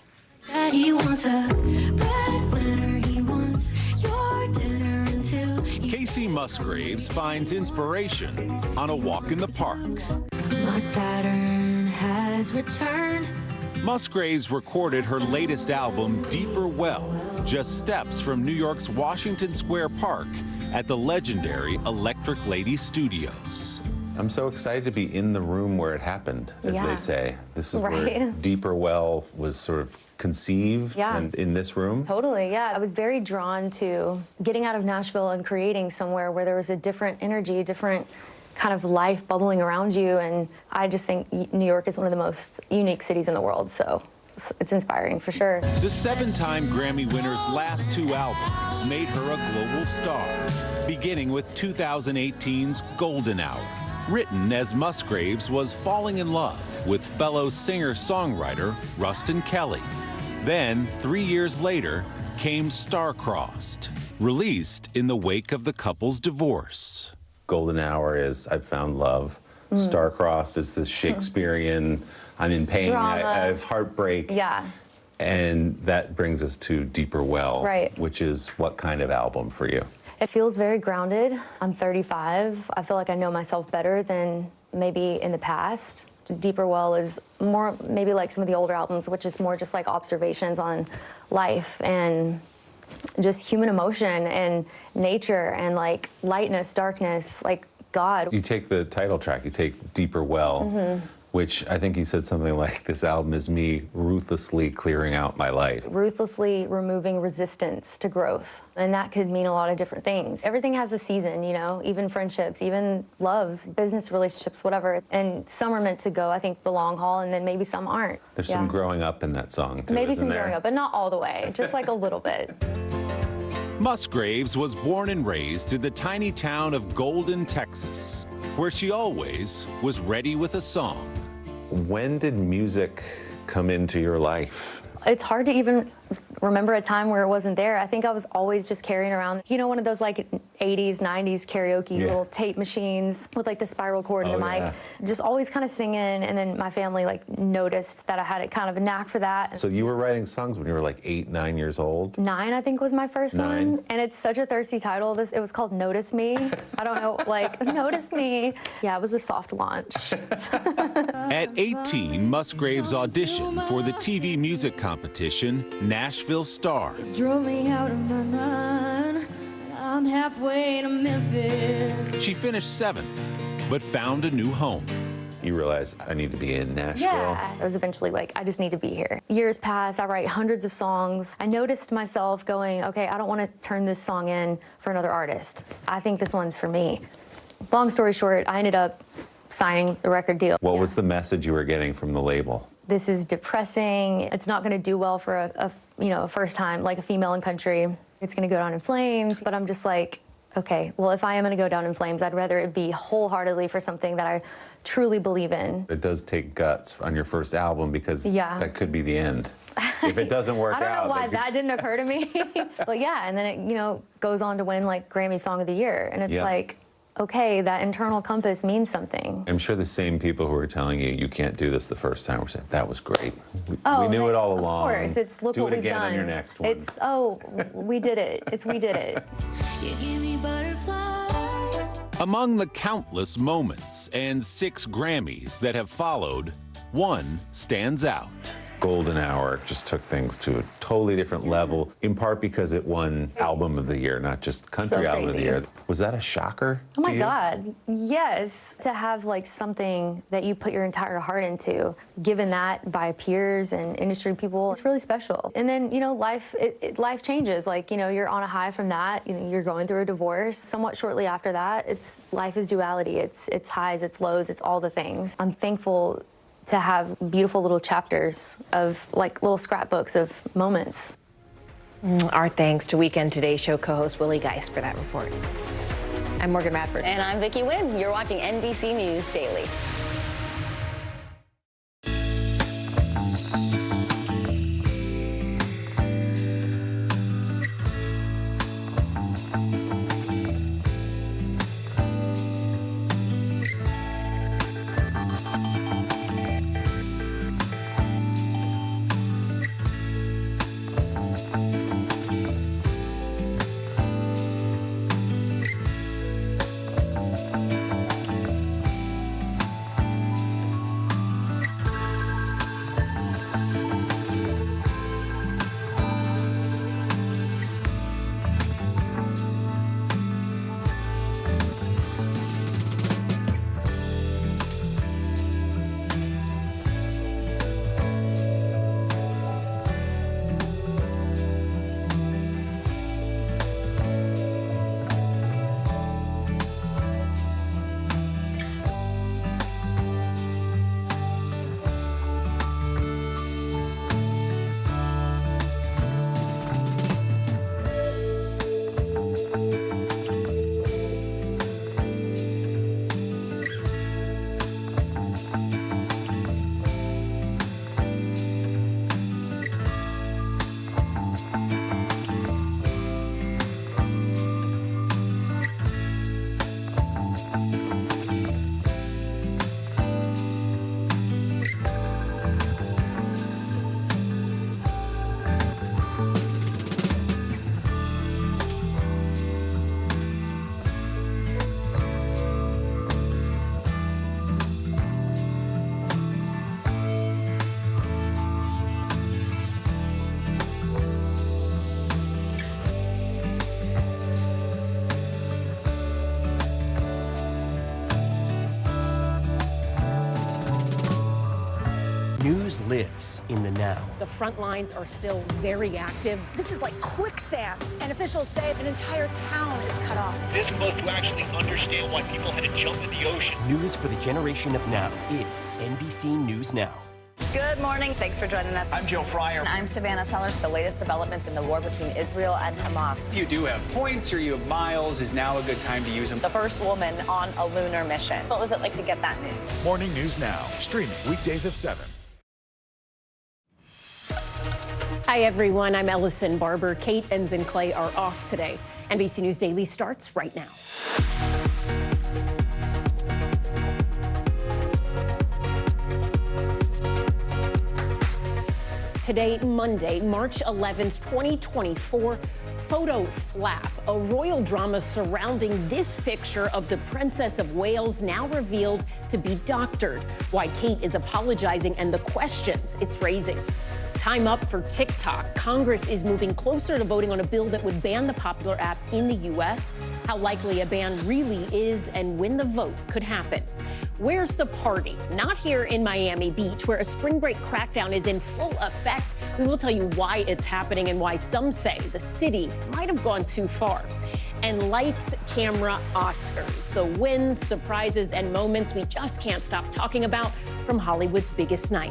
He wants a breadwinner, he wants your dinner until Kacey Musgraves finds inspiration on a walk in the park. My Saturn has returned. Musgraves recorded her latest album, Deeper Well, just steps from New York's Washington Square Park at the legendary Electric Lady Studios. I'm so excited to be in the room where it happened, as they say. This is where Deeper Well was sort of conceived and in this room. Totally, yeah. I was very drawn to getting out of Nashville and creating somewhere where there was a different energy, different kind of life bubbling around you, and I just think New York is one of the most unique cities in the world, so it's inspiring for sure. The 7-time Grammy winner's last 2 albums made her a global star, beginning with 2018's Golden Hour, written as Musgraves was falling in love with fellow singer-songwriter Rustin Kelly. Then, 3 years later, came Star-Crossed, released in the wake of the couple's divorce. Golden Hour is I've found love. Star-Crossed is the Shakespearean, I'm in pain, I have heartbreak. Yeah. And that brings us to Deeper Well, which is what kind of album for you? It feels very grounded. I'm 35. I feel like I know myself better than maybe in the past. Deeper Well is more maybe like some of the older albums, which is more just like observations on life and just human emotion and nature and like lightness, darkness, like God. You take the title track, you take Deeper Well, which I think you said something like, this album is me ruthlessly clearing out my life. Ruthlessly removing resistance to growth. And that could mean a lot of different things. Everything has a season, you know, even friendships, even loves, business relationships, whatever. And some are meant to go, I think, the long haul, and then maybe some aren't. There's some growing up in that song, too, maybe isn't some there? growing up, but not all the way, just like a little bit. Musgraves was born and raised in the tiny town of Golden, Texas, where she always was ready with a song. When did music come into your life? It's hard to even remember a time where it wasn't there. I think I was always just carrying around, you know, one of those like 80s, 90s karaoke little tape machines with like the spiral cord and the mic. Just always kind of singing, and then my family like noticed that I had a kind of a knack for that. So you were writing songs when you were like 8, 9 years old? 9, I think, was my first one. And it's such a thirsty title. It was called Notice Me. I don't know, like, Notice Me. Yeah, it was a soft launch. At 18, Musgraves auditioned for the TV music competition Nashville Star. Drove me out of my mind. I'm halfway to Memphis. She finished 7th, but found a new home. You realize I need to be in Nashville? Yeah, I was eventually like, I just need to be here. Years pass, I write hundreds of songs. I noticed myself going, okay, I don't want to turn this song in for another artist. I think this one's for me. Long story short, I ended up signing the record deal. What was the message you were getting from the label? This is depressing. It's not going to do well for a first time, like a female in country. It's going to go down in flames. But I'm just like, okay, well, if I am going to go down in flames, I'd rather it be wholeheartedly for something that I truly believe in. It does take guts on your first album because that could be the end. If it doesn't work out. I don't know why that didn't occur to me. But yeah, and then it, goes on to win like Grammy Song of the Year. And it's like, okay, that internal compass means something. I'm sure the same people who are telling you you can't do this the first time were saying, that was great. We knew it all along. Of course, it's look what we've done. Do it again on your next one. It's, we did it. We did it. You give me butterflies. Among the countless moments and 6 Grammys that have followed, one stands out. Golden Hour just took things to a totally different level, in part because it won Album of the Year, not just Country Album of the Year. Was that a shocker? Oh my God, yes. To have like something that you put your entire heart into, given that by peers and industry people, it's really special. And then, you know, life changes. Like, you know, you're on a high from that, you know, you're going through a divorce. Somewhat shortly after that, life is duality. It's highs, it's lows, it's all the things. I'm thankful to have beautiful little chapters of like little scrapbooks of moments. Our thanks to Weekend Today show co-host Willie Geist for that report. I'm Morgan Radford. And I'm Vicki Wynn. You're watching NBC News Daily. News lives in the now. The front lines are still very active. This is like quicksand, and officials say an entire town is cut off. This close to actually understand why people had to jump in the ocean. News for the generation of now is NBC News Now. Good morning. Thanks for joining us. I'm Joe Fryer. And I'm Savannah Sellers. The latest developments in the war between Israel and Hamas. If you do have points or you have miles, is now a good time to use them. The first woman on a lunar mission. What was it like to get that news? Morning News Now, streaming weekdays at 7. Hi, everyone. I'm Ellison Barber. Kate, Enz, and Clay are off today. NBC News Daily starts right now. Today, Monday, March 11th, 2024, photo flap, a royal drama surrounding this picture of the Princess of Wales, now revealed to be doctored. Why Kate is apologizing and the questions it's raising. Time up for TikTok. Congress is moving closer to voting on a bill that would ban the popular app in the U.S. How likely a ban really is and when the vote could happen. Where's the party? Not here in Miami Beach, where a spring break crackdown is in full effect. We will tell you why it's happening and why some say the city might have gone too far. And Lights, Camera, Oscars. The wins, surprises, and moments we just can't stop talking about from Hollywood's biggest night.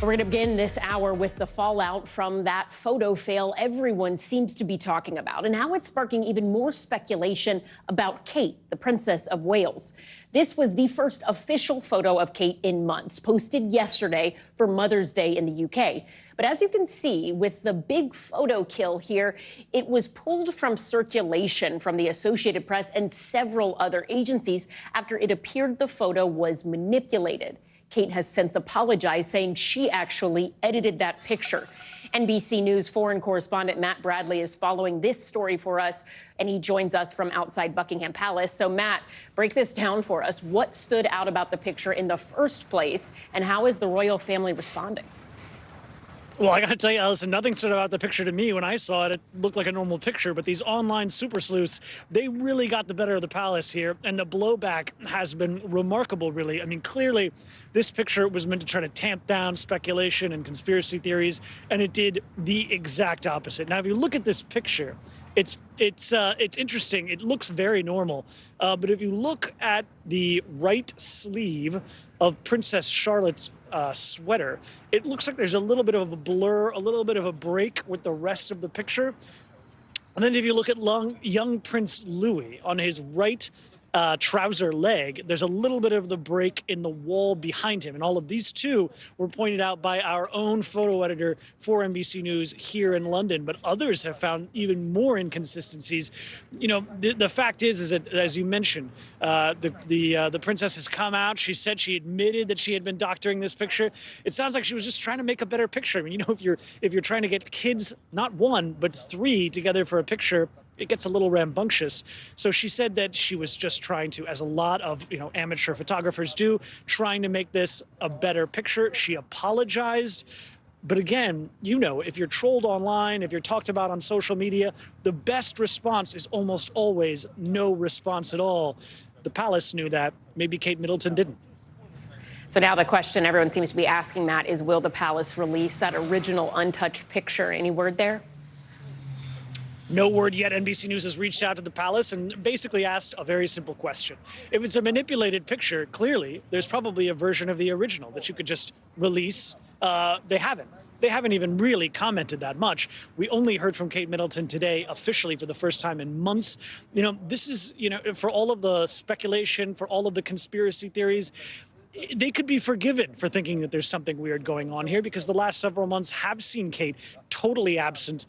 We're going to begin this hour with the fallout from that photo fail everyone seems to be talking about and how it's sparking even more speculation about Kate, the Princess of Wales. This was the first official photo of Kate in months, posted yesterday for Mother's Day in the UK. But as you can see with the big photo kill here, it was pulled from circulation from the Associated Press and several other agencies after it appeared the photo was manipulated. Kate has since apologized, saying she actually edited that picture. NBC News foreign correspondent Matt Bradley is following this story for us, and he joins us from outside Buckingham Palace. So, Matt, break this down for us. What stood out about the picture in the first place, and how is the royal family responding? Well, I got to tell you, Allison, nothing stood out the picture to me. When I saw it, it looked like a normal picture. But these online super sleuths, they really got the better of the palace here. And the blowback has been remarkable, really. I mean, clearly, this picture was meant to try to tamp down speculation and conspiracy theories, and it did the exact opposite. Now, if you look at this picture, it's interesting. It looks very normal. But if you look at the right sleeve of Princess Charlotte's sweater, it looks like there's a little bit of a blur, a little bit of a break with the rest of the picture. And then if you look at young Prince Louis on his right trouser leg, there's a little bit of the break in the wall behind him. And all of these two were pointed out by our own photo editor for NBC News here in London. But others have found even more inconsistencies. You know, the fact is that, as you mentioned, the princess has come out. She said she admitted that she had been doctoring this picture. It sounds like she was just trying to make a better picture. I mean, you know, if you're trying to get kids, not one, but three together for a picture, it gets a little rambunctious. So she said that she was just trying to, as a lot of amateur photographers do, trying to make this a better picture. She apologized. But again, if you're trolled online, if you're talked about on social media, the best response is almost always no response at all. The palace knew that. Maybe Kate Middleton didn't. So now the question everyone seems to be asking, Matt, is will the palace release that original untouched picture? Any word there? No word yet. NBC News has reached out to the palace and basically asked a very simple question. If it's a manipulated picture, clearly there's probably a version of the original that you could just release. They haven't. They haven't even really commented that much. We only heard from Kate Middleton today officially for the first time in months. This is, for all of the speculation, for all of the conspiracy theories, they could be forgiven for thinking that there's something weird going on here, because the last several months have seen Kate totally absent,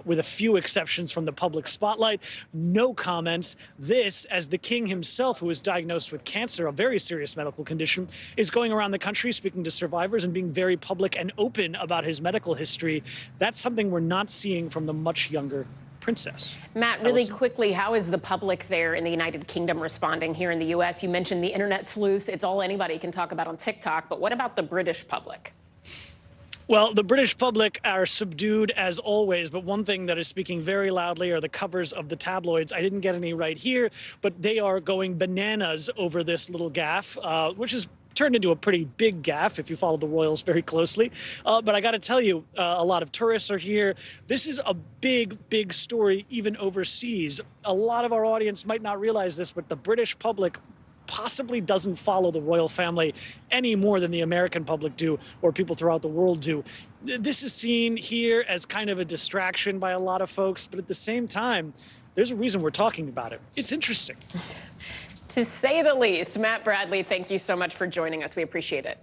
with a few exceptions from the public spotlight. No comments. This, as the king himself, who was diagnosed with cancer, a very serious medical condition, is going around the country speaking to survivors and being very public and open about his medical history. That's something we're not seeing from the much younger princess. Matt, really quickly, how is the public there in the United Kingdom responding here in the U.S.? You mentioned the internet sleuths. It's all anybody can talk about on TikTok. But what about the British public? Well, the British public are subdued as always, but one thing that is speaking very loudly are the covers of the tabloids. I didn't get any right here, but they are going bananas over this little gaffe, which is turned into a pretty big gaffe if you follow the royals very closely. But I got to tell you, a lot of tourists are here. This is a big, big story even overseas. A lot of our audience might not realize this, but the British public possibly doesn't follow the royal family any more than the American public do, or people throughout the world do. This is seen here as kind of a distraction by a lot of folks, but at the same time, there's a reason we're talking about it. It's interesting. To say the least. Matt Bradley, thank you so much for joining us. We appreciate it.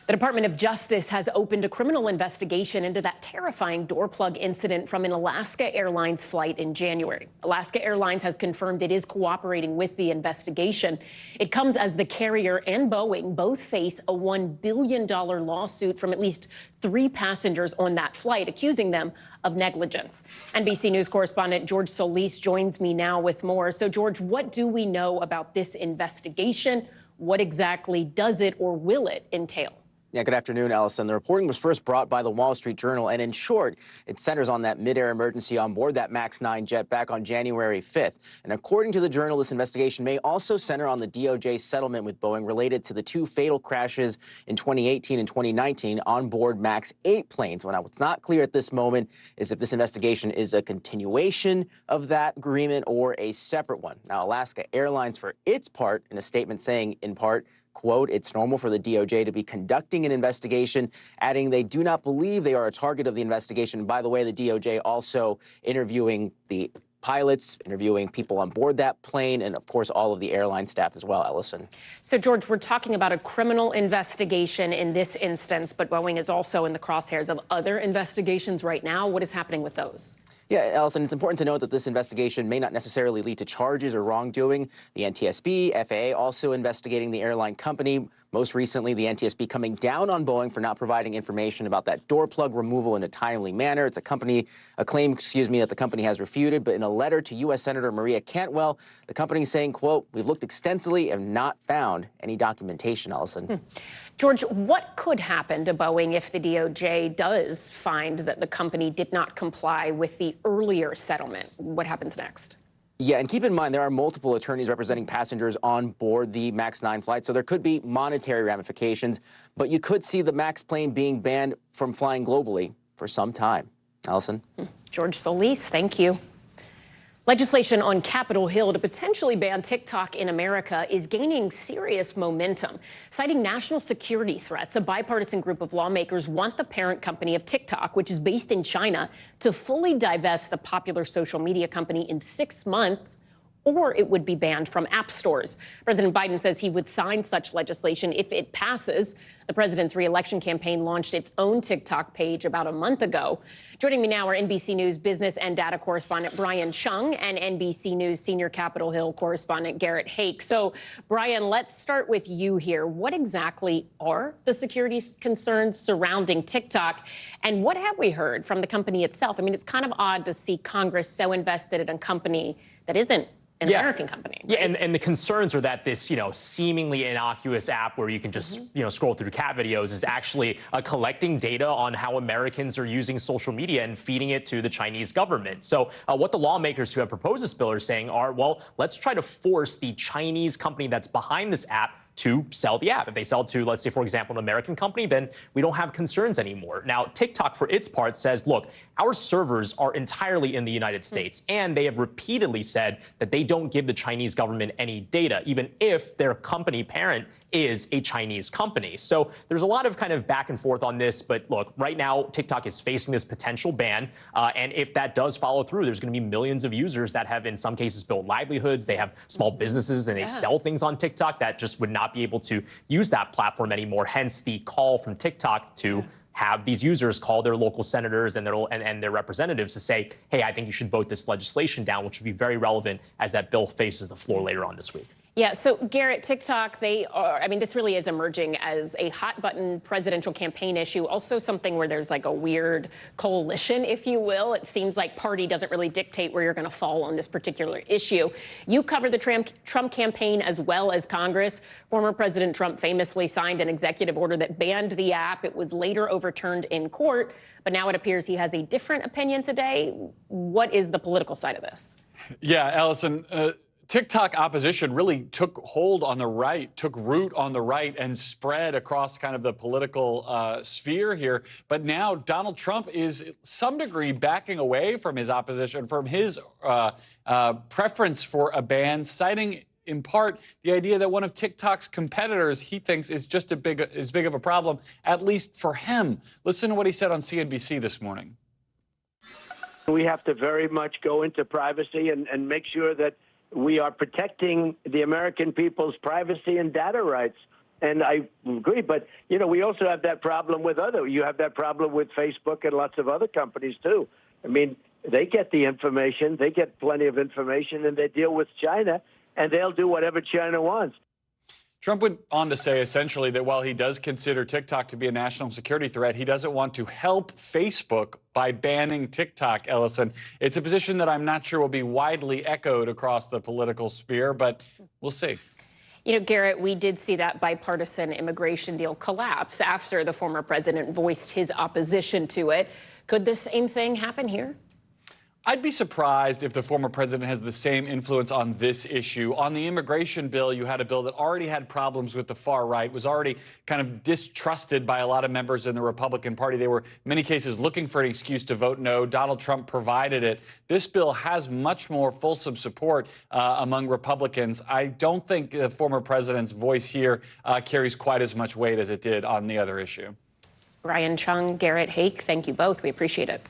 The Department of Justice has opened a criminal investigation into that terrifying door plug incident from an Alaska Airlines flight in January. Alaska Airlines has confirmed it is cooperating with the investigation. It comes as the carrier and Boeing both face a $1 billion lawsuit from at least 3 passengers on that flight, accusing them of negligence. NBC News correspondent George Solis joins me now with more. So, George, what do we know about this investigation? What exactly does it or will it entail? Yeah, good afternoon, Allison. The reporting was first brought by the Wall Street Journal, and in short, it centers on that mid-air emergency on board that MAX 9 jet back on January 5th. And according to the Journal, this investigation may also center on the DOJ settlement with Boeing related to the 2 fatal crashes in 2018 and 2019 on board MAX 8 planes. Well, now, what's not clear at this moment is if this investigation is a continuation of that agreement or a separate one. Now, Alaska Airlines, for its part, in a statement saying, in part, quote, "It's normal for the DOJ to be conducting an investigation," adding they do not believe they are a target of the investigation. By the way, the DOJ also interviewing the pilots, interviewing people on board that plane, and of course, all of the airline staff as well, Ellison. So, George, we're talking about a criminal investigation in this instance, but Boeing is also in the crosshairs of other investigations right now. What is happening with those? Yeah, Allison, it's important to note that this investigation may not necessarily lead to charges or wrongdoing. The NTSB, FAA also investigating the airline company. Most recently, the NTSB coming down on Boeing for not providing information about that door plug removal in a timely manner. It's a claim, that the company has refuted. But in a letter to U.S. Senator Maria Cantwell, the company is saying, quote, "We've looked extensively and not found any documentation," Allison. George, what could happen to Boeing if the DOJ does find that the company did not comply with the earlier settlement? What happens next? Yeah, and keep in mind, there are multiple attorneys representing passengers on board the MAX 9 flight, so there could be monetary ramifications, but you could see the MAX plane being banned from flying globally for some time. Allison? George Solis, thank you. Legislation on Capitol Hill to potentially ban TikTok in America is gaining serious momentum. Citing national security threats, a bipartisan group of lawmakers want the parent company of TikTok, which is based in China, to fully divest the popular social media company in 6 months, or it would be banned from app stores. President Biden says he would sign such legislation if it passes. The president's re-election campaign launched its own TikTok page about a month ago. Joining me now are NBC News business and data correspondent Brian Chung and NBC News senior Capitol Hill correspondent Garrett Hake. So, Brian, let's start with you here. What exactly are the security concerns surrounding TikTok, and what have we heard from the company itself? I mean, it's kind of odd to see Congress so invested in a company that isn't an American company. Right? Yeah, and the concerns are that this, seemingly innocuous app where you can just, scroll through cat videos is actually collecting data on how Americans are using social media and feeding it to the Chinese government. So what the lawmakers who have proposed this bill are saying are, well, let's try to force the Chinese company that's behind this app to sell the app. If they sell it to, let's say, for example, an American company, then we don't have concerns anymore. Now, TikTok, for its part, says, look, our servers are entirely in the United States, and they have repeatedly said that they don't give the Chinese government any data, even if their company parent is a Chinese company. So there's a lot of kind of back and forth on this. But look, right now, TikTok is facing this potential ban. And if that does follow through, there's going to be millions of users that have, in some cases, built livelihoods. They have small businesses and they sell things on TikTok that just would not be able to use that platform anymore. Hence the call from TikTok to have these users call their local senators and their representatives to say, hey, I think you should vote this legislation down, which would be very relevant as that bill faces the floor later on this week. Yeah, so Garrett, TikTok, this really is emerging as a hot button presidential campaign issue, also something where there's like a weird coalition, if you will. It seems like party doesn't really dictate where you're going to fall on this particular issue. You cover the Trump campaign as well as Congress. Former President Trump famously signed an executive order that banned the app. It was later overturned in court, but now it appears he has a different opinion today. What is the political side of this? Yeah, Allison, TikTok opposition really took hold on the right, took root on the right, and spread across kind of the political sphere here. But now Donald Trump is, some degree, backing away from his opposition, from his preference for a ban, citing in part the idea that one of TikTok's competitors he thinks is just as big of a problem, at least for him. Listen to what he said on CNBC this morning. We have to very much go into privacy and make sure that we are protecting the American people's privacy and data rights. And I agree, but, we also have that problem with you have that problem with Facebook and lots of other companies, too. I mean, they get the information, they get plenty of information, and they deal with China, and they'll do whatever China wants. Trump went on to say, essentially, that while he does consider TikTok to be a national security threat, he doesn't want to help Facebook by banning TikTok, Ellison. It's a position that I'm not sure will be widely echoed across the political sphere, but we'll see. Garrett, we did see that bipartisan immigration deal collapse after the former president voiced his opposition to it. Could the same thing happen here? I'd be surprised if the former president has the same influence on this issue. On the immigration bill, you had a bill that already had problems with the far right, was already kind of distrusted by a lot of members in the Republican Party. They were, in many cases, looking for an excuse to vote no. Donald Trump provided it. This bill has much more fulsome support among Republicans. I don't think the former president's voice here carries quite as much weight as it did on the other issue. Brian Chung, Garrett Hake, thank you both. We appreciate it.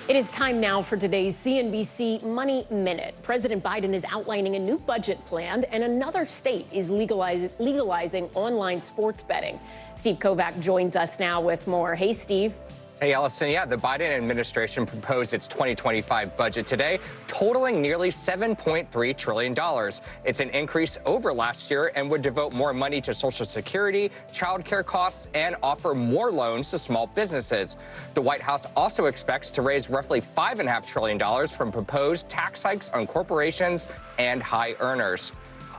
It is time now for today's CNBC Money Minute. President Biden is outlining a new budget plan, and another state is legalizing online sports betting. Steve Kovac joins us now with more. Hey, Steve. Hey, Ellison, yeah, the Biden administration proposed its 2025 budget today, totaling nearly $7.3 trillion. It's an increase over last year and would devote more money to Social Security, child care costs, and offer more loans to small businesses. The White House also expects to raise roughly $5.5 trillion from proposed tax hikes on corporations and high earners.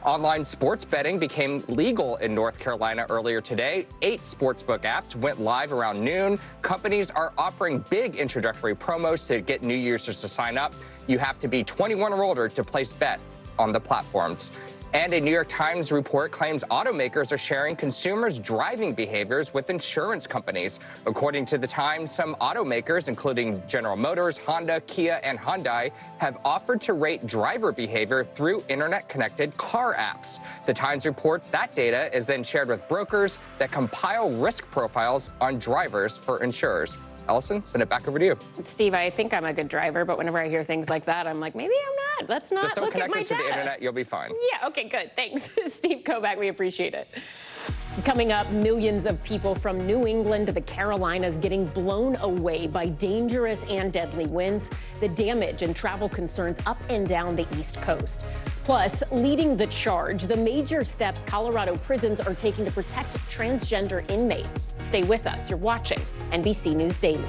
Online sports betting became legal in North Carolina earlier today. 8 sportsbook apps went live around noon. Companies are offering big introductory promos to get new users to sign up. You have to be 21 or older to place bet on the platforms. And a New York Times report claims automakers are sharing consumers' driving behaviors with insurance companies. According to the Times, some automakers, including General Motors, Honda, Kia, and Hyundai, have offered to rate driver behavior through internet-connected car apps. The Times reports that data is then shared with brokers that compile risk profiles on drivers for insurers. Ellison, send it back over to you. Steve, I think I'm a good driver, but whenever I hear things like that, I'm like, maybe I'm not. Let's not Just don't look connect at my it to data. the internet. You'll be fine. Yeah, okay, good. Thanks, Steve Kovac. We appreciate it. Coming up, millions of people from New England to the Carolinas getting blown away by dangerous and deadly winds, the damage and travel concerns up and down the East Coast. Plus, leading the charge, the major steps Colorado prisons are taking to protect transgender inmates. Stay with us. You're watching NBC News Daily.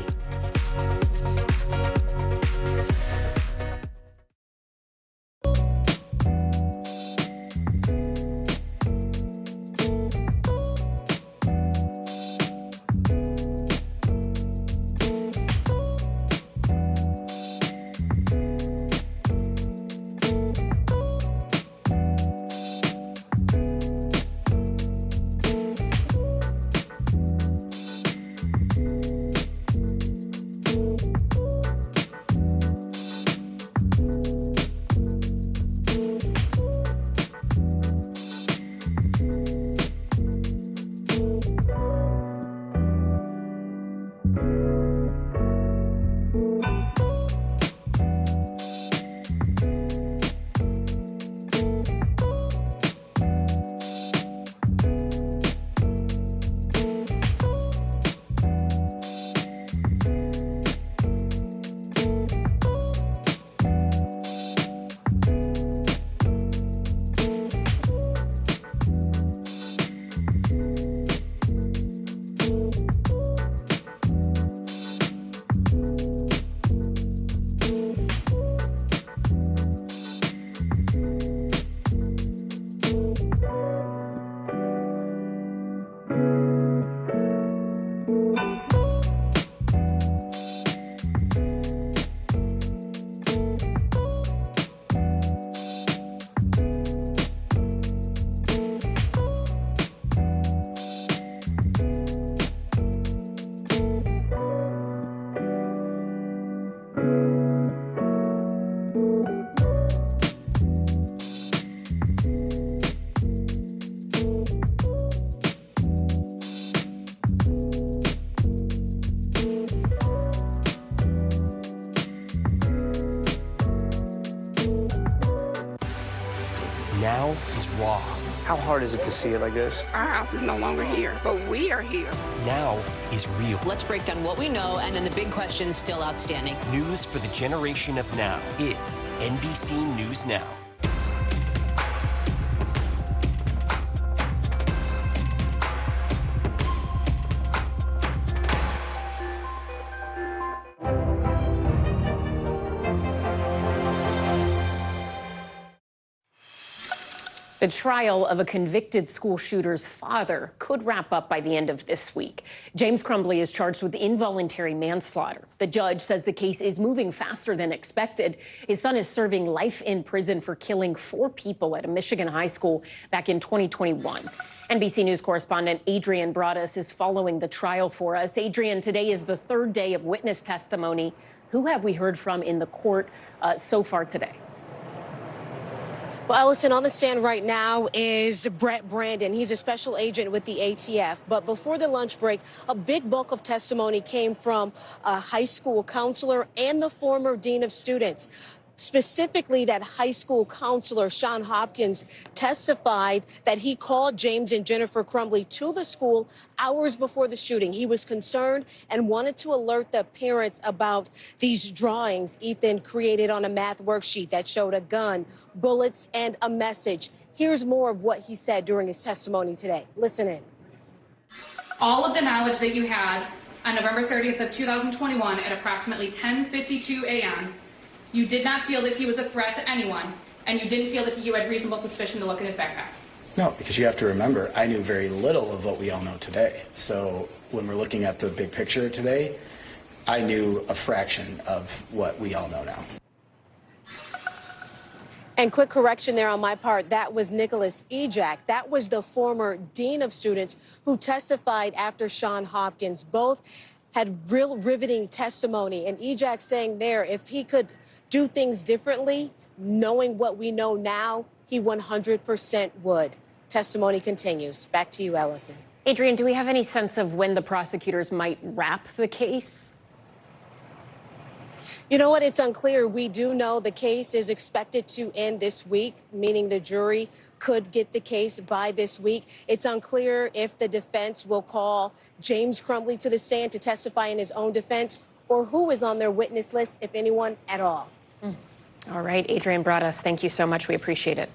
Now is raw. How hard is it to see it like this? Our house is no longer here, but we are here. Now is real. Let's break down what we know and then the big questions still outstanding. News for the generation of now is NBC News Now. The trial of a convicted school shooter's father could wrap up by the end of this week. James Crumbly is charged with involuntary manslaughter. The judge says the case is moving faster than expected. His son is serving life in prison for killing 4 people at a Michigan high school back in 2021. NBC News correspondent Adrian Broaddus is following the trial for us. Adrian, today is the 3rd day of witness testimony. Who have we heard from in the court so far today? Well, Ellison, on the stand right now is Brett Brandon. He's a special agent with the ATF. But before the lunch break, a big bulk of testimony came from a high school counselor and the former dean of students. Specifically, that high school counselor, Sean Hopkins, testified that he called James and Jennifer Crumbley to the school hours before the shooting. He was concerned and wanted to alert the parents about these drawings Ethan created on a math worksheet that showed a gun, bullets, and a message. Here's more of what he said during his testimony today. Listen in. All of the knowledge that you had on November 30th of 2021 at approximately 10:52 a.m., you did not feel that he was a threat to anyone, and you didn't feel that you had reasonable suspicion to look in his backpack. No, because you have to remember, I knew very little of what we all know today. So when we're looking at the big picture today, I knew a fraction of what we all know now. And quick correction there on my part, that was Nicholas Ejak. That was the former dean of students who testified after Sean Hopkins. Both had real riveting testimony, and Ejak saying there, if he could do things differently, knowing what we know now, he 100% would. Testimony continues. Back to you, Ellison. Adrian, do we have any sense of when the prosecutors might wrap the case? You know what? It's unclear. We do know the case is expected to end this week, meaning the jury could get the case by this week. It's unclear if the defense will call James Crumbley to the stand to testify in his own defense, or who is on their witness list, if anyone at all. All right, Adrian Broaddus, thank you so much. We appreciate it.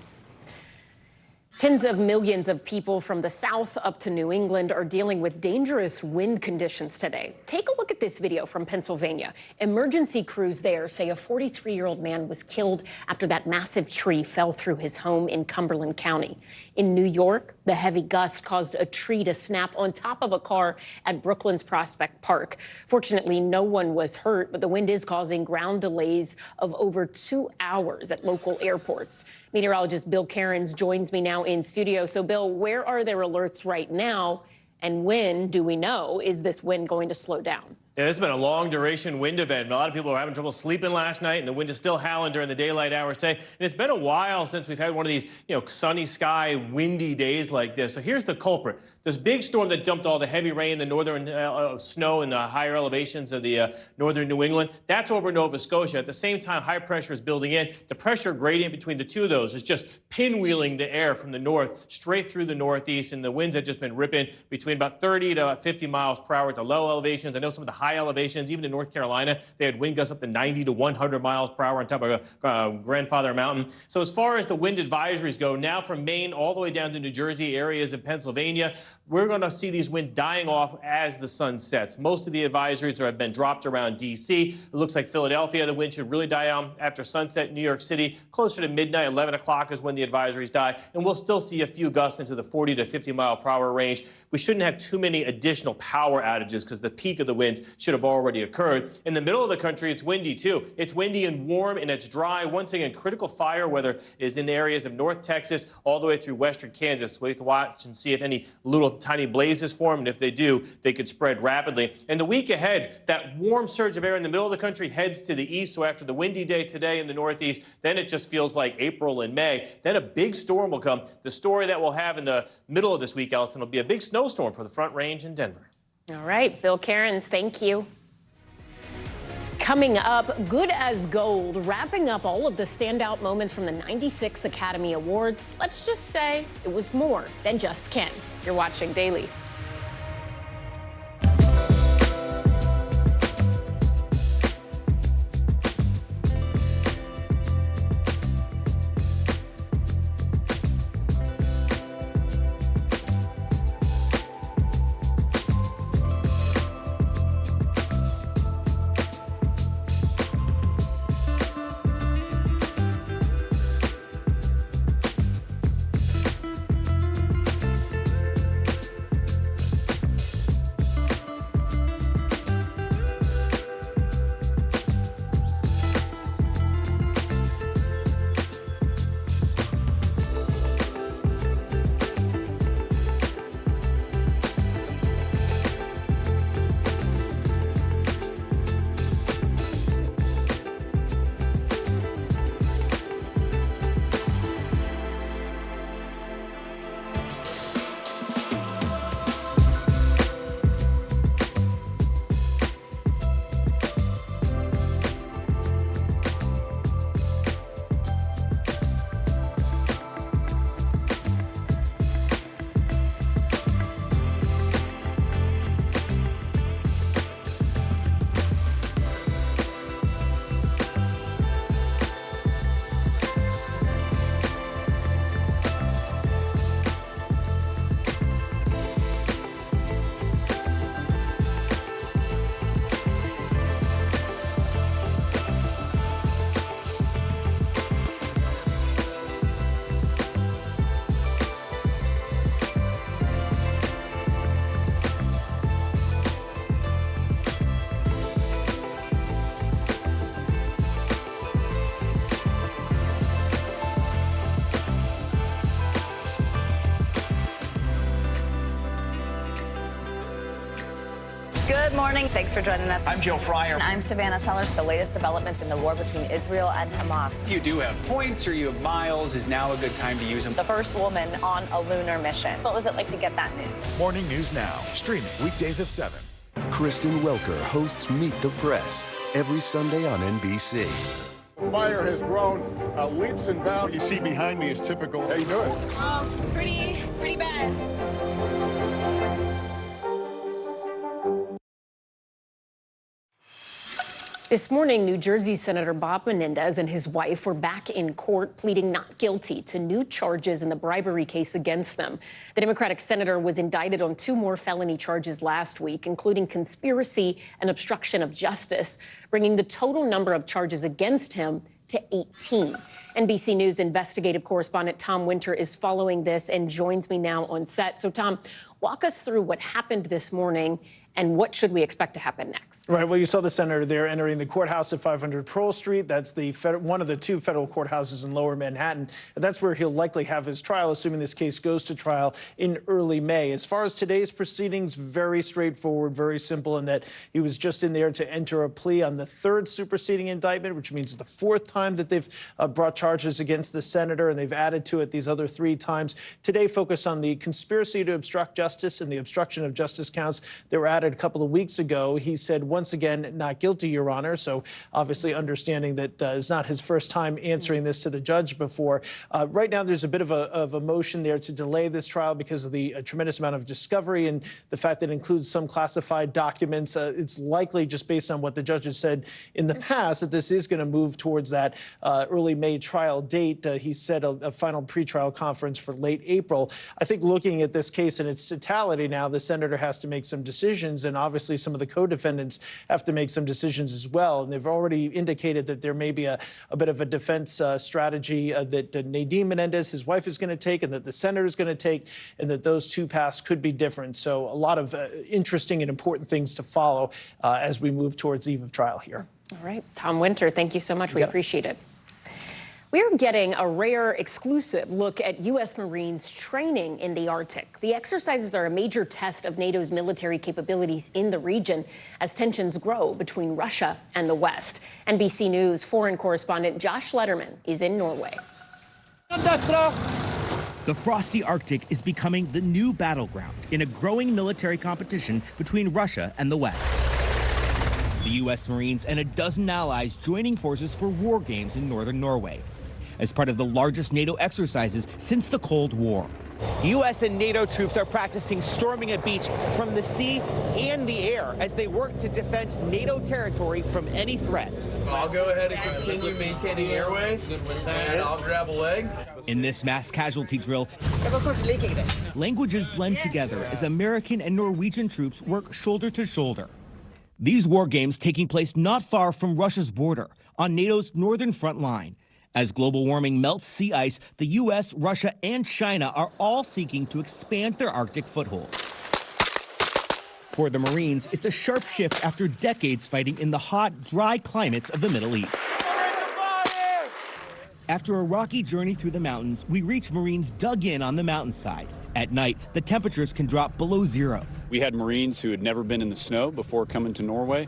Tens of millions of people from the South up to New England are dealing with dangerous wind conditions today. Take a look at this video from Pennsylvania. Emergency crews there say a 43-year-old man was killed after that massive tree fell through his home in Cumberland County. In New York, the heavy gust caused a tree to snap on top of a car at Brooklyn's Prospect Park. Fortunately, no one was hurt, but the wind is causing ground delays of over 2 hours at local airports. Meteorologist Bill Cairns joins me now in studio. So, Bill, where are their alerts right now? And when, do we know, is this wind going to slow down? Yeah, this has been a long-duration wind event. A lot of people are having trouble sleeping last night, and the wind is still howling during the daylight hours today. And it's been a while since we've had one of these, sunny sky, windy days like this. So here's the culprit. This big storm that dumped all the heavy rain, the northern snow in the higher elevations of the northern New England, that's over Nova Scotia. At the same time, high pressure is building in. The pressure gradient between the two of those is just pinwheeling the air from the north straight through the northeast, and the winds have just been ripping between about 30 to 50 miles per hour at the low elevations. I know some of the high elevations, even in North Carolina, they had wind gusts up to 90 to 100 miles per hour on top of Grandfather Mountain. So as far as the wind advisories go, now from Maine all the way down to New Jersey, areas of Pennsylvania, we're going to see these winds dying off as the sun sets. Most of the advisories have been dropped around D.C. It looks like Philadelphia, the wind should really die down after sunset. New York City, closer to midnight, 11 o'clock is when the advisories die. And we'll still see a few gusts into the 40 to 50 mile per hour range. We shouldn't have too many additional power outages because the peak of the winds should have already occurred. In the middle of the country, it's windy too. It's windy and warm and it's dry. Once again, critical fire weather is in areas of North Texas all the way through western Kansas. We have to watch and see if any little tiny blazes form, and if they do, they could spread rapidly. And the week ahead, that warm surge of air in the middle of the country heads to the east. So after the windy day today in the northeast, then it just feels like April and May. Then a big storm will come. The story that we'll have in the middle of this week, Allison, will be a big snowstorm for the Front Range in Denver. All right, Bill Cairns, thank you. Coming up, good as gold, wrapping up all of the standout moments from the 96 Academy Awards. Let's just say it was more than just Ken. You're watching Daily. Good morning. Thanks for joining us. I'm Joe Fryer. And I'm Savannah Sellers. The latest developments in the war between Israel and Hamas. If you do have points or you have miles, is now a good time to use them. The first woman on a lunar mission. What was it like to get that news? Morning News Now, streaming weekdays at 7. Kristen Welker hosts Meet the Press every Sunday on NBC. Fire has grown leaps and bounds. What you see behind me is typical. How you doing? Pretty bad. This morning, New Jersey Senator Bob Menendez and his wife were back in court pleading not guilty to new charges in the bribery case against them. The Democratic senator was indicted on 2 more felony charges last week, including conspiracy and obstruction of justice, bringing the total number of charges against him to 18. NBC News investigative correspondent Tom Winter is following this and joins me now on set. So, Tom, walk us through what happened this morning and what should we expect to happen next? Right. Well, you saw the senator there entering the courthouse at 500 Pearl Street. That's the one of the 2 federal courthouses in Lower Manhattan. And that's where he'll likely have his trial, assuming this case goes to trial in early May. As far as today's proceedings, very straightforward, very simple in that he was just in there to enter a plea on the 3rd superseding indictment, which means the 4th time that they've brought charges against the senator, and they've added to it these other 3 times. Today focused on the conspiracy to obstruct justice and the obstruction of justice counts that were added a couple of weeks ago. He said, once again, not guilty, Your Honor. So obviously understanding that it's not his first time answering this to the judge before. Right now, there's a bit of a motion there to delay this trial because of the tremendous amount of discovery and the fact that it includes some classified documents. It's likely, just based on what the judge has said in the past, that this is going to move towards that early May trial date. He said a final pretrial conference for late April. I think looking at this case in its totality now, the senator has to make some decisions, and obviously some of the co-defendants have to make some decisions as well. And they've already indicated that there may be a bit of a defense strategy that Nadine Menendez, his wife, is going to take, and that the senator is going to take, and that those 2 paths could be different. So a lot of interesting and important things to follow as we move towards eve of trial here. All right. Tom Winter, thank you so much. We appreciate it. We're getting a rare exclusive look at U.S. Marines training in the Arctic. The exercises are a major test of NATO's military capabilities in the region as tensions grow between Russia and the West. NBC News foreign correspondent Josh Letterman is in Norway. The frosty Arctic is becoming the new battleground in a growing military competition between Russia and the West. The U.S. Marines and a dozen allies joining forces for war games in northern Norway as part of the largest NATO exercises since the Cold War. U.S. and NATO troops are practicing storming a beach from the sea and the air as they work to defend NATO territory from any threat. I'll go ahead and continue maintaining airway, and I'll grab a leg. In this mass casualty drill, languages blend together as American and Norwegian troops work shoulder to shoulder. These war games taking place not far from Russia's border, on NATO's northern front line. As global warming melts sea ice, the U.S., Russia, and China are all seeking to expand their Arctic foothold. For the Marines, it's a sharp shift after decades fighting in the hot, dry climates of the Middle East. After a rocky journey through the mountains, we reach Marines dug in on the mountainside. At night, the temperatures can drop below 0. We had Marines who had never been in the snow before coming to Norway.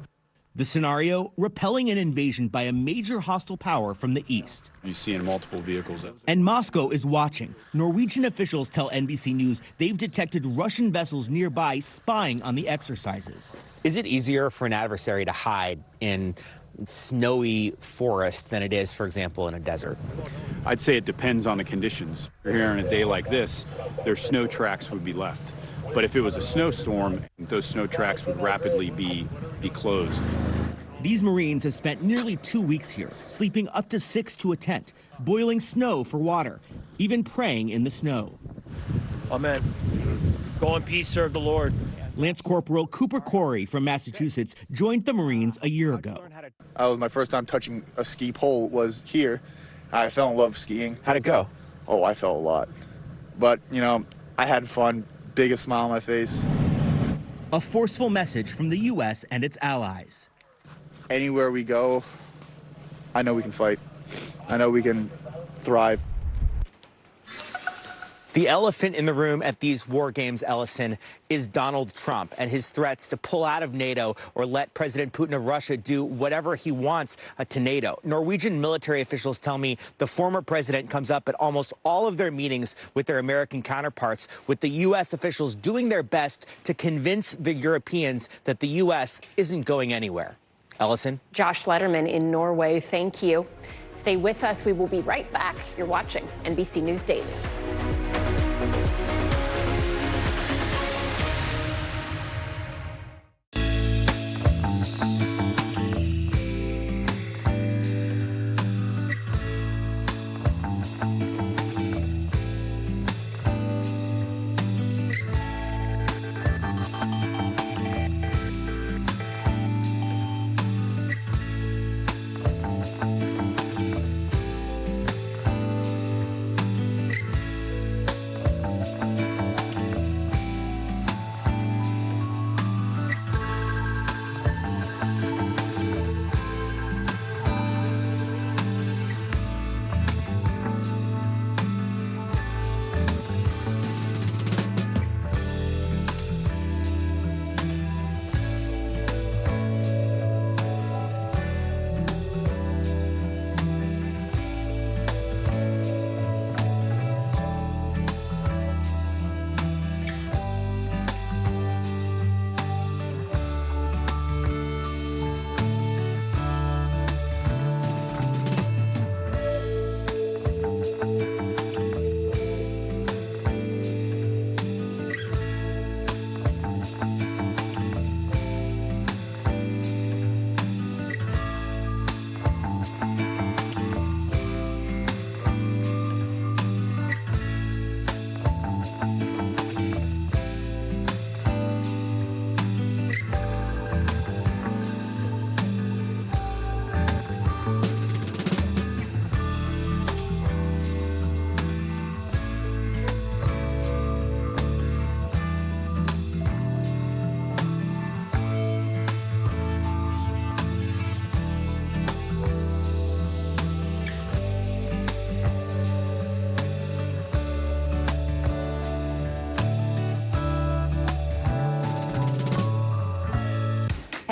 The scenario, repelling an invasion by a major hostile power from the east. You see in multiple vehicles. And Moscow is watching. Norwegian officials tell NBC News they've detected Russian vessels nearby spying on the exercises. Is it easier for an adversary to hide in snowy forest than it is, for example, in a desert? I'd say it depends on the conditions. Here on a day like this, their snow tracks would be left. But if it was a snowstorm, those snow tracks would rapidly be closed. These Marines have spent nearly 2 weeks here, sleeping up to 6 to a tent, boiling snow for water, even praying in the snow. Amen. Go in peace, serve the Lord. Lance Corporal Cooper Corey from Massachusetts joined the Marines a year ago. My first time touching a ski pole was here. I fell in love with skiing. How'd it go? Oh, I fell a lot. But, you know, I had fun. Biggest smile on my face. A forceful message from the U.S. and its allies. Anywhere we go, I know we can fight. I know we can thrive. The The elephant in the room at these war games, Ellison, is Donald Trump and his threats to pull out of NATO or let President Putin of Russia do whatever he wants to NATO. Norwegian military officials tell me the former president comes up at almost all of their meetings with their American counterparts, with the U.S. officials doing their best to convince the Europeans that the U.S. isn't going anywhere. Ellison? Josh Lederman in Norway, thank you. Stay with us. We will be right back. You're watching NBC News Daily.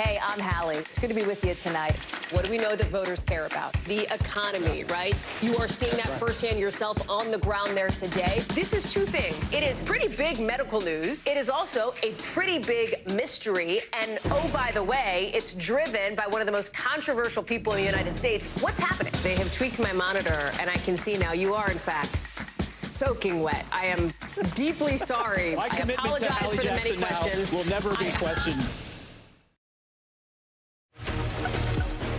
Hey, I'm Hallie. It's good to be with you tonight. What do we know that voters care about? The economy, right? You are seeing that firsthand yourself on the ground there today. This is two things. It is pretty big medical news. It is also a pretty big mystery. And oh, by the way, it's driven by one of the most controversial people in the United States. What's happening? They have tweaked my monitor, and I can see now you are, in fact, soaking wet. I am deeply sorry. I apologize for the many questions. Will never be questioned.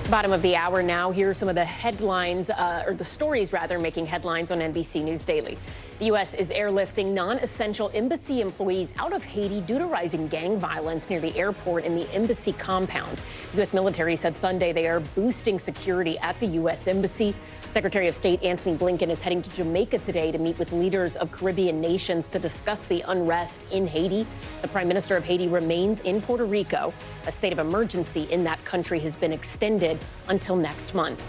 Bottom of the hour now. Here are some of the headlines, or the stories, rather, making headlines on NBC News Daily. The U.S. is airlifting non-essential embassy employees out of Haiti due to rising gang violence near the airport and the embassy compound. The U.S. military said Sunday they are boosting security at the U.S. embassy. Secretary of State Antony Blinken is heading to Jamaica today to meet with leaders of Caribbean nations to discuss the unrest in Haiti. The Prime Minister of Haiti remains in Puerto Rico. A state of emergency in that country has been extended until next month.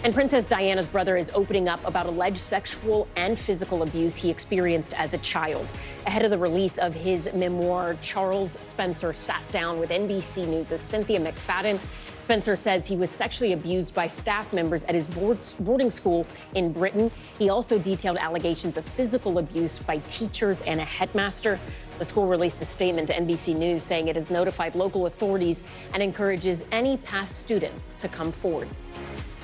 And Princess Diana's brother is opening up about alleged sexual and physical abuse he experienced as a child. Ahead of the release of his memoir, Charles Spencer sat down with NBC News' Cynthia McFadden. Spencer says he was sexually abused by staff members at his boarding school in Britain. He also detailed allegations of physical abuse by teachers and a headmaster. The school released a statement to NBC News saying it has notified local authorities and encourages any past students to come forward.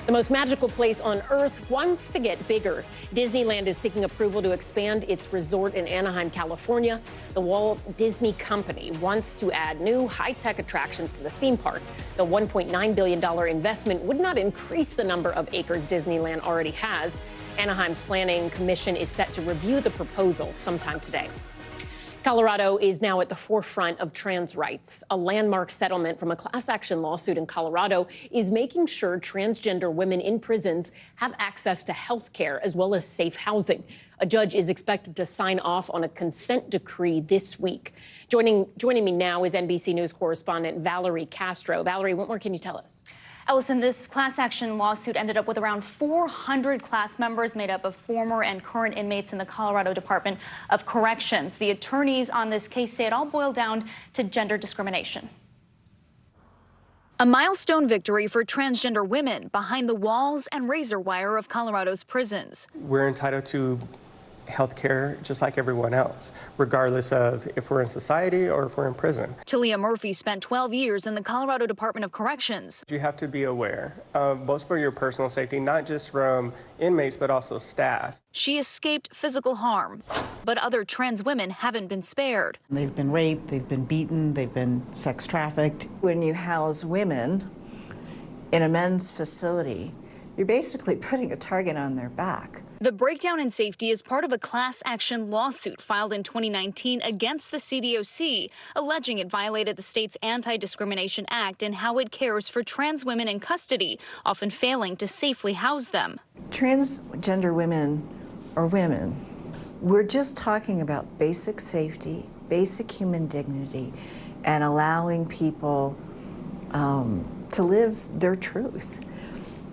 The most magical place on Earth wants to get bigger. Disneyland is seeking approval to expand its resort in Anaheim, California. The Walt Disney Company wants to add new high-tech attractions to the theme park. The $1.9 billion investment would not increase the number of acres Disneyland already has. Anaheim's planning commission is set to review the proposal sometime today. Colorado is now at the forefront of trans rights. A landmark settlement from a class action lawsuit in Colorado is making sure transgender women in prisons have access to health care as well as safe housing. A judge is expected to sign off on a consent decree this week. Joining me now is NBC News correspondent Valerie Castro. Valerie, what more can you tell us? Ellison, this class action lawsuit ended up with around 400 class members made up of former and current inmates in the Colorado Department of Corrections. The attorneys on this case say it all boiled down to gender discrimination. A milestone victory for transgender women behind the walls and razor wire of Colorado's prisons. We're entitled to health care just like everyone else, regardless of if we're in society or if we're in prison. Talia Murphy spent 12 years in the Colorado Department of Corrections. You have to be aware, both for your personal safety, not just from inmates, but also staff. She escaped physical harm, but other trans women haven't been spared. They've been raped, they've been beaten, they've been sex trafficked. When you house women in a men's facility, you're basically putting a target on their back. The breakdown in safety is part of a class action lawsuit filed in 2019 against the CDOC, alleging it violated the state's Anti-Discrimination Act and how it cares for trans women in custody, often failing to safely house them. Transgender women are women. We're just talking about basic safety, basic human dignity, and allowing people to live their truth,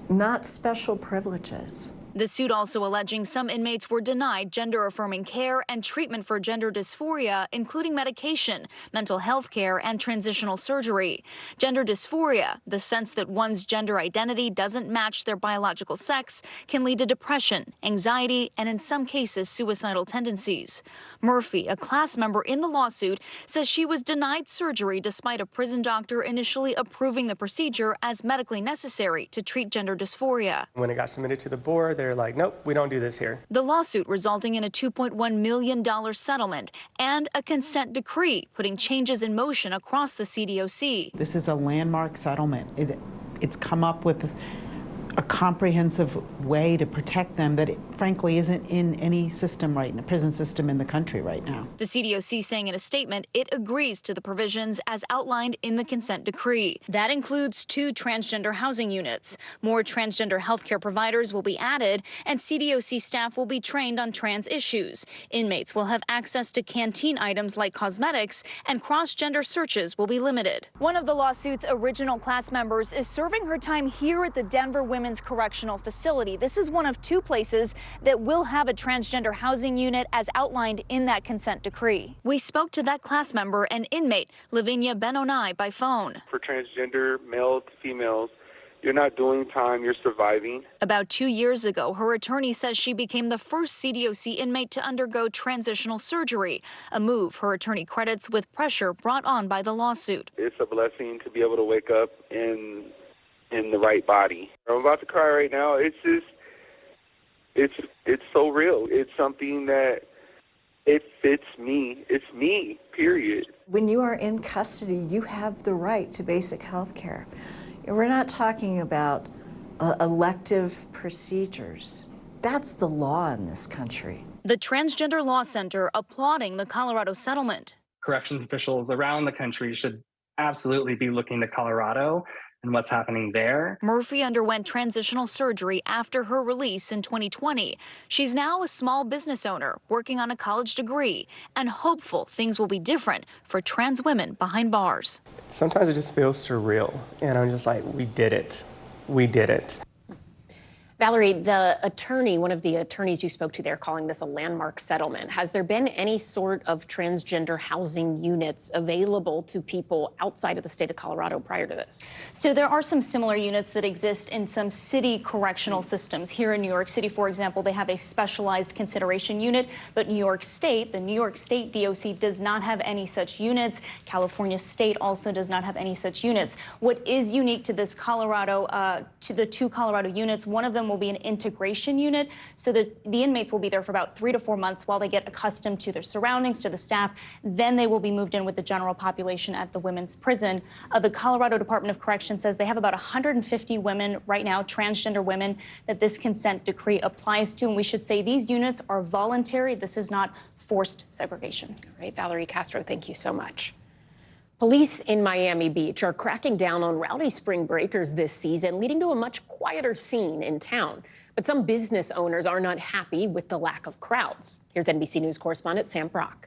not special privileges. The suit also alleging some inmates were denied gender-affirming care and treatment for gender dysphoria, including medication, mental health care, and transitional surgery. Gender dysphoria, the sense that one's gender identity doesn't match their biological sex, can lead to depression, anxiety, and in some cases, suicidal tendencies. Murphy, a class member in the lawsuit, says she was denied surgery despite a prison doctor initially approving the procedure as medically necessary to treat gender dysphoria. When it got submitted to the board, they're like, nope, we don't do this here. The lawsuit resulting in a $2.1 million settlement and a consent decree putting changes in motion across the CDOC. This is a landmark settlement. It's come up with a comprehensive way to protect them that frankly isn't in any system right now, prison system in the country right now. The CDOC saying in a statement it agrees to the provisions as outlined in the consent decree. That includes 2 transgender housing units. More transgender healthcare providers will be added, and CDOC staff will be trained on trans issues. Inmates will have access to canteen items like cosmetics, and cross-gender searches will be limited. One of the lawsuit's original class members is serving her time here at the Denver Women's Correctional Facility. This is one of 2 places that will have a transgender housing unit as outlined in that consent decree. We spoke to that class member and inmate, Lavinia Benoni, by phone. For transgender male to females, you're not doing time, you're surviving. About 2 years ago, her attorney says she became the first CDOC inmate to undergo transitional surgery, a move her attorney credits with pressure brought on by the lawsuit. It's a blessing to be able to wake up in the right body. I'm about to cry right now. It's just, it's so real. It's something that it fits me. It's me, period. When you are in custody, you have the right to basic health care. We're not talking about elective procedures. That's the law in this country. The Transgender Law Center applauding the Colorado settlement. Corrections officials around the country should absolutely be looking to Colorado and what's happening there. Murphy underwent transitional surgery after her release in 2020. She's now a small business owner working on a college degree and hopeful things will be different for trans women behind bars. Sometimes it just feels surreal, and I'm just like, we did it. We did it. Valerie, the attorney, one of the attorneys you spoke to there, calling this a landmark settlement. Has there been any sort of transgender housing units available to people outside of the state of Colorado prior to this? So there are some similar units that exist in some city correctional systems. Here in New York City, for example, they have a specialized consideration unit, but New York State, the New York State DOC does not have any such units. California State also does not have any such units. What is unique to this Colorado, to the 2 Colorado units, one of them will be an integration unit, so that the inmates will be there for about 3 to 4 months while they get accustomed to their surroundings, to the staff. Then they will be moved in with the general population at the women's prison. The Colorado Department of Corrections says they have about 150 women right now, transgender women, that this consent decree applies to. And we should say these units are voluntary. This is not forced segregation. All right, Valerie Castro, thank you so much. Police in Miami Beach are cracking down on rowdy spring breakers this season, leading to a much quieter scene in town. But some business owners are not happy with the lack of crowds. Here's NBC News correspondent Sam Brock.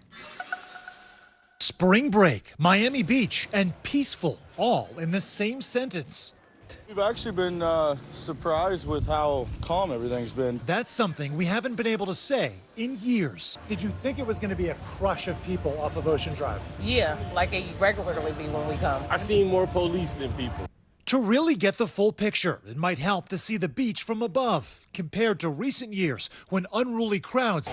Spring break, Miami Beach, and peaceful, all in the same sentence. We've actually been surprised with how calm everything's been. That's something we haven't been able to say in years. Did you think it was going to be a crush of people off of Ocean Drive? Yeah, like it regularly be when we come. I seen more police than people. To really get the full picture, it might help to see the beach from above, compared to recent years when unruly crowds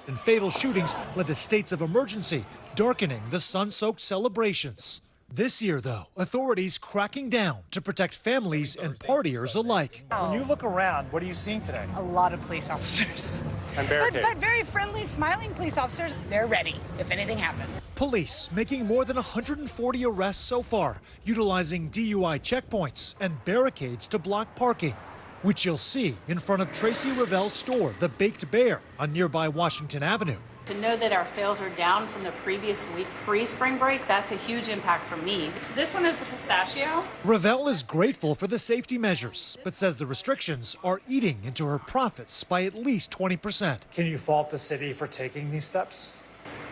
and fatal shootings led to states of emergency, darkening the sun-soaked celebrations. This year, though, authorities cracking down to protect families and partiers alike. When you look around, what are you seeing today? A lot of police officers. And barricades. But very friendly, smiling police officers. They're ready if anything happens. Police making more than 140 arrests so far, utilizing DUI checkpoints and barricades to block parking, which you'll see in front of Tracy Ravel's store, The Baked Bear, on nearby Washington Avenue. To know that our sales are down from the previous week pre-spring break, that's a huge impact for me. This one is the pistachio. Ravel is grateful for the safety measures, but says the restrictions are eating into her profits by at least 20%. Can you fault the city for taking these steps?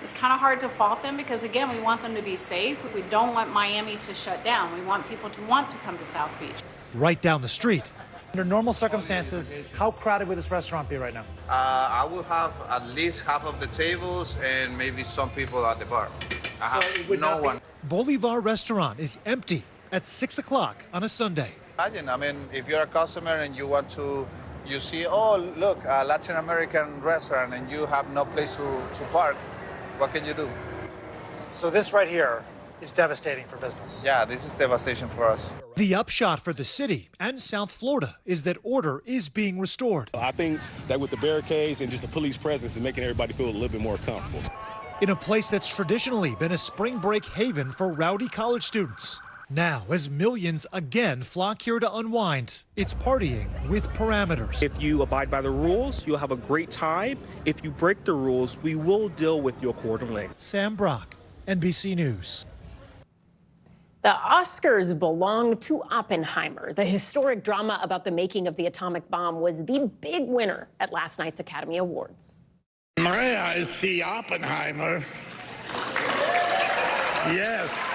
It's kind of hard to fault them because, again, we want them to be safe. We don't want Miami to shut down. We want people to want to come to South Beach. Right down the street. Under normal circumstances, how crowded would this restaurant be right now? I will have at least half of the tables and maybe some people at the bar. I have no one. Bolivar restaurant is empty at 6 o'clock on a Sunday. Imagine, I mean, if you're a customer and you want to, you see, oh, look, a Latin American restaurant and you have no place to park, what can you do? So this right here is devastating for business. Yeah, this is devastation for us. The upshot for the city and South Florida is that order is being restored. I think that with the barricades and just the police presence is making everybody feel a little bit more comfortable. In a place that's traditionally been a spring break haven for rowdy college students. Now, as millions again flock here to unwind, it's partying with parameters. If you abide by the rules, you'll have a great time. If you break the rules, we will deal with you accordingly. Sam Brock, NBC News. The Oscars belong to Oppenheimer. The historic drama about the making of the atomic bomb was the big winner at last night's Academy Awards. May I see Oppenheimer? Yes.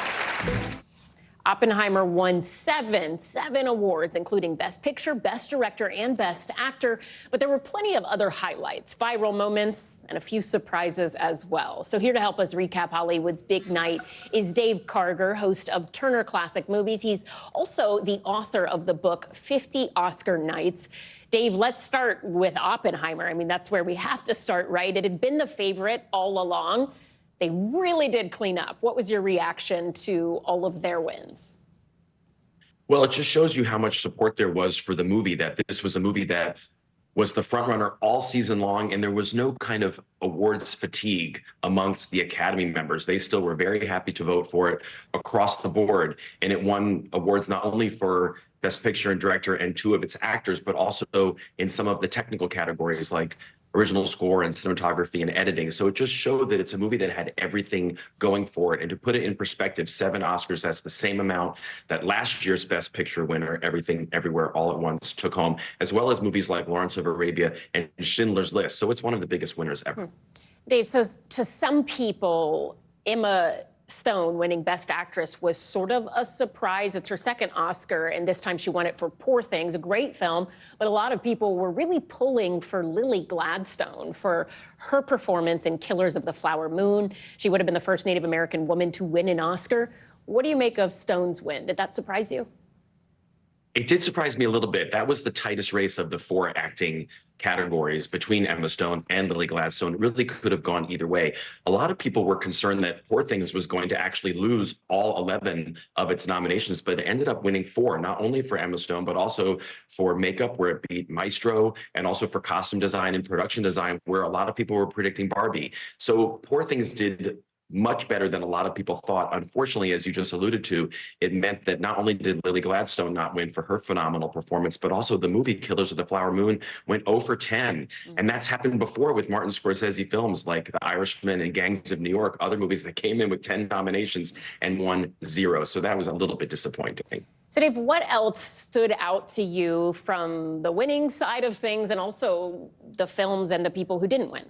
Oppenheimer won seven awards, including Best Picture, Best Director, and Best Actor. But there were plenty of other highlights, viral moments, and a few surprises as well. So here to help us recap Hollywood's big night is Dave Karger, host of Turner Classic Movies. He's also the author of the book 50 Oscar Nights. Dave, let's start with Oppenheimer. I mean, that's where we have to start, right? It had been the favorite all along. They really did clean up. What was your reaction to all of their wins? Well, it just shows you how much support there was for the movie, that this was a movie that was the front runner all season long, and there was no kind of awards fatigue amongst the Academy members. They still were very happy to vote for it across the board, and it won awards not only for Best Picture and Director and 2 of its actors, but also in some of the technical categories like original score and cinematography and editing. So it just showed that it's a movie that had everything going for it. And to put it in perspective, 7 Oscars, that's the same amount that last year's Best Picture winner, Everything Everywhere All at Once, took home, as well as movies like Lawrence of Arabia and Schindler's List. So it's one of the biggest winners ever. Dave, so to some people, Emma Stone winning Best Actress was sort of a surprise. It's her second Oscar, and this time she won it for Poor Things, a great film. But a lot of people were really pulling for Lily Gladstone for her performance in Killers of the Flower Moon. She would have been the first Native American woman to win an Oscar. What do you make of Stone's win? Did that surprise you? It did surprise me a little bit. That was the tightest race of the 4 acting categories between Emma Stone and Lily Gladstone. It really could have gone either way. A lot of people were concerned that Poor Things was going to actually lose all 11 of its nominations, but it ended up winning 4, not only for Emma Stone, but also for makeup, where it beat Maestro, and also for costume design and production design, where a lot of people were predicting Barbie. So Poor Things did much better than a lot of people thought. Unfortunately, as you just alluded to, it meant that not only did Lily Gladstone not win for her phenomenal performance, but also the movie Killers of the Flower Moon went 0 for 10. And that's happened before with Martin Scorsese films like The Irishman and Gangs of New York, other movies that came in with 10 nominations and won 0. So that was a little bit disappointing. So, Dave, what else stood out to you from the winning side of things and also the films and the people who didn't win?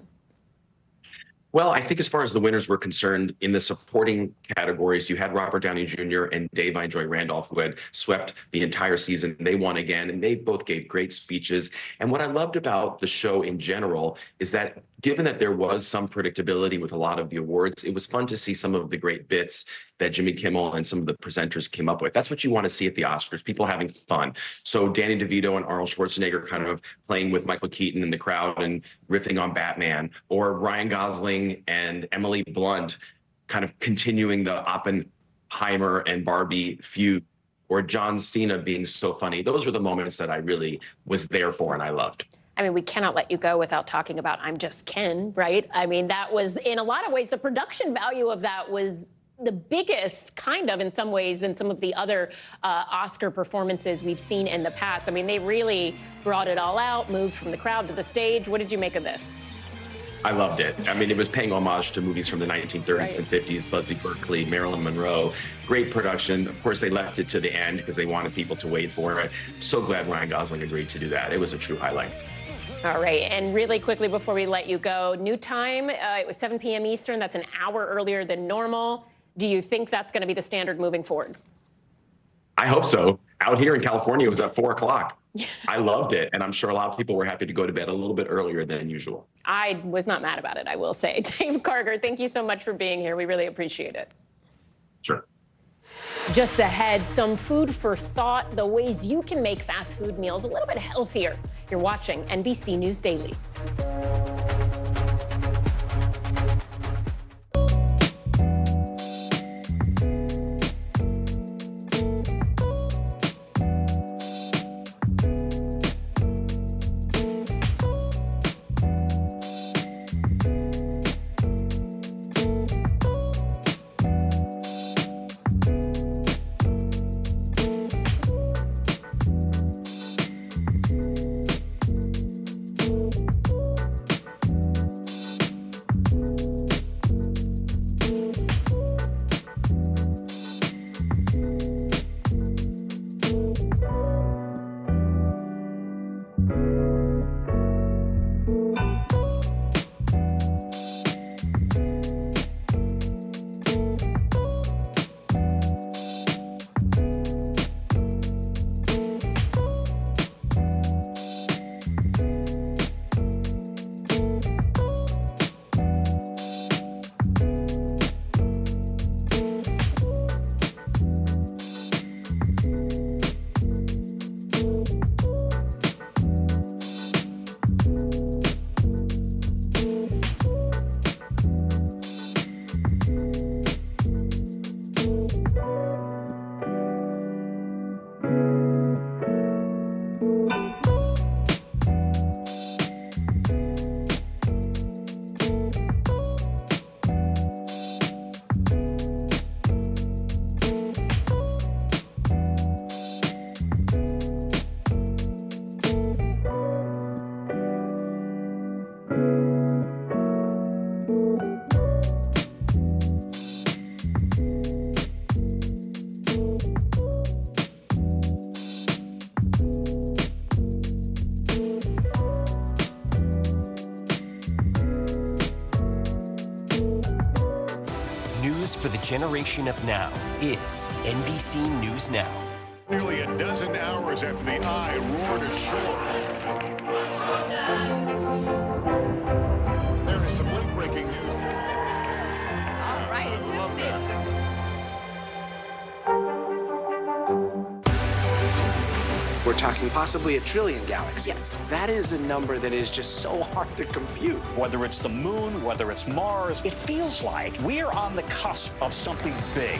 Well, I think as far as the winners were concerned, in the supporting categories, you had Robert Downey Jr. and Dave Joy Randolph, who had swept the entire season. They won again, and they both gave great speeches. And what I loved about the show in general is that given that there was some predictability with a lot of the awards, it was fun to see some of the great bits that Jimmy Kimmel and some of the presenters came up with. That's what you want to see at the Oscars, people having fun. So Danny DeVito and Arnold Schwarzenegger kind of playing with Michael Keaton in the crowd and riffing on Batman, or Ryan Gosling and Emily Blunt kind of continuing the Oppenheimer and Barbie feud, or John Cena being so funny. Those were the moments that I really was there for and I loved. I mean, we cannot let you go without talking about I'm Just Ken, right? I mean, that was, in a lot of ways, the production value of that was the biggest, kind of, in some ways, than some of the other Oscar performances we've seen in the past. I mean, they really brought it all out, moved from the crowd to the stage. What did you make of this? I loved it. I mean, it was paying homage to movies from the 1930s Right. and 50s, Busby Berkeley, Marilyn Monroe. Great production. Of course, they left it to the end because they wanted people to wait for it. So glad Ryan Gosling agreed to do that. It was a true highlight. All right, and really quickly before we let you go, new time, it was 7 p.m. Eastern. That's an hour earlier than normal. Do you think that's going to be the standard moving forward? I hope so. Out here in California, it was at 4 o'clock. I loved it, and I'm sure a lot of people were happy to go to bed a little bit earlier than usual. I was not mad about it, I will say. Dave Karger, thank you so much for being here. We really appreciate it. Sure. Just ahead, some food for thought, the ways you can make fast food meals a little bit healthier. You're watching NBC News Daily. For the generation of now is NBC News Now. Nearly a dozen hours after the eye roared ashore. There is some late breaking news. All right, it just is. We're talking possibly a trillion galaxies. Yes. That is a number that is just so hard to compute. Whether it's the moon, whether it's Mars, it feels like we're on the cusp of something big.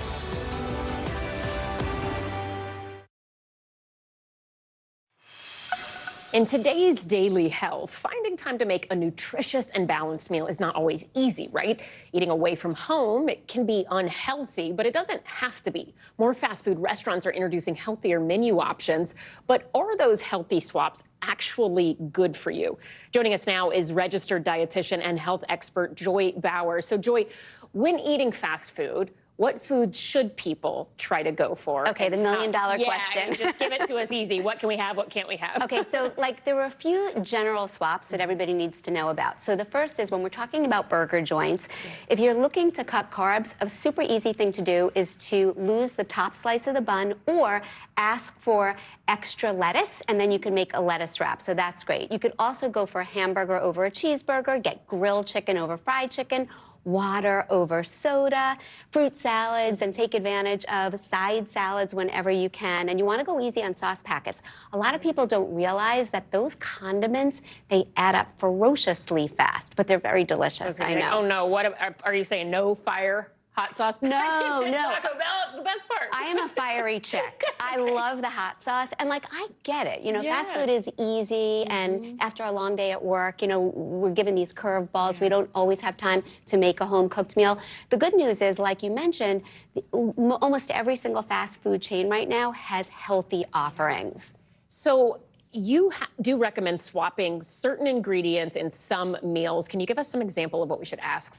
In today's daily health, finding time to make a nutritious and balanced meal is not always easy, right? Eating away from home, it can be unhealthy, but it doesn't have to be. More fast food restaurants are introducing healthier menu options, but are those healthy swaps actually good for you? Joining us now is registered dietitian and health expert Joy Bauer. So Joy, when eating fast food, what foods should people try to go for? Okay, the million-dollar question. Just give it to us easy. What can we have? What can't we have? Okay, so there are a few general swaps that everybody needs to know about. So the first is when we're talking about burger joints, if you're looking to cut carbs, a super easy thing to do is to lose the top slice of the bun or ask for extra lettuce, and then you can make a lettuce wrap. So that's great. You could also go for a hamburger over a cheeseburger, get grilled chicken over fried chicken, water over soda, fruit salads, and take advantage of side salads whenever you can. And you want to go easy on sauce packets. A lot of people don't realize that those condiments, they add up ferociously fast, but they're very delicious. Okay. I know. Oh no, what are you saying? No fire hot sauce packets at Taco Bell? It's the best part. I am a fiery chick. I love the hot sauce, and I get it. You know, fast food is easy, and after a long day at work, you know, we're given these curveballs. We don't always have time to make a home-cooked meal. The good news is, like you mentioned, almost every single fast food chain right now has healthy offerings. So you do recommend swapping certain ingredients in some meals. Can you give us some example of what we should ask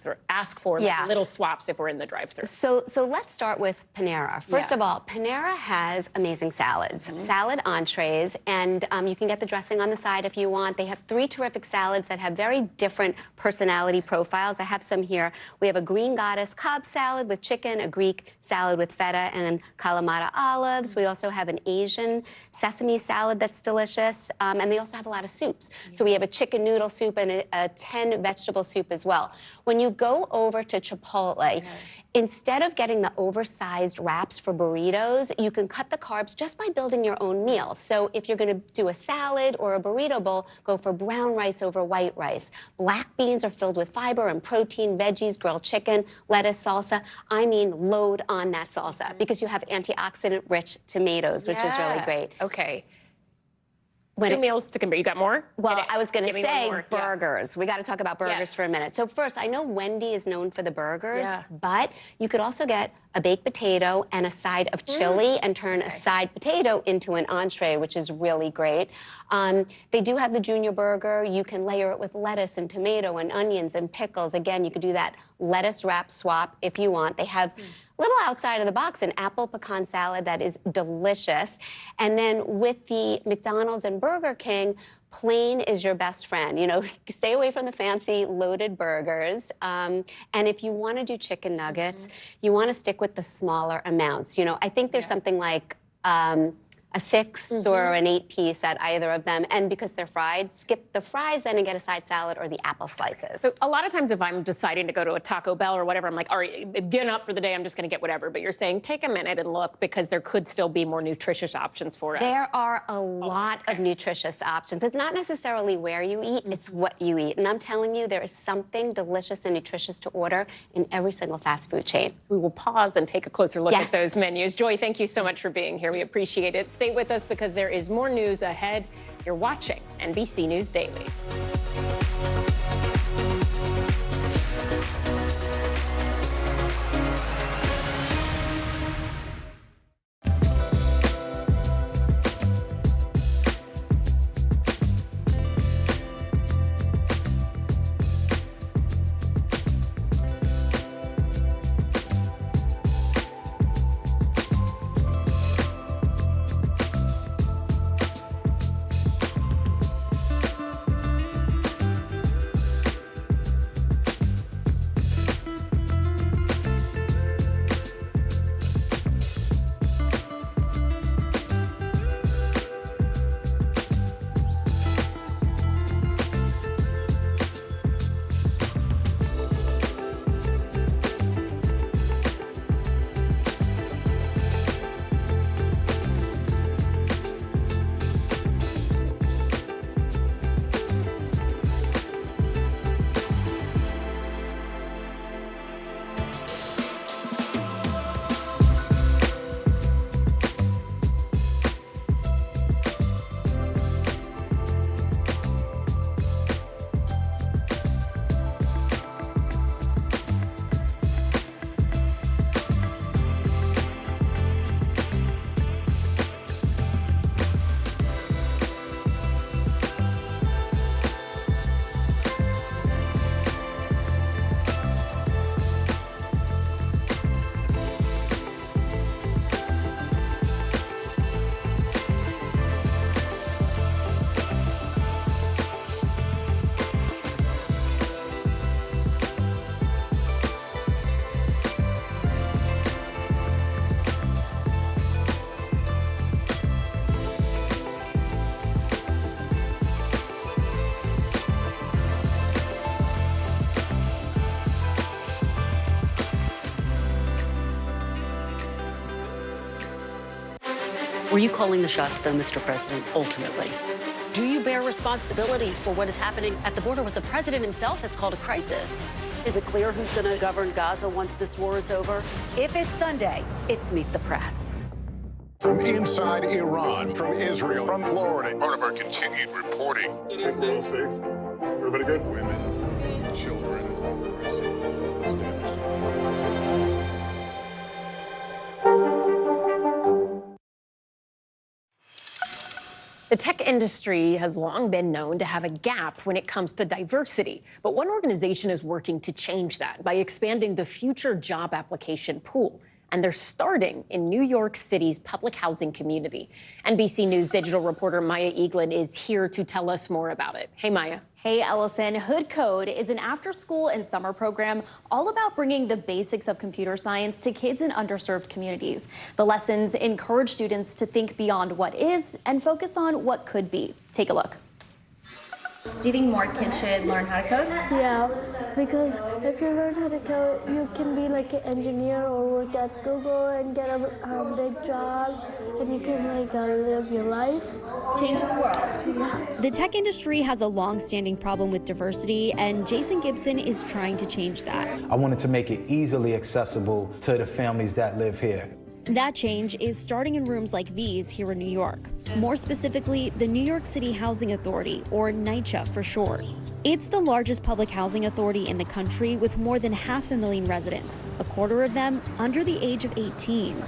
for, like little swaps if we're in the drive-thru? So let's start with Panera. First of all, Panera has amazing salads, salad entrees, and you can get the dressing on the side if you want. They have 3 terrific salads that have very different personality profiles. I have some here. We have a green goddess Cobb salad with chicken, a Greek salad with feta and Kalamata olives. We also have an Asian sesame salad that's delicious. And they also have a lot of soups. So we have a chicken noodle soup and a 10 vegetable soup as well. When you go over to Chipotle, instead of getting the oversized wraps for burritos, you can cut the carbs just by building your own meal. So if you're going to do a salad or a burrito bowl, go for brown rice over white rice. Black beans are filled with fiber and protein, veggies, grilled chicken, lettuce, salsa. I mean, load on that salsa because you have antioxidant-rich tomatoes, which is really great. Okay. 2 meals to compare. You got more? Well, I was going to say burgers. We got to talk about burgers for a minute. So first, I know Wendy is known for the burgers, but you could also get a baked potato and a side of chili and turn a side potato into an entree, which is really great. They do have the junior burger. You can layer it with lettuce and tomato and onions and pickles. Again, you could do that lettuce wrap swap if you want. They have little outside of the box, an apple pecan salad that is delicious. And then with the McDonald's and Burger King, plain is your best friend. You know, stay away from the fancy loaded burgers. And if you want to do chicken nuggets, you want to stick with the smaller amounts. You know, I think there's something like a 6 or an 8 piece at either of them. And because they're fried, skip the fries then and get a side salad or the apple slices. So a lot of times if I'm deciding to go to a Taco Bell or whatever, I'm like, all right, getting up for the day, I'm just going to get whatever. But you're saying take a minute and look because there could still be more nutritious options for us. There are a lot of nutritious options. It's not necessarily where you eat, it's what you eat. And I'm telling you, there is something delicious and nutritious to order in every single fast food chain. We will pause and take a closer look at those menus. Joy, thank you so much for being here. We appreciate it. Stay with us because there is more news ahead. You're watching NBC News Daily. Were you calling the shots, though, Mr. President, ultimately? Do you bear responsibility for what is happening at the border, what the president himself has called a crisis? Is it clear who's going to govern Gaza once this war is over? If it's Sunday, it's Meet the Press. From inside Iran, from Israel, from Florida. Part of our continued reporting. People all safe? Everybody good? Women, children, The tech industry has long been known to have a gap when it comes to diversity, but one organization is working to change that by expanding the future job application pool. And they're starting in New York City's public housing community. NBC News Digital reporter Maya Eaglin is here to tell us more about it. Hey, Maya. Hey, Ellison. Hood Code is an after-school and summer program all about bringing the basics of computer science to kids in underserved communities. The lessons encourage students to think beyond what is and focus on what could be. Take a look. Do you think more kids should learn how to code? Yeah, because if you learn how to code, you can be like an engineer or work at Google and get a big job, and you can like live your life. Change the world. Yeah. The tech industry has a long-standing problem with diversity, and Jason Gibson is trying to change that. I wanted to make it easily accessible to the families that live here. That change is starting in rooms like these here in New York. More specifically, the New York City Housing Authority, or NYCHA for short. It's the largest public housing authority in the country with more than 500,000 residents, a quarter of them under the age of 18.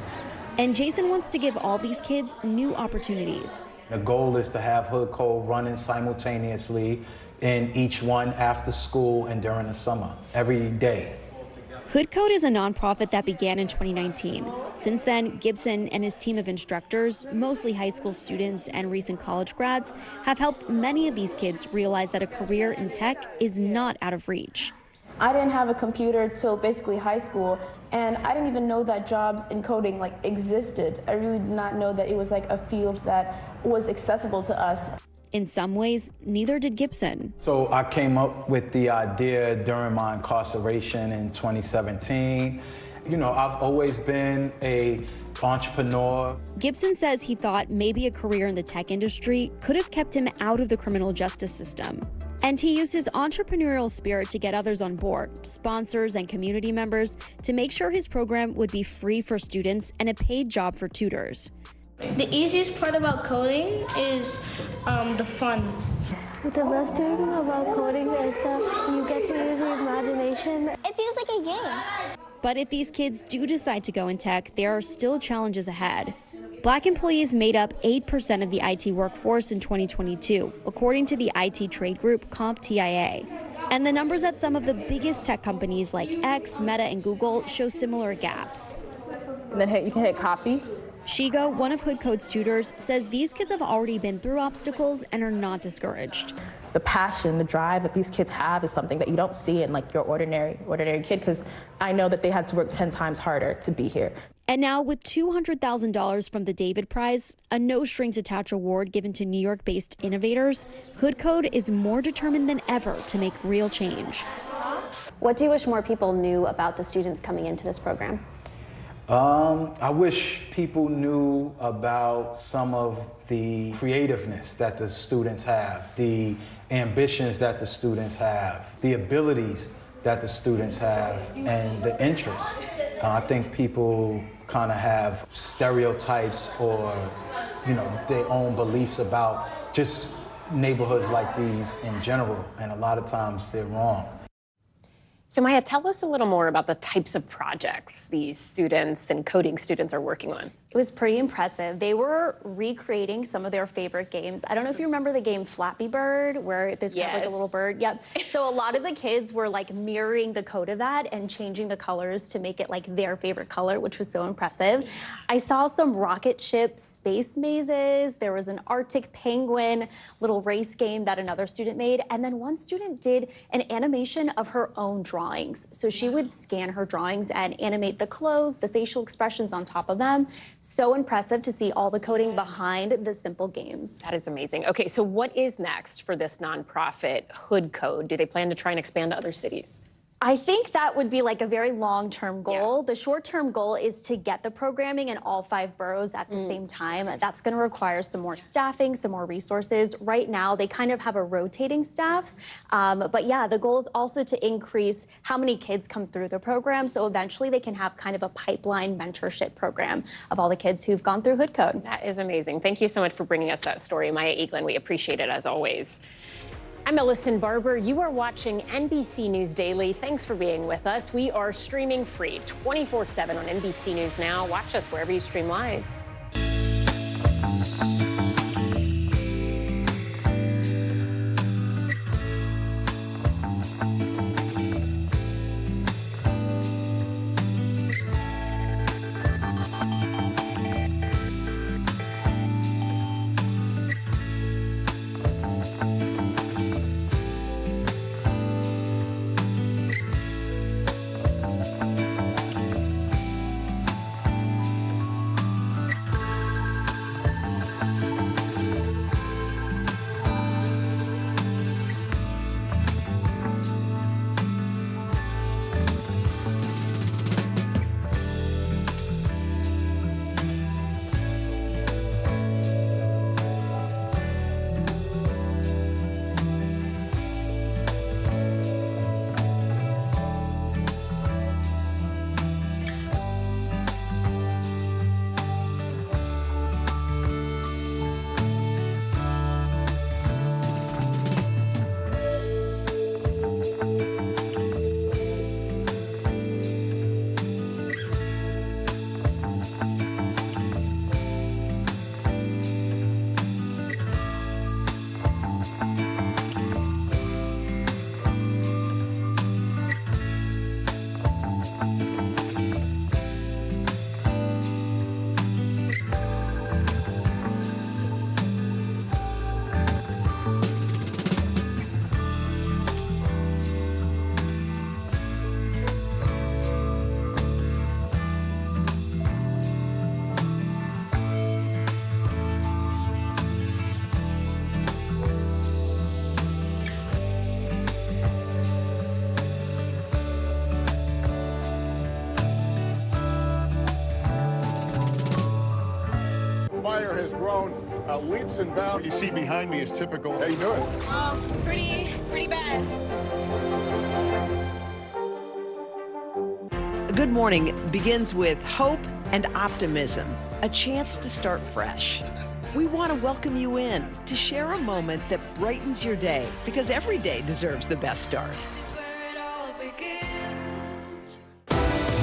And Jason wants to give all these kids new opportunities. The goal is to have Hood Code running simultaneously in each one after school and during the summer, every day. Hood Code is a nonprofit that began in 2019. Since then, Gibson and his team of instructors, mostly high school students and recent college grads, have helped many of these kids realize that a career in tech is not out of reach. I didn't have a computer till basically high school, and I didn't even know that jobs in coding existed. I really did not know that it was a field that was accessible to us. In some ways, neither did Gibson. So I came up with the idea during my incarceration in 2017. You know, I've always been an entrepreneur. Gibson says he thought maybe a career in the tech industry could have kept him out of the criminal justice system. And he used his entrepreneurial spirit to get others on board, sponsors and community members, to make sure his program would be free for students and a paid job for tutors. The easiest part about coding is the fun. The best thing about coding is that you get to use your imagination. It feels like a game. But if these kids do decide to go in tech, there are still challenges ahead. Black employees made up 8% of the IT workforce in 2022, according to the IT trade group CompTIA. And the numbers at some of the biggest tech companies like X, Meta, and Google show similar gaps. And then you can hit copy. Shigo, one of Hood Code's tutors, says these kids have already been through obstacles and are not discouraged. The passion, the drive that these kids have is something that you don't see in your ordinary kid, because I know that they had to work 10 times harder to be here. And now with $200,000 from the David Prize, a no-strings-attached award given to New York-based innovators, Hood Code is more determined than ever to make real change. What do you wish more people knew about the students coming into this program? I wish people knew about some of the creativeness that the students have, the ambitions that the students have, the abilities that the students have, and the interests. I think people kind of have stereotypes or, their own beliefs about just neighborhoods like these in general, and a lot of times they're wrong. So Maya, tell us a little more about the types of projects these students and coding students are working on. It was pretty impressive. They were recreating some of their favorite games. I don't know if you remember the game Flappy Bird, where there's kind of a little bird. Yep. So a lot of the kids were mirroring the code of that and changing the colors to make it their favorite color, which was so impressive. I saw some rocket ship space mazes. There was an Arctic penguin little race game that another student made. And then one student did an animation of her own drawings. So she would scan her drawings and animate the clothes, the facial expressions on top of them. So impressive to see all the coding behind the simple games. That is amazing. Okay, so what is next for this nonprofit Hood Code? Do they plan to try and expand to other cities? I think that would be like a very long-term goal. Yeah. The short-term goal is to get the programming in all 5 boroughs at the same time. That's going to require some more staffing, some more resources. Right now, they kind of have a rotating staff. But yeah, the goal is also to increase how many kids come through the program. So eventually they can have kind of a pipeline mentorship program of all the kids who've gone through Hood Code. That is amazing. Thank you so much for bringing us that story, Maya Eaglin. We appreciate it as always. I'm Ellison Barber. You are watching NBC News Daily. Thanks for being with us. We are streaming free 24/7 on NBC News Now. Watch us wherever you stream live. Fire has grown leaps and bounds. What you see behind me is typical. How you doing? Pretty bad. Good morning begins with hope and optimism, a chance to start fresh. We want to welcome you in to share a moment that brightens your day, because every day deserves the best start.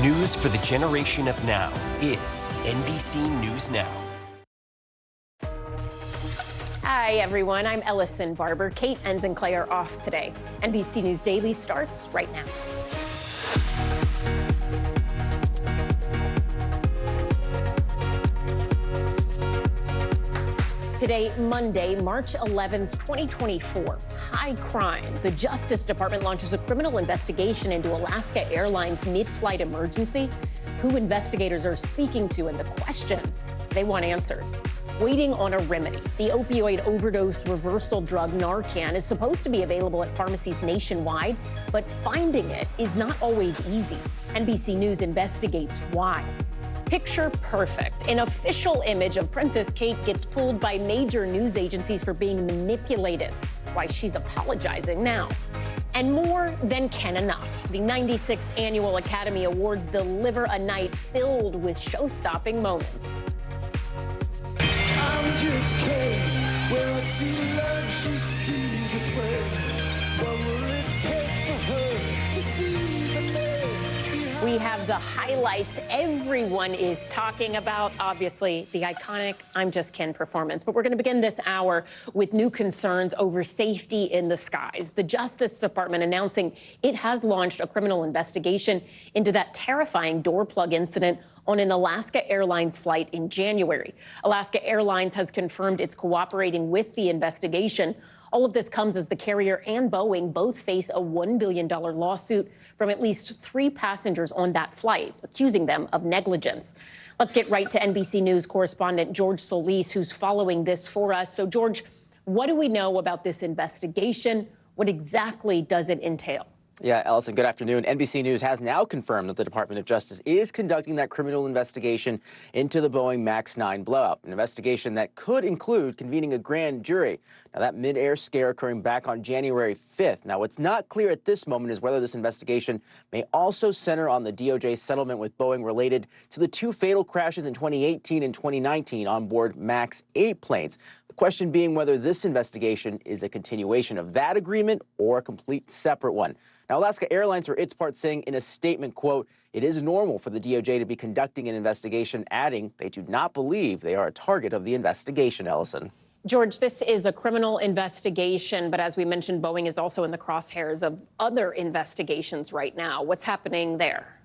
News for the generation of now is NBC News Now. Hi, everyone. I'm Ellison Barber. Kate Enns and Clay are off today. NBC News Daily starts right now. Today, Monday, March 11th, 2024. High crime. The Justice Department launches a criminal investigation into Alaska Airlines mid-flight emergency. Who investigators are speaking to and the questions they want answered. Waiting on a remedy. The opioid overdose reversal drug Narcan is supposed to be available at pharmacies nationwide, but finding it is not always easy. NBC News investigates why. Picture perfect. An official image of Princess Kate gets pulled by major news agencies for being manipulated. Why she's apologizing now. And more than can enough. The 96th Annual Academy Awards deliver a night filled with show-stopping moments. I'm just Kate. Where I see love, she sees a friend. What will it take for her to see the man? We have the highlights everyone is talking about. Obviously, the iconic I'm Just Ken performance. But we're going to begin this hour with new concerns over safety in the skies. The Justice Department announcing it has launched a criminal investigation into that terrifying door plug incident on an Alaska Airlines flight in January. Alaska Airlines has confirmed it's cooperating with the investigation. All of this comes as the carrier and Boeing both face a $1 billion lawsuit from at least 3 passengers on that flight, accusing them of negligence. Let's get right to NBC News correspondent George Solis, who's following this for us. So, George, what do we know about this investigation? What exactly does it entail? Yeah, Ellison, good afternoon. NBC News has now confirmed that the Department of Justice is conducting that criminal investigation into the Boeing MAX 9 blowout, an investigation that could include convening a grand jury. Now, that mid-air scare occurring back on January 5th. Now, what's not clear at this moment is whether this investigation may also center on the DOJ settlement with Boeing related to the 2 fatal crashes in 2018 and 2019 on board MAX 8 planes. The question being whether this investigation is a continuation of that agreement or a complete separate one. Now, Alaska Airlines, for its part, saying in a statement, quote, "It is normal for the DOJ to be conducting an investigation," adding they do not believe they are a target of the investigation, Ellison. George, this is a criminal investigation, but as we mentioned, Boeing is also in the crosshairs of other investigations right now. What's happening there?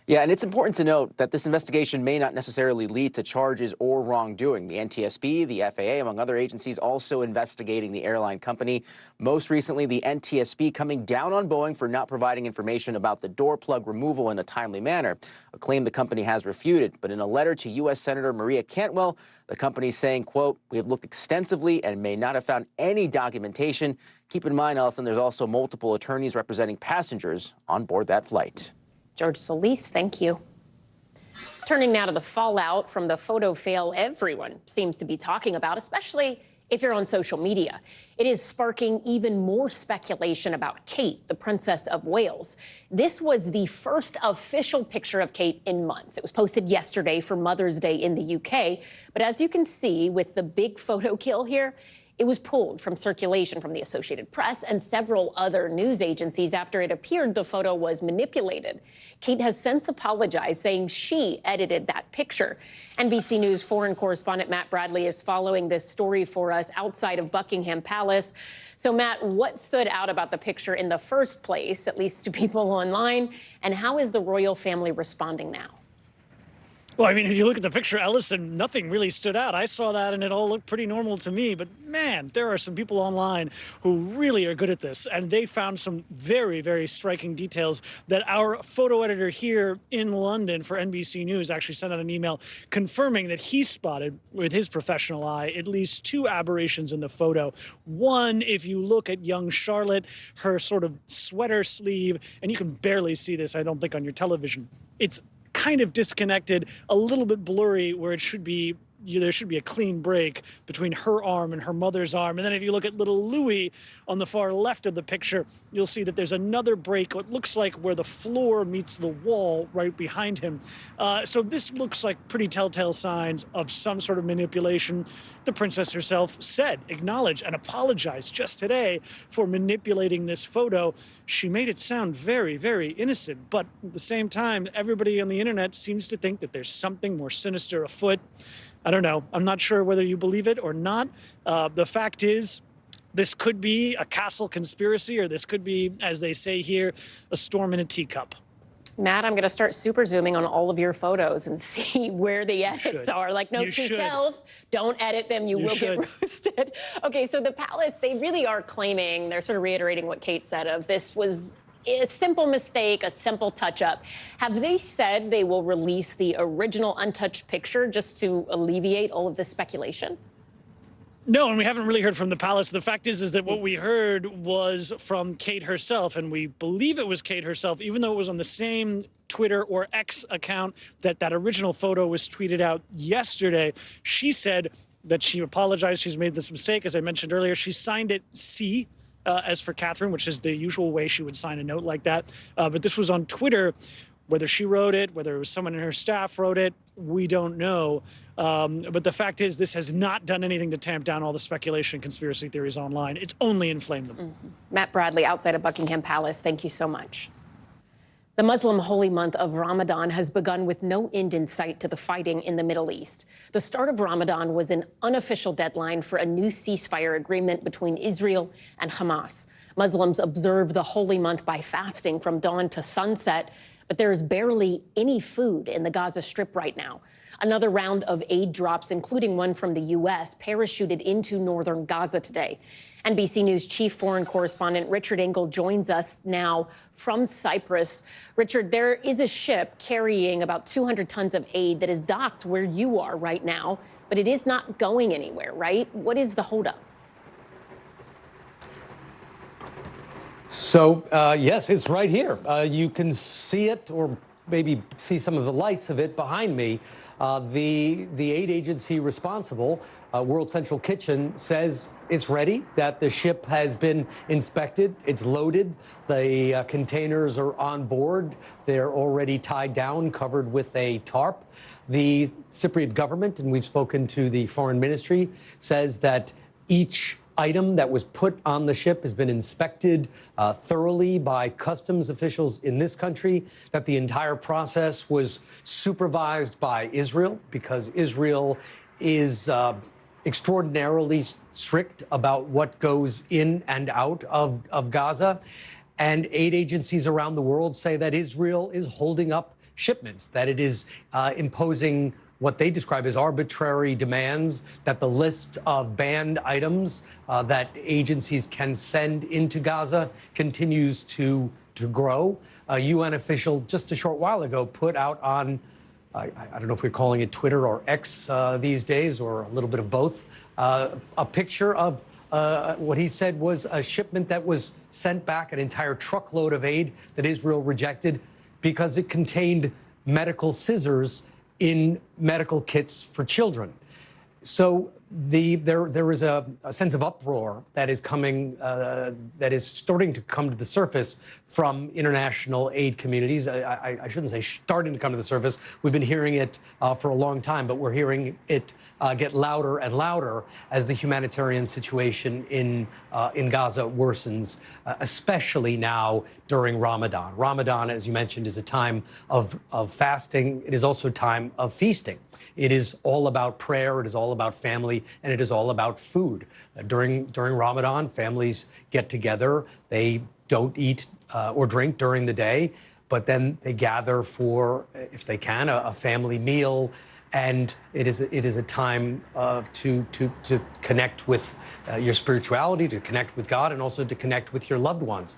Yeah, and it's important to note that this investigation may not necessarily lead to charges or wrongdoing. The NTSB, the FAA, among other agencies, also investigating the airline company. Most recently, the NTSB coming down on Boeing for not providing information about the door plug removal in a timely manner, a claim the company has refuted. But in a letter to U.S. Senator Maria Cantwell, the company is saying, quote, "We have looked extensively and may not have found any documentation." Keep in mind, Ellison, there's also multiple attorneys representing passengers on board that flight. George Solis, thank you. Turning now to the fallout from the photo fail everyone seems to be talking about, especially if you're on social media. It is sparking even more speculation about Kate, the Princess of Wales. This was the first official picture of Kate in months. It was posted yesterday for Mother's Day in the UK. But as you can see with the big photo kill here, it was pulled from circulation from the Associated Press and several other news agencies after it appeared the photo was manipulated. Kate has since apologized, saying she edited that picture. NBC News foreign correspondent Matt Bradley is following this story for us outside of Buckingham Palace. So, Matt, what stood out about the picture in the first place, at least to people online, and how is the royal family responding now? Well, I mean, if you look at the picture, Ellison, nothing really stood out. I saw that and it all looked pretty normal to me. But man, there are some people online who really are good at this. And they found some very, very striking details that our photo editor here in London for NBC News actually sent out an email confirming that he spotted with his professional eye at least 2 aberrations in the photo. One, if you look at young Charlotte, her sort of sweater sleeve, and you can barely see this, I don't think, on your television. It's kind of disconnected, a little bit blurry where it should be, there should be a clean break between her arm and her mother's arm. And then if you look at little Louis on the far left of the picture, you'll see that there's another break, what looks like where the floor meets the wall right behind him. So this looks like pretty telltale signs of some sort of manipulation. The princess herself said, acknowledged, and apologized just today for manipulating this photo. She made it sound very, very innocent. But at the same time, everybody on the internet seems to think that there's something more sinister afoot. I don't know. I'm not sure whether you believe it or not. The fact is, this could be a castle conspiracy, or this could be, as they say here, a storm in a teacup. Matt, I'm going to start super zooming on all of your photos and see where the edits are. Like, note to self, don't edit them. You will get roasted. Okay, so the palace, they really are claiming, they're sort of reiterating what Kate said of this was a simple mistake, a simple touch-up. Have they said they will release the original untouched picture just to alleviate all of this speculation? No, and we haven't really heard from the palace. The fact is that what we heard was from Kate herself, and we believe it was Kate herself, even though it was on the same Twitter or X account that original photo was tweeted out yesterday. She said that she apologized. She's made this mistake. As I mentioned earlier, she signed it C, as for Catherine, which is the usual way she would sign a note like that. But this was on Twitter. Whether she wrote it, whether it was someone in her staff wrote it, we don't know. But the fact is, this has not done anything to tamp down all the speculation and conspiracy theories online. It's only inflamed them. Matt Bradley, outside of Buckingham Palace, thank you so much. The Muslim holy month of Ramadan has begun with no end in sight to the fighting in the Middle East. The start of Ramadan was an unofficial deadline for a new ceasefire agreement between Israel and Hamas. Muslims observe the holy month by fasting from dawn to sunset, but there is barely any food in the Gaza Strip right now. Another round of aid drops, including one from the U.S., parachuted into northern Gaza today. NBC News chief foreign correspondent Richard Engel joins us now from Cyprus. Richard, there is a ship carrying about 200 tons of aid that is docked where you are right now, but it is not going anywhere, right? What is the holdup? So, yes, it's right here. You can see it, or maybe see some of the lights of it behind me. The aid agency responsible, World Central Kitchen, says it's ready, that the ship has been inspected, it's loaded, the containers are on board, they're already tied down, covered with a tarp. The Cypriot government, and we've spoken to the foreign ministry, says that each item that was put on the ship has been inspected thoroughly by customs officials in this country, that the entire process was supervised by Israel, because Israel is extraordinarily strict about what goes in and out of Gaza. And aid agencies around the world say that Israel is holding up shipments, that it is imposing what they describe as arbitrary demands, that the list of banned items that agencies can send into Gaza continues to grow. A UN official just a short while ago put out on, I don't know if we're calling it Twitter or X these days, or a little bit of both, a picture of what he said was a shipment that was sent back, an entire truckload of aid that Israel rejected because it contained medical scissors in medical kits for children. So there is a sense of uproar that is coming, that is starting to come to the surface from international aid communities. I shouldn't say starting to come to the surface. We've been hearing it for a long time, but we're hearing it get louder and louder as the humanitarian situation in Gaza worsens, especially now during Ramadan. Ramadan, as you mentioned, is a time of fasting. It is also a time of feasting. It is all about prayer, it is all about family, and it is all about food. During Ramadan, families get together. They don't eat or drink during the day, but then they gather for, if they can, a family meal. And it is a time to connect with your spirituality, to connect with God, and also to connect with your loved ones.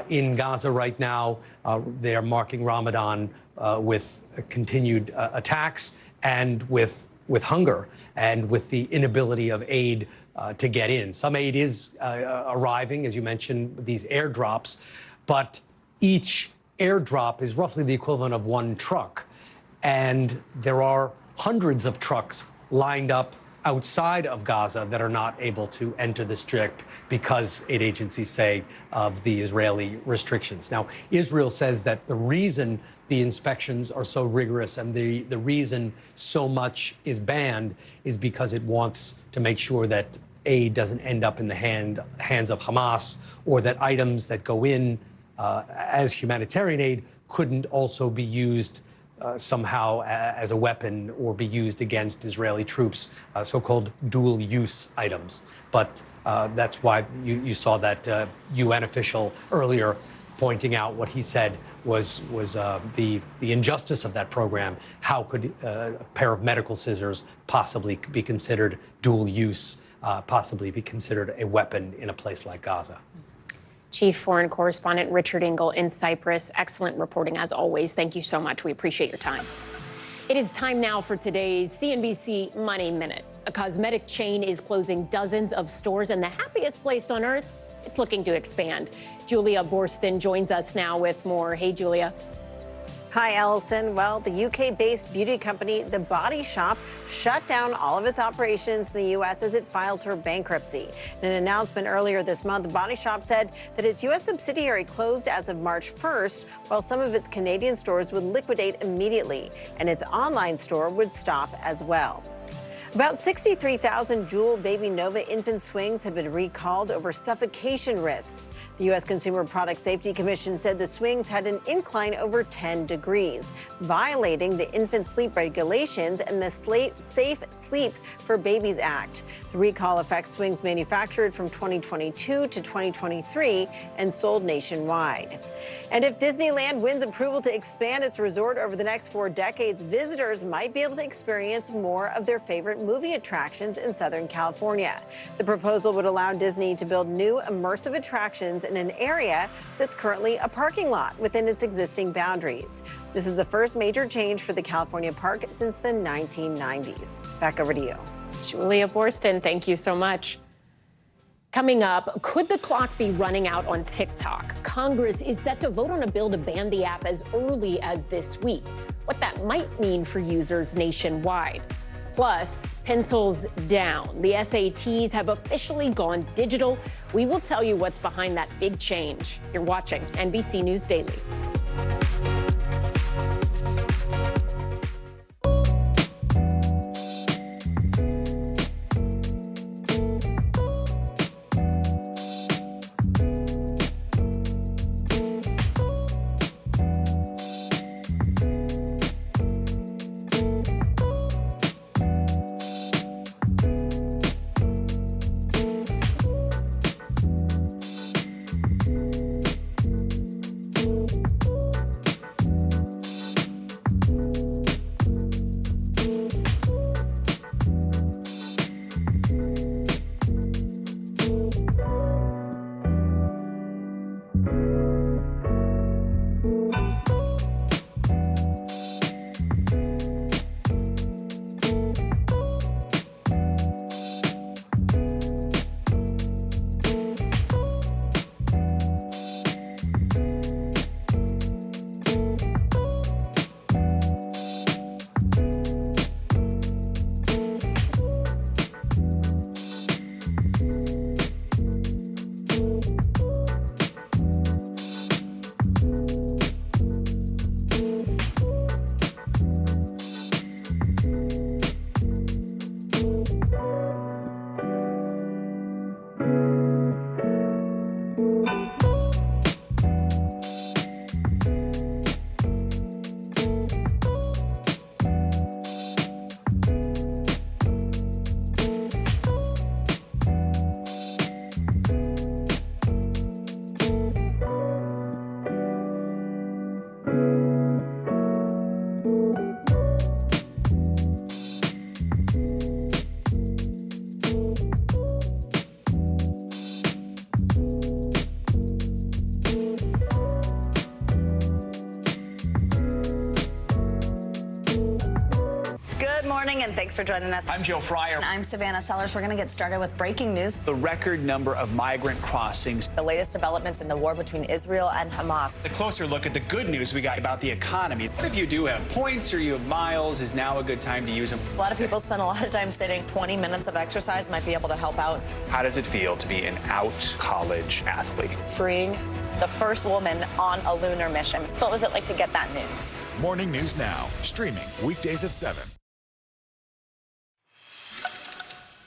In Gaza right now, they are marking Ramadan with continued attacks, and with hunger, and with the inability of aid to get in. Some aid is arriving, as you mentioned, these airdrops, but each airdrop is roughly the equivalent of one truck. And there are hundreds of trucks lined up outside of Gaza that are not able to enter the Strip because aid agencies say of the Israeli restrictions. Now, Israel says that the reason the inspections are so rigorous and the reason so much is banned is because it wants to make sure that aid doesn't end up in the hands of Hamas, or that items that go in as humanitarian aid couldn't also be used somehow as a weapon or be used against Israeli troops, so-called dual-use items. But that's why you saw that UN official earlier pointing out what he said was the injustice of that program. How could a pair of medical scissors possibly be considered dual-use, possibly be considered a weapon in a place like Gaza? Chief Foreign Correspondent Richard Engel in Cyprus. Excellent reporting as always. Thank you so much. We appreciate your time. It is time now for today's CNBC Money Minute. A cosmetic chain is closing dozens of stores, and the happiest place on earth, it's looking to expand. Julia Borston joins us now with more. Hey, Julia. Hi, Allison. Well, the UK-based beauty company The Body Shop shut down all of its operations in the U.S. as it files for bankruptcy. In an announcement earlier this month, The Body Shop said that its U.S. subsidiary closed as of March 1st, while some of its Canadian stores would liquidate immediately, and its online store would stop as well. About 63,000 Jewel Baby Nova infant swings have been recalled over suffocation risks. The U.S. Consumer Product Safety Commission said the swings had an incline over 10 degrees, violating the infant sleep regulations and the Safe Sleep for Babies Act. The recall affects swings manufactured from 2022 to 2023 and sold nationwide. And if Disneyland wins approval to expand its resort over the next 4 decades, visitors might be able to experience more of their favorite movie attractions in Southern California. The proposal would allow Disney to build new immersive attractions in an area that's currently a parking lot within its existing boundaries. This is the first major change for the California park since the 1990s. Back over to you. Julia Borston, thank you so much. Coming up, could the clock be running out on TikTok? Congress is set to vote on a bill to ban the app as early as this week. What that might mean for users nationwide. Plus, pencils down. The SATs have officially gone digital. We will tell you what's behind that big change. You're watching NBC News Daily. And thanks for joining us. I'm Joe Fryer. And I'm Savannah Sellers. We're going to get started with breaking news. The record number of migrant crossings. The latest developments in the war between Israel and Hamas. A closer look at the good news we got about the economy. What if you do have points or you have miles? Is now a good time to use them? A lot of people spend a lot of time sitting. 20 minutes of exercise might be able to help out. How does it feel to be an out college athlete? Freeing the first woman on a lunar mission. What was it like to get that news? Morning News Now, streaming weekdays at 7.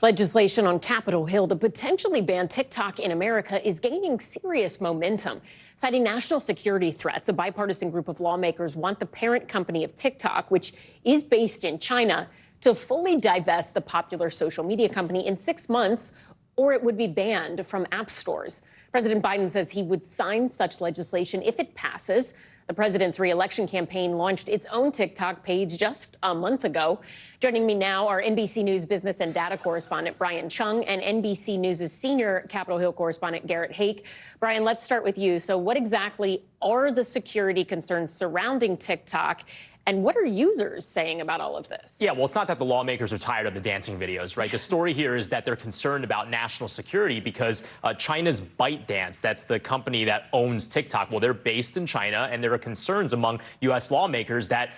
Legislation on Capitol Hill to potentially ban TikTok in America is gaining serious momentum. Citing national security threats, a bipartisan group of lawmakers want the parent company of TikTok, which is based in China, to fully divest the popular social media company in 6 months, or it would be banned from app stores. President Biden says he would sign such legislation if it passes. The president's re-election campaign launched its own TikTok page just a month ago. Joining me now are NBC News business and data correspondent Brian Chung and NBC News' senior Capitol Hill correspondent Garrett Hake. Brian, let's start with you. So what exactly are the security concerns surrounding TikTok? And what are users saying about all of this? Yeah, well, it's not that the lawmakers are tired of the dancing videos, right? The story here is that they're concerned about national security because China's ByteDance, that's the company that owns TikTok, well, they're based in China, and there are concerns among U.S. lawmakers that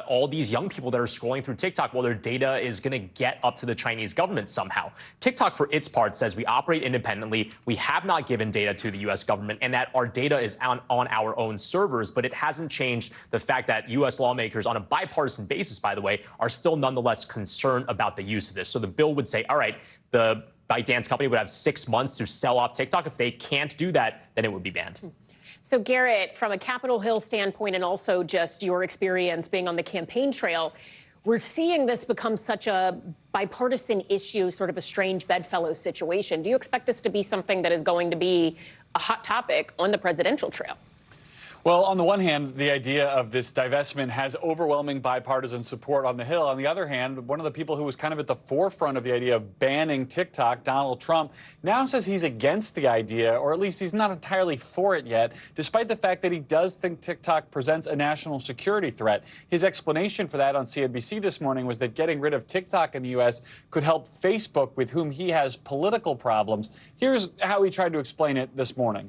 all these young people that are scrolling through TikTok, well, their data is going to get up to the Chinese government somehow. TikTok, for its part, says we operate independently, we have not given data to the U.S. government, and that our data is on our own servers, but it hasn't changed the fact that U.S. lawmakers, on a bipartisan basis, by the way, are still nonetheless concerned about the use of this. So the bill would say, all right, the ByteDance company would have 6 months to sell off TikTok. If they can't do that, then it would be banned. So Garrett, from a Capitol Hill standpoint and also just your experience being on the campaign trail, we're seeing this become such a bipartisan issue, sort of a strange bedfellow situation. Do you expect this to be something that is going to be a hot topic on the presidential trail? Well, on the one hand, the idea of this divestment has overwhelming bipartisan support on the Hill. On the other hand, one of the people who was kind of at the forefront of the idea of banning TikTok, Donald Trump, now says he's against the idea, or at least he's not entirely for it yet, despite the fact that he does think TikTok presents a national security threat. His explanation for that on CNBC this morning was that getting rid of TikTok in the U.S. could help Facebook, with whom he has political problems. Here's how he tried to explain it this morning.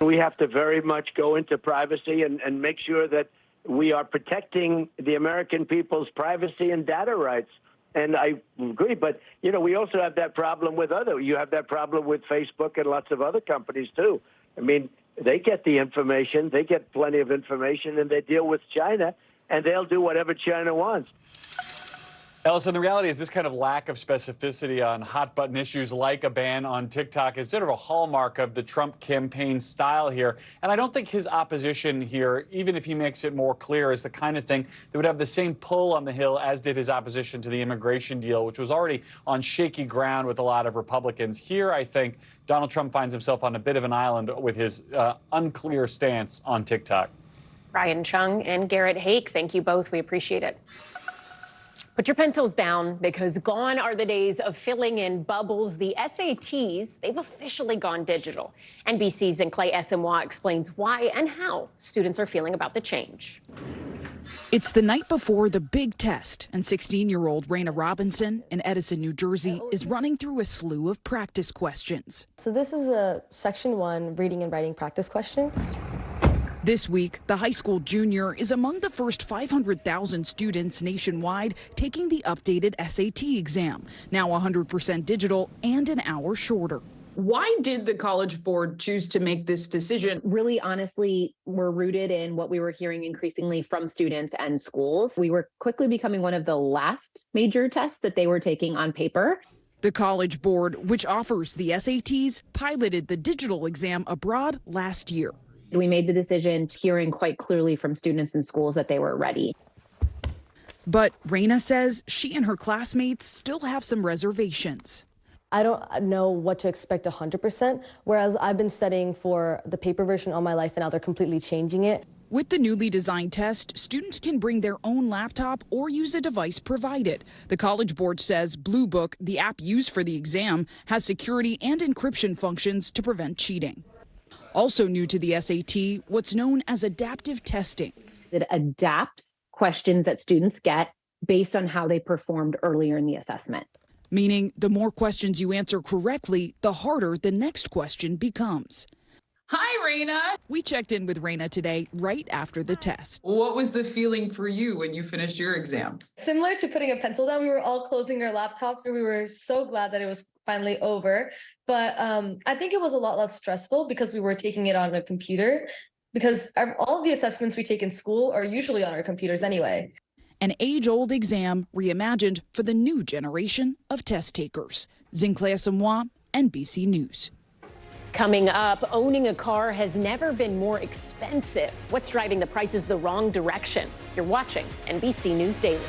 We have to very much go into privacy and make sure that we are protecting the American people's privacy and data rights. And I agree, but, you know, we also have that problem with you have that problem with Facebook and lots of other companies, too. I mean, they get the information, they get plenty of information, and they deal with China, and they'll do whatever China wants. Ellison, the reality is this kind of lack of specificity on hot-button issues like a ban on TikTok is sort of a hallmark of the Trump campaign style here. And I don't think his opposition here, even if he makes it more clear, is the kind of thing that would have the same pull on the Hill as did his opposition to the immigration deal, which was already on shaky ground with a lot of Republicans. Here, I think Donald Trump finds himself on a bit of an island with his unclear stance on TikTok. Brian Chung and Garrett Hake, thank you both. We appreciate it. Put your pencils down, because gone are the days of filling in bubbles. The SATs, they've officially gone digital. NBC's Clay Esimwa explains why and how students are feeling about the change. It's the night before the big test, and 16-year-old Raina Robinson in Edison, New Jersey, is running through a slew of practice questions. So this is a Section 1 reading and writing practice question. This week, the high school junior is among the first 500,000 students nationwide taking the updated SAT exam, now 100% digital and an hour shorter. Why did the College Board choose to make this decision? Really, honestly, we're rooted in what we were hearing increasingly from students and schools. We were quickly becoming one of the last major tests that they were taking on paper. The College Board, which offers the SATs, piloted the digital exam abroad last year. We made the decision, hearing quite clearly from students and schools that they were ready. But Raina says she and her classmates still have some reservations. I don't know what to expect 100%, whereas I've been studying for the paper version all my life, and now they're completely changing it. With the newly designed test, students can bring their own laptop or use a device provided. The College Board says Blue Book, the app used for the exam, has security and encryption functions to prevent cheating. Also new to the SAT, what's known as adaptive testing. It adapts questions that students get based on how they performed earlier in the assessment. Meaning the more questions you answer correctly, the harder the next question becomes. Hi, Raina. We checked in with Raina today, right after the test. What was the feeling for you when you finished your exam? Similar to putting a pencil down, we were all closing our laptops. We were so glad that it was finally over. But I think it was a lot less stressful because we were taking it on a computer, because all of the assessments we take in school are usually on our computers anyway. An age-old exam reimagined for the new generation of test takers. Clay Esimwa, NBC News. Coming up, owning a car has never been more expensive. What's driving the prices the wrong direction? You're watching NBC News Daily.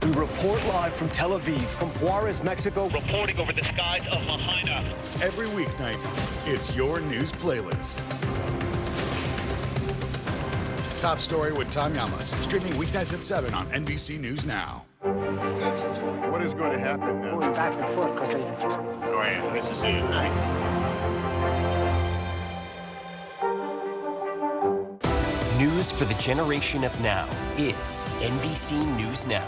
We report live from Tel Aviv, from Juarez, Mexico, reporting over the skies of Lahaina. Every weeknight, it's your news playlist. Top Story with Tom Llamas, streaming weeknights at 7 on NBC News Now. What is going to happen now? Going back and forth because Go ahead, this is it. News for the generation of now is NBC News Now.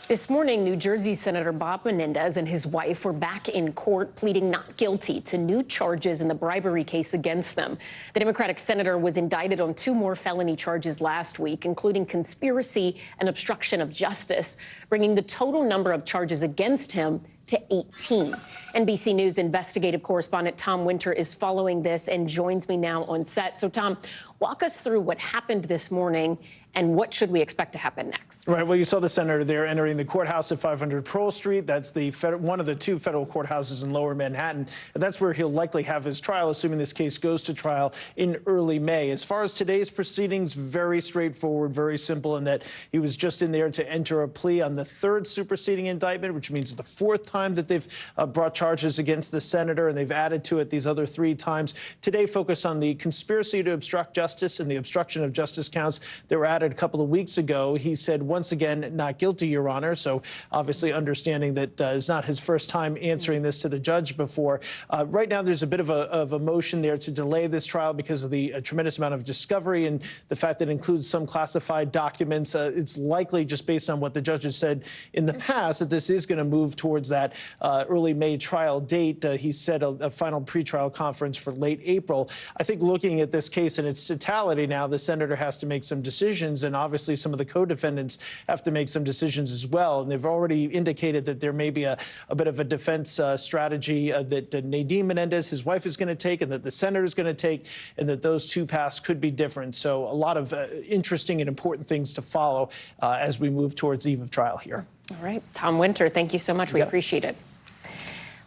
This morning, New Jersey Senator Bob Menendez and his wife were back in court pleading not guilty to new charges in the bribery case against them. The Democratic senator was indicted on 2 more felony charges last week, including conspiracy and obstruction of justice, bringing the total number of charges against him to 18. NBC News investigative correspondent Tom Winter is following this and joins me now on set. So, Tom, walk us through what happened this morning and what should we expect to happen next? Right. Well, you saw the senator there entering the courthouse at 500 Pearl Street. That's the one of the 2 federal courthouses in Lower Manhattan. And that's where he'll likely have his trial, assuming this case goes to trial in early May. As far as today's proceedings, very straightforward, very simple in that he was just in there to enter a plea on the 3rd superseding indictment, which means the 4th time that they've brought charges against the senator, and they've added to it these other 3 times. Today focused on the conspiracy to obstruct justice and the obstruction of justice counts that were added a couple of weeks ago. He said, once again, not guilty, Your Honor. So obviously understanding that it's not his first time answering this to the judge before. Right now, there's a bit of a motion there to delay this trial because of the tremendous amount of discovery and the fact that it includes some classified documents. It's likely, just based on what the judge has said in the past, that this is going to move towards that early May trial date. He said a final pretrial conference for late April. I think looking at this case in its totality now, the senator has to make some decisions, and obviously some of the co-defendants have to make some decisions as well. And they've already indicated that there may be a bit of a defense strategy that Nadine Menendez, his wife, is going to take, and that the senator is going to take, and that those 2 paths could be different. So a lot of interesting and important things to follow as we move towards eve of trial here. All right. Tom Winter, thank you so much. We appreciate it.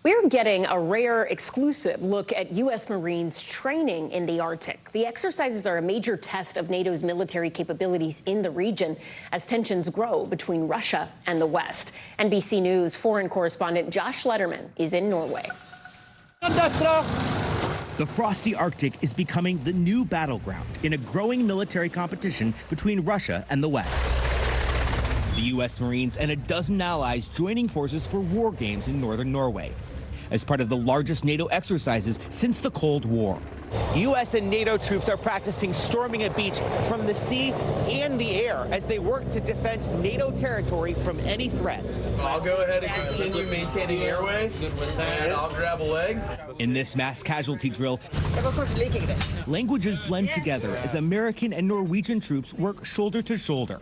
We're getting a rare exclusive look at U.S. Marines training in the Arctic. The exercises are a major test of NATO's military capabilities in the region as tensions grow between Russia and the West. NBC News foreign correspondent Josh Letterman is in Norway. The frosty Arctic is becoming the new battleground in a growing military competition between Russia and the West. The U.S. Marines and a dozen allies joining forces for war games in northern Norway as part of the largest NATO exercises since the Cold War. U.S. and NATO troops are practicing storming a beach from the sea and the air as they work to defend NATO territory from any threat. I'll go ahead and continue maintaining airway, and I'll grab a leg. In this mass casualty drill, languages blend together as American and Norwegian troops work shoulder to shoulder.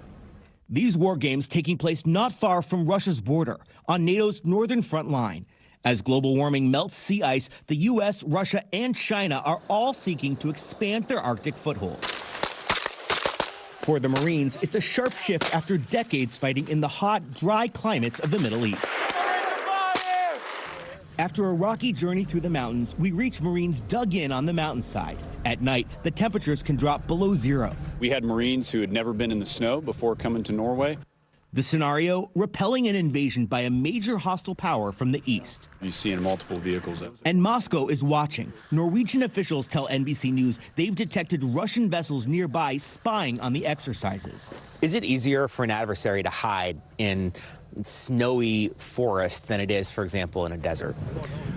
These war games taking place not far from Russia's border on NATO's northern front line. As global warming melts sea ice, the U.S., Russia, and China are all seeking to expand their Arctic foothold. For the Marines, it's a sharp shift after decades fighting in the hot, dry climates of the Middle East. After a rocky journey through the mountains, we reach Marines dug in on the mountainside. At night, the temperatures can drop below 0. We had Marines who had never been in the snow before coming to Norway. The scenario, repelling an invasion by a major hostile power from the east. You see in multiple vehicles. And Moscow is watching. Norwegian officials tell NBC News they've detected Russian vessels nearby spying on the exercises. Is it easier for an adversary to hide in snowy forest than it is, for example, in a desert?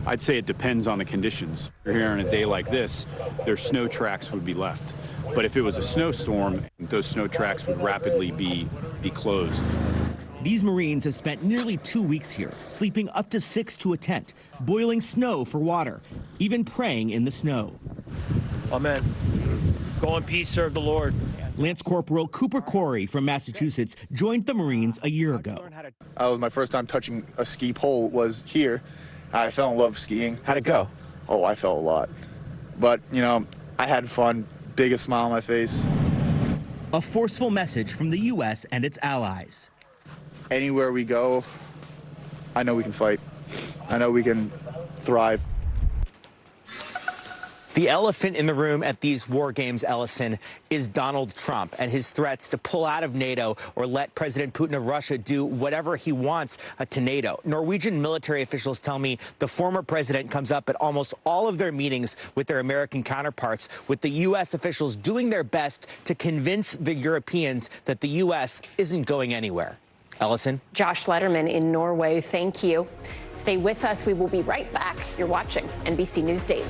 I'd say it depends on the conditions. If you're here on a day like this, their snow tracks would be left. But if it was a snowstorm, those snow tracks would rapidly be closed. These Marines have spent nearly 2 weeks here, sleeping up to 6 to a tent, boiling snow for water, even praying in the snow. Amen. Go in peace, serve the Lord. Lance Corporal Cooper Corey from Massachusetts joined the Marines a year ago. My first time touching a ski pole was here. I fell in love with skiing. How'd it go? Oh, I fell a lot. But, you know, I had fun. Biggest smile on my face. A forceful message from the U.S. and its allies. Anywhere we go, I know we can fight. I know we can thrive. The elephant in the room at these war games, Ellison, is Donald Trump and his threats to pull out of NATO or let President Putin of Russia do whatever he wants to NATO. Norwegian military officials tell me the former president comes up at almost all of their meetings with their American counterparts, with the U.S. officials doing their best to convince the Europeans that the U.S. isn't going anywhere. Ellison? Josh Letterman in Norway, thank you. Stay with us. We will be right back. You're watching NBC News Daily.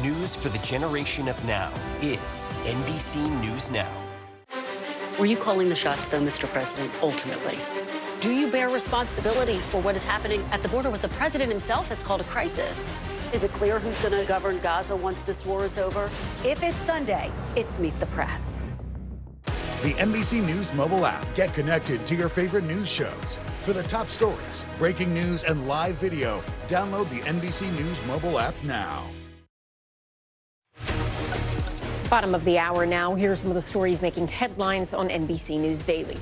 News for the generation of now is NBC News Now. Were you calling the shots, though, Mr. President, ultimately? Do you bear responsibility for what is happening at the border, what the president himself has called a crisis? Is it clear who's going to govern Gaza once this war is over? If it's Sunday, it's Meet the Press. The NBC News mobile app. Get connected to your favorite news shows. For the top stories, breaking news, and live video, download the NBC News mobile app now. Bottom of the hour now. Here are some of the stories making headlines on NBC News Daily.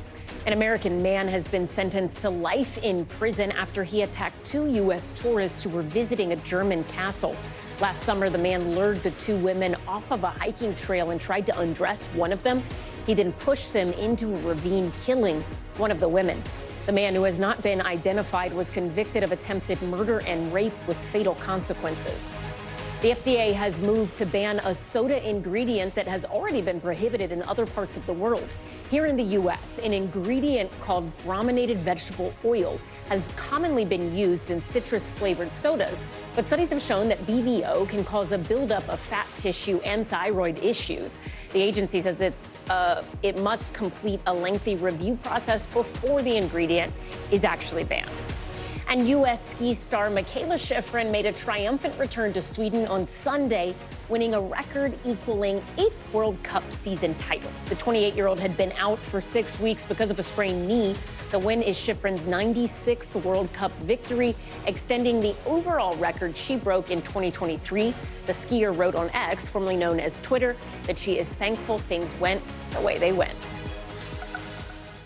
An American man has been sentenced to life in prison after he attacked two U.S. tourists who were visiting a German castle. Last summer, the man lured the two women off of a hiking trail and tried to undress one of them. He then pushed them into a ravine, killing one of the women. The man, who has not been identified, was convicted of attempted murder and rape with fatal consequences. The FDA has moved to ban a soda ingredient that has already been prohibited in other parts of the world. Here in the U.S., an ingredient called brominated vegetable oil has commonly been used in citrus-flavored sodas, but studies have shown that BVO can cause a buildup of fat tissue and thyroid issues. The agency says it must complete a lengthy review process before the ingredient is actually banned. And U.S. ski star Michaela Schifrin made a triumphant return to Sweden on Sunday, winning a record-equaling 8th World Cup season title. The 28-year-old had been out for 6 weeks because of a sprained knee. The win is Schifrin's 96th World Cup victory, extending the overall record she broke in 2023. The skier wrote on X, formerly known as Twitter, that she is thankful things went the way they went.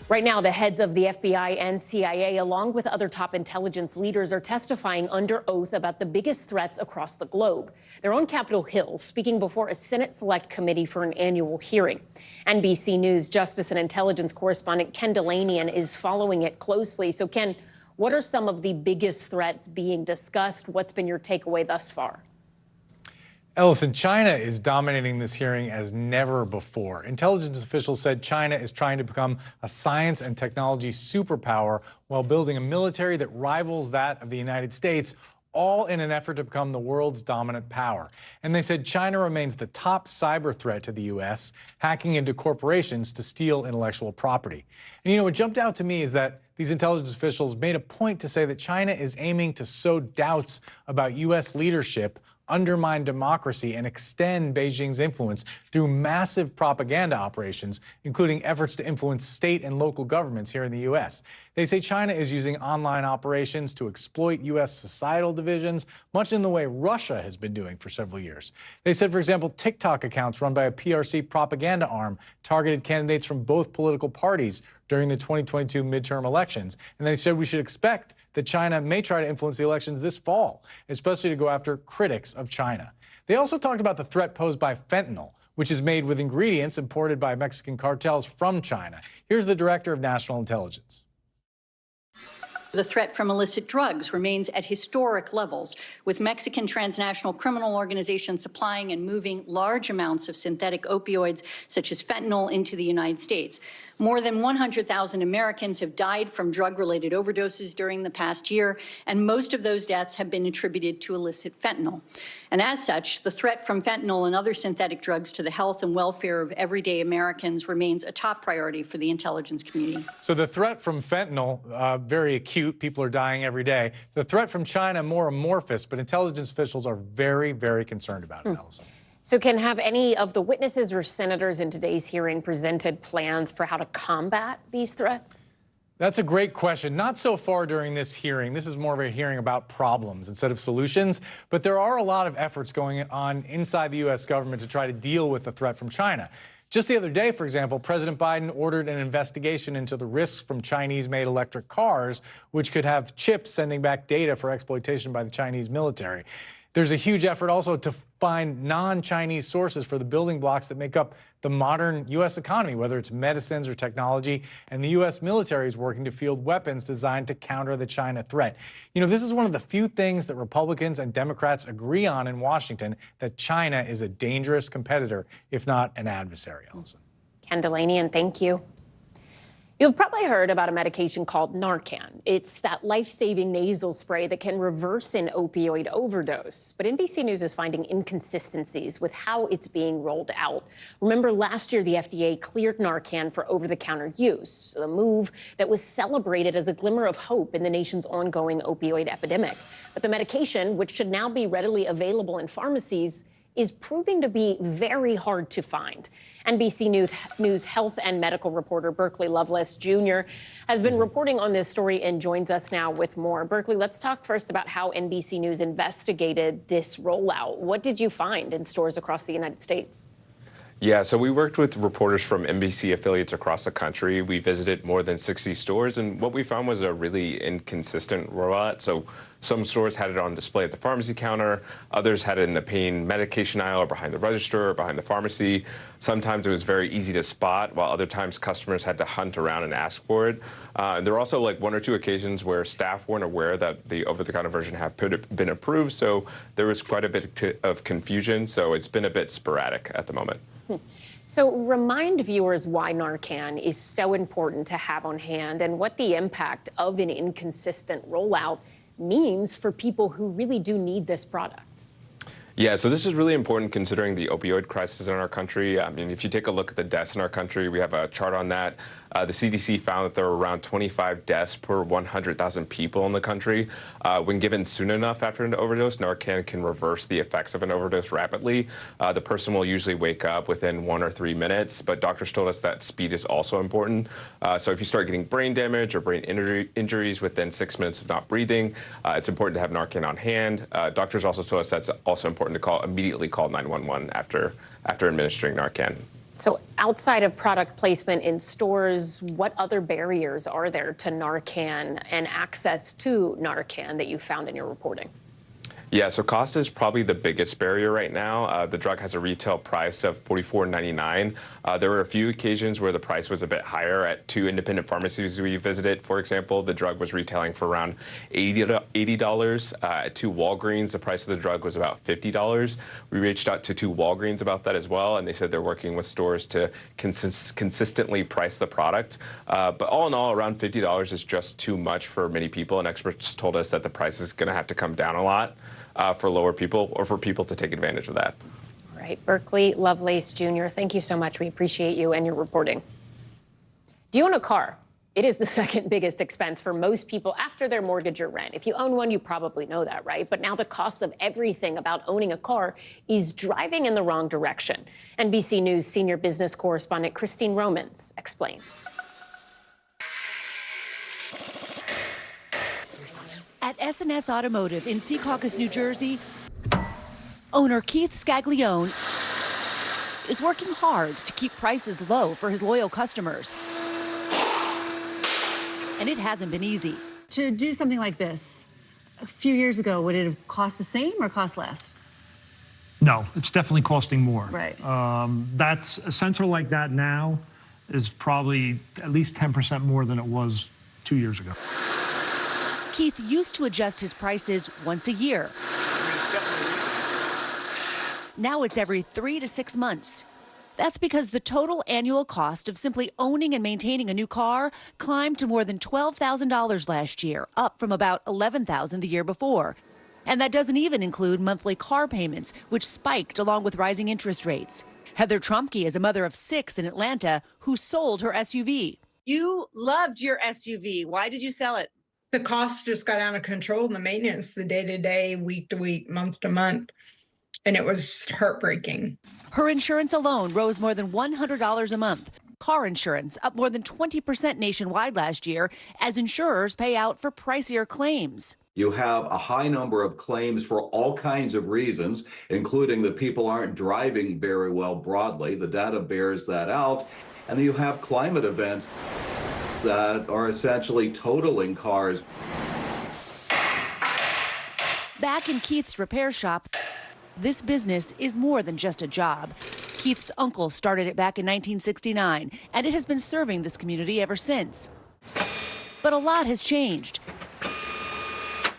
Right now, the heads of the FBI and CIA, along with other top intelligence leaders, are testifying under oath about the biggest threats across the globe. They're on Capitol Hill, speaking before a Senate Select Committee for an annual hearing. NBC News Justice and Intelligence correspondent Ken Delanian is following it closely. So, Ken, what are some of the biggest threats being discussed? What's been your takeaway thus far? Ellison, China is dominating this hearing as never before. Intelligence officials said China is trying to become a science and technology superpower while building a military that rivals that of the United States, all in an effort to become the world's dominant power. And they said China remains the top cyber threat to the U.S., hacking into corporations to steal intellectual property. And you know, what jumped out to me is that these intelligence officials made a point to say that China is aiming to sow doubts about U.S. leadership, undermine democracy, and extend Beijing's influence through massive propaganda operations, including efforts to influence state and local governments here in the U.S. They say China is using online operations to exploit U.S. societal divisions, much in the way Russia has been doing for several years. They said, for example, TikTok accounts run by a PRC propaganda arm targeted candidates from both political parties during the 2022 midterm elections. And they said we should expect that China may try to influence the elections this fall, especially to go after critics of China. They also talked about the threat posed by fentanyl, which is made with ingredients imported by Mexican cartels from China. Here's the director of national intelligence. The threat from illicit drugs remains at historic levels, with Mexican transnational criminal organizations supplying and moving large amounts of synthetic opioids, such as fentanyl, into the United States. More than 100,000 Americans have died from drug-related overdoses during the past year, and most of those deaths have been attributed to illicit fentanyl. And as such, the threat from fentanyl and other synthetic drugs to the health and welfare of everyday Americans remains a top priority for the intelligence community. So the threat from fentanyl, very acute. People are dying every day. The threat from China, more amorphous, but intelligence officials are very, very concerned about it, Allison. So have any of the witnesses or senators in today's hearing presented plans for how to combat these threats? That's a great question. Not so far during this hearing. This is more of a hearing about problems instead of solutions. But there are a lot of efforts going on inside the U.S. government to try to deal with the threat from China. Just the other day, for example, President Biden ordered an investigation into the risks from Chinese-made electric cars, which could have chips sending back data for exploitation by the Chinese military. There's a huge effort also to find non-Chinese sources for the building blocks that make up the modern U.S. economy, whether it's medicines or technology, and the U.S. military is working to field weapons designed to counter the China threat. You know, this is one of the few things that Republicans and Democrats agree on in Washington, that China is a dangerous competitor, if not an adversary, Allison. Ken Delaney, and thank you. You've probably heard about a medication called Narcan. It's that life-saving nasal spray that can reverse an opioid overdose. But NBC News is finding inconsistencies with how it's being rolled out. Remember, last year, the FDA cleared Narcan for over-the-counter use, a move that was celebrated as a glimmer of hope in the nation's ongoing opioid epidemic. But the medication, which should now be readily available in pharmacies, is proving to be very hard to find. NBC News health and medical reporter Berkeley Loveless Jr. has been reporting on this story and joins us now with more. Berkeley, let's talk first about how NBC News investigated this rollout. What did you find in stores across the United States? Yeah, so we worked with reporters from NBC affiliates across the country. We visited more than 60 stores, and what we found was a really inconsistent rollout. So some stores had it on display at the pharmacy counter, others had it in the pain medication aisle or behind the register or behind the pharmacy. Sometimes it was very easy to spot, while other times customers had to hunt around and ask for it. There were also like one or two occasions where staff weren't aware that the over-the-counter version had been approved, so there was quite a bit of confusion, so it's been a bit sporadic at the moment. So remind viewers why Narcan is so important to have on hand and what the impact of an inconsistent rollout means for people who really do need this product. Yeah, so this is really important considering the opioid crisis in our country. I mean, if you take a look at the deaths in our country, we have a chart on that. The CDC found that there were around 25 deaths per 100,000 people in the country. When given soon enough after an overdose, Narcan can reverse the effects of an overdose rapidly. The person will usually wake up within 1 or 3 minutes, but doctors told us that speed is also important. So if you start getting brain damage or brain injuries within 6 minutes of not breathing, it's important to have Narcan on hand. Doctors also told us that's also important to immediately call 911 after administering Narcan. So outside of product placement in stores, what other barriers are there to Narcan and access to Narcan that you found in your reporting? Yeah, so cost is probably the biggest barrier right now. The drug has a retail price of $44.99. There were a few occasions where the price was a bit higher. At 2 independent pharmacies we visited, for example, the drug was retailing for around $80. At 2 Walgreens, the price of the drug was about $50. We reached out to 2 Walgreens about that as well, and they said they're working with stores to consistently price the product. But all in all, around $50 is just too much for many people, and experts told us that the price is going to have to come down a lot for lower people or for people to take advantage of that. All right, Berkeley Lovelace Jr., thank you so much. We appreciate you and your reporting. Do you own a car? It is the second biggest expense for most people after their mortgage or rent. If you own one, you probably know that, right? But now the cost of everything about owning a car is driving in the wrong direction. NBC News senior business correspondent Christine Romans explains. At S&S Automotive in Secaucus, New Jersey, owner Keith Scaglione is working hard to keep prices low for his loyal customers. And it hasn't been easy. To do something like this, a few years ago, would it have cost the same or cost less? No, it's definitely costing more. Right. That's a sensor like that now is probably at least 10% more than it was 2 years ago. Keith used to adjust his prices once a year. Now it's every 3 to 6 months. That's because the total annual cost of simply owning and maintaining a new car climbed to more than $12,000 last year, up from about $11,000 the year before. And that doesn't even include monthly car payments, which spiked along with rising interest rates. Heather Trumke is a mother of 6 in Atlanta who sold her SUV. You loved your SUV. Why did you sell it? The cost just got out of control, and the maintenance, the day-to-day, week-to-week, month-to-month, and it was just heartbreaking. Her insurance alone rose more than $100 a month. Car insurance up more than 20% nationwide last year as insurers pay out for pricier claims. You have a high number of claims for all kinds of reasons, including that people aren't driving very well broadly. The data bears that out. And then you have climate events that are essentially totaling cars. Back in Keith's repair shop, this business is more than just a job. Keith's uncle started it back in 1969, and it has been serving this community ever since. But a lot has changed.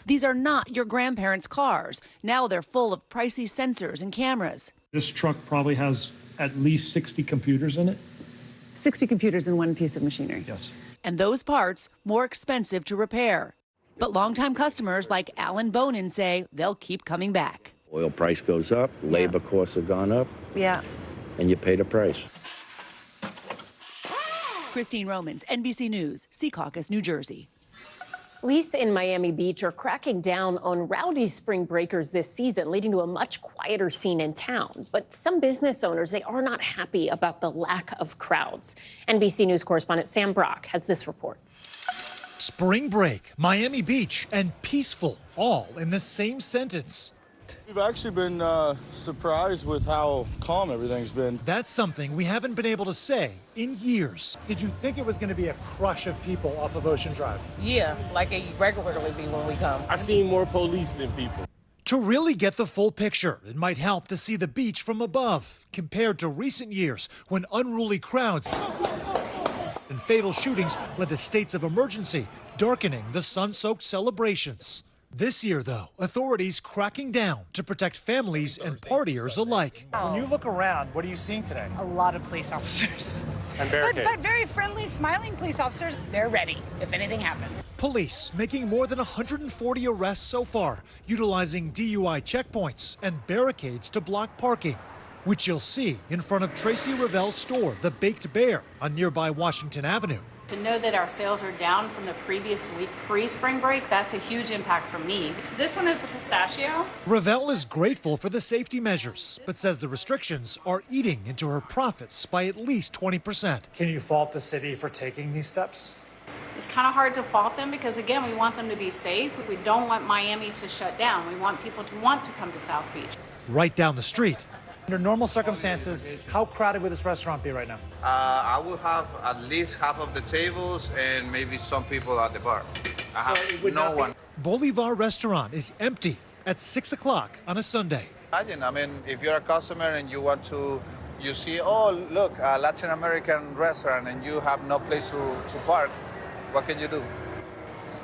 These are not your grandparents' cars. Now they're full of pricey sensors and cameras. This truck probably has at least 60 computers in it. 60 computers in one piece of machinery. Yes. And those parts more expensive to repair. But longtime customers like Alan Bonin say they'll keep coming back. Oil price goes up, labor costs have gone up, Yeah. and you pay the price. Christine Romans, NBC News, Secaucus, New Jersey. Police in Miami Beach are cracking down on rowdy spring breakers this season, leading to a much quieter scene in town. But some business owners, they are not happy about the lack of crowds. NBC News correspondent Sam Brock has this report. Spring break, Miami Beach, and peaceful, all in the same sentence. We've actually been surprised with how calm everything's been. That's something we haven't been able to say in years. Did you think it was going to be a crush of people off of Ocean Drive? Yeah, like it regularly be when we come. I seen more police than people. To really get the full picture, it might help to see the beach from above, compared to recent years when unruly crowds and fatal shootings led to states of emergency, darkening the sun-soaked celebrations. This year, though, authorities cracking down to protect families and partiers alike. When you look around, what are you seeing today? A lot of police officers. And barricades. But very friendly, smiling police officers. They're ready if anything happens. Police making more than 140 arrests so far, utilizing DUI checkpoints and barricades to block parking, which you'll see in front of Tracy Ravel's store, The Baked Bear, on nearby Washington Avenue. To know that our sales are down from the previous week pre-spring break, that's a huge impact for me. This one is the pistachio. Ravel is grateful for the safety measures, but says the restrictions are eating into her profits by at least 20%. Can you fault the city for taking these steps? It's kind of hard to fault them because, again, we want them to be safe. We don't want Miami to shut down. We want people to want to come to South Beach. Right down the street. Under normal circumstances, how crowded would this restaurant be right now? I will have at least half of the tables and maybe some people at the bar. I have no one. Bolivar restaurant is empty, at 6 o'clock on a Sunday. Imagine, I mean, if you're a customer and you want to, you see, oh, look, a Latin American restaurant and you have no place to park, what can you do?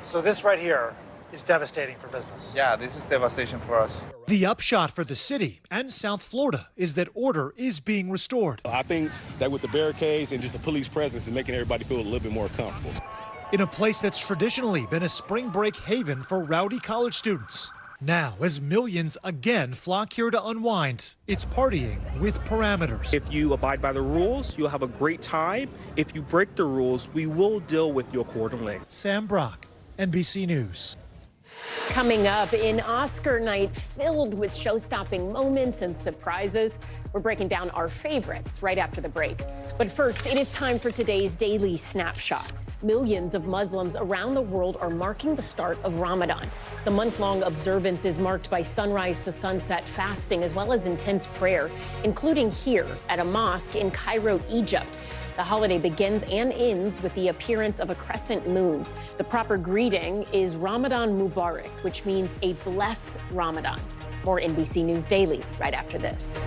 So this right here is devastating for business. Yeah, this is devastation for us. The upshot for the city and South Florida is that order is being restored. I think that with the barricades and just the police presence is making everybody feel a little bit more comfortable. In a place that's traditionally been a spring break haven for rowdy college students. Now, as millions again flock here to unwind, it's partying with parameters. If you abide by the rules, you'll have a great time. If you break the rules, we will deal with you accordingly. Sam Brock, NBC News. Coming up, an Oscar night filled with show-stopping moments and surprises. We're breaking down our favorites right after the break. But first, it is time for today's Daily Snapshot. Millions of Muslims around the world are marking the start of Ramadan. The month-long observance is marked by sunrise to sunset fasting as well as intense prayer, including here at a mosque in Cairo, Egypt. The holiday begins and ends with the appearance of a crescent moon. The proper greeting is Ramadan Mubarak, which means a blessed Ramadan. More NBC News Daily right after this.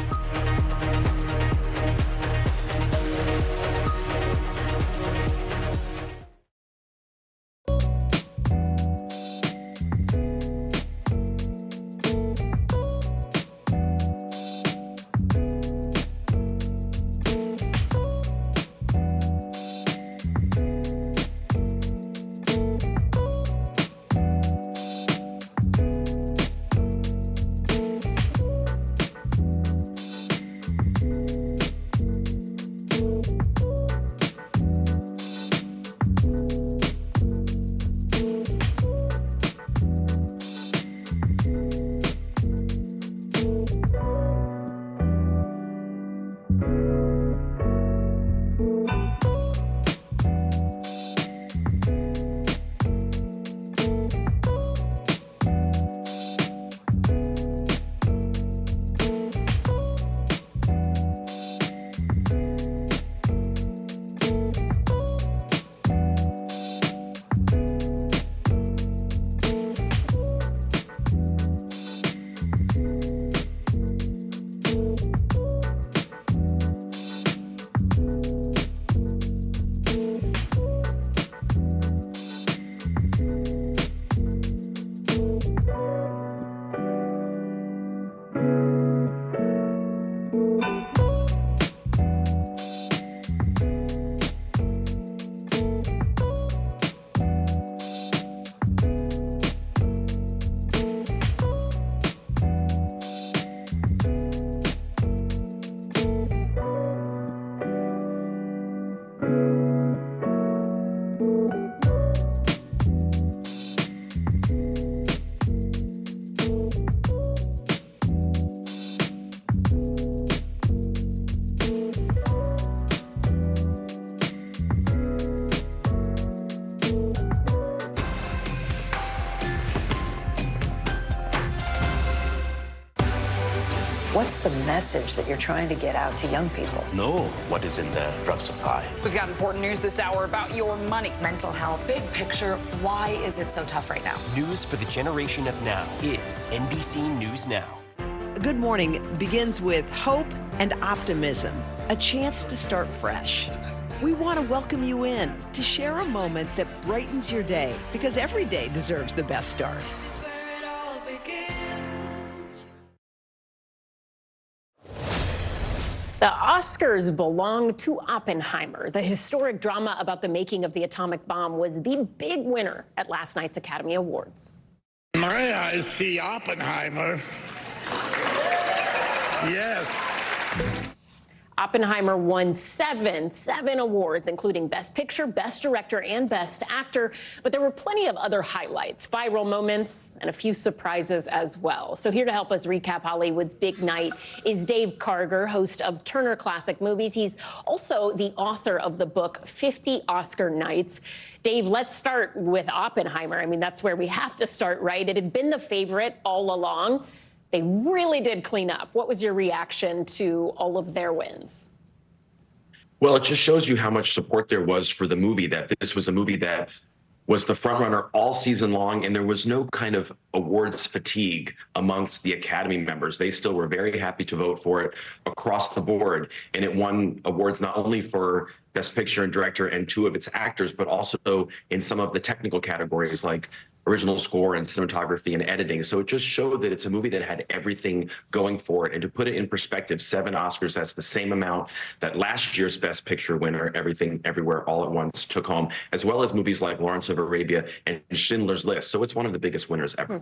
What's the message that you're trying to get out to young people? Know what is in the drug supply. We've got important news this hour about your money. Mental health, big picture. Why is it so tough right now? News for the generation of now is NBC News Now. Good Morning begins with hope and optimism, a chance to start fresh. We want to welcome you in to share a moment that brightens your day, because every day deserves the best start. The Oscars belong to Oppenheimer. The historic drama about the making of the atomic bomb was the big winner at last night's Academy Awards. In my eyes, see Oppenheimer. Yes. Oppenheimer won seven awards, including Best Picture, Best Director, and Best Actor. But there were plenty of other highlights, viral moments, and a few surprises as well. So here to help us recap Hollywood's big night is Dave Karger, host of Turner Classic Movies. He's also the author of the book 50 Oscar Nights. Dave, let's start with Oppenheimer. I mean, that's where we have to start, right? It had been the favorite all along. They really did clean up. What was your reaction to all of their wins? Well, it just shows you how much support there was for the movie, that this was a movie that was the frontrunner all season long, and there was no kind of awards fatigue amongst the Academy members. They still were very happy to vote for it across the board, and it won awards not only for Best Picture and Director and 2 of its actors, but also in some of the technical categories like original score and cinematography and editing. So it just showed that it's a movie that had everything going for it. And to put it in perspective, 7 Oscars, that's the same amount that last year's Best Picture winner, Everything Everywhere All at Once, took home, as well as movies like Lawrence of Arabia and Schindler's List. So it's one of the biggest winners ever.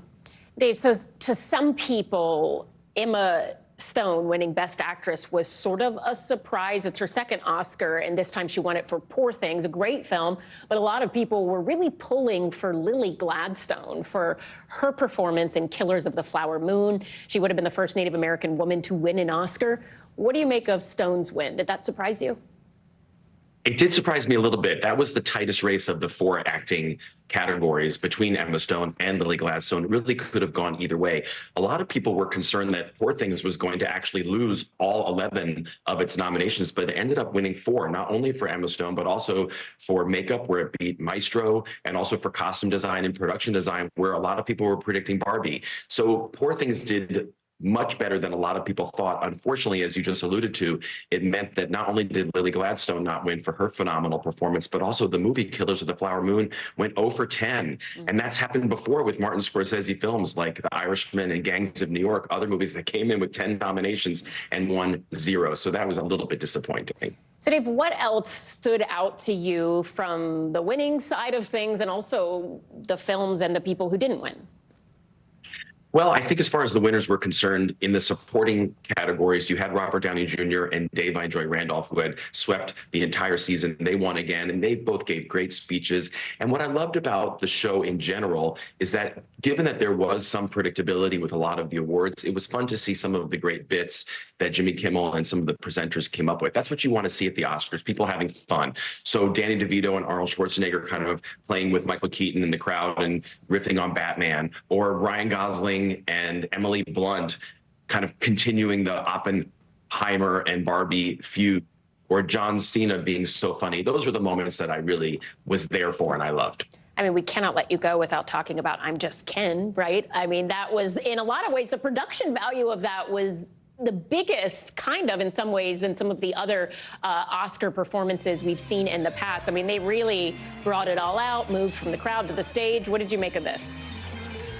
Dave, so to some people, Emma Stone winning Best Actress was sort of a surprise. It's her second Oscar, and this time she won it for Poor Things, a great film. But a lot of people were really pulling for Lily Gladstone for her performance in Killers of the Flower Moon. She would have been the first Native American woman to win an Oscar. What do you make of Stone's win? Did that surprise you? It did surprise me a little bit. That was the tightest race of the 4 acting categories between Emma Stone and Lily Gladstone. It really could have gone either way. A lot of people were concerned that Poor Things was going to actually lose all 11 of its nominations, but it ended up winning 4, not only for Emma Stone, but also for makeup, where it beat Maestro, and also for costume design and production design, where a lot of people were predicting Barbie. So Poor Things did much better than a lot of people thought. Unfortunately, as you just alluded to, it meant that not only did Lily Gladstone not win for her phenomenal performance, but also the movie Killers of the Flower Moon went 0 for 10. And that's happened before with Martin Scorsese films like The Irishman and Gangs of New York, other movies that came in with 10 nominations and won 0. So that was a little bit disappointing. So Dave, what else stood out to you from the winning side of things and also the films and the people who didn't win? Well, I think as far as the winners were concerned, in the supporting categories, you had Robert Downey Jr. and Dave Joy Randolph, who had swept the entire season. They won again, and they both gave great speeches. And what I loved about the show in general is that, given that there was some predictability with a lot of the awards, it was fun to see some of the great bits that Jimmy Kimmel and some of the presenters came up with. That's what you want to see at the Oscars, people having fun. So Danny DeVito and Arnold Schwarzenegger kind of playing with Michael Keaton in the crowd and riffing on Batman, or Ryan Gosling and Emily Blunt kind of continuing the Oppenheimer and Barbie feud, or John Cena being so funny. Those are the moments that I really was there for and I loved. I mean, we cannot let you go without talking about I'm Just Ken, right? I mean, that was, in a lot of ways, the production value of that was the biggest, kind of, in some ways, than some of the other Oscar performances we've seen in the past. I mean, they really brought it all out, moved from the crowd to the stage. What did you make of this?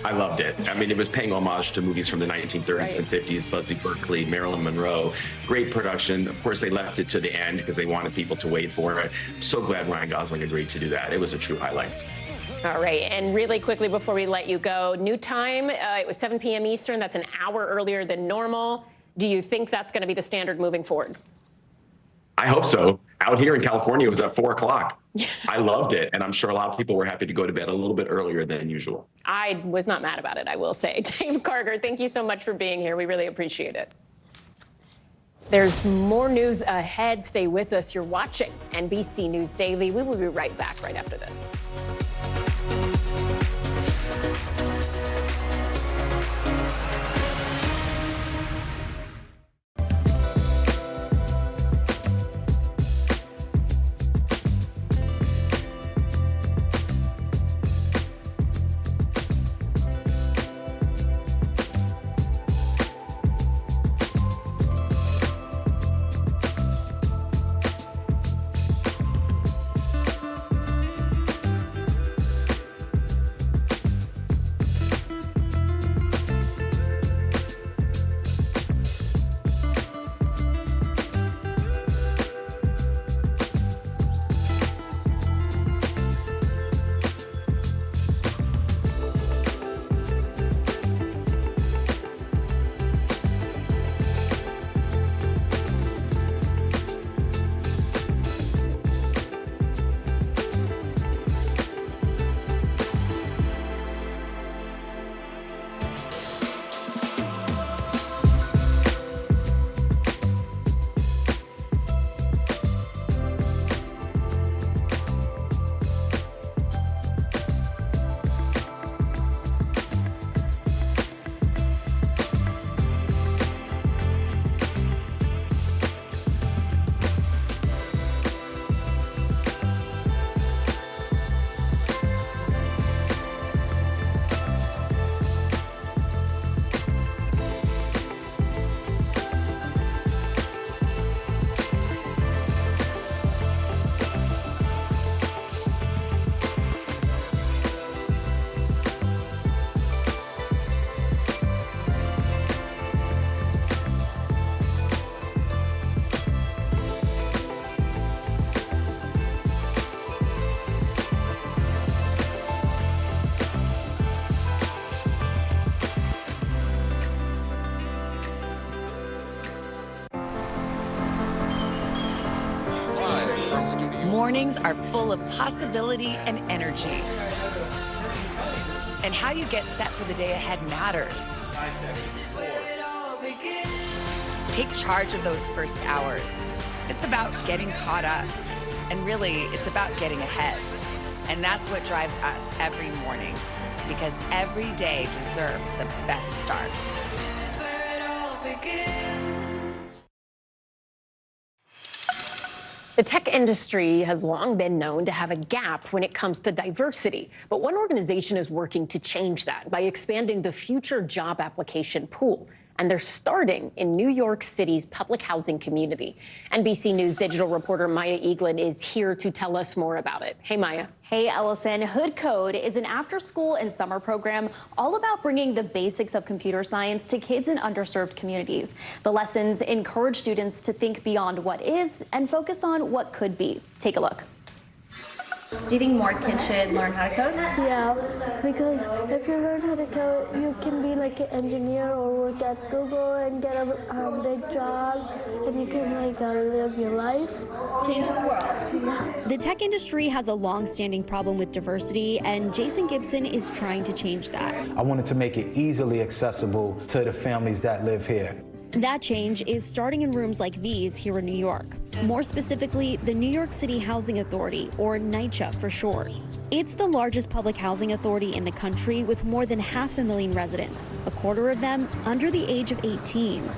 I loved it. I mean, it was paying homage to movies from the 1930s and 50s, Busby Berkeley, Marilyn Monroe. Great production. Of course, they left it to the end because they wanted people to wait for it. So glad Ryan Gosling agreed to do that. It was a true highlight. All right, and really quickly before we let you go, new time, it was 7 p.m. Eastern. That's an hour earlier than normal. Do you think that's going to be the standard moving forward? I hope so. Out here in California, it was at 4 o'clock. I loved it, and I'm sure a lot of people were happy to go to bed a little bit earlier than usual. I was not mad about it, I will say. Dave Karger, thank you so much for being here. We really appreciate it. There's more news ahead. Stay with us. You're watching NBC News Daily. We will be right back right after this. Mornings are full of possibility and energy. And how you get set for the day ahead matters. Take charge of those first hours. It's about getting caught up. And really, it's about getting ahead. And that's what drives us every morning. Because every day deserves the best start. This is where it all begins. The tech industry has long been known to have a gap when it comes to diversity. But one organization is working to change that by expanding the future job application pool. And they're starting in New York City's public housing community. NBC News Digital reporter Maya Eaglin is here to tell us more about it. Hey, Maya. Hey, Ellison. Hood Code is an after-school and summer program all about bringing the basics of computer science to kids in underserved communities. The lessons encourage students to think beyond what is and focus on what could be. Take a look. Do you think more kids should learn how to code? Yeah, because if you learn how to code, you can be like an engineer or work at Google and get a big job, and you can live your life. Change the world. Yeah. The tech industry has a long-standing problem with diversity, and Jason Gibson is trying to change that. I wanted to make it easily accessible to the families that live here. That change is starting in rooms like these here in New York. More specifically, the New York City Housing Authority, or NYCHA for short. It's the largest public housing authority in the country with more than 500,000 residents, a quarter of them under the age of 18.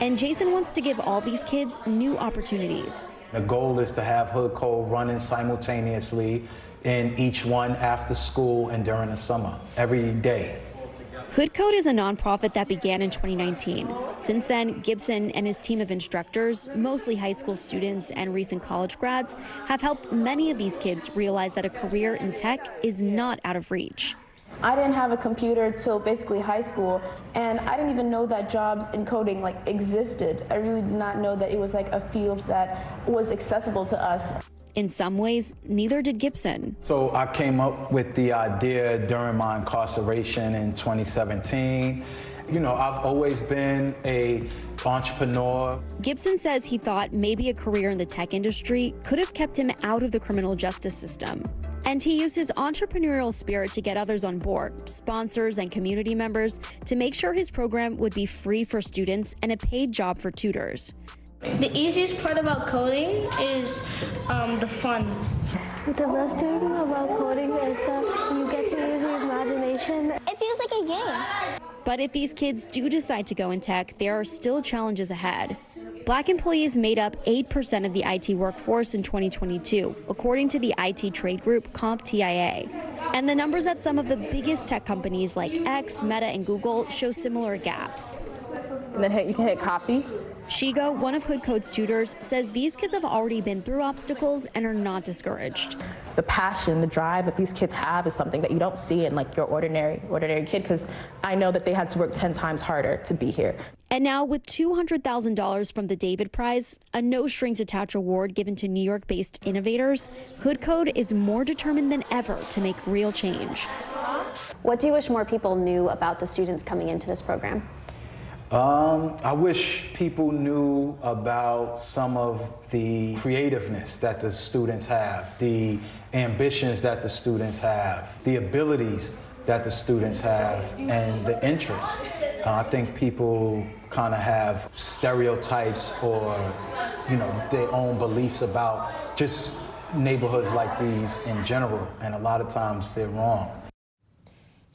And Jason wants to give all these kids new opportunities. The goal is to have Hood Code running simultaneously in each one after school and during the summer, every day. Hood Code is a nonprofit that began in 2019. Since then, Gibson and his team of instructors, mostly high school students and recent college grads, have helped many of these kids realize that a career in tech is not out of reach. I didn't have a computer till basically high school, and I didn't even know that jobs in coding existed. I really did not know that it was a field that was accessible to us. In some ways, neither did Gibson. So I came up with the idea during my incarceration in 2017. You know, I've always been an entrepreneur. Gibson says he thought maybe a career in the tech industry could have kept him out of the criminal justice system. And he used his entrepreneurial spirit to get others on board, sponsors and community members, to make sure his program would be free for students and a paid job for tutors. The easiest part about coding is the fun. The best thing about coding is that you get to use your imagination. It feels like a game. But if these kids do decide to go in tech, there are still challenges ahead. Black employees made up 8% of the IT workforce in 2022, according to the IT trade group CompTIA. And the numbers at some of the biggest tech companies like X, Meta, and Google show similar gaps. And then you can hit copy. Shigo, one of Hood Code's tutors, says these kids have already been through obstacles and are not discouraged. The passion, the drive that these kids have is something that you don't see in your ordinary kid, because I know that they had to work 10 times harder to be here. And now with $200,000 from the David Prize, a no-strings-attached award given to New York-based innovators, Hood Code is more determined than ever to make real change. What do you wish more people knew about the students coming into this program? I wish people knew about some of the creativeness that the students have, the ambitions that the students have, the abilities that the students have, and the interests. I think people kind of have stereotypes or, their own beliefs about just neighborhoods like these in general, and a lot of times they're wrong.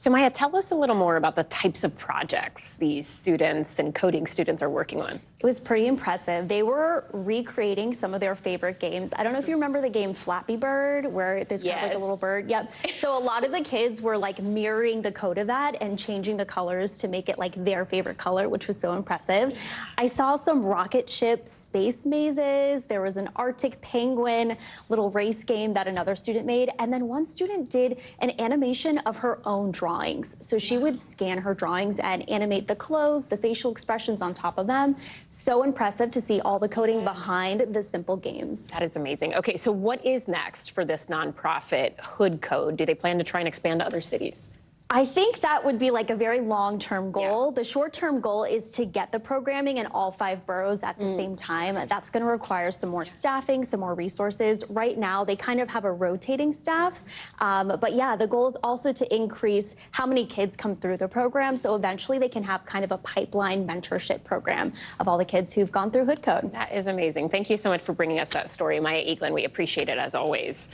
So Maya, tell us a little more about the types of projects these students and coding students are working on. It was pretty impressive. They were recreating some of their favorite games. I don't know if you remember the game Flappy Bird, where there's kind of a little bird. Yep. So a lot of the kids were mirroring the code of that and changing the colors to make it their favorite color, which was so impressive. I saw some rocket ship space mazes. There was an Arctic penguin little race game that another student made. And then one student did an animation of her own drawings. So she would scan her drawings and animate the clothes, the facial expressions on top of them. So impressive to see all the coding behind the simple games. That is amazing. Okay, so what is next for this nonprofit Hood Code? Do they plan to try and expand to other cities? I think that would be like a very long-term goal. The short-term goal is to get the programming in all 5 boroughs at the same time. That's going to require some more staffing, some more resources. Right now, they kind of have a rotating staff. But yeah, the goal is also to increase how many kids come through the program. So eventually they can have kind of a pipeline mentorship program of all the kids who've gone through Hood Code. That is amazing. Thank you so much for bringing us that story, Maya Eaglin. We appreciate it as always.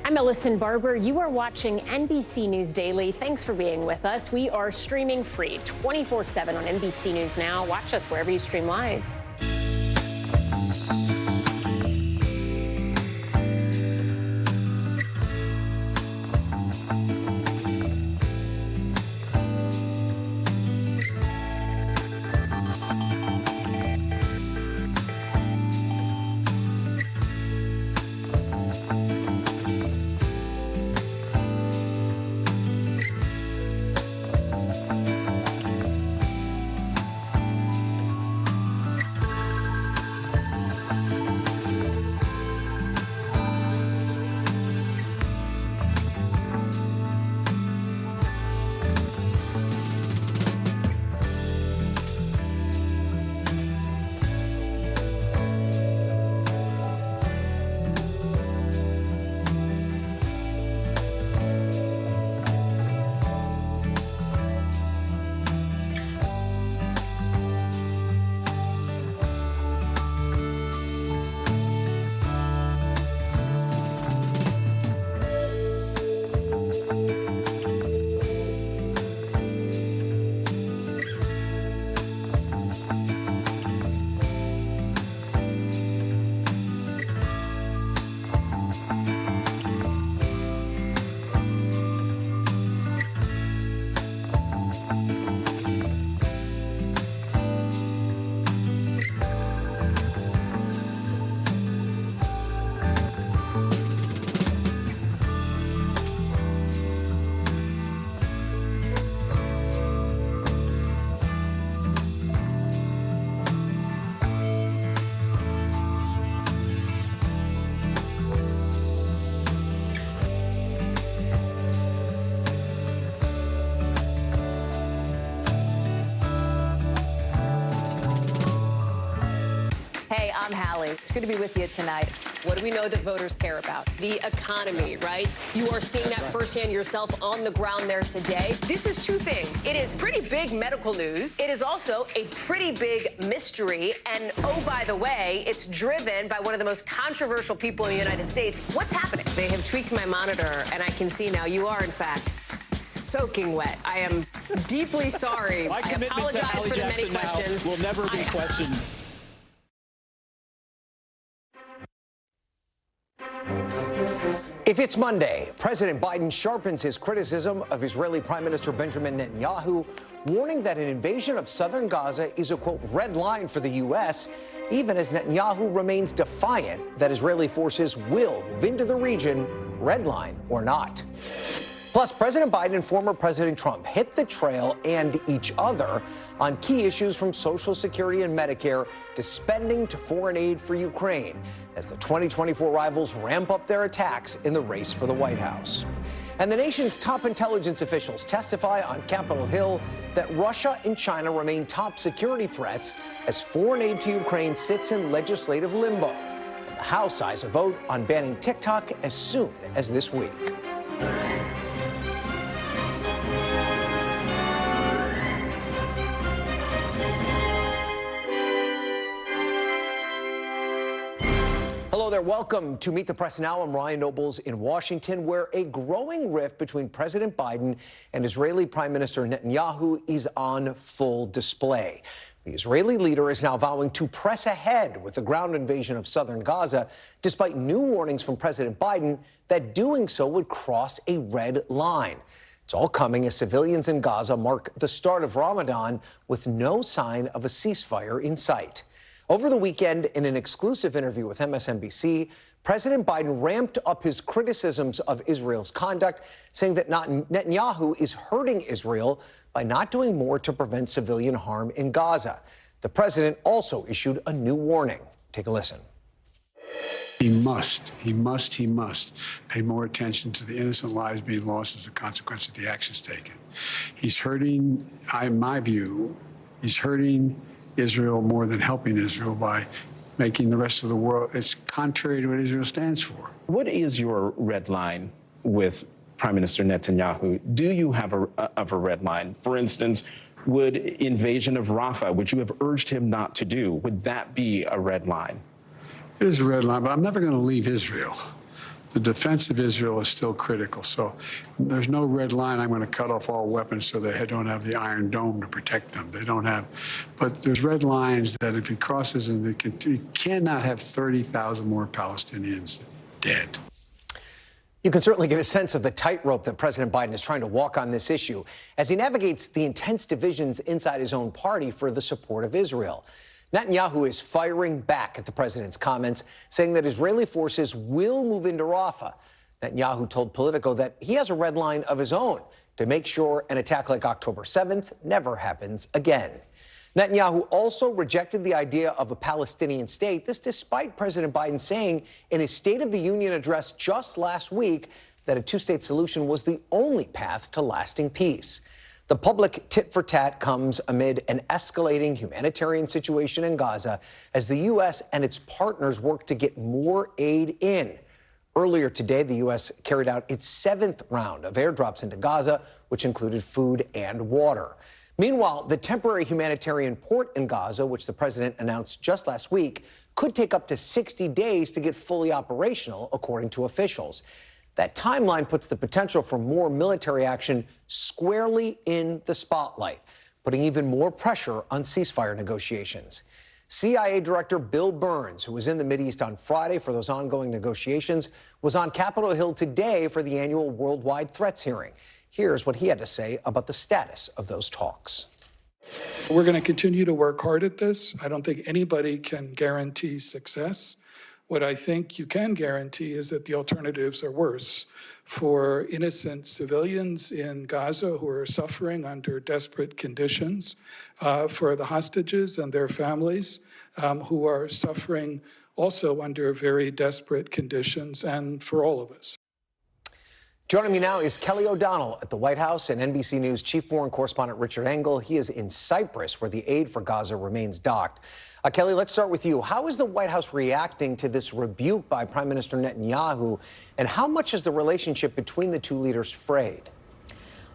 I'm Ellison Barber. You are watching NBC News Daily. Thanks for being with us. We are streaming free 24/7 on NBC News Now. Watch us wherever you stream live. Hey, I'm Hallie. It's good to be with you tonight. What do we know that voters care about? The economy, right? You are seeing that firsthand yourself on the ground there today. This is 2 things. It is pretty big medical news. It is also a pretty big mystery. And oh, by the way, it's driven by one of the most controversial people in the United States. What's happening? They have tweaked my monitor, and I can see now you are, in fact, soaking wet. I am deeply sorry. My I apologize for the many questions. Will never be questioned. If it's Monday, President Biden sharpens his criticism of Israeli Prime Minister Benjamin Netanyahu, warning that an invasion of southern Gaza is a, quote, red line for the U.S., even as Netanyahu remains defiant that Israeli forces will move into the region, red line or not. Plus, President Biden and former President Trump hit the trail and each other on key issues from Social Security and Medicare to spending to foreign aid for Ukraine as the 2024 rivals ramp up their attacks in the race for the White House. And the nation's top intelligence officials testify on Capitol Hill that Russia and China remain top security threats as foreign aid to Ukraine sits in legislative limbo. And the House eyes a vote on banning TikTok as soon as this week. Hello there. Welcome to Meet the Press Now. I'm Ryan Nobles in Washington, where a growing rift between President Biden and Israeli Prime Minister Netanyahu is on full display. The Israeli leader is now vowing to press ahead with the ground invasion of southern Gaza, despite new warnings from President Biden that doing so would cross a red line. It's all coming as civilians in Gaza mark the start of Ramadan with no sign of a ceasefire in sight. Over the weekend, in an exclusive interview with MSNBC, President Biden ramped up his criticisms of Israel's conduct, saying that Netanyahu is hurting Israel by not doing more to prevent civilian harm in Gaza. The president also issued a new warning. Take a listen. He must pay more attention to the innocent lives being lost as a consequence of the actions taken. He's hurting, in my view, he's hurting Israel more than helping Israel by making the rest of the world, it's contrary to what Israel stands for. What is your red line with Prime Minister Netanyahu? Do you have a red line? For instance, would invasion of Rafah, which you have urged him not to do, would that be a red line? It is a red line, but I'm never going to leave Israel. The defense of Israel is still critical, so there's no red line. I'm going to cut off all weapons so they don't have the Iron Dome to protect them. They don't have, but there's red lines that if he crosses, and he cannot have 30,000 more Palestinians dead. You can certainly get a sense of the tightrope that President Biden is trying to walk on this issue as he navigates the intense divisions inside his own party for the support of Israel. Netanyahu is firing back at the president's comments, saying that Israeli forces will move into Rafah. Netanyahu told Politico that he has a red line of his own to make sure an attack like October 7th never happens again. Netanyahu also rejected the idea of a Palestinian state, this despite President Biden saying in his State of the Union address just last week that a two-state solution was the only path to lasting peace. The public tit-for-tat comes amid an escalating humanitarian situation in Gaza as the U.S. and its partners work to get more aid in. Earlier today, the U.S. carried out its 7th round of airdrops into Gaza, which included food and water. Meanwhile, the temporary humanitarian port in Gaza, which the president announced just last week, could take up to 60 days to get fully operational, according to officials. That timeline puts the potential for more military action squarely in the spotlight, putting even more pressure on ceasefire negotiations. CIA Director Bill Burns, who was in the Mideast on Friday for those ongoing negotiations, was on Capitol Hill today for the annual Worldwide Threats hearing. Here's what he had to say about the status of those talks. We're going to continue to work hard at this. I don't think anybody can guarantee success. What I think you can guarantee is that the alternatives are worse for innocent civilians in Gaza who are suffering under desperate conditions, for the hostages and their families who are suffering also under very desperate conditions, and for all of us. Joining me now is Kelly O'Donnell at the White House and NBC News Chief Foreign Correspondent Richard Engel. He is in Cyprus, where the aid for Gaza remains docked. Kelly, let's start with you. How is the White House reacting to this rebuke by Prime Minister Netanyahu, and how much is the relationship between the two leaders frayed?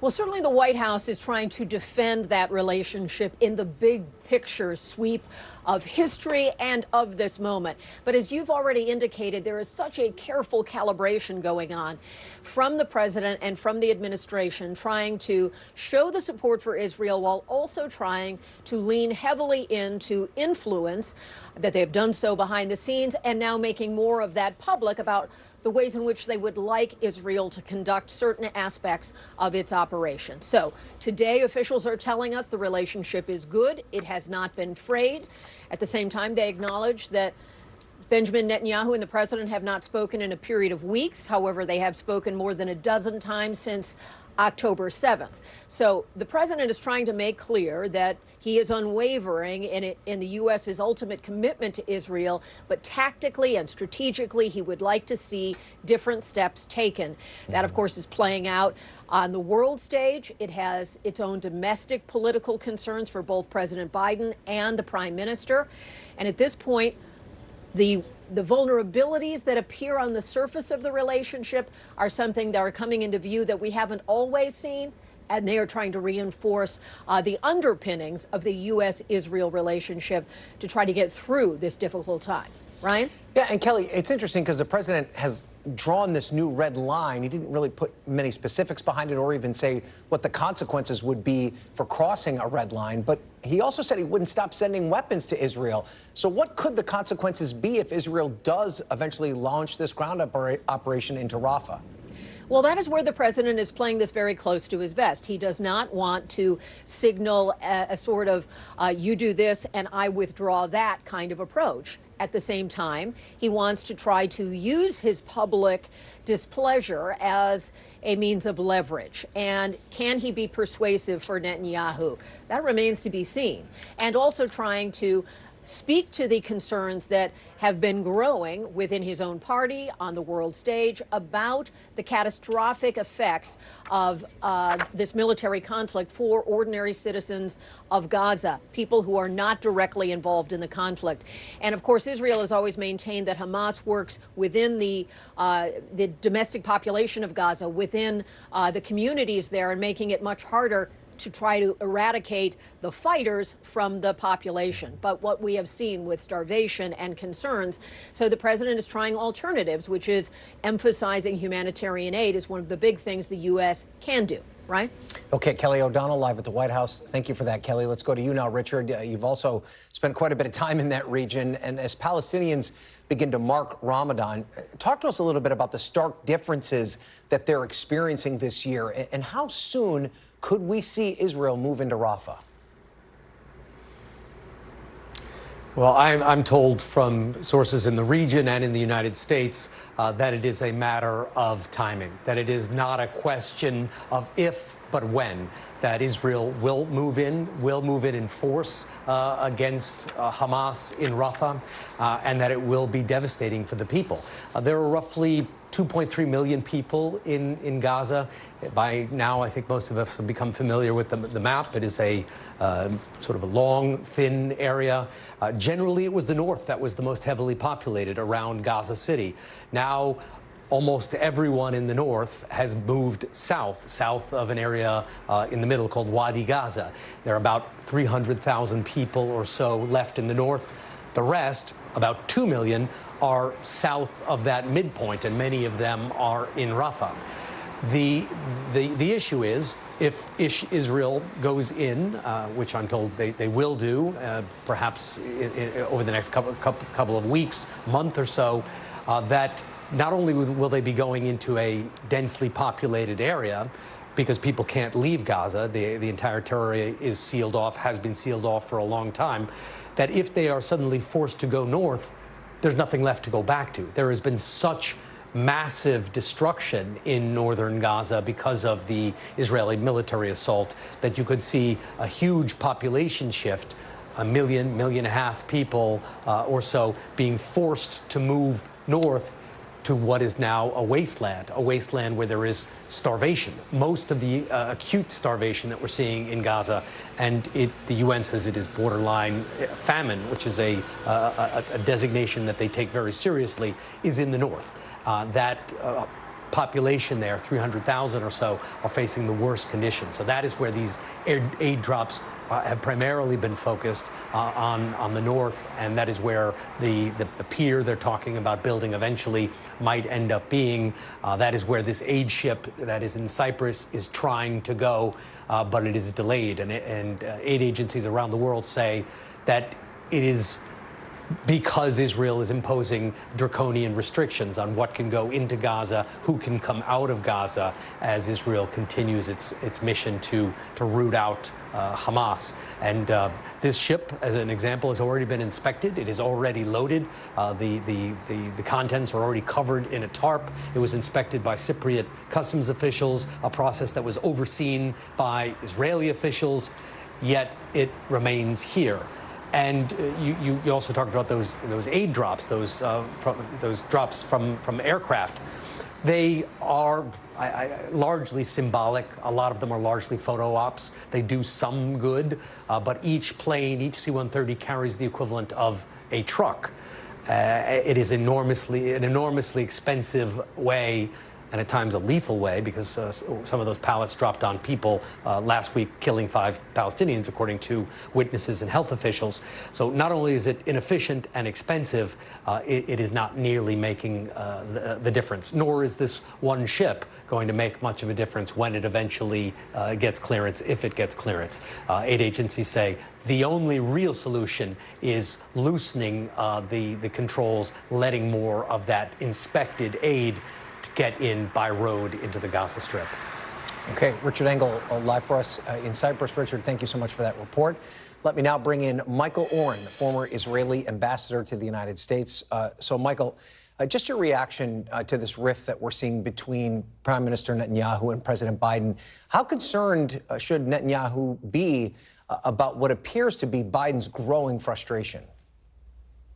Well, certainly the White House is trying to defend that relationship in the big picture sweep of history and of this moment. But as you've already indicated, there is such a careful calibration going on from the president and from the administration, trying to show the support for Israel while also trying to lean heavily into influence, that they've done so behind the scenes, and now making more of that public about the ways in which they would like Israel to conduct certain aspects of its operation. So today, officials are telling us the relationship is good. It has not been frayed. At the same time, they acknowledge that Benjamin Netanyahu and the president have not spoken in a period of weeks. However, they have spoken more than a dozen times since October 7th. So the president is trying to make clear that he is unwavering in the U.S.'s ultimate commitment to Israel, but tactically and strategically, he would like to see different steps taken. That, of course, is playing out on the world stage. It has its own domestic political concerns for both President Biden and the prime minister. And at this point, the vulnerabilities that appear on the surface of the relationship are something that are coming into view that we haven't always seen, and they are trying to reinforce the underpinnings of the U.S.-Israel relationship to try to get through this difficult time. Ryan? Yeah, and Kelly, it's interesting because the president has drawn this new red line. He didn't really put many specifics behind it or even say what the consequences would be for crossing a red line. But he also said he wouldn't stop sending weapons to Israel. So what could the consequences be if Israel does eventually launch this ground operation into Rafah? Well, that is where the president is playing this very close to his vest. He does not want to signal a sort of you do this and I withdraw that kind of approach. At the same time, he wants to try to use his public displeasure as a means of leverage. And can he be persuasive for Netanyahu? That remains to be seen. And also trying to speak to the concerns that have been growing within his own party on the world stage about the catastrophic effects of this military conflict for ordinary citizens of Gaza, people who are not directly involved in the conflict. And of course, Israel has always maintained that Hamas works within the domestic population of Gaza, within the communities there, and making it much harder to try to eradicate the fighters from the population. But what we have seen with starvation and concerns, so the president is trying alternatives, which is emphasizing humanitarian aid is one of the big things the U.S. can do. Right? Okay, Kelly O'Donnell live at the White House. Thank you for that, Kelly. Let's go to you now, Richard. You've also spent quite a bit of time in that region. And as Palestinians begin to mark Ramadan, talk to us a little bit about the stark differences that they're experiencing this year. And how soon could we see Israel move into Rafah? Well, I'm told from sources in the region and in the United States that it is a matter of timing, that it is not a question of if, but when, that Israel will move in force against Hamas in Rafah, and that it will be devastating for the people. There are roughly 2.3 million people in Gaza. By now, I think most of us have become familiar with the map. It is a sort of a long, thin area. Generally, it was the north that was the most heavily populated around Gaza City. Now, almost everyone in the north has moved south of an area in the middle called Wadi Gaza. There are about 300,000 people or so left in the north. The rest, about 2 million, are south of that midpoint, and many of them are in Rafah. The issue is, if Israel goes in, which I'm told they will do, perhaps over the next couple of weeks, month or so, that not only will they be going into a densely populated area, because people can't leave Gaza, the entire territory is sealed off, has been sealed off for a long time, that if they are suddenly forced to go north, there's nothing left to go back to. There has been such massive destruction in northern Gaza because of the Israeli military assault that you could see a huge population shift, 1.5 million people or so being forced to move north to what is now a wasteland where there is starvation. Most of the acute starvation that we're seeing in Gaza, and the UN says it is borderline famine, which is a designation that they take very seriously, is in the north. That population there, 300,000 or so, are facing the worst conditions. So that is where these aid drops have primarily been focused on the north, and that is where the pier they're talking about building eventually might end up being. That is where this aid ship that is in Cyprus is trying to go, but it is delayed. And aid agencies around the world say that it is because Israel is imposing draconian restrictions on what can go into Gaza, who can come out of Gaza, as Israel continues its mission to root out Hamas. And this ship, as an example, has already been inspected. It is already loaded. The contents are already covered in a tarp. It was inspected by Cypriot customs officials, a process that was overseen by Israeli officials, yet it remains here. And you also talked about those aid drops, those drops from aircraft. They are largely symbolic. A lot of them are largely photo ops. They do some good, but each plane, each C-130 carries the equivalent of a truck. It is an enormously expensive way, and at times a lethal way, because some of those pallets dropped on people last week, killing 5 Palestinians, according to witnesses and health officials. So not only is it inefficient and expensive, it is not nearly making the difference, nor is this one ship going to make much of a difference when it eventually gets clearance, if it gets clearance. Aid agencies say the only real solution is loosening the controls, letting more of that inspected aid to get in by road into the Gaza Strip. Okay, Richard Engel live for us in Cyprus. Richard, thank you so much for that report. Let me now bring in Michael Oren, the former Israeli ambassador to the United States. So, Michael, just your reaction to this rift that we're seeing between Prime Minister Netanyahu and President Biden. How concerned should Netanyahu be about what appears to be Biden's growing frustration?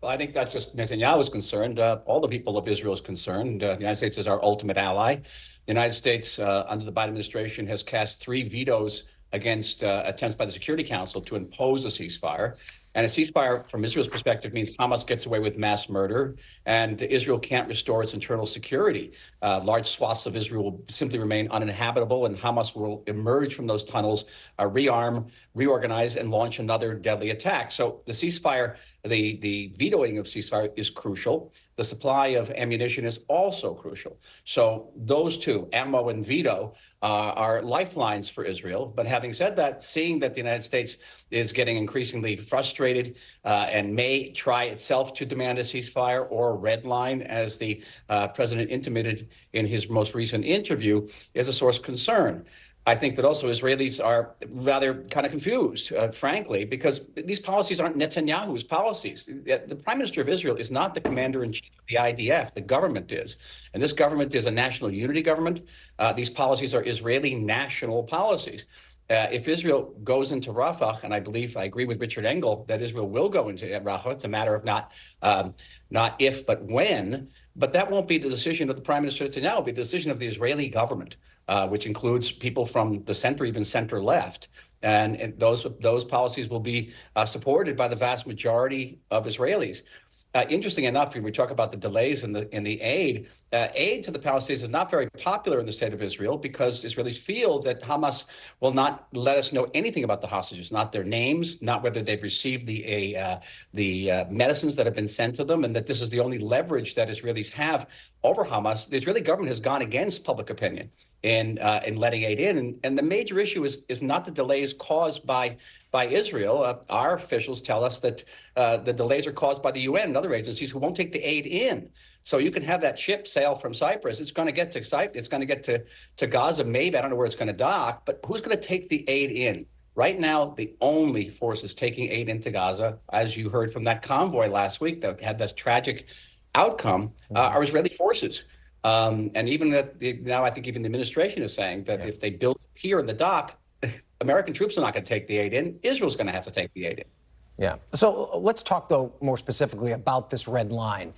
Well, I think not just Netanyahu is concerned. All the people of Israel is concerned. The United States is our ultimate ally. The United States, under the Biden administration, has cast 3 vetoes against attempts by the Security Council to impose a ceasefire. And a ceasefire, from Israel's perspective, means Hamas gets away with mass murder, and Israel can't restore its internal security. Large swaths of Israel will simply remain uninhabitable, and Hamas will emerge from those tunnels, rearm, reorganize, and launch another deadly attack. So the ceasefire, the vetoing of ceasefire is crucial. The supply of ammunition is also crucial. So those two, ammo and veto, are lifelines for Israel. But having said that, seeing that the United States is getting increasingly frustrated and may try itself to demand a ceasefire or a red line, as the president intimated in his most recent interview, is a source of concern. I think that also Israelis are rather kind of confused, frankly, because these policies aren't Netanyahu's policies. The prime minister of Israel is not the commander-in-chief of the IDF. The government is. And this government is a national unity government. These policies are Israeli national policies. If Israel goes into Rafah, and I agree with Richard Engel that Israel will go into Rafah, it's a matter of not if, but when. But that won't be the decision of the Prime Minister Netanyahu. It'll be the decision of the Israeli government, which includes people from the center, even center left. And those policies will be supported by the vast majority of Israelis. Interesting enough, when we talk about the delays in the aid, aid to the Palestinians is not very popular in the state of Israel because Israelis feel that Hamas will not let us know anything about the hostages, not their names, not whether they've received the medicines that have been sent to them, and that this is the only leverage that Israelis have over Hamas. The Israeli government has gone against public opinion in letting aid in, and the major issue is not the delays caused by Israel. Our officials tell us that the delays are caused by the UN and other agencies who won't take the aid in. So you can have that ship sail from Cyprus. It's going to get to Cyprus. It's going to get to Gaza. Maybe I don't know where it's going to dock, but who's going to take the aid in? Right now, the only forces taking aid into Gaza, as you heard from that convoy last week that had this tragic outcome, are Israeli forces. And even now, I think even the administration is saying that if they build here in the dock, American troops are not going to take the aid in. Israel's going to have to take the aid in. Yeah. So let's talk, though, more specifically about this red line.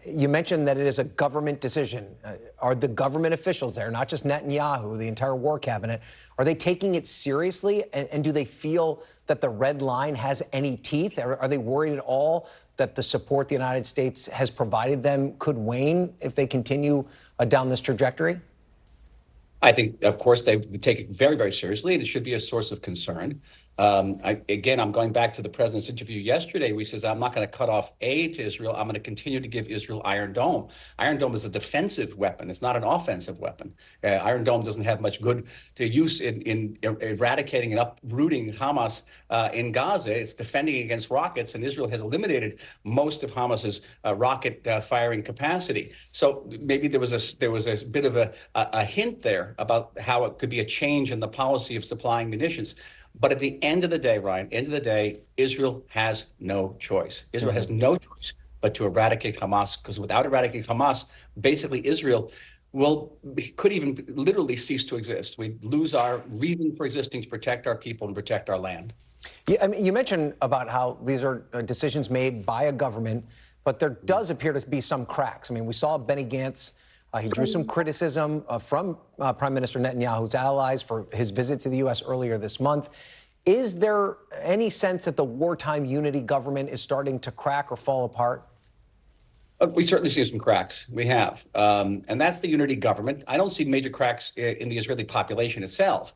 You mentioned that it is a government decision. Are the government officials there, not just Netanyahu, the entire war cabinet, are they taking it seriously? And do they feel that the red line has any teeth? Are they worried at all that the support the United States has provided them could wane if they continue down this trajectory? I think, of course, they take it very, very seriously, and it should be a source of concern. Again, I'm going back to the president's interview yesterday, where he says, I'm not going to cut off aid to Israel. I'm going to continue to give Israel Iron Dome. Iron Dome is a defensive weapon. It's not an offensive weapon. Iron Dome doesn't have much good to use in eradicating and uprooting Hamas in Gaza. It's defending against rockets, and Israel has eliminated most of Hamas's rocket firing capacity. So maybe there was a bit of a hint there about how it could be a change in the policy of supplying munitions. But at the end of the day, Ryan, Israel has no choice. Israel has no choice but to eradicate Hamas, because without eradicating Hamas, basically Israel could even literally cease to exist. We lose our reason for existing to protect our people and protect our land. Yeah, I mean, you mentioned about how these are decisions made by a government, but there does appear to be some cracks. I mean, we saw Benny Gantz. He drew some criticism from Prime Minister Netanyahu's allies for his visit to the U.S. earlier this month. Is there any sense that the wartime unity government is starting to crack or fall apart? We certainly see some cracks. We have. And that's the unity government. I don't see major cracks in the Israeli population itself.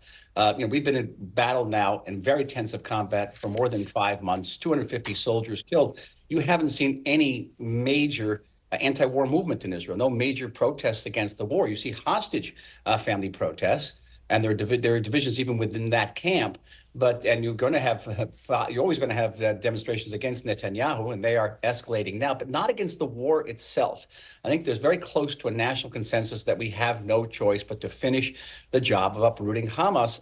We've been in battle now in very intensive combat for more than 5 months, 250 soldiers killed. You haven't seen any major anti-war movement in Israel, no major protests against the war. You see hostage family protests, and there are divisions even within that camp. And you're always going to have demonstrations against Netanyahu, and they are escalating now, but not against the war itself. I think there's very close to a national consensus that we have no choice but to finish the job of uprooting Hamas.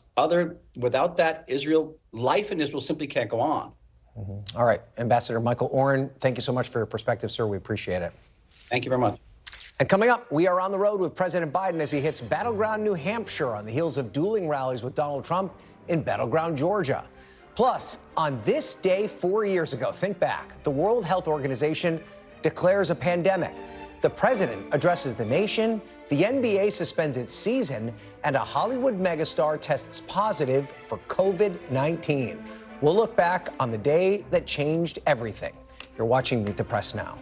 Without that, life in Israel simply can't go on. All right, Ambassador Michael Oren, thank you so much for your perspective, sir. We appreciate it. Thank you very much. And coming up, we are on the road with President Biden as he hits battleground New Hampshire on the heels of dueling rallies with Donald Trump in battleground Georgia. Plus, on this day 4 years ago, think back, the World Health Organization declares a pandemic. The president addresses the nation, the NBA suspends its season, and a Hollywood megastar tests positive for COVID-19. We'll look back on the day that changed everything. You're watching Meet the Press now.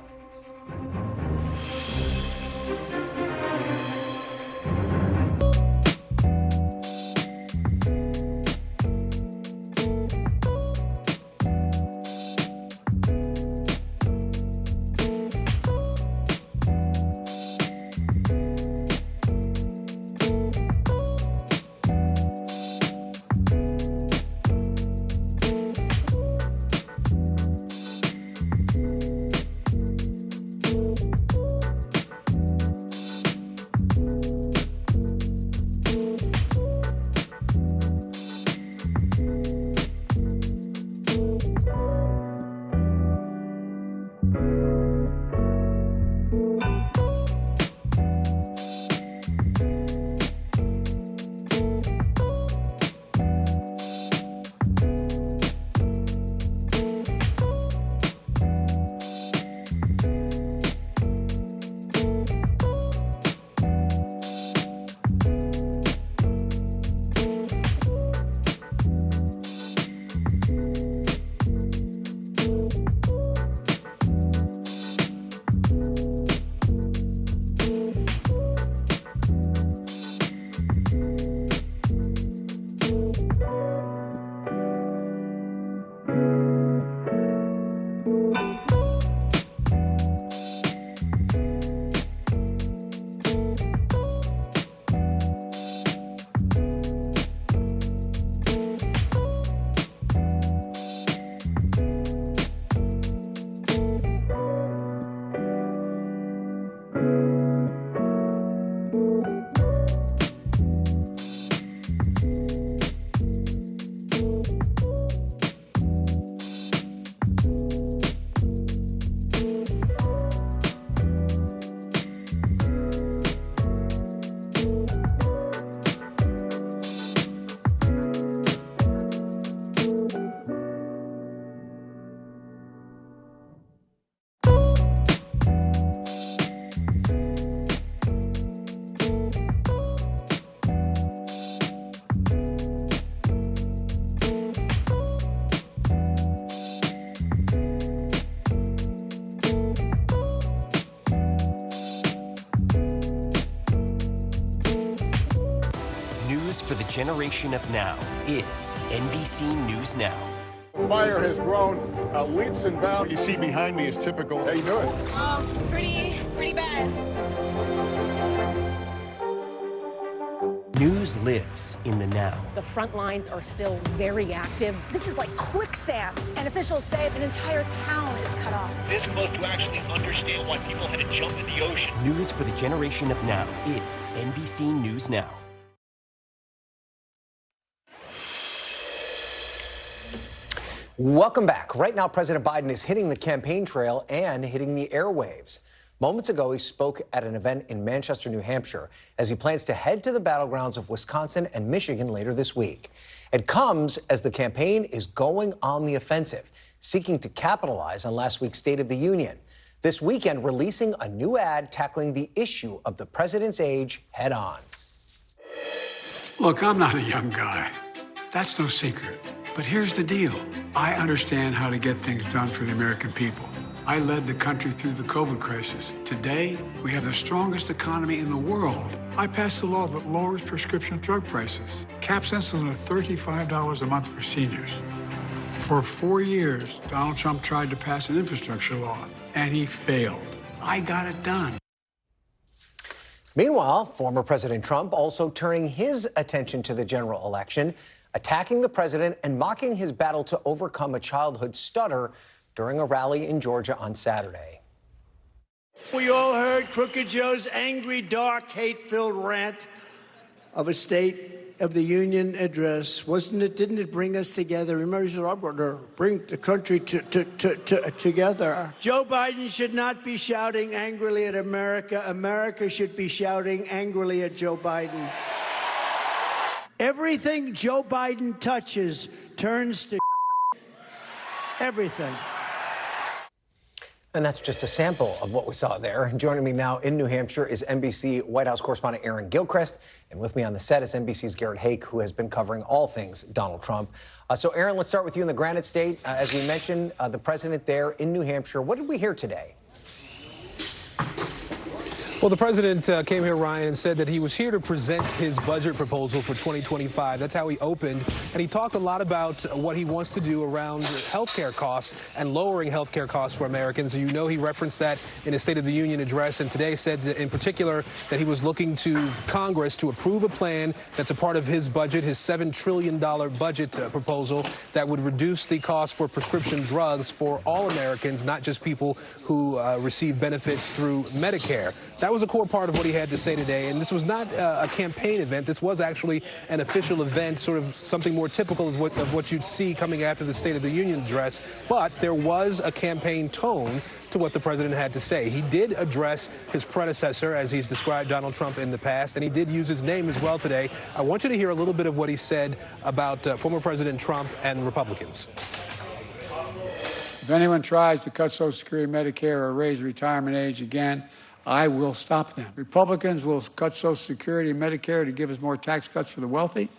For the generation of now is NBC News Now. Fire has grown leaps and bounds. What you see behind me is typical. How you doing? Pretty bad. News lives in the now. The front lines are still very active. This is like quicksand, and officials say an entire town is cut off. This close to actually understand why people had to jump in the ocean. News for the generation of now is NBC News Now. Welcome back. Right now, President Biden is hitting the campaign trail and hitting the airwaves. Moments ago, he spoke at an event in Manchester, New Hampshire, as he plans to head to the battlegrounds of Wisconsin and Michigan later this week. It comes as the campaign is going on the offensive, seeking to capitalize on last week's State of the Union. This weekend, releasing a new ad tackling the issue of the president's age head on. Look, I'm not a young guy. That's no secret. But here's the deal. I understand how to get things done for the American people. I led the country through the COVID crisis. Today, we have the strongest economy in the world. I passed a law that lowers prescription drug prices, caps insulin at $35 a month for seniors. For 4 years, Donald Trump tried to pass an infrastructure law, and he failed. I got it done. Meanwhile, former President Trump also turning his attention to the general election, attacking the president and mocking his battle to overcome a childhood stutter during a rally in Georgia on Saturday. We all heard Crooked Joe's angry, dark, hate-filled rant of a State of the Union address. Didn't it bring us together? Remember, he said, I'm going to bring the country together. Joe Biden should not be shouting angrily at America. America should be shouting angrily at Joe Biden. Everything Joe Biden touches turns to everything. And that's just a sample of what we saw there. Joining me now in New Hampshire is NBC White House correspondent Aaron Gilchrist. And with me on the set is NBC's Garrett Haake, who has been covering all things Donald Trump. So, Aaron, let's start with you in the Granite State. As we mentioned, the president there in New Hampshire. What did we hear today? Well, the president came here, Ryan, and said that he was here to present his budget proposal for 2025. That's how he opened. And he talked a lot about what he wants to do around health care costs and lowering health care costs for Americans. You know, he referenced that in his State of the Union address, and today said that in particular that he was looking to Congress to approve a plan that's a part of his budget, his $7 trillion budget proposal that would reduce the cost for prescription drugs for all Americans, not just people who receive benefits through Medicare. That was a core part of what he had to say today, and this was not a campaign event. This was actually an official event, sort of something more typical of what you'd see coming after the State of the Union address, but there was a campaign tone to what the president had to say. He did address his predecessor, as he's described Donald Trump in the past, and he did use his name as well today. I want you to hear a little bit of what he said about former President Trump and Republicans. If anyone tries to cut Social Security, Medicare, or raise retirement age again, I will stop them. Republicans will cut Social Security and Medicare to give us more tax cuts for the wealthy.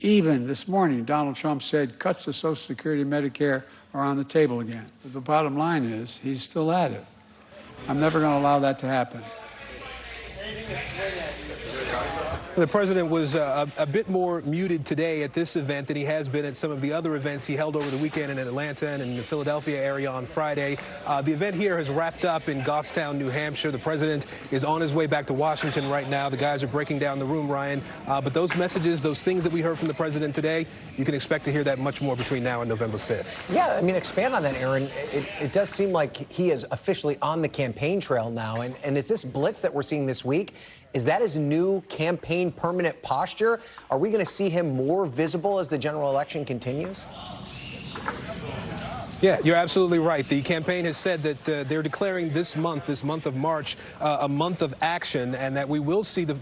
Even this morning, Donald Trump said cuts to Social Security and Medicare are on the table again. But the bottom line is he's still at it. I'm never going to allow that to happen. The president was a bit more muted today at this event than he has been at some of the other events he held over the weekend in Atlanta and in the Philadelphia area on Friday. The event here has wrapped up in Goffstown, New Hampshire. The president is on his way back to Washington right now. The guys are breaking down the room, Ryan. But those messages, those things that we heard from the president today, you can expect to hear that much more between now and November 5th. Yeah, I mean, expand on that, Aaron. It does seem like he is officially on the campaign trail now. And is this blitz that we're seeing this week, is that his new campaign permanent posture? Are we going to see him more visible as the general election continues? Yeah, you're absolutely right. The campaign has said that they're declaring this month of March, a month of action, and that we will see the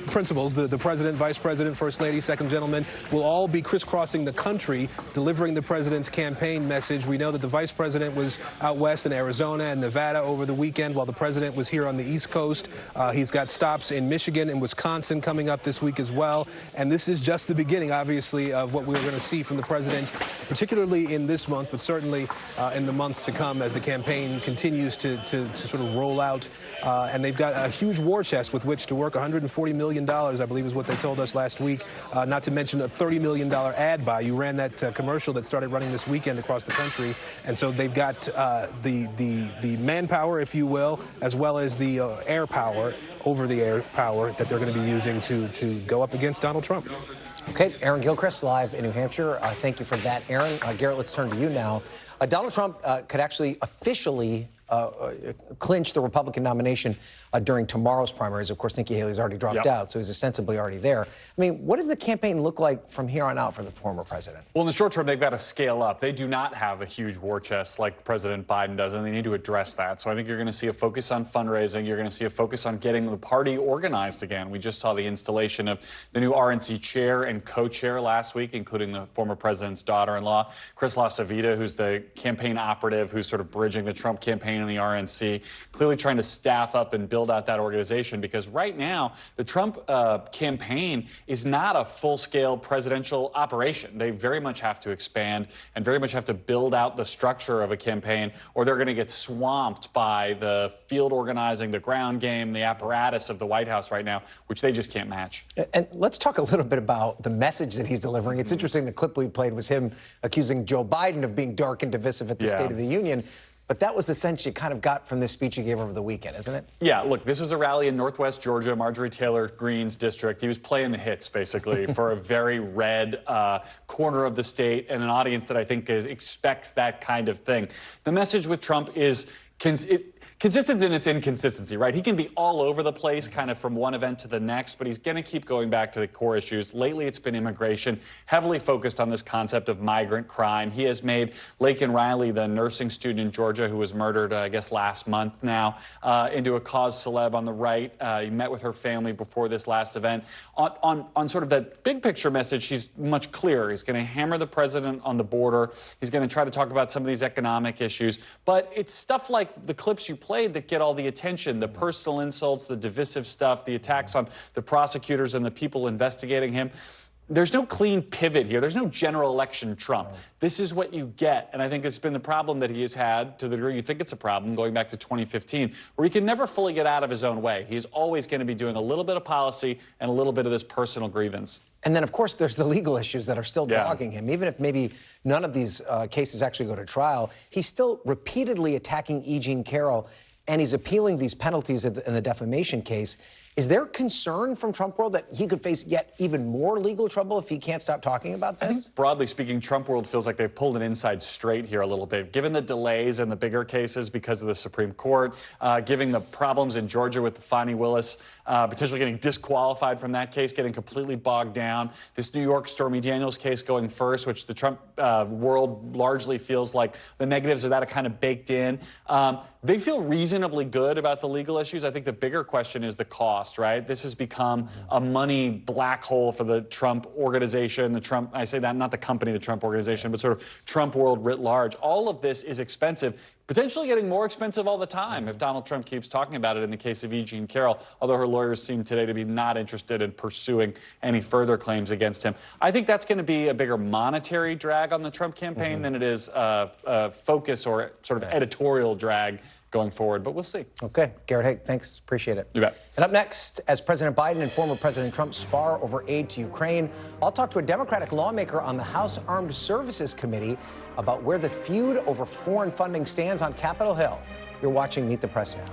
principals, the president, vice president, first lady, second gentleman, will all be crisscrossing the country delivering the president's campaign message. We know that the vice president was out west in Arizona and Nevada over the weekend, while the president was here on the East Coast. He's got stops in Michigan and Wisconsin coming up this week as well. And this is just the beginning, obviously, of what we're going to see from the president, particularly in this month, but certainly in the months to come as the campaign continues to sort of roll out. And they've got a huge war chest with which to work. $140 million, I believe, is what they told us last week, not to mention a $30 million ad buy. You ran that commercial that started running this weekend across the country. And so they've got the manpower, if you will, as well as the air power, over-the-air power that they're going to be using to go up against Donald Trump. Okay, Aaron Gilchrist live in New Hampshire. Thank you for that, Aaron. Garrett, let's turn to you now. Donald Trump could actually officially clinch the Republican nomination during tomorrow's primaries. Of course, Nikki Haley's already dropped out, so he's ostensibly already there. I mean, what does the campaign look like from here on out for the former president? Well, in the short term, they've got to scale up. They do not have a huge war chest like President Biden does, and they need to address that. So I think you're going to see a focus on fundraising. You're going to see a focus on getting the party organized again. We just saw the installation of the new RNC chair and co-chair last week, including the former president's daughter-in-law, Chris LaCivita, who's the campaign operative, who's sort of bridging the Trump campaign and the RNC, clearly trying to staff up and build out that organization, because right now the Trump campaign is not a full-scale presidential operation. They very much have to expand and very much have to build out the structure of a campaign, or they're going to get swamped by the field organizing, the ground game, the apparatus of the White House right now, which they just can't match. And let's talk a little bit about the message that he's delivering. It's interesting, the clip we played was him accusing Joe Biden of being dark and divisive at the State of the Union. But that was the sense you kind of got from this speech he gave over the weekend, isn't it? Yeah, look, this was a rally in Northwest Georgia, Marjorie Taylor Greene's district. He was playing the hits, basically, for a very red corner of the state and an audience that I think expects that kind of thing. The message with Trump is consistent in its inconsistency, right? He can be all over the place kind of from one event to the next, but he's going to keep going back to the core issues. Lately, it's been immigration, heavily focused on this concept of migrant crime. He has made Laken Riley, the nursing student in Georgia who was murdered, I guess, last month now, into a cause celeb on the right. He met with her family before this last event. On sort of that big picture message, he's much clearer. He's going to hammer the president on the border. He's going to try to talk about some of these economic issues. But it's stuff like the clips you played that get all the attention, the personal insults, the divisive stuff, the attacks on the prosecutors and the people investigating him. There's no clean pivot here. There's no general election Trump. This is what you get. And I think it's been the problem that he has had, to the degree you think it's a problem, going back to 2015, where he can never fully get out of his own way. He's always going to be doing a little bit of policy and a little bit of this personal grievance. And then, of course, there's the legal issues that are still dogging him. Even if maybe none of these cases actually go to trial, he's still repeatedly attacking E. Jean Carroll, and he's appealing these penalties in the defamation case. Is there concern from Trump world that he could face yet even more legal trouble if he can't stop talking about this? I think, broadly speaking, Trump world feels like they've pulled an inside straight here a little bit, given the delays in the bigger cases because of the Supreme Court, given the problems in Georgia with Fani Willis, potentially getting disqualified from that case, getting completely bogged down. This New York Stormy Daniels case going first, which the Trump world largely feels like the negatives of that are kind of baked in. They feel reasonably good about the legal issues. I think the bigger question is the cost, right? This has become a money black hole for the Trump organization, I say that, not the company, the Trump organization, but sort of Trump world writ large. All of this is expensive, potentially getting more expensive all the time if Donald Trump keeps talking about it in the case of E. Jean Carroll, although her lawyers seem today to be not interested in pursuing any further claims against him. I think that's going to be a bigger monetary drag on the Trump campaign than it is a focus or sort of editorial drag going forward, but we'll see. Okay, Garrett Haake, thanks, appreciate it. You bet. And up next, as President Biden and former President Trump spar over aid to Ukraine, I'll talk to a Democratic lawmaker on the House Armed Services Committee about where the feud over foreign funding stands on Capitol Hill. You're watching Meet the Press Now.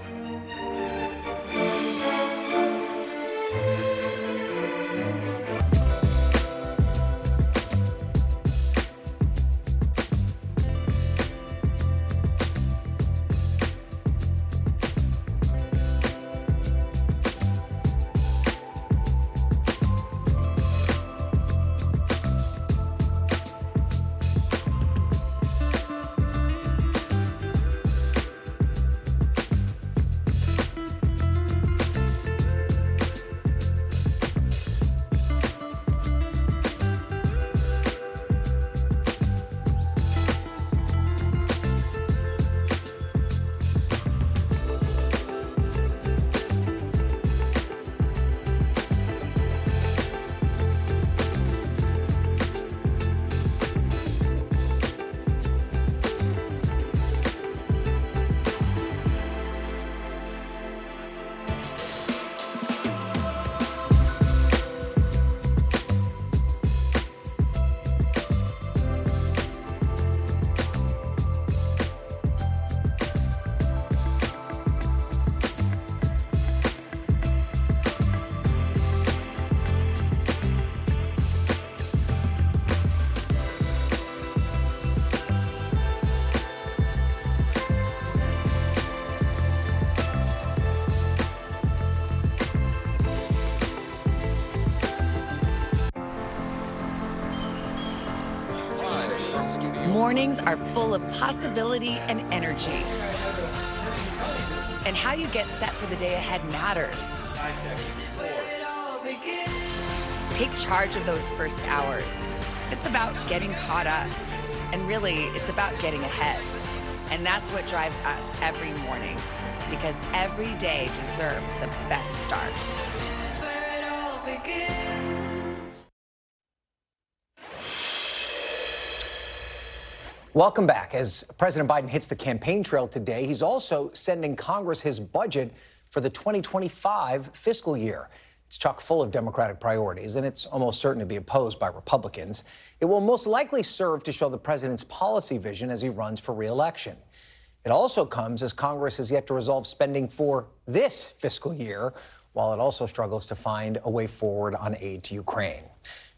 Mornings are full of possibility and energy. And how you get set for the day ahead matters. Take charge of those first hours. It's about getting caught up. And really, it's about getting ahead. And that's what drives us every morning. Because every day deserves the best start. This is where it all begins. Welcome back. As President Biden hits the campaign trail today, he's also sending Congress his budget for the 2025 fiscal year. It's chock full of Democratic priorities, and it's almost certain to be opposed by Republicans. It will most likely serve to show the president's policy vision as he runs for re-election. It also comes as Congress has yet to resolve spending for this fiscal year, while it also struggles to find a way forward on aid to Ukraine.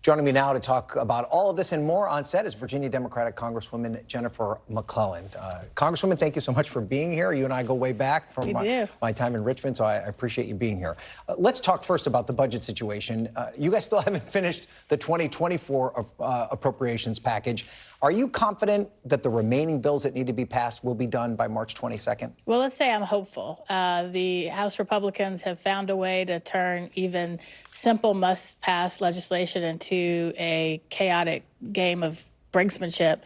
Joining me now to talk about all of this and more on set is Virginia Democratic Congresswoman Jennifer McClellan. Congresswoman, thank you so much for being here. You and I go way back from my time in Richmond, so I appreciate you being here. Let's talk first about the budget situation. You guys still haven't finished the 2024 appropriations package. Are you confident that the remaining bills that need to be passed will be done by March 22nd? Well, let's say I'm hopeful. The House Republicans have found a way to turn even simple must-pass legislation into a chaotic game of brinksmanship.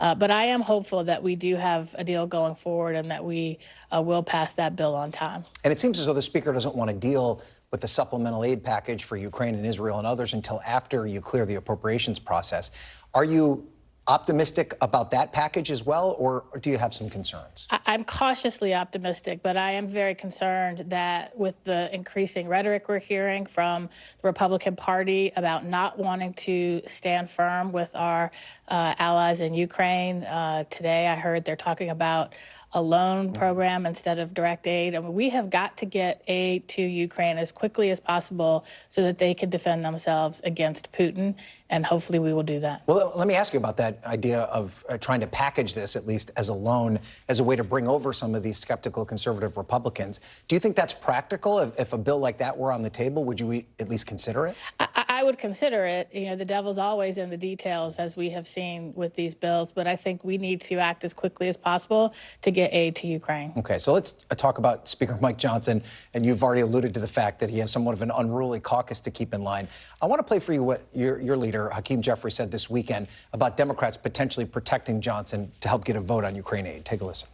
But I am hopeful that we do have a deal going forward and that we will pass that bill on time. And it seems as though the Speaker doesn't want to deal with the supplemental aid package for Ukraine and Israel and others until after you clear the appropriations process. Are you optimistic about that package as well, or do you have some concerns? I'm cautiously optimistic, but I am very concerned that with the increasing rhetoric we're hearing from the Republican Party about not wanting to stand firm with our allies in Ukraine. Today I heard they're talking about a loan program instead of direct aid. I mean, we have got to get aid to Ukraine as quickly as possible so that they can defend themselves against Putin, and hopefully we will do that. Well, let me ask you about that idea of trying to package this, at least as a loan, as a way to bring over some of these skeptical conservative Republicans. Do you think that's practical? If a bill like that were on the table, would you at least consider it? I would consider it. You know, the devil's always in the details, as we have seen with these bills, but I think we need to act as quickly as possible to get aid to Ukraine. Okay, so let's talk about Speaker Mike Johnson, and you've already alluded to the fact that he has somewhat of an unruly caucus to keep in line. I want to play for you what your leader, Hakeem Jeffries, said this weekend about Democrats potentially protecting Johnson to help get a vote on Ukraine aid. Take a listen.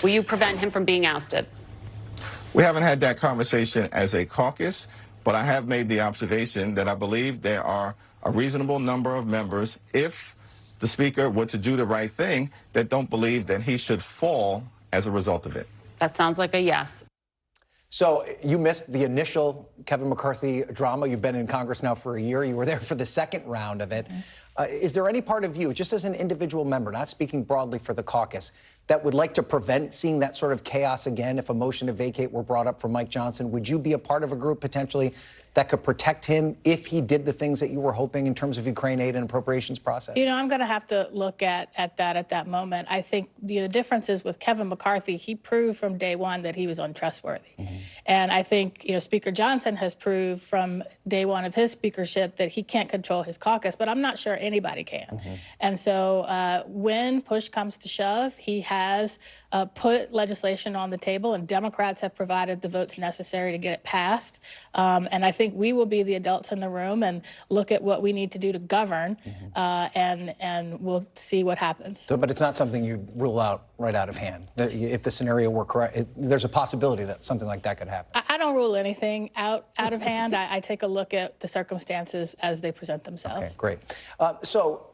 Will you prevent him from being ousted? We haven't had that conversation as a caucus, but I have made the observation that I believe there are a reasonable number of members, if the Speaker were to do the right thing, that don't believe that he should fall as a result of it. That sounds like a yes. So you missed the initial Kevin McCarthy drama. You've been in Congress now for a year. You were there for the second round of it. Is there any part of you, just as an individual member, not speaking broadly for the caucus, that would like to prevent seeing that sort of chaos again if a motion to vacate were brought up for Mike Johnson? Would you be a part of a group potentially that could protect him if he did the things that you were hoping in terms of Ukraine aid and appropriations process? You know, I'm going to have to look at that moment. I think the difference is with Kevin McCarthy, he proved from day one that he was untrustworthy. And I think, you know, Speaker Johnson has proved from day one of his speakership that he can't control his caucus, but I'm not sure anybody can. And so when push comes to shove, he has put legislation on the table, and Democrats have provided the votes necessary to get it passed. And I think we will be the adults in the room and look at what we need to do to govern, and we'll see what happens. So, but it's not something you rule out right out of hand. If the scenario were correct, there's a possibility that something like that could happen. I don't rule anything out of hand. I take a look at the circumstances as they present themselves. Okay, great. So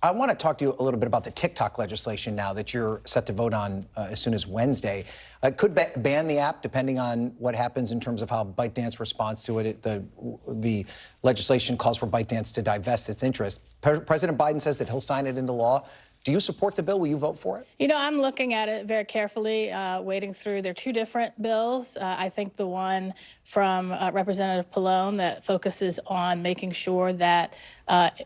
I want to talk to you a little bit about the TikTok legislation now that you're set to vote on as soon as Wednesday. It could ban the app depending on what happens in terms of how ByteDance responds to it. The legislation calls for ByteDance to divest its interest. President Biden says that he'll sign it into law. Do you support the bill? Will you vote for it? You know, I'm looking at it very carefully, wading through. They're two different bills. I think the one from Representative Pallone that focuses on making sure that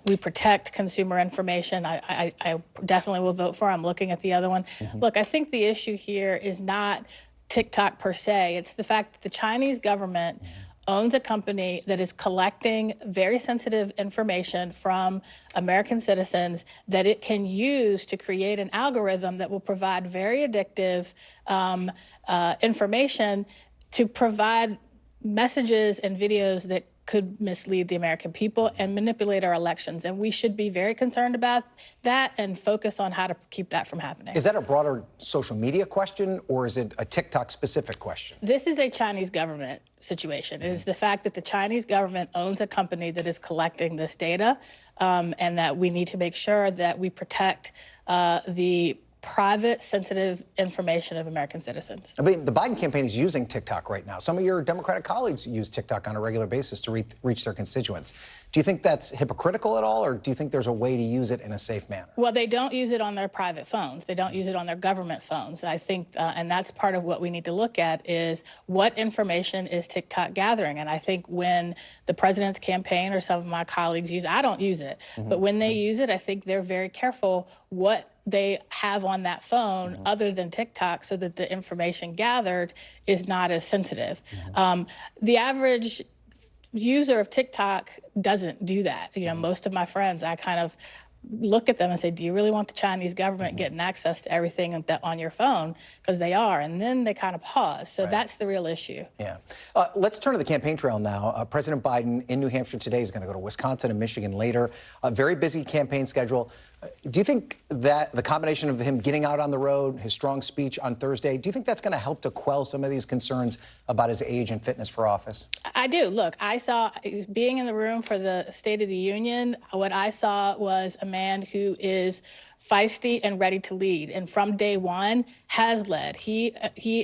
we protect consumer information, I definitely will vote for. I'm looking at the other one. Look, I think the issue here is not TikTok per se. It's the fact that the Chinese government owns a company that is collecting very sensitive information from American citizens that it can use to create an algorithm that will provide very addictive information to provide messages and videos that could mislead the American people and manipulate our elections. And we should be very concerned about that and focus on how to keep that from happening. Is that a broader social media question, or is it a TikTok-specific question? This is a Chinese government situation. It is the fact that the Chinese government owns a company that is collecting this data, and that we need to make sure that we protect the private, sensitive information of American citizens. I mean, the Biden campaign is using TikTok right now. Some of your Democratic colleagues use TikTok on a regular basis to reach their constituents. Do you think that's hypocritical at all, or do you think there's a way to use it in a safe manner? Well, they don't use it on their private phones. They don't use it on their government phones. I think, and that's part of what we need to look at is what information is TikTok gathering? And I think when the president's campaign or some of my colleagues use, I don't use it, but when they use it, I think they're very careful what they have on that phone other than TikTok so that the information gathered is not as sensitive. The average user of TikTok doesn't do that. You know, most of my friends, I kind of look at them and say, do you really want the Chinese government getting access to everything that on your phone? Because they are. And then they kind of pause. So that's the real issue. Yeah. Let's turn to the campaign trail now. President Biden in New Hampshire today is going to go to Wisconsin and Michigan later. A very busy campaign schedule. Do you think that the combination of him getting out on the road, his strong speech on Thursday, do you think that's going to help to quell some of these concerns about his age and fitness for office? I do. Look, I saw, being in the room for the State of the Union, what I saw was a man who is feisty and ready to lead, and from day one has led. He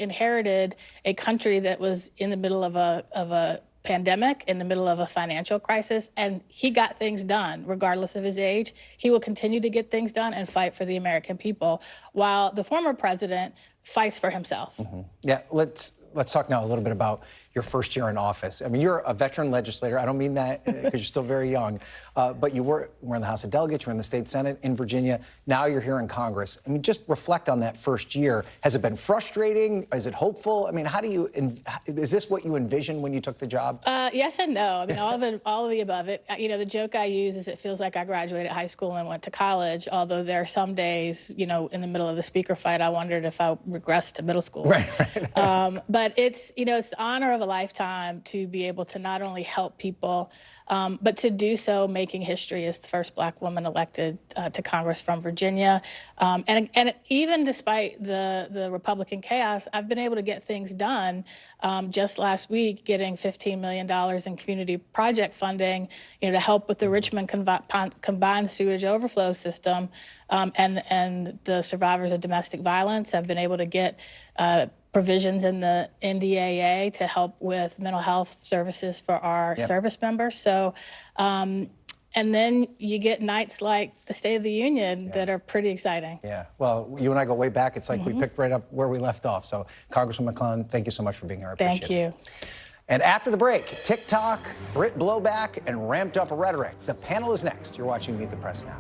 inherited a country that was in the middle of a pandemic, in the middle of a financial crisis, and he got things done regardless of his age. He will continue to get things done and fight for the American people, while the former president fights for himself. Yeah, let's talk now a little bit about your first year in office. I mean, you're a veteran legislator. I don't mean that because you're still very young, but you were in the House of Delegates, you were in the state Senate in Virginia. Now you're here in Congress. I mean, just reflect on that first year. Has it been frustrating? Is it hopeful? I mean, how do you, is this what you envisioned when you took the job? Yes and no. I mean, all of the above. You know, the joke I use is it feels like I graduated high school and went to college, although there are some days, you know, in the middle of the speaker fight, I wondered if I regressed to middle school. Right. But it's, you know, it's the honor of a lifetime to be able to not only help people, but to do so making history as the first Black woman elected to Congress from Virginia. And even despite the Republican chaos, I've been able to get things done. Just last week, getting $15 million in community project funding, you know, to help with the Richmond combined sewage overflow system, and the survivors of domestic violence. I've been able to get provisions in the NDAA to help with mental health services for our service members. So, and then you get nights like the State of the Union that are pretty exciting. Yeah, well, you and I go way back. It's like we picked right up where we left off. So, Congresswoman McClellan, thank you so much for being here. I appreciate it. Thank you. And after the break, TikTok, Brit blowback, and ramped up rhetoric. The panel is next. You're watching Meet the Press now.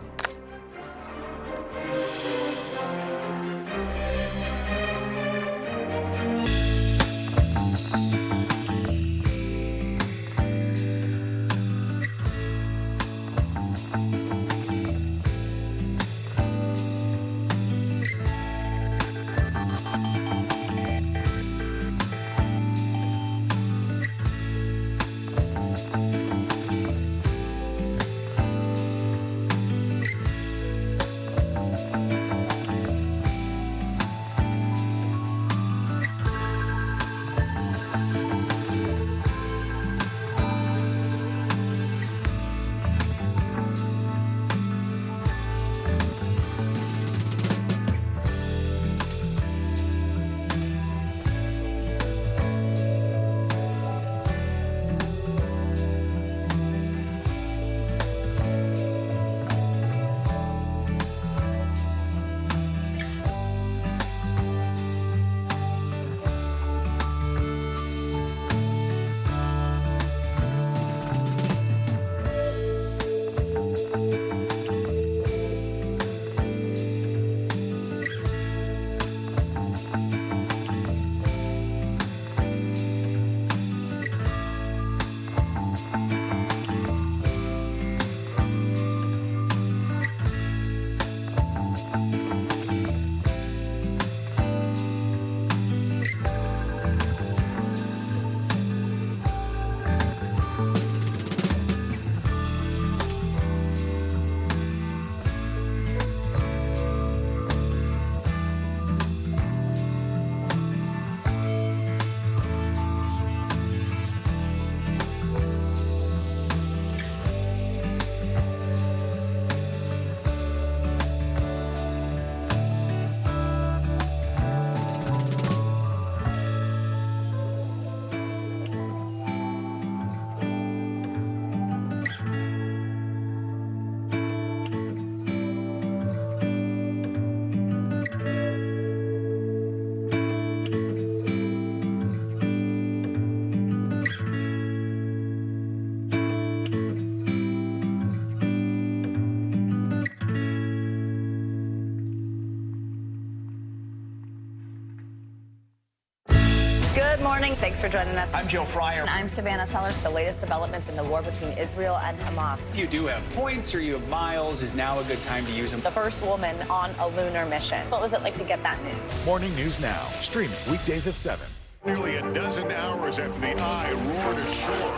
Good morning. Thanks for joining us. I'm Joe Fryer. And I'm Savannah Sellers. The latest developments in the war between Israel and Hamas. If you do have points or you have miles, is now a good time to use them. The first woman on a lunar mission. What was it like to get that news? Morning News Now, streaming weekdays at 7. Nearly a dozen hours after the eye roared ashore.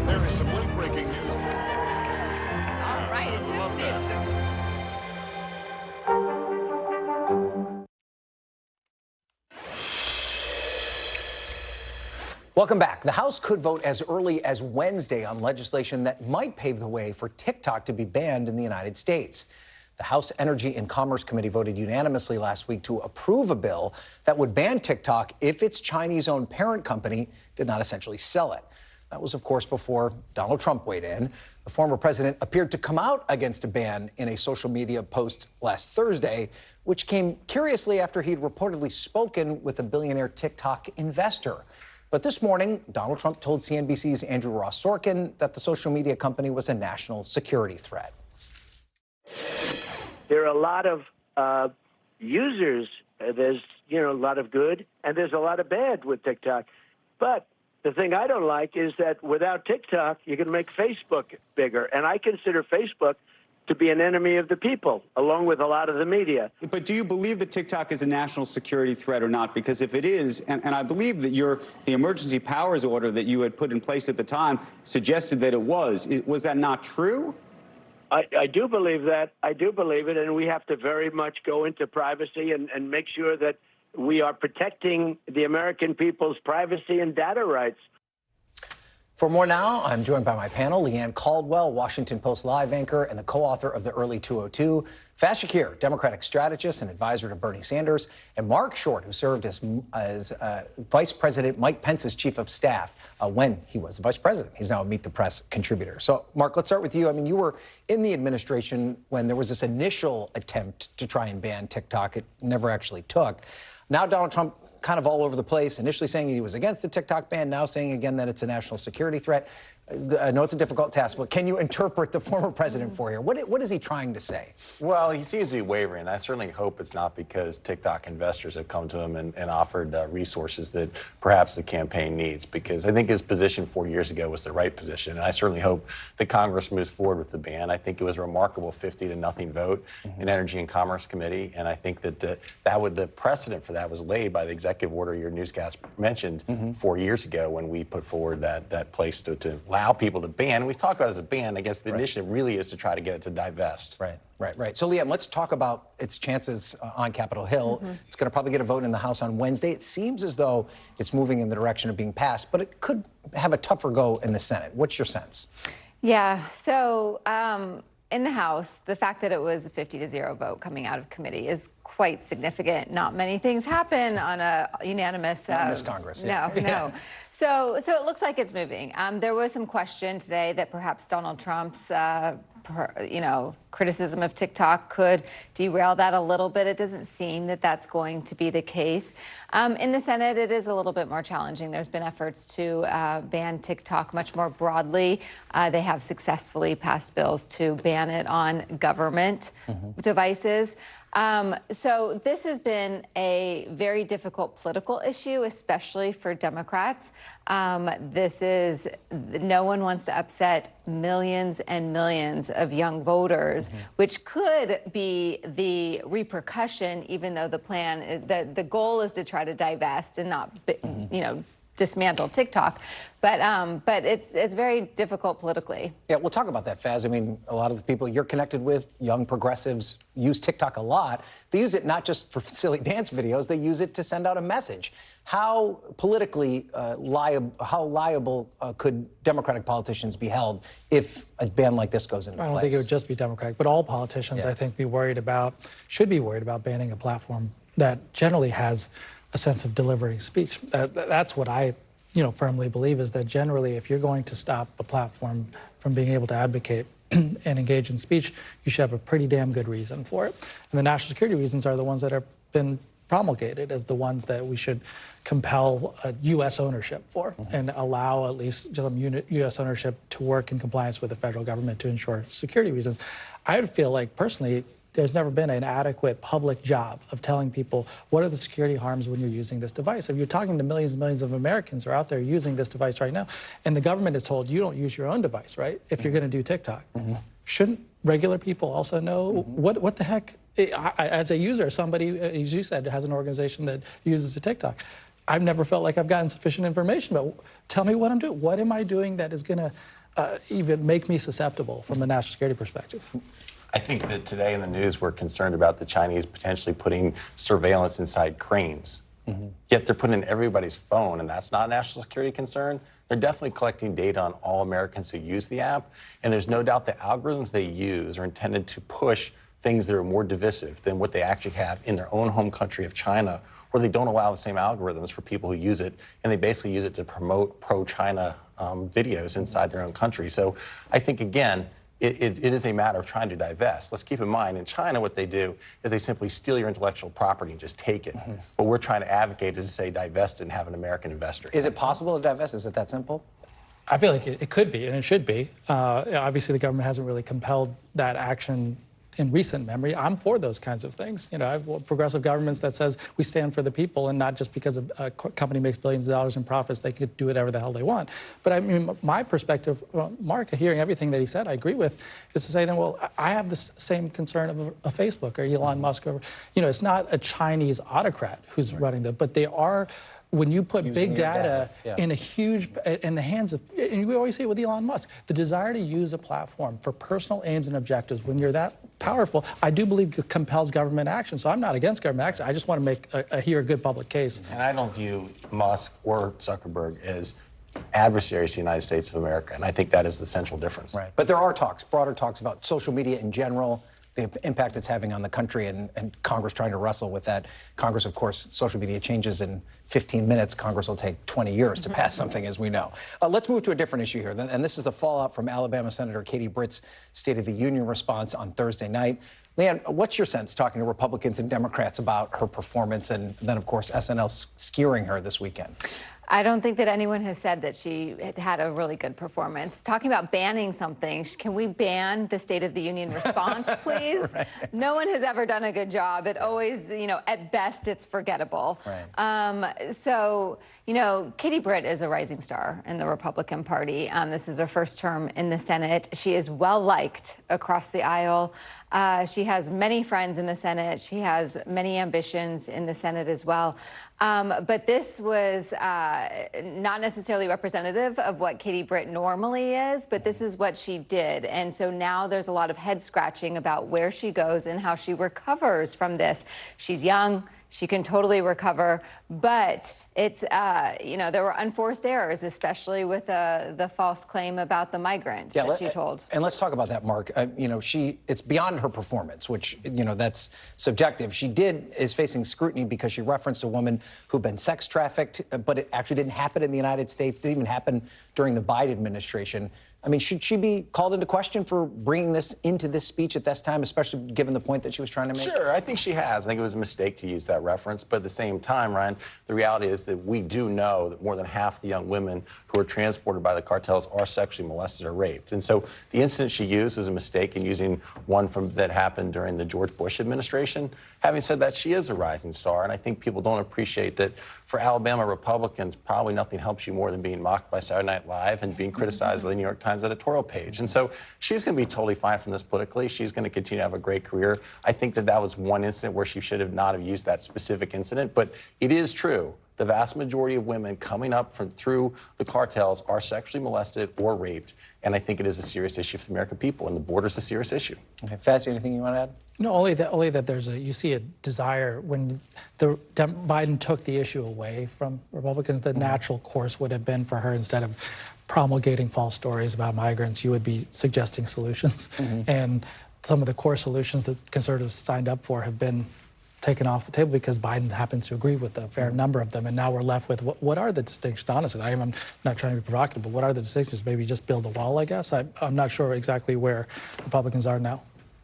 There is some late-breaking news. All right, it is it. Welcome back. The House could vote as early as Wednesday on legislation that might pave the way for TikTok to be banned in the United States. The House Energy and Commerce Committee voted unanimously last week to approve a bill that would ban TikTok if its Chinese-owned parent company did not essentially sell it. That was, of course, before Donald Trump weighed in. The former president appeared to come out against a ban in a social media post last Thursday, which came curiously after he'd reportedly spoken with a billionaire TikTok investor. But this morning, Donald Trump told CNBC's Andrew Ross Sorkin that the social media company was a national security threat. There are a lot of users. There's, a lot of good, and there's a lot of bad with TikTok. But the thing I don't like is that without TikTok, you can make Facebook bigger. And I consider Facebook to be an enemy of the people, along with a lot of the media. But do you believe that TikTok is a national security threat or not? Because if it is, and I believe that the emergency powers order that you had put in place at the time suggested that it was that not true? I do believe that. I do believe it, and we have to very much go into privacy and make sure that we are protecting the American people's privacy and data rights. For more now, I'm joined by my panel, Leanne Caldwell, Washington Post Live anchor and the co-author of The Early 202, Faz Shakir, Democratic strategist and advisor to Bernie Sanders, and Mark Short, who served as Vice President Mike Pence's chief of staff when he was the vice president. He's now a Meet the Press contributor. So, Mark, let's start with you. I mean, you were in the administration when there was this initial attempt to try and ban TikTok. It never actually took. Now Donald Trump kind of all over the place, initially saying he was against the TikTok ban, now saying again that it's a national security threat. I know it's a difficult task, but can you interpret the former president for here? What is he trying to say? Well, he seems to be wavering. I certainly hope it's not because TikTok investors have come to him and offered resources that perhaps the campaign needs, because I think his position 4 years ago was the right position. And I certainly hope that Congress moves forward with the ban. I think it was a remarkable 50-0 vote in Energy and Commerce Committee. And I think that the precedent for that was laid by the executive order your newscast mentioned 4 years ago when we put forward that place to allow people to ban. And we talk about it as a ban. I guess the initiative really is to try to get it to divest. Right. So, Leanne, let's talk about its chances on Capitol Hill. It's going to probably get a vote in the House on Wednesday. It seems as though it's moving in the direction of being passed, but it could have a tougher go in the Senate. What's your sense? Yeah, so in the House, the fact that it was a 50-0 vote coming out of committee is quite significant. Not many things happen on a unanimous Congress. No. So it looks like it's moving. There was some question today that perhaps Donald Trump's criticism of TikTok could derail that a little bit. It doesn't seem that that's going to be the case. In the Senate, it is a little bit more challenging. There's been efforts to ban TikTok much more broadly. They have successfully passed bills to ban it on government devices. So this has been a very difficult political issue, especially for Democrats. No one wants to upset millions and millions of young voters, which could be the repercussion, even though the goal is to try to divest and not, dismantle TikTok. But it's very difficult politically. Yeah, we'll talk about that, Faz. I mean, a lot of the people you're connected with, young progressives, use TikTok a lot. They use it not just for silly dance videos, they use it to send out a message. How politically liable could Democratic politicians be held if a ban like this goes into place? I don't think it would just be Democratic, but all politicians, I think, should be worried about banning a platform that generally has a sense of delivering speech. That's what I, firmly believe, is that generally, if you're going to stop a platform from being able to advocate and engage in speech, you should have a pretty damn good reason for it. And the national security reasons are the ones that have been promulgated as the ones that we should compel U.S. ownership for and allow at least some U.S. ownership to work in compliance with the federal government to ensure security reasons. I would feel like, personally, there's never been an adequate public job of telling people what are the security harms when you're using this device. If you're talking to millions and millions of Americans who are out there using this device right now, and the government is told you don't use your own device, right, if you're going to do TikTok, shouldn't regular people also know what the heck? As a user, somebody, as you said, has an organization that uses a TikTok. I've never felt like I've gotten sufficient information, but tell me what I'm doing. What am I doing that is going to even make me susceptible from a national security perspective? I think that today in the news we're concerned about the Chinese potentially putting surveillance inside cranes. Yet they're putting in everybody's phone, and that's not a national security concern. They're definitely collecting data on all Americans who use the app, and there's no doubt the algorithms they use are intended to push things that are more divisive than what they actually have in their own home country of China, where they don't allow the same algorithms for people who use it, and they basically use it to promote pro-China videos inside their own country. So I think, again, it is a matter of trying to divest. Let's keep in mind, in China, what they do is they simply steal your intellectual property and just take it. What we're trying to advocate is to say divest and have an American investor. Is it possible to divest? Is it that simple? I feel like it could be, and it should be. Obviously, the government hasn't really compelled that action in recent memory. I'm for those kinds of things. You know, I have progressive governments that says we stand for the people, and not just because a company makes billions of dollars in profits, they could do whatever the hell they want. But I mean, my perspective, Mark, hearing everything that he said, I agree with, is to say then, well, I have the same concern of a Facebook or Elon Musk. Or, you know, it's not a Chinese autocrat who's running them, but they are. When you put big data in a huge, in the hands of, and we always say with Elon Musk, the desire to use a platform for personal aims and objectives, when you're that powerful, I do believe it compels government action. So I'm not against government action. I just want to make hear a good public case. And I don't view Musk or Zuckerberg as adversaries to the United States of America, and I think that is the central difference. Right. But there are talks, broader talks about social media in general, the impact it's having on the country, and Congress trying to wrestle with that. Congress, of course, social media changes in 15 minutes. Congress will take 20 years to pass something, as we know. Let's move to a different issue here, and this is the fallout from Alabama Senator Katie Britt's State of the Union response on Thursday night. Leanne, what's your sense talking to Republicans and Democrats about her performance, and then, of course, SNL skewering her this weekend? I don't think that anyone has said that she had a really good performance. Talking about banning something, can we ban the State of the Union response, please? Right. No one has ever done a good job. It always, you know, at best, it's forgettable. Right. So, you know, Katie Britt is a rising star in the Republican Party. This is her first term in the Senate. She is well-liked across the aisle. She has many friends in the Senate. She has many ambitions in the Senate as well. But this was not necessarily representative of what Katie Britt normally is, but this is what she did. And so now there's a lot of head scratching about where she goes and how she recovers from this. She's young. She can totally recover, but it's, you know, there were unforced errors, especially with the false claim about the migrant that she told. And let's talk about that, Mark. You know, it's beyond her performance, which, you know, that's subjective. She is facing scrutiny because she referenced a woman who'd been sex trafficked, but it actually didn't happen in the United States. It didn't even happen during the Biden administration. I mean, should she be called into question for bringing this into this speech at this time, especially given the point that she was trying to make? Sure, I think she has. I think it was a mistake to use that reference. But at the same time, Ryan, the reality is that we do know that more than half the young women who are transported by the cartels are sexually molested or raped. And so the incident she used was a mistake in using one that happened during the George Bush administration. Having said that, she is a rising star, and I think people don't appreciate that for Alabama Republicans, probably nothing helps you more than being mocked by Saturday Night Live and being criticized by the New York Times editorial page. And so she's going to be totally fine from this politically. She's going to continue to have a great career. I think that was one incident where she should have not have used that specific incident, but it is true. The vast majority of women coming up through the cartels are sexually molested or raped, and I think it is a serious issue for the American people, and the border is a serious issue. Okay, Faz, anything you want to add? No, only that you see a desire when Biden took the issue away from Republicans. The natural course would have been for her, instead of promulgating false stories about migrants, you would be suggesting solutions. And some of the core solutions that conservatives signed up for have been taken off the table because Biden happens to agree with a fair number of them. And now we're left with what are the distinctions? Honestly, I'm not trying to be provocative, but what are the distinctions? Maybe just build a wall, I guess. I'm not sure exactly where Republicans are now.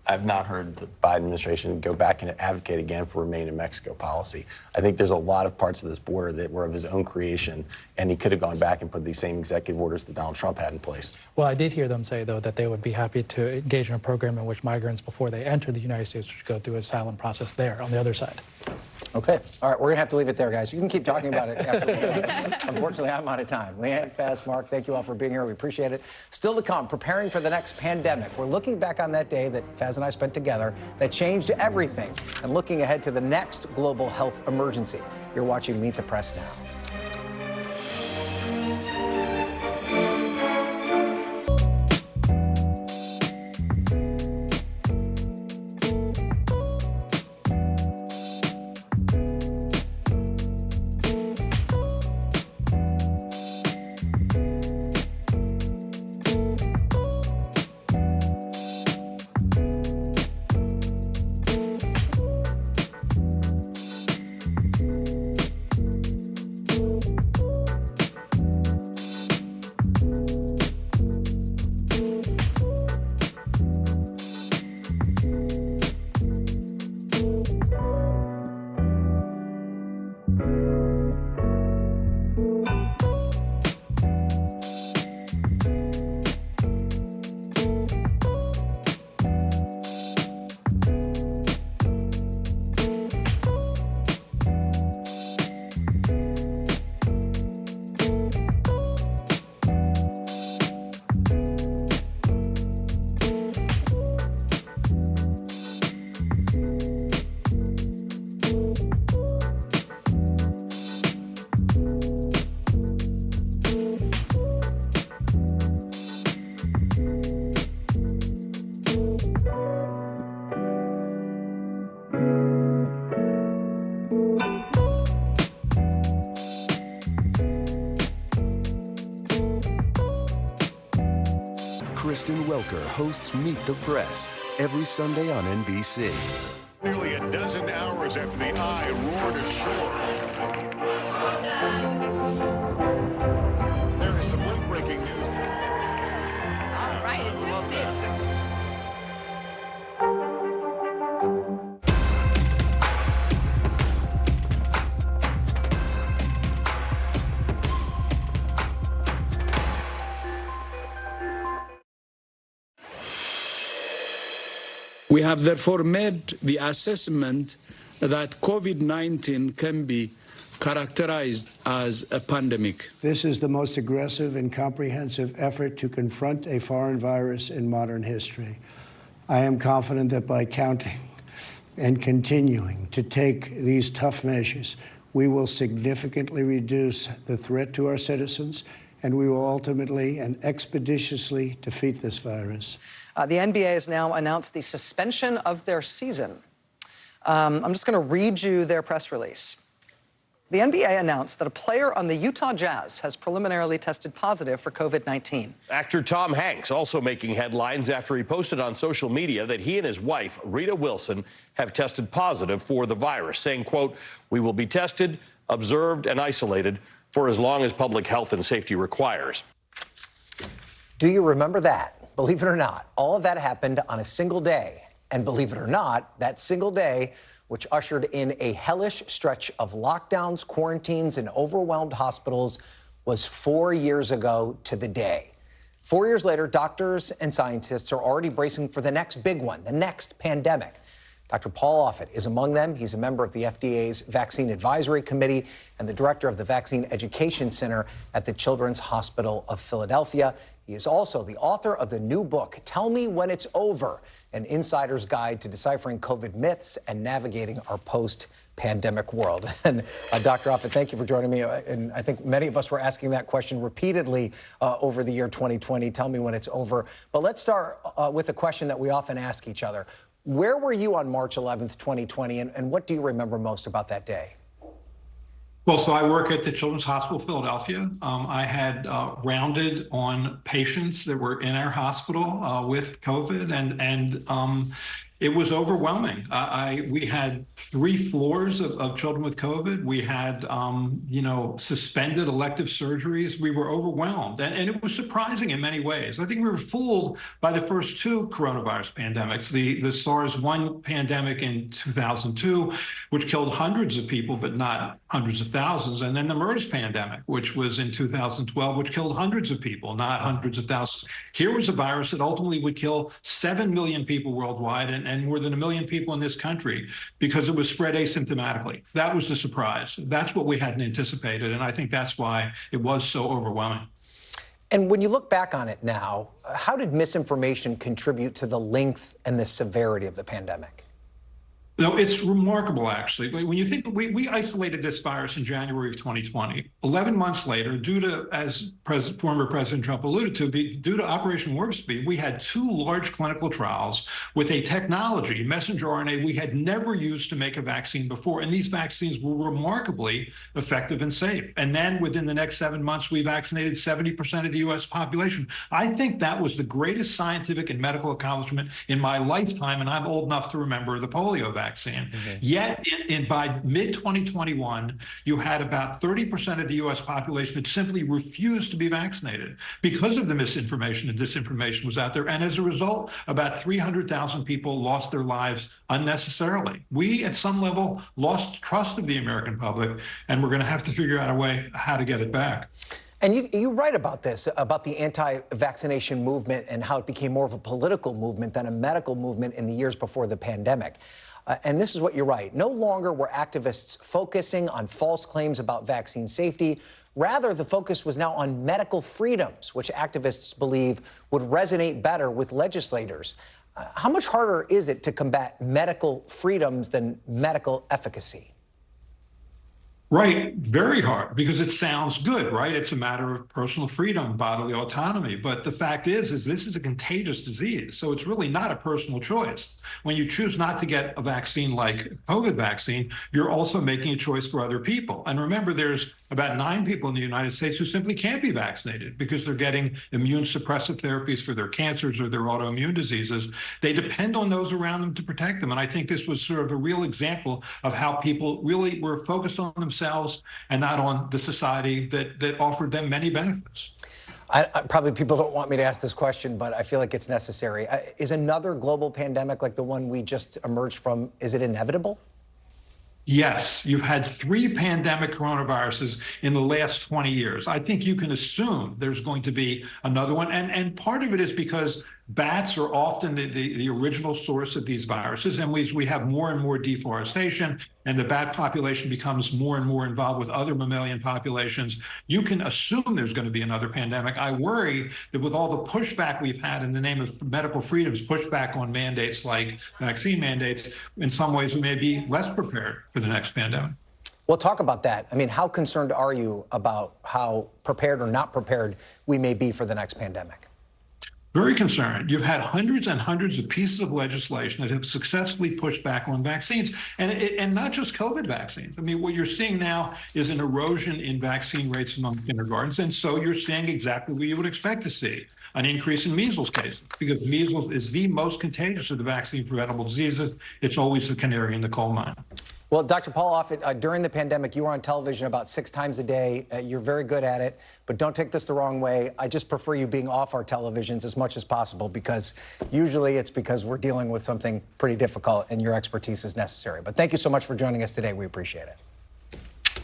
I've not heard the Biden administration go back and advocate again for Remain in Mexico policy. I think there's a lot of parts of this border that were of his own creation, and he could have gone back and put these same executive orders that Donald Trump had in place. Well, I did hear them say, though, that they would be happy to engage in a program in which migrants, before they enter the United States, should go through an asylum process there on the other side. Okay. All right, we're going to have to leave it there, guys. You can keep talking about it after. Unfortunately, I'm out of time. Leanne, Faz, Mark, thank you all for being here. We appreciate it. Still to come, preparing for the next pandemic. We're looking back on that day that Faz and I spent together that changed everything and looking ahead to the next global health emergency. You're watching Meet the Press now. Kristen Welker hosts Meet the Press every Sunday on NBC. Nearly a dozen hours after the eye roared ashore. There is some late-breaking news. All right, it just is. We have therefore made the assessment that COVID-19 can be characterized as a pandemic. This is the most aggressive and comprehensive effort to confront a foreign virus in modern history. I am confident that by counting and continuing to take these tough measures, we will significantly reduce the threat to our citizens, and we will ultimately and expeditiously defeat this virus. The NBA has now announced the suspension of their season. I'm just going to read you their press release. The NBA announced that a player on the Utah Jazz has preliminarily tested positive for COVID-19. Actor Tom Hanks also making headlines after he posted on social media that he and his wife, Rita Wilson, have tested positive for the virus, saying, quote, "We will be tested, observed, and isolated for as long as public health and safety requires." Do you remember that? Believe it or not, all of that happened on a single day. And believe it or not, that single day, which ushered in a hellish stretch of lockdowns, quarantines, and overwhelmed hospitals, was 4 years ago to the day. 4 years later, doctors and scientists are already bracing for the next big one, the next pandemic. Dr. Paul Offit is among them. He's a member of the FDA's Vaccine Advisory Committee and the director of the Vaccine Education Center at the Children's Hospital of Philadelphia. He is also the author of the new book, Tell Me When It's Over, an insider's guide to deciphering COVID myths and navigating our post-pandemic world. And Dr. Offit, thank you for joining me. And I think many of us were asking that question repeatedly over the year 2020. Tell me when it's over. But let's start with a question that we often ask each other. Where were you on March 11th, 2020, and what do you remember most about that day? Well, so I work at the Children's Hospital of Philadelphia. I had rounded on patients that were in our hospital with COVID, and It was overwhelming. We had 3 floors of children with COVID. We had, suspended elective surgeries. We were overwhelmed. And it was surprising in many ways. I think we were fooled by the first 2 coronavirus pandemics, the SARS-1 pandemic in 2002, which killed hundreds of people, but not hundreds of thousands. And then the MERS pandemic, which was in 2012, which killed hundreds of people, not hundreds of thousands. Here was a virus that ultimately would kill 7 million people worldwide and more than 1 million people in this country because it was spread asymptomatically. That was the surprise. That's what we hadn't anticipated. And I think that's why it was so overwhelming. And when you look back on it now, how did misinformation contribute to the length and the severity of the pandemic? No, it's remarkable, actually. When you think we isolated this virus in January of 2020, 11 months later, due to, as former President Trump alluded to, due to Operation Warp Speed, we had 2 large clinical trials with a technology, messenger RNA, we had never used to make a vaccine before. And these vaccines were remarkably effective and safe. And then within the next 7 months, we vaccinated 70% of the U.S. population. I think that was the greatest scientific and medical accomplishment in my lifetime. And I'm old enough to remember the polio vaccine. Yet, by mid-2021, you had about 30% of the U.S. population that simply refused to be vaccinated because of the misinformation and disinformation was out there. And as a result, about 300,000 people lost their lives unnecessarily. We, at some level, lost trust of the American public, and we're going to have to figure out a way how to get it back. And you write about this, about the anti-vaccination movement and how it became more of a political movement than a medical movement in the years before the pandemic. And this is what you write. No longer were activists focusing on false claims about vaccine safety. Rather, the focus was now on medical freedoms, which activists believe would resonate better with legislators. How much harder is it to combat medical freedoms than medical efficacy? Right, very hard, because it sounds good, right? It's a matter of personal freedom, bodily autonomy. But the fact is this is a contagious disease, so it's really not a personal choice. When you choose not to get a vaccine like COVID vaccine, you're also making a choice for other people. And remember, there's about 9 people in the United States who simply can't be vaccinated because they're getting immune suppressive therapies for their cancers or their autoimmune diseases. They depend on those around them to protect them. And I think this was sort of a real example of how people really were focused on themselves and not on the society that offered them many benefits. Probably people don't want me to ask this question, but I feel like it's necessary. Is another global pandemic like the one we just emerged from, is it inevitable? Yes, you've had 3 pandemic coronaviruses in the last 20 years. I think you can assume there's going to be another one. And part of it is because bats are often the original source of these viruses. And we have more and more deforestation, and the bat population becomes more and more involved with other mammalian populations. You can assume there's going to be another pandemic. I worry that with all the pushback we've had in the name of medical freedoms, pushback on mandates like vaccine mandates, in some ways we may be less prepared for the next pandemic. Well, talk about that. I mean, how concerned are you about how prepared or not prepared we may be for the next pandemic? Very concerned. You've had hundreds and hundreds of pieces of legislation that have successfully pushed back on vaccines, and not just COVID vaccines. I mean, what you're seeing now is an erosion in vaccine rates among kindergartens, and so you're seeing exactly what you would expect to see, an increase in measles cases, because measles is the most contagious of the vaccine-preventable diseases. It's always the canary in the coal mine. Well, Dr. Paul Offit, during the pandemic, you were on television about 6 times a day. You're very good at it, but don't take this the wrong way. I just prefer you being off our televisions as much as possible, because usually it's because we're dealing with something pretty difficult and your expertise is necessary. But thank you so much for joining us today. We appreciate it.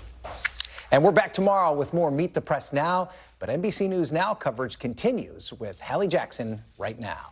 And we're back tomorrow with more Meet the Press Now, but NBC News Now coverage continues with Hallie Jackson right now.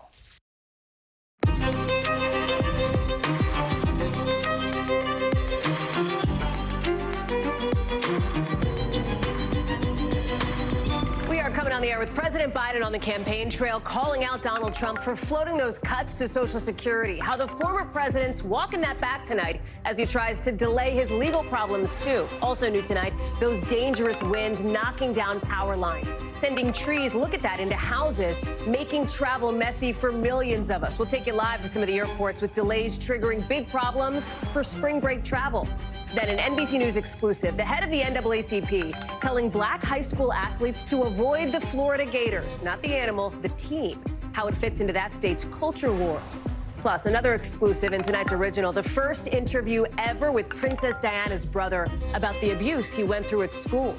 On the air with President Biden on the campaign trail, calling out Donald Trump for floating those cuts to Social Security. How the former president's walking that back tonight as he tries to delay his legal problems, too. Also new tonight, those dangerous winds knocking down power lines, sending trees, look at that, into houses, making travel messy for millions of us. We'll take you live to some of the airports with delays triggering big problems for spring break travel. Then an NBC News exclusive, the head of the NAACP telling black high school athletes to avoid the Florida Gators, not the animal, the team, how it fits into that state's culture wars. Plus, another exclusive in tonight's original, the first interview ever with Princess Diana's brother about the abuse he went through at school.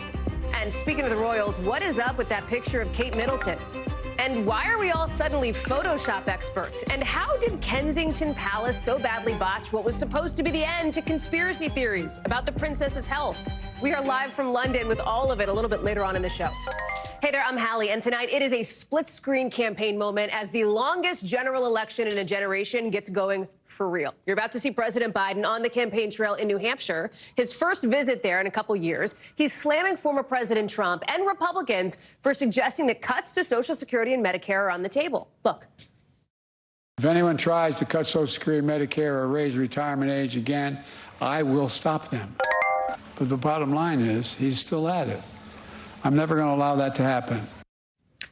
And speaking of the royals, what is up with that picture of Kate Middleton? And why are we all suddenly Photoshop experts? And how did Kensington Palace so badly botch what was supposed to be the end to conspiracy theories about the princess's health? We are live from London with all of it a little bit later on in the show. Hey there, I'm Hallie, and tonight it is a split-screen campaign moment as the longest general election in a generation gets going for real. You're about to see President Biden on the campaign trail in New Hampshire, his first visit there in a couple years. He's slamming former President Trump and Republicans for suggesting that cuts to Social Security and Medicare are on the table. Look. If anyone tries to cut Social Security, Medicare, or raise retirement age again, I will stop them. But the bottom line is, he's still at it. I'm never going to allow that to happen.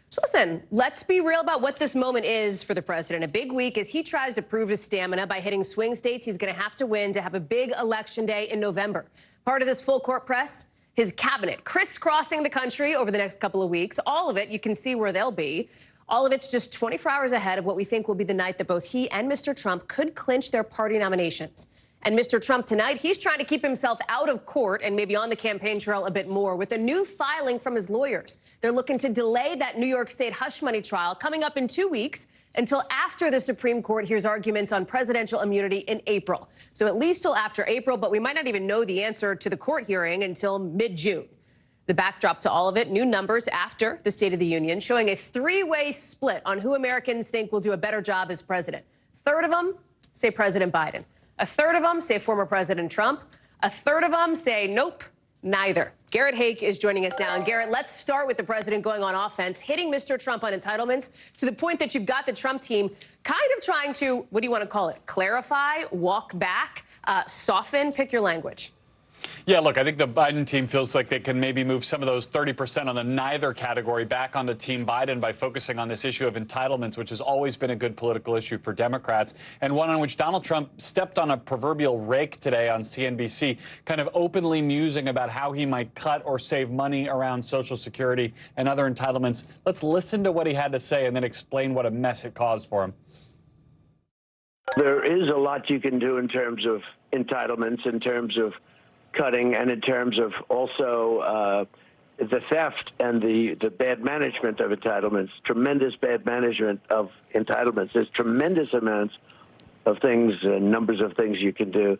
So listen, let's be real about what this moment is for the president. A big week as he tries to prove his stamina by hitting swing states he's going to have to win to have a big election day in November. Part of this full court press, his cabinet crisscrossing the country over the next couple of weeks. All of it, you can see where they'll be. All of it's just 24 hours ahead of what we think will be the night that both he and Mr. Trump could clinch their party nominations. And Mr. Trump tonight, he's trying to keep himself out of court and maybe on the campaign trail a bit more with a new filing from his lawyers. They're looking to delay that New York State hush money trial coming up in 2 weeks until after the Supreme Court hears arguments on presidential immunity in April. So at least till after April, but we might not even know the answer to the court hearing until mid-June. The backdrop to all of it, new numbers after the State of the Union showing a three-way split on who Americans think will do a better job as president. A third of them say President Biden. A third of them say former President Trump. A third of them say, nope, neither. Garrett Haake is joining us now. And Garrett, let's start with the president going on offense, hitting Mr. Trump on entitlements to the point that you've got the Trump team kind of trying to, what do you want to call it, clarify, walk back, soften, pick your language. Yeah, look, I think the Biden team feels like they can maybe move some of those 30% on the neither category back onto Team Biden by focusing on this issue of entitlements, which has always been a good political issue for Democrats, and one on which Donald Trump stepped on a proverbial rake today on CNBC, kind of openly musing about how he might cut or save money around Social Security and other entitlements. Let's listen to what he had to say and then explain what a mess it caused for him. There is a lot you can do in terms of entitlements, in terms of cutting, and in terms of also the theft and the bad management of entitlements, tremendous bad management of entitlements. There's tremendous amounts of things, numbers of things you can do.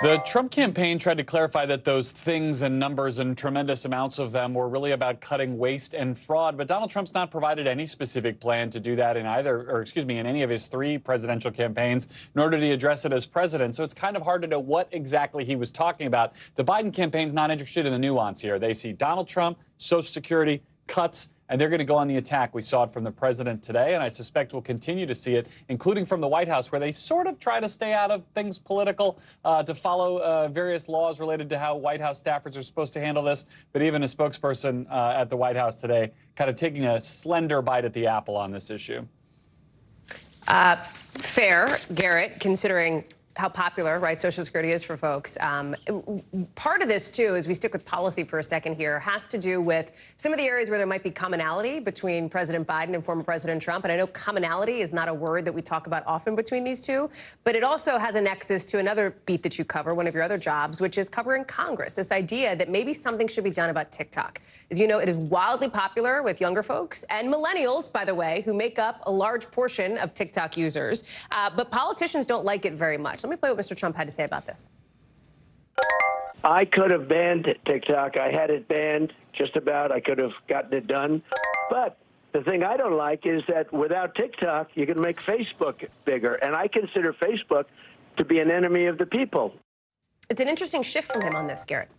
The Trump campaign tried to clarify that those things and numbers and tremendous amounts of them were really about cutting waste and fraud. But Donald Trump's not provided any specific plan to do that in in any of his three presidential campaigns, nor did he address it as president. So it's kind of hard to know what exactly he was talking about. The Biden campaign's not interested in the nuance here. They see Donald Trump, Social Security, cuts, and they're going to go on the attack. We saw it from the president today, and I suspect we'll continue to see it, including from the White House, where they sort of try to stay out of things political, to follow various laws related to how White House staffers are supposed to handle this. But even a spokesperson at the White House today kind of taking a slender bite at the apple on this issue. Fair, Garrett, considering how popular, right, Social Security is for folks. Part of this, too, as we stick with policy for a second here, has to do with some of the areas where there might be commonality between President Biden and former President Trump. And I know commonality is not a word that we talk about often between these two, but it also has a nexus to another beat that you cover, one of your other jobs, which is covering Congress, this idea that maybe something should be done about TikTok. As you know, it is wildly popular with younger folks and millennials, by the way, who make up a large portion of TikTok users. But politicians don't like it very much. Let me play what Mr. Trump had to say about this. I could have banned TikTok. I had it banned just about. I could have gotten it done. But the thing I don't like is that without TikTok, you can make Facebook bigger. And I consider Facebook to be an enemy of the people. It's an interesting shift from him on this, Garrett.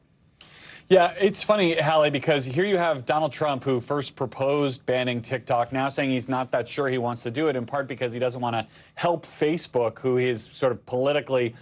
Yeah, it's funny, Hallie, because here you have Donald Trump, who first proposed banning TikTok, now saying he's not that sure he wants to do it, in part because he doesn't want to help Facebook, who he's sort of politically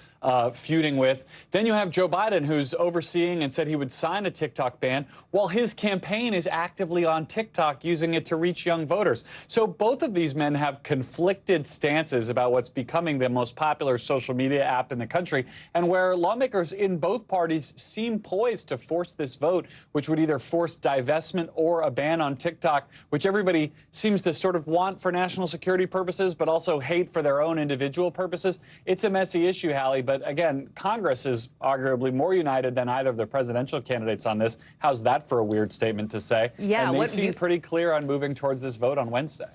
feuding with. Then you have Joe Biden, who's overseeing and said he would sign a TikTok ban, while his campaign is actively on TikTok, using it to reach young voters. So both of these men have conflicted stances about what's becoming the most popular social media app in the country, and where lawmakers in both parties seem poised to force this vote, which would either force divestment or a ban on TikTok, which everybody seems to sort of want for national security purposes, but also hate for their own individual purposes. It's a messy issue, Hallie, but again, Congress is arguably more united than either of the presidential candidates on this. How's that for a weird statement to say? Yeah, and they seem pretty clear on moving towards this vote on Wednesday.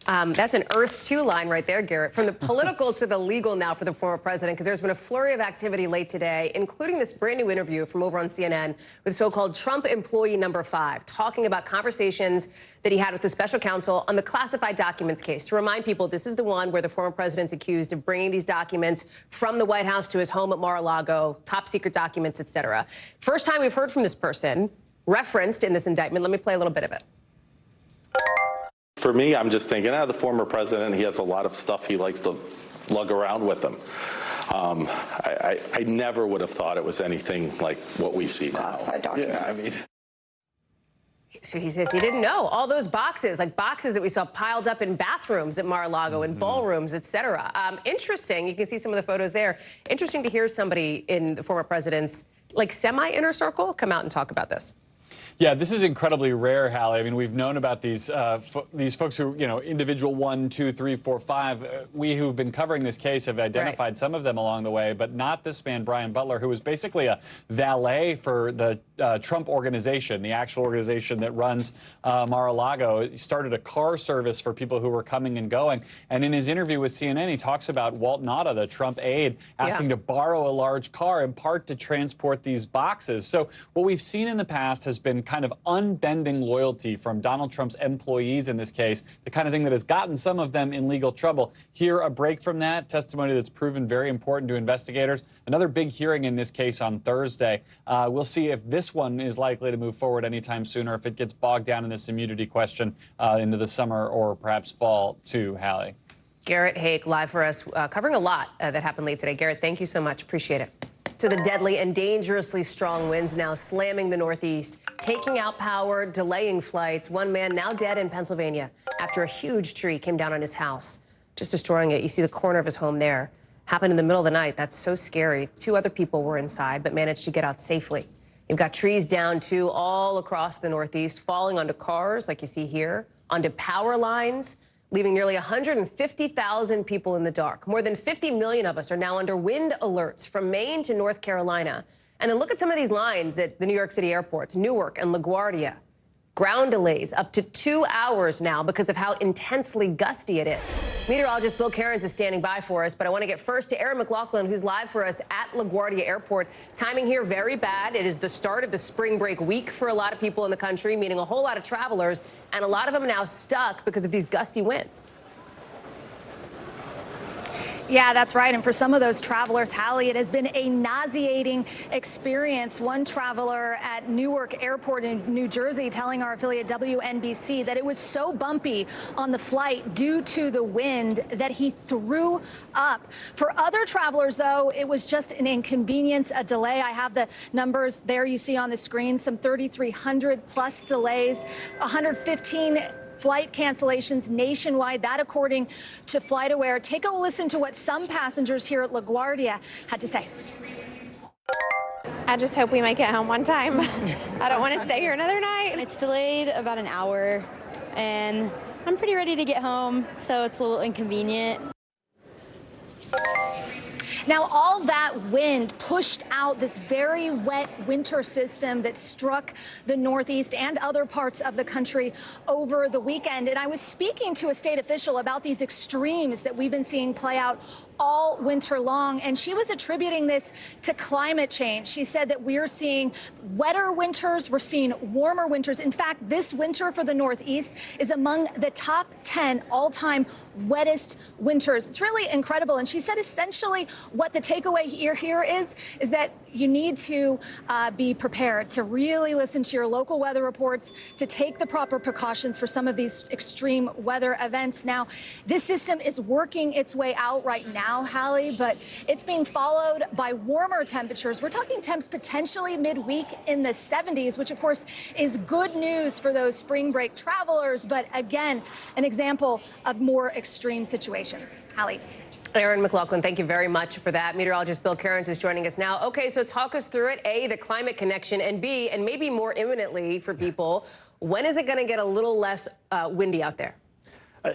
That's an Earth 2 line right there, Garrett. From the political to the legal now for the former president, because there's been a flurry of activity late today, including this brand new interview from over on CNN with so-called Trump employee number 5, talking about conversations that he had with the special counsel on the classified documents case. To remind people, this is the one where the former president's accused of bringing these documents from the White House to his home at Mar-a-Lago, top secret documents, etc. First time we've heard from this person referenced in this indictment. Let me play a little bit of it. For me, I'm just thinking, the former president, he has a lot of stuff he likes to lug around with him. I never would have thought it was anything like what we see now. Classified documents. Yeah, I mean. So he says he didn't know. All those boxes, like boxes that we saw piled up in bathrooms at Mar-a-Lago and ballrooms, etc. Interesting. You can see some of the photos there. Interesting to hear somebody in the former president's, like, semi-inner circle come out and talk about this. Yeah, this is incredibly rare, Hallie. I mean, we've known about these folks who, individual 1, 2, 3, 4, 5. We who've been covering this case have identified some of them along the way, but not this man, Brian Butler, who was basically a valet for the Trump organization, the actual organization that runs Mar-a-Lago. He started a car service for people who were coming and going. And in his interview with CNN, he talks about Walt Nauta, the Trump aide, asking to borrow a large car in part to transport these boxes. So what we've seen in the past has been kind of unbending loyalty from Donald Trump's employees in this case, the kind of thing that has gotten some of them in legal trouble. Here, a break from that, testimony that's proven very important to investigators. Another big hearing in this case on Thursday. We'll see if this one is likely to move forward anytime soon, or if it gets bogged down in this immunity question into the summer or perhaps fall too, Hallie. Garrett Haake, live for us, covering a lot that happened late today. Garrett, thank you so much. Appreciate it. To the deadly and dangerously strong winds now slamming the Northeast, taking out power, delaying flights. One man now dead in Pennsylvania after a huge tree came down on his house, just destroying it. You see the corner of his home there. Happened in the middle of the night. That's so scary. 2 other people were inside, but managed to get out safely. You've got trees down, too, all across the Northeast, falling onto cars, like you see here, onto power lines, leaving nearly 150,000 people in the dark. More than 50 million of us are now under wind alerts from Maine to North Carolina. And then look at some of these lines at the New York City airports, Newark and LaGuardia. Ground delays up to 2 hours now because of how intensely gusty it is. Meteorologist Bill Cairns is standing by for us, but I want to get first to Aaron McLaughlin, who's live for us at LaGuardia Airport. Timing here very bad. It is the start of the spring break week for a lot of people in the country, meaning a whole lot of travelers, and a lot of them now stuck because of these gusty winds. Yeah, that's right. And for some of those travelers, Hallie, it has been a nauseating experience. One traveler at Newark Airport in New Jersey telling our affiliate WNBC that it was so bumpy on the flight due to the wind that he threw up. For other travelers, though, it was just an inconvenience, a delay. I have the numbers there you see on the screen, some 3,300 plus delays, 115 flight cancellations nationwide, that according to FlightAware. Take a listen to what some passengers here at LaGuardia had to say. I just hope we make it home on time. I don't want to stay here another night. It's delayed about an hour, and I'm pretty ready to get home, so it's a little inconvenient. Now, all that wind pushed out this very wet winter system that struck the Northeast and other parts of the country over the weekend. And I was speaking to a state official about these extremes that we've been seeing play out all winter long, and she was attributing this to climate change. She said that we're seeing wetter winters, we're seeing warmer winters. In fact, this winter for the Northeast is among the top 10 all-time wettest winters. It's really incredible. And she said essentially what the takeaway here is that you need to be prepared to really listen to your local weather reports, to take the proper precautions for some of these extreme weather events. Now, this system is working its way out right now. now, Hallie, but it's being followed by warmer temperatures. We're talking temps potentially midweek in the 70s, which of course is good news for those spring break travelers, but again, an example of more extreme situations. Hallie. Erin McLaughlin, thank you very much for that. Meteorologist Bill Cairns is joining us now. Okay, so talk us through it. A, the climate connection, and B, and maybe more imminently for people, when is it going to get a little less windy out there?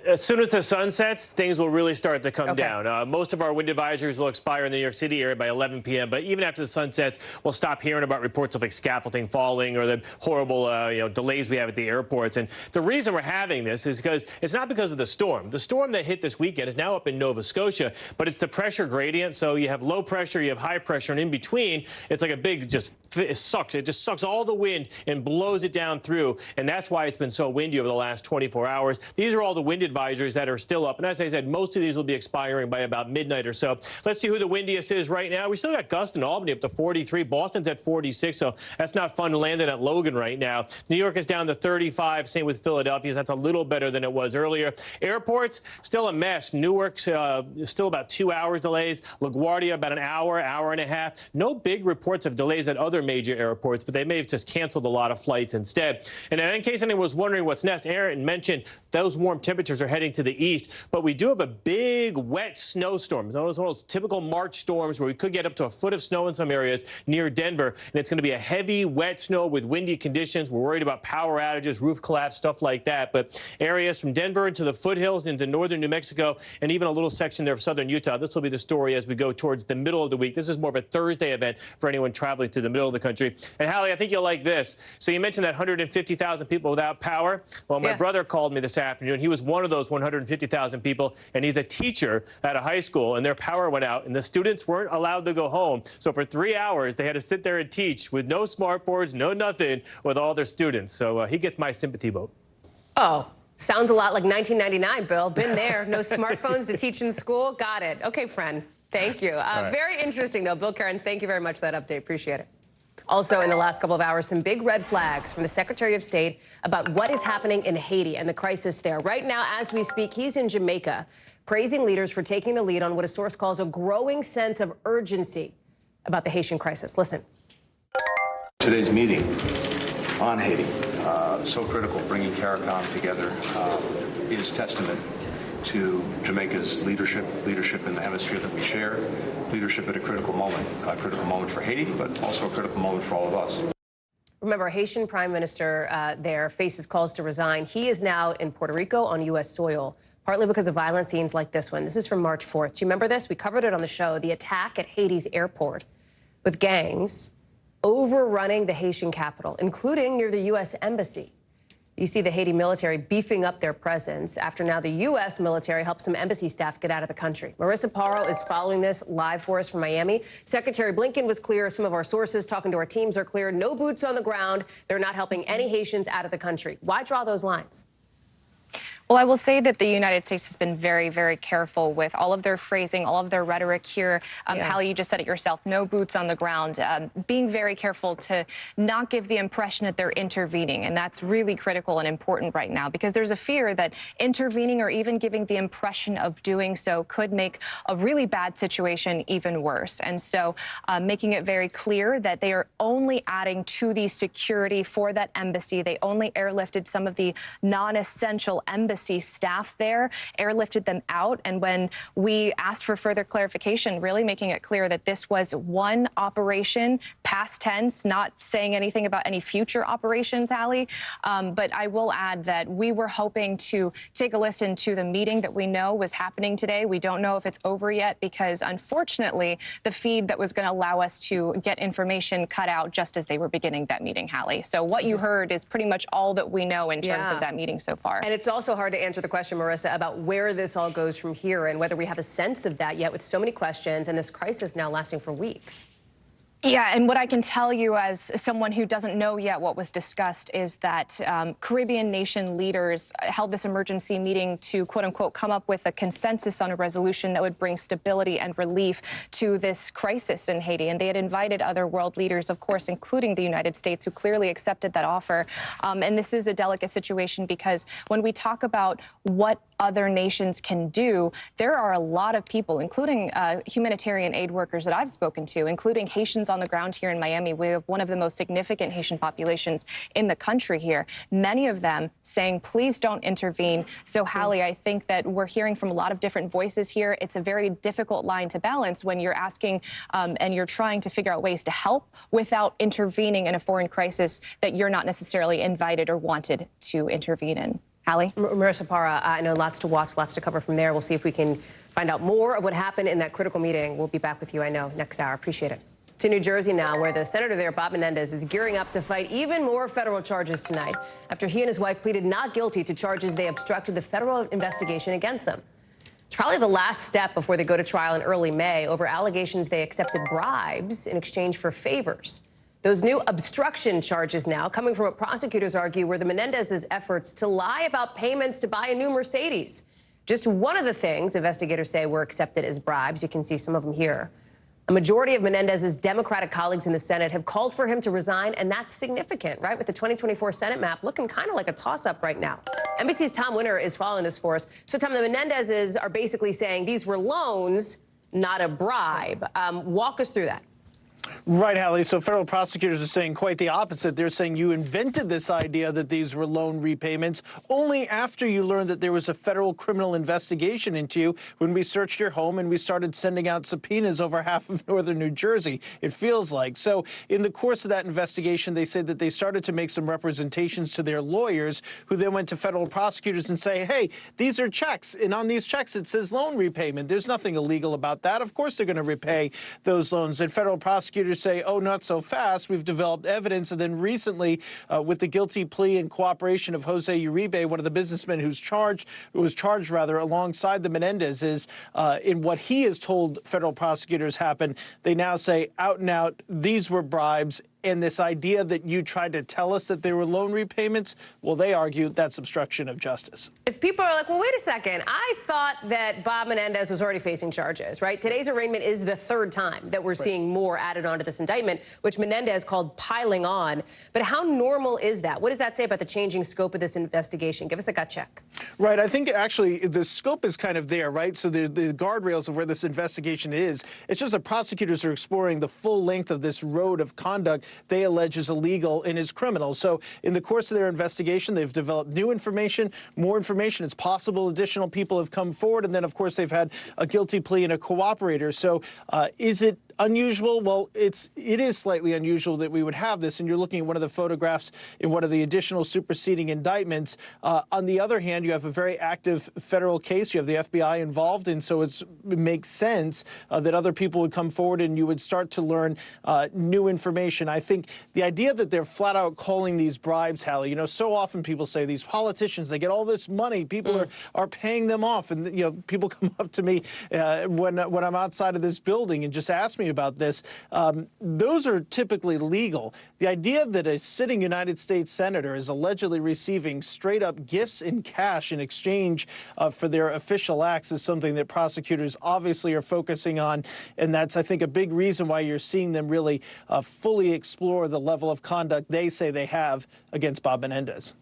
As soon as the sun sets, things will really start to come down. Most of our wind advisories will expire in the New York City area by 11 p.m., but even after the sun sets, we'll stop hearing about reports of like scaffolding falling or the horrible delays we have at the airports. And the reason we're having this is because it's not because of the storm. The storm that hit this weekend is now up in Nova Scotia, but it's the pressure gradient. So you have low pressure, you have high pressure, and in between, it's like a big it sucks. It just sucks all the wind and blows it down through, and that's why it's been so windy over the last 24 hours. These are all the wind advisories that are still up, and as I said, most of these will be expiring by about midnight or so. Let's see who the windiest is right now. We still got gusts in Albany up to 43. Boston's at 46, so that's not fun landing at Logan right now. New York is down to 35. Same with Philadelphia. That's a little better than it was earlier. Airports, still a mess. Newark's still about 2 hours delays. LaGuardia about an hour, hour and a half. No big reports of delays at other major airports, but they may have just canceled a lot of flights instead. And in case anyone was wondering what's next, Aaron mentioned those warm temperatures are heading to the east, but we do have a big wet snowstorm. It's one of those typical March storms where we could get up to a foot of snow in some areas near Denver, and it's going to be a heavy, wet snow with windy conditions. We're worried about power outages, roof collapse, stuff like that. But areas from Denver into the foothills into northern New Mexico and even a little section there of southern Utah. This will be the story as we go towards the middle of the week. This is more of a Thursday event for anyone traveling through the middle of the country. And Hallie, I think you'll like this. So you mentioned that 150,000 people without power. Well, my brother called me this afternoon. He was one of those 150,000 people, and he's a teacher at a high school, and their power went out, and the students weren't allowed to go home. So for 3 hours, they had to sit there and teach with no smart boards, no nothing, with all their students. So he gets my sympathy vote. Oh, sounds a lot like 1999, Bill. Been there. No smartphones to teach in school. Got it. Okay, friend. Thank you. Very interesting, though. Bill Cairns, thank you very much for that update. Appreciate it. Also, in the last couple of hours, some big red flags from the Secretary of State about what is happening in Haiti and the crisis there. Right now, as we speak, he's in Jamaica, praising leaders for taking the lead on what a source calls a growing sense of urgency about the Haitian crisis. Listen. Today's meeting on Haiti, so critical, bringing CARICOM together, is testament to Jamaica's leadership in the hemisphere that we share, leadership at a critical moment for Haiti, but also a critical moment for all of us. Remember, Haitian Prime Minister there faces calls to resign. He is now in Puerto Rico on U.S. soil, partly because of violent scenes like this one. This is from March 4th. Do you remember this? We covered it on the show, the attack at Haiti's airport with gangs overrunning the Haitian capital, including near the U.S. Embassy. You see the Haiti military beefing up their presence after now the U.S. military helped some embassy staff get out of the country. Marissa Parro is following this live for us from Miami. Secretary Blinken was clear. Some of our sources talking to our teams are clear. No boots on the ground. They're not helping any Haitians out of the country. Why draw those lines? Well, I will say that the United States has been very, very careful with all of their phrasing, all of their rhetoric here. Hallie, you just said it yourself, no boots on the ground, being very careful to not give the impression that they're intervening. And that's really critical and important right now, because there's a fear that intervening or even giving the impression of doing so could make a really bad situation even worse. And so making it very clear that they are only adding to the security for that embassy. They only airlifted some of the non-essential embassy staff there, airlifted them out. And when we asked for further clarification, really making it clear that this was one operation, past tense, not saying anything about any future operations, Hallie. But I will add that we were hoping to take a listen to the meeting that we know was happening today. We don't know if it's over yet because, unfortunately, the feed that was going to allow us to get information cut out just as they were beginning that meeting, Hallie. So what you heard is pretty much all that we know in terms of that meeting so far. And it's also hard to answer the question, Marissa, about where this all goes from here and whether we have a sense of that yet with so many questions and this crisis now lasting for weeks. Yeah, and what I can tell you as someone who doesn't know yet what was discussed is that Caribbean nation leaders held this emergency meeting to, quote unquote, come up with a consensus on a resolution that would bring stability and relief to this crisis in Haiti. And they had invited other world leaders, of course, including the United States, who clearly accepted that offer. And this is a delicate situation because when we talk about what other nations can do, there are a lot of people, including humanitarian aid workers that I've spoken to, including Haitians on the ground here in Miami. We have one of the most significant Haitian populations in the country here. Many of them saying, please don't intervene. So, Hallie, I think that we're hearing from a lot of different voices here. It's a very difficult line to balance when you're asking and you're trying to figure out ways to help without intervening in a foreign crisis that you're not necessarily invited or wanted to intervene in. Hallie? Marissa Parra, I know lots to watch, lots to cover from there. We'll see if we can find out more of what happened in that critical meeting. We'll be back with you, I know, next hour. Appreciate it. To New Jersey now, where the senator there, Bob Menendez, is gearing up to fight even more federal charges tonight after he and his wife pleaded not guilty to charges they obstructed the federal investigation against them. It's probably the last step before they go to trial in early May over allegations they accepted bribes in exchange for favors. Those new obstruction charges now coming from what prosecutors argue were the Menendez's efforts to lie about payments to buy a new Mercedes. Just one of the things investigators say were accepted as bribes. You can see some of them here. A majority of Menendez's Democratic colleagues in the Senate have called for him to resign, and that's significant, right? With the 2024 Senate map looking kind of like a toss-up right now. NBC's Tom Winter is following this for us. So, Tom, the Menendezes are basically saying these were loans, not a bribe. Walk us through that. Right, Hallie. So federal prosecutors are saying quite the opposite. They're saying you invented this idea that these were loan repayments only after you learned that there was a federal criminal investigation into you when we searched your home and we started sending out subpoenas over half of northern New Jersey, it feels like. So in the course of that investigation, they said that they started to make some representations to their lawyers who then went to federal prosecutors and say, hey, these are checks. And on these checks, it says loan repayment. There's nothing illegal about that. Of course, they're going to repay those loans. And federal prosecutors say, oh, not so fast. We've developed evidence. And then recently, with the guilty plea and cooperation of Jose Uribe, one of the businessmen who was charged alongside the Menendezes, in what he has told federal prosecutors happened, they now say out and out, these were bribes. And this idea that you tried to tell us that they were loan repayments, well, they argue that's obstruction of justice. If people are like, well, wait a second, I thought that Bob Menendez was already facing charges, right? Today's arraignment is the third time that we're seeing more added onto this indictment, which Menendez called piling on. But how normal is that? What does that say about the changing scope of this investigation? Give us a gut check. Right. I think actually the scope is kind of there, right? So the guardrails of where this investigation is, it's just that prosecutors are exploring the full length of this road of conduct they allege is illegal and is criminal. So in the course of their investigation, they've developed new information, more information. It's possible additional people have come forward. And then, of course, they've had a guilty plea and a cooperator. So is it unusual? Well, it is slightly unusual that we would have this, and you're looking at one of the photographs in one of the additional superseding indictments. On the other hand, you have a very active federal case. You have the FBI involved, and so it makes sense that other people would come forward and you would start to learn new information. I think the idea that they're flat out calling these bribes, Hallie, you know, so often people say these politicians, they get all this money, people are paying them off, and you know, people come up to me when I'm outside of this building and just ask me about this. Those are typically legal. The idea that a sitting United States senator is allegedly receiving straight up gifts in cash in exchange for their official acts is something that prosecutors obviously are focusing on. And that's, I think, a big reason why you're seeing them really fully explore the level of conduct they say they have against Bob Menendez.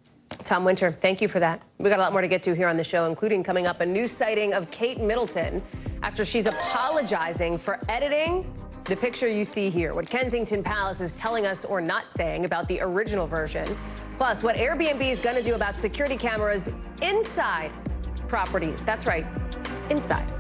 Tom Winter, thank you for that. We got a lot more to get to here on the show, including coming up a new sighting of Kate Middleton after she's apologizing for editing the picture you see here, what Kensington Palace is telling us or not saying about the original version, plus what Airbnb is going to do about security cameras inside properties. That's right, inside.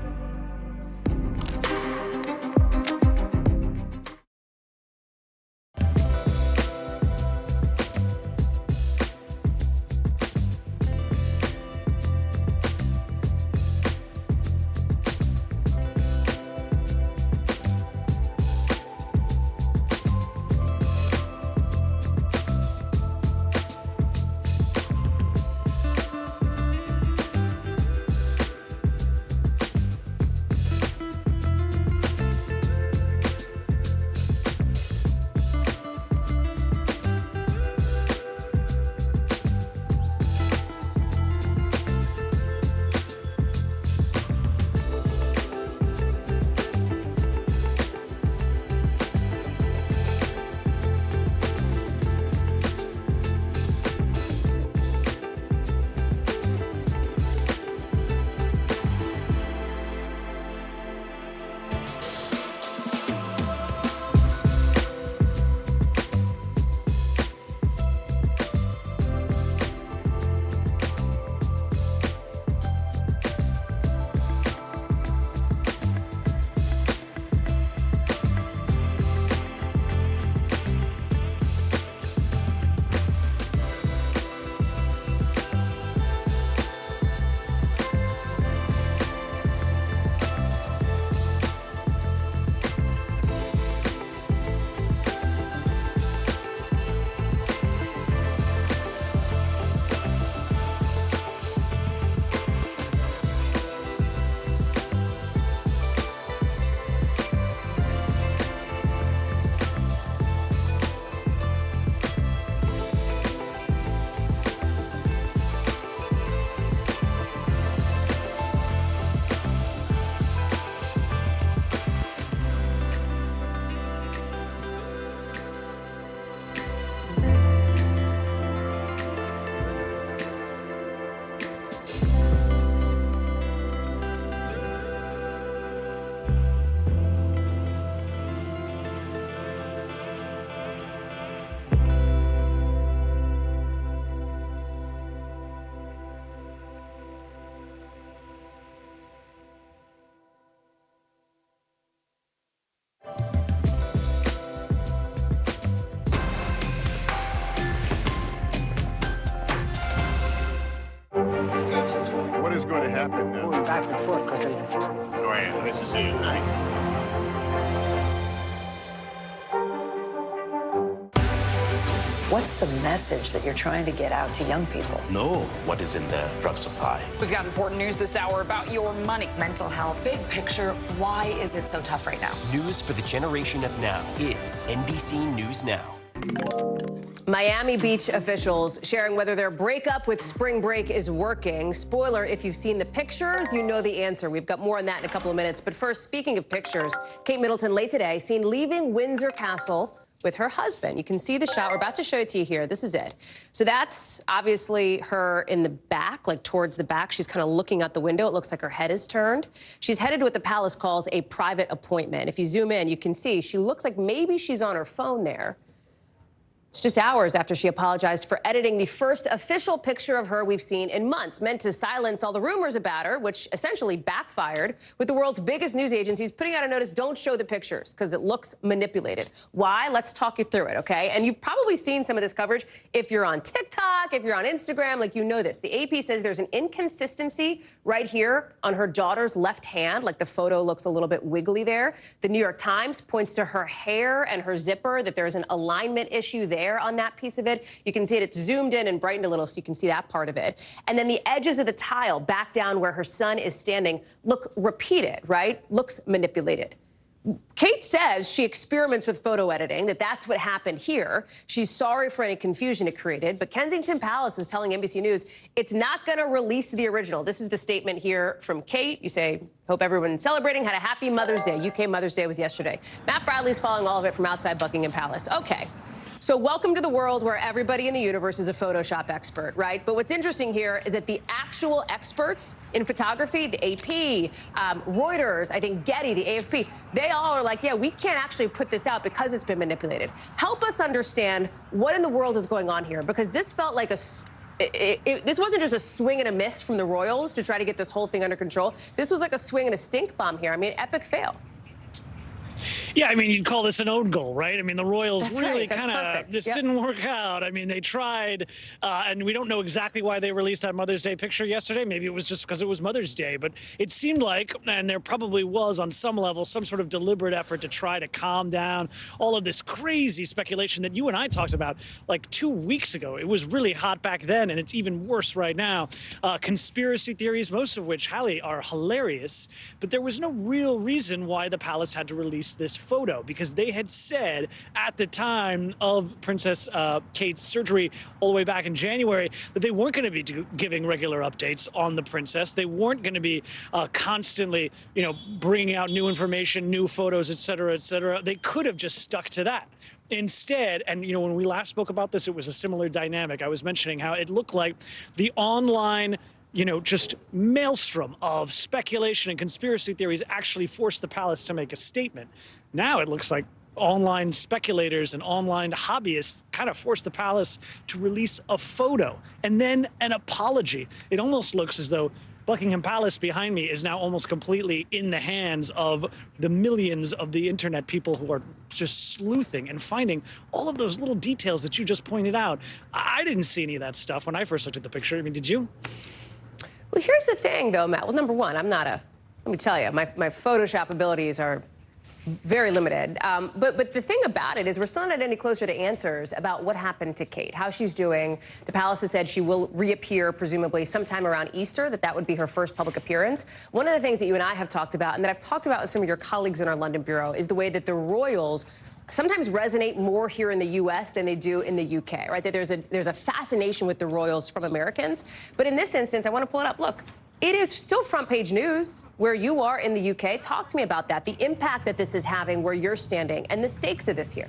see you tonight. What's the message that you're trying to get out to young people? Know what is in the drug supply. We've got important news this hour about your money. Mental health, big picture, why is it so tough right now? News for the generation of now is NBC News Now. Miami Beach officials sharing whether their breakup with spring break is working. Spoiler, if you've seen the pictures, you know the answer. We've got more on that in a couple of minutes. But first, speaking of pictures, Kate Middleton late today seen leaving Windsor Castle with her husband. You can see the shot. We're about to show it to you here. This is it. So that's obviously her in the back, like towards the back. She's kind of looking out the window. It looks like her head is turned. She's headed to what the palace calls a private appointment. If you zoom in, you can see she looks like maybe she's on her phone there. It's just hours after she apologized for editing the first official picture of her we've seen in months, meant to silence all the rumors about her, which essentially backfired, with the world's biggest news agencies putting out a notice, don't show the pictures, because it looks manipulated. Why? Let's talk you through it, okay? And you've probably seen some of this coverage if you're on TikTok, if you're on Instagram, like you know this. The AP says there's an inconsistency right here on her daughter's left hand, like the photo looks a little bit wiggly there. The New York Times points to her hair and her zipper, that there's an alignment issue there on that piece of it. You can see it. It's zoomed in and brightened a little, so you can see that part of it. And then the edges of the tile back down where her son is standing look repeated, right? Looks manipulated. Kate says she experiments with photo editing, that's what happened here. She's sorry for any confusion it created, but Kensington Palace is telling NBC News it's not going to release the original. This is the statement here from Kate. You say, hope everyone's celebrating, had a happy Mother's Day. UK Mother's Day was yesterday. Matt Bradley's following all of it from outside Buckingham Palace. Okay. So welcome to the world where everybody in the universe is a Photoshop expert, right? But what's interesting here is that the actual experts in photography, the AP, Reuters, I think Getty, the AFP, they all are like, yeah, we can't actually put this out because it's been manipulated. Help us understand what in the world is going on here, because this felt like this wasn't just a swing and a miss from the royals to try to get this whole thing under control. This was like a swing and a stink bomb here. I mean, epic fail. Yeah, I mean, you'd call this an own goal, right? I mean, the Royals really kind of just didn't work out. I mean, they tried, and we don't know exactly why they released that Mother's Day picture yesterday. Maybe it was just because it was Mother's Day, but it seemed like, and there probably was on some level, some sort of deliberate effort to try to calm down all of this crazy speculation that you and I talked about like 2 weeks ago. It was really hot back then, and it's even worse right now. Conspiracy theories, most of which, Hallie, are hilarious, but there was no real reason why the palace had to release this photo, because they had said at the time of Princess Kate's surgery all the way back in January that they weren't going to be giving regular updates on the princess. They weren't going to be constantly, bringing out new information, new photos, et cetera, et cetera. They could have just stuck to that. Instead, and when we last spoke about this, it was a similar dynamic. I was mentioning how it looked like the online just maelstrom of speculation and conspiracy theories actually forced the palace to make a statement. Now it looks like online speculators and online hobbyists kind of forced the palace to release a photo and then an apology. It almost looks as though Buckingham Palace behind me is now almost completely in the hands of the millions of the internet people who are just sleuthing and finding all of those little details that you just pointed out. I didn't see any of that stuff when I first looked at the picture. I mean, did you? Well, here's the thing, though, Matt. Well, number one, let me tell you, my Photoshop abilities are very limited. But the thing about it is we're still not any closer to answers about what happened to Kate, how she's doing. The palace has said she will reappear, presumably, sometime around Easter, that would be her first public appearance. One of the things that you and I have talked about, and that I've talked about with some of your colleagues in our London bureau, is the way that the royals sometimes resonate more here in the U.S. than they do in the UK, right? That there's a fascination with the royals from Americans. But in this instance, I want to pull it up. Look, it is still front page news where you are in the UK. Talk to me about that, the impact that this is having where you're standing and the stakes of this here.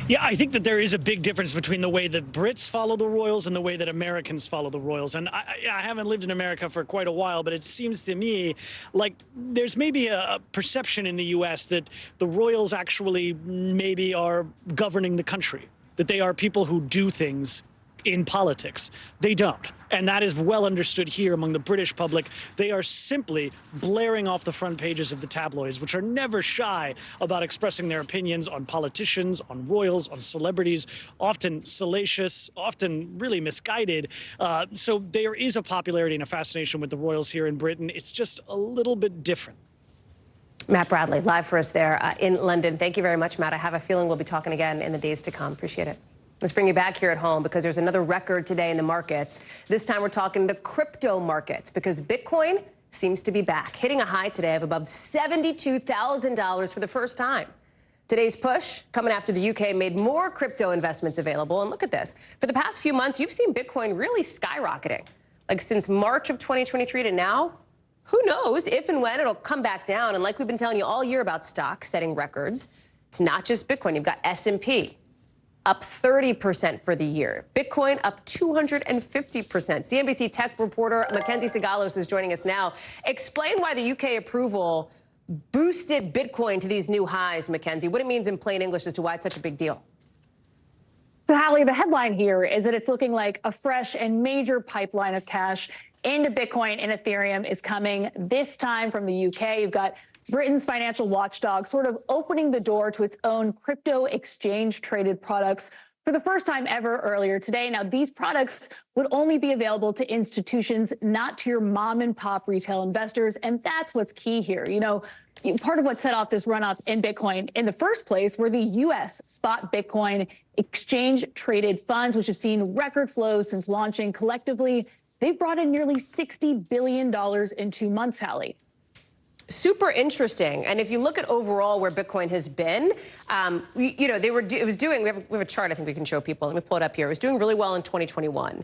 Yeah, I think that there is a big difference between the way that Brits follow the royals and the way that Americans follow the royals. And I haven't lived in America for quite a while, but it seems to me like there's maybe a perception in the U.S. that the royals actually maybe are governing the country, that they are people who do things in politics. They don't. And that is well understood here among the British public. They are simply blaring off the front pages of the tabloids, which are never shy about expressing their opinions on politicians, on royals, on celebrities, often salacious, often really misguided. So there is a popularity and a fascination with the royals here in Britain. It's just a little bit different. Matt Bradley, live for us there in London. Thank you very much, Matt. I have a feeling we'll be talking again in the days to come. Appreciate it. Let's bring you back here at home because there's another record today in the markets. This time we're talking the crypto markets because Bitcoin seems to be back, hitting a high today of above $72,000 for the first time. Today's push coming after the UK made more crypto investments available. And look at this. For the past few months, you've seen Bitcoin really skyrocketing. Like since March of 2023 to now, who knows if and when it'll come back down. And like we've been telling you all year about stocks setting records, it's not just Bitcoin. You've got S&P up 30% for the year. Bitcoin up 250%. CNBC tech reporter Mackenzie Sigalos is joining us now. Explain why the UK approval boosted Bitcoin to these new highs, Mackenzie. What it means in plain English as to why it's such a big deal. So, Hallie, the headline here is that it's looking like a fresh and major pipeline of cash into Bitcoin and Ethereum is coming, this time from the UK. You've got Britain's financial watchdog sort of opening the door to its own crypto exchange-traded products for the first time ever earlier today. Now, these products would only be available to institutions, not to your mom-and-pop retail investors, and that's what's key here. You know, part of what set off this run-up in Bitcoin in the first place were the U.S. spot Bitcoin exchange-traded funds, which have seen record flows since launching. Collectively, they've brought in nearly $60 billion in 2 months, Hallie. Super interesting. And if you look at overall where Bitcoin has been, it was doing, we have a chart I think we can show people. Let me pull it up here. It was doing really well in 2021.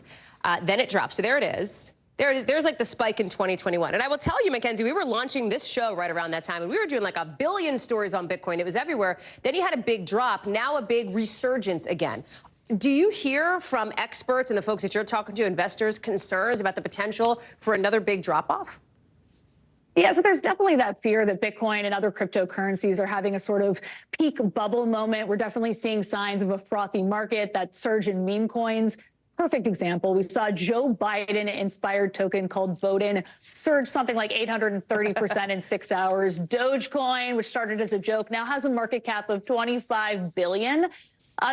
Then it dropped. So there it is. There's like the spike in 2021. And I will tell you, Mackenzie, we were launching this show right around that time, and we were doing like a billion stories on Bitcoin. It was everywhere. Then you had a big drop, now a big resurgence again. Do you hear from experts and the folks that you're talking to, investors, concerns about the potential for another big drop-off? Yeah, so there's definitely that fear that Bitcoin and other cryptocurrencies are having a sort of peak bubble moment. We're definitely seeing signs of a frothy market, that surge in meme coins. Perfect example. We saw Joe Biden-inspired token called Votin surge something like 830% in 6 hours. Dogecoin, which started as a joke, now has a market cap of $25 billion.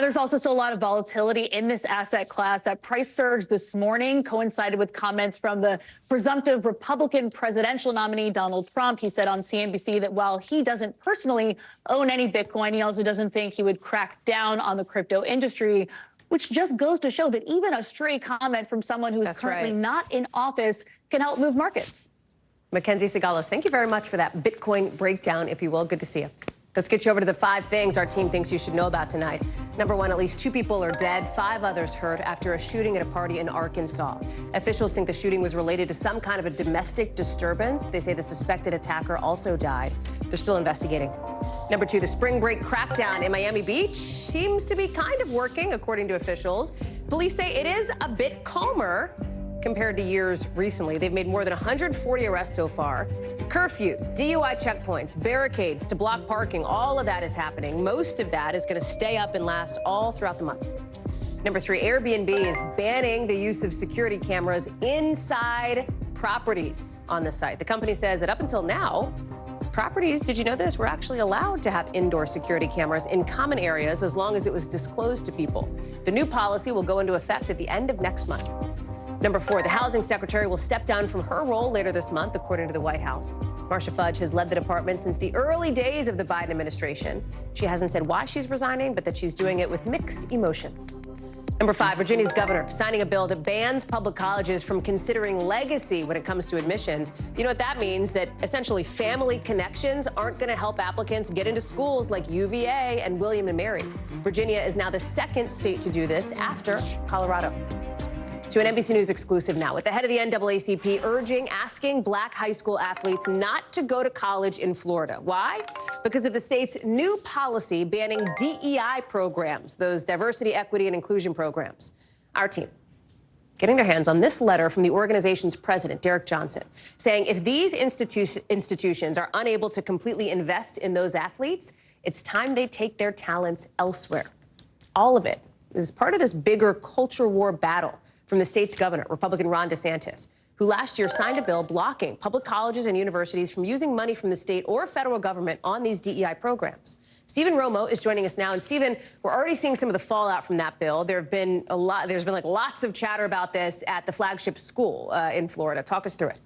There's also still a lot of volatility in this asset class. That price surge this morning coincided with comments from the presumptive Republican presidential nominee, Donald Trump. He said on CNBC that while he doesn't personally own any Bitcoin, he also doesn't think he would crack down on the crypto industry, which just goes to show that even a stray comment from someone who is currently not in office can help move markets. Mackenzie Sigalos, thank you very much for that Bitcoin breakdown, if you will. Good to see you. Let's get you over to the 5 things our team thinks you should know about tonight. Number 1, at least 2 people are dead, 5 others hurt after a shooting at a party in Arkansas. Officials think the shooting was related to some kind of a domestic disturbance. They say the suspected attacker also died. They're still investigating. Number 2, the spring break crackdown in Miami Beach seems to be kind of working, according to officials. Police say it is a bit calmer compared to years recently. They've made more than 140 arrests so far. Curfews, DUI checkpoints, barricades to block parking, all of that is happening. Most of that is going to stay up and last all throughout the month. Number 3, Airbnb is banning the use of security cameras inside properties on the site. The company says that up until now, properties, did you know this, were actually allowed to have indoor security cameras in common areas as long as it was disclosed to people. The new policy will go into effect at the end of next month. Number 4, the housing secretary will step down from her role later this month, according to the White House. Marcia Fudge has led the department since the early days of the Biden administration. She hasn't said why she's resigning, but that she's doing it with mixed emotions. Number 5, Virginia's governor signing a bill that bans public colleges from considering legacy when it comes to admissions. You know what that means? That essentially family connections aren't going to help applicants get into schools like UVA and William & Mary. Virginia is now the 2nd state to do this after Colorado. To an NBC News exclusive now, with the head of the NAACP asking black high school athletes not to go to college in Florida. Why? Because of the state's new policy banning DEI programs, those diversity, equity, and inclusion programs. Our team getting their hands on this letter from the organization's president, Derek Johnson, saying if these institutions are unable to completely invest in those athletes, it's time they take their talents elsewhere. All of it is part of this bigger culture war battle from the state's governor, Republican Ron DeSantis, who last year signed a bill blocking public colleges and universities from using money from the state or federal government on these DEI programs. Stephen Romo is joining us now. And Stephen, we're already seeing some of the fallout from that bill. There's been like lots of chatter about this at the flagship school in Florida. Talk us through it.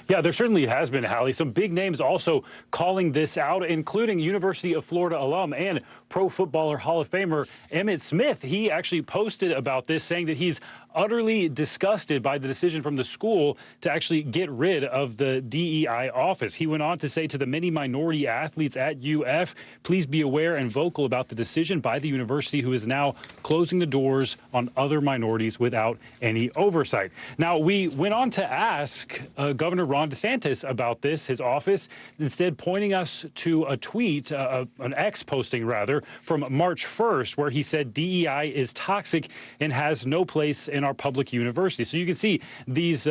Yeah, there certainly has been, Hallie. Some big names also calling this out, including University of Florida alum and Pro Footballer Hall of Famer Emmitt Smith. He actually posted about this, saying that he's utterly disgusted by the decision from the school to actually get rid of the DEI office. He went on to say to the many minority athletes at UF, please be aware and vocal about the decision by the university, who is now closing the doors on other minorities without any oversight. Now, we went on to ask Governor Ron DeSantis about this, his office, instead pointing us to a tweet, an X posting rather, from March 1st, where he said DEI is toxic and has no place in our public university. So you can see these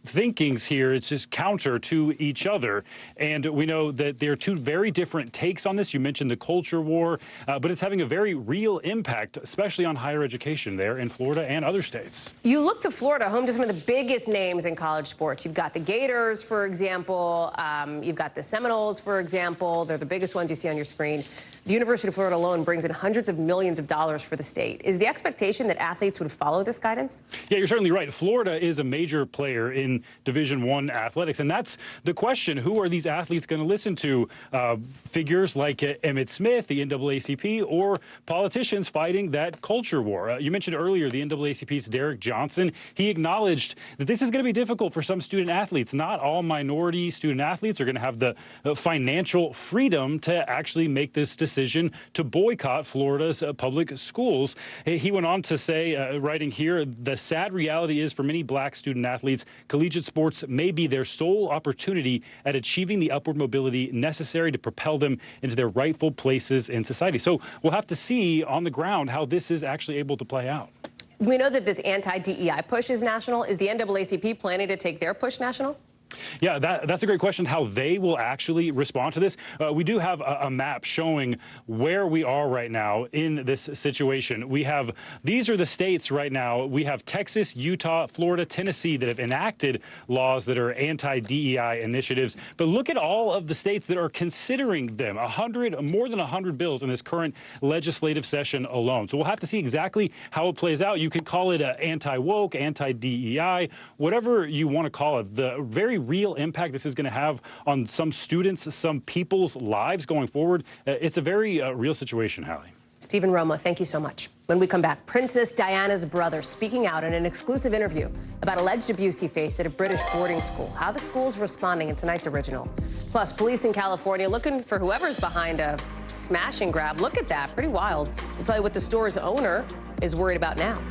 thinkings here, it's just counter to each other. And we know that there are two very different takes on this. You mentioned the culture war, but it's having a very real impact, especially on higher education there in Florida and other states. You look to Florida, home to some of the biggest names in college sports. You've got the Gators, for example. You've got the Seminoles, for example. They're the biggest ones you see on your screen. The University of Florida alone brings in hundreds of millions of dollars for the state. Is the expectation that athletes would follow this guidance? Yeah, you're certainly right. Florida is a major player in Division I athletics, and that's the question. Who are these athletes going to listen to? Figures like Emmitt Smith, the NAACP, or politicians fighting that culture war? You mentioned earlier the NAACP's Derek Johnson. He acknowledged that this is going to be difficult for some student athletes. Not all minority student athletes are going to have the financial freedom to actually make this decision to boycott Florida's public schools. He went on to say, writing here, the sad reality is for many black student athletes, collegiate sports may be their sole opportunity at achieving the upward mobility necessary to propel them into their rightful places in society. So we'll have to see on the ground how this is actually able to play out. We know that this anti-DEI push is national. Is the NAACP planning to take their push national? Yeah, that's a great question, how they will actually respond to this. We do have a map showing where we are right now in this situation. These are the states right now. We have Texas, Utah, Florida, Tennessee that have enacted laws that are anti-DEI initiatives. But look at all of the states that are considering them, more than 100 bills in this current legislative session alone. So we'll have to see exactly how it plays out. You can call it anti-woke, anti-DEI, whatever you want to call it. The very real impact this is going to have on some students, some people's lives going forward. It's a very real situation, Hallie. Stephen Roma, thank you so much. When we come back, Princess Diana's brother speaking out in an exclusive interview about alleged abuse he faced at a British boarding school. How the school's responding in tonight's original. Plus, police in California looking for whoever's behind a smash and grab. Look at that, pretty wild. We'll tell you what the store's owner is worried about now.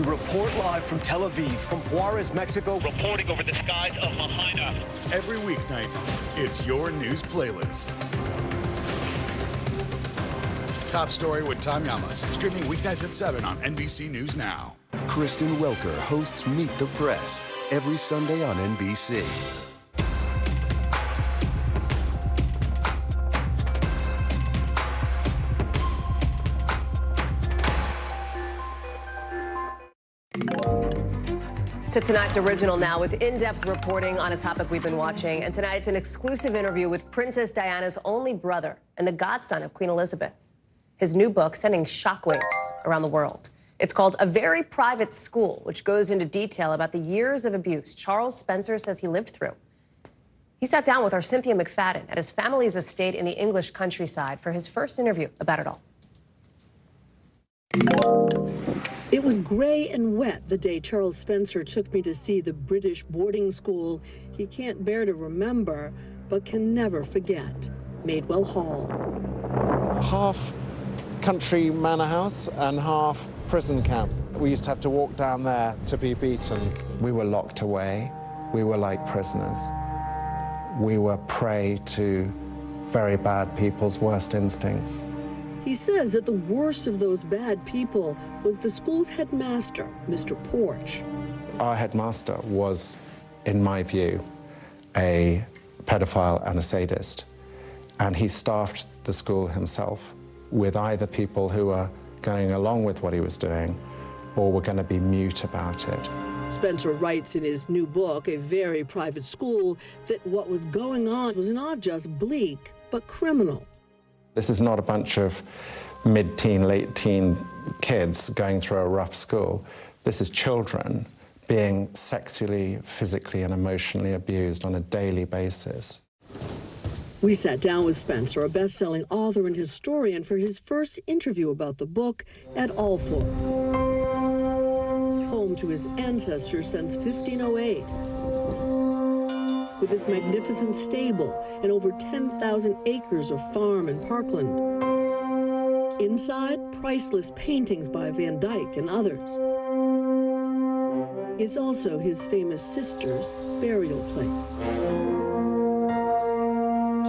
Report live from Tel Aviv, from Juarez, Mexico. Reporting over the skies of Lahaina. Every weeknight, it's your news playlist. Top Story with Tom Llamas, streaming weeknights at 7 on NBC News Now. Kristen Welker hosts Meet the Press every Sunday on NBC. To tonight's original now with in-depth reporting on a topic we've been watching. And tonight it's an exclusive interview with Princess Diana's only brother and the godson of Queen Elizabeth. His new book sending shockwaves around the world. It's called A Very Private School, which goes into detail about the years of abuse Charles Spencer says he lived through. He sat down with our Cynthia McFadden at his family's estate in the English countryside for his first interview about it all. It was gray and wet the day Charles Spencer took me to see the British boarding school he can't bear to remember, but can never forget, Madewell Hall. Half country manor house and half prison camp. We used to have to walk down there to be beaten. We were locked away. We were like prisoners. We were prey to very bad people's worst instincts. He says that the worst of those bad people was the school's headmaster, Mr. Porch. Our headmaster was, in my view, a pedophile and a sadist. And he staffed the school himself with either people who were going along with what he was doing or were going to be mute about it. Spencer writes in his new book, A Very Private School, that what was going on was not just bleak, but criminal. This is not a bunch of mid-teen, late-teen kids going through a rough school. This is children being sexually, physically, and emotionally abused on a daily basis. We sat down with Spencer, a best-selling author and historian, for his first interview about the book at Althorp, home to his ancestors since 1508. With its magnificent stable and over 10,000 acres of farm and parkland. Inside, priceless paintings by Van Dyck and others. It's also his famous sister's burial place.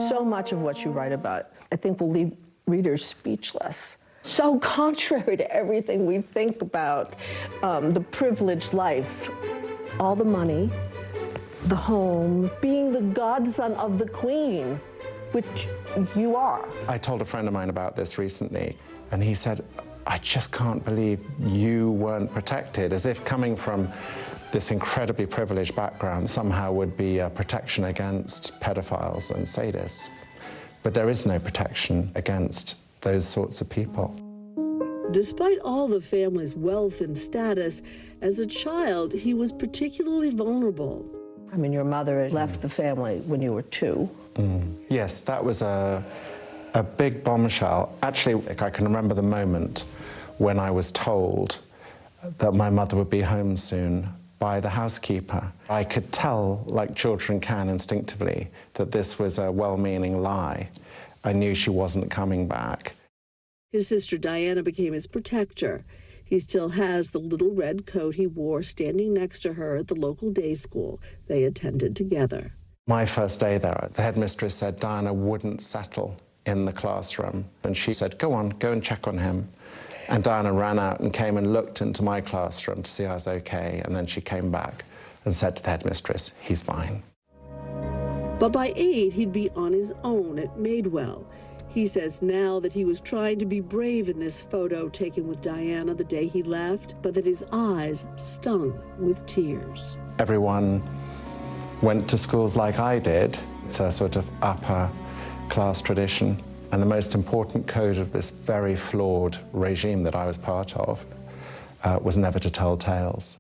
So much of what you write about, I think, will leave readers speechless. So contrary to everything we think about the privileged life, all the money, the home, being the godson of the Queen, which you are. I told a friend of mine about this recently, and he said, I just can't believe you weren't protected, as if coming from this incredibly privileged background somehow would be a protection against pedophiles and sadists. But there is no protection against those sorts of people. Despite all the family's wealth and status, as a child, he was particularly vulnerable. I mean, your mother left the family when you were 2. Yes, that was a big bombshell. Actually, I can remember the moment when I was told that my mother would be home soon by the housekeeper. I could tell, like children can instinctively, that this was a well-meaning lie. I knew she wasn't coming back. His sister Diana became his protector. He still has the little red coat he wore standing next to her at the local day school they attended together. My first day there, the headmistress said Diana wouldn't settle in the classroom. And she said, go on, go and check on him. And Diana ran out and came and looked into my classroom to see I was okay. And then she came back and said to the headmistress, he's fine. But by 8, he'd be on his own at Madewell. He says now that he was trying to be brave in this photo taken with Diana the day he left, but that his eyes stung with tears. Everyone went to schools like I did. It's a sort of upper class tradition. And the most important code of this very flawed regime that I was part of was never to tell tales.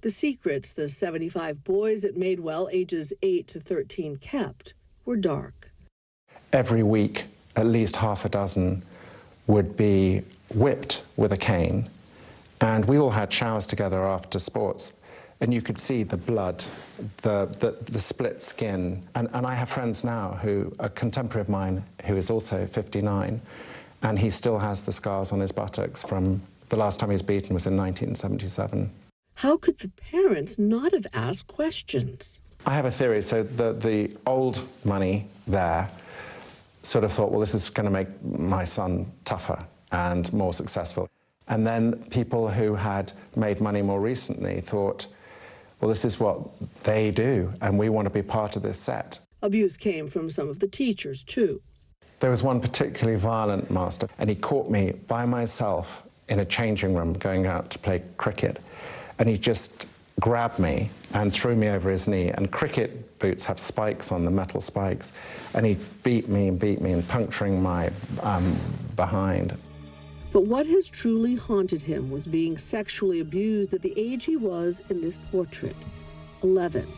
The secrets the 75 boys at Madewell, ages 8 to 13, kept were dark. Every week, at least half a dozen would be whipped with a cane, and we all had showers together after sports, and you could see the blood, the split skin. And I have friends now a contemporary of mine who is also 59, and he still has the scars on his buttocks from the last time he was beaten was in 1977. How could the parents not have asked questions? I have a theory. So the old money there sort of thought, well, this is going to make my son tougher and more successful. And then people who had made money more recently thought, well, this is what they do, and we want to be part of this set. Abuse came from some of the teachers, too. There was one particularly violent master, and he caught me by myself in a changing room going out to play cricket. And he just grabbed me and threw me over his knee, and cricket boots have spikes on them, metal spikes, and he beat me and puncturing my behind. But what has truly haunted him was being sexually abused at the age he was in this portrait, 11.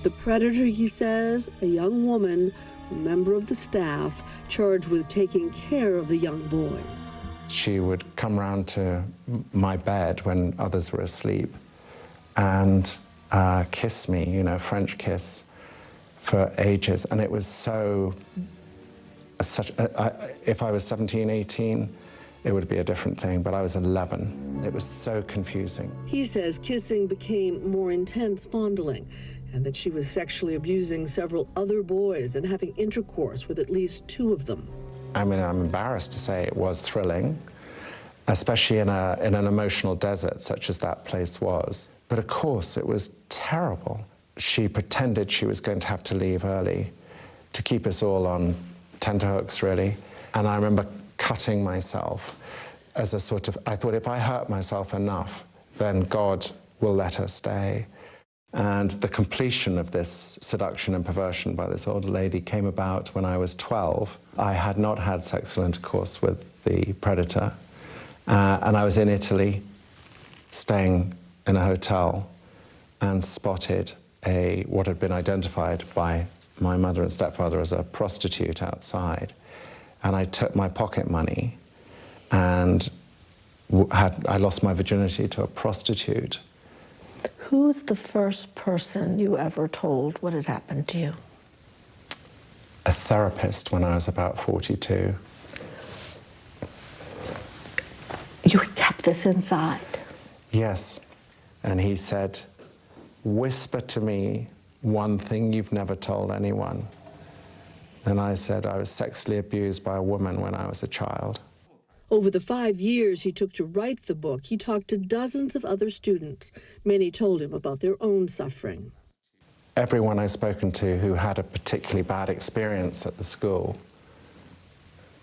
The predator, he says, a young woman, a member of the staff, charged with taking care of the young boys. She would come round to my bed when others were asleep and kiss me, you know, French kiss, for ages. And it was if I was 17, 18, it would be a different thing, but I was 11. It was so confusing. He says kissing became more intense fondling, and that she was sexually abusing several other boys and having intercourse with at least 2 of them. I mean, I'm embarrassed to say it was thrilling, especially in an emotional desert such as that place was. But of course, it was terrible. She pretended she was going to have to leave early to keep us all on tenterhooks, really. And I remember cutting myself as a sort of, I thought if I hurt myself enough, then God will let her stay. And the completion of this seduction and perversion by this older lady came about when I was 12. I had not had sexual intercourse with the predator, and I was in Italy, staying in a hotel, and spotted what had been identified by my mother and stepfather as a prostitute outside. And I took my pocket money, and I lost my virginity to a prostitute. Who's the first person you ever told what had happened to you? A therapist when I was about 42. You kept this inside? Yes. And he said, whisper to me one thing you've never told anyone. And I said I was sexually abused by a woman when I was a child. Over the 5 years he took to write the book, he talked to dozens of other students. Many told him about their own suffering. Everyone I've spoken to who had a particularly bad experience at the school,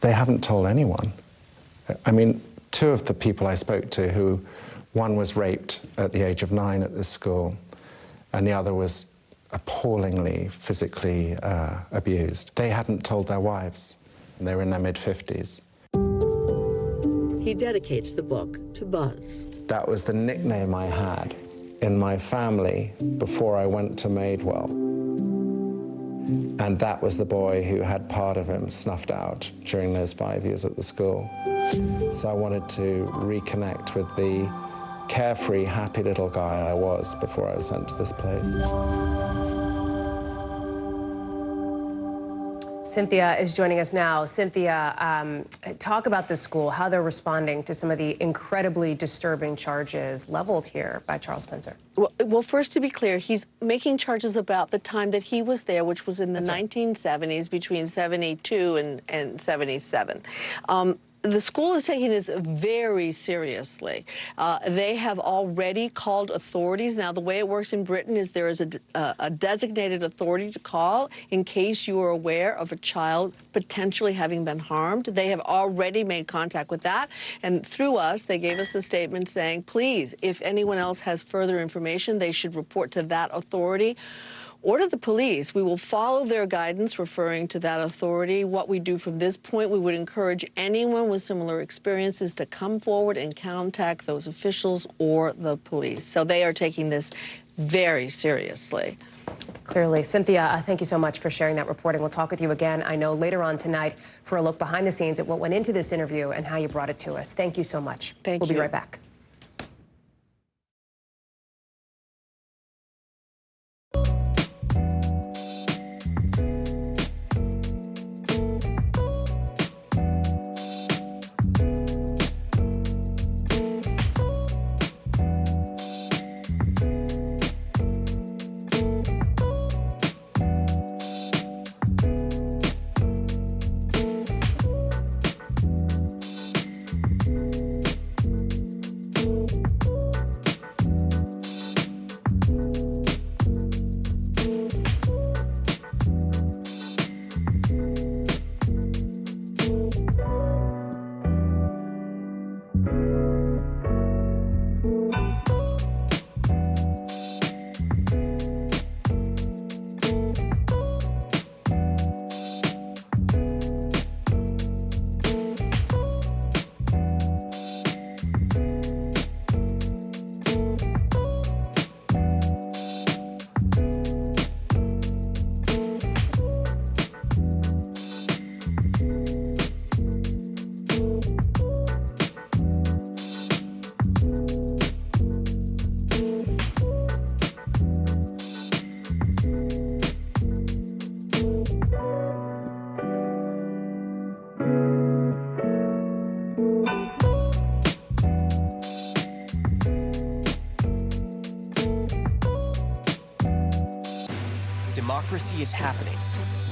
they haven't told anyone. I mean, 2 of the people I spoke to, one was raped at the age of 9 at this school, and the other was appallingly physically abused. They hadn't told their wives. They were in their mid-50s. He dedicates the book to Buzz. That was the nickname I had in my family before I went to Madewell. And that was the boy who had part of him snuffed out during those 5 years at the school. So I wanted to reconnect with the carefree, happy little guy I was before I was sent to this place. Cynthia is joining us now. Cynthia, talk about the school, how they're responding to some of the incredibly disturbing charges leveled here by Charles Spencer. Well, first, to be clear, he's making charges about the time that he was there, which was in the 1970s, between 72 and 77. The school is taking this very seriously. They have already called authorities. Now, the way it works in Britain is there is a designated authority to call in case you are aware of a child potentially having been harmed. They have already made contact with that. And through us, they gave us a statement saying, please, if anyone else has further information, they should report to that authority or to the police. We will follow their guidance referring to that authority. What we do from this point, we would encourage anyone with similar experiences to come forward and contact those officials or the police. So they are taking this very seriously. Clearly. Cynthia, thank you so much for sharing that reporting. We'll talk with you again, I know, later on tonight for a look behind the scenes at what went into this interview and how you brought it to us. Thank you so much. Thank you. We'll be right back. Democracy is happening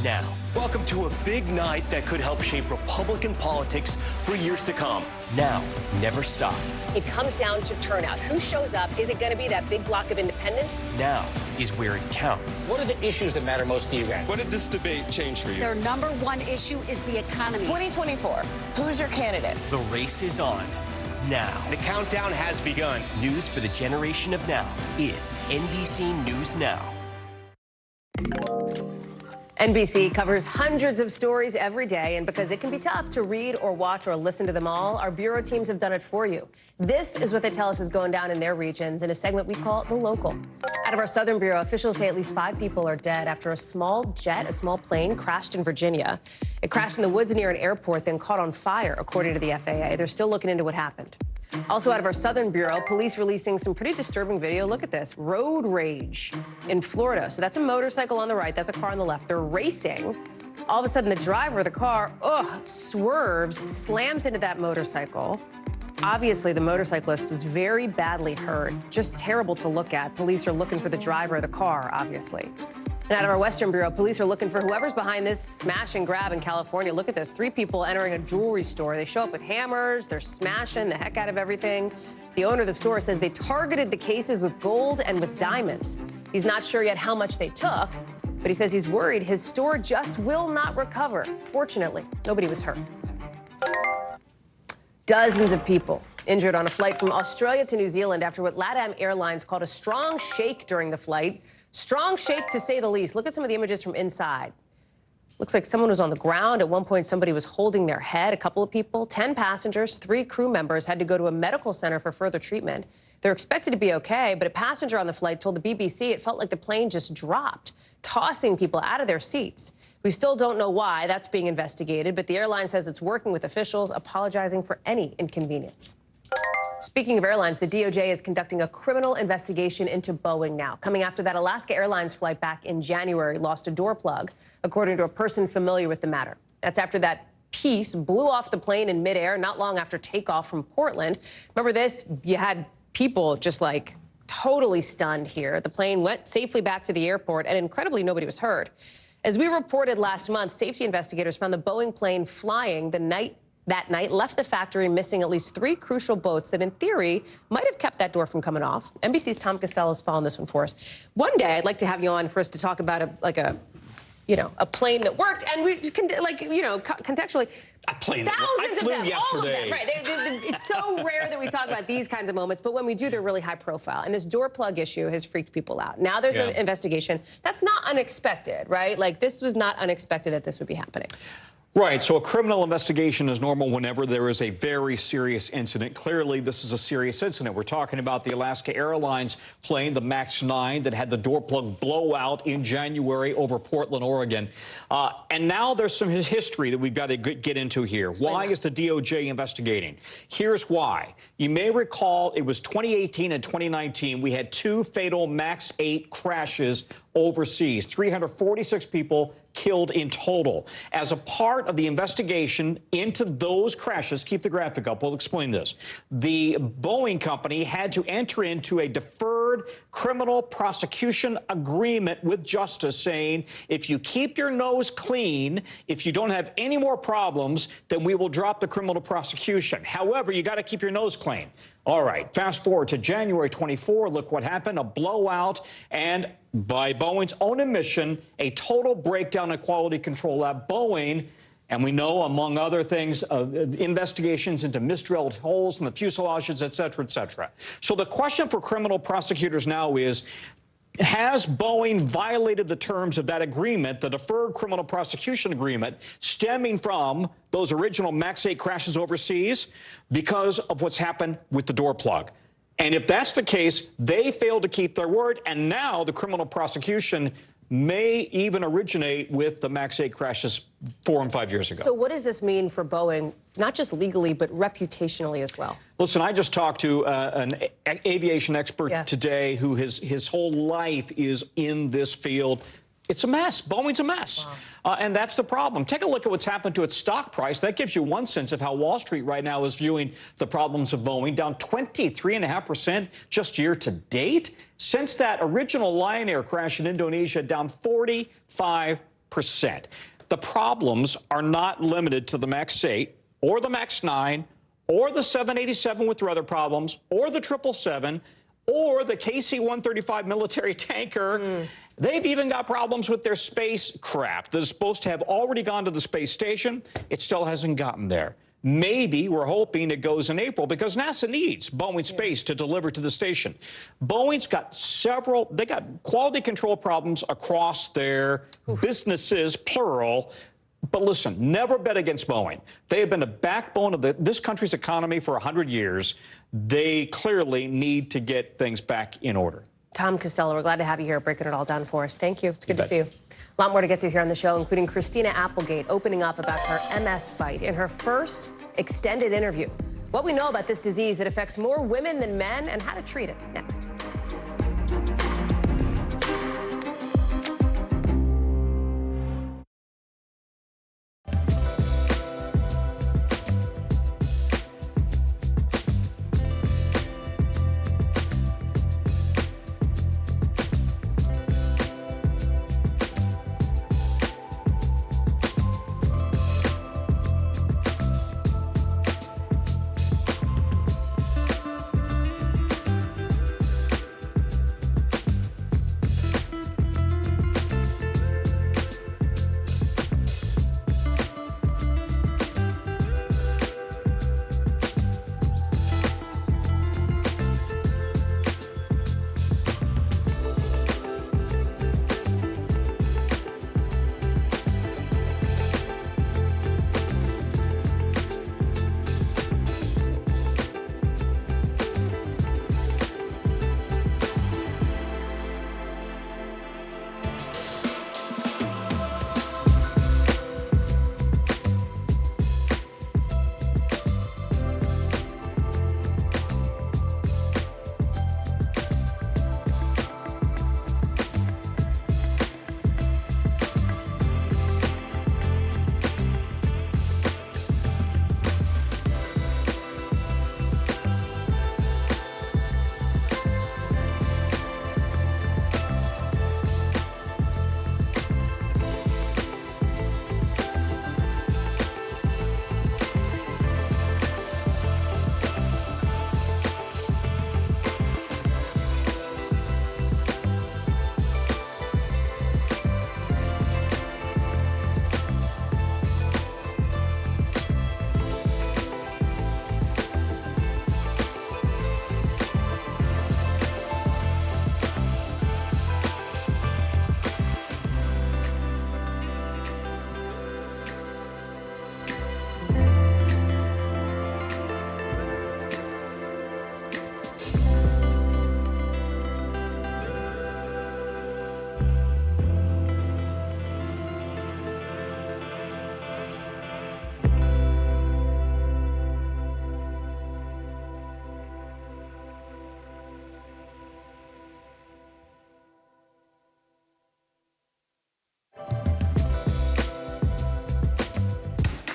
now. Welcome to a big night that could help shape Republican politics for years to come. Now never stops. It comes down to turnout. Who shows up? Is it going to be that big block of independents? Now is where it counts. What are the issues that matter most to you guys? What did this debate change for you? Their number one issue is the economy. 2024, who's your candidate? The race is on now. The countdown has begun. News for the generation of now is NBC News Now. NBC covers hundreds of stories every day, and because it can be tough to read or watch or listen to them all, our bureau teams have done it for you. This is what they tell us is going down in their regions in a segment we call The Local. Out of our Southern Bureau, officials say at least 5 people are dead after a small plane, crashed in Virginia. It crashed in the woods near an airport, then caught on fire, according to the FAA. They're still looking into what happened. Also out of our Southern Bureau, police releasing some pretty disturbing video. Look at this. Road rage in Florida. So that's a motorcycle on the right. That's a car on the left. They're racing. All of a sudden, the driver of the car, swerves, slams into that motorcycle. Obviously, the motorcyclist was very badly hurt. Just terrible to look at. Police are looking for the driver of the car, obviously. And out of our Western Bureau, police are looking for whoever's behind this smash and grab in California. Look at this. 3 people entering a jewelry store. They show up with hammers. They're smashing the heck out of everything. The owner of the store says they targeted the cases with gold and with diamonds. He's not sure yet how much they took, but he says he's worried his store just will not recover. Fortunately, nobody was hurt. Dozens of people injured on a flight from Australia to New Zealand after what LATAM Airlines called a strong shake during the flight. Strong shake, to say the least. Look at some of the images from inside. Looks like someone was on the ground. At one point, somebody was holding their head. A couple of people, 10 passengers, 3 crew members had to go to a medical center for further treatment. They're expected to be okay, but a passenger on the flight told the BBC it felt like the plane just dropped, tossing people out of their seats. We still don't know why. That's being investigated, but the airline says it's working with officials, apologizing for any inconvenience. Speaking of airlines, the DOJ is conducting a criminal investigation into Boeing now, coming after that Alaska Airlines flight back in January lost a door plug, according to a person familiar with the matter. That's after that piece blew off the plane in midair not long after takeoff from Portland. Remember this? You had people just like totally stunned here. The plane went safely back to the airport, and incredibly, nobody was hurt. As we reported last month, safety investigators found the Boeing plane flying that night left the factory missing at least 3 crucial boats that, in theory, might have kept that door from coming off. NBC's Tom Costello is following this one for us. One day, I'd like to have you on for us to talk about a plane that worked, and we can, contextually. A plane that thousands I flew of them, yesterday. all of them, right? It's so rare that we talk about these kinds of moments, but when we do, they're really high profile. And this door plug issue has freaked people out. Now there's an investigation. That's not unexpected, right? Like, this was not unexpected that this would be happening. Right. So a criminal investigation is normal whenever there is a very serious incident. Clearly, this is a serious incident. We're talking about the Alaska Airlines plane, the MAX 9, that had the door plug blow out in January over Portland, Oregon. And now there's some history that we've got to get into here. Why is the DOJ investigating? Here's why. You may recall it was 2018 and 2019. We had 2 fatal MAX 8 crashes overseas, 346 people killed in total. As a part of the investigation into those crashes, keep the graphic up, we'll explain this. The Boeing company had to enter into a deferred criminal prosecution agreement with justice saying, if you keep your nose clean, if you don't have any more problems, then we will drop the criminal prosecution. However, you got to keep your nose clean. All right, fast forward to January 24. Look what happened, a blowout, and by Boeing's own admission, a total breakdown in quality control at Boeing. And we know, among other things, investigations into misdrilled holes in the fuselages, et cetera, et cetera. So the question for criminal prosecutors now is, has Boeing violated the terms of that agreement, the deferred criminal prosecution agreement, stemming from those original MAX 8 crashes overseas because of what's happened with the door plug? And if that's the case, they failed to keep their word, and now the criminal prosecution may even originate with the MAX 8 crashes 4 and 5 years ago. So what does this mean for Boeing, not just legally, but reputationally as well? Listen, I just talked to an aviation expert today who his whole life is in this field. It's a mess. Boeing's a mess. Wow. And that's the problem. Take a look at what's happened to its stock price. That gives you one sense of how Wall Street right now is viewing the problems of Boeing, down 23.5% just year to date. Since that original Lion Air crash in Indonesia, down 45%. The problems are not limited to the MAX 8 or the MAX 9 or the 787 with weather problems or the 777 or the KC-135 military tanker. They've even got problems with their spacecraft that is supposed to have already gone to the space station. It still hasn't gotten there. Maybe we're hoping it goes in April because NASA needs Boeing space to deliver to the station. Boeing's got they got quality control problems across their businesses, plural. But listen, never bet against Boeing. They have been a backbone of this country's economy for 100 years. They clearly need to get things back in order. Tom Costello, we're glad to have you here breaking it all down for us. Thank you. It's good to see you. A lot more to get to here on the show, including Christina Applegate opening up about her MS fight in her first extended interview. What we know about this disease that affects more women than men and how to treat it. Next.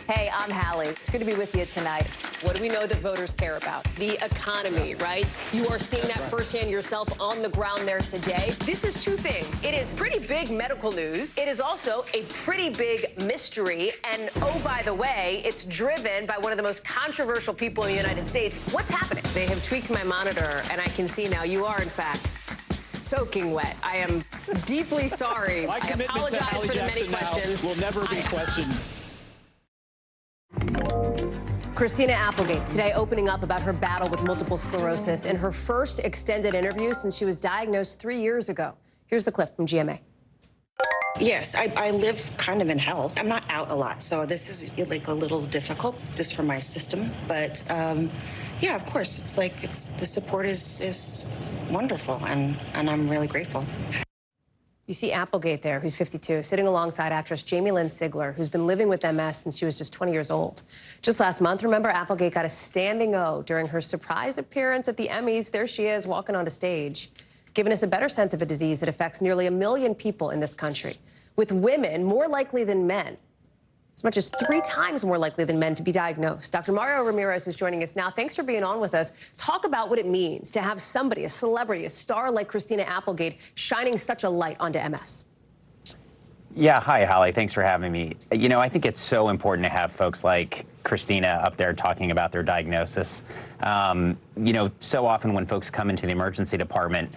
Hey, I'm Hallie. It's good to be with you tonight. What do we know that voters care about? The economy, right? You are seeing that firsthand yourself on the ground there today. This is two things. It is pretty big medical news. It is also a pretty big mystery. And oh, by the way, it's driven by one of the most controversial people in the United States. What's happening? They have tweaked my monitor, and I can see now you are, in fact, soaking wet. I am deeply sorry. I apologize for the many questions. Will never be questioned. Christina Applegate today opening up about her battle with multiple sclerosis in her first extended interview since she was diagnosed 3 years ago. Here's the clip from GMA. Yes, I live kind of in hell. I'm not out a lot, so this is like a little difficult just for my system. But yeah, of course, the support is wonderful, and I'm really grateful. You see Applegate there, who's 52, sitting alongside actress Jamie Lynn Sigler, who's been living with MS since she was just 20 years old. Just last month, remember, Applegate got a standing O during her surprise appearance at the Emmys. There she is, walking onto stage. giving us a better sense of a disease that affects nearly 1 million people in this country, with women more likely than men, as much as 3 times more likely than men to be diagnosed. Dr. Mario Ramirez is joining us now. Thanks for being on with us. Talk about what it means to have somebody, a celebrity, a star like Christina Applegate, shining such a light onto MS. Yeah, hi, Holly. Thanks for having me. You know, I think it's so important to have folks like Christina up there talking about their diagnosis. You know, so often when folks come into the emergency department,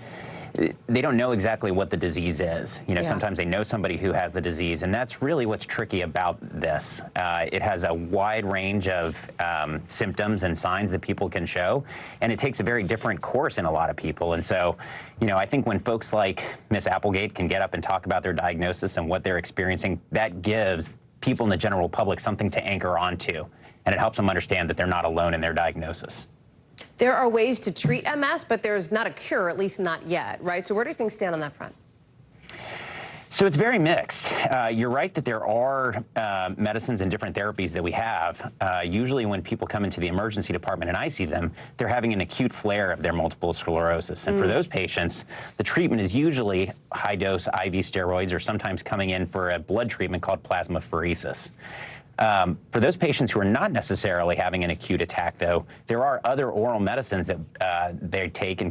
they don't know exactly what the disease is. You know, sometimes they know somebody who has the disease, and that's really what's tricky about this. It has a wide range of symptoms and signs that people can show, and it takes a very different course in a lot of people. And so, you know, I think when folks like Miss Applegate can get up and talk about their diagnosis and what they're experiencing, that gives people in the general public something to anchor onto, and it helps them understand that they're not alone in their diagnosis. There are ways to treat MS, but there's not a cure, at least not yet, right? So where do things stand on that front? So it's very mixed. You're right that there are medicines and different therapies that we have. Usually when people come into the emergency department and I see them, they're having an acute flare of their multiple sclerosis. And for those patients, the treatment is usually high-dose IV steroids or sometimes coming in for a blood treatment called plasmapheresis. For those patients who are not necessarily having an acute attack, though, there are other oral medicines that they take and